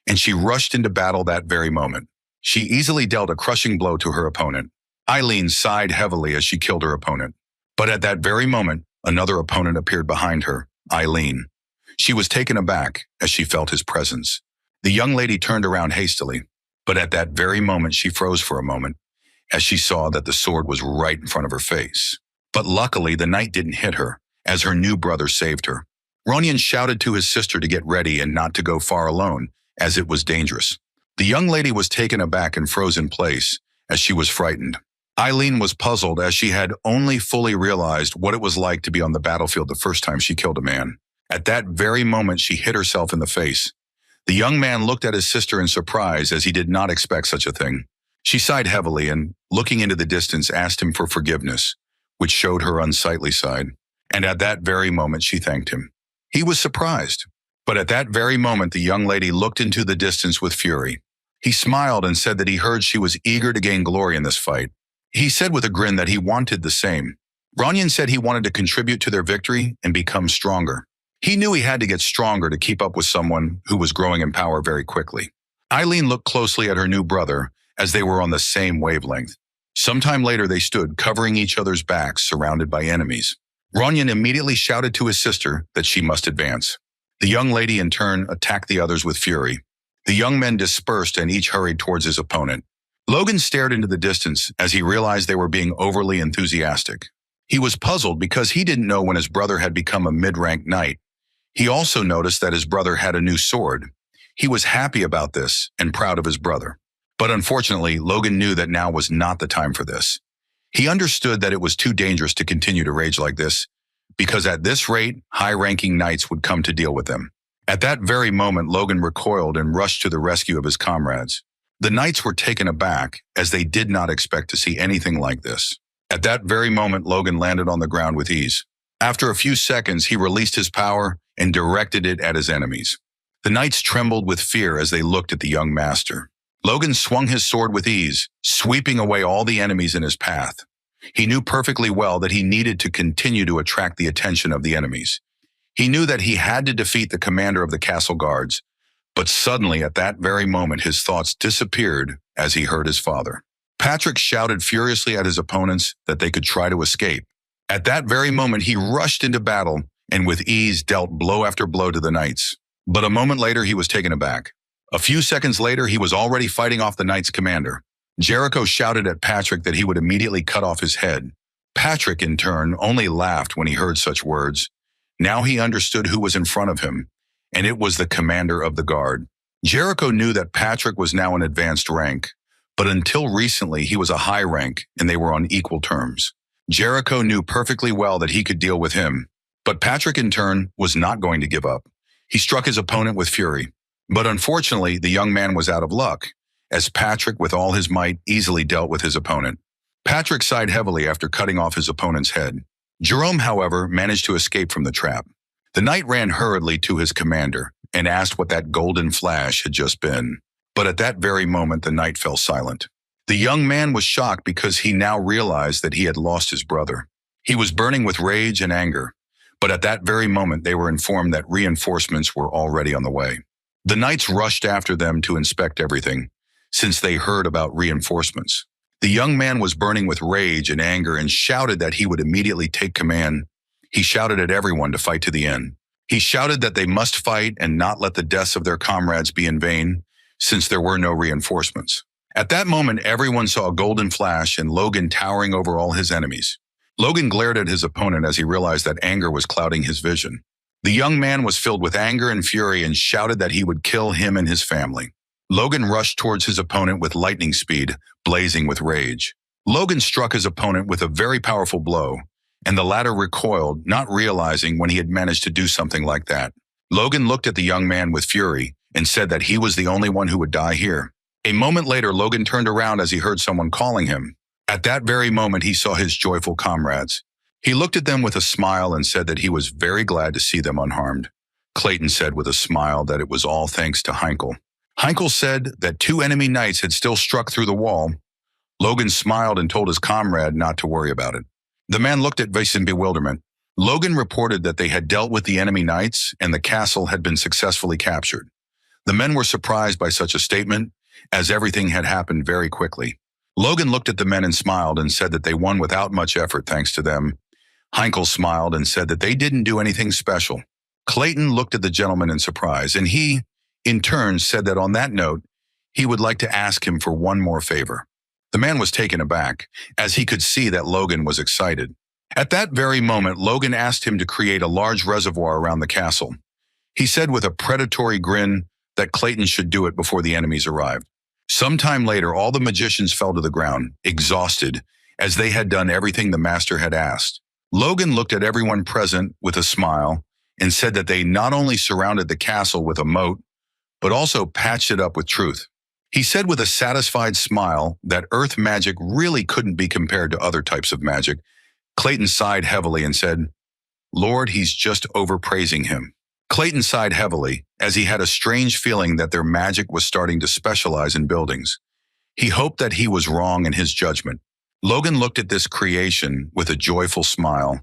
and she rushed into battle that very moment. She easily dealt a crushing blow to her opponent. Eileen sighed heavily as she killed her opponent. But at that very moment, another opponent appeared behind her, Eileen. She was taken aback as she felt his presence. The young lady turned around hastily, but at that very moment she froze for a moment as she saw that the sword was right in front of her face. But luckily the knight didn't hit her, as her new brother saved her. Ronyan shouted to his sister to get ready and not to go far alone, as it was dangerous. The young lady was taken aback and froze in place as she was frightened. Eileen was puzzled as she had only fully realized what it was like to be on the battlefield the first time she killed a man. At that very moment, she hit herself in the face. The young man looked at his sister in surprise as he did not expect such a thing. She sighed heavily and, looking into the distance, asked him for forgiveness, which showed her unsightly side. And at that very moment, she thanked him. He was surprised. But at that very moment, the young lady looked into the distance with fury. He smiled and said that he heard she was eager to gain glory in this fight. He said with a grin that he wanted the same. Ronyan said he wanted to contribute to their victory and become stronger. He knew he had to get stronger to keep up with someone who was growing in power very quickly. Eileen looked closely at her new brother as they were on the same wavelength. Sometime later they stood covering each other's backs, surrounded by enemies. Ronyan immediately shouted to his sister that she must advance. The young lady in turn attacked the others with fury. The young men dispersed and each hurried towards his opponent. Logan stared into the distance as he realized they were being overly enthusiastic. He was puzzled because he didn't know when his brother had become a mid-rank knight. He also noticed that his brother had a new sword. He was happy about this and proud of his brother. But unfortunately, Logan knew that now was not the time for this. He understood that it was too dangerous to continue to rage like this, because at this rate, high-ranking knights would come to deal with them. At that very moment, Logan recoiled and rushed to the rescue of his comrades. The knights were taken aback, as they did not expect to see anything like this. At that very moment, Logan landed on the ground with ease. After a few seconds, he released his power and directed it at his enemies. The knights trembled with fear as they looked at the young master. Logan swung his sword with ease, sweeping away all the enemies in his path. He knew perfectly well that he needed to continue to attract the attention of the enemies. He knew that he had to defeat the commander of the castle guards, but suddenly at that very moment his thoughts disappeared as he heard his father. Patrick shouted furiously at his opponents that they could try to escape. At that very moment he rushed into battle and with ease dealt blow after blow to the knights. But a moment later he was taken aback. A few seconds later he was already fighting off the knight's commander. Jericho shouted at Patrick that he would immediately cut off his head. Patrick, in turn, only laughed when he heard such words. Now he understood who was in front of him, and it was the commander of the guard. Jericho knew that Patrick was now an advanced rank, but until recently he was a high rank and they were on equal terms. Jericho knew perfectly well that he could deal with him, but Patrick in turn was not going to give up. He struck his opponent with fury, but unfortunately the young man was out of luck, as Patrick with all his might easily dealt with his opponent. Patrick sighed heavily after cutting off his opponent's head. Jerome, however, managed to escape from the trap. The knight ran hurriedly to his commander and asked what that golden flash had just been. But at that very moment, the knight fell silent. The young man was shocked because he now realized that he had lost his brother. He was burning with rage and anger, but at that very moment, they were informed that reinforcements were already on the way. The knights rushed after them to inspect everything, since they heard about reinforcements. The young man was burning with rage and anger and shouted that he would immediately take command. He shouted at everyone to fight to the end. He shouted that they must fight and not let the deaths of their comrades be in vain, since there were no reinforcements. At that moment, everyone saw a golden flash and Logan towering over all his enemies. Logan glared at his opponent as he realized that anger was clouding his vision. The young man was filled with anger and fury and shouted that he would kill him and his family. Logan rushed towards his opponent with lightning speed, blazing with rage. Logan struck his opponent with a very powerful blow, and the latter recoiled, not realizing when he had managed to do something like that. Logan looked at the young man with fury and said that he was the only one who would die here. A moment later, Logan turned around as he heard someone calling him. At that very moment, he saw his joyful comrades. He looked at them with a smile and said that he was very glad to see them unharmed. Clayton said with a smile that it was all thanks to Heinkel. Heinkel said that 2 enemy knights had still struck through the wall. Logan smiled and told his comrade not to worry about it. The man looked at Vice in bewilderment. Logan reported that they had dealt with the enemy knights and the castle had been successfully captured. The men were surprised by such a statement, as everything had happened very quickly. Logan looked at the men and smiled and said that they won without much effort thanks to them. Heinkel smiled and said that they didn't do anything special. Clayton looked at the gentleman in surprise, and he, in turn, said that on that note, he would like to ask him for one more favor. The man was taken aback, as he could see that Logan was excited. At that very moment, Logan asked him to create a large reservoir around the castle. He said with a predatory grin that Clayton should do it before the enemies arrived. Sometime later, all the magicians fell to the ground, exhausted, as they had done everything the master had asked. Logan looked at everyone present with a smile and said that they not only surrounded the castle with a moat, but also patched it up with truth. He said with a satisfied smile that earth magic really couldn't be compared to other types of magic. Clayton sighed heavily and said, "Lord, he's just overpraising him." Clayton sighed heavily, as he had a strange feeling that their magic was starting to specialize in buildings. He hoped that he was wrong in his judgment. Logan looked at this creation with a joyful smile,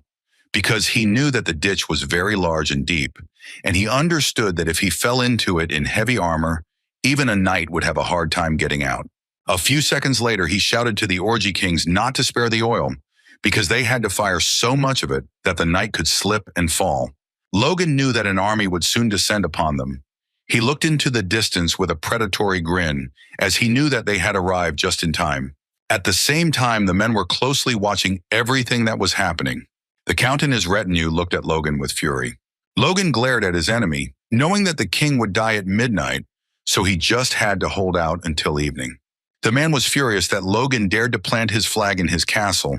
because he knew that the ditch was very large and deep, and he understood that if he fell into it in heavy armor, even a knight would have a hard time getting out. A few seconds later, he shouted to the orgy kings not to spare the oil, because they had to fire so much of it that the knight could slip and fall. Logan knew that an army would soon descend upon them. He looked into the distance with a predatory grin, as he knew that they had arrived just in time. At the same time, the men were closely watching everything that was happening. The Count and his retinue looked at Logan with fury. Logan glared at his enemy, knowing that the king would die at midnight, so he just had to hold out until evening. The man was furious that Logan dared to plant his flag in his castle.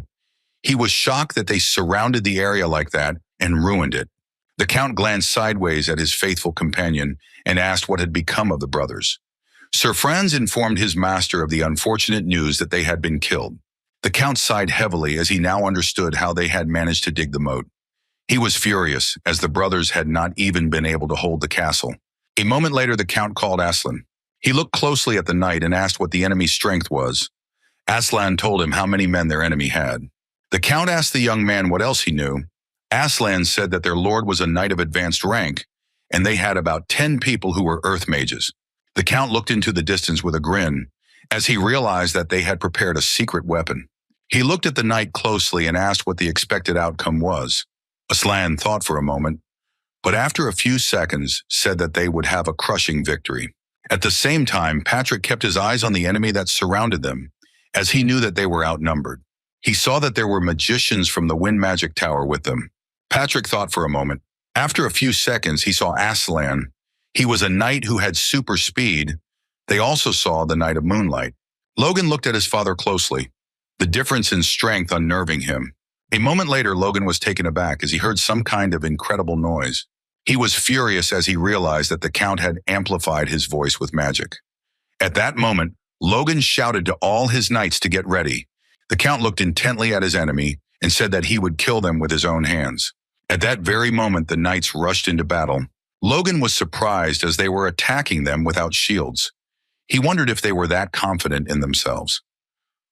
He was shocked that they surrounded the area like that and ruined it. The Count glanced sideways at his faithful companion and asked what had become of the brothers. Sir Franz informed his master of the unfortunate news that they had been killed. The Count sighed heavily as he now understood how they had managed to dig the moat. He was furious, as the brothers had not even been able to hold the castle. A moment later, the Count called Aslan. He looked closely at the knight and asked what the enemy's strength was. Aslan told him how many men their enemy had. The Count asked the young man what else he knew. Aslan said that their lord was a knight of advanced rank, and they had about 10 people who were earth mages. The Count looked into the distance with a grin, as he realized that they had prepared a secret weapon. He looked at the knight closely and asked what the expected outcome was. Aslan thought for a moment, but after a few seconds said that they would have a crushing victory. At the same time, Patrick kept his eyes on the enemy that surrounded them, as he knew that they were outnumbered. He saw that there were magicians from the Wind Magic Tower with them. Patrick thought for a moment. After a few seconds, he saw Aslan. He was a knight who had super speed. They also saw the Knight of Moonlight. Logan looked at his father closely, the difference in strength unnerving him. A moment later, Logan was taken aback as he heard some kind of incredible noise. He was furious as he realized that the Count had amplified his voice with magic. At that moment, Logan shouted to all his knights to get ready. The Count looked intently at his enemy and said that he would kill them with his own hands. At that very moment, the knights rushed into battle. Logan was surprised as they were attacking them without shields. He wondered if they were that confident in themselves.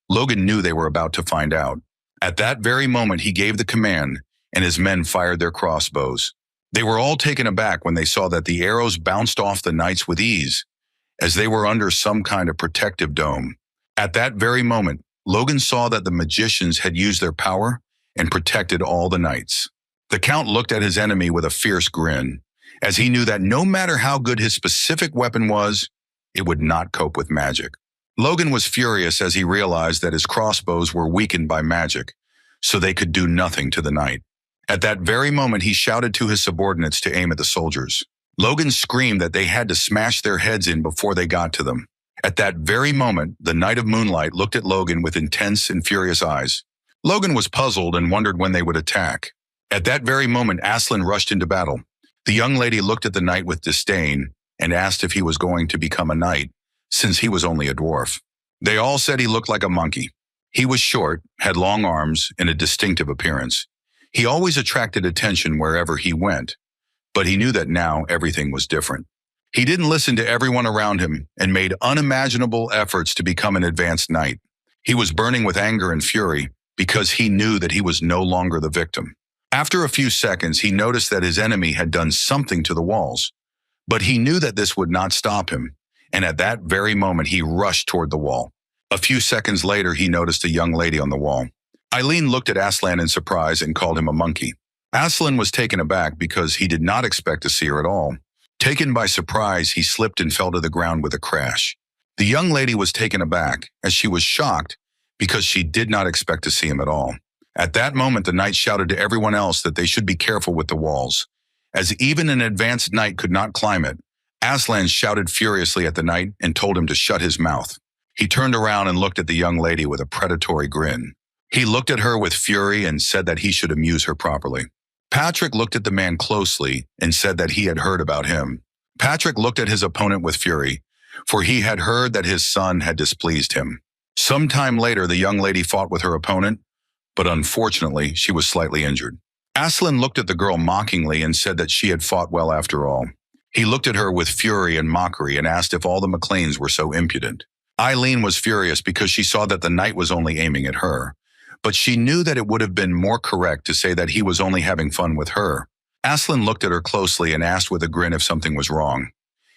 Logan knew they were about to find out. At that very moment, he gave the command, and his men fired their crossbows. They were all taken aback when they saw that the arrows bounced off the knights with ease, as they were under some kind of protective dome. At that very moment, Logan saw that the magicians had used their power and protected all the knights. The Count looked at his enemy with a fierce grin, as he knew that no matter how good his specific weapon was, it would not cope with magic. Logan was furious as he realized that his crossbows were weakened by magic, so they could do nothing to the knight. At that very moment, he shouted to his subordinates to aim at the soldiers. Logan screamed that they had to smash their heads in before they got to them. At that very moment, the Knight of Moonlight looked at Logan with intense and furious eyes. Logan was puzzled and wondered when they would attack. At that very moment, Aslan rushed into battle. The young lady looked at the knight with disdain and asked if he was going to become a knight, since he was only a dwarf. They all said he looked like a monkey. He was short, had long arms, and a distinctive appearance. He always attracted attention wherever he went, but he knew that now everything was different. He didn't listen to everyone around him and made unimaginable efforts to become an advanced knight. He was burning with anger and fury because he knew that he was no longer the victim. After a few seconds, he noticed that his enemy had done something to the walls, but he knew that this would not stop him, and at that very moment he rushed toward the wall. A few seconds later, he noticed a young lady on the wall. Eileen looked at Aslan in surprise and called him a monkey. Aslan was taken aback because he did not expect to see her at all. Taken by surprise, he slipped and fell to the ground with a crash. The young lady was taken aback, as she was shocked because she did not expect to see him at all. At that moment, the knight shouted to everyone else that they should be careful with the walls. As even an advanced knight could not climb it, Aslan shouted furiously at the knight and told him to shut his mouth. He turned around and looked at the young lady with a predatory grin. He looked at her with fury and said that he should amuse her properly. Patrick looked at the man closely and said that he had heard about him. Patrick looked at his opponent with fury, for he had heard that his son had displeased him. Sometime later, the young lady fought with her opponent, but unfortunately, she was slightly injured. Aslan looked at the girl mockingly and said that she had fought well after all. He looked at her with fury and mockery and asked if all the McLeans were so impudent. Eileen was furious because she saw that the knight was only aiming at her, but she knew that it would have been more correct to say that he was only having fun with her. Aslan looked at her closely and asked with a grin if something was wrong.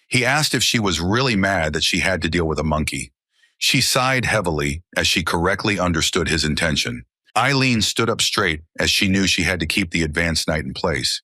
He asked if she was really mad that she had to deal with a monkey. She sighed heavily as she correctly understood his intention. Eileen stood up straight as she knew she had to keep the advanced knight in place.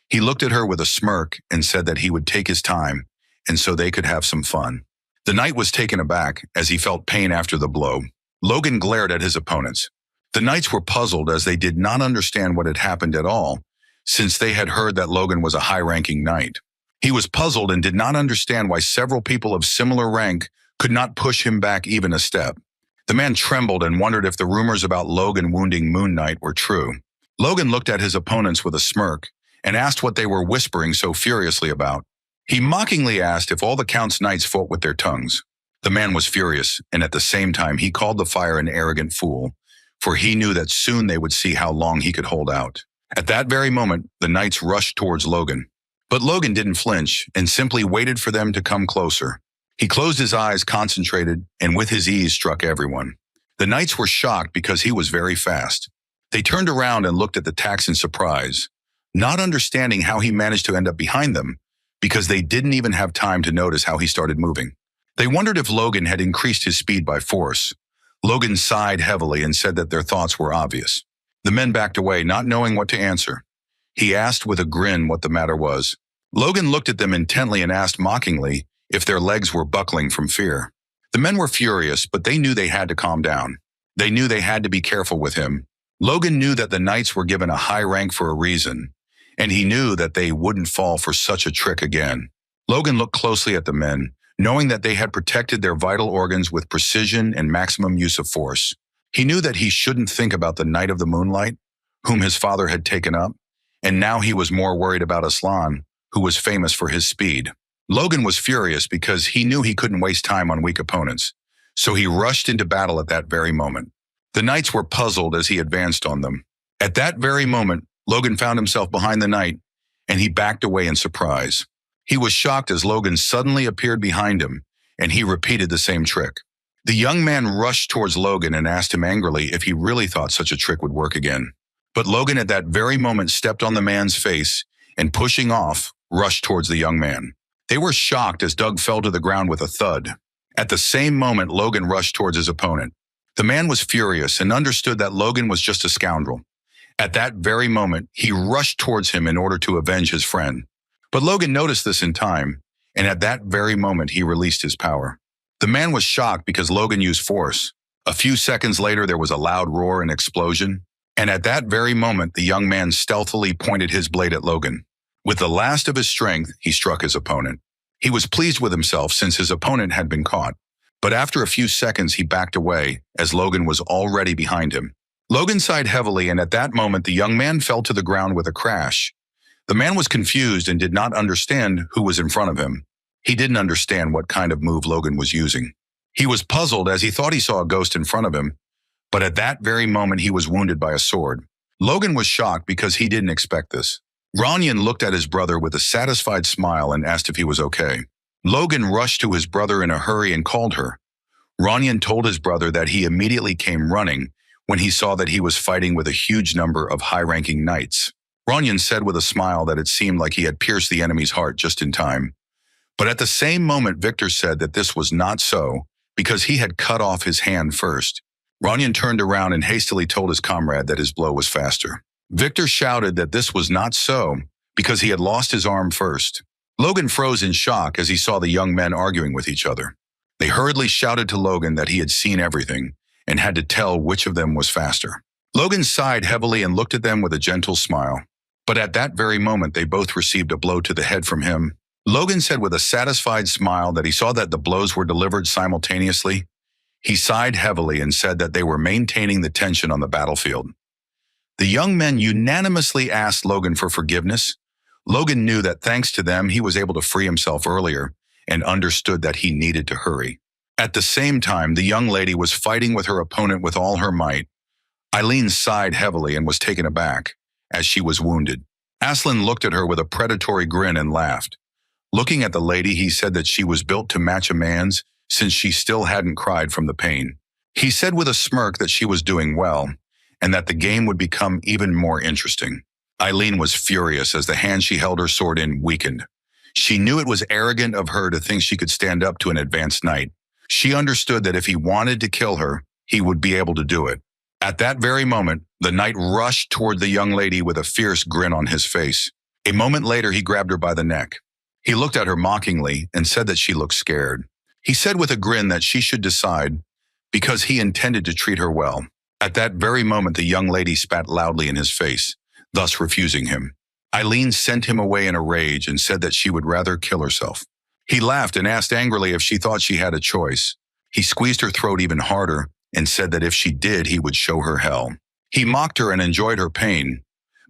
He looked at her with a smirk and said that he would take his time, and so they could have some fun. The knight was taken aback as he felt pain after the blow. Logan glared at his opponents. The knights were puzzled as they did not understand what had happened at all, since they had heard that Logan was a high-ranking knight. He was puzzled and did not understand why several people of similar rank could not push him back even a step. The man trembled and wondered if the rumors about Logan wounding Moon Knight were true. Logan looked at his opponents with a smirk and asked what they were whispering so furiously about. He mockingly asked if all the Count's knights fought with their tongues. The man was furious, and at the same time he called the fire an arrogant fool, for he knew that soon they would see how long he could hold out. At that very moment, the knights rushed towards Logan. But Logan didn't flinch and simply waited for them to come closer. He closed his eyes, concentrated, and with his ease struck everyone. The knights were shocked because he was very fast. They turned around and looked at the tax in surprise, not understanding how he managed to end up behind them, because they didn't even have time to notice how he started moving. They wondered if Logan had increased his speed by force. Logan sighed heavily and said that their thoughts were obvious. The men backed away, not knowing what to answer. He asked with a grin what the matter was. Logan looked at them intently and asked mockingly if their legs were buckling from fear. The men were furious, but they knew they had to calm down. They knew they had to be careful with him. Logan knew that the knights were given a high rank for a reason, and he knew that they wouldn't fall for such a trick again. Logan looked closely at the men, knowing that they had protected their vital organs with precision and maximum use of force. He knew that he shouldn't think about the Knight of the Moonlight, whom his father had taken up, and now he was more worried about Aslan, who was famous for his speed. Logan was furious because he knew he couldn't waste time on weak opponents, so he rushed into battle at that very moment. The knights were puzzled as he advanced on them. At that very moment, Logan found himself behind the knight, and he backed away in surprise. He was shocked as Logan suddenly appeared behind him, and he repeated the same trick. The young man rushed towards Logan and asked him angrily if he really thought such a trick would work again. But Logan at that very moment stepped on the man's face and, pushing off, rushed towards the young man. They were shocked as Doug fell to the ground with a thud. At the same moment, Logan rushed towards his opponent. The man was furious and understood that Logan was just a scoundrel. At that very moment, he rushed towards him in order to avenge his friend. But Logan noticed this in time, and at that very moment, he released his power. The man was shocked because Logan used force. A few seconds later, there was a loud roar and explosion, and at that very moment, the young man stealthily pointed his blade at Logan. With the last of his strength, he struck his opponent. He was pleased with himself since his opponent had been caught, but after a few seconds, he backed away as Logan was already behind him. Logan sighed heavily, and at that moment, the young man fell to the ground with a crash. The man was confused and did not understand who was in front of him. He didn't understand what kind of move Logan was using. He was puzzled as he thought he saw a ghost in front of him, but at that very moment he was wounded by a sword. Logan was shocked because he didn't expect this. Ranyan looked at his brother with a satisfied smile and asked if he was okay. Logan rushed to his brother in a hurry and called her. Ranyan told his brother that he immediately came running when he saw that he was fighting with a huge number of high-ranking knights. Ranyan said with a smile that it seemed like he had pierced the enemy's heart just in time. But at the same moment, Victor said that this was not so because he had cut off his hand first. Ranyan turned around and hastily told his comrade that his blow was faster. Victor shouted that this was not so because he had lost his arm first. Logan froze in shock as he saw the young men arguing with each other. They hurriedly shouted to Logan that he had seen everything and had to tell which of them was faster. Logan sighed heavily and looked at them with a gentle smile. But at that very moment, they both received a blow to the head from him. Logan said with a satisfied smile that he saw that the blows were delivered simultaneously. He sighed heavily and said that they were maintaining the tension on the battlefield. The young men unanimously asked Logan for forgiveness. Logan knew that thanks to them, he was able to free himself earlier and understood that he needed to hurry. At the same time, the young lady was fighting with her opponent with all her might. Eileen sighed heavily and was taken aback, as she was wounded. Aslan looked at her with a predatory grin and laughed. Looking at the lady, he said that she was built to match a man's since she still hadn't cried from the pain. He said with a smirk that she was doing well and that the game would become even more interesting. Eileen was furious as the hand she held her sword in weakened. She knew it was arrogant of her to think she could stand up to an advanced knight. She understood that if he wanted to kill her, he would be able to do it. At that very moment, the knight rushed toward the young lady with a fierce grin on his face. A moment later, he grabbed her by the neck. He looked at her mockingly and said that she looked scared. He said with a grin that she should decide because he intended to treat her well. At that very moment, the young lady spat loudly in his face, thus refusing him. Eileen sent him away in a rage and said that she would rather kill herself. He laughed and asked angrily if she thought she had a choice. He squeezed her throat even harder and said that if she did, he would show her hell. He mocked her and enjoyed her pain,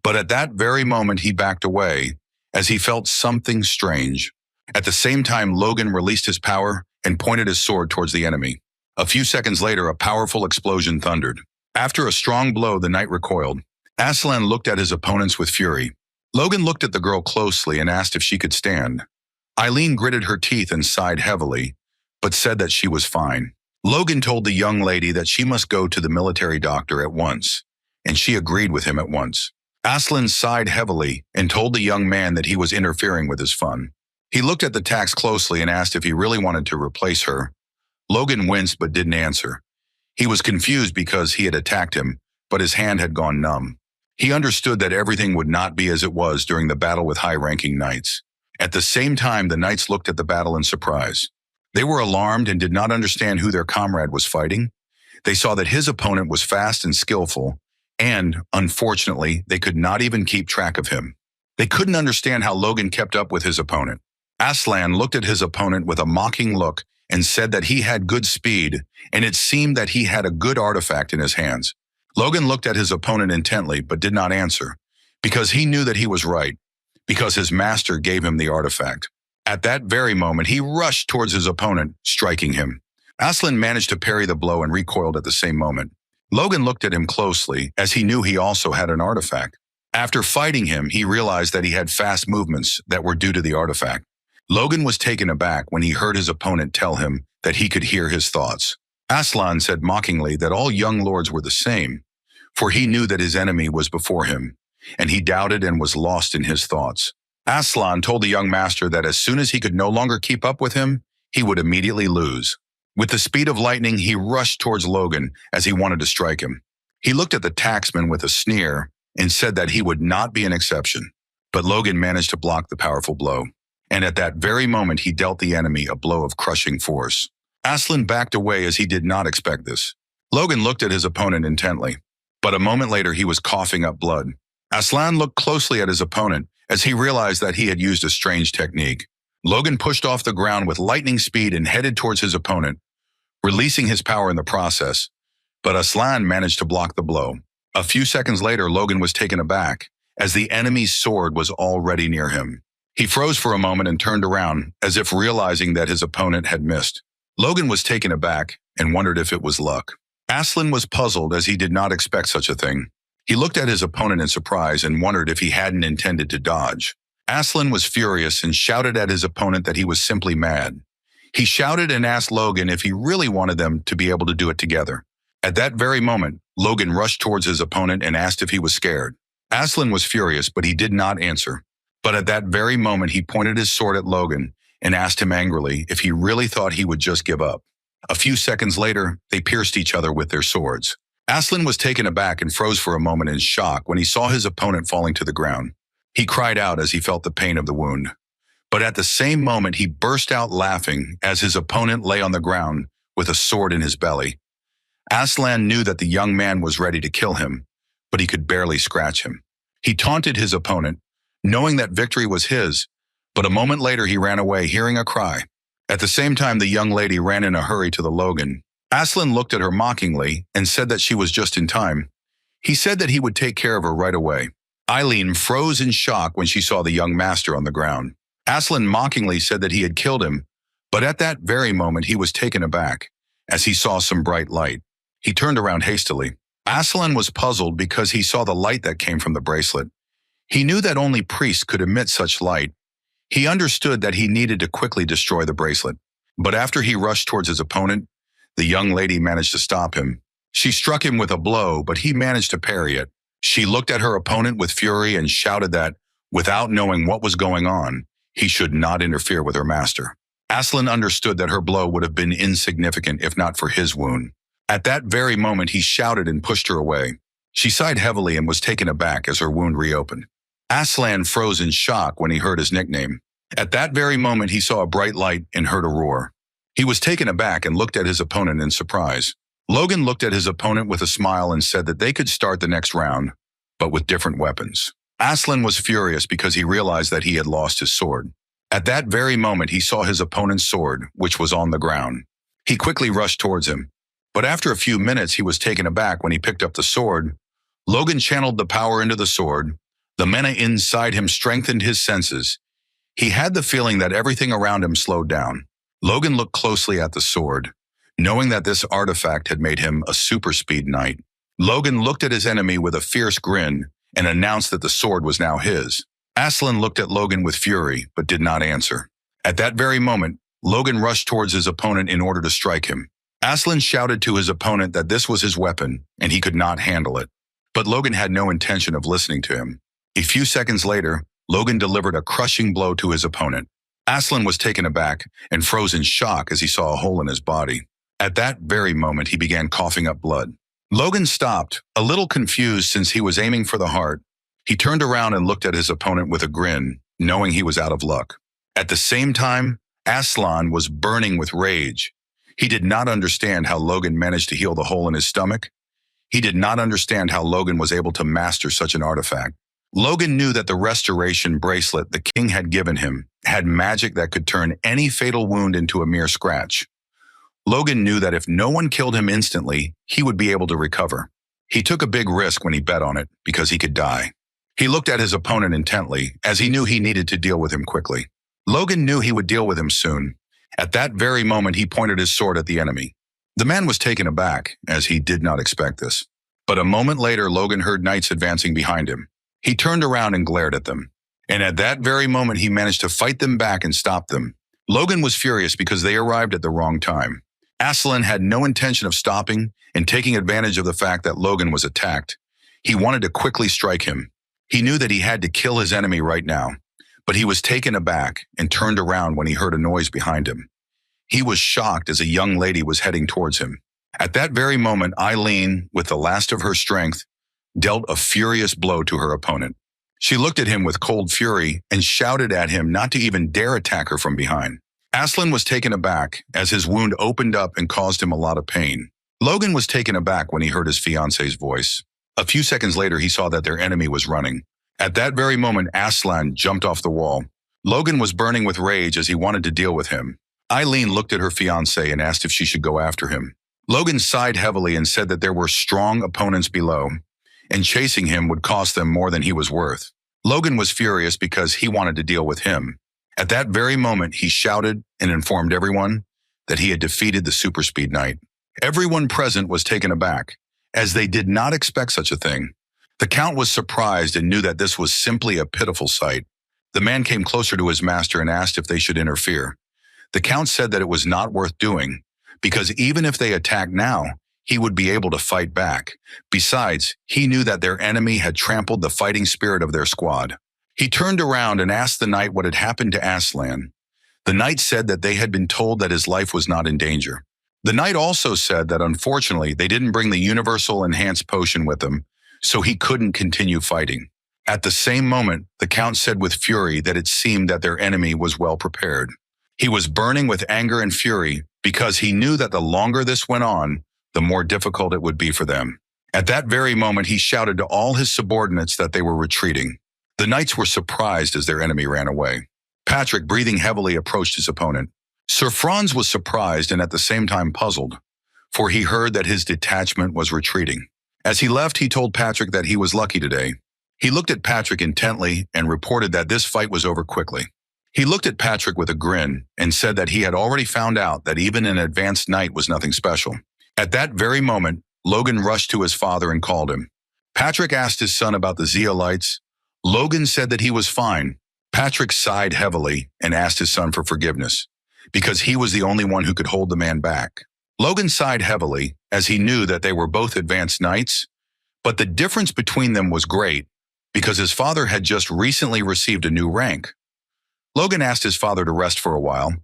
but at that very moment he backed away as he felt something strange. At the same time, Logan released his power and pointed his sword towards the enemy. A few seconds later, a powerful explosion thundered. After a strong blow, the knight recoiled. Aslan looked at his opponents with fury. Logan looked at the girl closely and asked if she could stand. Eileen gritted her teeth and sighed heavily, but said that she was fine. Logan told the young lady that she must go to the military doctor at once, and she agreed with him at once. Aslan sighed heavily and told the young man that he was interfering with his fun. He looked at the tax closely and asked if he really wanted to replace her. Logan winced but didn't answer. He was confused because he had attacked him, but his hand had gone numb. He understood that everything would not be as it was during the battle with high-ranking knights. At the same time, the knights looked at the battle in surprise. They were alarmed and did not understand who their comrade was fighting. They saw that his opponent was fast and skillful, and, unfortunately, they could not even keep track of him. They couldn't understand how Logan kept up with his opponent. Aslan looked at his opponent with a mocking look and said that he had good speed, and it seemed that he had a good artifact in his hands. Logan looked at his opponent intently but did not answer, because he knew that he was right, because his master gave him the artifact. At that very moment, he rushed towards his opponent, striking him. Aslan managed to parry the blow and recoiled at the same moment. Logan looked at him closely, as he knew he also had an artifact. After fighting him, he realized that he had fast movements that were due to the artifact. Logan was taken aback when he heard his opponent tell him that he could hear his thoughts. Aslan said mockingly that all young lords were the same, for he knew that his enemy was before him, and he doubted and was lost in his thoughts. Aslan told the young master that as soon as he could no longer keep up with him, he would immediately lose. With the speed of lightning, he rushed towards Logan as he wanted to strike him. He looked at the taxman with a sneer and said that he would not be an exception, but Logan managed to block the powerful blow. And at that very moment, he dealt the enemy a blow of crushing force. Aslan backed away as he did not expect this. Logan looked at his opponent intently, but a moment later he was coughing up blood. Aslan looked closely at his opponent as he realized that he had used a strange technique. Logan pushed off the ground with lightning speed and headed towards his opponent, releasing his power in the process, but Aslan managed to block the blow. A few seconds later, Logan was taken aback as the enemy's sword was already near him. He froze for a moment and turned around as if realizing that his opponent had missed. Logan was taken aback and wondered if it was luck. Aslan was puzzled as he did not expect such a thing. He looked at his opponent in surprise and wondered if he hadn't intended to dodge. Aslan was furious and shouted at his opponent that he was simply mad. He shouted and asked Logan if he really wanted them to be able to do it together. At that very moment, Logan rushed towards his opponent and asked if he was scared. Aslan was furious, but he did not answer. But at that very moment, he pointed his sword at Logan and asked him angrily if he really thought he would just give up. A few seconds later, they pierced each other with their swords. Aslan was taken aback and froze for a moment in shock when he saw his opponent falling to the ground. He cried out as he felt the pain of the wound. But at the same moment, he burst out laughing as his opponent lay on the ground with a sword in his belly. Aslan knew that the young man was ready to kill him, but he could barely scratch him. He taunted his opponent, knowing that victory was his, but a moment later he ran away, hearing a cry. At the same time, the young lady ran in a hurry to the Logan. Aslan looked at her mockingly and said that she was just in time. He said that he would take care of her right away. Eileen froze in shock when she saw the young master on the ground. Aslan mockingly said that he had killed him, but at that very moment he was taken aback as he saw some bright light. He turned around hastily. Aslan was puzzled because he saw the light that came from the bracelet. He knew that only priests could emit such light. He understood that he needed to quickly destroy the bracelet. But after he rushed towards his opponent, the young lady managed to stop him. She struck him with a blow, but he managed to parry it. She looked at her opponent with fury and shouted that, without knowing what was going on, he should not interfere with her master. Aslan understood that her blow would have been insignificant if not for his wound. At that very moment, he shouted and pushed her away. She sighed heavily and was taken aback as her wound reopened. Aslan froze in shock when he heard his nickname. At that very moment, he saw a bright light and heard a roar. He was taken aback and looked at his opponent in surprise. Logan looked at his opponent with a smile and said that they could start the next round, but with different weapons. Aslan was furious because he realized that he had lost his sword. At that very moment, he saw his opponent's sword, which was on the ground. He quickly rushed towards him, but after a few minutes, he was taken aback when he picked up the sword. Logan channeled the power into the sword. The mana inside him strengthened his senses. He had the feeling that everything around him slowed down. Logan looked closely at the sword, knowing that this artifact had made him a super speed knight. Logan looked at his enemy with a fierce grin and announced that the sword was now his. Aslan looked at Logan with fury, but did not answer. At that very moment, Logan rushed towards his opponent in order to strike him. Aslan shouted to his opponent that this was his weapon and he could not handle it. But Logan had no intention of listening to him. A few seconds later, Logan delivered a crushing blow to his opponent. Aslan was taken aback and froze in shock as he saw a hole in his body. At that very moment, he began coughing up blood. Logan stopped, a little confused since he was aiming for the heart. He turned around and looked at his opponent with a grin, knowing he was out of luck. At the same time, Aslan was burning with rage. He did not understand how Logan managed to heal the hole in his stomach. He did not understand how Logan was able to master such an artifact. Logan knew that the restoration bracelet the king had given him had magic that could turn any fatal wound into a mere scratch. Logan knew that if no one killed him instantly, he would be able to recover. He took a big risk when he bet on it because he could die. He looked at his opponent intently as he knew he needed to deal with him quickly. Logan knew he would deal with him soon. At that very moment, he pointed his sword at the enemy. The man was taken aback as he did not expect this. But a moment later, Logan heard knights advancing behind him. He turned around and glared at them. And at that very moment, he managed to fight them back and stop them. Logan was furious because they arrived at the wrong time. Aslan had no intention of stopping and taking advantage of the fact that Logan was attacked. He wanted to quickly strike him. He knew that he had to kill his enemy right now, but he was taken aback and turned around when he heard a noise behind him. He was shocked as a young lady was heading towards him. At that very moment, Eileen, with the last of her strength, dealt a furious blow to her opponent. She looked at him with cold fury and shouted at him not to even dare attack her from behind. Aslan was taken aback as his wound opened up and caused him a lot of pain. Logan was taken aback when he heard his fiancée's voice. A few seconds later, he saw that their enemy was running. At that very moment, Aslan jumped off the wall. Logan was burning with rage as he wanted to deal with him. Eileen looked at her fiancé and asked if she should go after him. Logan sighed heavily and said that there were strong opponents below, and chasing him would cost them more than he was worth. Logan was furious because he wanted to deal with him. At that very moment, he shouted and informed everyone that he had defeated the super speed knight. Everyone present was taken aback, as they did not expect such a thing. The Count was surprised and knew that this was simply a pitiful sight. The man came closer to his master and asked if they should interfere. The Count said that it was not worth doing, because even if they attacked now, he would be able to fight back. Besides, he knew that their enemy had trampled the fighting spirit of their squad. He turned around and asked the knight what had happened to Aslan. The knight said that they had been told that his life was not in danger. The knight also said that unfortunately they didn't bring the universal enhanced potion with them, so he couldn't continue fighting. At the same moment, the Count said with fury that it seemed that their enemy was well prepared. He was burning with anger and fury because he knew that the longer this went on, the more difficult it would be for them. At that very moment, he shouted to all his subordinates that they were retreating. The knights were surprised as their enemy ran away. Patrick, breathing heavily, approached his opponent. Sir Franz was surprised and at the same time puzzled, for he heard that his detachment was retreating. As he left, he told Patrick that he was lucky today. He looked at Patrick intently and reported that this fight was over quickly. He looked at Patrick with a grin and said that he had already found out that even an advanced knight was nothing special. At that very moment, Logan rushed to his father and called him. Patrick asked his son about the zeolites. Logan said that he was fine. Patrick sighed heavily and asked his son for forgiveness, because he was the only one who could hold the man back. Logan sighed heavily as he knew that they were both advanced knights, but the difference between them was great because his father had just recently received a new rank. Logan asked his father to rest for a while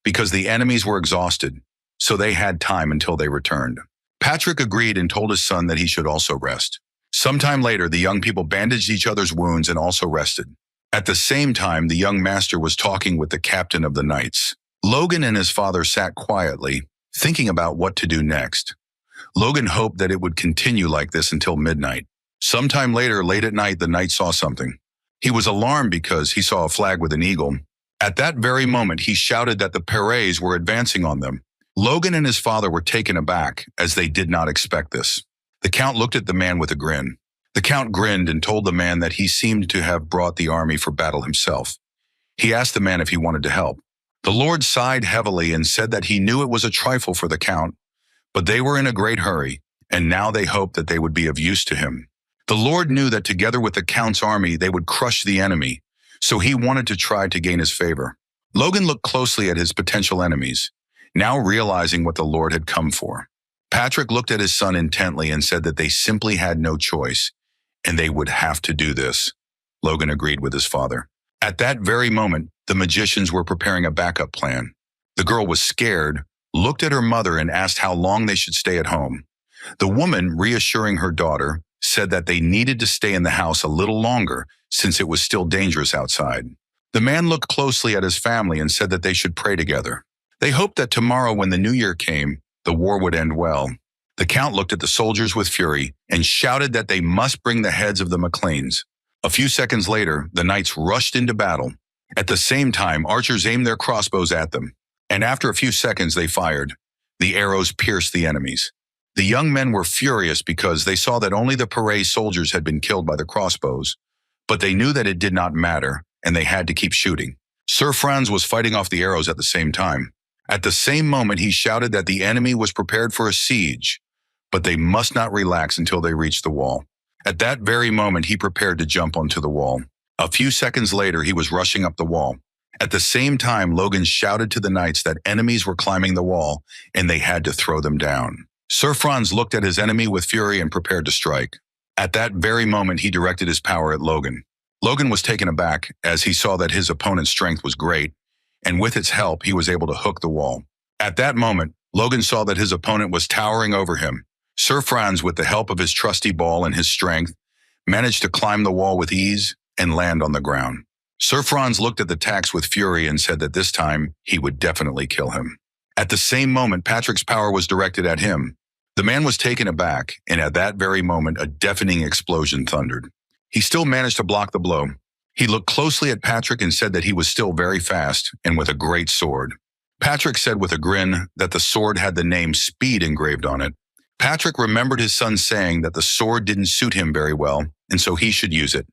because the enemies were exhausted, so they had time until they returned. Patrick agreed and told his son that he should also rest. Sometime later, the young people bandaged each other's wounds and also rested. At the same time, the young master was talking with the captain of the knights. Logan and his father sat quietly, thinking about what to do next. Logan hoped that it would continue like this until midnight. Sometime later, late at night, the knight saw something. He was alarmed because he saw a flag with an eagle. At that very moment, he shouted that the Perets were advancing on them. Logan and his father were taken aback, as they did not expect this. The Count looked at the man with a grin. The Count grinned and told the man that he seemed to have brought the army for battle himself. He asked the man if he wanted to help. The Lord sighed heavily and said that he knew it was a trifle for the Count, but they were in a great hurry, and now they hoped that they would be of use to him. The Lord knew that together with the Count's army, they would crush the enemy, so he wanted to try to gain his favor. Logan looked closely at his potential enemies, now realizing what the Lord had come for. Patrick looked at his son intently and said that they simply had no choice, and they would have to do this. Logan agreed with his father. At that very moment, the magicians were preparing a backup plan. The girl was scared, looked at her mother and asked how long they should stay at home. The woman, reassuring her daughter, said that they needed to stay in the house a little longer since it was still dangerous outside. The man looked closely at his family and said that they should pray together. They hoped that tomorrow when the new year came, the war would end well. The Count looked at the soldiers with fury and shouted that they must bring the heads of the McLeans. A few seconds later, the knights rushed into battle. At the same time, archers aimed their crossbows at them, and after a few seconds they fired. The arrows pierced the enemies. The young men were furious because they saw that only the Perret soldiers had been killed by the crossbows, but they knew that it did not matter, and they had to keep shooting. Sir Franz was fighting off the arrows at the same time. At the same moment, he shouted that the enemy was prepared for a siege, but they must not relax until they reached the wall. At that very moment, he prepared to jump onto the wall. A few seconds later, he was rushing up the wall. At the same time, Logan shouted to the knights that enemies were climbing the wall, and they had to throw them down. Sir Franz looked at his enemy with fury and prepared to strike. At that very moment, he directed his power at Logan. Logan was taken aback as he saw that his opponent's strength was great, and with its help, he was able to hook the wall. At that moment, Logan saw that his opponent was towering over him. Sir Franz, with the help of his trusty ball and his strength, managed to climb the wall with ease and land on the ground. Sir Franz looked at the tax with fury and said that this time he would definitely kill him. At the same moment, Patrick's power was directed at him. The man was taken aback, and at that very moment, a deafening explosion thundered. He still managed to block the blow. He looked closely at Patrick and said that he was still very fast and with a great sword. Patrick said with a grin that the sword had the name Speed engraved on it. Patrick remembered his son saying that the sword didn't suit him very well, and so he should use it.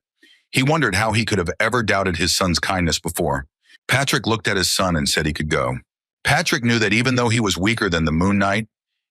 He wondered how he could have ever doubted his son's kindness before. Patrick looked at his son and said he could go. Patrick knew that even though he was weaker than the Moon Knight,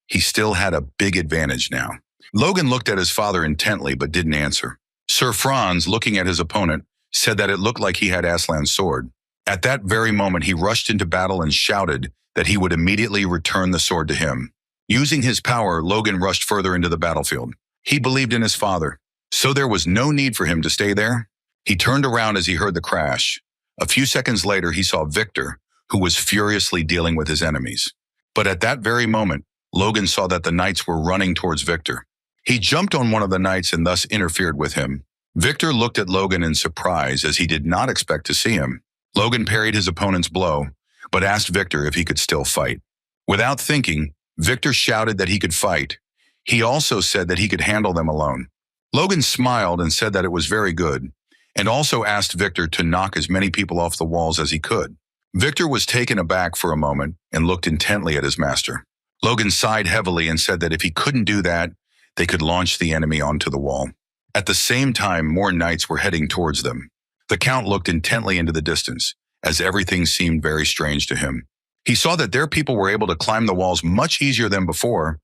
he still had a big advantage now. Logan looked at his father intently but didn't answer. Sir Franz, looking at his opponent, said that it looked like he had Aslan's sword. At that very moment, he rushed into battle and shouted that he would immediately return the sword to him. Using his power, Logan rushed further into the battlefield. He believed in his father, so there was no need for him to stay there. He turned around as he heard the crash. A few seconds later, he saw Victor, who was furiously dealing with his enemies. But at that very moment, Logan saw that the knights were running towards Victor. He jumped on one of the knights and thus interfered with him. Victor looked at Logan in surprise as he did not expect to see him. Logan parried his opponent's blow, but asked Victor if he could still fight. Without thinking, Victor shouted that he could fight. He also said that he could handle them alone. Logan smiled and said that it was very good, and also asked Victor to knock as many people off the walls as he could. Victor was taken aback for a moment and looked intently at his master. Logan sighed heavily and said that if he couldn't do that, they could launch the enemy onto the wall. At the same time, more knights were heading towards them. The Count looked intently into the distance, as everything seemed very strange to him. He saw that their people were able to climb the walls much easier than before.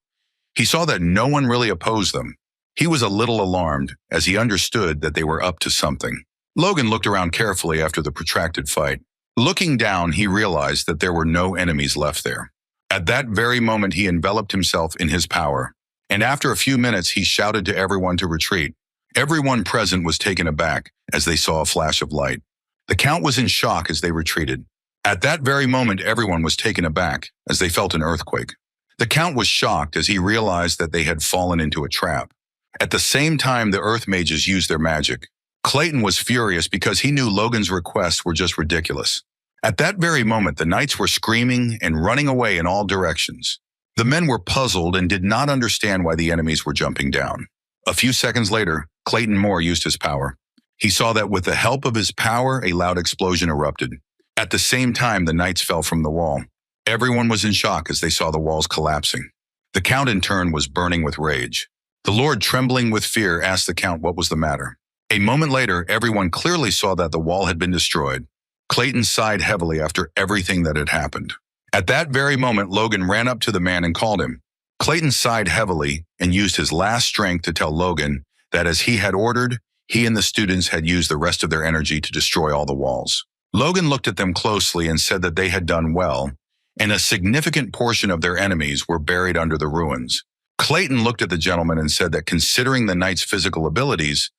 He saw that no one really opposed them. He was a little alarmed, as he understood that they were up to something. Logan looked around carefully after the protracted fight. Looking down, he realized that there were no enemies left there. At that very moment, he enveloped himself in his power, and after a few minutes, he shouted to everyone to retreat. Everyone present was taken aback as they saw a flash of light. The Count was in shock as they retreated. At that very moment, everyone was taken aback as they felt an earthquake. The Count was shocked as he realized that they had fallen into a trap. At the same time, the Earth Mages used their magic. Clayton was furious because he knew Logan's requests were just ridiculous. At that very moment, the knights were screaming and running away in all directions. The men were puzzled and did not understand why the enemies were jumping down. A few seconds later, Clayton Moore used his power. He saw that with the help of his power, a loud explosion erupted. At the same time, the knights fell from the wall. Everyone was in shock as they saw the walls collapsing. The Count, in turn, was burning with rage. The Lord, trembling with fear, asked the Count what was the matter. A moment later, everyone clearly saw that the wall had been destroyed. Clayton sighed heavily after everything that had happened. At that very moment, Logan ran up to the man and called him. Clayton sighed heavily and used his last strength to tell Logan that as he had ordered, he and the students had used the rest of their energy to destroy all the walls. Logan looked at them closely and said that they had done well, and a significant portion of their enemies were buried under the ruins. Clayton looked at the gentleman and said that considering the knights' physical abilities,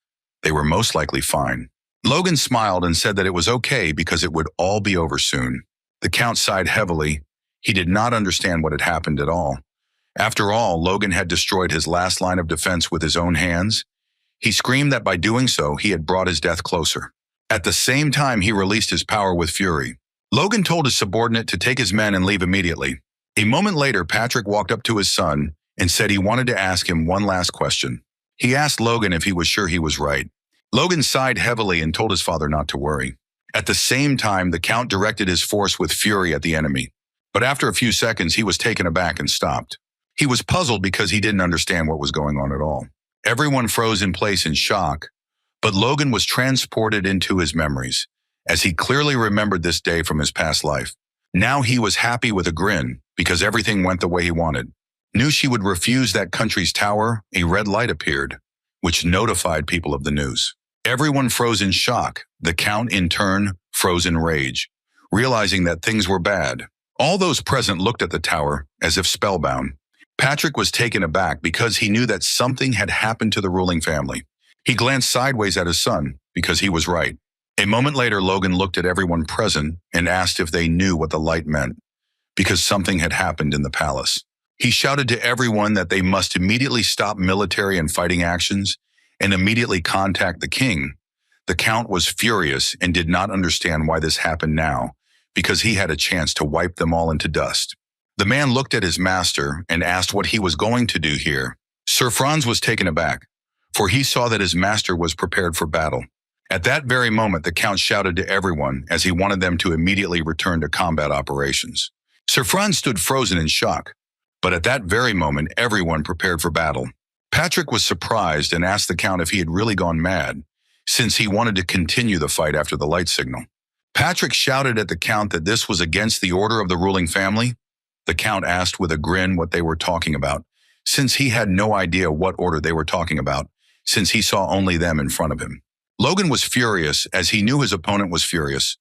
they were most likely fine. Logan smiled and said that it was okay because it would all be over soon. The Count sighed heavily. He did not understand what had happened at all. After all, Logan had destroyed his last line of defense with his own hands. He screamed that by doing so, he had brought his death closer. At the same time, he released his power with fury. Logan told his subordinate to take his men and leave immediately. A moment later, Patrick walked up to his son and said he wanted to ask him one last question. He asked Logan if he was sure he was right. Logan sighed heavily and told his father not to worry. At the same time, the Count directed his force with fury at the enemy. But after a few seconds, he was taken aback and stopped. He was puzzled because he didn't understand what was going on at all. Everyone froze in place in shock, but Logan was transported into his memories, as he clearly remembered this day from his past life. Now he was happy with a grin because everything went the way he wanted. Knew she would refuse that country's tower, a red light appeared, which notified people of the news. Everyone froze in shock. The Count, in turn, froze in rage, realizing that things were bad. All those present looked at the tower as if spellbound. Patrick was taken aback because he knew that something had happened to the ruling family. He glanced sideways at his son because he was right. A moment later, Logan looked at everyone present and asked if they knew what the light meant, because something had happened in the palace. He shouted to everyone that they must immediately stop military and fighting actions and immediately contact the king. The Count was furious and did not understand why this happened now, because he had a chance to wipe them all into dust. The man looked at his master and asked what he was going to do here. Sir Franz was taken aback, for he saw that his master was prepared for battle. At that very moment, the Count shouted to everyone as he wanted them to immediately return to combat operations. Sir Franz stood frozen in shock, but at that very moment, everyone prepared for battle. Patrick was surprised and asked the Count if he had really gone mad, since he wanted to continue the fight after the light signal. Patrick shouted at the Count that this was against the order of the ruling family. The Count asked with a grin what they were talking about, since he had no idea what order they were talking about, since he saw only them in front of him. Logan was furious as he knew his opponent was furious.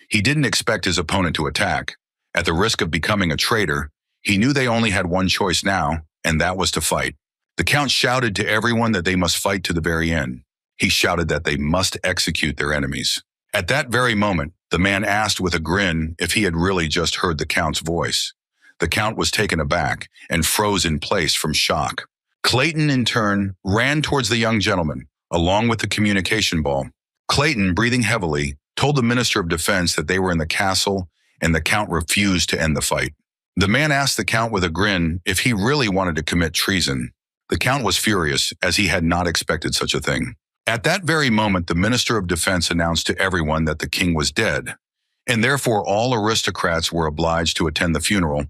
He didn't expect his opponent to attack. At the risk of becoming a traitor, he knew they only had one choice now, and that was to fight. The Count shouted to everyone that they must fight to the very end. He shouted that they must execute their enemies. At that very moment, the man asked with a grin if he had really just heard the Count's voice. The Count was taken aback and froze in place from shock. Clayton, in turn, ran towards the young gentleman, along with the communication ball. Clayton, breathing heavily, told the Minister of Defense that they were in the castle and the Count refused to end the fight. The man asked the Count with a grin if he really wanted to commit treason. The Count was furious as he had not expected such a thing. At that very moment, the Minister of Defense announced to everyone that the king was dead, and therefore all aristocrats were obliged to attend the funeral,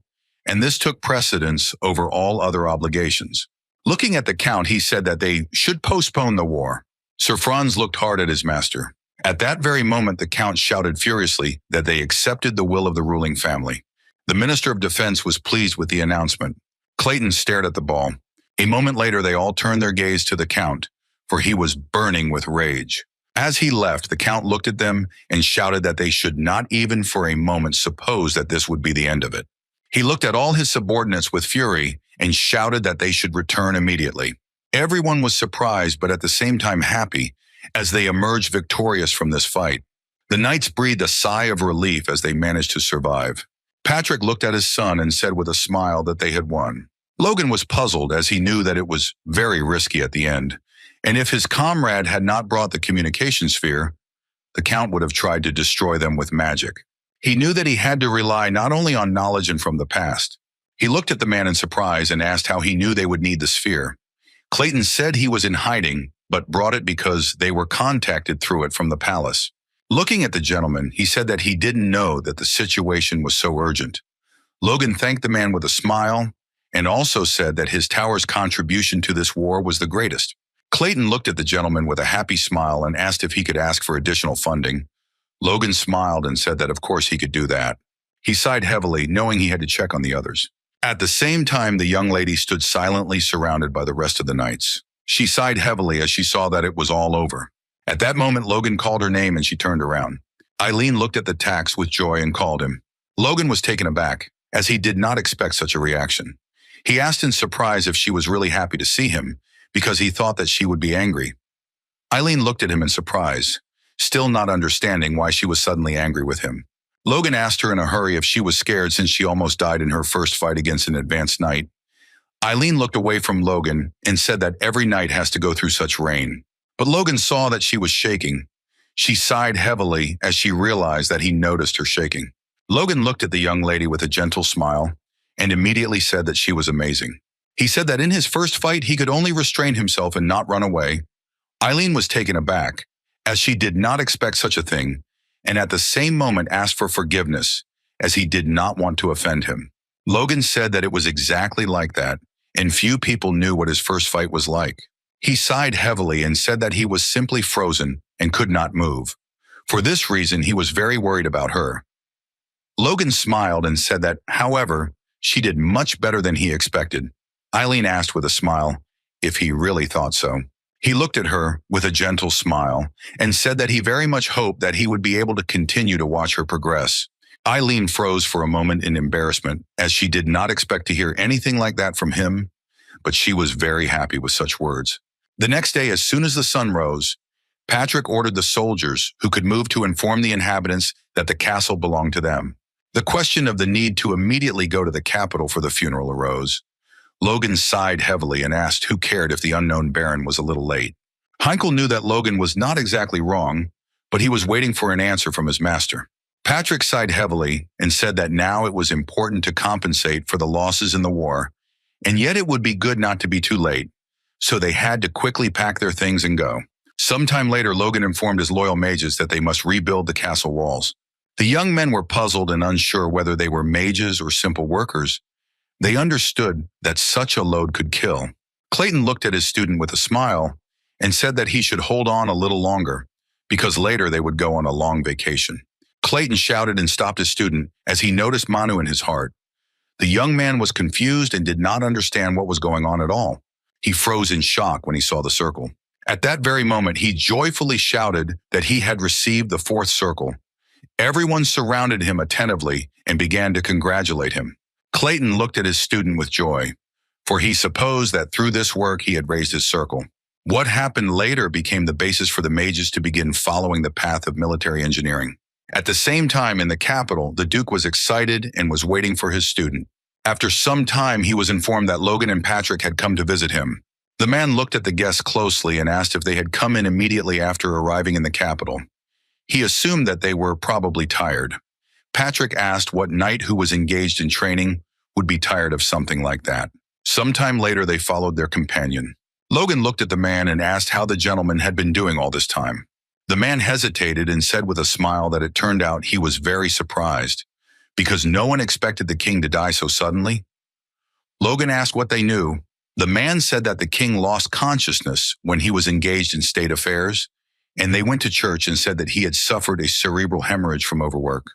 and this took precedence over all other obligations. Looking at the Count, he said that they should postpone the war. Sir Franz looked hard at his master. At that very moment, the Count shouted furiously that they accepted the will of the ruling family. The Minister of Defense was pleased with the announcement. Clayton stared at the ball. A moment later, they all turned their gaze to the Count, for he was burning with rage. As he left, the Count looked at them and shouted that they should not even for a moment suppose that this would be the end of it. He looked at all his subordinates with fury and shouted that they should return immediately. Everyone was surprised, but at the same time happy, as they emerged victorious from this fight. The knights breathed a sigh of relief as they managed to survive. Patrick looked at his son and said with a smile that they had won. Logan was puzzled as he knew that it was very risky at the end, and if his comrade had not brought the communication sphere, the Count would have tried to destroy them with magic. He knew that he had to rely not only on knowledge and from the past. He looked at the man in surprise and asked how he knew they would need the sphere. Clayton said he was in hiding, but brought it because they were contacted through it from the palace. Looking at the gentleman, he said that he didn't know that the situation was so urgent. Logan thanked the man with a smile and also said that his tower's contribution to this war was the greatest. Clayton looked at the gentleman with a happy smile and asked if he could ask for additional funding. Logan smiled and said that of course he could do that. He sighed heavily, knowing he had to check on the others. At the same time, the young lady stood silently surrounded by the rest of the knights. She sighed heavily as she saw that it was all over. At that moment, Logan called her name and she turned around. Eileen looked at the tax with joy and called him. Logan was taken aback, as he did not expect such a reaction. He asked in surprise if she was really happy to see him, because he thought that she would be angry. Eileen looked at him in surprise, still not understanding why she was suddenly angry with him. Logan asked her in a hurry if she was scared since she almost died in her first fight against an advanced knight. Eileen looked away from Logan and said that every knight has to go through such rain. But Logan saw that she was shaking. She sighed heavily as she realized that he noticed her shaking. Logan looked at the young lady with a gentle smile and immediately said that she was amazing. He said that in his first fight, he could only restrain himself and not run away. Eileen was taken aback, as she did not expect such a thing, and at the same moment asked for forgiveness, as he did not want to offend him. Logan said that it was exactly like that, and few people knew what his first fight was like. He sighed heavily and said that he was simply frozen and could not move. For this reason, he was very worried about her. Logan smiled and said that, however, she did much better than he expected. Eileen asked with a smile if he really thought so. He looked at her with a gentle smile and said that he very much hoped that he would be able to continue to watch her progress. Eileen froze for a moment in embarrassment, as she did not expect to hear anything like that from him, but she was very happy with such words. The next day, as soon as the sun rose, Patrick ordered the soldiers who could move to inform the inhabitants that the castle belonged to them. The question of the need to immediately go to the capital for the funeral arose. Logan sighed heavily and asked who cared if the unknown baron was a little late. Heinkel knew that Logan was not exactly wrong, but he was waiting for an answer from his master. Patrick sighed heavily and said that now it was important to compensate for the losses in the war, and yet it would be good not to be too late, so they had to quickly pack their things and go. Sometime later, Logan informed his loyal mages that they must rebuild the castle walls. The young men were puzzled and unsure whether they were mages or simple workers. They understood that such a load could kill. Clayton looked at his student with a smile and said that he should hold on a little longer, because later they would go on a long vacation. Clayton shouted and stopped his student as he noticed Manu in his heart. The young man was confused and did not understand what was going on at all. He froze in shock when he saw the circle. At that very moment, he joyfully shouted that he had received the fourth circle. Everyone surrounded him attentively and began to congratulate him. Clayton looked at his student with joy, for he supposed that through this work he had raised his circle. What happened later became the basis for the mages to begin following the path of military engineering. At the same time, in the capital, the Duke was excited and was waiting for his student. After some time, he was informed that Logan and Patrick had come to visit him. The man looked at the guests closely and asked if they had come in immediately after arriving in the capital. He assumed that they were probably tired. Patrick asked what knight who was engaged in training would be tired of something like that. Sometime later, they followed their companion. Logan looked at the man and asked how the gentleman had been doing all this time. The man hesitated and said with a smile that it turned out he was very surprised, because no one expected the king to die so suddenly. Logan asked what they knew. The man said that the king lost consciousness when he was engaged in state affairs, and they went to church and said that he had suffered a cerebral hemorrhage from overwork.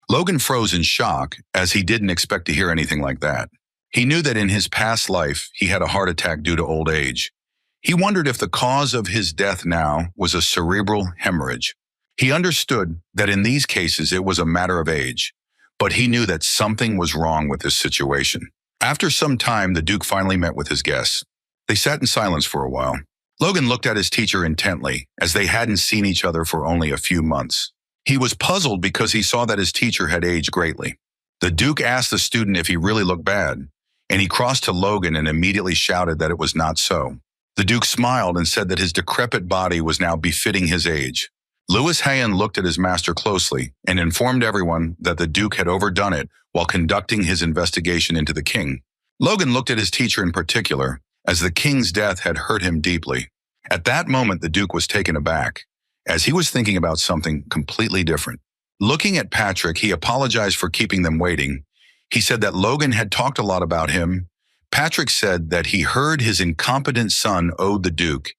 Logan froze in shock, as he didn't expect to hear anything like that. He knew that in his past life, he had a heart attack due to old age. He wondered if the cause of his death now was a cerebral hemorrhage. He understood that in these cases it was a matter of age, but he knew that something was wrong with this situation. After some time, the Duke finally met with his guests. They sat in silence for a while. Logan looked at his teacher intently, as they hadn't seen each other for only a few months. He was puzzled because he saw that his teacher had aged greatly. The Duke asked the student if he really looked bad, and he crossed to Logan and immediately shouted that it was not so. The Duke smiled and said that his decrepit body was now befitting his age. Louis Hayen looked at his master closely and informed everyone that the Duke had overdone it while conducting his investigation into the king. Logan looked at his teacher in particular, as the king's death had hurt him deeply. At that moment, the Duke was taken aback, as he was thinking about something completely different. Looking at Patrick, he apologized for keeping them waiting. He said that Logan had talked a lot about him. Patrick said that he heard his incompetent son owed the Duke,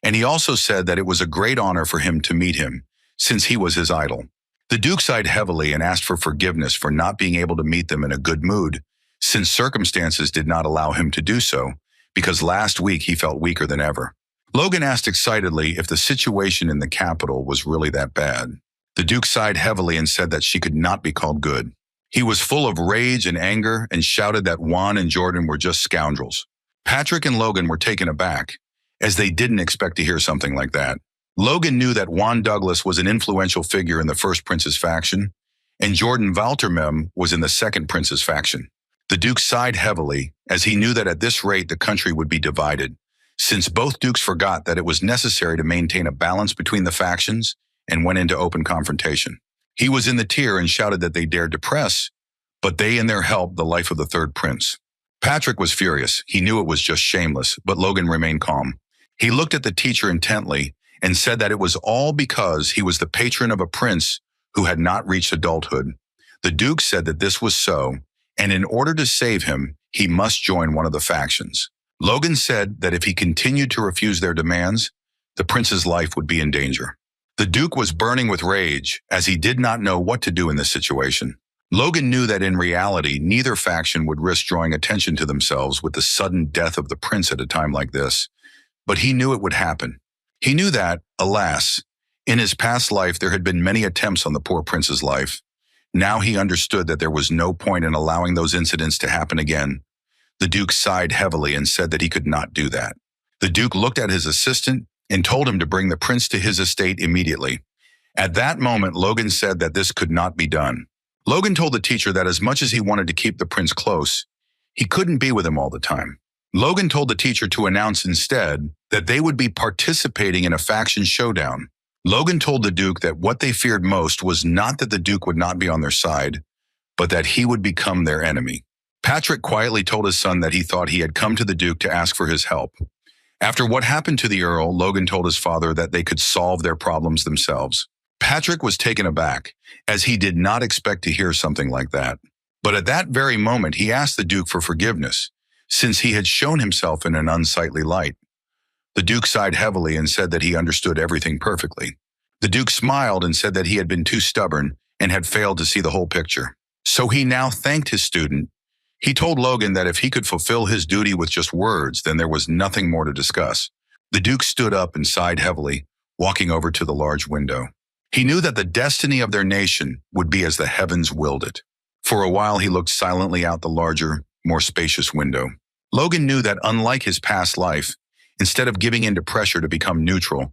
and he also said that it was a great honor for him to meet him, since he was his idol. The Duke sighed heavily and asked for forgiveness for not being able to meet them in a good mood, since circumstances did not allow him to do so, because last week he felt weaker than ever. Logan asked excitedly if the situation in the capital was really that bad. The Duke sighed heavily and said that she could not be called good. He was full of rage and anger and shouted that Juan and Jordan were just scoundrels. Patrick and Logan were taken aback, as they didn't expect to hear something like that. Logan knew that Juan Douglas was an influential figure in the first prince's faction, and Jordan Valtermem was in the second prince's faction. The Duke sighed heavily, as he knew that at this rate the country would be divided, since both dukes forgot that it was necessary to maintain a balance between the factions and went into open confrontation. He was in the tier and shouted that they dared to press, but they in their help the life of the third prince. Patrick was furious. He knew it was just shameless, but Logan remained calm. He looked at the teacher intently and said that it was all because he was the patron of a prince who had not reached adulthood. The Duke said that this was so, and in order to save him, he must join one of the factions. Logan said that if he continued to refuse their demands, the prince's life would be in danger. The Duke was burning with rage, as he did not know what to do in this situation. Logan knew that in reality, neither faction would risk drawing attention to themselves with the sudden death of the prince at a time like this, but he knew it would happen. He knew that, alas, in his past life there had been many attempts on the poor prince's life. Now he understood that there was no point in allowing those incidents to happen again. The Duke sighed heavily and said that he could not do that. The Duke looked at his assistant and told him to bring the prince to his estate immediately. At that moment, Logan said that this could not be done. Logan told the teacher that as much as he wanted to keep the prince close, he couldn't be with him all the time. Logan told the teacher to announce instead that they would be participating in a faction showdown. Logan told the Duke that what they feared most was not that the Duke would not be on their side, but that he would become their enemy. Patrick quietly told his son that he thought he had come to the Duke to ask for his help. After what happened to the Earl, Logan told his father that they could solve their problems themselves. Patrick was taken aback, as he did not expect to hear something like that. But at that very moment, he asked the Duke for forgiveness, since he had shown himself in an unsightly light. The Duke sighed heavily and said that he understood everything perfectly. The Duke smiled and said that he had been too stubborn and had failed to see the whole picture. So he now thanked his student. He told Logan that if he could fulfill his duty with just words, then there was nothing more to discuss. The Duke stood up and sighed heavily, walking over to the large window. He knew that the destiny of their nation would be as the heavens willed it. For a while, he looked silently out the larger, more spacious window. Logan knew that unlike his past life, instead of giving in to pressure to become neutral,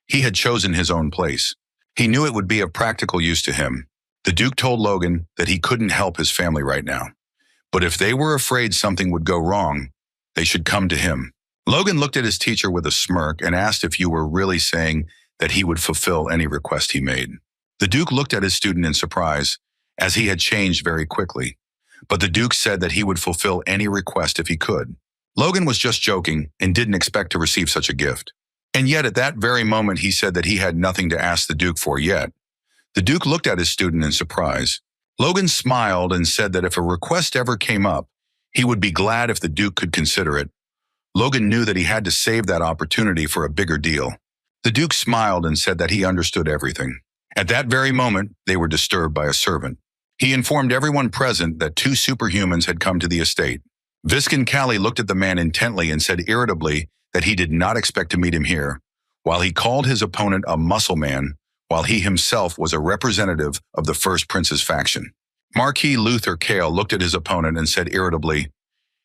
he had chosen his own place. He knew it would be of practical use to him. The Duke told Logan that he couldn't help his family right now, but if they were afraid something would go wrong, they should come to him. Logan looked at his teacher with a smirk and asked if you were really saying that he would fulfill any request he made. The Duke looked at his student in surprise, as he had changed very quickly, but the Duke said that he would fulfill any request if he could. Logan was just joking and didn't expect to receive such a gift. And yet at that very moment he said that he had nothing to ask the Duke for yet. The Duke looked at his student in surprise. Logan smiled and said that if a request ever came up, he would be glad if the Duke could consider it. Logan knew that he had to save that opportunity for a bigger deal. The Duke smiled and said that he understood everything. At that very moment, they were disturbed by a servant. He informed everyone present that 2 superhumans had come to the estate. Viscount Callie looked at the man intently and said irritably that he did not expect to meet him here, while he called his opponent a muscle man, while he himself was a representative of the First Prince's faction. Marquis Luther Cale looked at his opponent and said irritably,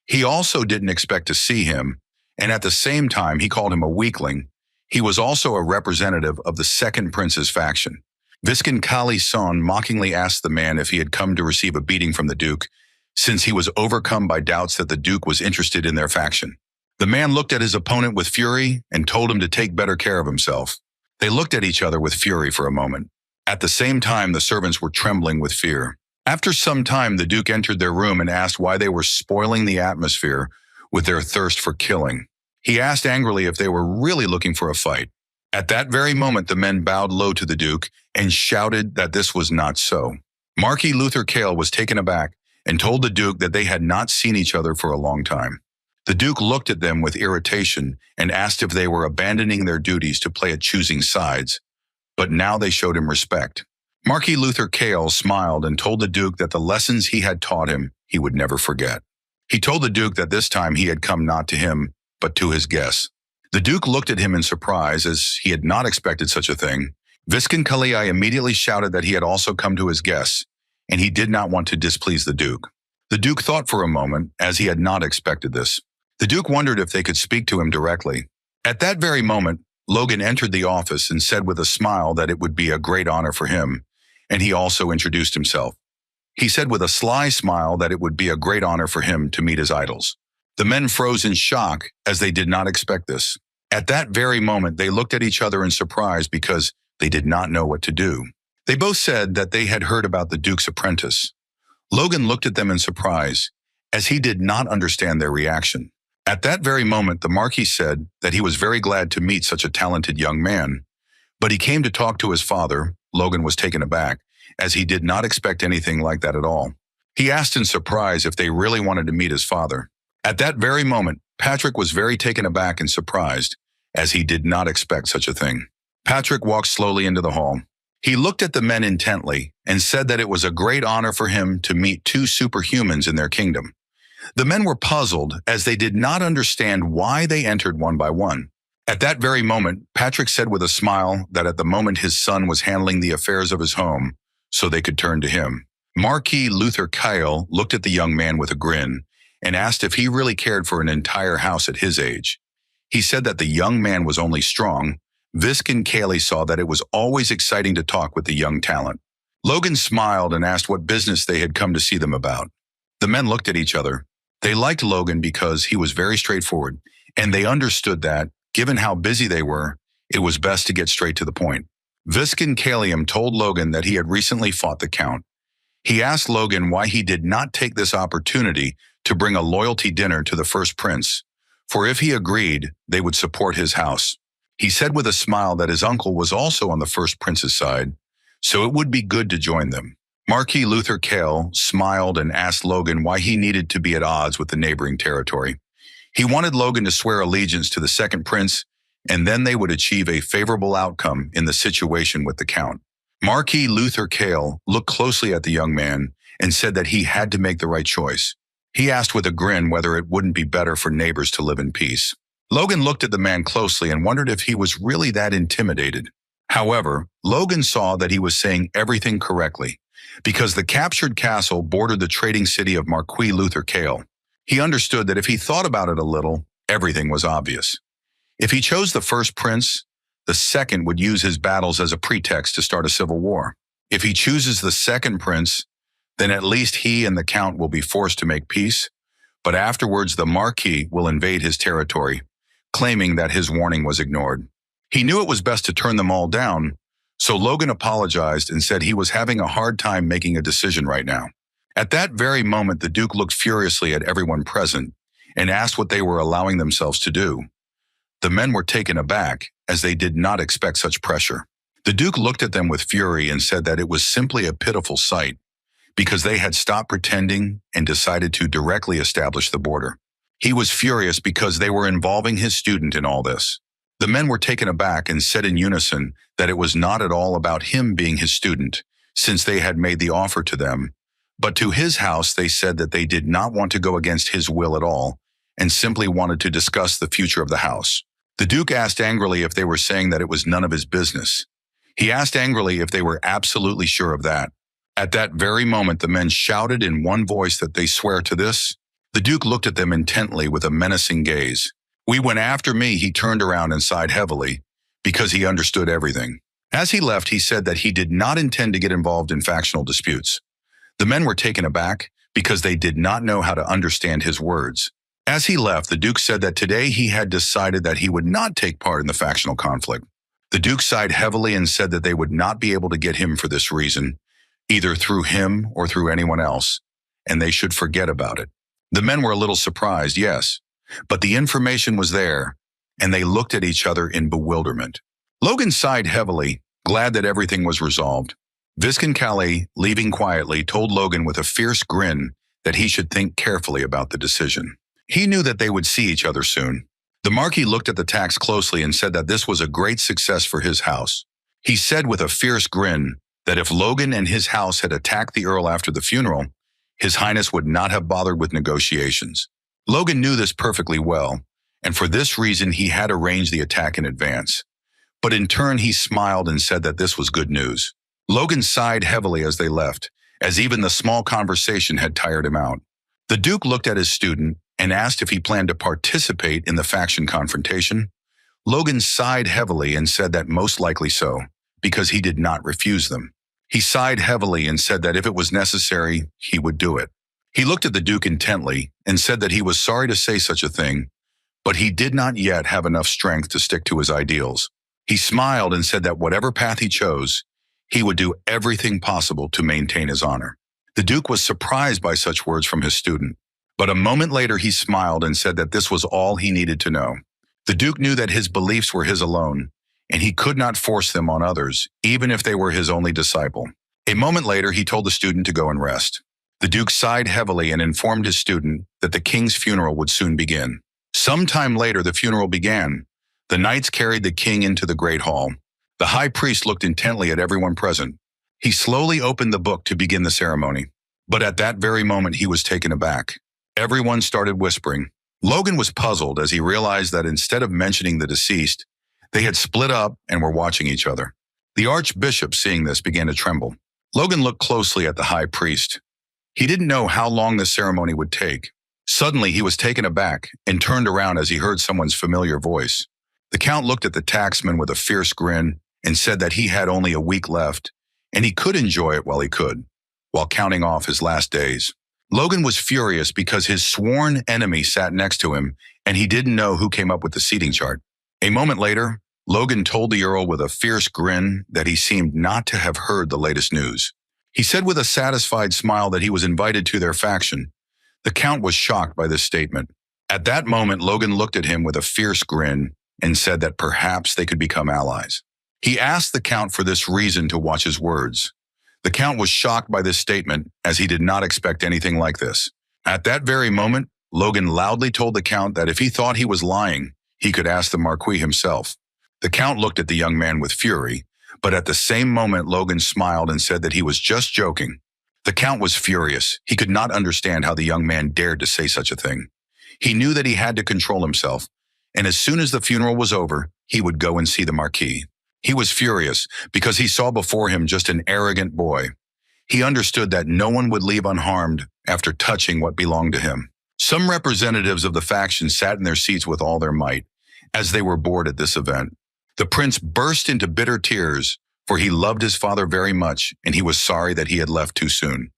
he also didn't expect to see him, and at the same time he called him a weakling. He was also a representative of the Second Prince's faction. Viscount Callie Son mockingly asked the man if he had come to receive a beating from the Duke, since he was overcome by doubts that the Duke was interested in their faction. The man looked at his opponent with fury and told him to take better care of himself. They looked at each other with fury for a moment. At the same time, the servants were trembling with fear. After some time, the Duke entered their room and asked why they were spoiling the atmosphere with their thirst for killing. He asked angrily if they were really looking for a fight. At that very moment, the men bowed low to the Duke and shouted that this was not so. Marquis Luther Cale was taken aback and told the Duke that they had not seen each other for a long time. The Duke looked at them with irritation and asked if they were abandoning their duties to play at choosing sides, but now they showed him respect. Marquis Luther Cale smiled and told the Duke that the lessons he had taught him he would never forget. He told the Duke that this time he had come not to him, but to his guests. The Duke looked at him in surprise, as he had not expected such a thing. Viscount Callie immediately shouted that he had also come to his guests, and he did not want to displease the Duke. The Duke thought for a moment, as he had not expected this. The Duke wondered if they could speak to him directly. At that very moment, Logan entered the office and said with a smile that it would be a great honor for him, and he also introduced himself. He said with a sly smile that it would be a great honor for him to meet his idols. The men froze in shock, as they did not expect this. At that very moment, they looked at each other in surprise because they did not know what to do. They both said that they had heard about the Duke's apprentice. Logan looked at them in surprise, as he did not understand their reaction. At that very moment, the Marquis said that he was very glad to meet such a talented young man, but he came to talk to his father. Logan was taken aback, as he did not expect anything like that at all. He asked in surprise if they really wanted to meet his father. At that very moment, Patrick was very taken aback and surprised, as he did not expect such a thing. Patrick walked slowly into the hall. He looked at the men intently and said that it was a great honor for him to meet 2 superhumans in their kingdom. The men were puzzled, as they did not understand why they entered one by one. At that very moment, Patrick said with a smile that at the moment his son was handling the affairs of his home, so they could turn to him. Marquis Luther Cale looked at the young man with a grin and asked if he really cared for an entire house at his age. He said that the young man was only strong. Viscount Callie saw that it was always exciting to talk with the young talent. Logan smiled and asked what business they had come to see them about. The men looked at each other. They liked Logan because he was very straightforward, and they understood that, given how busy they were, it was best to get straight to the point. Viscount Callium told Logan that he had recently fought the Count. He asked Logan why he did not take this opportunity to bring a loyalty dinner to the First Prince, for if he agreed, they would support his house. He said with a smile that his uncle was also on the First Prince's side, so it would be good to join them. Marquis Luther Cale smiled and asked Logan why he needed to be at odds with the neighboring territory. He wanted Logan to swear allegiance to the Second Prince, and then they would achieve a favorable outcome in the situation with the Count. Marquis Luther Cale looked closely at the young man and said that he had to make the right choice. He asked with a grin whether it wouldn't be better for neighbors to live in peace. Logan looked at the man closely and wondered if he was really that intimidated. However, Logan saw that he was saying everything correctly, because the captured castle bordered the trading city of Marquis Luther Kale. He understood that if he thought about it a little, everything was obvious. If he chose the first prince, the second would use his battles as a pretext to start a civil war. If he chooses the second prince, then at least he and the count will be forced to make peace, but afterwards the Marquis will invade his territory, claiming that his warning was ignored. He knew it was best to turn them all down, so Logan apologized and said he was having a hard time making a decision right now. At that very moment, the Duke looked furiously at everyone present and asked what they were allowing themselves to do. The men were taken aback, as they did not expect such pressure. The Duke looked at them with fury and said that it was simply a pitiful sight, because they had stopped pretending and decided to directly establish the border. He was furious because they were involving his student in all this. The men were taken aback and said in unison that it was not at all about him being his student, since they had made the offer to them, but to his house they said that they did not want to go against his will at all, and simply wanted to discuss the future of the house. The Duke asked angrily if they were saying that it was none of his business. He asked angrily if they were absolutely sure of that. At that very moment, the men shouted in one voice that they swear to this. The Duke looked at them intently with a menacing gaze. "We went after me," he turned around and sighed heavily, because he understood everything. As he left, he said that he did not intend to get involved in factional disputes. The men were taken aback because they did not know how to understand his words. As he left, the Duke said that today he had decided that he would not take part in the factional conflict. The Duke sighed heavily and said that they would not be able to get him for this reason, either through him or through anyone else, and they should forget about it. The men were a little surprised, yes, but the information was there, and they looked at each other in bewilderment. Logan sighed heavily, glad that everything was resolved. Viscount, leaving quietly, told Logan with a fierce grin that he should think carefully about the decision. He knew that they would see each other soon. The Marquis looked at the tax closely and said that this was a great success for his house. He said with a fierce grin that if Logan and his house had attacked the Earl after the funeral, His Highness would not have bothered with negotiations. Logan knew this perfectly well, and for this reason he had arranged the attack in advance. But in turn he smiled and said that this was good news. Logan sighed heavily as they left, as even the small conversation had tired him out. The Duke looked at his student and asked if he planned to participate in the faction confrontation. Logan sighed heavily and said that most likely so, because he did not refuse them. He sighed heavily and said that if it was necessary, he would do it. He looked at the Duke intently and said that he was sorry to say such a thing, but he did not yet have enough strength to stick to his ideals. He smiled and said that whatever path he chose, he would do everything possible to maintain his honor. The Duke was surprised by such words from his student, but a moment later he smiled and said that this was all he needed to know. The Duke knew that his beliefs were his alone, and he could not force them on others, even if they were his only disciple. A moment later, he told the student to go and rest. The Duke sighed heavily and informed his student that the king's funeral would soon begin. Sometime later, the funeral began. The knights carried the king into the great hall. The high priest looked intently at everyone present. He slowly opened the book to begin the ceremony, but at that very moment he was taken aback. Everyone started whispering. Logan was puzzled as he realized that instead of mentioning the deceased, they had split up and were watching each other. The archbishop, seeing this, began to tremble. Logan looked closely at the high priest. He didn't know how long the ceremony would take. Suddenly, he was taken aback and turned around as he heard someone's familiar voice. The count looked at the taxman with a fierce grin and said that he had only a week left, and he could enjoy it while he could, while counting off his last days. Logan was furious because his sworn enemy sat next to him, and he didn't know who came up with the seating chart. A moment later, Logan told the Earl with a fierce grin that he seemed not to have heard the latest news. He said with a satisfied smile that he was invited to their faction. The Count was shocked by this statement. At that moment, Logan looked at him with a fierce grin and said that perhaps they could become allies. He asked the Count for this reason to watch his words. The Count was shocked by this statement, as he did not expect anything like this. At that very moment, Logan loudly told the Count that if he thought he was lying, he could ask the Marquis himself. The Count looked at the young man with fury, but at the same moment Logan smiled and said that he was just joking. The Count was furious. He could not understand how the young man dared to say such a thing. He knew that he had to control himself, and as soon as the funeral was over, he would go and see the Marquis. He was furious because he saw before him just an arrogant boy. He understood that no one would leave unharmed after touching what belonged to him. Some representatives of the faction sat in their seats with all their might, as they were bored at this event. The prince burst into bitter tears, for he loved his father very much, and he was sorry that he had left too soon.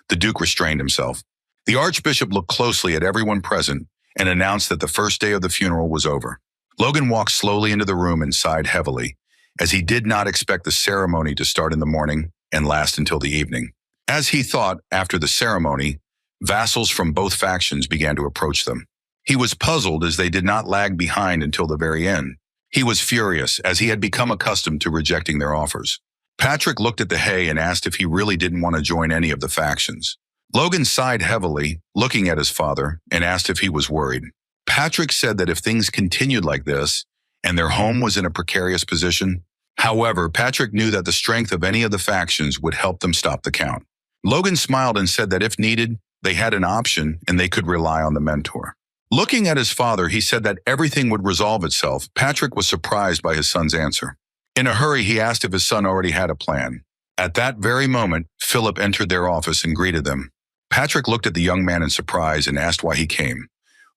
The duke restrained himself. The archbishop looked closely at everyone present and announced that the first day of the funeral was over. Logan walked slowly into the room and sighed heavily, as he did not expect the ceremony to start in the morning and last until the evening. As he thought, after the ceremony, vassals from both factions began to approach them. He was puzzled as they did not lag behind until the very end. He was furious as he had become accustomed to rejecting their offers. Patrick looked at the hay and asked if he really didn't want to join any of the factions. Logan sighed heavily, looking at his father, and asked if he was worried. Patrick said that if things continued like this, and their home was in a precarious position. However, Patrick knew that the strength of any of the factions would help them stop the count. Logan smiled and said that if needed, they had an option and they could rely on the mentor. Looking at his father, he said that everything would resolve itself. Patrick was surprised by his son's answer. In a hurry, he asked if his son already had a plan. At that very moment, Philip entered their office and greeted them. Patrick looked at the young man in surprise and asked why he came.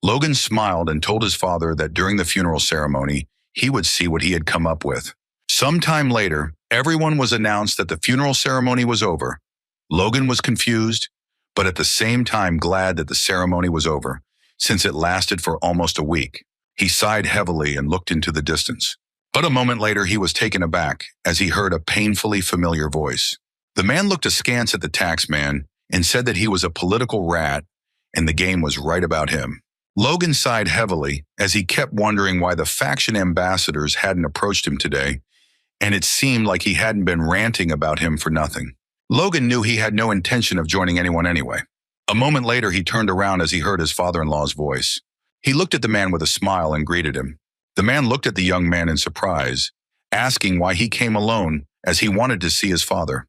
Logan smiled and told his father that during the funeral ceremony, he would see what he had come up with. Sometime later, everyone was announced that the funeral ceremony was over. Logan was confused, but at the same time glad that the ceremony was over, since it lasted for almost a week. He sighed heavily and looked into the distance. But a moment later, he was taken aback as he heard a painfully familiar voice. The man looked askance at the taxman and said that he was a political rat and the game was right about him. Logan sighed heavily as he kept wondering why the faction ambassadors hadn't approached him today, and it seemed like he hadn't been ranting about him for nothing. Logan knew he had no intention of joining anyone anyway. A moment later, he turned around as he heard his father-in-law's voice. He looked at the man with a smile and greeted him. The man looked at the young man in surprise, asking why he came alone as he wanted to see his father.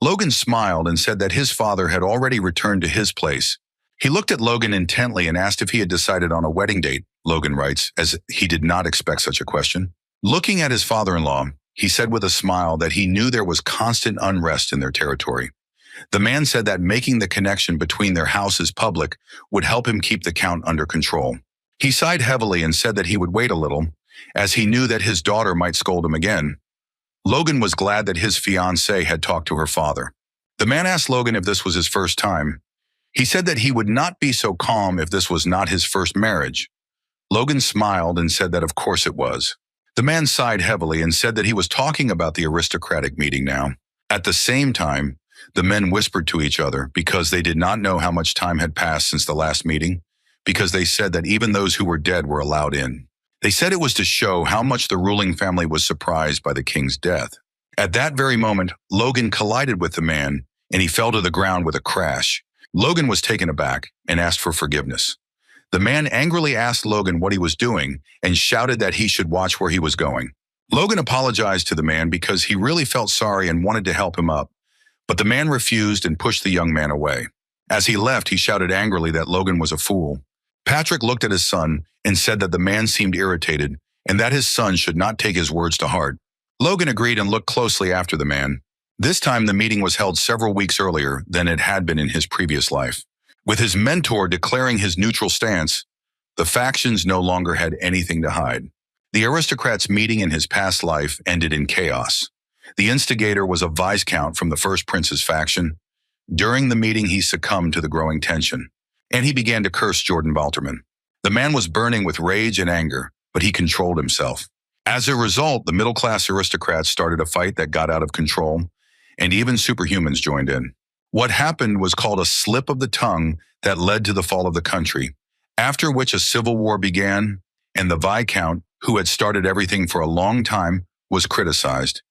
Logan smiled and said that his father had already returned to his place. He looked at Logan intently and asked if he had decided on a wedding date, Logan writes, as he did not expect such a question. Looking at his father-in-law, he said with a smile that he knew there was constant unrest in their territory. The man said that making the connection between their houses public would help him keep the count under control. He sighed heavily and said that he would wait a little, as he knew that his daughter might scold him again. Logan was glad that his fiancée had talked to her father. The man asked Logan if this was his first time. He said that he would not be so calm if this was not his first marriage. Logan smiled and said that of course it was. The man sighed heavily and said that he was talking about the aristocratic meeting now. At the same time, the men whispered to each other because they did not know how much time had passed since the last meeting, because they said that even those who were dead were allowed in. They said it was to show how much the ruling family was surprised by the king's death. At that very moment, Logan collided with the man, and he fell to the ground with a crash. Logan was taken aback and asked for forgiveness. The man angrily asked Logan what he was doing and shouted that he should watch where he was going. Logan apologized to the man because he really felt sorry and wanted to help him up, but the man refused and pushed the young man away. As he left, he shouted angrily that Logan was a fool. Patrick looked at his son and said that the man seemed irritated and that his son should not take his words to heart. Logan agreed and looked closely after the man. This time, the meeting was held several weeks earlier than it had been in his previous life. With his mentor declaring his neutral stance, the factions no longer had anything to hide. The aristocrat's meeting in his past life ended in chaos. The instigator was a Viscount from the First Prince's faction. During the meeting, he succumbed to the growing tension, and he began to curse Jordan Balterman. The man was burning with rage and anger, but he controlled himself. As a result, the middle-class aristocrats started a fight that got out of control, and even superhumans joined in. What happened was called a slip of the tongue that led to the fall of the country, after which a civil war began, and the Viscount, who had started everything for a long time, was criticized.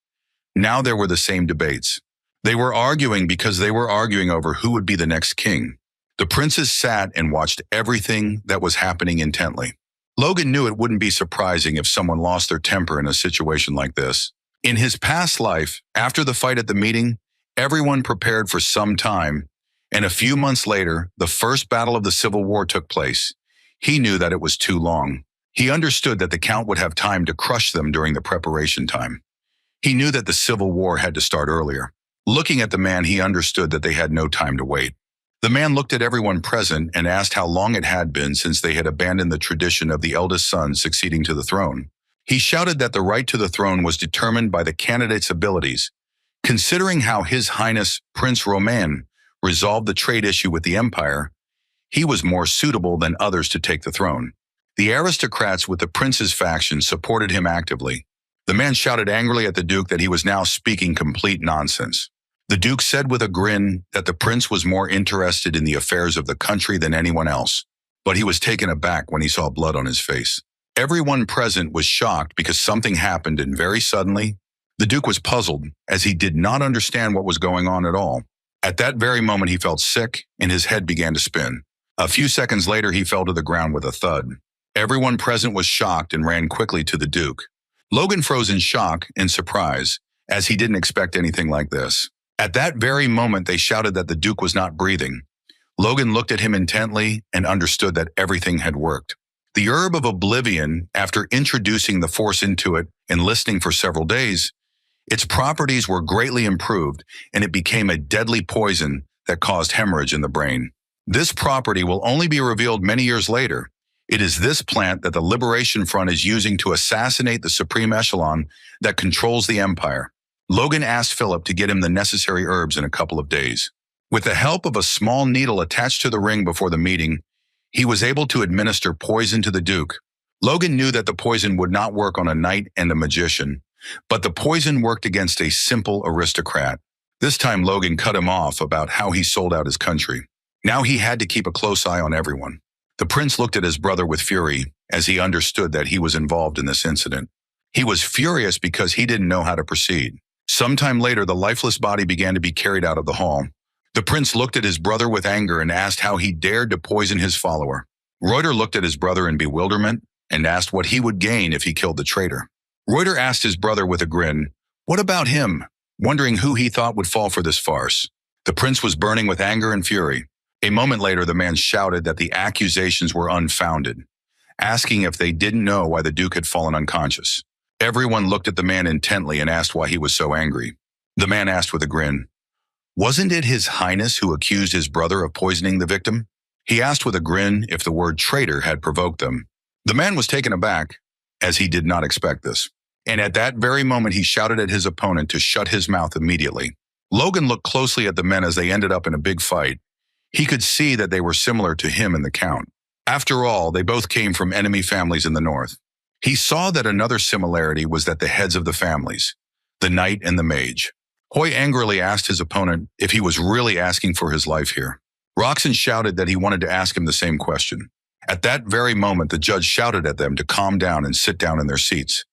Now there were the same debates. They were arguing because they were arguing over who would be the next king. The princes sat and watched everything that was happening intently. Logan knew it wouldn't be surprising if someone lost their temper in a situation like this. In his past life, after the fight at the meeting, everyone prepared for some time, and a few months later, the first battle of the Civil War took place. He knew that it was too long. He understood that the Count would have time to crush them during the preparation time. He knew that the civil war had to start earlier. Looking at the man, he understood that they had no time to wait. The man looked at everyone present and asked how long it had been since they had abandoned the tradition of the eldest son succeeding to the throne. He shouted that the right to the throne was determined by the candidate's abilities. Considering how His Highness Prince Roman resolved the trade issue with the Empire, he was more suitable than others to take the throne. The aristocrats with the prince's faction supported him actively. The man shouted angrily at the Duke that he was now speaking complete nonsense. The Duke said with a grin that the prince was more interested in the affairs of the country than anyone else, but he was taken aback when he saw blood on his face. Everyone present was shocked because something happened, and very suddenly, the Duke was puzzled as he did not understand what was going on at all. At that very moment, he felt sick and his head began to spin. A few seconds later, he fell to the ground with a thud. Everyone present was shocked and ran quickly to the Duke. Logan froze in shock and surprise, as he didn't expect anything like this. At that very moment, they shouted that the Duke was not breathing. Logan looked at him intently and understood that everything had worked. The Herb of Oblivion, after introducing the Force into it and listening for several days, its properties were greatly improved and it became a deadly poison that caused hemorrhage in the brain. This property will only be revealed many years later. It is this plant that the Liberation Front is using to assassinate the supreme echelon that controls the Empire. Logan asked Philip to get him the necessary herbs in a couple of days. With the help of a small needle attached to the ring before the meeting, he was able to administer poison to the Duke. Logan knew that the poison would not work on a knight and a magician, but the poison worked against a simple aristocrat. This time Logan cut him off about how he sold out his country. Now he had to keep a close eye on everyone. The prince looked at his brother with fury as he understood that he was involved in this incident. He was furious because he didn't know how to proceed. Sometime later, the lifeless body began to be carried out of the hall. The prince looked at his brother with anger and asked how he dared to poison his follower. Reuter looked at his brother in bewilderment and asked what he would gain if he killed the traitor. Reuter asked his brother with a grin, "What about him?" wondering who he thought would fall for this farce. The prince was burning with anger and fury. A moment later, the man shouted that the accusations were unfounded, asking if they didn't know why the Duke had fallen unconscious. Everyone looked at the man intently and asked why he was so angry. The man asked with a grin, "Wasn't it His Highness who accused his brother of poisoning the victim?" He asked with a grin if the word traitor had provoked them. The man was taken aback, as he did not expect this. And at that very moment, he shouted at his opponent to shut his mouth immediately. Logan looked closely at the men as they ended up in a big fight. He could see that they were similar to him and the Count. After all, they both came from enemy families in the north. He saw that another similarity was that the heads of the families, the knight and the mage. Hoy angrily asked his opponent if he was really asking for his life here. Roxanne shouted that he wanted to ask him the same question. At that very moment, the judge shouted at them to calm down and sit down in their seats.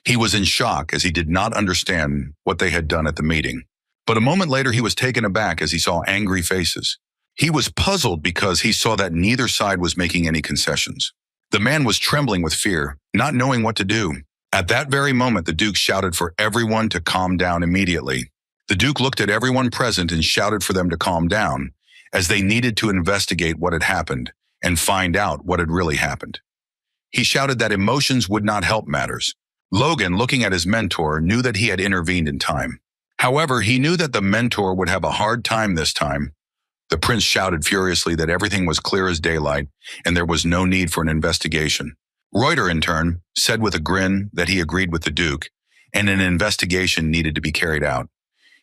He was in shock as he did not understand what they had done at the meeting. But a moment later, he was taken aback as he saw angry faces. He was puzzled because he saw that neither side was making any concessions. The man was trembling with fear, not knowing what to do. At that very moment, the Duke shouted for everyone to calm down immediately. The Duke looked at everyone present and shouted for them to calm down, as they needed to investigate what had happened and find out what had really happened. He shouted that emotions would not help matters. Logan, looking at his mentor, knew that he had intervened in time. However, he knew that the mentor would have a hard time this time. The prince shouted furiously that everything was clear as daylight and there was no need for an investigation. Reuter, in turn, said with a grin that he agreed with the Duke and an investigation needed to be carried out.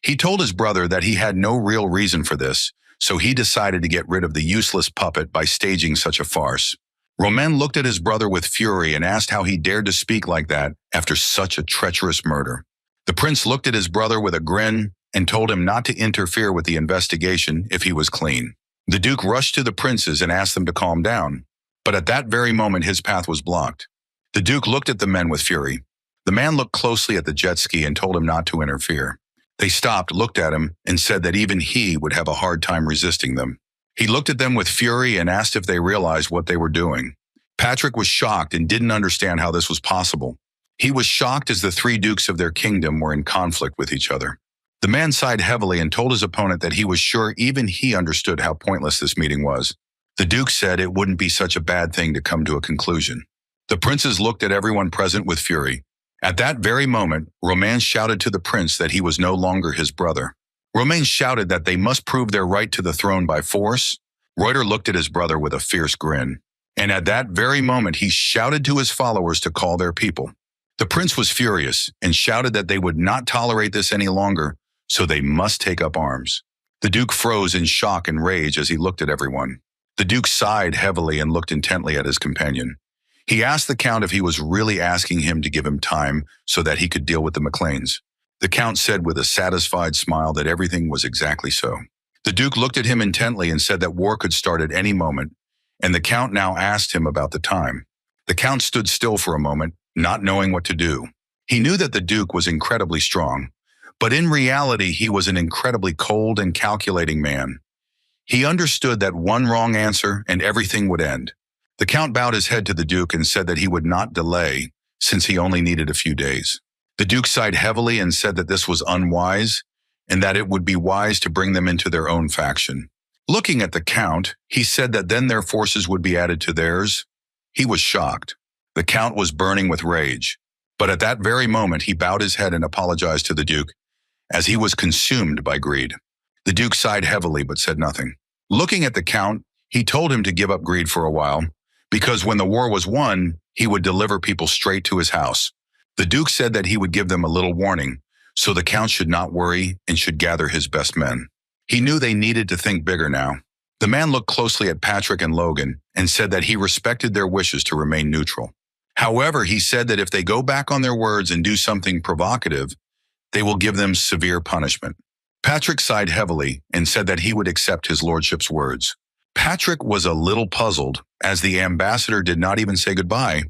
He told his brother that he had no real reason for this, so he decided to get rid of the useless puppet by staging such a farce. Romain looked at his brother with fury and asked how he dared to speak like that after such a treacherous murder. The prince looked at his brother with a grin and told him not to interfere with the investigation if he was clean. The Duke rushed to the princes and asked them to calm down, but at that very moment his path was blocked. The Duke looked at the men with fury. The man looked closely at the jet ski and told him not to interfere. They stopped, looked at him, and said that even he would have a hard time resisting them. He looked at them with fury and asked if they realized what they were doing. Patrick was shocked and didn't understand how this was possible. He was shocked as the three dukes of their kingdom were in conflict with each other. The man sighed heavily and told his opponent that he was sure even he understood how pointless this meeting was. The Duke said it wouldn't be such a bad thing to come to a conclusion. The princes looked at everyone present with fury. At that very moment, Romain shouted to the prince that he was no longer his brother. Romain shouted that they must prove their right to the throne by force. Reuter looked at his brother with a fierce grin. And at that very moment, he shouted to his followers to call their people. The prince was furious and shouted that they would not tolerate this any longer, so they must take up arms. The duke froze in shock and rage as he looked at everyone. The duke sighed heavily and looked intently at his companion. He asked the count if he was really asking him to give him time so that he could deal with the McLeans. The count said with a satisfied smile that everything was exactly so. The duke looked at him intently and said that war could start at any moment, and the count now asked him about the time. The count stood still for a moment, not knowing what to do. He knew that the duke was incredibly strong, but in reality he was an incredibly cold and calculating man. He understood that one wrong answer and everything would end. The count bowed his head to the duke and said that he would not delay, since he only needed a few days. The duke sighed heavily and said that this was unwise, and that it would be wise to bring them into their own faction. Looking at the count, he said that then their forces would be added to theirs. He was shocked. The count was burning with rage, but at that very moment he bowed his head and apologized to the duke, as he was consumed by greed. The duke sighed heavily but said nothing. Looking at the count, he told him to give up greed for a while, because when the war was won, he would deliver people straight to his house. The duke said that he would give them a little warning, so the count should not worry and should gather his best men. He knew they needed to think bigger now. The man looked closely at Patrick and Logan and said that he respected their wishes to remain neutral. However, he said that if they go back on their words and do something provocative, they will give them severe punishment. Patrick sighed heavily and said that he would accept his lordship's words. Patrick was a little puzzled, as the ambassador did not even say goodbye,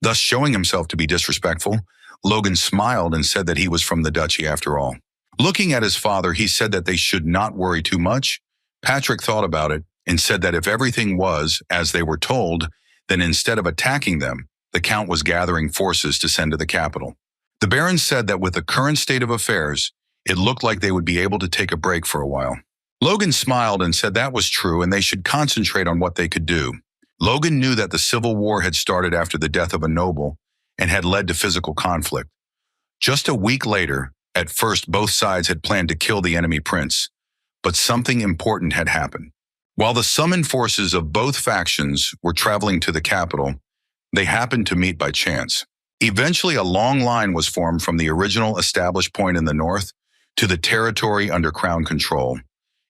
thus showing himself to be disrespectful. Logan smiled and said that he was from the duchy after all. Looking at his father, he said that they should not worry too much. Patrick thought about it and said that if everything was as they were told, then instead of attacking them, the count was gathering forces to send to the capital. The Baron said that with the current state of affairs, it looked like they would be able to take a break for a while. Logan smiled and said that was true and they should concentrate on what they could do. Logan knew that the civil war had started after the death of a noble and had led to physical conflict. Just a week later, at first both sides had planned to kill the enemy prince, but something important had happened. While the summoned forces of both factions were traveling to the capital, they happened to meet by chance. Eventually, a long line was formed from the original established point in the north to the territory under crown control,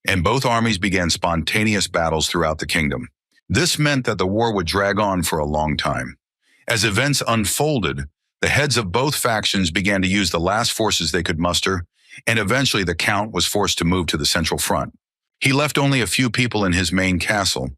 and both armies began spontaneous battles throughout the kingdom. This meant that the war would drag on for a long time. As events unfolded, the heads of both factions began to use the last forces they could muster, and eventually the count was forced to move to the central front. He left only a few people in his main castle.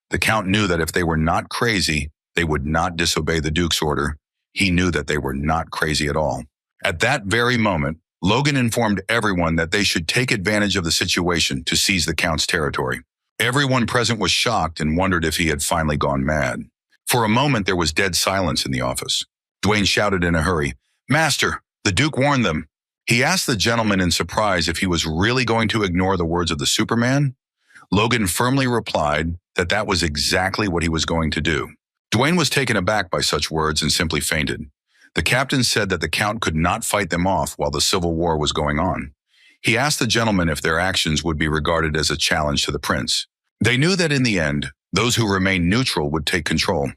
The count knew that if they were not crazy, they would not disobey the duke's order. He knew that they were not crazy at all. At that very moment, Logan informed everyone that they should take advantage of the situation to seize the count's territory. Everyone present was shocked and wondered if he had finally gone mad. For a moment, there was dead silence in the office. Dwayne shouted in a hurry, "Master, the Duke warned them." He asked the gentleman in surprise if he was really going to ignore the words of the Superman. Logan firmly replied that that was exactly what he was going to do. Dwayne was taken aback by such words and simply fainted. The captain said that the count could not fight them off while the civil war was going on. He asked the gentleman if their actions would be regarded as a challenge to the prince. They knew that in the end, those who remained neutral would take control.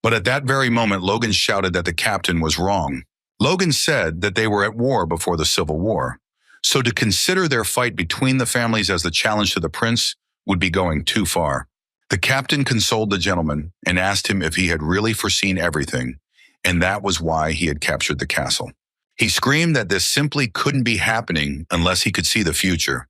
But at that very moment, Logan shouted that the captain was wrong. Logan said that they were at war before the Civil War, so to consider their fight between the families as the challenge to the prince would be going too far. The captain consoled the gentleman and asked him if he had really foreseen everything, and that was why he had captured the castle. He screamed that this simply couldn't be happening unless he could see the future.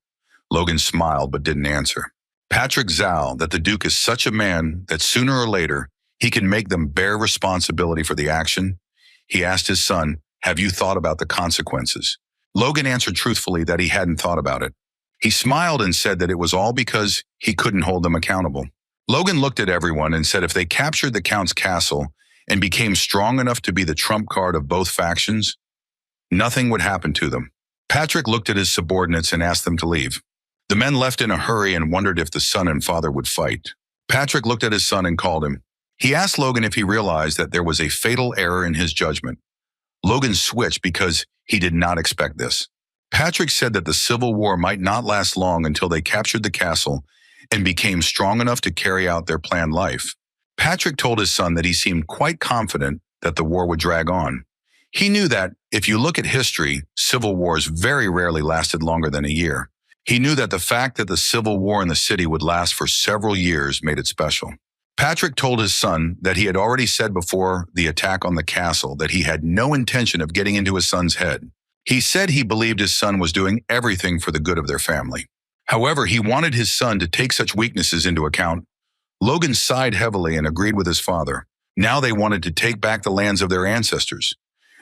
Logan smiled but didn't answer. Patrick zowed that the Duke is such a man that sooner or later he can make them bear responsibility for the action. He asked his son, "Have you thought about the consequences?" Logan answered truthfully that he hadn't thought about it. He smiled and said that it was all because he couldn't hold them accountable. Logan looked at everyone and said if they captured the Count's castle and became strong enough to be the trump card of both factions, nothing would happen to them. Patrick looked at his subordinates and asked them to leave. The men left in a hurry and wondered if the son and father would fight. Patrick looked at his son and called him. He asked Logan if he realized that there was a fatal error in his judgment. Logan switched because he did not expect this. Patrick said that the civil war might not last long until they captured the castle and became strong enough to carry out their planned life. Patrick told his son that he seemed quite confident that the war would drag on. He knew that, if you look at history, civil wars very rarely lasted longer than a year. He knew that the fact that the civil war in the city would last for several years made it special. Patrick told his son that he had already said before the attack on the castle that he had no intention of getting into his son's head. He said he believed his son was doing everything for the good of their family. However, he wanted his son to take such weaknesses into account. Logan sighed heavily and agreed with his father. Now they wanted to take back the lands of their ancestors.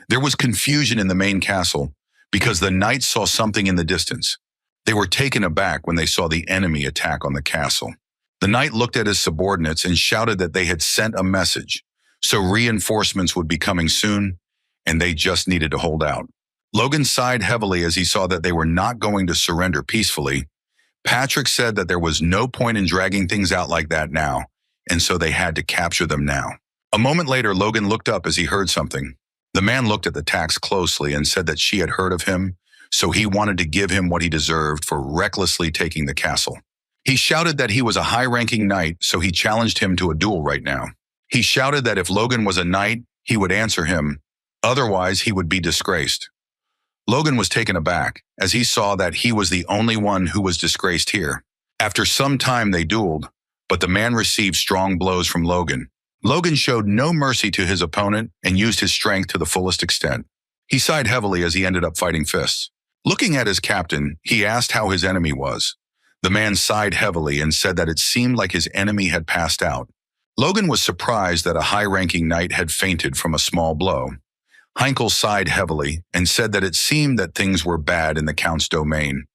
There was confusion in the main castle because the knights saw something in the distance. They were taken aback when they saw the enemy attack on the castle. The knight looked at his subordinates and shouted that they had sent a message, so reinforcements would be coming soon, and they just needed to hold out. Logan sighed heavily as he saw that they were not going to surrender peacefully. Patrick said that there was no point in dragging things out like that now, and so they had to capture them now. A moment later, Logan looked up as he heard something. The man looked at the tax closely and said that she had heard of him, so he wanted to give him what he deserved for recklessly taking the castle. He shouted that he was a high-ranking knight, so he challenged him to a duel right now. He shouted that if Logan was a knight, he would answer him. Otherwise, he would be disgraced. Logan was taken aback, as he saw that he was the only one who was disgraced here. After some time, they dueled, but the man received strong blows from Logan. Logan showed no mercy to his opponent and used his strength to the fullest extent. He sighed heavily as he ended up fighting fists. Looking at his captain, he asked how his enemy was. The man sighed heavily and said that it seemed like his enemy had passed out. Logan was surprised that a high-ranking knight had fainted from a small blow. Heinkel sighed heavily and said that it seemed that things were bad in the Count's domain.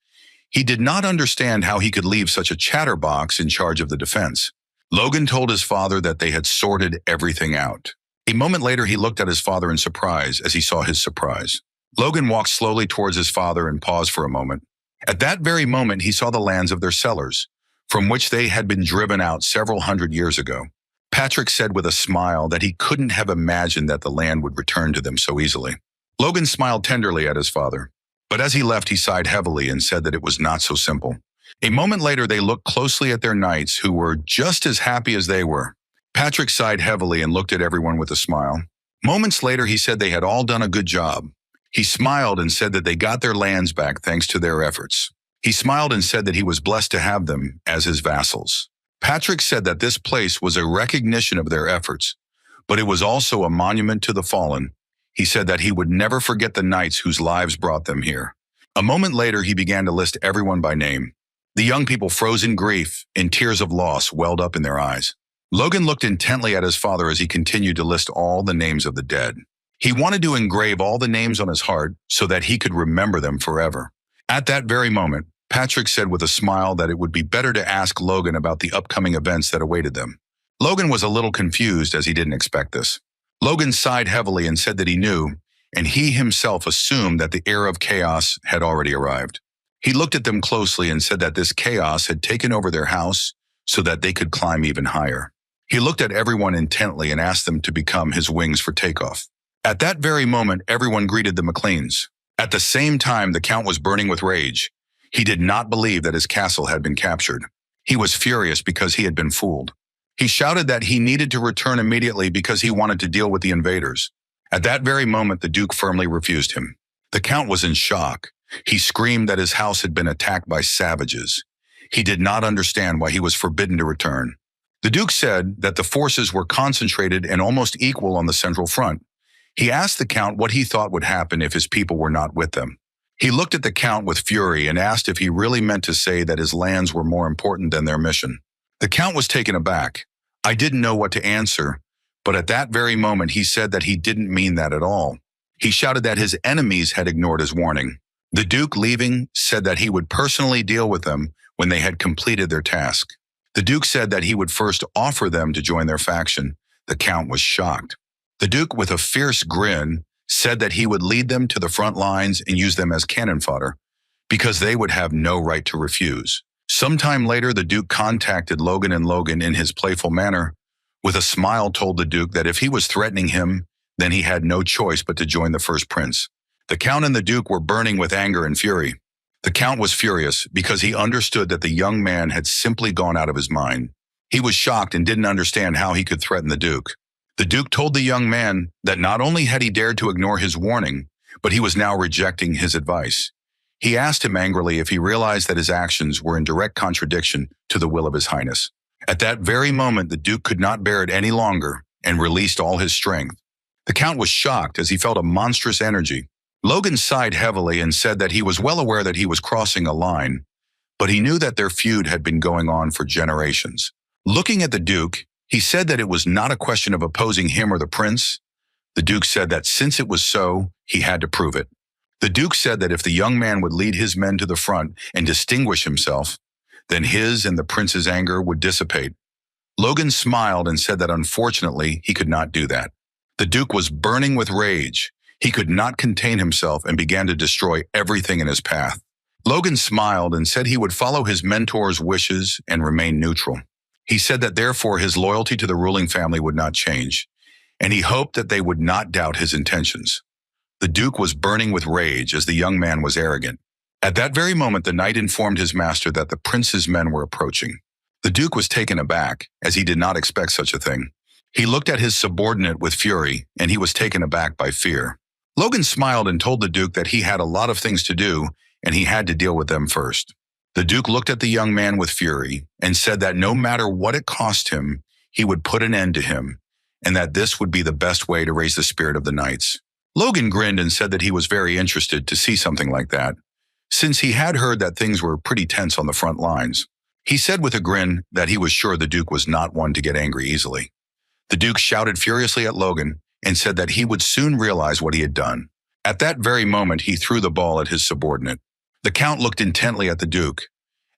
He did not understand how he could leave such a chatterbox in charge of the defense. Logan told his father that they had sorted everything out. A moment later, he looked at his father in surprise as he saw his surprise. Logan walked slowly towards his father and paused for a moment. At that very moment, he saw the lands of their sellers, from which they had been driven out several hundred years ago. Patrick said with a smile that he couldn't have imagined that the land would return to them so easily. Logan smiled tenderly at his father, but as he left, he sighed heavily and said that it was not so simple. A moment later, they looked closely at their knights, who were just as happy as they were. Patrick sighed heavily and looked at everyone with a smile. Moments later, he said they had all done a good job. He smiled and said that they got their lands back thanks to their efforts. He smiled and said that he was blessed to have them as his vassals. Patrick said that this place was a recognition of their efforts, but it was also a monument to the fallen. He said that he would never forget the knights whose lives brought them here. A moment later, he began to list everyone by name. The young people froze in grief, and tears of loss welled up in their eyes. Logan looked intently at his father as he continued to list all the names of the dead. He wanted to engrave all the names on his heart so that he could remember them forever. At that very moment, Patrick said with a smile that it would be better to ask Logan about the upcoming events that awaited them. Logan was a little confused as he didn't expect this. Logan sighed heavily and said that he knew, and he himself assumed that the era of chaos had already arrived. He looked at them closely and said that this chaos had taken over their house so that they could climb even higher. He looked at everyone intently and asked them to become his wings for takeoff. At that very moment, everyone greeted the McLeans. At the same time, the Count was burning with rage. He did not believe that his castle had been captured. He was furious because he had been fooled. He shouted that he needed to return immediately because he wanted to deal with the invaders. At that very moment, the Duke firmly refused him. The Count was in shock. He screamed that his house had been attacked by savages. He did not understand why he was forbidden to return. The Duke said that the forces were concentrated and almost equal on the central front. He asked the Count what he thought would happen if his people were not with them. He looked at the Count with fury and asked if he really meant to say that his lands were more important than their mission. The Count was taken aback. I didn't know what to answer, but at that very moment he said that he didn't mean that at all. He shouted that his enemies had ignored his warning. The Duke, leaving, said that he would personally deal with them when they had completed their task. The Duke said that he would first offer them to join their faction. The Count was shocked. The Duke, with a fierce grin, said that he would lead them to the front lines and use them as cannon fodder, because they would have no right to refuse. Sometime later, the Duke contacted Logan, and Logan, in his playful manner, with a smile told the Duke that if he was threatening him, then he had no choice but to join the first prince. The Count and the Duke were burning with anger and fury. The Count was furious because he understood that the young man had simply gone out of his mind. He was shocked and didn't understand how he could threaten the Duke. The Duke told the young man that not only had he dared to ignore his warning, but he was now rejecting his advice. He asked him angrily if he realized that his actions were in direct contradiction to the will of His Highness. At that very moment, the Duke could not bear it any longer and released all his strength. The Count was shocked as he felt a monstrous energy. Logan sighed heavily and said that he was well aware that he was crossing a line, but he knew that their feud had been going on for generations. Looking at the Duke, he said that it was not a question of opposing him or the prince. The Duke said that since it was so, he had to prove it. The Duke said that if the young man would lead his men to the front and distinguish himself, then his and the prince's anger would dissipate. Logan smiled and said that unfortunately he could not do that. The Duke was burning with rage. He could not contain himself and began to destroy everything in his path. Logan smiled and said he would follow his mentor's wishes and remain neutral. He said that therefore his loyalty to the ruling family would not change, and he hoped that they would not doubt his intentions. The Duke was burning with rage as the young man was arrogant. At that very moment, the knight informed his master that the prince's men were approaching. The Duke was taken aback, as he did not expect such a thing. He looked at his subordinate with fury, and he was taken aback by fear. Logan smiled and told the Duke that he had a lot of things to do, and he had to deal with them first. The Duke looked at the young man with fury and said that no matter what it cost him, he would put an end to him, and that this would be the best way to raise the spirit of the knights. Logan grinned and said that he was very interested to see something like that, since he had heard that things were pretty tense on the front lines. He said with a grin that he was sure the Duke was not one to get angry easily. The Duke shouted furiously at Logan and said that he would soon realize what he had done. At that very moment, he threw the ball at his subordinate. The Count looked intently at the Duke.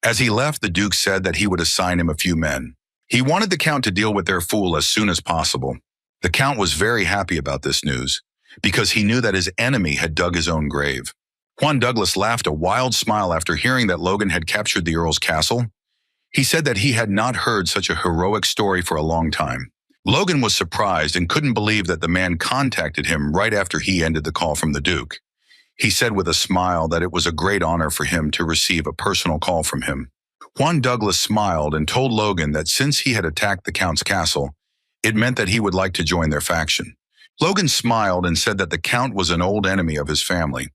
As he left, the Duke said that he would assign him a few men. He wanted the Count to deal with their fool as soon as possible. The Count was very happy about this news, because he knew that his enemy had dug his own grave. Juan Douglas laughed a wild smile after hearing that Logan had captured the Earl's castle. He said that he had not heard such a heroic story for a long time. Logan was surprised and couldn't believe that the man contacted him right after he ended the call from the Duke. He said with a smile that it was a great honor for him to receive a personal call from him. Juan Douglas smiled and told Logan that since he had attacked the Count's castle, it meant that he would like to join their faction. Logan smiled and said that the Count was an old enemy of his family.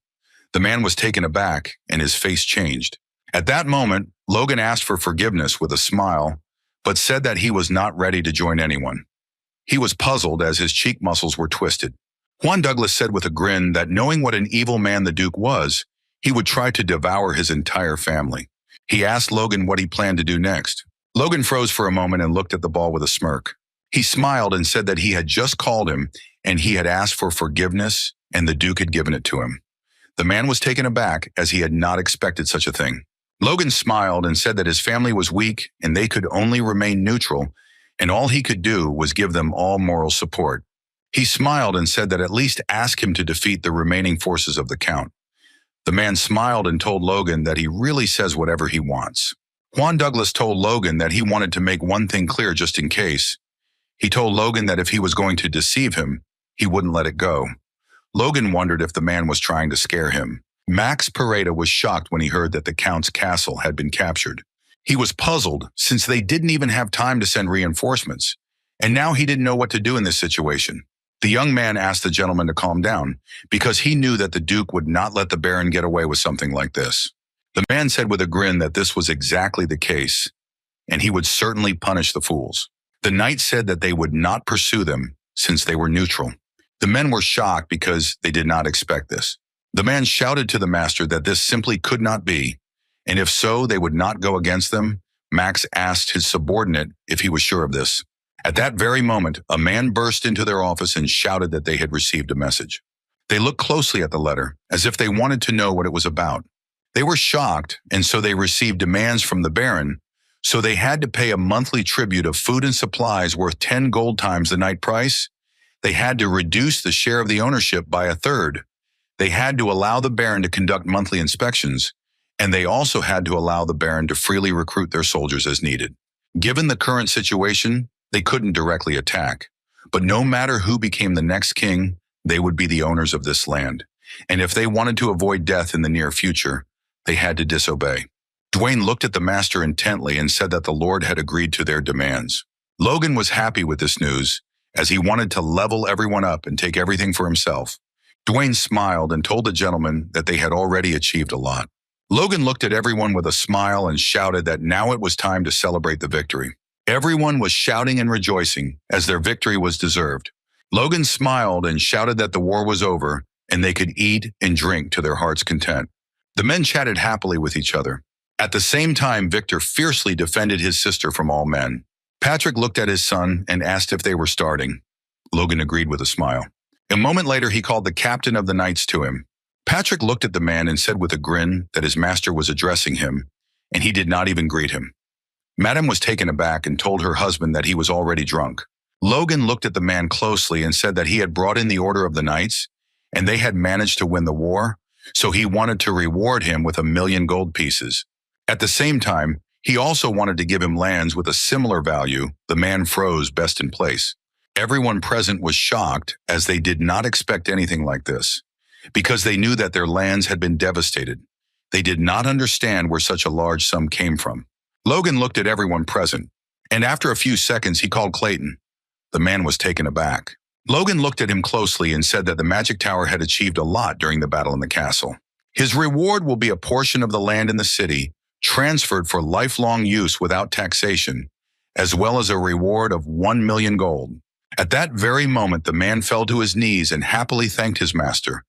The man was taken aback and his face changed. At that moment, Logan asked for forgiveness with a smile, but said that he was not ready to join anyone. He was puzzled as his cheek muscles were twisted. Juan Douglas said with a grin that knowing what an evil man the Duke was, he would try to devour his entire family. He asked Logan what he planned to do next. Logan froze for a moment and looked at the ball with a smirk. He smiled and said that he had just called him and he had asked for forgiveness and the Duke had given it to him. The man was taken aback as he had not expected such a thing. Logan smiled and said that his family was weak and they could only remain neutral, and all he could do was give them all moral support. He smiled and said that at least ask him to defeat the remaining forces of the Count. The man smiled and told Logan that he really says whatever he wants. Juan Douglas told Logan that he wanted to make one thing clear just in case. He told Logan that if he was going to deceive him, he wouldn't let it go. Logan wondered if the man was trying to scare him. Max Pareda was shocked when he heard that the Count's castle had been captured. He was puzzled since they didn't even have time to send reinforcements, and now he didn't know what to do in this situation. The young man asked the gentleman to calm down because he knew that the Duke would not let the Baron get away with something like this. The man said with a grin that this was exactly the case, and he would certainly punish the fools. The knight said that they would not pursue them since they were neutral. The men were shocked because they did not expect this. The man shouted to the master that this simply could not be, and if so, they would not go against them. Max asked his subordinate if he was sure of this. At that very moment, a man burst into their office and shouted that they had received a message. They looked closely at the letter, as if they wanted to know what it was about. They were shocked, and so they received demands from the Baron, so they had to pay a monthly tribute of food and supplies worth 10 gold times the night price. They had to reduce the share of the ownership by a third. They had to allow the Baron to conduct monthly inspections, and they also had to allow the Baron to freely recruit their soldiers as needed. Given the current situation, They couldn't directly attack, but no matter who became the next king, they would be the owners of this land. And if they wanted to avoid death in the near future, they had to disobey. Dwayne looked at the master intently and said that the Lord had agreed to their demands. Logan was happy with this news, as he wanted to level everyone up and take everything for himself. Dwayne smiled and told the gentleman that they had already achieved a lot. Logan looked at everyone with a smile and shouted that now it was time to celebrate the victory. Everyone was shouting and rejoicing, as their victory was deserved. Logan smiled and shouted that the war was over and they could eat and drink to their heart's content. The men chatted happily with each other. At the same time, Victor fiercely defended his sister from all men. Patrick looked at his son and asked if they were starting. Logan agreed with a smile. A moment later, he called the captain of the knights to him. Patrick looked at the man and said with a grin that his master was addressing him, and he did not even greet him. Madame was taken aback and told her husband that he was already drunk. Logan looked at the man closely and said that he had brought in the order of the knights, and they had managed to win the war, so he wanted to reward him with 1,000,000 gold pieces. At the same time, he also wanted to give him lands with a similar value. The man froze, best in place. Everyone present was shocked, as they did not expect anything like this, because they knew that their lands had been devastated. They did not understand where such a large sum came from. Logan looked at everyone present, and after a few seconds he called Clayton. The man was taken aback. Logan looked at him closely and said that the magic tower had achieved a lot during the battle in the castle. His reward will be a portion of the land in the city, transferred for lifelong use without taxation, as well as a reward of 1,000,000 gold. At that very moment, the man fell to his knees and happily thanked his master.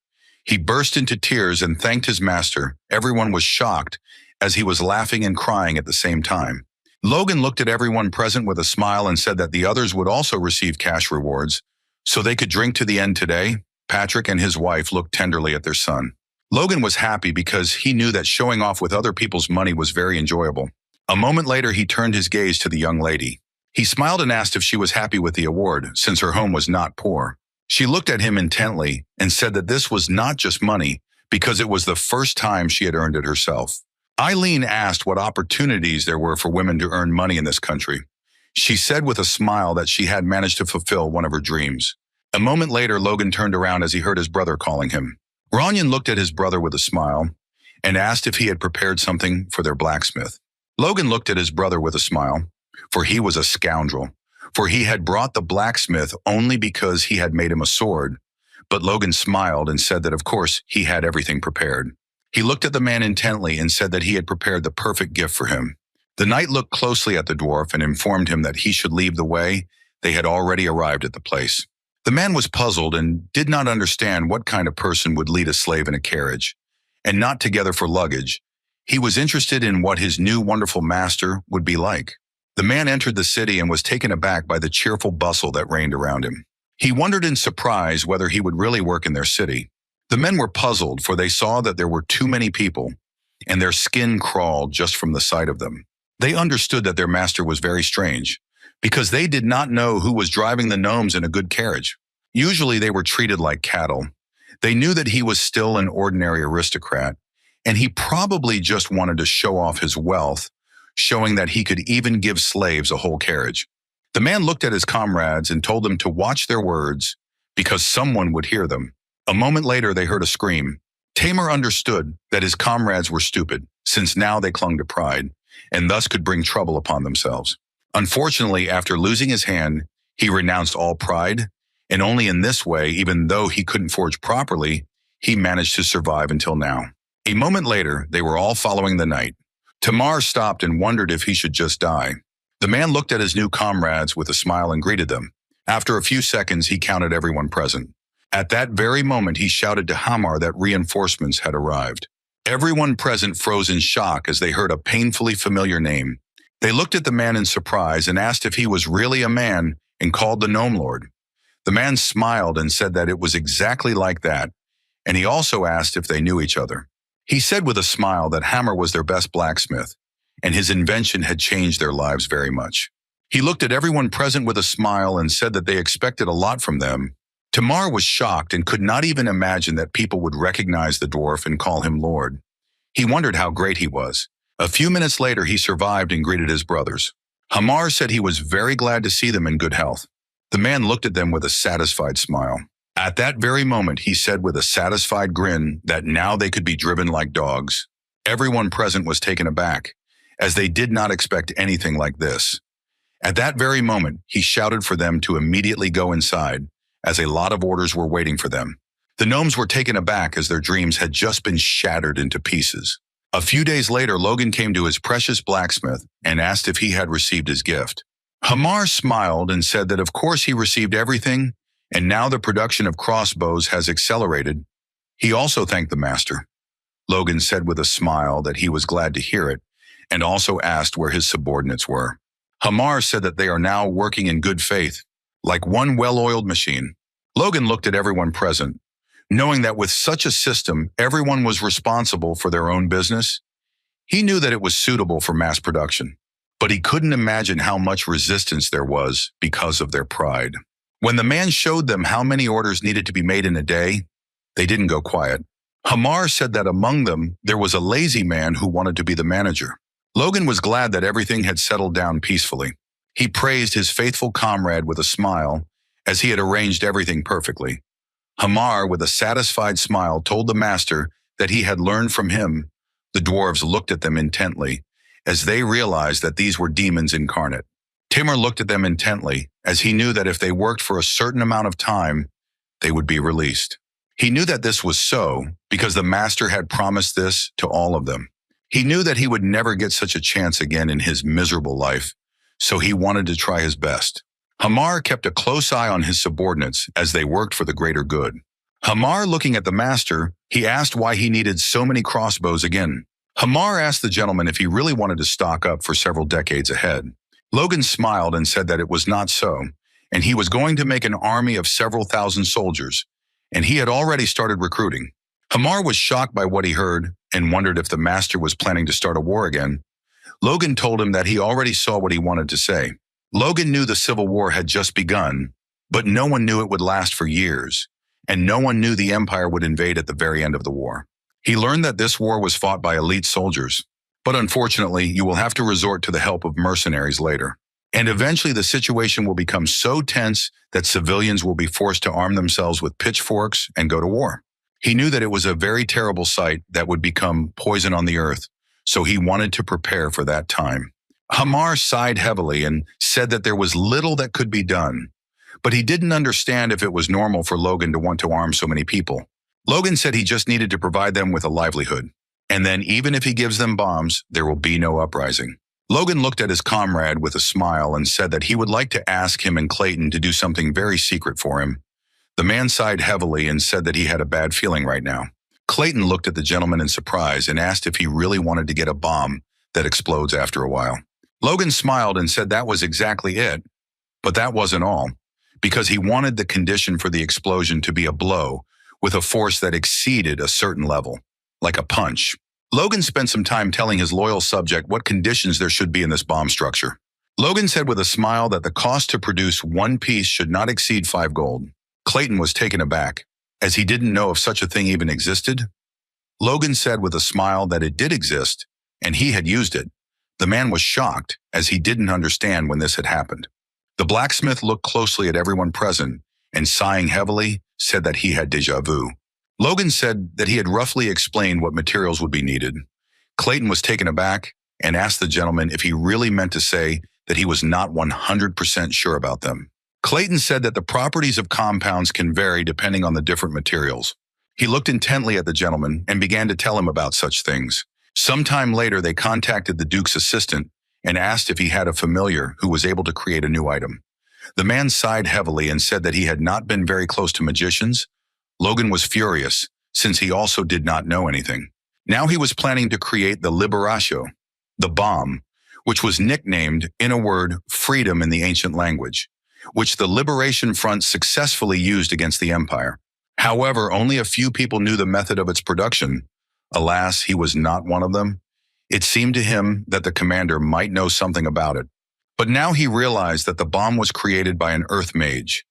He burst into tears and thanked his master. Everyone was shocked, as he was laughing and crying at the same time. Logan looked at everyone present with a smile and said that the others would also receive cash rewards, so they could drink to the end today. Patrick and his wife looked tenderly at their son. Logan was happy because he knew that showing off with other people's money was very enjoyable. A moment later, he turned his gaze to the young lady. He smiled and asked if she was happy with the award, since her home was not poor. She looked at him intently and said that this was not just money, because it was the first time she had earned it herself. Eileen asked what opportunities there were for women to earn money in this country. She said with a smile that she had managed to fulfill one of her dreams. A moment later, Logan turned around as he heard his brother calling him. Ranyan looked at his brother with a smile and asked if he had prepared something for their blacksmith. Logan looked at his brother with a smile, for he was a scoundrel, for he had brought the blacksmith only because he had made him a sword. But Logan smiled and said that of course he had everything prepared. He looked at the man intently and said that he had prepared the perfect gift for him. The knight looked closely at the dwarf and informed him that he should leave the way. They had already arrived at the place. The man was puzzled and did not understand what kind of person would lead a slave in a carriage, and not together for luggage. He was interested in what his new wonderful master would be like. The man entered the city and was taken aback by the cheerful bustle that reigned around him. He wondered in surprise whether he would really work in their city. The men were puzzled, for they saw that there were too many people, and their skin crawled just from the sight of them. They understood that their master was very strange, because they did not know who was driving the gnomes in a good carriage. Usually they were treated like cattle. They knew that he was still an ordinary aristocrat, and he probably just wanted to show off his wealth, showing that he could even give slaves a whole carriage. The man looked at his comrades and told them to watch their words, because someone would hear them. A moment later, they heard a scream. Tamer understood that his comrades were stupid, since now they clung to pride, and thus could bring trouble upon themselves. Unfortunately, after losing his hand, he renounced all pride, and only in this way, even though he couldn't forge properly, he managed to survive until now. A moment later, they were all following the knight. Tamar stopped and wondered if he should just die. The man looked at his new comrades with a smile and greeted them. After a few seconds, he counted everyone present. At that very moment, he shouted to Hamar that reinforcements had arrived. Everyone present froze in shock as they heard a painfully familiar name. They looked at the man in surprise and asked if he was really a man and called the Gnome Lord. The man smiled and said that it was exactly like that, and he also asked if they knew each other. He said with a smile that Hammer was their best blacksmith, and his invention had changed their lives very much. He looked at everyone present with a smile and said that they expected a lot from them. Tamar was shocked and could not even imagine that people would recognize the dwarf and call him Lord. He wondered how great he was. A few minutes later, he survived and greeted his brothers. Hamar said he was very glad to see them in good health. The man looked at them with a satisfied smile. At that very moment, he said with a satisfied grin that now they could be driven like dogs. Everyone present was taken aback, as they did not expect anything like this. At that very moment, he shouted for them to immediately go inside, as a lot of orders were waiting for them. The gnomes were taken aback as their dreams had just been shattered into pieces. A few days later, Logan came to his precious blacksmith and asked if he had received his gift. Hamar smiled and said that of course he received everything, and now the production of crossbows has accelerated. He also thanked the master. Logan said with a smile that he was glad to hear it, and also asked where his subordinates were. Hamar said that they are now working in good faith, like one well-oiled machine. Logan looked at everyone present, knowing that with such a system, everyone was responsible for their own business. He knew that it was suitable for mass production, but he couldn't imagine how much resistance there was because of their pride. When the man showed them how many orders needed to be made in a day, they didn't go quiet. Hamar said that among them, there was a lazy man who wanted to be the manager. Logan was glad that everything had settled down peacefully. He praised his faithful comrade with a smile, as he had arranged everything perfectly. Hamar, with a satisfied smile, told the master that he had learned from him. The dwarves looked at them intently, as they realized that these were demons incarnate. Timur looked at them intently, as he knew that if they worked for a certain amount of time, they would be released. He knew that this was so because the master had promised this to all of them. He knew that he would never get such a chance again in his miserable life, so he wanted to try his best. Hamar kept a close eye on his subordinates as they worked for the greater good. Hamar, looking at the master, he asked why he needed so many crossbows again. Hamar asked the gentleman if he really wanted to stock up for several decades ahead. Logan smiled and said that it was not so, and he was going to make an army of several thousand soldiers, and he had already started recruiting. Hamar was shocked by what he heard and wondered if the master was planning to start a war again. Logan told him that he already saw what he wanted to say. Logan knew the Civil War had just begun, but no one knew it would last for years, and no one knew the Empire would invade at the very end of the war. He learned that this war was fought by elite soldiers, but unfortunately, you will have to resort to the help of mercenaries later. And eventually the situation will become so tense that civilians will be forced to arm themselves with pitchforks and go to war. He knew that it was a very terrible sight that would become poison on the earth, so he wanted to prepare for that time. Hamar sighed heavily and said that there was little that could be done, but he didn't understand if it was normal for Logan to want to arm so many people. Logan said he just needed to provide them with a livelihood, and then even if he gives them bombs, there will be no uprising. Logan looked at his comrade with a smile and said that he would like to ask him and Clayton to do something very secret for him. The man sighed heavily and said that he had a bad feeling right now. Clayton looked at the gentleman in surprise and asked if he really wanted to get a bomb that explodes after a while. Logan smiled and said that was exactly it, but that wasn't all, because he wanted the condition for the explosion to be a blow with a force that exceeded a certain level, like a punch. Logan spent some time telling his loyal subject what conditions there should be in this bomb structure. Logan said with a smile that the cost to produce one piece should not exceed 5 gold. Clayton was taken aback, as he didn't know if such a thing even existed. Logan said with a smile that it did exist, and he had used it. The man was shocked, as he didn't understand when this had happened. The blacksmith looked closely at everyone present, and sighing heavily, said that he had déjà vu. Logan said that he had roughly explained what materials would be needed. Clayton was taken aback and asked the gentleman if he really meant to say that he was not 100% sure about them. Clayton said that the properties of compounds can vary depending on the different materials. He looked intently at the gentleman and began to tell him about such things. Sometime later, they contacted the Duke's assistant and asked if he had a familiar who was able to create a new item. The man sighed heavily and said that he had not been very close to magicians. Logan was furious, since he also did not know anything. Now he was planning to create the Liberatio, the bomb, which was nicknamed, in a word, freedom in the ancient language, which the Liberation Front successfully used against the Empire. However, only a few people knew the method of its production. Alas, he was not one of them. It seemed to him that the commander might know something about it. But now he realized that the bomb was created by an earth mage,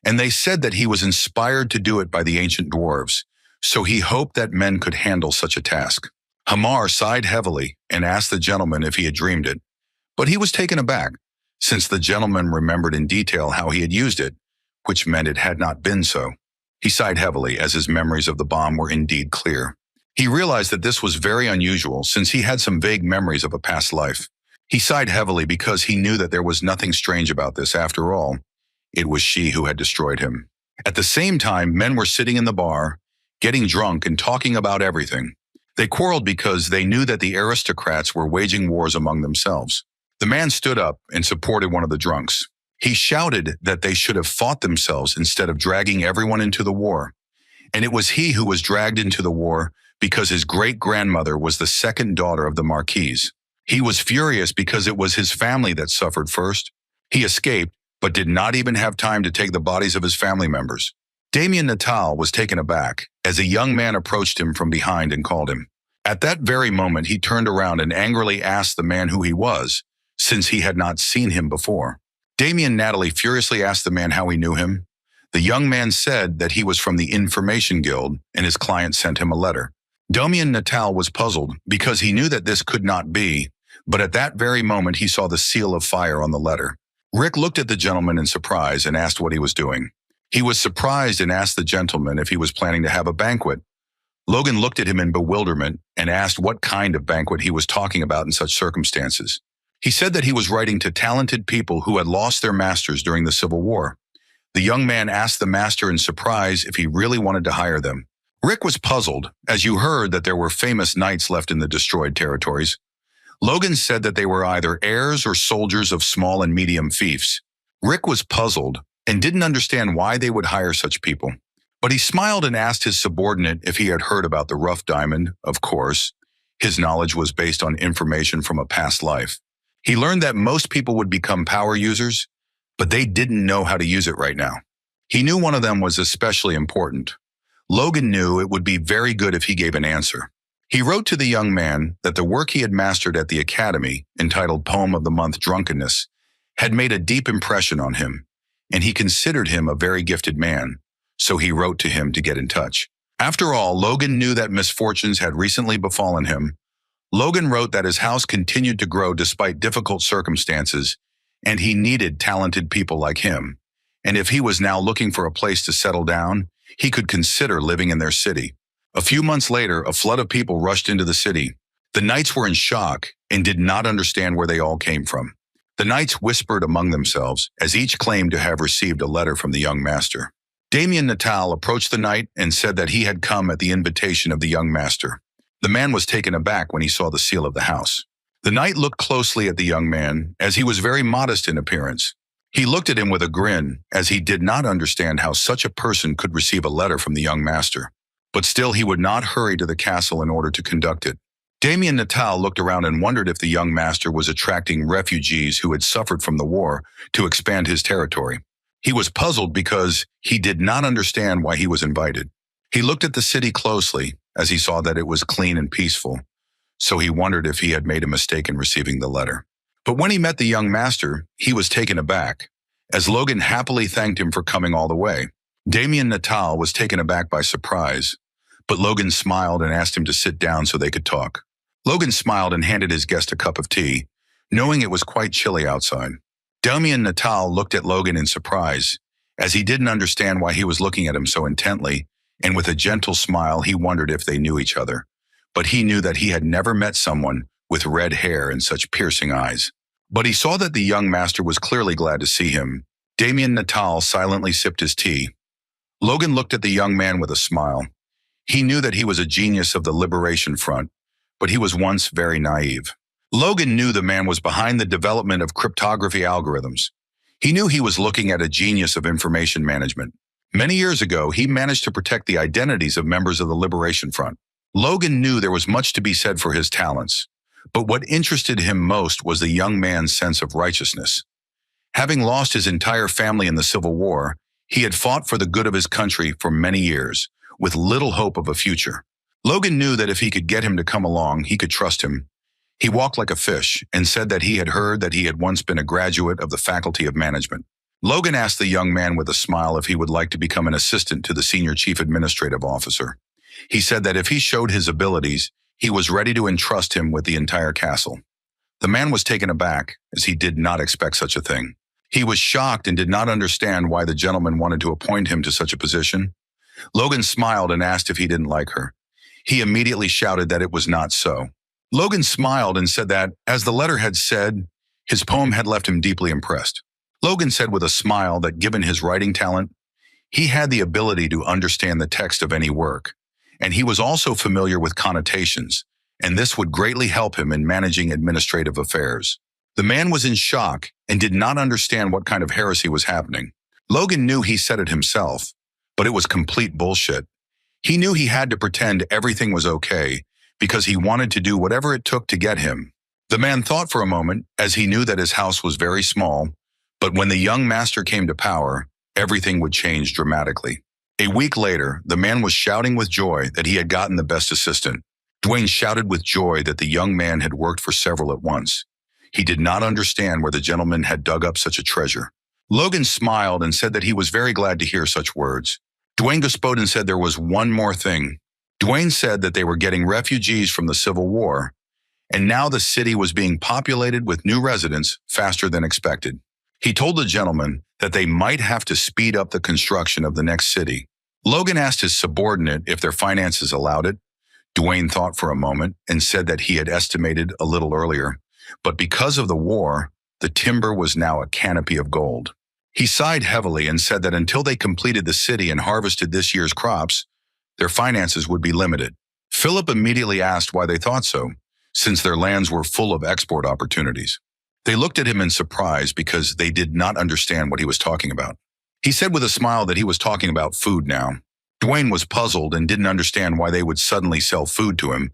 and they said that he was inspired to do it by the ancient dwarves, so he hoped that men could handle such a task. Hamar sighed heavily and asked the gentleman if he had dreamed it, but he was taken aback, since the gentleman remembered in detail how he had used it, which meant it had not been so. He sighed heavily as his memories of the bomb were indeed clear. He realized that this was very unusual since he had some vague memories of a past life. He sighed heavily because he knew that there was nothing strange about this after all. It was she who had destroyed him. At the same time, men were sitting in the bar, getting drunk and talking about everything. They quarreled because they knew that the aristocrats were waging wars among themselves. The man stood up and supported one of the drunks. He shouted that they should have fought themselves instead of dragging everyone into the war. And it was he who was dragged into the war because his great-grandmother was the second daughter of the Marquise. He was furious because it was his family that suffered first. He escaped, but did not even have time to take the bodies of his family members. Damien Natal was taken aback as a young man approached him from behind and called him. At that very moment, he turned around and angrily asked the man who he was, since he had not seen him before. Damien Natalie furiously asked the man how he knew him. The young man said that he was from the Information Guild and his client sent him a letter. Damien Natal was puzzled because he knew that this could not be, but at that very moment he saw the seal of fire on the letter. Rick looked at the gentleman in surprise and asked what he was doing. He was surprised and asked the gentleman if he was planning to have a banquet. Logan looked at him in bewilderment and asked what kind of banquet he was talking about in such circumstances. He said that he was writing to talented people who had lost their masters during the Civil War. The young man asked the master in surprise if he really wanted to hire them. Rick was puzzled, as you heard that there were famous knights left in the destroyed territories. Logan said that they were either heirs or soldiers of small and medium fiefs. Rick was puzzled and didn't understand why they would hire such people. But he smiled and asked his subordinate if he had heard about the rough diamond. Of course, his knowledge was based on information from a past life. He learned that most people would become power users, but they didn't know how to use it right now. He knew one of them was especially important. Logan knew it would be very good if he gave an answer. He wrote to the young man that the work he had mastered at the academy, entitled Poem of the Month Drunkenness, had made a deep impression on him, and he considered him a very gifted man, so he wrote to him to get in touch. After all, Logan knew that misfortunes had recently befallen him. Logan wrote that his house continued to grow despite difficult circumstances, and he needed talented people like him. And if he was now looking for a place to settle down, he could consider living in their city. A few months later, a flood of people rushed into the city. The knights were in shock and did not understand where they all came from. The knights whispered among themselves, as each claimed to have received a letter from the young master. Damien Natal approached the knight and said that he had come at the invitation of the young master. The man was taken aback when he saw the seal of the house. The knight looked closely at the young man, as he was very modest in appearance. He looked at him with a grin, as he did not understand how such a person could receive a letter from the young master. But still he would not hurry to the castle in order to conduct it. Damien Natal looked around and wondered if the young master was attracting refugees who had suffered from the war to expand his territory. He was puzzled because he did not understand why he was invited. He looked at the city closely as he saw that it was clean and peaceful, so he wondered if he had made a mistake in receiving the letter. But when he met the young master, he was taken aback, as Logan happily thanked him for coming all the way. Damien Natal was taken aback by surprise, but Logan smiled and asked him to sit down so they could talk. Logan smiled and handed his guest a cup of tea, knowing it was quite chilly outside. Damien Natal looked at Logan in surprise, as he didn't understand why he was looking at him so intently, and with a gentle smile he wondered if they knew each other. But he knew that he had never met someone with red hair and such piercing eyes. But he saw that the young master was clearly glad to see him. Damien Natal silently sipped his tea. Logan looked at the young man with a smile. He knew that he was a genius of the Liberation Front, but he was once very naive. Logan knew the man was behind the development of cryptography algorithms. He knew he was looking at a genius of information management. Many years ago, he managed to protect the identities of members of the Liberation Front. Logan knew there was much to be said for his talents, but what interested him most was the young man's sense of righteousness. Having lost his entire family in the Civil War, he had fought for the good of his country for many years, with little hope of a future. Logan knew that if he could get him to come along, he could trust him. He walked like a fish and said that he had heard that he had once been a graduate of the Faculty of Management. Logan asked the young man with a smile if he would like to become an assistant to the senior chief administrative officer. He said that if he showed his abilities, he was ready to entrust him with the entire castle. The man was taken aback, as he did not expect such a thing. He was shocked and did not understand why the gentleman wanted to appoint him to such a position. Logan smiled and asked if he didn't like her. He immediately shouted that it was not so. Logan smiled and said that, as the letter had said, his poem had left him deeply impressed. Logan said with a smile that given his writing talent, he had the ability to understand the text of any work, and he was also familiar with connotations, and this would greatly help him in managing administrative affairs. The man was in shock and did not understand what kind of heresy was happening. Logan knew he said it himself, but it was complete bullshit. He knew he had to pretend everything was okay because he wanted to do whatever it took to get him. The man thought for a moment, as he knew that his house was very small, but when the young master came to power, everything would change dramatically. A week later, the man was shouting with joy that he had gotten the best assistant. Dwayne shouted with joy that the young man had worked for several at once. He did not understand where the gentleman had dug up such a treasure. Logan smiled and said that he was very glad to hear such words. Dwayne Gospodin said there was one more thing. Dwayne said that they were getting refugees from the Civil War, and now the city was being populated with new residents faster than expected. He told the gentleman that they might have to speed up the construction of the next city. Logan asked his subordinate if their finances allowed it. Dwayne thought for a moment and said that he had estimated a little earlier, but because of the war, the timber was now a canopy of gold. He sighed heavily and said that until they completed the city and harvested this year's crops, their finances would be limited. Philip immediately asked why they thought so, since their lands were full of export opportunities. They looked at him in surprise because they did not understand what he was talking about. He said with a smile that he was talking about food now. Dwayne was puzzled and didn't understand why they would suddenly sell food to him.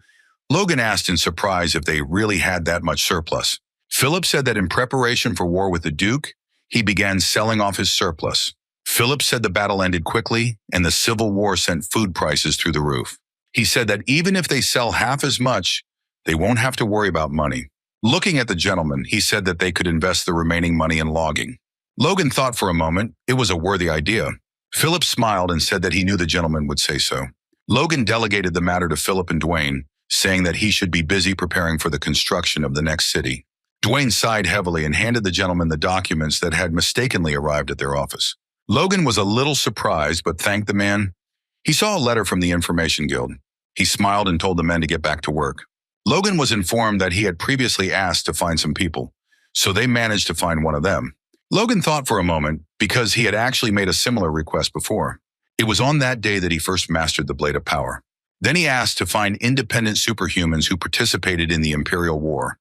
Logan asked in surprise if they really had that much surplus. Philip said that in preparation for war with the Duke, he began selling off his surplus. Philip said the battle ended quickly and the Civil War sent food prices through the roof. He said that even if they sell half as much, they won't have to worry about money. Looking at the gentleman, he said that they could invest the remaining money in logging. Logan thought for a moment it was a worthy idea. Philip smiled and said that he knew the gentleman would say so. Logan delegated the matter to Philip and Dwayne, saying that he should be busy preparing for the construction of the next city. Dwayne sighed heavily and handed the gentleman the documents that had mistakenly arrived at their office. Logan was a little surprised but thanked the man. He saw a letter from the Information Guild. He smiled and told the men to get back to work. Logan was informed that he had previously asked to find some people, so they managed to find one of them. Logan thought for a moment because he had actually made a similar request before. It was on that day that he first mastered the Blade of Power. Then he asked to find independent superhumans who participated in the Imperial War.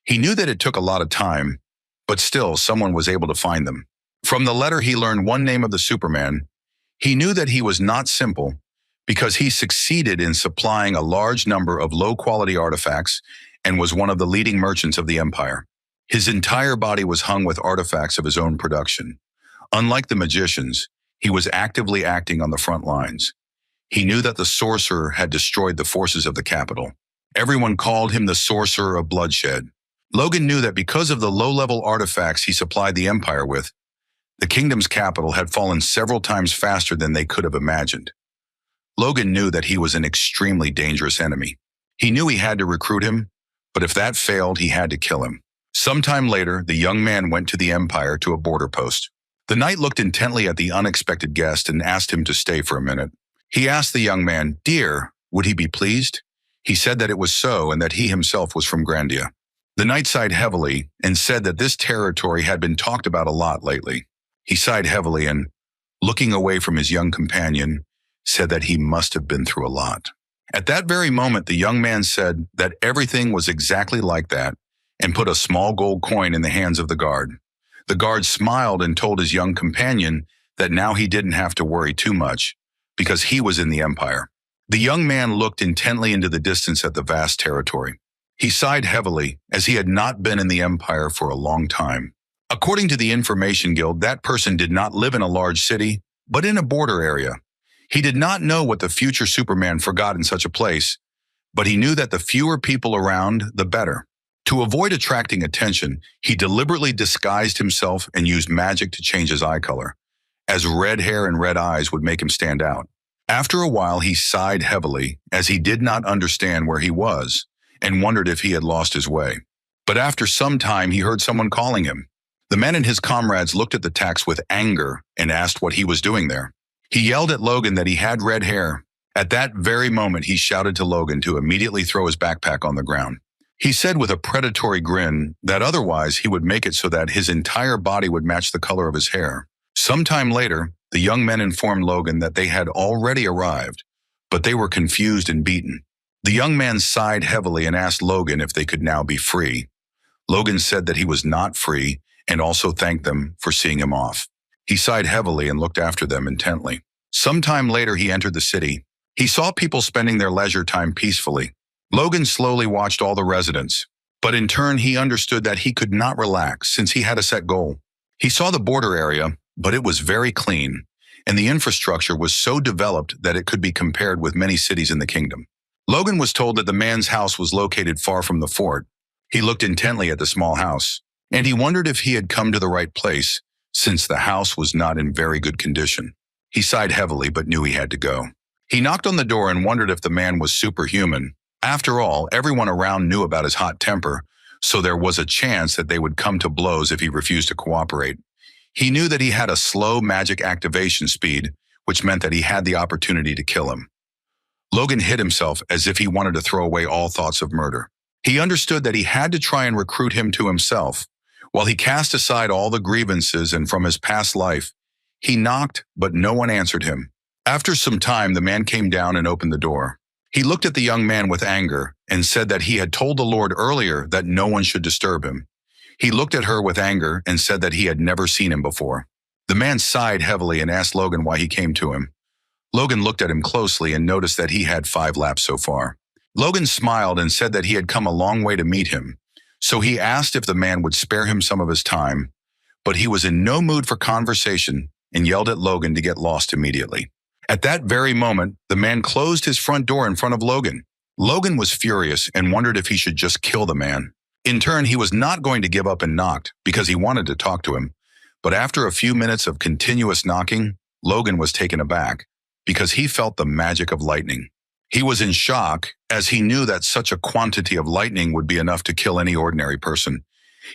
He knew that it took a lot of time, but still someone was able to find them. From the letter he learned one name of the Superman. He knew that he was not simple because he succeeded in supplying a large number of low-quality artifacts and was one of the leading merchants of the Empire. His entire body was hung with artifacts of his own production. Unlike the magicians, he was actively acting on the front lines. He knew that the sorcerer had destroyed the forces of the capital. Everyone called him the sorcerer of bloodshed. Logan knew that because of the low-level artifacts he supplied the Empire with, the kingdom's capital had fallen several times faster than they could have imagined. Logan knew that he was an extremely dangerous enemy. He knew he had to recruit him, but if that failed, he had to kill him. Sometime later, the young man went to the Empire to a border post. The knight looked intently at the unexpected guest and asked him to stay for a minute. He asked the young man, "Dear, would he be pleased?" He said that it was so and that he himself was from Grandia. The knight sighed heavily and said that this territory had been talked about a lot lately. He sighed heavily and, looking away from his young companion, said that he must have been through a lot. At that very moment, the young man said that everything was exactly like that and put a small gold coin in the hands of the guard. The guard smiled and told his young companion that now he didn't have to worry too much because he was in the Empire. The young man looked intently into the distance at the vast territory. He sighed heavily as he had not been in the Empire for a long time. According to the Information Guild, that person did not live in a large city, but in a border area. He did not know what the future Superman forgot in such a place, but he knew that the fewer people around, the better. To avoid attracting attention, he deliberately disguised himself and used magic to change his eye color, as red hair and red eyes would make him stand out. After a while, he sighed heavily as he did not understand where he was and wondered if he had lost his way. But after some time, he heard someone calling him. The man and his comrades looked at the tax with anger and asked what he was doing there. He yelled at Logan that he had red hair. At that very moment, he shouted to Logan to immediately throw his backpack on the ground. He said with a predatory grin that otherwise he would make it so that his entire body would match the color of his hair. Sometime later, the young men informed Logan that they had already arrived, but they were confused and beaten. The young man sighed heavily and asked Logan if they could now be free. Logan said that he was not free and also thanked them for seeing him off. He sighed heavily and looked after them intently. Sometime later, he entered the city. He saw people spending their leisure time peacefully. Logan slowly watched all the residents, but in turn, he understood that he could not relax since he had a set goal. He saw the border area, but it was very clean, and the infrastructure was so developed that it could be compared with many cities in the kingdom. Logan was told that the man's house was located far from the fort. He looked intently at the small house, and he wondered if he had come to the right place, since the house was not in very good condition. He sighed heavily but knew he had to go. He knocked on the door and wondered if the man was superhuman. After all, everyone around knew about his hot temper, so there was a chance that they would come to blows if he refused to cooperate. He knew that he had a slow magic activation speed, which meant that he had the opportunity to kill him. Logan hit himself as if he wanted to throw away all thoughts of murder. He understood that he had to try and recruit him to himself. While he cast aside all the grievances and from his past life, he knocked, but no one answered him. After some time, the man came down and opened the door. He looked at the young man with anger and said that he had told the Lord earlier that no one should disturb him. He looked at her with anger and said that he had never seen him before. The man sighed heavily and asked Logan why he came to him. Logan looked at him closely and noticed that he had 5 laps so far. Logan smiled and said that he had come a long way to meet him, so he asked if the man would spare him some of his time, but he was in no mood for conversation and yelled at Logan to get lost immediately. At that very moment, the man closed his front door in front of Logan. Logan was furious and wondered if he should just kill the man. In turn, he was not going to give up and knocked because he wanted to talk to him. But after a few minutes of continuous knocking, Logan was taken aback because he felt the magic of lightning. He was in shock as he knew that such a quantity of lightning would be enough to kill any ordinary person.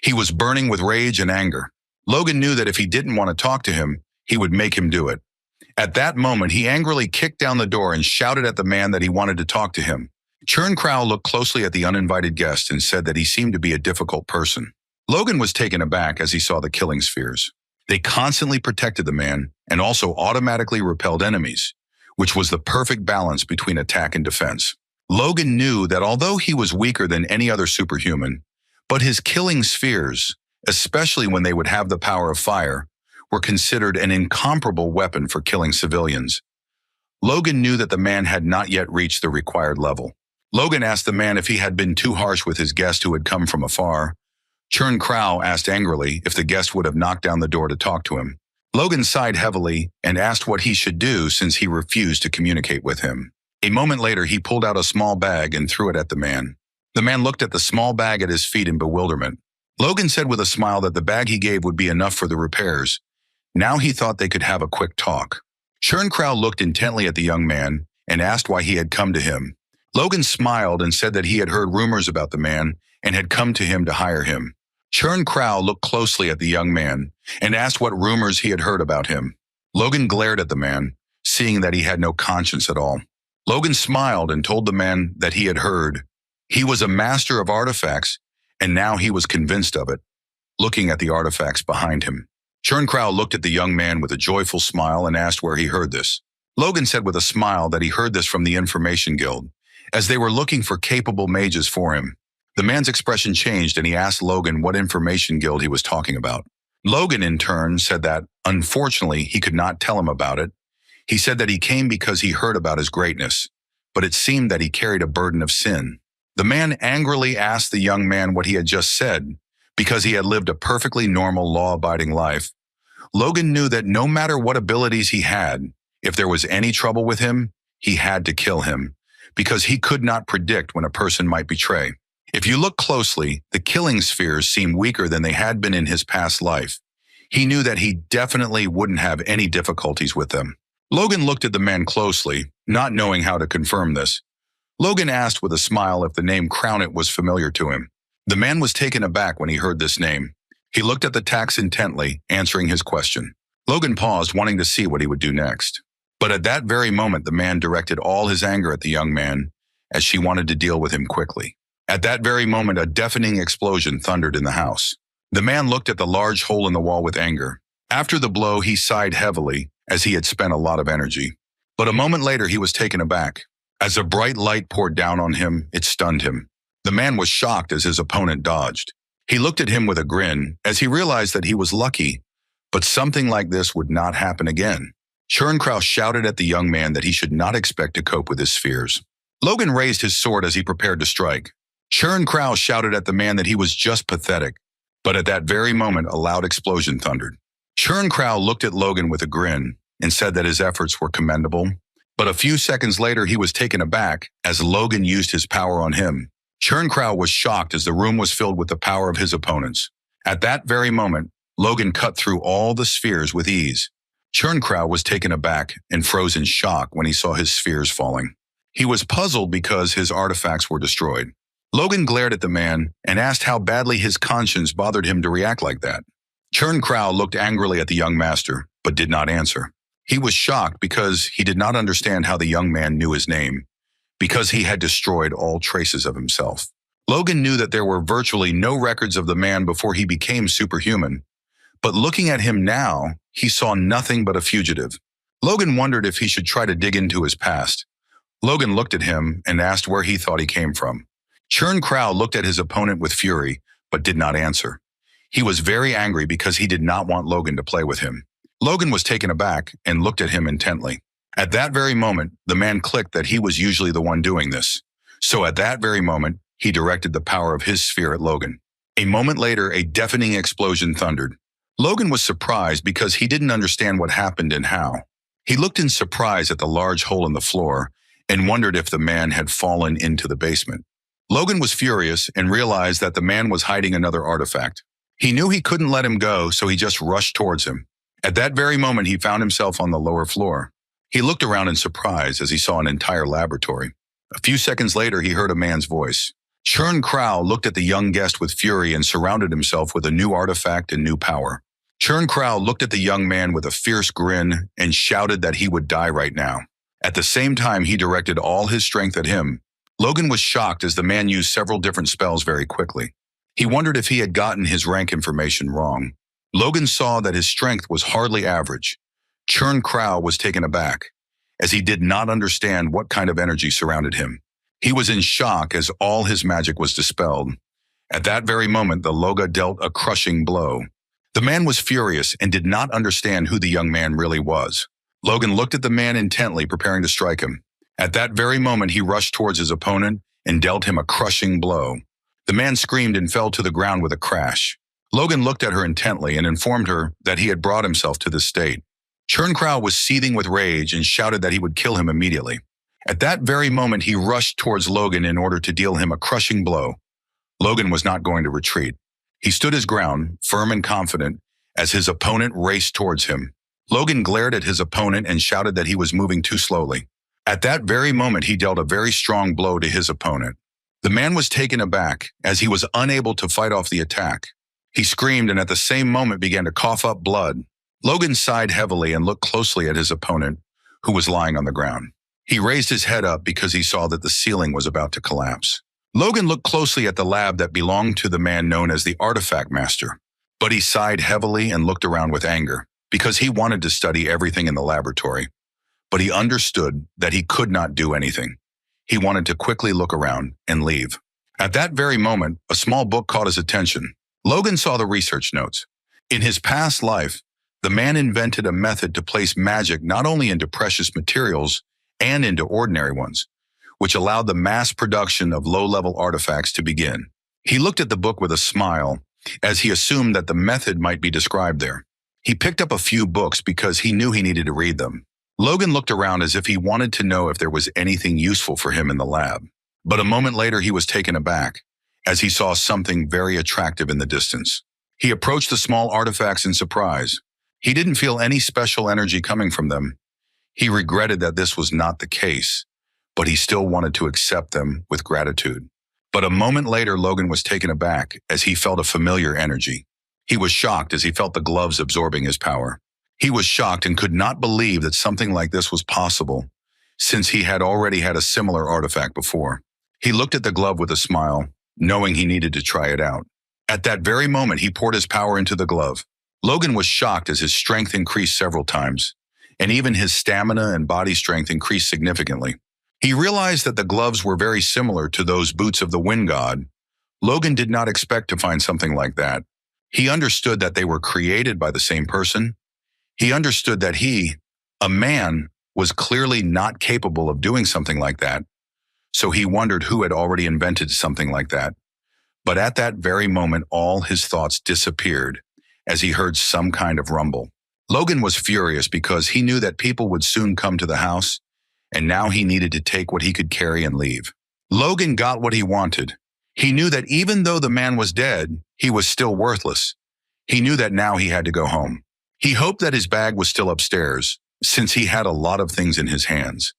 He was burning with rage and anger. Logan knew that if he didn't want to talk to him, he would make him do it. At that moment, he angrily kicked down the door and shouted at the man that he wanted to talk to him. Churn Crow looked closely at the uninvited guest and said that he seemed to be a difficult person. Logan was taken aback as he saw the killing spheres. They constantly protected the man and also automatically repelled enemies, which was the perfect balance between attack and defense. Logan knew that although he was weaker than any other superhuman, but his killing spheres, especially when they would have the power of fire, were considered an incomparable weapon for killing civilians. Logan knew that the man had not yet reached the required level. Logan asked the man if he had been too harsh with his guest who had come from afar. Churn Crow asked angrily if the guest would have knocked down the door to talk to him. Logan sighed heavily and asked what he should do since he refused to communicate with him. A moment later, he pulled out a small bag and threw it at the man. The man looked at the small bag at his feet in bewilderment. Logan said with a smile that the bag he gave would be enough for the repairs. Now he thought they could have a quick talk. Churn Crow looked intently at the young man and asked why he had come to him. Logan smiled and said that he had heard rumors about the man and had come to him to hire him. Churn Crow looked closely at the young man and asked what rumors he had heard about him. Logan glared at the man, seeing that he had no conscience at all. Logan smiled and told the man that he had heard. He was a master of artifacts, and now he was convinced of it, looking at the artifacts behind him. Churn Crow looked at the young man with a joyful smile and asked where he heard this. Logan said with a smile that he heard this from the Information Guild, as they were looking for capable mages for him. The man's expression changed and he asked Logan what Information Guild he was talking about. Logan, in turn, said that, unfortunately, he could not tell him about it. He said that he came because he heard about his greatness, but it seemed that he carried a burden of sin. The man angrily asked the young man what he had just said, because he had lived a perfectly normal, law-abiding life. Logan knew that no matter what abilities he had, if there was any trouble with him, he had to kill him, because he could not predict when a person might betray. If you look closely, the killing spheres seem weaker than they had been in his past life. He knew that he definitely wouldn't have any difficulties with them. Logan looked at the man closely, not knowing how to confirm this. Logan asked with a smile if the name Crownet was familiar to him. The man was taken aback when he heard this name. He looked at the tax intently, answering his question. Logan paused, wanting to see what he would do next. But at that very moment, the man directed all his anger at the young man, as she wanted to deal with him quickly. At that very moment, a deafening explosion thundered in the house. The man looked at the large hole in the wall with anger. After the blow, he sighed heavily, as he had spent a lot of energy. But a moment later, he was taken aback. As a bright light poured down on him, it stunned him. The man was shocked as his opponent dodged. He looked at him with a grin, as he realized that he was lucky, but something like this would not happen again. Chernkraus shouted at the young man that he should not expect to cope with his fears. Logan raised his sword as he prepared to strike. Chernkraus shouted at the man that he was just pathetic, but at that very moment, a loud explosion thundered. Chernkraus looked at Logan with a grin and said that his efforts were commendable, but a few seconds later, he was taken aback as Logan used his power on him. Chernkraus was shocked as the room was filled with the power of his opponents. At that very moment, Logan cut through all the spheres with ease. Chernkraus was taken aback and froze in shock when he saw his spheres falling. He was puzzled because his artifacts were destroyed. Logan glared at the man and asked how badly his conscience bothered him to react like that. Chernkraus looked angrily at the young master, but did not answer. He was shocked because he did not understand how the young man knew his name, because he had destroyed all traces of himself. Logan knew that there were virtually no records of the man before he became superhuman, but looking at him now, he saw nothing but a fugitive. Logan wondered if he should try to dig into his past. Logan looked at him and asked where he thought he came from. Chernkraus looked at his opponent with fury, but did not answer. He was very angry because he did not want Logan to play with him. Logan was taken aback and looked at him intently. At that very moment, the man clicked that he was usually the one doing this. So at that very moment, he directed the power of his sphere at Logan. A moment later, a deafening explosion thundered. Logan was surprised because he didn't understand what happened and how. He looked in surprise at the large hole in the floor and wondered if the man had fallen into the basement. Logan was furious and realized that the man was hiding another artifact. He knew he couldn't let him go, so he just rushed towards him. At that very moment, he found himself on the lower floor. He looked around in surprise as he saw an entire laboratory. A few seconds later, he heard a man's voice. Chernkraus looked at the young guest with fury and surrounded himself with a new artifact and new power. Chernkraus looked at the young man with a fierce grin and shouted that he would die right now. At the same time, he directed all his strength at him. Logan was shocked as the man used several different spells very quickly. He wondered if he had gotten his rank information wrong. Logan saw that his strength was hardly average. Chernkraus was taken aback, as he did not understand what kind of energy surrounded him. He was in shock as all his magic was dispelled. At that very moment, the Loga dealt a crushing blow. The man was furious and did not understand who the young man really was. Logan looked at the man intently, preparing to strike him. At that very moment, he rushed towards his opponent and dealt him a crushing blow. The man screamed and fell to the ground with a crash. Logan looked at her intently and informed her that he had brought himself to this state. Chernkraus was seething with rage and shouted that he would kill him immediately. At that very moment, he rushed towards Logan in order to deal him a crushing blow. Logan was not going to retreat. He stood his ground, firm and confident, as his opponent raced towards him. Logan glared at his opponent and shouted that he was moving too slowly. At that very moment, he dealt a very strong blow to his opponent. The man was taken aback as he was unable to fight off the attack. He screamed and at the same moment began to cough up blood. Logan sighed heavily and looked closely at his opponent, who was lying on the ground. He raised his head up because he saw that the ceiling was about to collapse. Logan looked closely at the lab that belonged to the man known as the Artifact Master, but he sighed heavily and looked around with anger because he wanted to study everything in the laboratory, but he understood that he could not do anything. He wanted to quickly look around and leave. At that very moment, a small book caught his attention. Logan saw the research notes. In his past life, the man invented a method to place magic not only into precious materials and into ordinary ones, which allowed the mass production of low-level artifacts to begin. He looked at the book with a smile, as he assumed that the method might be described there. He picked up a few books because he knew he needed to read them. Logan looked around as if he wanted to know if there was anything useful for him in the lab. But a moment later, he was taken aback, as he saw something very attractive in the distance. He approached the small artifacts in surprise. He didn't feel any special energy coming from them. He regretted that this was not the case, but he still wanted to accept them with gratitude. But a moment later, Logan was taken aback as he felt a familiar energy. He was shocked as he felt the gloves absorbing his power. He was shocked and could not believe that something like this was possible, since he had already had a similar artifact before. He looked at the glove with a smile, knowing he needed to try it out. At that very moment, he poured his power into the glove. Logan was shocked as his strength increased several times, and even his stamina and body strength increased significantly. He realized that the gloves were very similar to those boots of the Wind God. Logan did not expect to find something like that. He understood that they were created by the same person. He understood that he, a man, was clearly not capable of doing something like that, so he wondered who had already invented something like that. But at that very moment, all his thoughts disappeared as he heard some kind of rumble. Logan was furious because he knew that people would soon come to the house, and now he needed to take what he could carry and leave. Logan got what he wanted. He knew that even though the man was dead, he was still worthless. He knew that now he had to go home. He hoped that his bag was still upstairs, since he had a lot of things in his hands.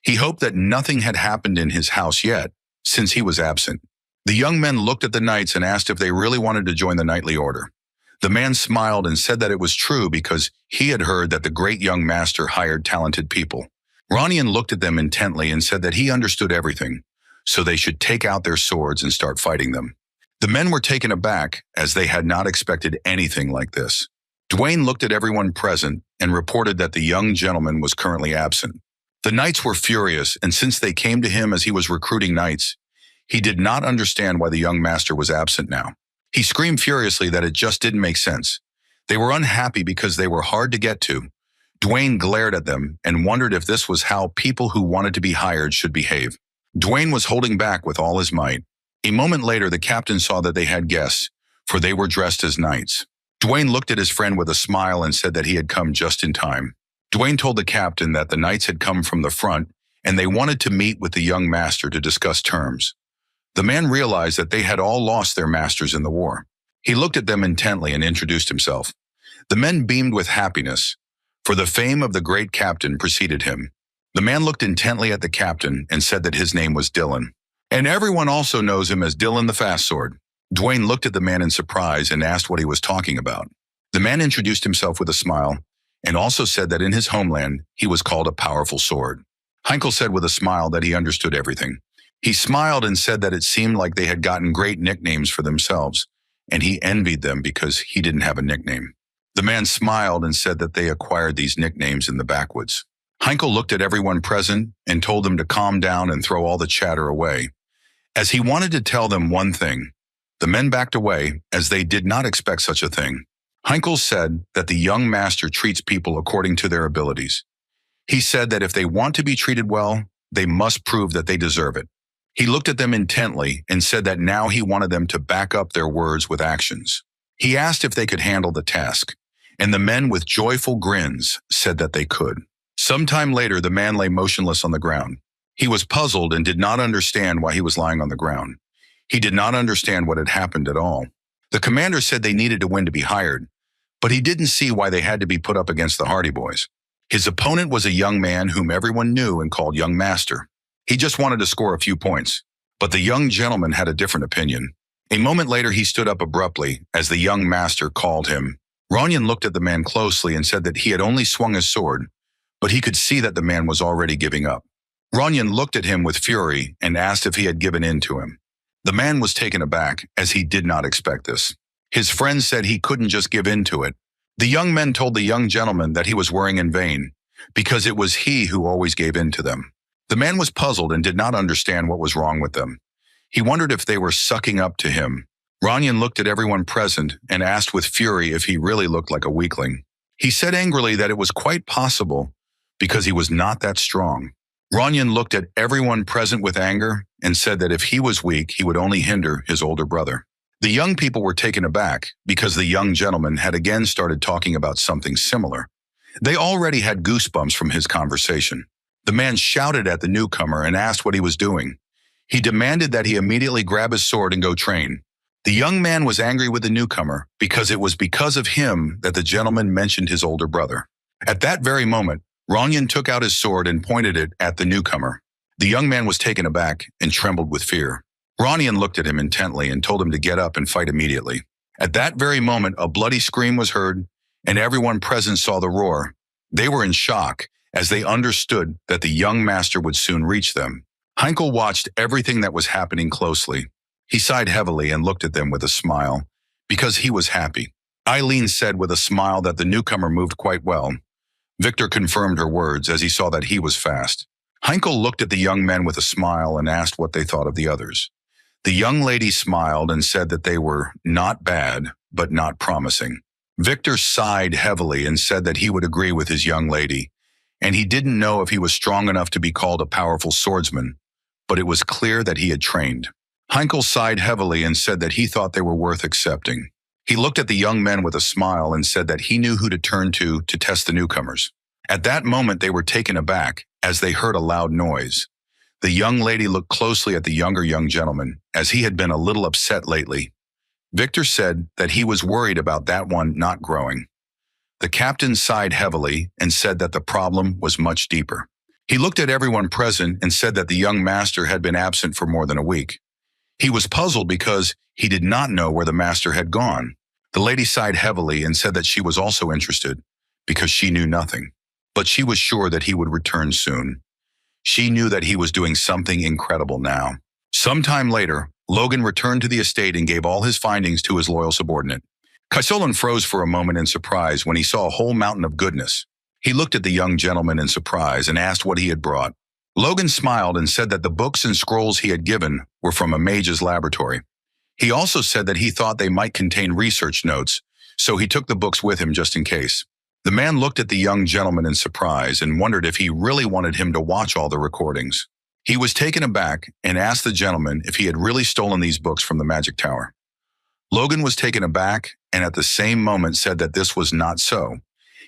He hoped that nothing had happened in his house yet, since he was absent. The young men looked at the knights and asked if they really wanted to join the knightly order. The man smiled and said that it was true because he had heard that the great young master hired talented people. Ranyan looked at them intently and said that he understood everything, so they should take out their swords and start fighting them. The men were taken aback as they had not expected anything like this. Dwayne looked at everyone present and reported that the young gentleman was currently absent. The knights were furious, and since they came to him as he was recruiting knights, he did not understand why the young master was absent now. He screamed furiously that it just didn't make sense. They were unhappy because they were hard to get to. Dwayne glared at them and wondered if this was how people who wanted to be hired should behave. Dwayne was holding back with all his might. A moment later, the captain saw that they had guests, for they were dressed as knights. Dwayne looked at his friend with a smile and said that he had come just in time. Dwayne told the captain that the knights had come from the front and they wanted to meet with the young master to discuss terms. The man realized that they had all lost their masters in the war. He looked at them intently and introduced himself. The men beamed with happiness, for the fame of the great captain preceded him. The man looked intently at the captain and said that his name was Dylan. And everyone also knows him as Dylan the Fast Sword. Dwayne looked at the man in surprise and asked what he was talking about. The man introduced himself with a smile and also said that in his homeland, he was called a powerful sword. Heinkel said with a smile that he understood everything. He smiled and said that it seemed like they had gotten great nicknames for themselves, and he envied them because he didn't have a nickname. The man smiled and said that they acquired these nicknames in the backwoods. Heinkel looked at everyone present and told them to calm down and throw all the chatter away. As he wanted to tell them one thing, the men backed away as they did not expect such a thing. Heinkel said that the young master treats people according to their abilities. He said that if they want to be treated well, they must prove that they deserve it. He looked at them intently and said that now he wanted them to back up their words with actions. He asked if they could handle the task, and the men with joyful grins said that they could. Sometime later, the man lay motionless on the ground. He was puzzled and did not understand why he was lying on the ground. He did not understand what had happened at all. The commander said they needed to win to be hired, but he didn't see why they had to be put up against the Hardy Boys. His opponent was a young man whom everyone knew and called Young Master. He just wanted to score a few points, but the young gentleman had a different opinion. A moment later, he stood up abruptly as the young master called him. Ranyan looked at the man closely and said that he had only swung his sword, but he could see that the man was already giving up. Ranyan looked at him with fury and asked if he had given in to him. The man was taken aback as he did not expect this. His friends said he couldn't just give in to it. The young men told the young gentleman that he was worrying in vain, because it was he who always gave in to them. The man was puzzled and did not understand what was wrong with them. He wondered if they were sucking up to him. Ranyan looked at everyone present and asked with fury if he really looked like a weakling. He said angrily that it was quite possible because he was not that strong. Ranyan looked at everyone present with anger and said that if he was weak, he would only hinder his older brother. The young people were taken aback because the young gentleman had again started talking about something similar. They already had goosebumps from his conversation. The man shouted at the newcomer and asked what he was doing. He demanded that he immediately grab his sword and go train. The young man was angry with the newcomer because it was because of him that the gentleman mentioned his older brother. At that very moment, Ranyan took out his sword and pointed it at the newcomer. The young man was taken aback and trembled with fear. Ronian looked at him intently and told him to get up and fight immediately. At that very moment, a bloody scream was heard, and everyone present saw the roar. They were in shock, as they understood that the young master would soon reach them. Heinkel watched everything that was happening closely. He sighed heavily and looked at them with a smile, because he was happy. Eileen said with a smile that the newcomer moved quite well. Victor confirmed her words as he saw that he was fast. Heinkel looked at the young men with a smile and asked what they thought of the others. The young lady smiled and said that they were not bad, but not promising. Victor sighed heavily and said that he would agree with his young lady, and he didn't know if he was strong enough to be called a powerful swordsman, but it was clear that he had trained. Heinkel sighed heavily and said that he thought they were worth accepting. He looked at the young men with a smile and said that he knew who to turn to test the newcomers. At that moment, they were taken aback as they heard a loud noise. The young lady looked closely at the younger young gentleman, as he had been a little upset lately. Victor said that he was worried about that one not growing. The captain sighed heavily and said that the problem was much deeper. He looked at everyone present and said that the young master had been absent for more than a week. He was puzzled because he did not know where the master had gone. The lady sighed heavily and said that she was also interested, because she knew nothing, but she was sure that he would return soon. She knew that he was doing something incredible now. Sometime later, Logan returned to the estate and gave all his findings to his loyal subordinate. Kaisolan froze for a moment in surprise when he saw a whole mountain of goodness. He looked at the young gentleman in surprise and asked what he had brought. Logan smiled and said that the books and scrolls he had given were from a mage's laboratory. He also said that he thought they might contain research notes, so he took the books with him just in case. The man looked at the young gentleman in surprise and wondered if he really wanted him to watch all the recordings. He was taken aback and asked the gentleman if he had really stolen these books from the magic tower. Logan was taken aback and at the same moment said that this was not so.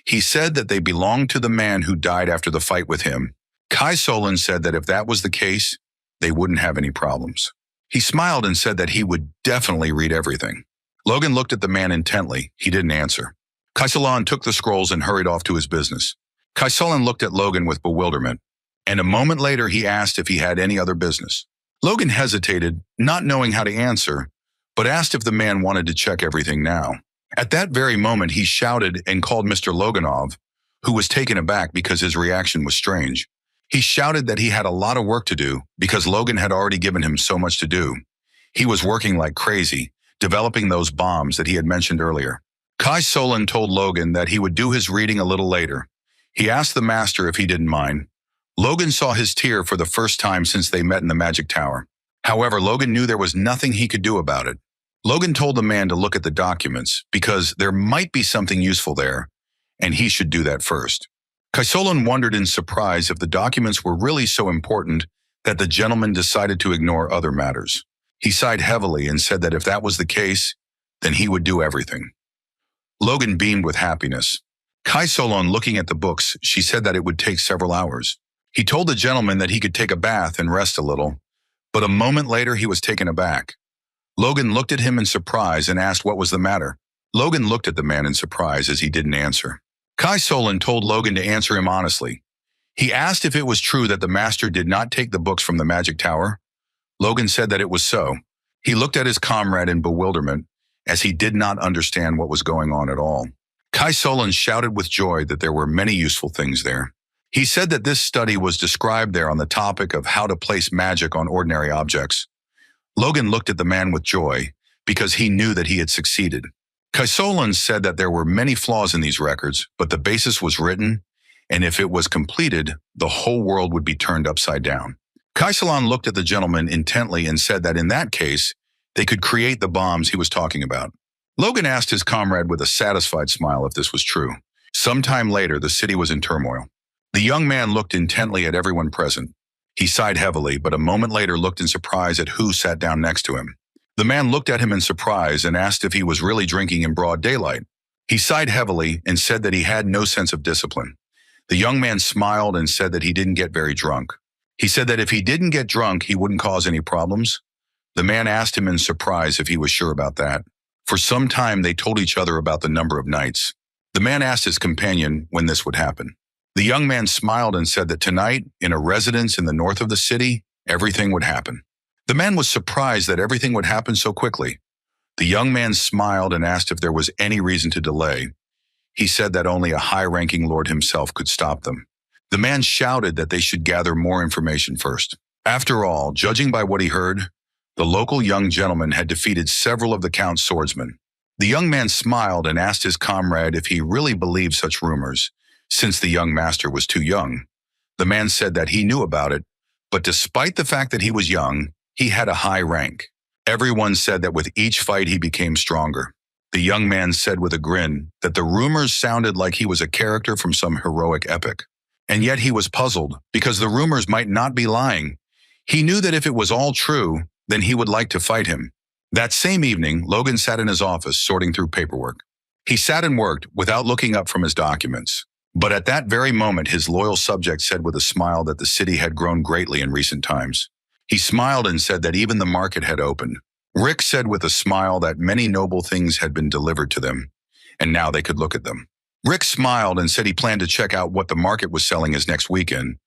He said that they belonged to the man who died after the fight with him. Kaisolan said that if that was the case, they wouldn't have any problems. He smiled and said that he would definitely read everything. Logan looked at the man intently. He didn't answer. Kaisolan took the scrolls and hurried off to his business. Kaisolan looked at Logan with bewilderment, and a moment later he asked if he had any other business. Logan hesitated, not knowing how to answer, but asked if the man wanted to check everything now. At that very moment he shouted and called Mr. Loganov, who was taken aback because his reaction was strange. He shouted that he had a lot of work to do because Logan had already given him so much to do. He was working like crazy, developing those bombs that he had mentioned earlier. Kaisolan told Logan that he would do his reading a little later. He asked the master if he didn't mind. Logan saw his tear for the first time since they met in the magic tower. However, Logan knew there was nothing he could do about it. Logan told the man to look at the documents because there might be something useful there, and he should do that first. Kaisolan wondered in surprise if the documents were really so important that the gentleman decided to ignore other matters. He sighed heavily and said that if that was the case, then he would do everything. Logan beamed with happiness. Kaisolan looking at the books, she said that it would take several hours. He told the gentleman that he could take a bath and rest a little, but a moment later he was taken aback. Logan looked at him in surprise and asked what was the matter. Logan looked at the man in surprise as he didn't answer. Kaisolan told Logan to answer him honestly. He asked if it was true that the master did not take the books from the magic tower. Logan said that it was so. He looked at his comrade in bewilderment, as he did not understand what was going on at all. Kaisolan shouted with joy that there were many useful things there. He said that this study was described there on the topic of how to place magic on ordinary objects. Logan looked at the man with joy because he knew that he had succeeded. Kaisolan said that there were many flaws in these records, but the basis was written, and if it was completed, the whole world would be turned upside down. Kaisolan looked at the gentleman intently and said that in that case, they could create the bombs he was talking about. Logan asked his comrade with a satisfied smile if this was true. Sometime later, the city was in turmoil. The young man looked intently at everyone present. He sighed heavily, but a moment later looked in surprise at who sat down next to him. The man looked at him in surprise and asked if he was really drinking in broad daylight. He sighed heavily and said that he had no sense of discipline. The young man smiled and said that he didn't get very drunk. He said that if he didn't get drunk, he wouldn't cause any problems. The man asked him in surprise if he was sure about that. For some time, they told each other about the number of nights. The man asked his companion when this would happen. The young man smiled and said that tonight, in a residence in the north of the city, everything would happen. The man was surprised that everything would happen so quickly. The young man smiled and asked if there was any reason to delay. He said that only a high-ranking lord himself could stop them. The man shouted that they should gather more information first. After all, judging by what he heard, the local young gentleman had defeated several of the Count's swordsmen. The young man smiled and asked his comrade if he really believed such rumors, since the young master was too young. The man said that he knew about it, but despite the fact that he was young, he had a high rank. Everyone said that with each fight he became stronger. The young man said with a grin that the rumors sounded like he was a character from some heroic epic. And yet he was puzzled, because the rumors might not be lying. He knew that if it was all true, then he would like to fight him. That same evening, Logan sat in his office sorting through paperwork. He sat and worked without looking up from his documents. But at that very moment, his loyal subject said with a smile that the city had grown greatly in recent times. He smiled and said that even the market had opened. Rick said with a smile that many noble things had been delivered to them, and now they could look at them. Rick smiled and said he planned to check out what the market was selling his next weekend.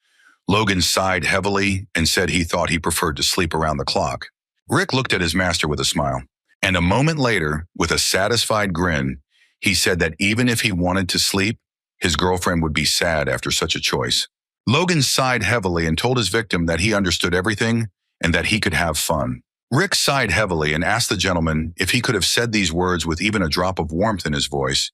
Logan sighed heavily and said he thought he preferred to sleep around the clock. Rick looked at his master with a smile, and a moment later, with a satisfied grin, he said that even if he wanted to sleep, his girlfriend would be sad after such a choice. Logan sighed heavily and told his victim that he understood everything and that he could have fun. Rick sighed heavily and asked the gentleman if he could have said these words with even a drop of warmth in his voice.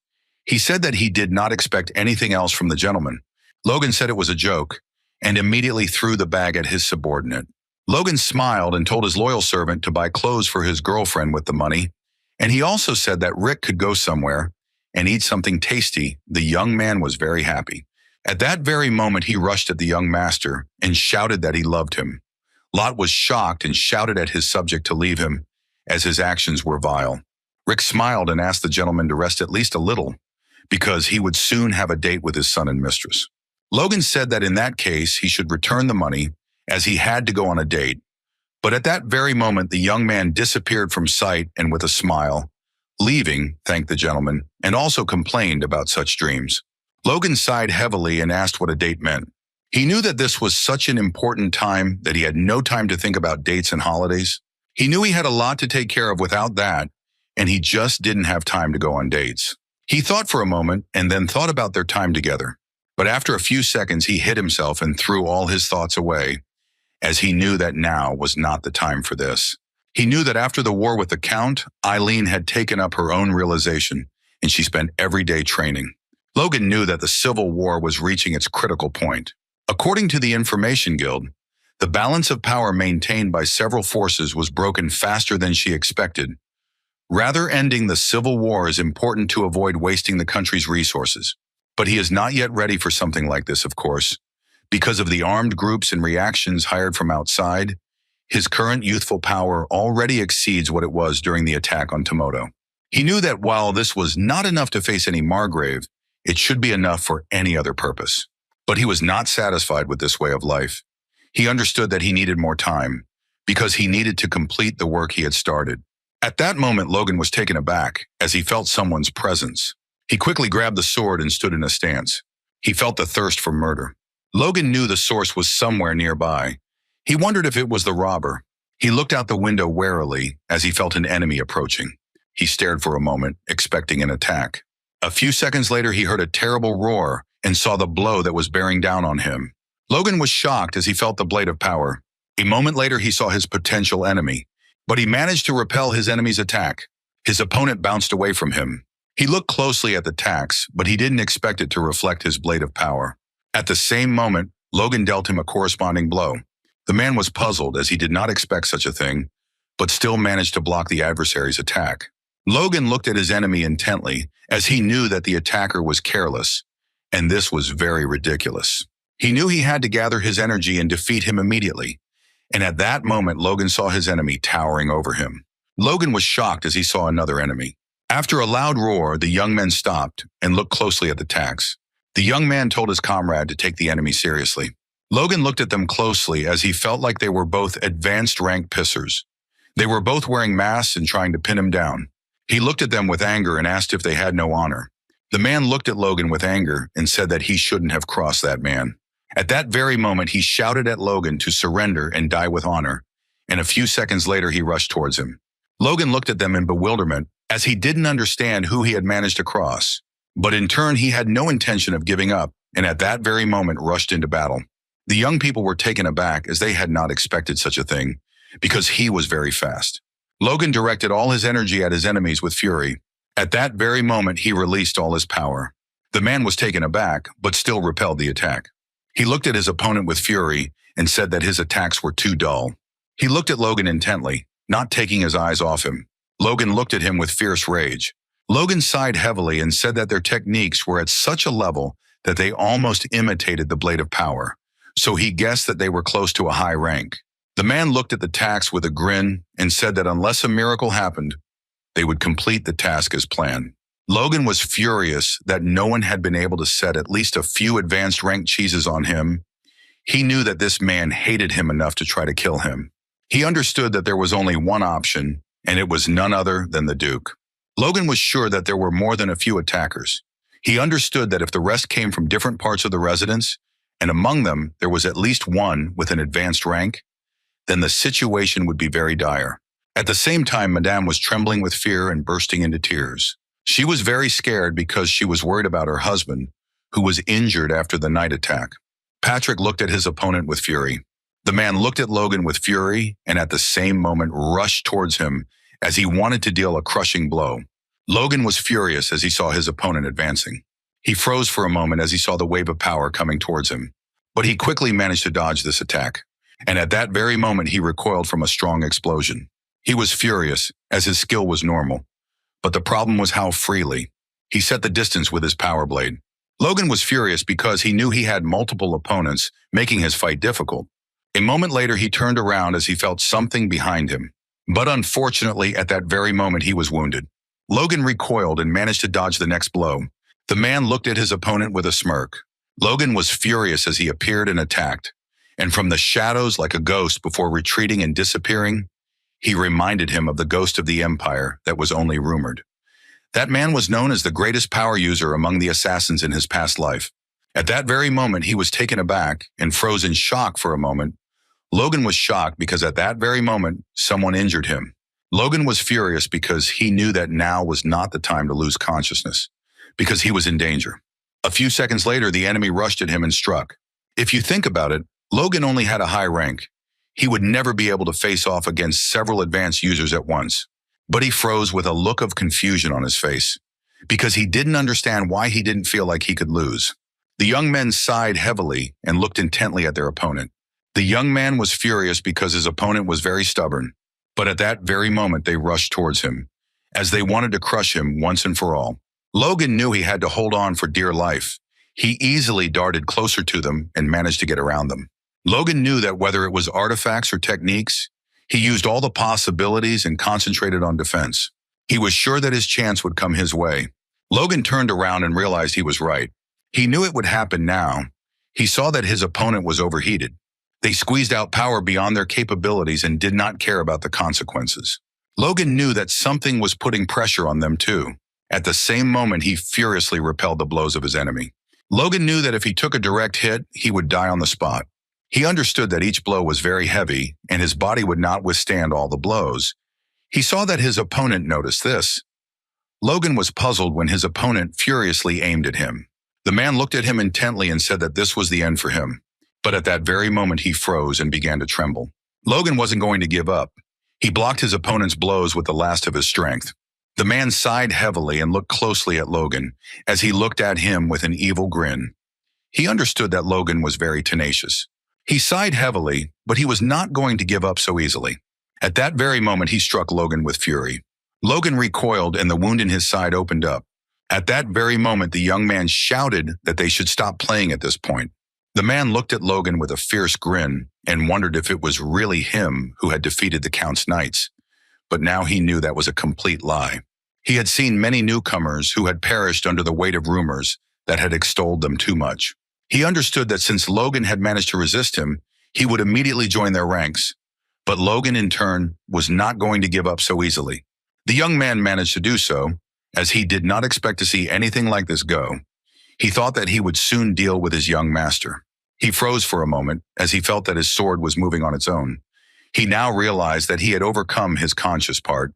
He said that he did not expect anything else from the gentleman. Logan said it was a joke and immediately threw the bag at his subordinate. Logan smiled and told his loyal servant to buy clothes for his girlfriend with the money, and he also said that Rick could go somewhere and eat something tasty. The young man was very happy. At that very moment, he rushed at the young master and shouted that he loved him. Lot was shocked and shouted at his subject to leave him, as his actions were vile. Rick smiled and asked the gentleman to rest at least a little, because he would soon have a date with his son and mistress. Logan said that in that case, he should return the money, as he had to go on a date. But at that very moment, the young man disappeared from sight and with a smile, leaving, thanked the gentleman, and also complained about such dreams. Logan sighed heavily and asked what a date meant. He knew that this was such an important time that he had no time to think about dates and holidays. He knew he had a lot to take care of without that, and he just didn't have time to go on dates. He thought for a moment and then thought about their time together. But after a few seconds, he hit himself and threw all his thoughts away, as he knew that now was not the time for this. He knew that after the war with the Count, Eileen had taken up her own realization, and she spent every day training. Logan knew that the Civil War was reaching its critical point. According to the Information Guild, the balance of power maintained by several forces was broken faster than she expected. Rather, ending the Civil War is important to avoid wasting the country's resources. But he is not yet ready for something like this, of course. Because of the armed groups and reactions hired from outside, his current youthful power already exceeds what it was during the attack on Tomoto. He knew that while this was not enough to face any Margrave, it should be enough for any other purpose. But he was not satisfied with this way of life. He understood that he needed more time, because he needed to complete the work he had started. At that moment, Logan was taken aback as he felt someone's presence. He quickly grabbed the sword and stood in a stance. He felt the thirst for murder. Logan knew the source was somewhere nearby. He wondered if it was the robber. He looked out the window warily as he felt an enemy approaching. He stared for a moment, expecting an attack. A few seconds later, he heard a terrible roar and saw the blow that was bearing down on him. Logan was shocked as he felt the blade of power. A moment later, he saw his potential enemy, but he managed to repel his enemy's attack. His opponent bounced away from him. He looked closely at the tacks, but he didn't expect it to reflect his blade of power. At the same moment, Logan dealt him a corresponding blow. The man was puzzled as he did not expect such a thing, but still managed to block the adversary's attack. Logan looked at his enemy intently, as he knew that the attacker was careless, and this was very ridiculous. He knew he had to gather his energy and defeat him immediately, and at that moment Logan saw his enemy towering over him. Logan was shocked as he saw another enemy. After a loud roar, the young men stopped and looked closely at the tacks. The young man told his comrade to take the enemy seriously. Logan looked at them closely as he felt like they were both advanced rank pissers. They were both wearing masks and trying to pin him down. He looked at them with anger and asked if they had no honor. The man looked at Logan with anger and said that he shouldn't have crossed that man. At that very moment, he shouted at Logan to surrender and die with honor, and a few seconds later he rushed towards him. Logan looked at them in bewilderment as he didn't understand who he had managed to cross. But in turn, he had no intention of giving up, and at that very moment rushed into battle. The young people were taken aback as they had not expected such a thing, because he was very fast. Logan directed all his energy at his enemies with fury. At that very moment, he released all his power. The man was taken aback, but still repelled the attack. He looked at his opponent with fury and said that his attacks were too dull. He looked at Logan intently, not taking his eyes off him. Logan looked at him with fierce rage. Logan sighed heavily and said that their techniques were at such a level that they almost imitated the Blade of Power, so he guessed that they were close to a high rank. The man looked at the attacks with a grin and said that unless a miracle happened, they would complete the task as planned. Logan was furious that no one had been able to set at least a few advanced rank cheeses on him. He knew that this man hated him enough to try to kill him. He understood that there was only one option, and it was none other than the Duke. Logan was sure that there were more than a few attackers. He understood that if the rest came from different parts of the residence, and among them there was at least one with an advanced rank, then the situation would be very dire. At the same time, Madame was trembling with fear and bursting into tears. She was very scared because she was worried about her husband, who was injured after the night attack. Patrick looked at his opponent with fury. The man looked at Logan with fury and at the same moment rushed towards him as he wanted to deal a crushing blow. Logan was furious as he saw his opponent advancing. He froze for a moment as he saw the wave of power coming towards him, but he quickly managed to dodge this attack, and at that very moment he recoiled from a strong explosion. He was furious as his skill was normal, but the problem was how freely he set the distance with his power blade. Logan was furious because he knew he had multiple opponents, making his fight difficult. A moment later he turned around as he felt something behind him. But unfortunately, at that very moment, he was wounded. Logan recoiled and managed to dodge the next blow. The man looked at his opponent with a smirk. Logan was furious as he appeared and attacked. And from the shadows, like a ghost before retreating and disappearing, he reminded him of the ghost of the Empire that was only rumored. That man was known as the greatest power user among the assassins in his past life. At that very moment, he was taken aback and froze in shock for a moment. Logan was shocked because at that very moment, someone injured him. Logan was furious because he knew that now was not the time to lose consciousness, because he was in danger. A few seconds later, the enemy rushed at him and struck. If you think about it, Logan only had a high rank. He would never be able to face off against several advanced users at once. But he froze with a look of confusion on his face, because he didn't understand why he didn't feel like he could lose. The young men sighed heavily and looked intently at their opponent. The young man was furious because his opponent was very stubborn, but at that very moment they rushed towards him, as they wanted to crush him once and for all. Logan knew he had to hold on for dear life. He easily darted closer to them and managed to get around them. Logan knew that whether it was artifacts or techniques, he used all the possibilities and concentrated on defense. He was sure that his chance would come his way. Logan turned around and realized he was right. He knew it would happen now. He saw that his opponent was overheated. They squeezed out power beyond their capabilities and did not care about the consequences. Logan knew that something was putting pressure on them too. At the same moment, he furiously repelled the blows of his enemy. Logan knew that if he took a direct hit, he would die on the spot. He understood that each blow was very heavy and his body would not withstand all the blows. He saw that his opponent noticed this. Logan was puzzled when his opponent furiously aimed at him. The man looked at him intently and said that this was the end for him. But at that very moment, he froze and began to tremble. Logan wasn't going to give up. He blocked his opponent's blows with the last of his strength. The man sighed heavily and looked closely at Logan as he looked at him with an evil grin. He understood that Logan was very tenacious. He sighed heavily, but he was not going to give up so easily. At that very moment, he struck Logan with fury. Logan recoiled and the wound in his side opened up. At that very moment, the young man shouted that they should stop playing at this point. The man looked at Logan with a fierce grin and wondered if it was really him who had defeated the Count's knights. But now he knew that was a complete lie. He had seen many newcomers who had perished under the weight of rumors that had extolled them too much. He understood that since Logan had managed to resist him, he would immediately join their ranks. But Logan, in turn, was not going to give up so easily. The young man managed to do so, as he did not expect to see anything like this go. He thought that he would soon deal with his young master. He froze for a moment as he felt that his sword was moving on its own. He now realized that he had overcome his conscious part,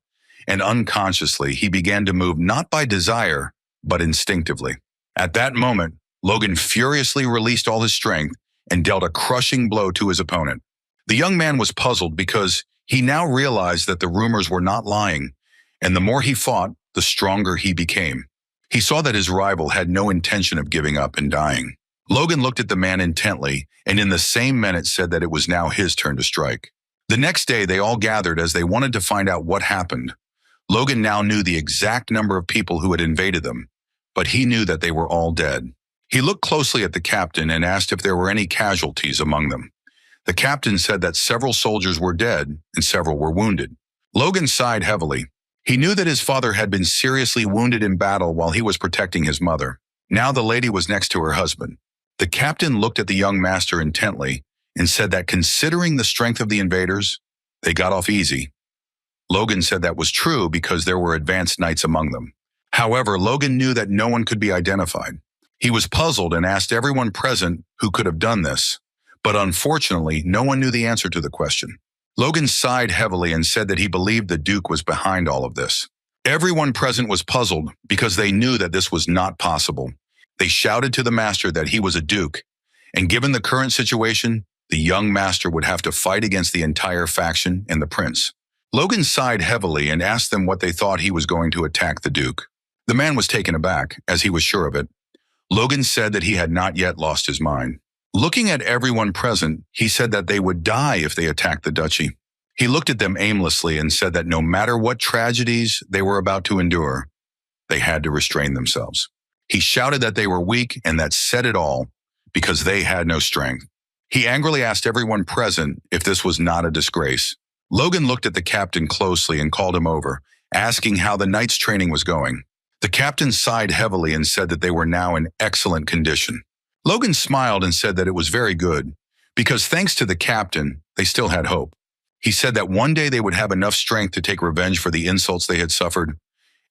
and unconsciously he began to move not by desire, but instinctively. At that moment, Logan furiously released all his strength and dealt a crushing blow to his opponent. The young man was puzzled because he now realized that the rumors were not lying, and the more he fought, the stronger he became. He saw that his rival had no intention of giving up and dying. Logan looked at the man intently, and in the same minute said that it was now his turn to strike. The next day, they all gathered as they wanted to find out what happened. Logan now knew the exact number of people who had invaded them, but he knew that they were all dead. He looked closely at the captain and asked if there were any casualties among them. The captain said that several soldiers were dead and several were wounded. Logan sighed heavily. He knew that his father had been seriously wounded in battle while he was protecting his mother. Now the lady was next to her husband. The captain looked at the young master intently and said that considering the strength of the invaders, they got off easy. Logan said that was true because there were advanced knights among them. However, Logan knew that no one could be identified. He was puzzled and asked everyone present who could have done this, but unfortunately, no one knew the answer to the question. Logan sighed heavily and said that he believed the Duke was behind all of this. Everyone present was puzzled because they knew that this was not possible. They shouted to the master that he was a Duke, and given the current situation, the young master would have to fight against the entire faction and the prince. Logan sighed heavily and asked them what they thought he was going to attack the Duke. The man was taken aback, as he was sure of it. Logan said that he had not yet lost his mind. Looking at everyone present, he said that they would die if they attacked the duchy. He looked at them aimlessly and said that no matter what tragedies they were about to endure, they had to restrain themselves. He shouted that they were weak and that said it all because they had no strength. He angrily asked everyone present if this was not a disgrace. Logan looked at the captain closely and called him over, asking how the knight's training was going. The captain sighed heavily and said that they were now in excellent condition. Logan smiled and said that it was very good, because thanks to the captain, they still had hope. He said that one day they would have enough strength to take revenge for the insults they had suffered.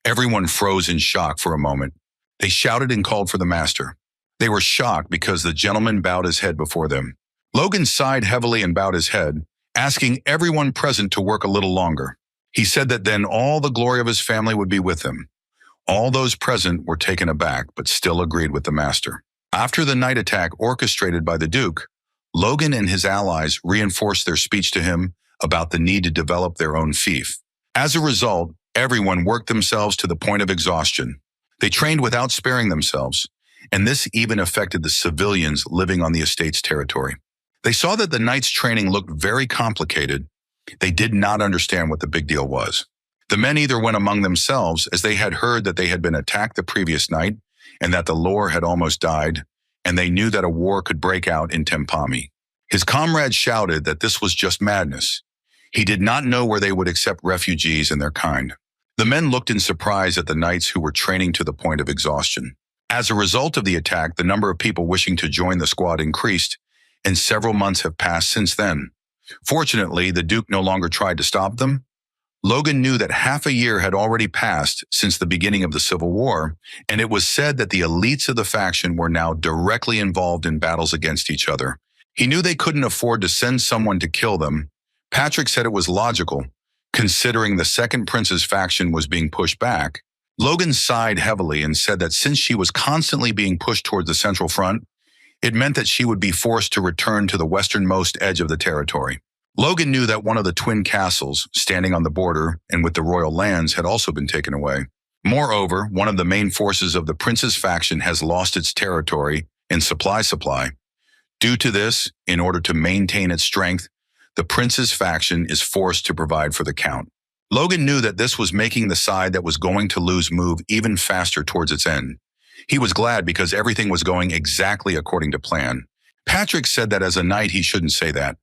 Everyone froze in shock for a moment. They shouted and called for the master. They were shocked because the gentleman bowed his head before them. Logan sighed heavily and bowed his head, asking everyone present to work a little longer. He said that then all the glory of his family would be with him. All those present were taken aback, but still agreed with the master. After the night attack orchestrated by the Duke, Logan and his allies reinforced their speech to him about the need to develop their own fief. As a result, everyone worked themselves to the point of exhaustion. They trained without sparing themselves, and this even affected the civilians living on the estate's territory. They saw that the knights' training looked very complicated. They did not understand what the big deal was. The men either went among themselves as they had heard that they had been attacked the previous night and that the lord had almost died, and they knew that a war could break out in Tempami. His comrades shouted that this was just madness. He did not know where they would accept refugees and their kind. The men looked in surprise at the knights who were training to the point of exhaustion. As a result of the attack, the number of people wishing to join the squad increased, and several months have passed since then. Fortunately, the Duke no longer tried to stop them. Logan knew that half a year had already passed since the beginning of the Civil War, and it was said that the elites of the faction were now directly involved in battles against each other. He knew they couldn't afford to send someone to kill them. Patrick said it was logical, considering the second prince's faction was being pushed back. Logan sighed heavily and said that since she was constantly being pushed toward the central front, it meant that she would be forced to return to the westernmost edge of the territory. Logan knew that one of the twin castles, standing on the border and with the royal lands, had also been taken away. Moreover, one of the main forces of the prince's faction has lost its territory and supply. Due to this, in order to maintain its strength, the prince's faction is forced to provide for the count. Logan knew that this was making the side that was going to lose move even faster towards its end. He was glad because everything was going exactly according to plan. Patrick said that as a knight he shouldn't say that,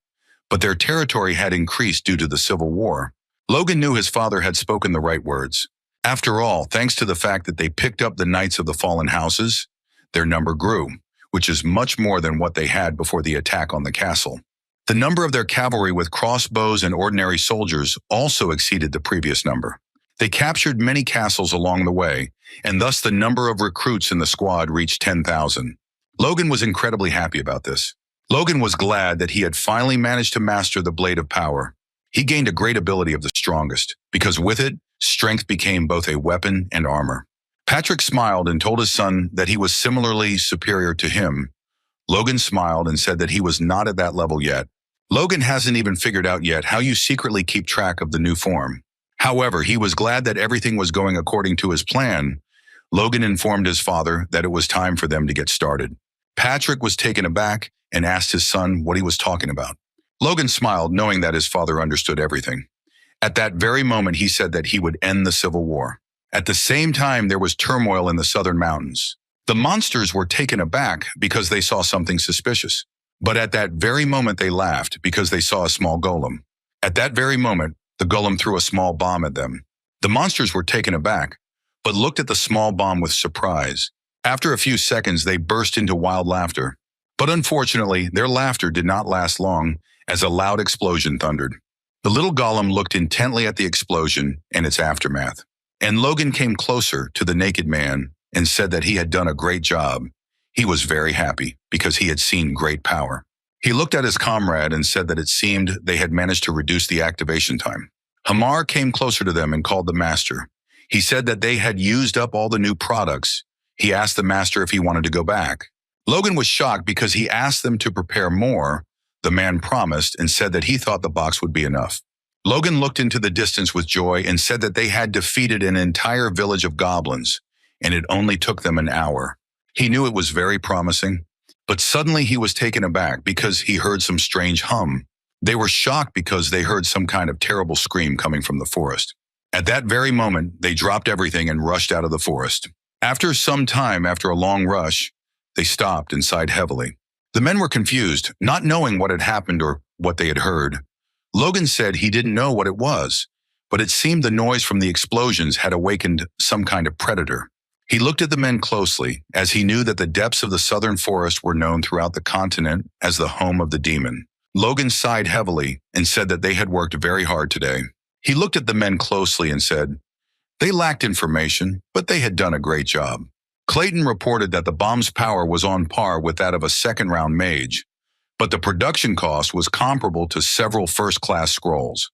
but their territory had increased due to the Civil War. Logan knew his father had spoken the right words. After all, thanks to the fact that they picked up the knights of the fallen houses, their number grew, which is much more than what they had before the attack on the castle. The number of their cavalry with crossbows and ordinary soldiers also exceeded the previous number. They captured many castles along the way, and thus the number of recruits in the squad reached 10,000. Logan was incredibly happy about this. Logan was glad that he had finally managed to master the Blade of Power. He gained a great ability of the strongest, because with it, strength became both a weapon and armor. Patrick smiled and told his son that he was similarly superior to him. Logan smiled and said that he was not at that level yet. Logan hasn't even figured out yet how you secretly keep track of the new form. However, he was glad that everything was going according to his plan. Logan informed his father that it was time for them to get started. Patrick was taken aback and asked his son what he was talking about. Logan smiled, knowing that his father understood everything. At that very moment, he said that he would end the Civil War. At the same time, there was turmoil in the southern mountains. The monsters were taken aback because they saw something suspicious. But at that very moment, they laughed because they saw a small golem. At that very moment, the golem threw a small bomb at them. The monsters were taken aback, but looked at the small bomb with surprise. After a few seconds, they burst into wild laughter. But unfortunately, their laughter did not last long as a loud explosion thundered. The little golem looked intently at the explosion and its aftermath. And Logan came closer to the naked man and said that he had done a great job. He was very happy because he had seen great power. He looked at his comrade and said that it seemed they had managed to reduce the activation time. Hamar came closer to them and called the master. He said that they had used up all the new products. He asked the master if he wanted to go back. Logan was shocked because he asked them to prepare more. The man promised and said that he thought the box would be enough. Logan looked into the distance with joy and said that they had defeated an entire village of goblins, and it only took them an hour. He knew it was very promising, but suddenly he was taken aback because he heard some strange hum. They were shocked because they heard some kind of terrible scream coming from the forest. At that very moment, they dropped everything and rushed out of the forest. After some time, after a long rush, they stopped and sighed heavily. The men were confused, not knowing what had happened or what they had heard. Logan said he didn't know what it was, but it seemed the noise from the explosions had awakened some kind of predator. He looked at the men closely, as he knew that the depths of the southern forest were known throughout the continent as the home of the demon. Logan sighed heavily and said that they had worked very hard today. He looked at the men closely and said, they lacked information, but they had done a great job. Clayton reported that the bomb's power was on par with that of a second-round mage, but the production cost was comparable to several first-class scrolls.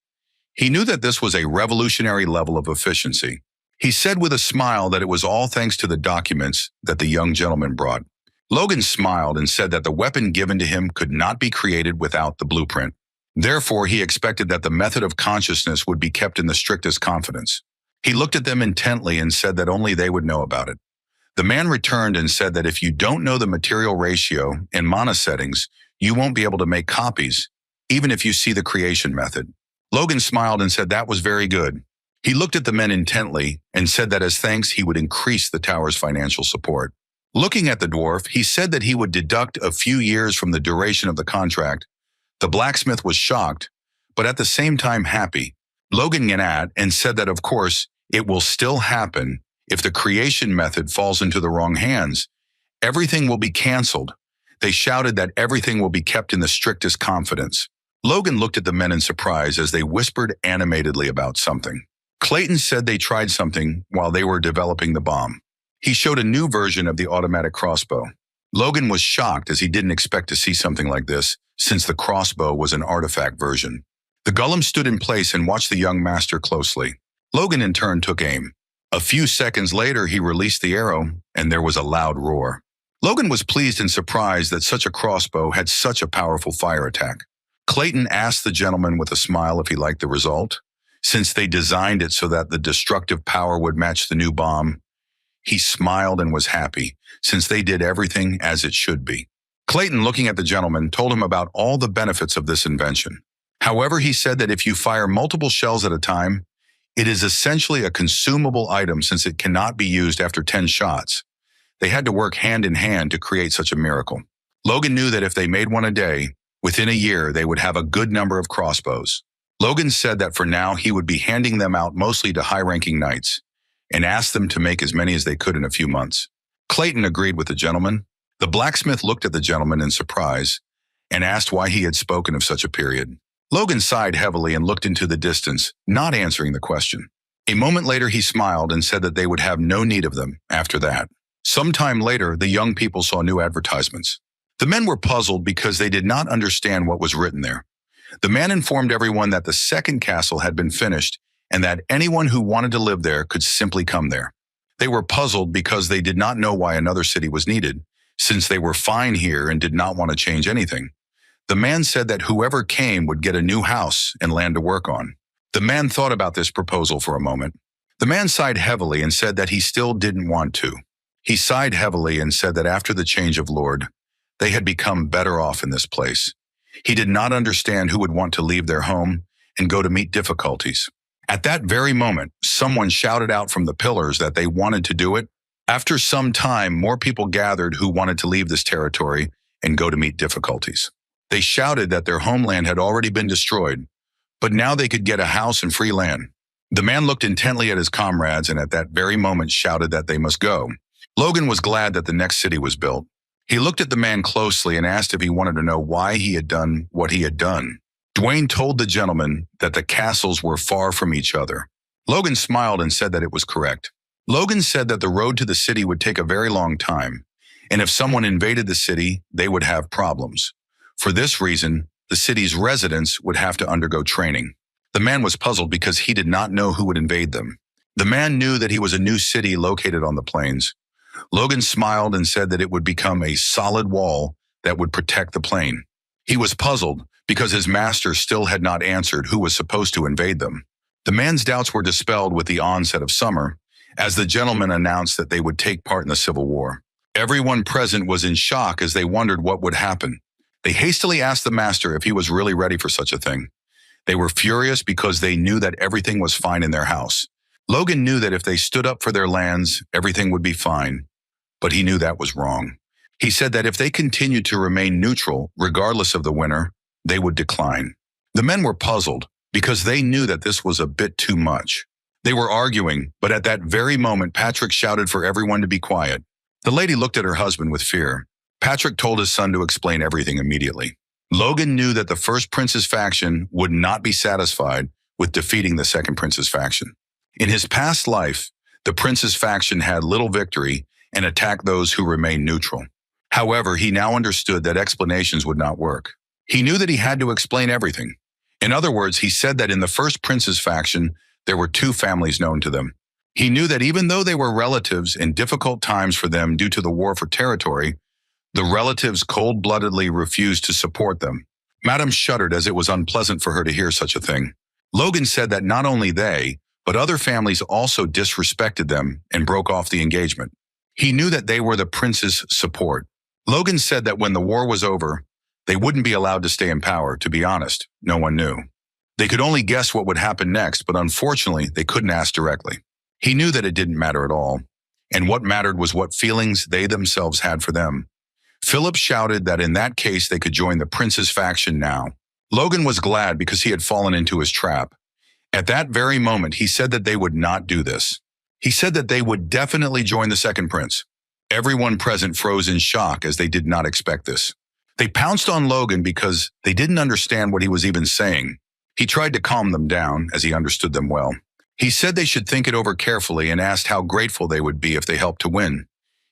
He knew that this was a revolutionary level of efficiency. He said with a smile that it was all thanks to the documents that the young gentleman brought. Logan smiled and said that the weapon given to him could not be created without the blueprint. Therefore, he expected that the method of consciousness would be kept in the strictest confidence. He looked at them intently and said that only they would know about it. The man returned and said that if you don't know the material ratio and mana settings, you won't be able to make copies, even if you see the creation method. Logan smiled and said that was very good. He looked at the men intently and said that as thanks, he would increase the tower's financial support. Looking at the dwarf, he said that he would deduct a few years from the duration of the contract. The blacksmith was shocked, but at the same time happy. Logan gnat and said that, of course, it will still happen if the creation method falls into the wrong hands. Everything will be canceled. They shouted that everything will be kept in the strictest confidence. Logan looked at the men in surprise as they whispered animatedly about something. Clayton said they tried something while they were developing the bomb. He showed a new version of the automatic crossbow. Logan was shocked as he didn't expect to see something like this, since the crossbow was an artifact version. The golem stood in place and watched the young master closely. Logan in turn took aim. A few seconds later, he released the arrow, and there was a loud roar. Logan was pleased and surprised that such a crossbow had such a powerful fire attack. Clayton asked the gentleman with a smile if he liked the result. Since they designed it so that the destructive power would match the new bomb, he smiled and was happy, since they did everything as it should be. Clayton, looking at the gentleman, told him about all the benefits of this invention. However, he said that if you fire multiple shells at a time, it is essentially a consumable item since it cannot be used after 10 shots. They had to work hand in hand to create such a miracle. Logan knew that if they made one a day, within a year they would have a good number of crossbows. Logan said that for now he would be handing them out mostly to high-ranking knights, and asked them to make as many as they could in a few months. Clayton agreed with the gentleman. The blacksmith looked at the gentleman in surprise and asked why he had spoken of such a period. Logan sighed heavily and looked into the distance, not answering the question. A moment later he smiled and said that they would have no need of them after that. Sometime later, the young people saw new advertisements. The men were puzzled because they did not understand what was written there. The man informed everyone that the second castle had been finished and that anyone who wanted to live there could simply come there. They were puzzled because they did not know why another city was needed, since they were fine here and did not want to change anything. The man said that whoever came would get a new house and land to work on. The man thought about this proposal for a moment. The man sighed heavily and said that he still didn't want to. He sighed heavily and said that after the change of lord, they had become better off in this place. He did not understand who would want to leave their home and go to meet difficulties. At that very moment, someone shouted out from the pillars that they wanted to do it. After some time, more people gathered who wanted to leave this territory and go to meet difficulties. They shouted that their homeland had already been destroyed, but now they could get a house and free land. The man looked intently at his comrades and at that very moment shouted that they must go. Logan was glad that the next city was built. He looked at the man closely and asked if he wanted to know why he had done what he had done. Dwayne told the gentleman that the castles were far from each other. Logan smiled and said that it was correct. Logan said that the road to the city would take a very long time, and if someone invaded the city, they would have problems. For this reason, the city's residents would have to undergo training. The man was puzzled because he did not know who would invade them. The man knew that he was a new city located on the plains. Logan smiled and said that it would become a solid wall that would protect the plain. He was puzzled because his master still had not answered who was supposed to invade them. The man's doubts were dispelled with the onset of summer, as the gentleman announced that they would take part in the Civil War. Everyone present was in shock as they wondered what would happen. They hastily asked the master if he was really ready for such a thing. They were furious because they knew that everything was fine in their house. Logan knew that if they stood up for their lands, everything would be fine, but he knew that was wrong. He said that if they continued to remain neutral, regardless of the winner, they would decline. The men were puzzled because they knew that this was a bit too much. They were arguing, but at that very moment, Patrick shouted for everyone to be quiet. The lady looked at her husband with fear. Patrick told his son to explain everything immediately. Logan knew that the first prince's faction would not be satisfied with defeating the second prince's faction. In his past life, the prince's faction had little victory and attacked those who remained neutral. However, he now understood that explanations would not work. He knew that he had to explain everything. In other words, he said that in the first prince's faction, there were two families known to them. He knew that even though they were relatives in difficult times for them due to the war for territory, the relatives cold-bloodedly refused to support them. Madame shuddered as it was unpleasant for her to hear such a thing. Logan said that not only they, but other families also disrespected them and broke off the engagement. He knew that they were the prince's support. Logan said that when the war was over, they wouldn't be allowed to stay in power. To be honest, no one knew. They could only guess what would happen next, but unfortunately, they couldn't ask directly. He knew that it didn't matter at all, and what mattered was what feelings they themselves had for them. Philip shouted that in that case they could join the prince's faction now. Logan was glad because he had fallen into his trap. At that very moment, he said that they would not do this. He said that they would definitely join the second prince. Everyone present froze in shock as they did not expect this. They pounced on Logan because they didn't understand what he was even saying. He tried to calm them down as he understood them well. He said they should think it over carefully and asked how grateful they would be if they helped to win.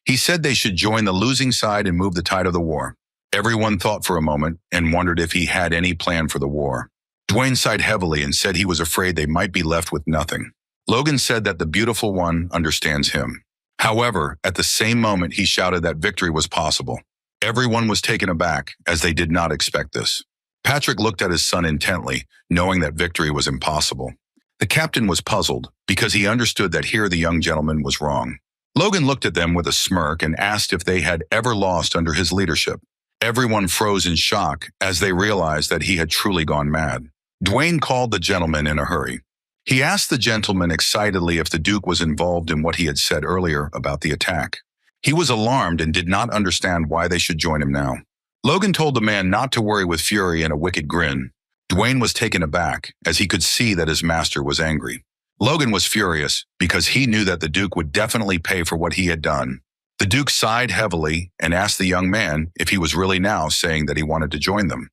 He said they should join the losing side and move the tide of the war. Everyone thought for a moment and wondered if he had any plan for the war. Dwayne sighed heavily and said he was afraid they might be left with nothing. Logan said that the beautiful one understands him. However, at the same moment, he shouted that victory was possible. Everyone was taken aback as they did not expect this. Patrick looked at his son intently, knowing that victory was impossible. The captain was puzzled because he understood that here the young gentleman was wrong. Logan looked at them with a smirk and asked if they had ever lost under his leadership. Everyone froze in shock as they realized that he had truly gone mad. Dwayne called the gentleman in a hurry. He asked the gentleman excitedly if the Duke was involved in what he had said earlier about the attack. He was alarmed and did not understand why they should join him now. Logan told the man not to worry with fury and a wicked grin. Dwayne was taken aback as he could see that his master was angry. Logan was furious because he knew that the Duke would definitely pay for what he had done. The Duke sighed heavily and asked the young man if he was really now saying that he wanted to join them.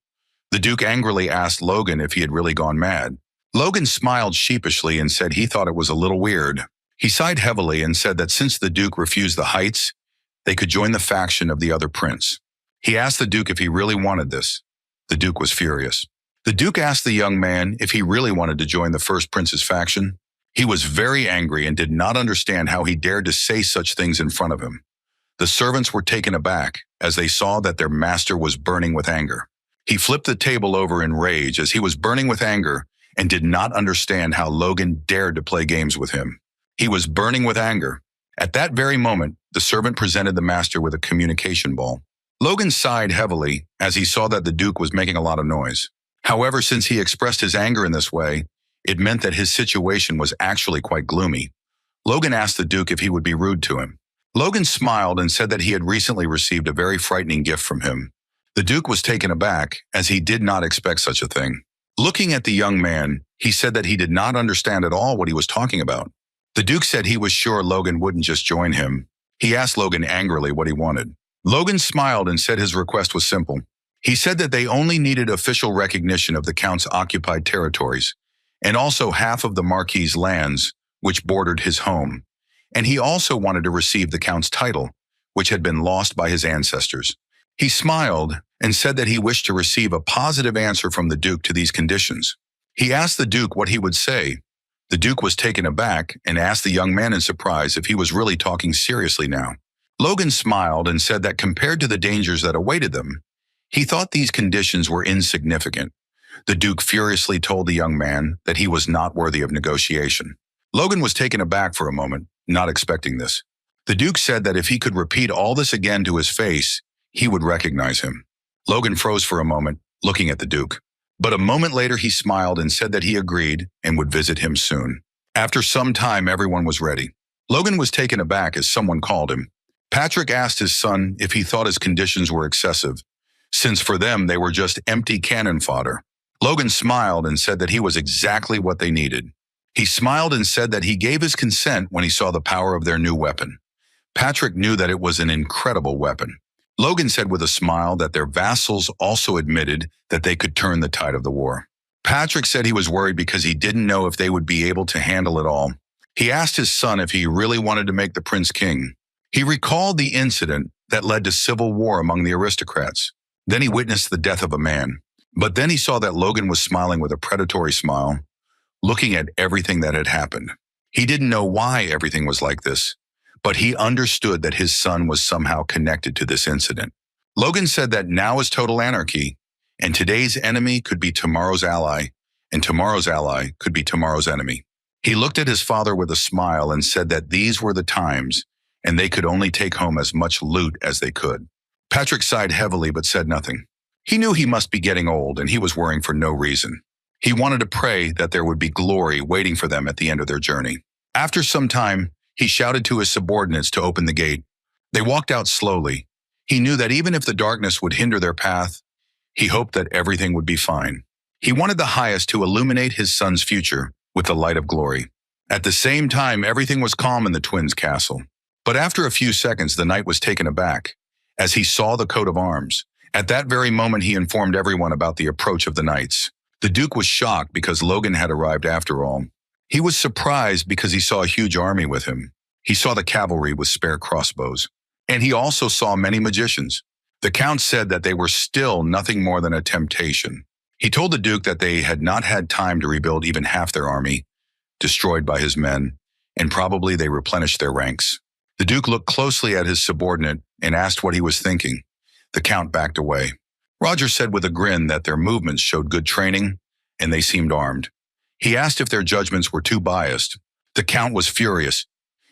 The Duke angrily asked Logan if he had really gone mad. Logan smiled sheepishly and said he thought it was a little weird. He sighed heavily and said that since the Duke refused the heights, they could join the faction of the other prince. He asked the Duke if he really wanted this. The Duke was furious. The Duke asked the young man if he really wanted to join the first prince's faction. He was very angry and did not understand how he dared to say such things in front of him. The servants were taken aback as they saw that their master was burning with anger. He flipped the table over in rage as he was burning with anger and did not understand how Logan dared to play games with him. He was burning with anger. At that very moment, the servant presented the master with a communication ball. Logan sighed heavily as he saw that the Duke was making a lot of noise. However, since he expressed his anger in this way, it meant that his situation was actually quite gloomy. Logan asked the Duke if he would be rude to him. Logan smiled and said that he had recently received a very frightening gift from him. The Duke was taken aback as he did not expect such a thing. Looking at the young man, he said that he did not understand at all what he was talking about. The Duke said he was sure Logan wouldn't just join him. He asked Logan angrily what he wanted. Logan smiled and said his request was simple. He said that they only needed official recognition of the Count's occupied territories, and also half of the Marquis's lands, which bordered his home. And he also wanted to receive the Count's title, which had been lost by his ancestors. He smiled and said that he wished to receive a positive answer from the Duke to these conditions. He asked the Duke what he would say. The Duke was taken aback and asked the young man in surprise if he was really talking seriously now. Logan smiled and said that compared to the dangers that awaited them, he thought these conditions were insignificant. The Duke furiously told the young man that he was not worthy of negotiation. Logan was taken aback for a moment, not expecting this. The Duke said that if he could repeat all this again to his face, he would recognize him. Logan froze for a moment, looking at the Duke. But a moment later he smiled and said that he agreed and would visit him soon. After some time, everyone was ready. Logan was taken aback as someone called him. Patrick asked his son if he thought his conditions were excessive, since for them they were just empty cannon fodder. Logan smiled and said that he was exactly what they needed. He smiled and said that he gave his consent when he saw the power of their new weapon. Patrick knew that it was an incredible weapon. Logan said with a smile that their vassals also admitted that they could turn the tide of the war. Patrick said he was worried because he didn't know if they would be able to handle it all. He asked his son if he really wanted to make the prince king. He recalled the incident that led to civil war among the aristocrats. Then he witnessed the death of a man. But then he saw that Logan was smiling with a predatory smile, looking at everything that had happened. He didn't know why everything was like this, but he understood that his son was somehow connected to this incident. Logan said that now is total anarchy, and today's enemy could be tomorrow's ally, and tomorrow's ally could be tomorrow's enemy. He looked at his father with a smile and said that these were the times, and they could only take home as much loot as they could. Patrick sighed heavily but said nothing. He knew he must be getting old, and he was worrying for no reason. He wanted to pray that there would be glory waiting for them at the end of their journey. After some time, he shouted to his subordinates to open the gate. They walked out slowly. He knew that even if the darkness would hinder their path, he hoped that everything would be fine. He wanted the highest to illuminate his son's future with the light of glory. At the same time, everything was calm in the twins' castle. But after a few seconds, the knight was taken aback as he saw the coat of arms. At that very moment, he informed everyone about the approach of the knights. The Duke was shocked because Logan had arrived after all. He was surprised because he saw a huge army with him. He saw the cavalry with spare crossbows. And he also saw many magicians. The Count said that they were still nothing more than a temptation. He told the Duke that they had not had time to rebuild even half their army, destroyed by his men, and probably they replenished their ranks. The Duke looked closely at his subordinate and asked what he was thinking. The Count backed away. Roger said with a grin that their movements showed good training, and they seemed armed. He asked if their judgments were too biased. The Count was furious.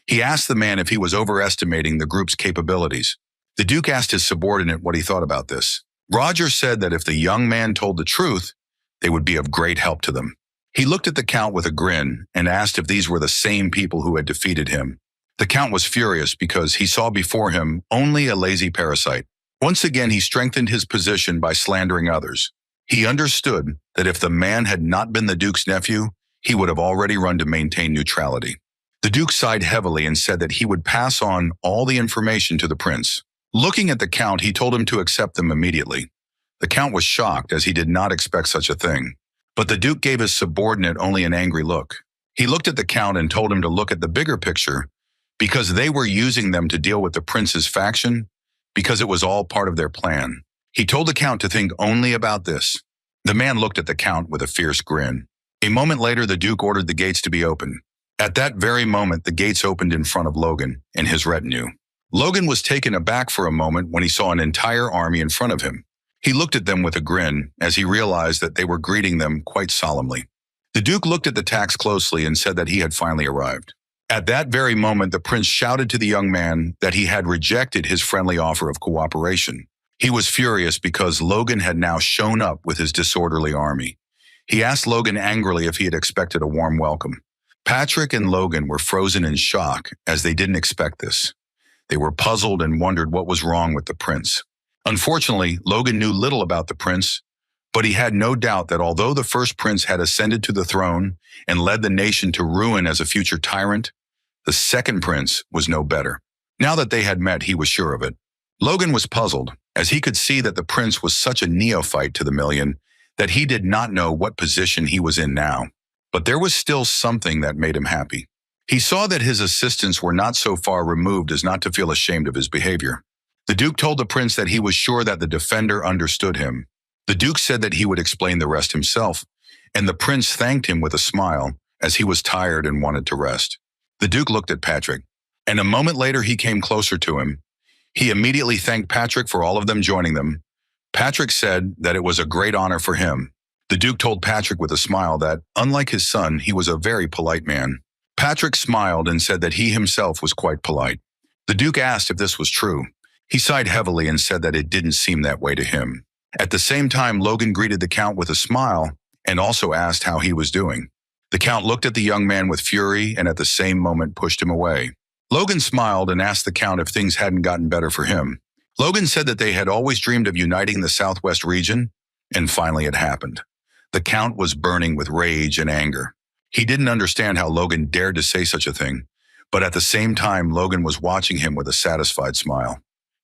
He asked the man if he was overestimating the group's capabilities. The Duke asked his subordinate what he thought about this. Roger said that if the young man told the truth, they would be of great help to them. He looked at the Count with a grin and asked if these were the same people who had defeated him. The Count was furious because he saw before him only a lazy parasite. Once again, he strengthened his position by slandering others. He understood that if the man had not been the Duke's nephew, he would have already run to maintain neutrality. The Duke sighed heavily and said that he would pass on all the information to the prince. Looking at the Count, he told him to accept them immediately. The Count was shocked as he did not expect such a thing. But the Duke gave his subordinate only an angry look. He looked at the Count and told him to look at the bigger picture because they were using them to deal with the prince's faction because it was all part of their plan. He told the Count to think only about this. The man looked at the Count with a fierce grin. A moment later, the Duke ordered the gates to be opened. At that very moment, the gates opened in front of Logan and his retinue. Logan was taken aback for a moment when he saw an entire army in front of him. He looked at them with a grin as he realized that they were greeting them quite solemnly. The Duke looked at the tax closely and said that he had finally arrived. At that very moment, the prince shouted to the young man that he had rejected his friendly offer of cooperation. He was furious because Logan had now shown up with his disorderly army. He asked Logan angrily if he had expected a warm welcome. Patrick and Logan were frozen in shock as they didn't expect this. They were puzzled and wondered what was wrong with the prince. Unfortunately, Logan knew little about the prince, but he had no doubt that although the first prince had ascended to the throne and led the nation to ruin as a future tyrant, the second prince was no better. Now that they had met, he was sure of it. Logan was puzzled, as he could see that the prince was such a neophyte to the million that he did not know what position he was in now. But there was still something that made him happy. He saw that his assistants were not so far removed as not to feel ashamed of his behavior. The Duke told the prince that he was sure that the defender understood him. The Duke said that he would explain the rest himself, and the prince thanked him with a smile as he was tired and wanted to rest. The Duke looked at Patrick, and a moment later he came closer to him. He immediately thanked Patrick for all of them joining them. Patrick said that it was a great honor for him. The Duke told Patrick with a smile that, unlike his son, he was a very polite man. Patrick smiled and said that he himself was quite polite. The Duke asked if this was true. He sighed heavily and said that it didn't seem that way to him. At the same time, Logan greeted the Count with a smile and also asked how he was doing. The Count looked at the young man with fury and at the same moment pushed him away. Logan smiled and asked the Count if things hadn't gotten better for him. Logan said that they had always dreamed of uniting the Southwest region, and finally it happened. The Count was burning with rage and anger. He didn't understand how Logan dared to say such a thing, but at the same time, Logan was watching him with a satisfied smile.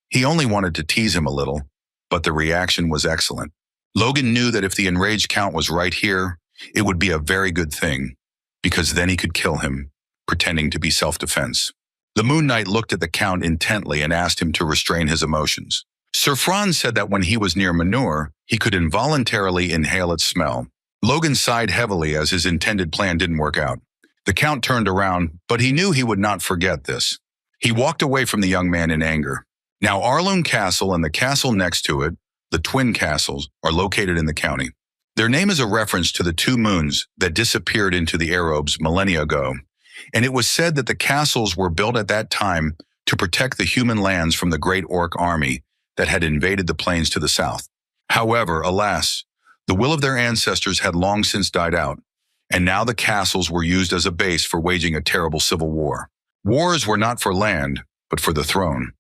He only wanted to tease him a little, but the reaction was excellent. Logan knew that if the enraged Count was right here, it would be a very good thing, because then he could kill him, pretending to be self-defense. The Moon Knight looked at the Count intently and asked him to restrain his emotions. Sir Franz said that when he was near manure, he could involuntarily inhale its smell. Logan sighed heavily as his intended plan didn't work out. The Count turned around, but he knew he would not forget this. He walked away from the young man in anger. Now Arlune Castle and the castle next to it, the Twin Castles, are located in the county. Their name is a reference to the two moons that disappeared into the Arabs millennia ago, and it was said that the castles were built at that time to protect the human lands from the Great Orc army that had invaded the plains to the south. However, alas, the will of their ancestors had long since died out, and now the castles were used as a base for waging a terrible civil war. Wars were not for land, but for the throne.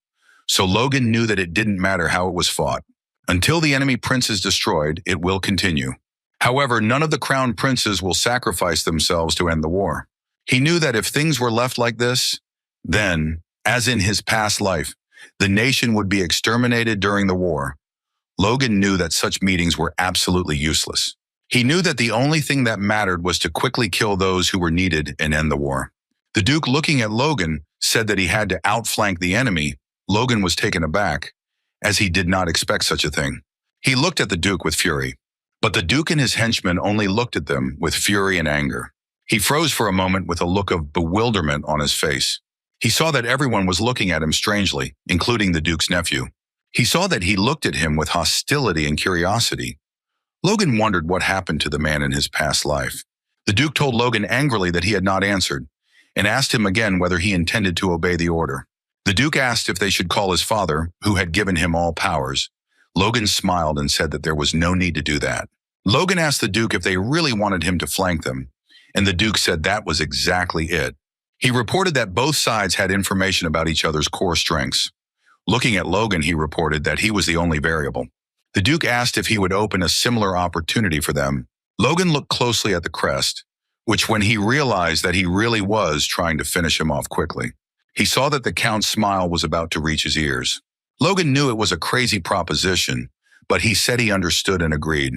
So Logan knew that it didn't matter how it was fought. Until the enemy prince is destroyed, it will continue. However, none of the crown princes will sacrifice themselves to end the war. He knew that if things were left like this, then, as in his past life, the nation would be exterminated during the war. Logan knew that such meetings were absolutely useless. He knew that the only thing that mattered was to quickly kill those who were needed and end the war. The Duke, looking at Logan, said that he had to outflank the enemy. Logan was taken aback, as he did not expect such a thing. He looked at the Duke with fury, but the Duke and his henchmen only looked at them with fury and anger. He froze for a moment with a look of bewilderment on his face. He saw that everyone was looking at him strangely, including the Duke's nephew. He saw that he looked at him with hostility and curiosity. Logan wondered what happened to the man in his past life. The Duke told Logan angrily that he had not answered, and asked him again whether he intended to obey the order. The Duke asked if they should call his father, who had given him all powers. Logan smiled and said that there was no need to do that. Logan asked the Duke if they really wanted him to flank them, and the Duke said that was exactly it. He reported that both sides had information about each other's core strengths. Looking at Logan, he reported that he was the only variable. The Duke asked if he would open a similar opportunity for them. Logan looked closely at the crest, which when he realized that he really was trying to finish him off quickly. He saw that the Count's smile was about to reach his ears. Logan knew it was a crazy proposition, but he said he understood and agreed.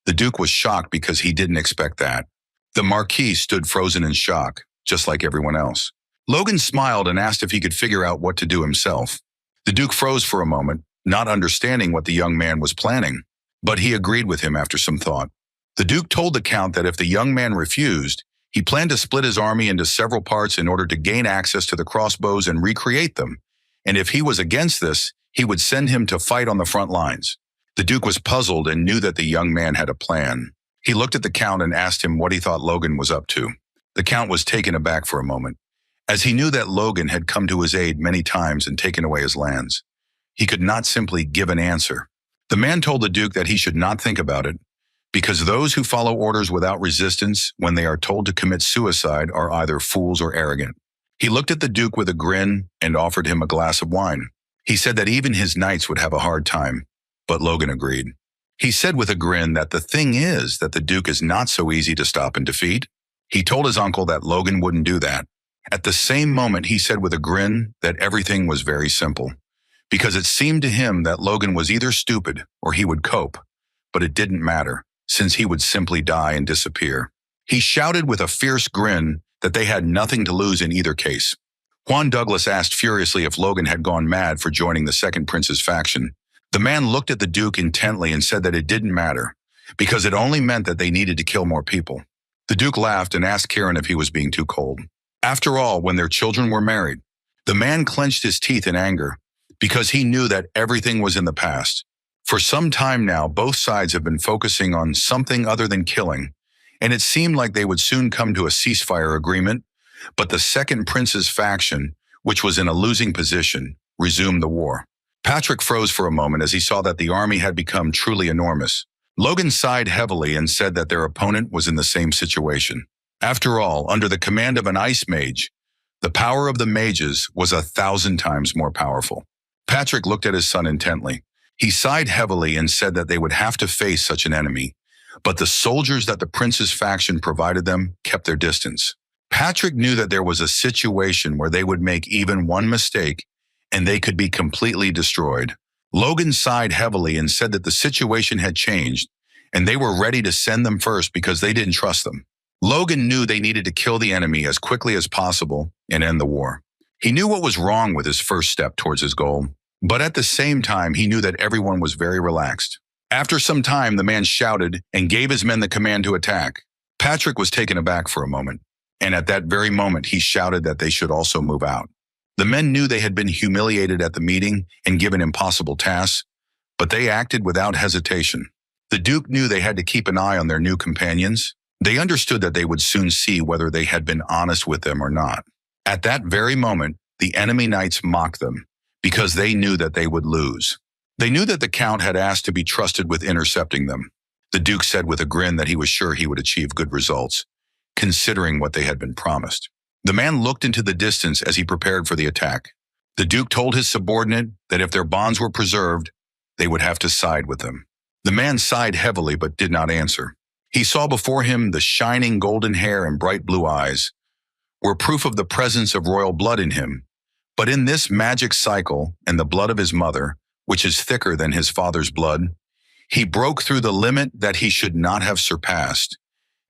The Duke was shocked because he didn't expect that. The Marquis stood frozen in shock, just like everyone else. Logan smiled and asked if he could figure out what to do himself. The Duke froze for a moment, not understanding what the young man was planning. but he agreed with him after some thought. The Duke told the Count that if the young man refused, he planned to split his army into several parts in order to gain access to the crossbows and recreate them, and if he was against this, he would send him to fight on the front lines. The Duke was puzzled and knew that the young man had a plan. He looked at the Count and asked him what he thought Logan was up to. The Count was taken aback for a moment, as he knew that Logan had come to his aid many times and taken away his lands. He could not simply give an answer. The man told the Duke that he should not think about it, because those who follow orders without resistance when they are told to commit suicide are either fools or arrogant. He looked at the Duke with a grin and offered him a glass of wine. He said that even his knights would have a hard time, but Logan agreed. He said with a grin that the thing is that the Duke is not so easy to stop and defeat. He told his uncle that Logan wouldn't do that. At the same moment, he said with a grin that everything was very simple, because it seemed to him that Logan was either stupid or he would cope, but it didn't matter, since he would simply die and disappear. He shouted with a fierce grin that they had nothing to lose in either case. Juan Douglas asked furiously if Logan had gone mad for joining the Second Prince's faction. The man looked at the Duke intently and said that it didn't matter, because it only meant that they needed to kill more people. The Duke laughed and asked Kieran if he was being too cold. After all, when their children were married, the man clenched his teeth in anger, because he knew that everything was in the past. For some time now, both sides have been focusing on something other than killing, and it seemed like they would soon come to a ceasefire agreement, but the Second Prince's faction, which was in a losing position, resumed the war. Patrick froze for a moment as he saw that the army had become truly enormous. Logan sighed heavily and said that their opponent was in the same situation. After all, under the command of an ice mage, the power of the mages was 1,000 times more powerful. Patrick looked at his son intently. He sighed heavily and said that they would have to face such an enemy, but the soldiers that the prince's faction provided them kept their distance. Patrick knew that there was a situation where they would make even one mistake and they could be completely destroyed. Logan sighed heavily and said that the situation had changed and they were ready to send them first because they didn't trust them. Logan knew they needed to kill the enemy as quickly as possible and end the war. He knew what was wrong with his first step towards his goal, but at the same time, he knew that everyone was very relaxed. After some time, the man shouted and gave his men the command to attack. Patrick was taken aback for a moment, and at that very moment, he shouted that they should also move out. The men knew they had been humiliated at the meeting and given impossible tasks, but they acted without hesitation. The Duke knew they had to keep an eye on their new companions. They understood that they would soon see whether they had been honest with them or not. At that very moment, the enemy knights mocked them because they knew that they would lose. They knew that the Count had asked to be trusted with intercepting them. The Duke said with a grin that he was sure he would achieve good results, considering what they had been promised. The man looked into the distance as he prepared for the attack. The Duke told his subordinate that if their bonds were preserved, they would have to side with them. The man sighed heavily but did not answer. He saw before him the shining golden hair and bright blue eyes were proof of the presence of royal blood in him. But in this magic cycle and the blood of his mother, which is thicker than his father's blood, he broke through the limit that he should not have surpassed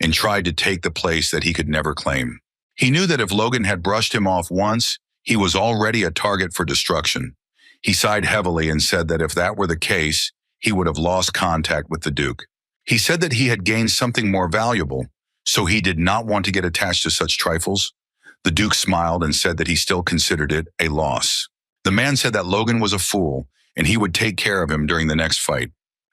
and tried to take the place that he could never claim. He knew that if Logan had brushed him off once, he was already a target for destruction. He sighed heavily and said that if that were the case, he would have lost contact with the Duke. He said that he had gained something more valuable, so he did not want to get attached to such trifles. The Duke smiled and said that he still considered it a loss. The man said that Logan was a fool and he would take care of him during the next fight.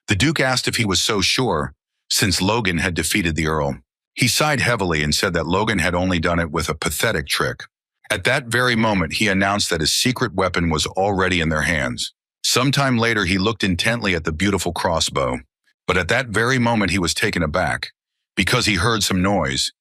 The Duke asked if he was so sure, since Logan had defeated the Earl. He sighed heavily and said that Logan had only done it with a pathetic trick. At that very moment, he announced that his secret weapon was already in their hands. Sometime later, he looked intently at the beautiful crossbow, but at that very moment he was taken aback. Because he heard some noise,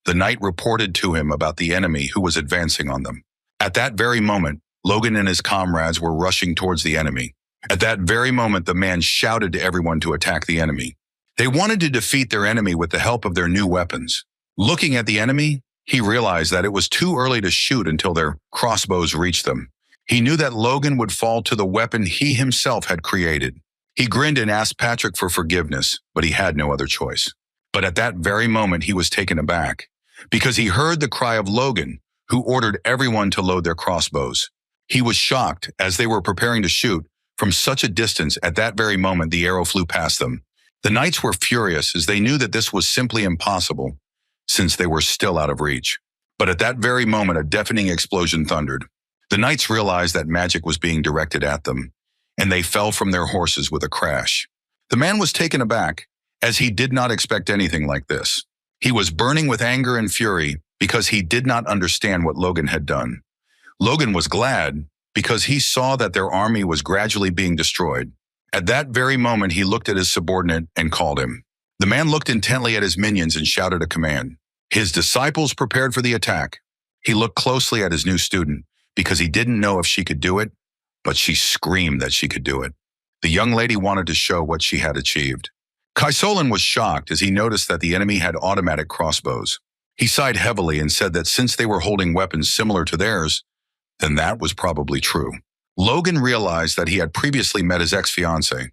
the knight reported to him about the enemy who was advancing on them. At that very moment, Logan and his comrades were rushing towards the enemy. At that very moment, the man shouted to everyone to attack the enemy. They wanted to defeat their enemy with the help of their new weapons. Looking at the enemy, he realized that it was too early to shoot until their crossbows reached them. He knew that Logan would fall to the weapon he himself had created. He grinned and asked Patrick for forgiveness, but he had no other choice. But at that very moment, he was taken aback, because he heard the cry of Logan, who ordered everyone to load their crossbows. He was shocked as they were preparing to shoot. From such a distance, at that very moment, the arrow flew past them. The knights were furious as they knew that this was simply impossible, since they were still out of reach. But at that very moment, a deafening explosion thundered. The knights realized that magic was being directed at them, and they fell from their horses with a crash. The man was taken aback, as he did not expect anything like this. He was burning with anger and fury because he did not understand what Logan had done. Logan was glad because he saw that their army was gradually being destroyed. At that very moment, he looked at his subordinate and called him. The man looked intently at his minions and shouted a command. His disciples prepared for the attack. He looked closely at his new student because he didn't know if she could do it, but she screamed that she could do it. The young lady wanted to show what she had achieved. Kaisolan was shocked as he noticed that the enemy had automatic crossbows. He sighed heavily and said that since they were holding weapons similar to theirs, then that was probably true. Logan realized that he had previously met his ex-fiancée,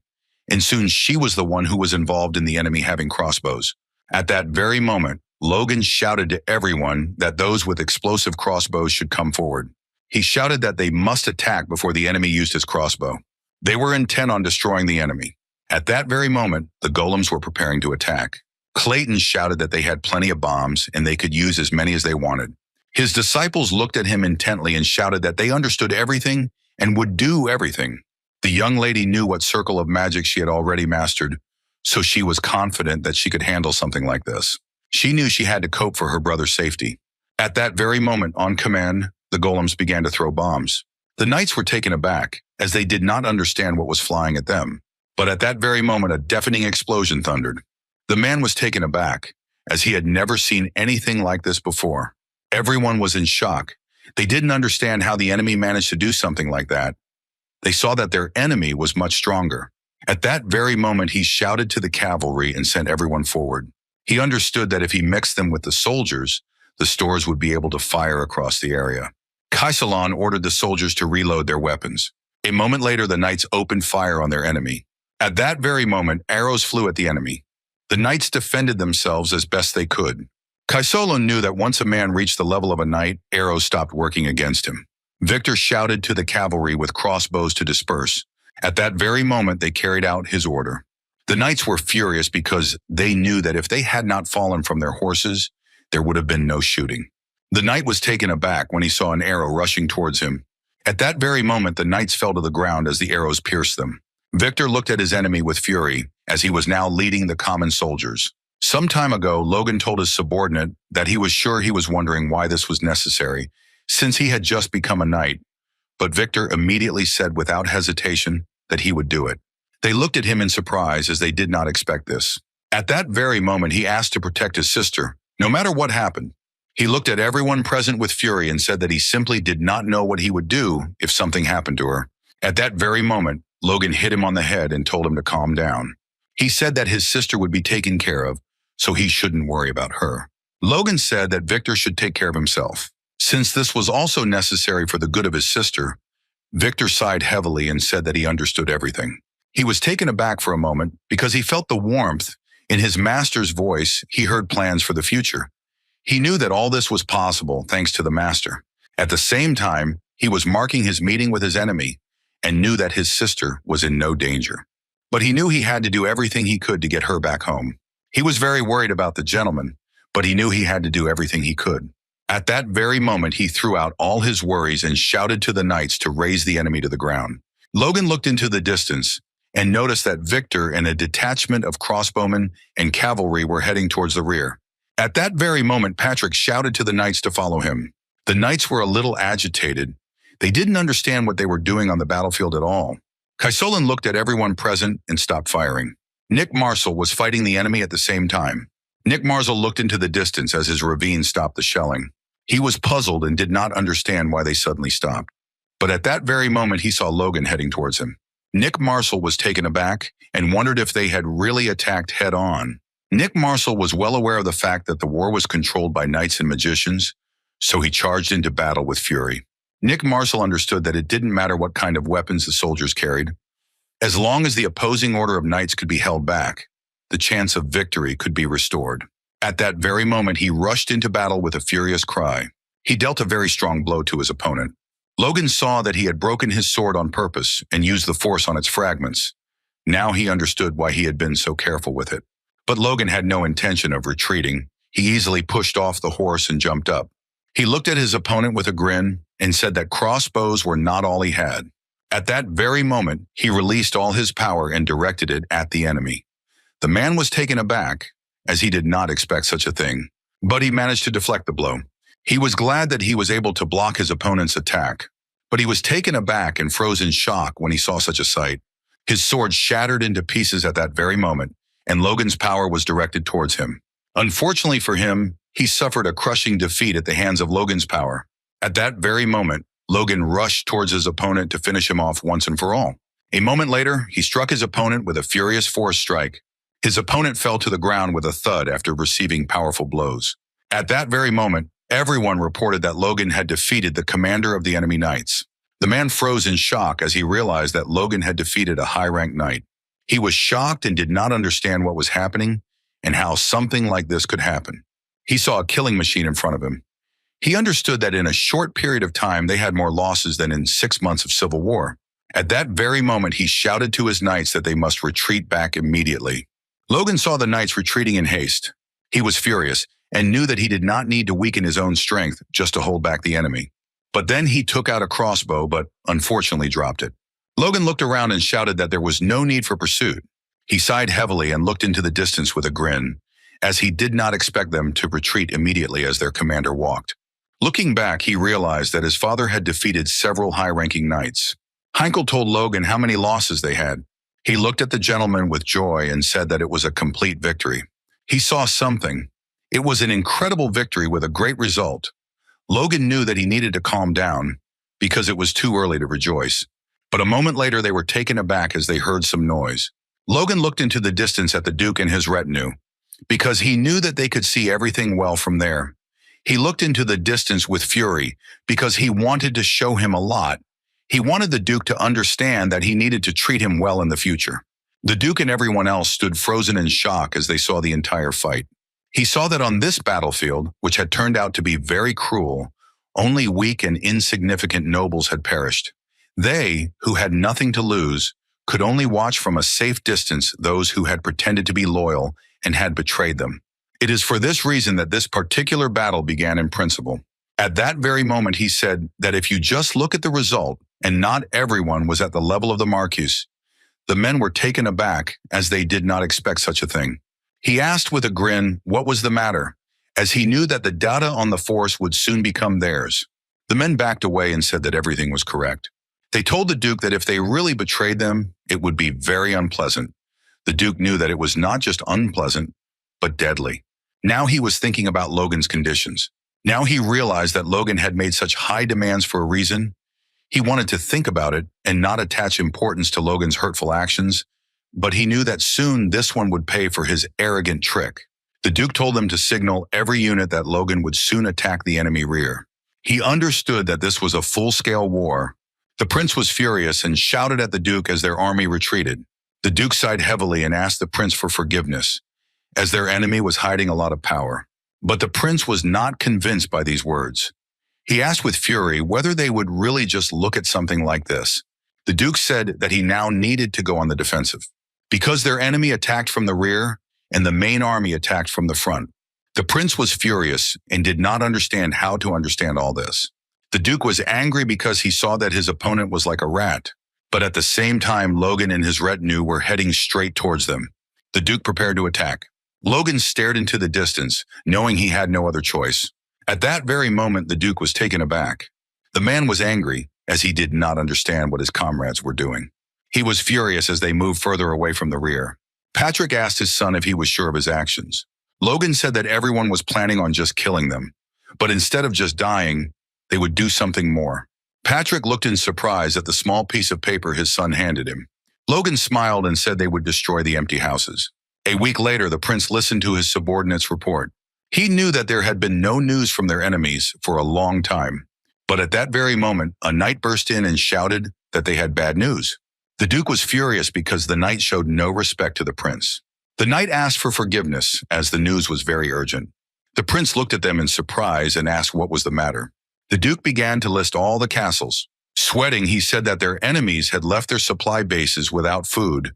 and soon she was the one who was involved in the enemy having crossbows. At that very moment, Logan shouted to everyone that those with explosive crossbows should come forward. He shouted that they must attack before the enemy used his crossbow. They were intent on destroying the enemy. At that very moment, the golems were preparing to attack. Clayton shouted that they had plenty of bombs and they could use as many as they wanted. His disciples looked at him intently and shouted that they understood everything and would do everything. The young lady knew what circle of magic she had already mastered, so she was confident that she could handle something like this. She knew she had to cope for her brother's safety. At that very moment, on command, the golems began to throw bombs. The knights were taken aback, as they did not understand what was flying at them. But at that very moment, a deafening explosion thundered. The man was taken aback, as he had never seen anything like this before. Everyone was in shock. They didn't understand how the enemy managed to do something like that. They saw that their enemy was much stronger. At that very moment, he shouted to the cavalry and sent everyone forward. He understood that if he mixed them with the soldiers, the stores would be able to fire across the area. Kaisolan ordered the soldiers to reload their weapons. A moment later, the knights opened fire on their enemy. At that very moment, arrows flew at the enemy. The knights defended themselves as best they could. Kaisolan knew that once a man reached the level of a knight, arrows stopped working against him. Victor shouted to the cavalry with crossbows to disperse. At that very moment, they carried out his order. The knights were furious because they knew that if they had not fallen from their horses, there would have been no shooting. The knight was taken aback when he saw an arrow rushing towards him. At that very moment, the knights fell to the ground as the arrows pierced them. Victor looked at his enemy with fury, as he was now leading the common soldiers. Some time ago, Logan told his subordinate that he was sure he was wondering why this was necessary, since he had just become a knight. But Victor immediately said without hesitation that he would do it. They looked at him in surprise as they did not expect this. At that very moment, he asked to protect his sister, no matter what happened. He looked at everyone present with fury and said that he simply did not know what he would do if something happened to her. At that very moment, Logan hit him on the head and told him to calm down. He said that his sister would be taken care of, so he shouldn't worry about her. Logan said that Victor should take care of himself. Since this was also necessary for the good of his sister, Victor sighed heavily and said that he understood everything. He was taken aback for a moment because he felt the warmth in his master's voice. He heard plans for the future. He knew that all this was possible thanks to the master. At the same time, he was marking his meeting with his enemy and knew that his sister was in no danger. But he knew he had to do everything he could to get her back home. He was very worried about the gentleman, but he knew he had to do everything he could. At that very moment, he threw out all his worries and shouted to the knights to raise the enemy to the ground. Logan looked into the distance and noticed that Victor and a detachment of crossbowmen and cavalry were heading towards the rear. At that very moment, Patrick shouted to the knights to follow him. The knights were a little agitated. They didn't understand what they were doing on the battlefield at all. Kaisolan looked at everyone present and stopped firing. Nick Marshall was fighting the enemy at the same time. Nick Marshall looked into the distance as his ravine stopped the shelling. He was puzzled and did not understand why they suddenly stopped. But at that very moment, he saw Logan heading towards him. Nick Marshall was taken aback and wondered if they had really attacked head-on. Nick Marshall was well aware of the fact that the war was controlled by knights and magicians, so he charged into battle with fury. Nick Marshall understood that it didn't matter what kind of weapons the soldiers carried. As long as the opposing order of knights could be held back, the chance of victory could be restored. At that very moment, he rushed into battle with a furious cry. He dealt a very strong blow to his opponent. Logan saw that he had broken his sword on purpose and used the force on its fragments. Now he understood why he had been so careful with it. But Logan had no intention of retreating. He easily pushed off the horse and jumped up. He looked at his opponent with a grin and said that crossbows were not all he had. At that very moment, he released all his power and directed it at the enemy. The man was taken aback, as he did not expect such a thing, but he managed to deflect the blow. He was glad that he was able to block his opponent's attack, but he was taken aback and froze in shock when he saw such a sight. His sword shattered into pieces at that very moment, and Logan's power was directed towards him. Unfortunately for him, he suffered a crushing defeat at the hands of Logan's power. At that very moment, Logan rushed towards his opponent to finish him off once and for all. A moment later, he struck his opponent with a furious force strike. His opponent fell to the ground with a thud after receiving powerful blows. At that very moment, everyone reported that Logan had defeated the commander of the enemy knights. The man froze in shock as he realized that Logan had defeated a high-ranked knight. He was shocked and did not understand what was happening and how something like this could happen. He saw a killing machine in front of him. He understood that in a short period of time they had more losses than in 6 months of civil war. At that very moment, he shouted to his knights that they must retreat back immediately. Logan saw the knights retreating in haste. He was furious and knew that he did not need to weaken his own strength just to hold back the enemy. But then he took out a crossbow, but unfortunately dropped it. Logan looked around and shouted that there was no need for pursuit. He sighed heavily and looked into the distance with a grin, as he did not expect them to retreat immediately as their commander walked. Looking back, he realized that his father had defeated several high-ranking knights. Heinkel told Logan how many losses they had. He looked at the gentleman with joy and said that it was a complete victory. He saw something. It was an incredible victory with a great result. Logan knew that he needed to calm down because it was too early to rejoice. But a moment later, they were taken aback as they heard some noise. Logan looked into the distance at the Duke and his retinue because he knew that they could see everything well from there. He looked into the distance with fury because he wanted to show him a lot. He wanted the Duke to understand that he needed to treat him well in the future. The Duke and everyone else stood frozen in shock as they saw the entire fight. He saw that on this battlefield, which had turned out to be very cruel, only weak and insignificant nobles had perished. They, who had nothing to lose, could only watch from a safe distance those who had pretended to be loyal and had betrayed them. It is for this reason that this particular battle began in principle. At that very moment, he said that if you just look at the result, and not everyone was at the level of the Marquis, the men were taken aback as they did not expect such a thing. He asked with a grin what was the matter, as he knew that the data on the force would soon become theirs. The men backed away and said that everything was correct. They told the Duke that if they really betrayed them, it would be very unpleasant. The Duke knew that it was not just unpleasant, but deadly. Now he was thinking about Logan's conditions. Now he realized that Logan had made such high demands for a reason. He wanted to think about it and not attach importance to Logan's hurtful actions, but he knew that soon this one would pay for his arrogant trick. The Duke told them to signal every unit that Logan would soon attack the enemy rear. He understood that this was a full-scale war. The prince was furious and shouted at the Duke as their army retreated. The Duke sighed heavily and asked the prince for forgiveness, as their enemy was hiding a lot of power. But the prince was not convinced by these words. He asked with fury whether they would really just look at something like this. The Duke said that he now needed to go on the defensive, because their enemy attacked from the rear and the main army attacked from the front. The prince was furious and did not understand how to understand all this. The Duke was angry because he saw that his opponent was like a rat, but at the same time, Logan and his retinue were heading straight towards them. The Duke prepared to attack. Logan stared into the distance, knowing he had no other choice. At that very moment, the Duke was taken aback. The man was angry, as he did not understand what his comrades were doing. He was furious as they moved further away from the rear. Patrick asked his son if he was sure of his actions. Logan said that everyone was planning on just killing them, but instead of just dying, they would do something more. Patrick looked in surprise at the small piece of paper his son handed him. Logan smiled and said they would destroy the empty houses. A week later, the prince listened to his subordinate's report. He knew that there had been no news from their enemies for a long time. But at that very moment, a knight burst in and shouted that they had bad news. The Duke was furious because the knight showed no respect to the prince. The knight asked for forgiveness, as the news was very urgent. The prince looked at them in surprise and asked what was the matter. The Duke began to list all the castles. Sweating, he said that their enemies had left their supply bases without food,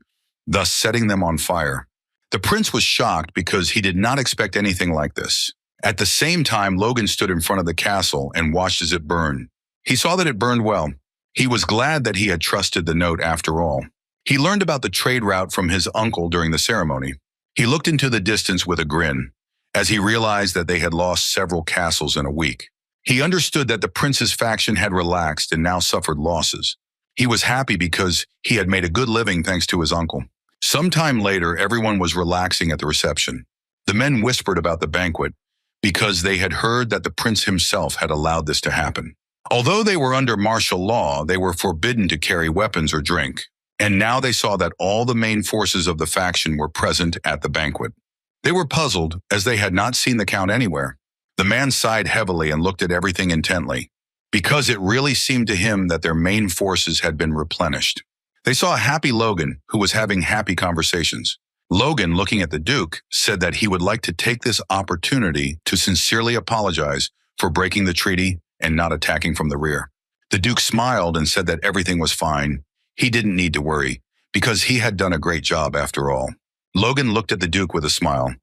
thus setting them on fire. The prince was shocked because he did not expect anything like this. At the same time, Logan stood in front of the castle and watched as it burned. He saw that it burned well. He was glad that he had trusted the note after all. He learned about the trade route from his uncle during the ceremony. He looked into the distance with a grin, as he realized that they had lost several castles in a week. He understood that the prince's faction had relaxed and now suffered losses. He was happy because he had made a good living thanks to his uncle. Sometime later, everyone was relaxing at the reception. The men whispered about the banquet because they had heard that the prince himself had allowed this to happen. Although they were under martial law, they were forbidden to carry weapons or drink. And now they saw that all the main forces of the faction were present at the banquet. They were puzzled, as they had not seen the count anywhere. The man sighed heavily and looked at everything intently, because it really seemed to him that their main forces had been replenished. They saw a happy Logan, who was having happy conversations. Logan, looking at the Duke, said that he would like to take this opportunity to sincerely apologize for breaking the treaty and not attacking from the rear. The Duke smiled and said that everything was fine. He didn't need to worry, because he had done a great job after all. Logan looked at the Duke with a smile.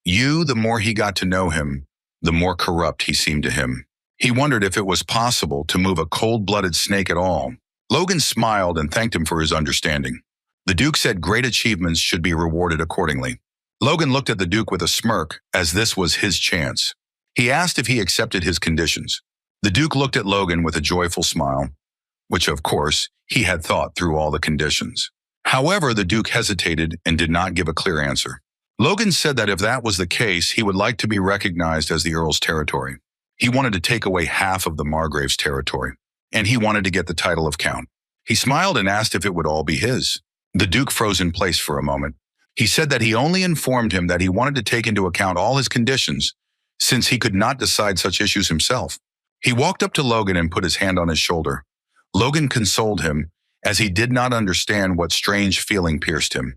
The more he got to know him, the more corrupt he seemed to him. He wondered if it was possible to move a cold-blooded snake at all. Logan smiled and thanked him for his understanding. The Duke said great achievements should be rewarded accordingly. Logan looked at the Duke with a smirk, as this was his chance. He asked if he accepted his conditions. The Duke looked at Logan with a joyful smile, which, of course, he had thought through all the conditions. However, the Duke hesitated and did not give a clear answer. Logan said that if that was the case, he would like to be recognized as the Earl's territory. He wanted to take away half of the Margrave's territory, and he wanted to get the title of Count. He smiled and asked if it would all be his. The Duke froze in place for a moment. He said that he only informed him that he wanted to take into account all his conditions, since he could not decide such issues himself. He walked up to Logan and put his hand on his shoulder. Logan consoled him, as he did not understand what strange feeling pierced him.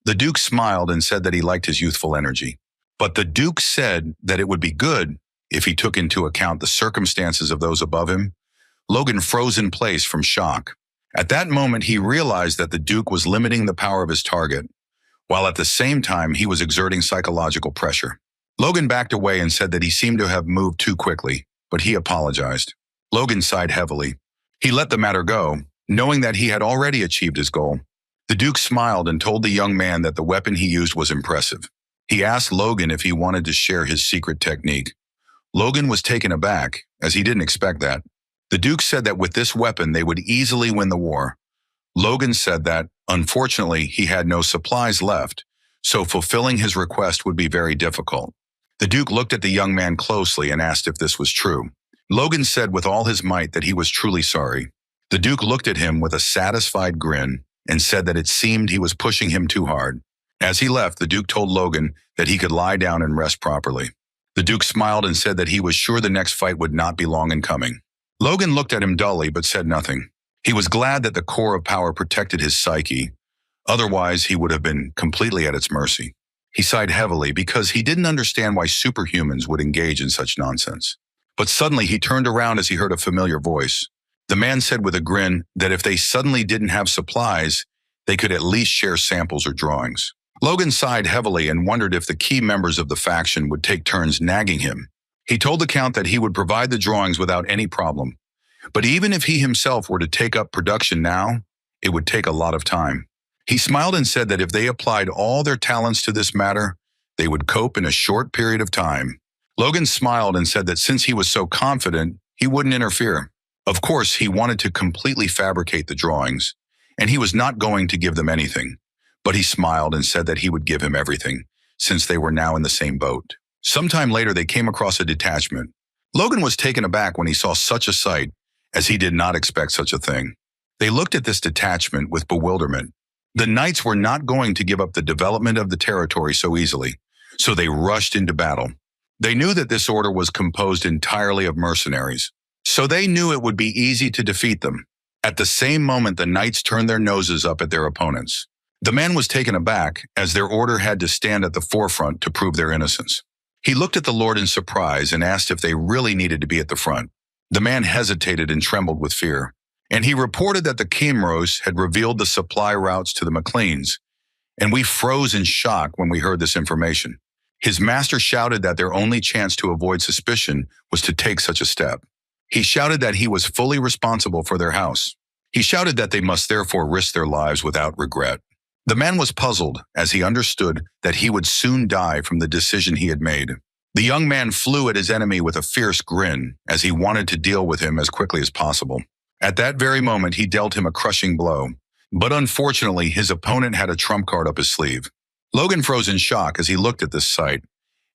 The Duke smiled and said that he liked his youthful energy. But the Duke said that it would be good if he took into account the circumstances of those above him. Logan froze in place from shock. At that moment, he realized that the Duke was limiting the power of his target, while at the same time he was exerting psychological pressure. Logan backed away and said that he seemed to have moved too quickly, but he apologized. Logan sighed heavily. He let the matter go, knowing that he had already achieved his goal. The Duke smiled and told the young man that the weapon he used was impressive. He asked Logan if he wanted to share his secret technique. Logan was taken aback, as he didn't expect that. The Duke said that with this weapon they would easily win the war. Logan said that, unfortunately, he had no supplies left, so fulfilling his request would be very difficult. The Duke looked at the young man closely and asked if this was true. Logan said with all his might that he was truly sorry. The Duke looked at him with a satisfied grin and said that it seemed he was pushing him too hard. As he left, the Duke told Logan that he could lie down and rest properly. The Duke smiled and said that he was sure the next fight would not be long in coming. Logan looked at him dully but said nothing. He was glad that the core of power protected his psyche. Otherwise, he would have been completely at its mercy. He sighed heavily because he didn't understand why superhumans would engage in such nonsense. But suddenly he turned around as he heard a familiar voice. The man said with a grin that if they suddenly didn't have supplies, they could at least share samples or drawings. Logan sighed heavily and wondered if the key members of the faction would take turns nagging him. He told the Count that he would provide the drawings without any problem. But even if he himself were to take up production now, it would take a lot of time. He smiled and said that if they applied all their talents to this matter, they would cope in a short period of time. Logan smiled and said that since he was so confident, he wouldn't interfere. Of course, he wanted to completely fabricate the drawings, and he was not going to give them anything. But he smiled and said that he would give him everything, since they were now in the same boat. Sometime later, they came across a detachment. Logan was taken aback when he saw such a sight, as he did not expect such a thing. They looked at this detachment with bewilderment. The knights were not going to give up the development of the territory so easily, so they rushed into battle. They knew that this order was composed entirely of mercenaries, so they knew it would be easy to defeat them. At the same moment, the knights turned their noses up at their opponents. The man was taken aback, as their order had to stand at the forefront to prove their innocence. He looked at the Lord in surprise and asked if they really needed to be at the front. The man hesitated and trembled with fear, and he reported that the Kimros had revealed the supply routes to the McLeans, and we froze in shock when we heard this information. His master shouted that their only chance to avoid suspicion was to take such a step. He shouted that he was fully responsible for their house. He shouted that they must therefore risk their lives without regret. The man was puzzled as he understood that he would soon die from the decision he had made. The young man flew at his enemy with a fierce grin as he wanted to deal with him as quickly as possible. At that very moment, he dealt him a crushing blow. But unfortunately, his opponent had a trump card up his sleeve. Logan froze in shock as he looked at this sight,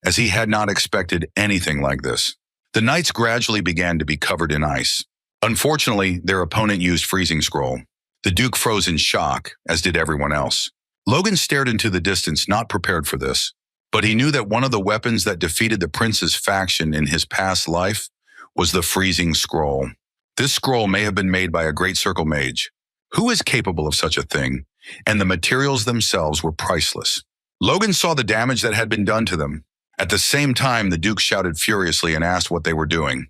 as he had not expected anything like this. The knights gradually began to be covered in ice. Unfortunately, their opponent used freezing scroll. The Duke froze in shock, as did everyone else. Logan stared into the distance, not prepared for this. But he knew that one of the weapons that defeated the prince's faction in his past life was the freezing scroll. This scroll may have been made by a great circle mage. Who is capable of such a thing? And the materials themselves were priceless. Logan saw the damage that had been done to them. At the same time, the Duke shouted furiously and asked what they were doing.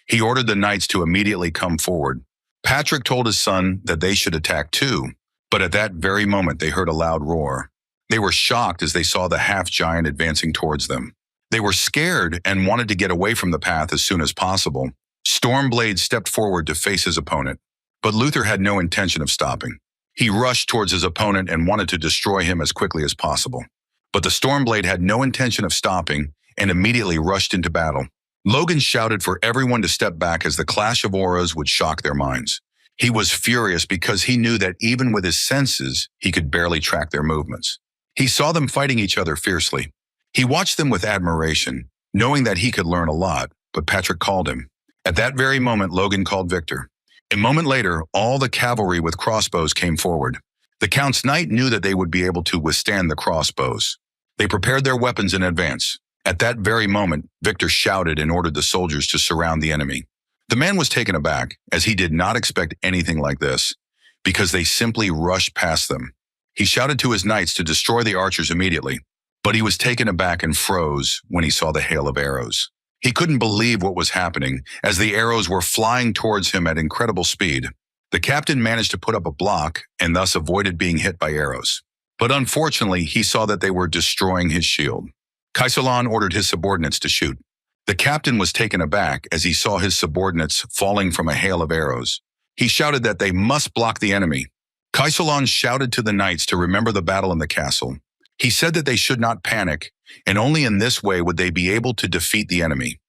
He ordered the knights to immediately come forward. Patrick told his son that they should attack too, but at that very moment they heard a loud roar. They were shocked as they saw the half-giant advancing towards them. They were scared and wanted to get away from the path as soon as possible. Stormblade stepped forward to face his opponent, but Luther had no intention of stopping. He rushed towards his opponent and wanted to destroy him as quickly as possible. But the Stormblade had no intention of stopping and immediately rushed into battle. Logan shouted for everyone to step back as the clash of auras would shock their minds. He was furious because he knew that even with his senses, he could barely track their movements. He saw them fighting each other fiercely. He watched them with admiration, knowing that he could learn a lot, but Patrick called him. At that very moment, Logan called Victor. A moment later, all the cavalry with crossbows came forward. The Count's knight knew that they would be able to withstand the crossbows. They prepared their weapons in advance. At that very moment, Victor shouted and ordered the soldiers to surround the enemy. The man was taken aback, as he did not expect anything like this, because they simply rushed past them. He shouted to his knights to destroy the archers immediately, but he was taken aback and froze when he saw the hail of arrows. He couldn't believe what was happening, as the arrows were flying towards him at incredible speed. The captain managed to put up a block and thus avoided being hit by arrows. But unfortunately, he saw that they were destroying his shield. Kaisalan ordered his subordinates to shoot. The captain was taken aback as he saw his subordinates falling from a hail of arrows. He shouted that they must block the enemy. Kaisalan shouted to the knights to remember the battle in the castle. He said that they should not panic, and only in this way would they be able to defeat the enemy.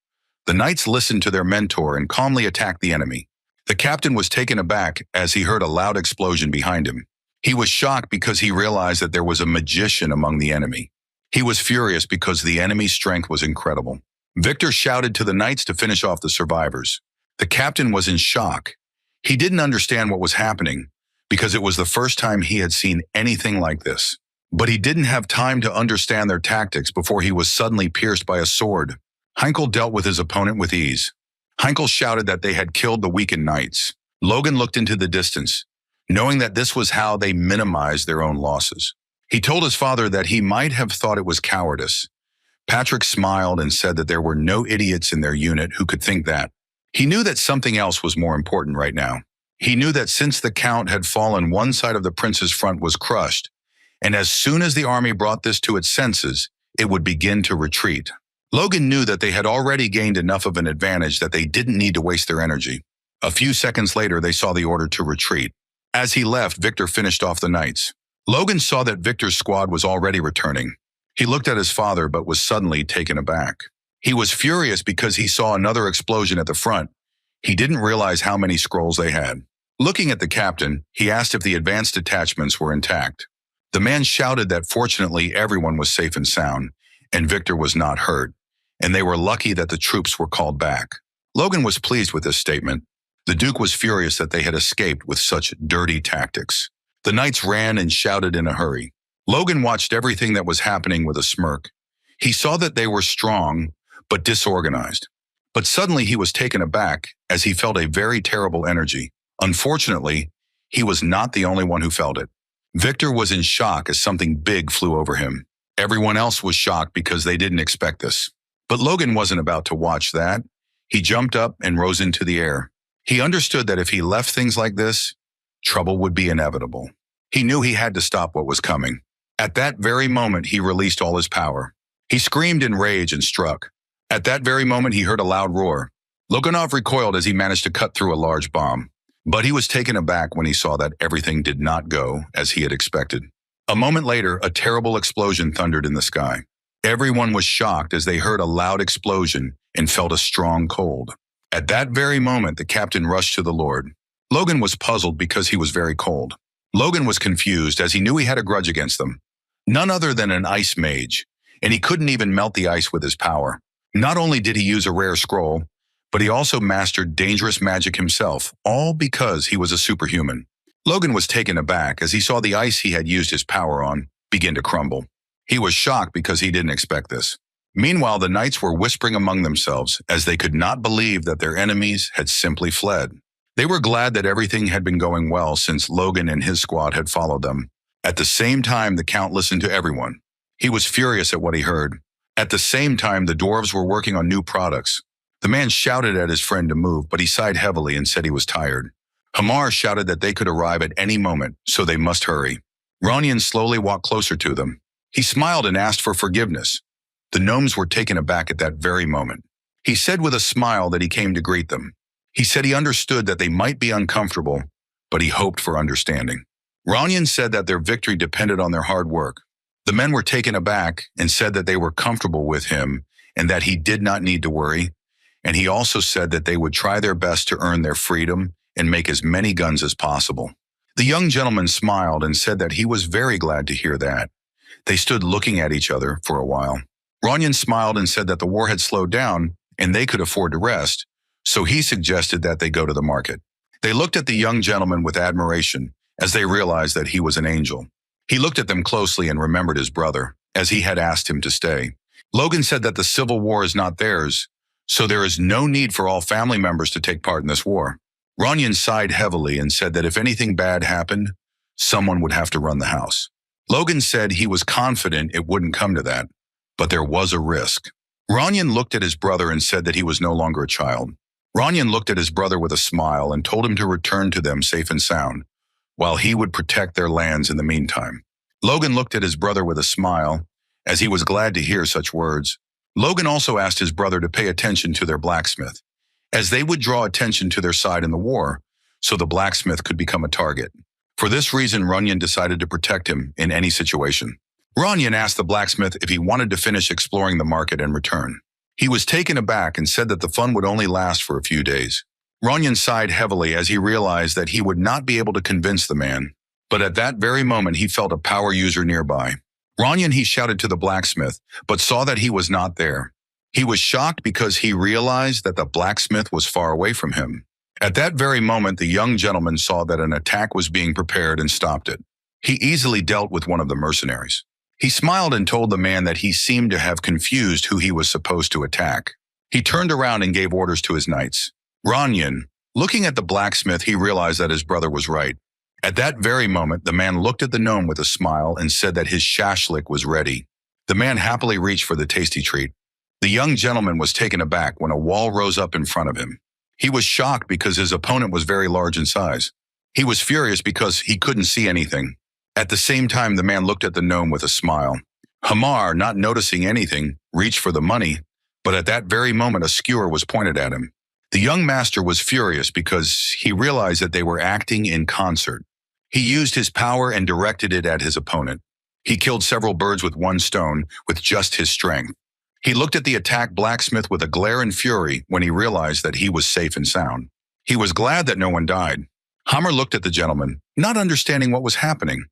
The knights listened to their mentor and calmly attacked the enemy. The captain was taken aback as he heard a loud explosion behind him. He was shocked because he realized that there was a magician among the enemy. He was furious because the enemy's strength was incredible. Victor shouted to the knights to finish off the survivors. The captain was in shock. He didn't understand what was happening because it was the first time he had seen anything like this. But he didn't have time to understand their tactics before he was suddenly pierced by a sword. Heinkel dealt with his opponent with ease. Heinkel shouted that they had killed the weakened knights. Logan looked into the distance, knowing that this was how they minimized their own losses. He told his father that he might have thought it was cowardice. Patrick smiled and said that there were no idiots in their unit who could think that. He knew that something else was more important right now. He knew that since the Count had fallen, one side of the prince's front was crushed, and as soon as the army brought this to its senses, it would begin to retreat. Logan knew that they had already gained enough of an advantage that they didn't need to waste their energy. A few seconds later, they saw the order to retreat. As he left, Victor finished off the knights. Logan saw that Victor's squad was already returning. He looked at his father but was suddenly taken aback. He was furious because he saw another explosion at the front. He didn't realize how many scrolls they had. Looking at the captain, he asked if the advanced detachments were intact. The man shouted that fortunately everyone was safe and sound, and Victor was not hurt, and they were lucky that the troops were called back. Logan was pleased with this statement. The Duke was furious that they had escaped with such dirty tactics. The knights ran and shouted in a hurry. Logan watched everything that was happening with a smirk. He saw that they were strong, but disorganized. But suddenly he was taken aback as he felt a very terrible energy. Unfortunately, he was not the only one who felt it. Victor was in shock as something big flew over him. Everyone else was shocked because they didn't expect this. But Logan wasn't about to watch that. He jumped up and rose into the air. He understood that if he left things like this, trouble would be inevitable. He knew he had to stop what was coming. At that very moment, he released all his power. He screamed in rage and struck. At that very moment, he heard a loud roar. Loganov recoiled as he managed to cut through a large bomb. But he was taken aback when he saw that everything did not go as he had expected. A moment later, a terrible explosion thundered in the sky. Everyone was shocked as they heard a loud explosion and felt a strong cold. At that very moment, the captain rushed to the Lord. Logan was puzzled because he was very cold. Logan was confused as he knew he had a grudge against them. None other than an ice mage, and he couldn't even melt the ice with his power. Not only did he use a rare scroll, but he also mastered dangerous magic himself, all because he was a superhuman. Logan was taken aback as he saw the ice he had used his power on begin to crumble. He was shocked because he didn't expect this. Meanwhile, the knights were whispering among themselves as they could not believe that their enemies had simply fled. They were glad that everything had been going well since Logan and his squad had followed them. At the same time, the Count listened to everyone. He was furious at what he heard. At the same time, the dwarves were working on new products. The man shouted at his friend to move, but he sighed heavily and said he was tired. Hamar shouted that they could arrive at any moment, so they must hurry. Ronyan slowly walked closer to them. He smiled and asked for forgiveness. The gnomes were taken aback at that very moment. He said with a smile that he came to greet them. He said he understood that they might be uncomfortable, but he hoped for understanding. Ronyan said that their victory depended on their hard work. The men were taken aback and said that they were comfortable with him and that he did not need to worry. And he also said that they would try their best to earn their freedom and make as many guns as possible. The young gentleman smiled and said that he was very glad to hear that. They stood looking at each other for a while. Ronyan smiled and said that the war had slowed down and they could afford to rest, so he suggested that they go to the market. They looked at the young gentleman with admiration as they realized that he was an angel. He looked at them closely and remembered his brother, as he had asked him to stay. Logan said that the civil war is not theirs, so there is no need for all family members to take part in this war. Ronyan sighed heavily and said that if anything bad happened, someone would have to run the house. Logan said he was confident it wouldn't come to that, but there was a risk. Ronyan looked at his brother and said that he was no longer a child. Ronyan looked at his brother with a smile and told him to return to them safe and sound, while he would protect their lands in the meantime. Logan looked at his brother with a smile, as he was glad to hear such words. Logan also asked his brother to pay attention to their blacksmith, as they would draw attention to their side in the war, so the blacksmith could become a target. For this reason, Ronyan decided to protect him in any situation. Ronyan asked the blacksmith if he wanted to finish exploring the market and return. He was taken aback and said that the fun would only last for a few days. Ronyan sighed heavily as he realized that he would not be able to convince the man, but at that very moment he felt a power user nearby. Ronyan, he shouted to the blacksmith, but saw that he was not there. He was shocked because he realized that the blacksmith was far away from him. At that very moment, the young gentleman saw that an attack was being prepared and stopped it. He easily dealt with one of the mercenaries. He smiled and told the man that he seemed to have confused who he was supposed to attack. He turned around and gave orders to his knights. Ronyan, looking at the blacksmith, he realized that his brother was right. At that very moment, the man looked at the gnome with a smile and said that his shashlik was ready. The man happily reached for the tasty treat. The young gentleman was taken aback when a wall rose up in front of him. He was shocked because his opponent was very large in size. He was furious because he couldn't see anything. At the same time, the man looked at the gnome with a smile. Hamar, not noticing anything, reached for the money, but at that very moment a skewer was pointed at him. The young master was furious because he realized that they were acting in concert. He used his power and directed it at his opponent. He killed several birds with one stone with just his strength. He looked at the attacked blacksmith with a glare and fury when he realized that he was safe and sound. He was glad that no one died. Hammer looked at the gentleman, not understanding what was happening,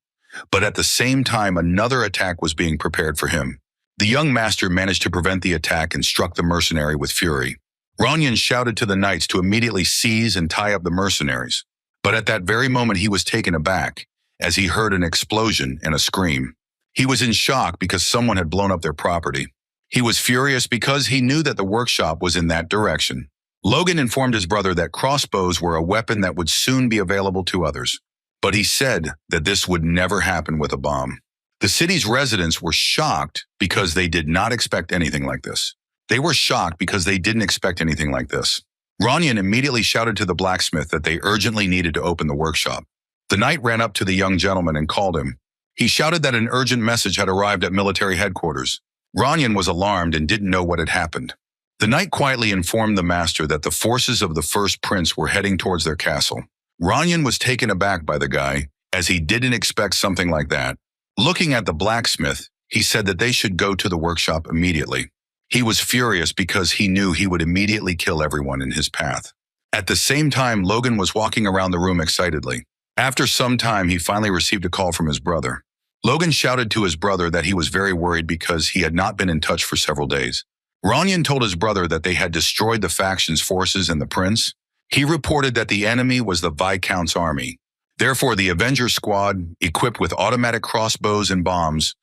but at the same time another attack was being prepared for him. The young master managed to prevent the attack and struck the mercenary with fury. Ronyan shouted to the knights to immediately seize and tie up the mercenaries, but at that very moment he was taken aback as he heard an explosion and a scream. He was in shock because someone had blown up their property. He was furious because he knew that the workshop was in that direction. Logan informed his brother that crossbows were a weapon that would soon be available to others, but he said that this would never happen with a bomb. The city's residents were shocked because they did not expect anything like this. They were shocked because they didn't expect anything like this. Ronyan immediately shouted to the blacksmith that they urgently needed to open the workshop. The knight ran up to the young gentleman and called him. He shouted that an urgent message had arrived at military headquarters. Ranyan was alarmed and didn't know what had happened. The knight quietly informed the master that the forces of the first prince were heading towards their castle. Ranyan was taken aback by the guy, as he didn't expect something like that. Looking at the blacksmith, he said that they should go to the workshop immediately. He was furious because he knew he would immediately kill everyone in his path. At the same time, Logan was walking around the room excitedly. After some time, he finally received a call from his brother. Logan shouted to his brother that he was very worried because he had not been in touch for several days. Ranyan told his brother that they had destroyed the faction's forces and the prince. He reported that the enemy was the Viscount's army. Therefore, the Avenger squad, equipped with automatic crossbows and bombs,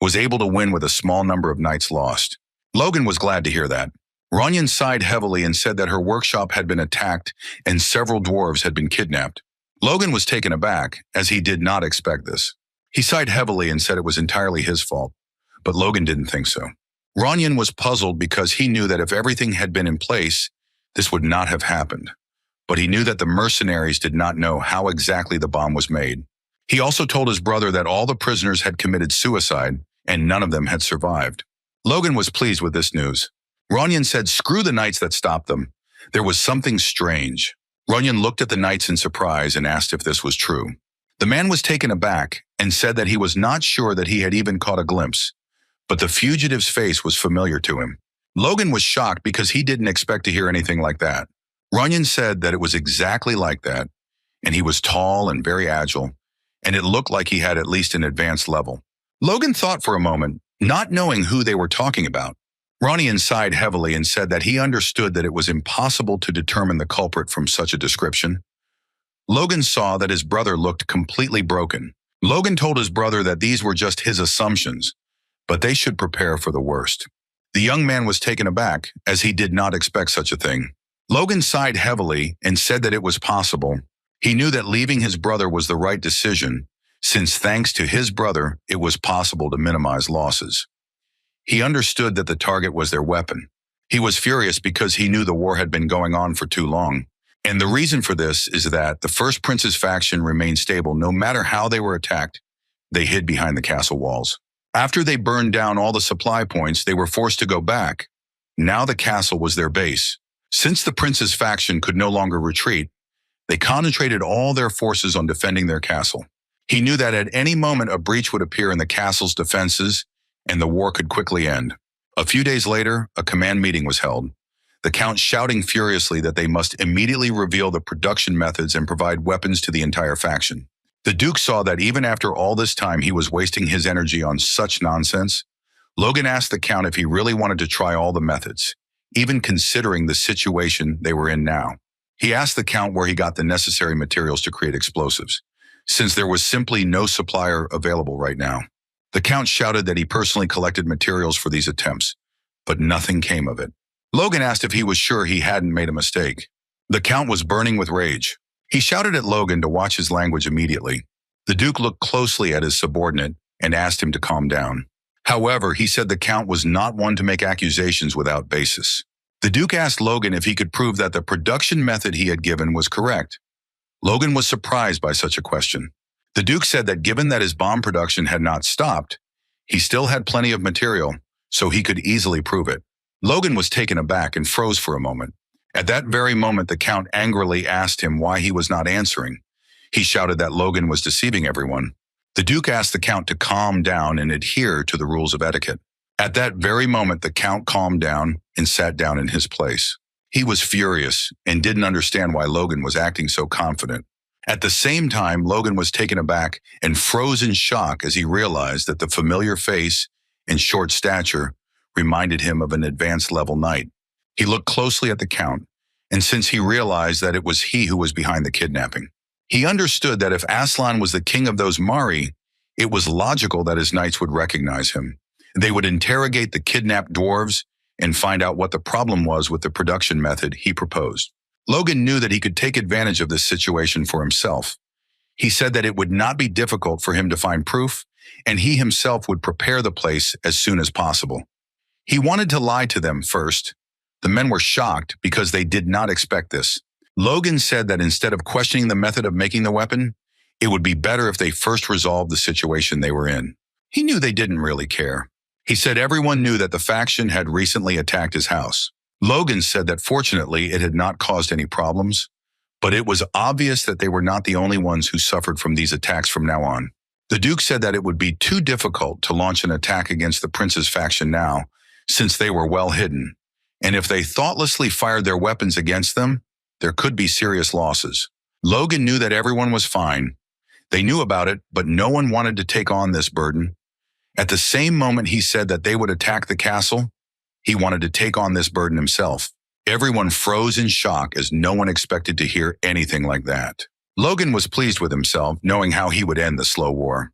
was able to win with a small number of knights lost. Logan was glad to hear that. Ranyan sighed heavily and said that her workshop had been attacked and several dwarves had been kidnapped. Logan was taken aback, as he did not expect this. He sighed heavily and said it was entirely his fault, but Logan didn't think so. Ranyan was puzzled because he knew that if everything had been in place, this would not have happened. But he knew that the mercenaries did not know how exactly the bomb was made. He also told his brother that all the prisoners had committed suicide and none of them had survived. Logan was pleased with this news. Ranyan said, "Screw the knights that stopped them. There was something strange." Ranyan looked at the knights in surprise and asked if this was true. The man was taken aback and said that he was not sure that he had even caught a glimpse, but the fugitive's face was familiar to him. Logan was shocked because he didn't expect to hear anything like that. Ranyan said that it was exactly like that, and he was tall and very agile, and it looked like he had at least an advanced level. Logan thought for a moment, not knowing who they were talking about. Ranyan sighed heavily and said that he understood that it was impossible to determine the culprit from such a description. Logan saw that his brother looked completely broken. Logan told his brother that these were just his assumptions, but they should prepare for the worst. The young man was taken aback, as he did not expect such a thing. Logan sighed heavily and said that it was possible. He knew that leaving his brother was the right decision, since thanks to his brother, it was possible to minimize losses. He understood that the target was their weapon. He was furious because he knew the war had been going on for too long. And the reason for this is that the First Prince's faction remained stable no matter how they were attacked. They hid behind the castle walls. After they burned down all the supply points, they were forced to go back. Now the castle was their base. Since the prince's faction could no longer retreat, they concentrated all their forces on defending their castle. He knew that at any moment a breach would appear in the castle's defenses, and the war could quickly end. A few days later, a command meeting was held, the count shouting furiously that they must immediately reveal the production methods and provide weapons to the entire faction. The Duke saw that even after all this time he was wasting his energy on such nonsense. Logan asked the count if he really wanted to try all the methods, even considering the situation they were in now. He asked the count where he got the necessary materials to create explosives, since there was simply no supplier available right now. The count shouted that he personally collected materials for these attempts, but nothing came of it. Logan asked if he was sure he hadn't made a mistake. The count was burning with rage. He shouted at Logan to watch his language immediately. The Duke looked closely at his subordinate and asked him to calm down. However, he said the count was not one to make accusations without basis. The Duke asked Logan if he could prove that the production method he had given was correct. Logan was surprised by such a question. The Duke said that given that his bomb production had not stopped, he still had plenty of material, so he could easily prove it. Logan was taken aback and froze for a moment. At that very moment, the count angrily asked him why he was not answering. He shouted that Logan was deceiving everyone. The Duke asked the count to calm down and adhere to the rules of etiquette. At that very moment, the count calmed down and sat down in his place. He was furious and didn't understand why Logan was acting so confident. At the same time, Logan was taken aback and froze in shock as he realized that the familiar face and short stature reminded him of an advanced level knight. He looked closely at the count, and since he realized that it was he who was behind the kidnapping, he understood that if Aslan was the king of those Mari, it was logical that his knights would recognize him. They would interrogate the kidnapped dwarves and find out what the problem was with the production method he proposed. Logan knew that he could take advantage of this situation for himself. He said that it would not be difficult for him to find proof, and he himself would prepare the place as soon as possible. He wanted to lie to them first. The men were shocked because they did not expect this. Logan said that instead of questioning the method of making the weapon, It would be better if they first resolved the situation they were in. He knew they didn't really care. He said everyone knew that the faction had recently attacked his house. Logan said that fortunately it had not caused any problems, but it was obvious that they were not the only ones who suffered from these attacks from now on. The Duke said that it would be too difficult to launch an attack against the Prince's faction now, since they were well hidden, and if they thoughtlessly fired their weapons against them, there could be serious losses. Logan knew that everyone was fine. They knew about it, but no one wanted to take on this burden. At the same moment he said that they would attack the castle, he wanted to take on this burden himself. Everyone froze in shock as no one expected to hear anything like that. Logan was pleased with himself, knowing how he would end the slow war.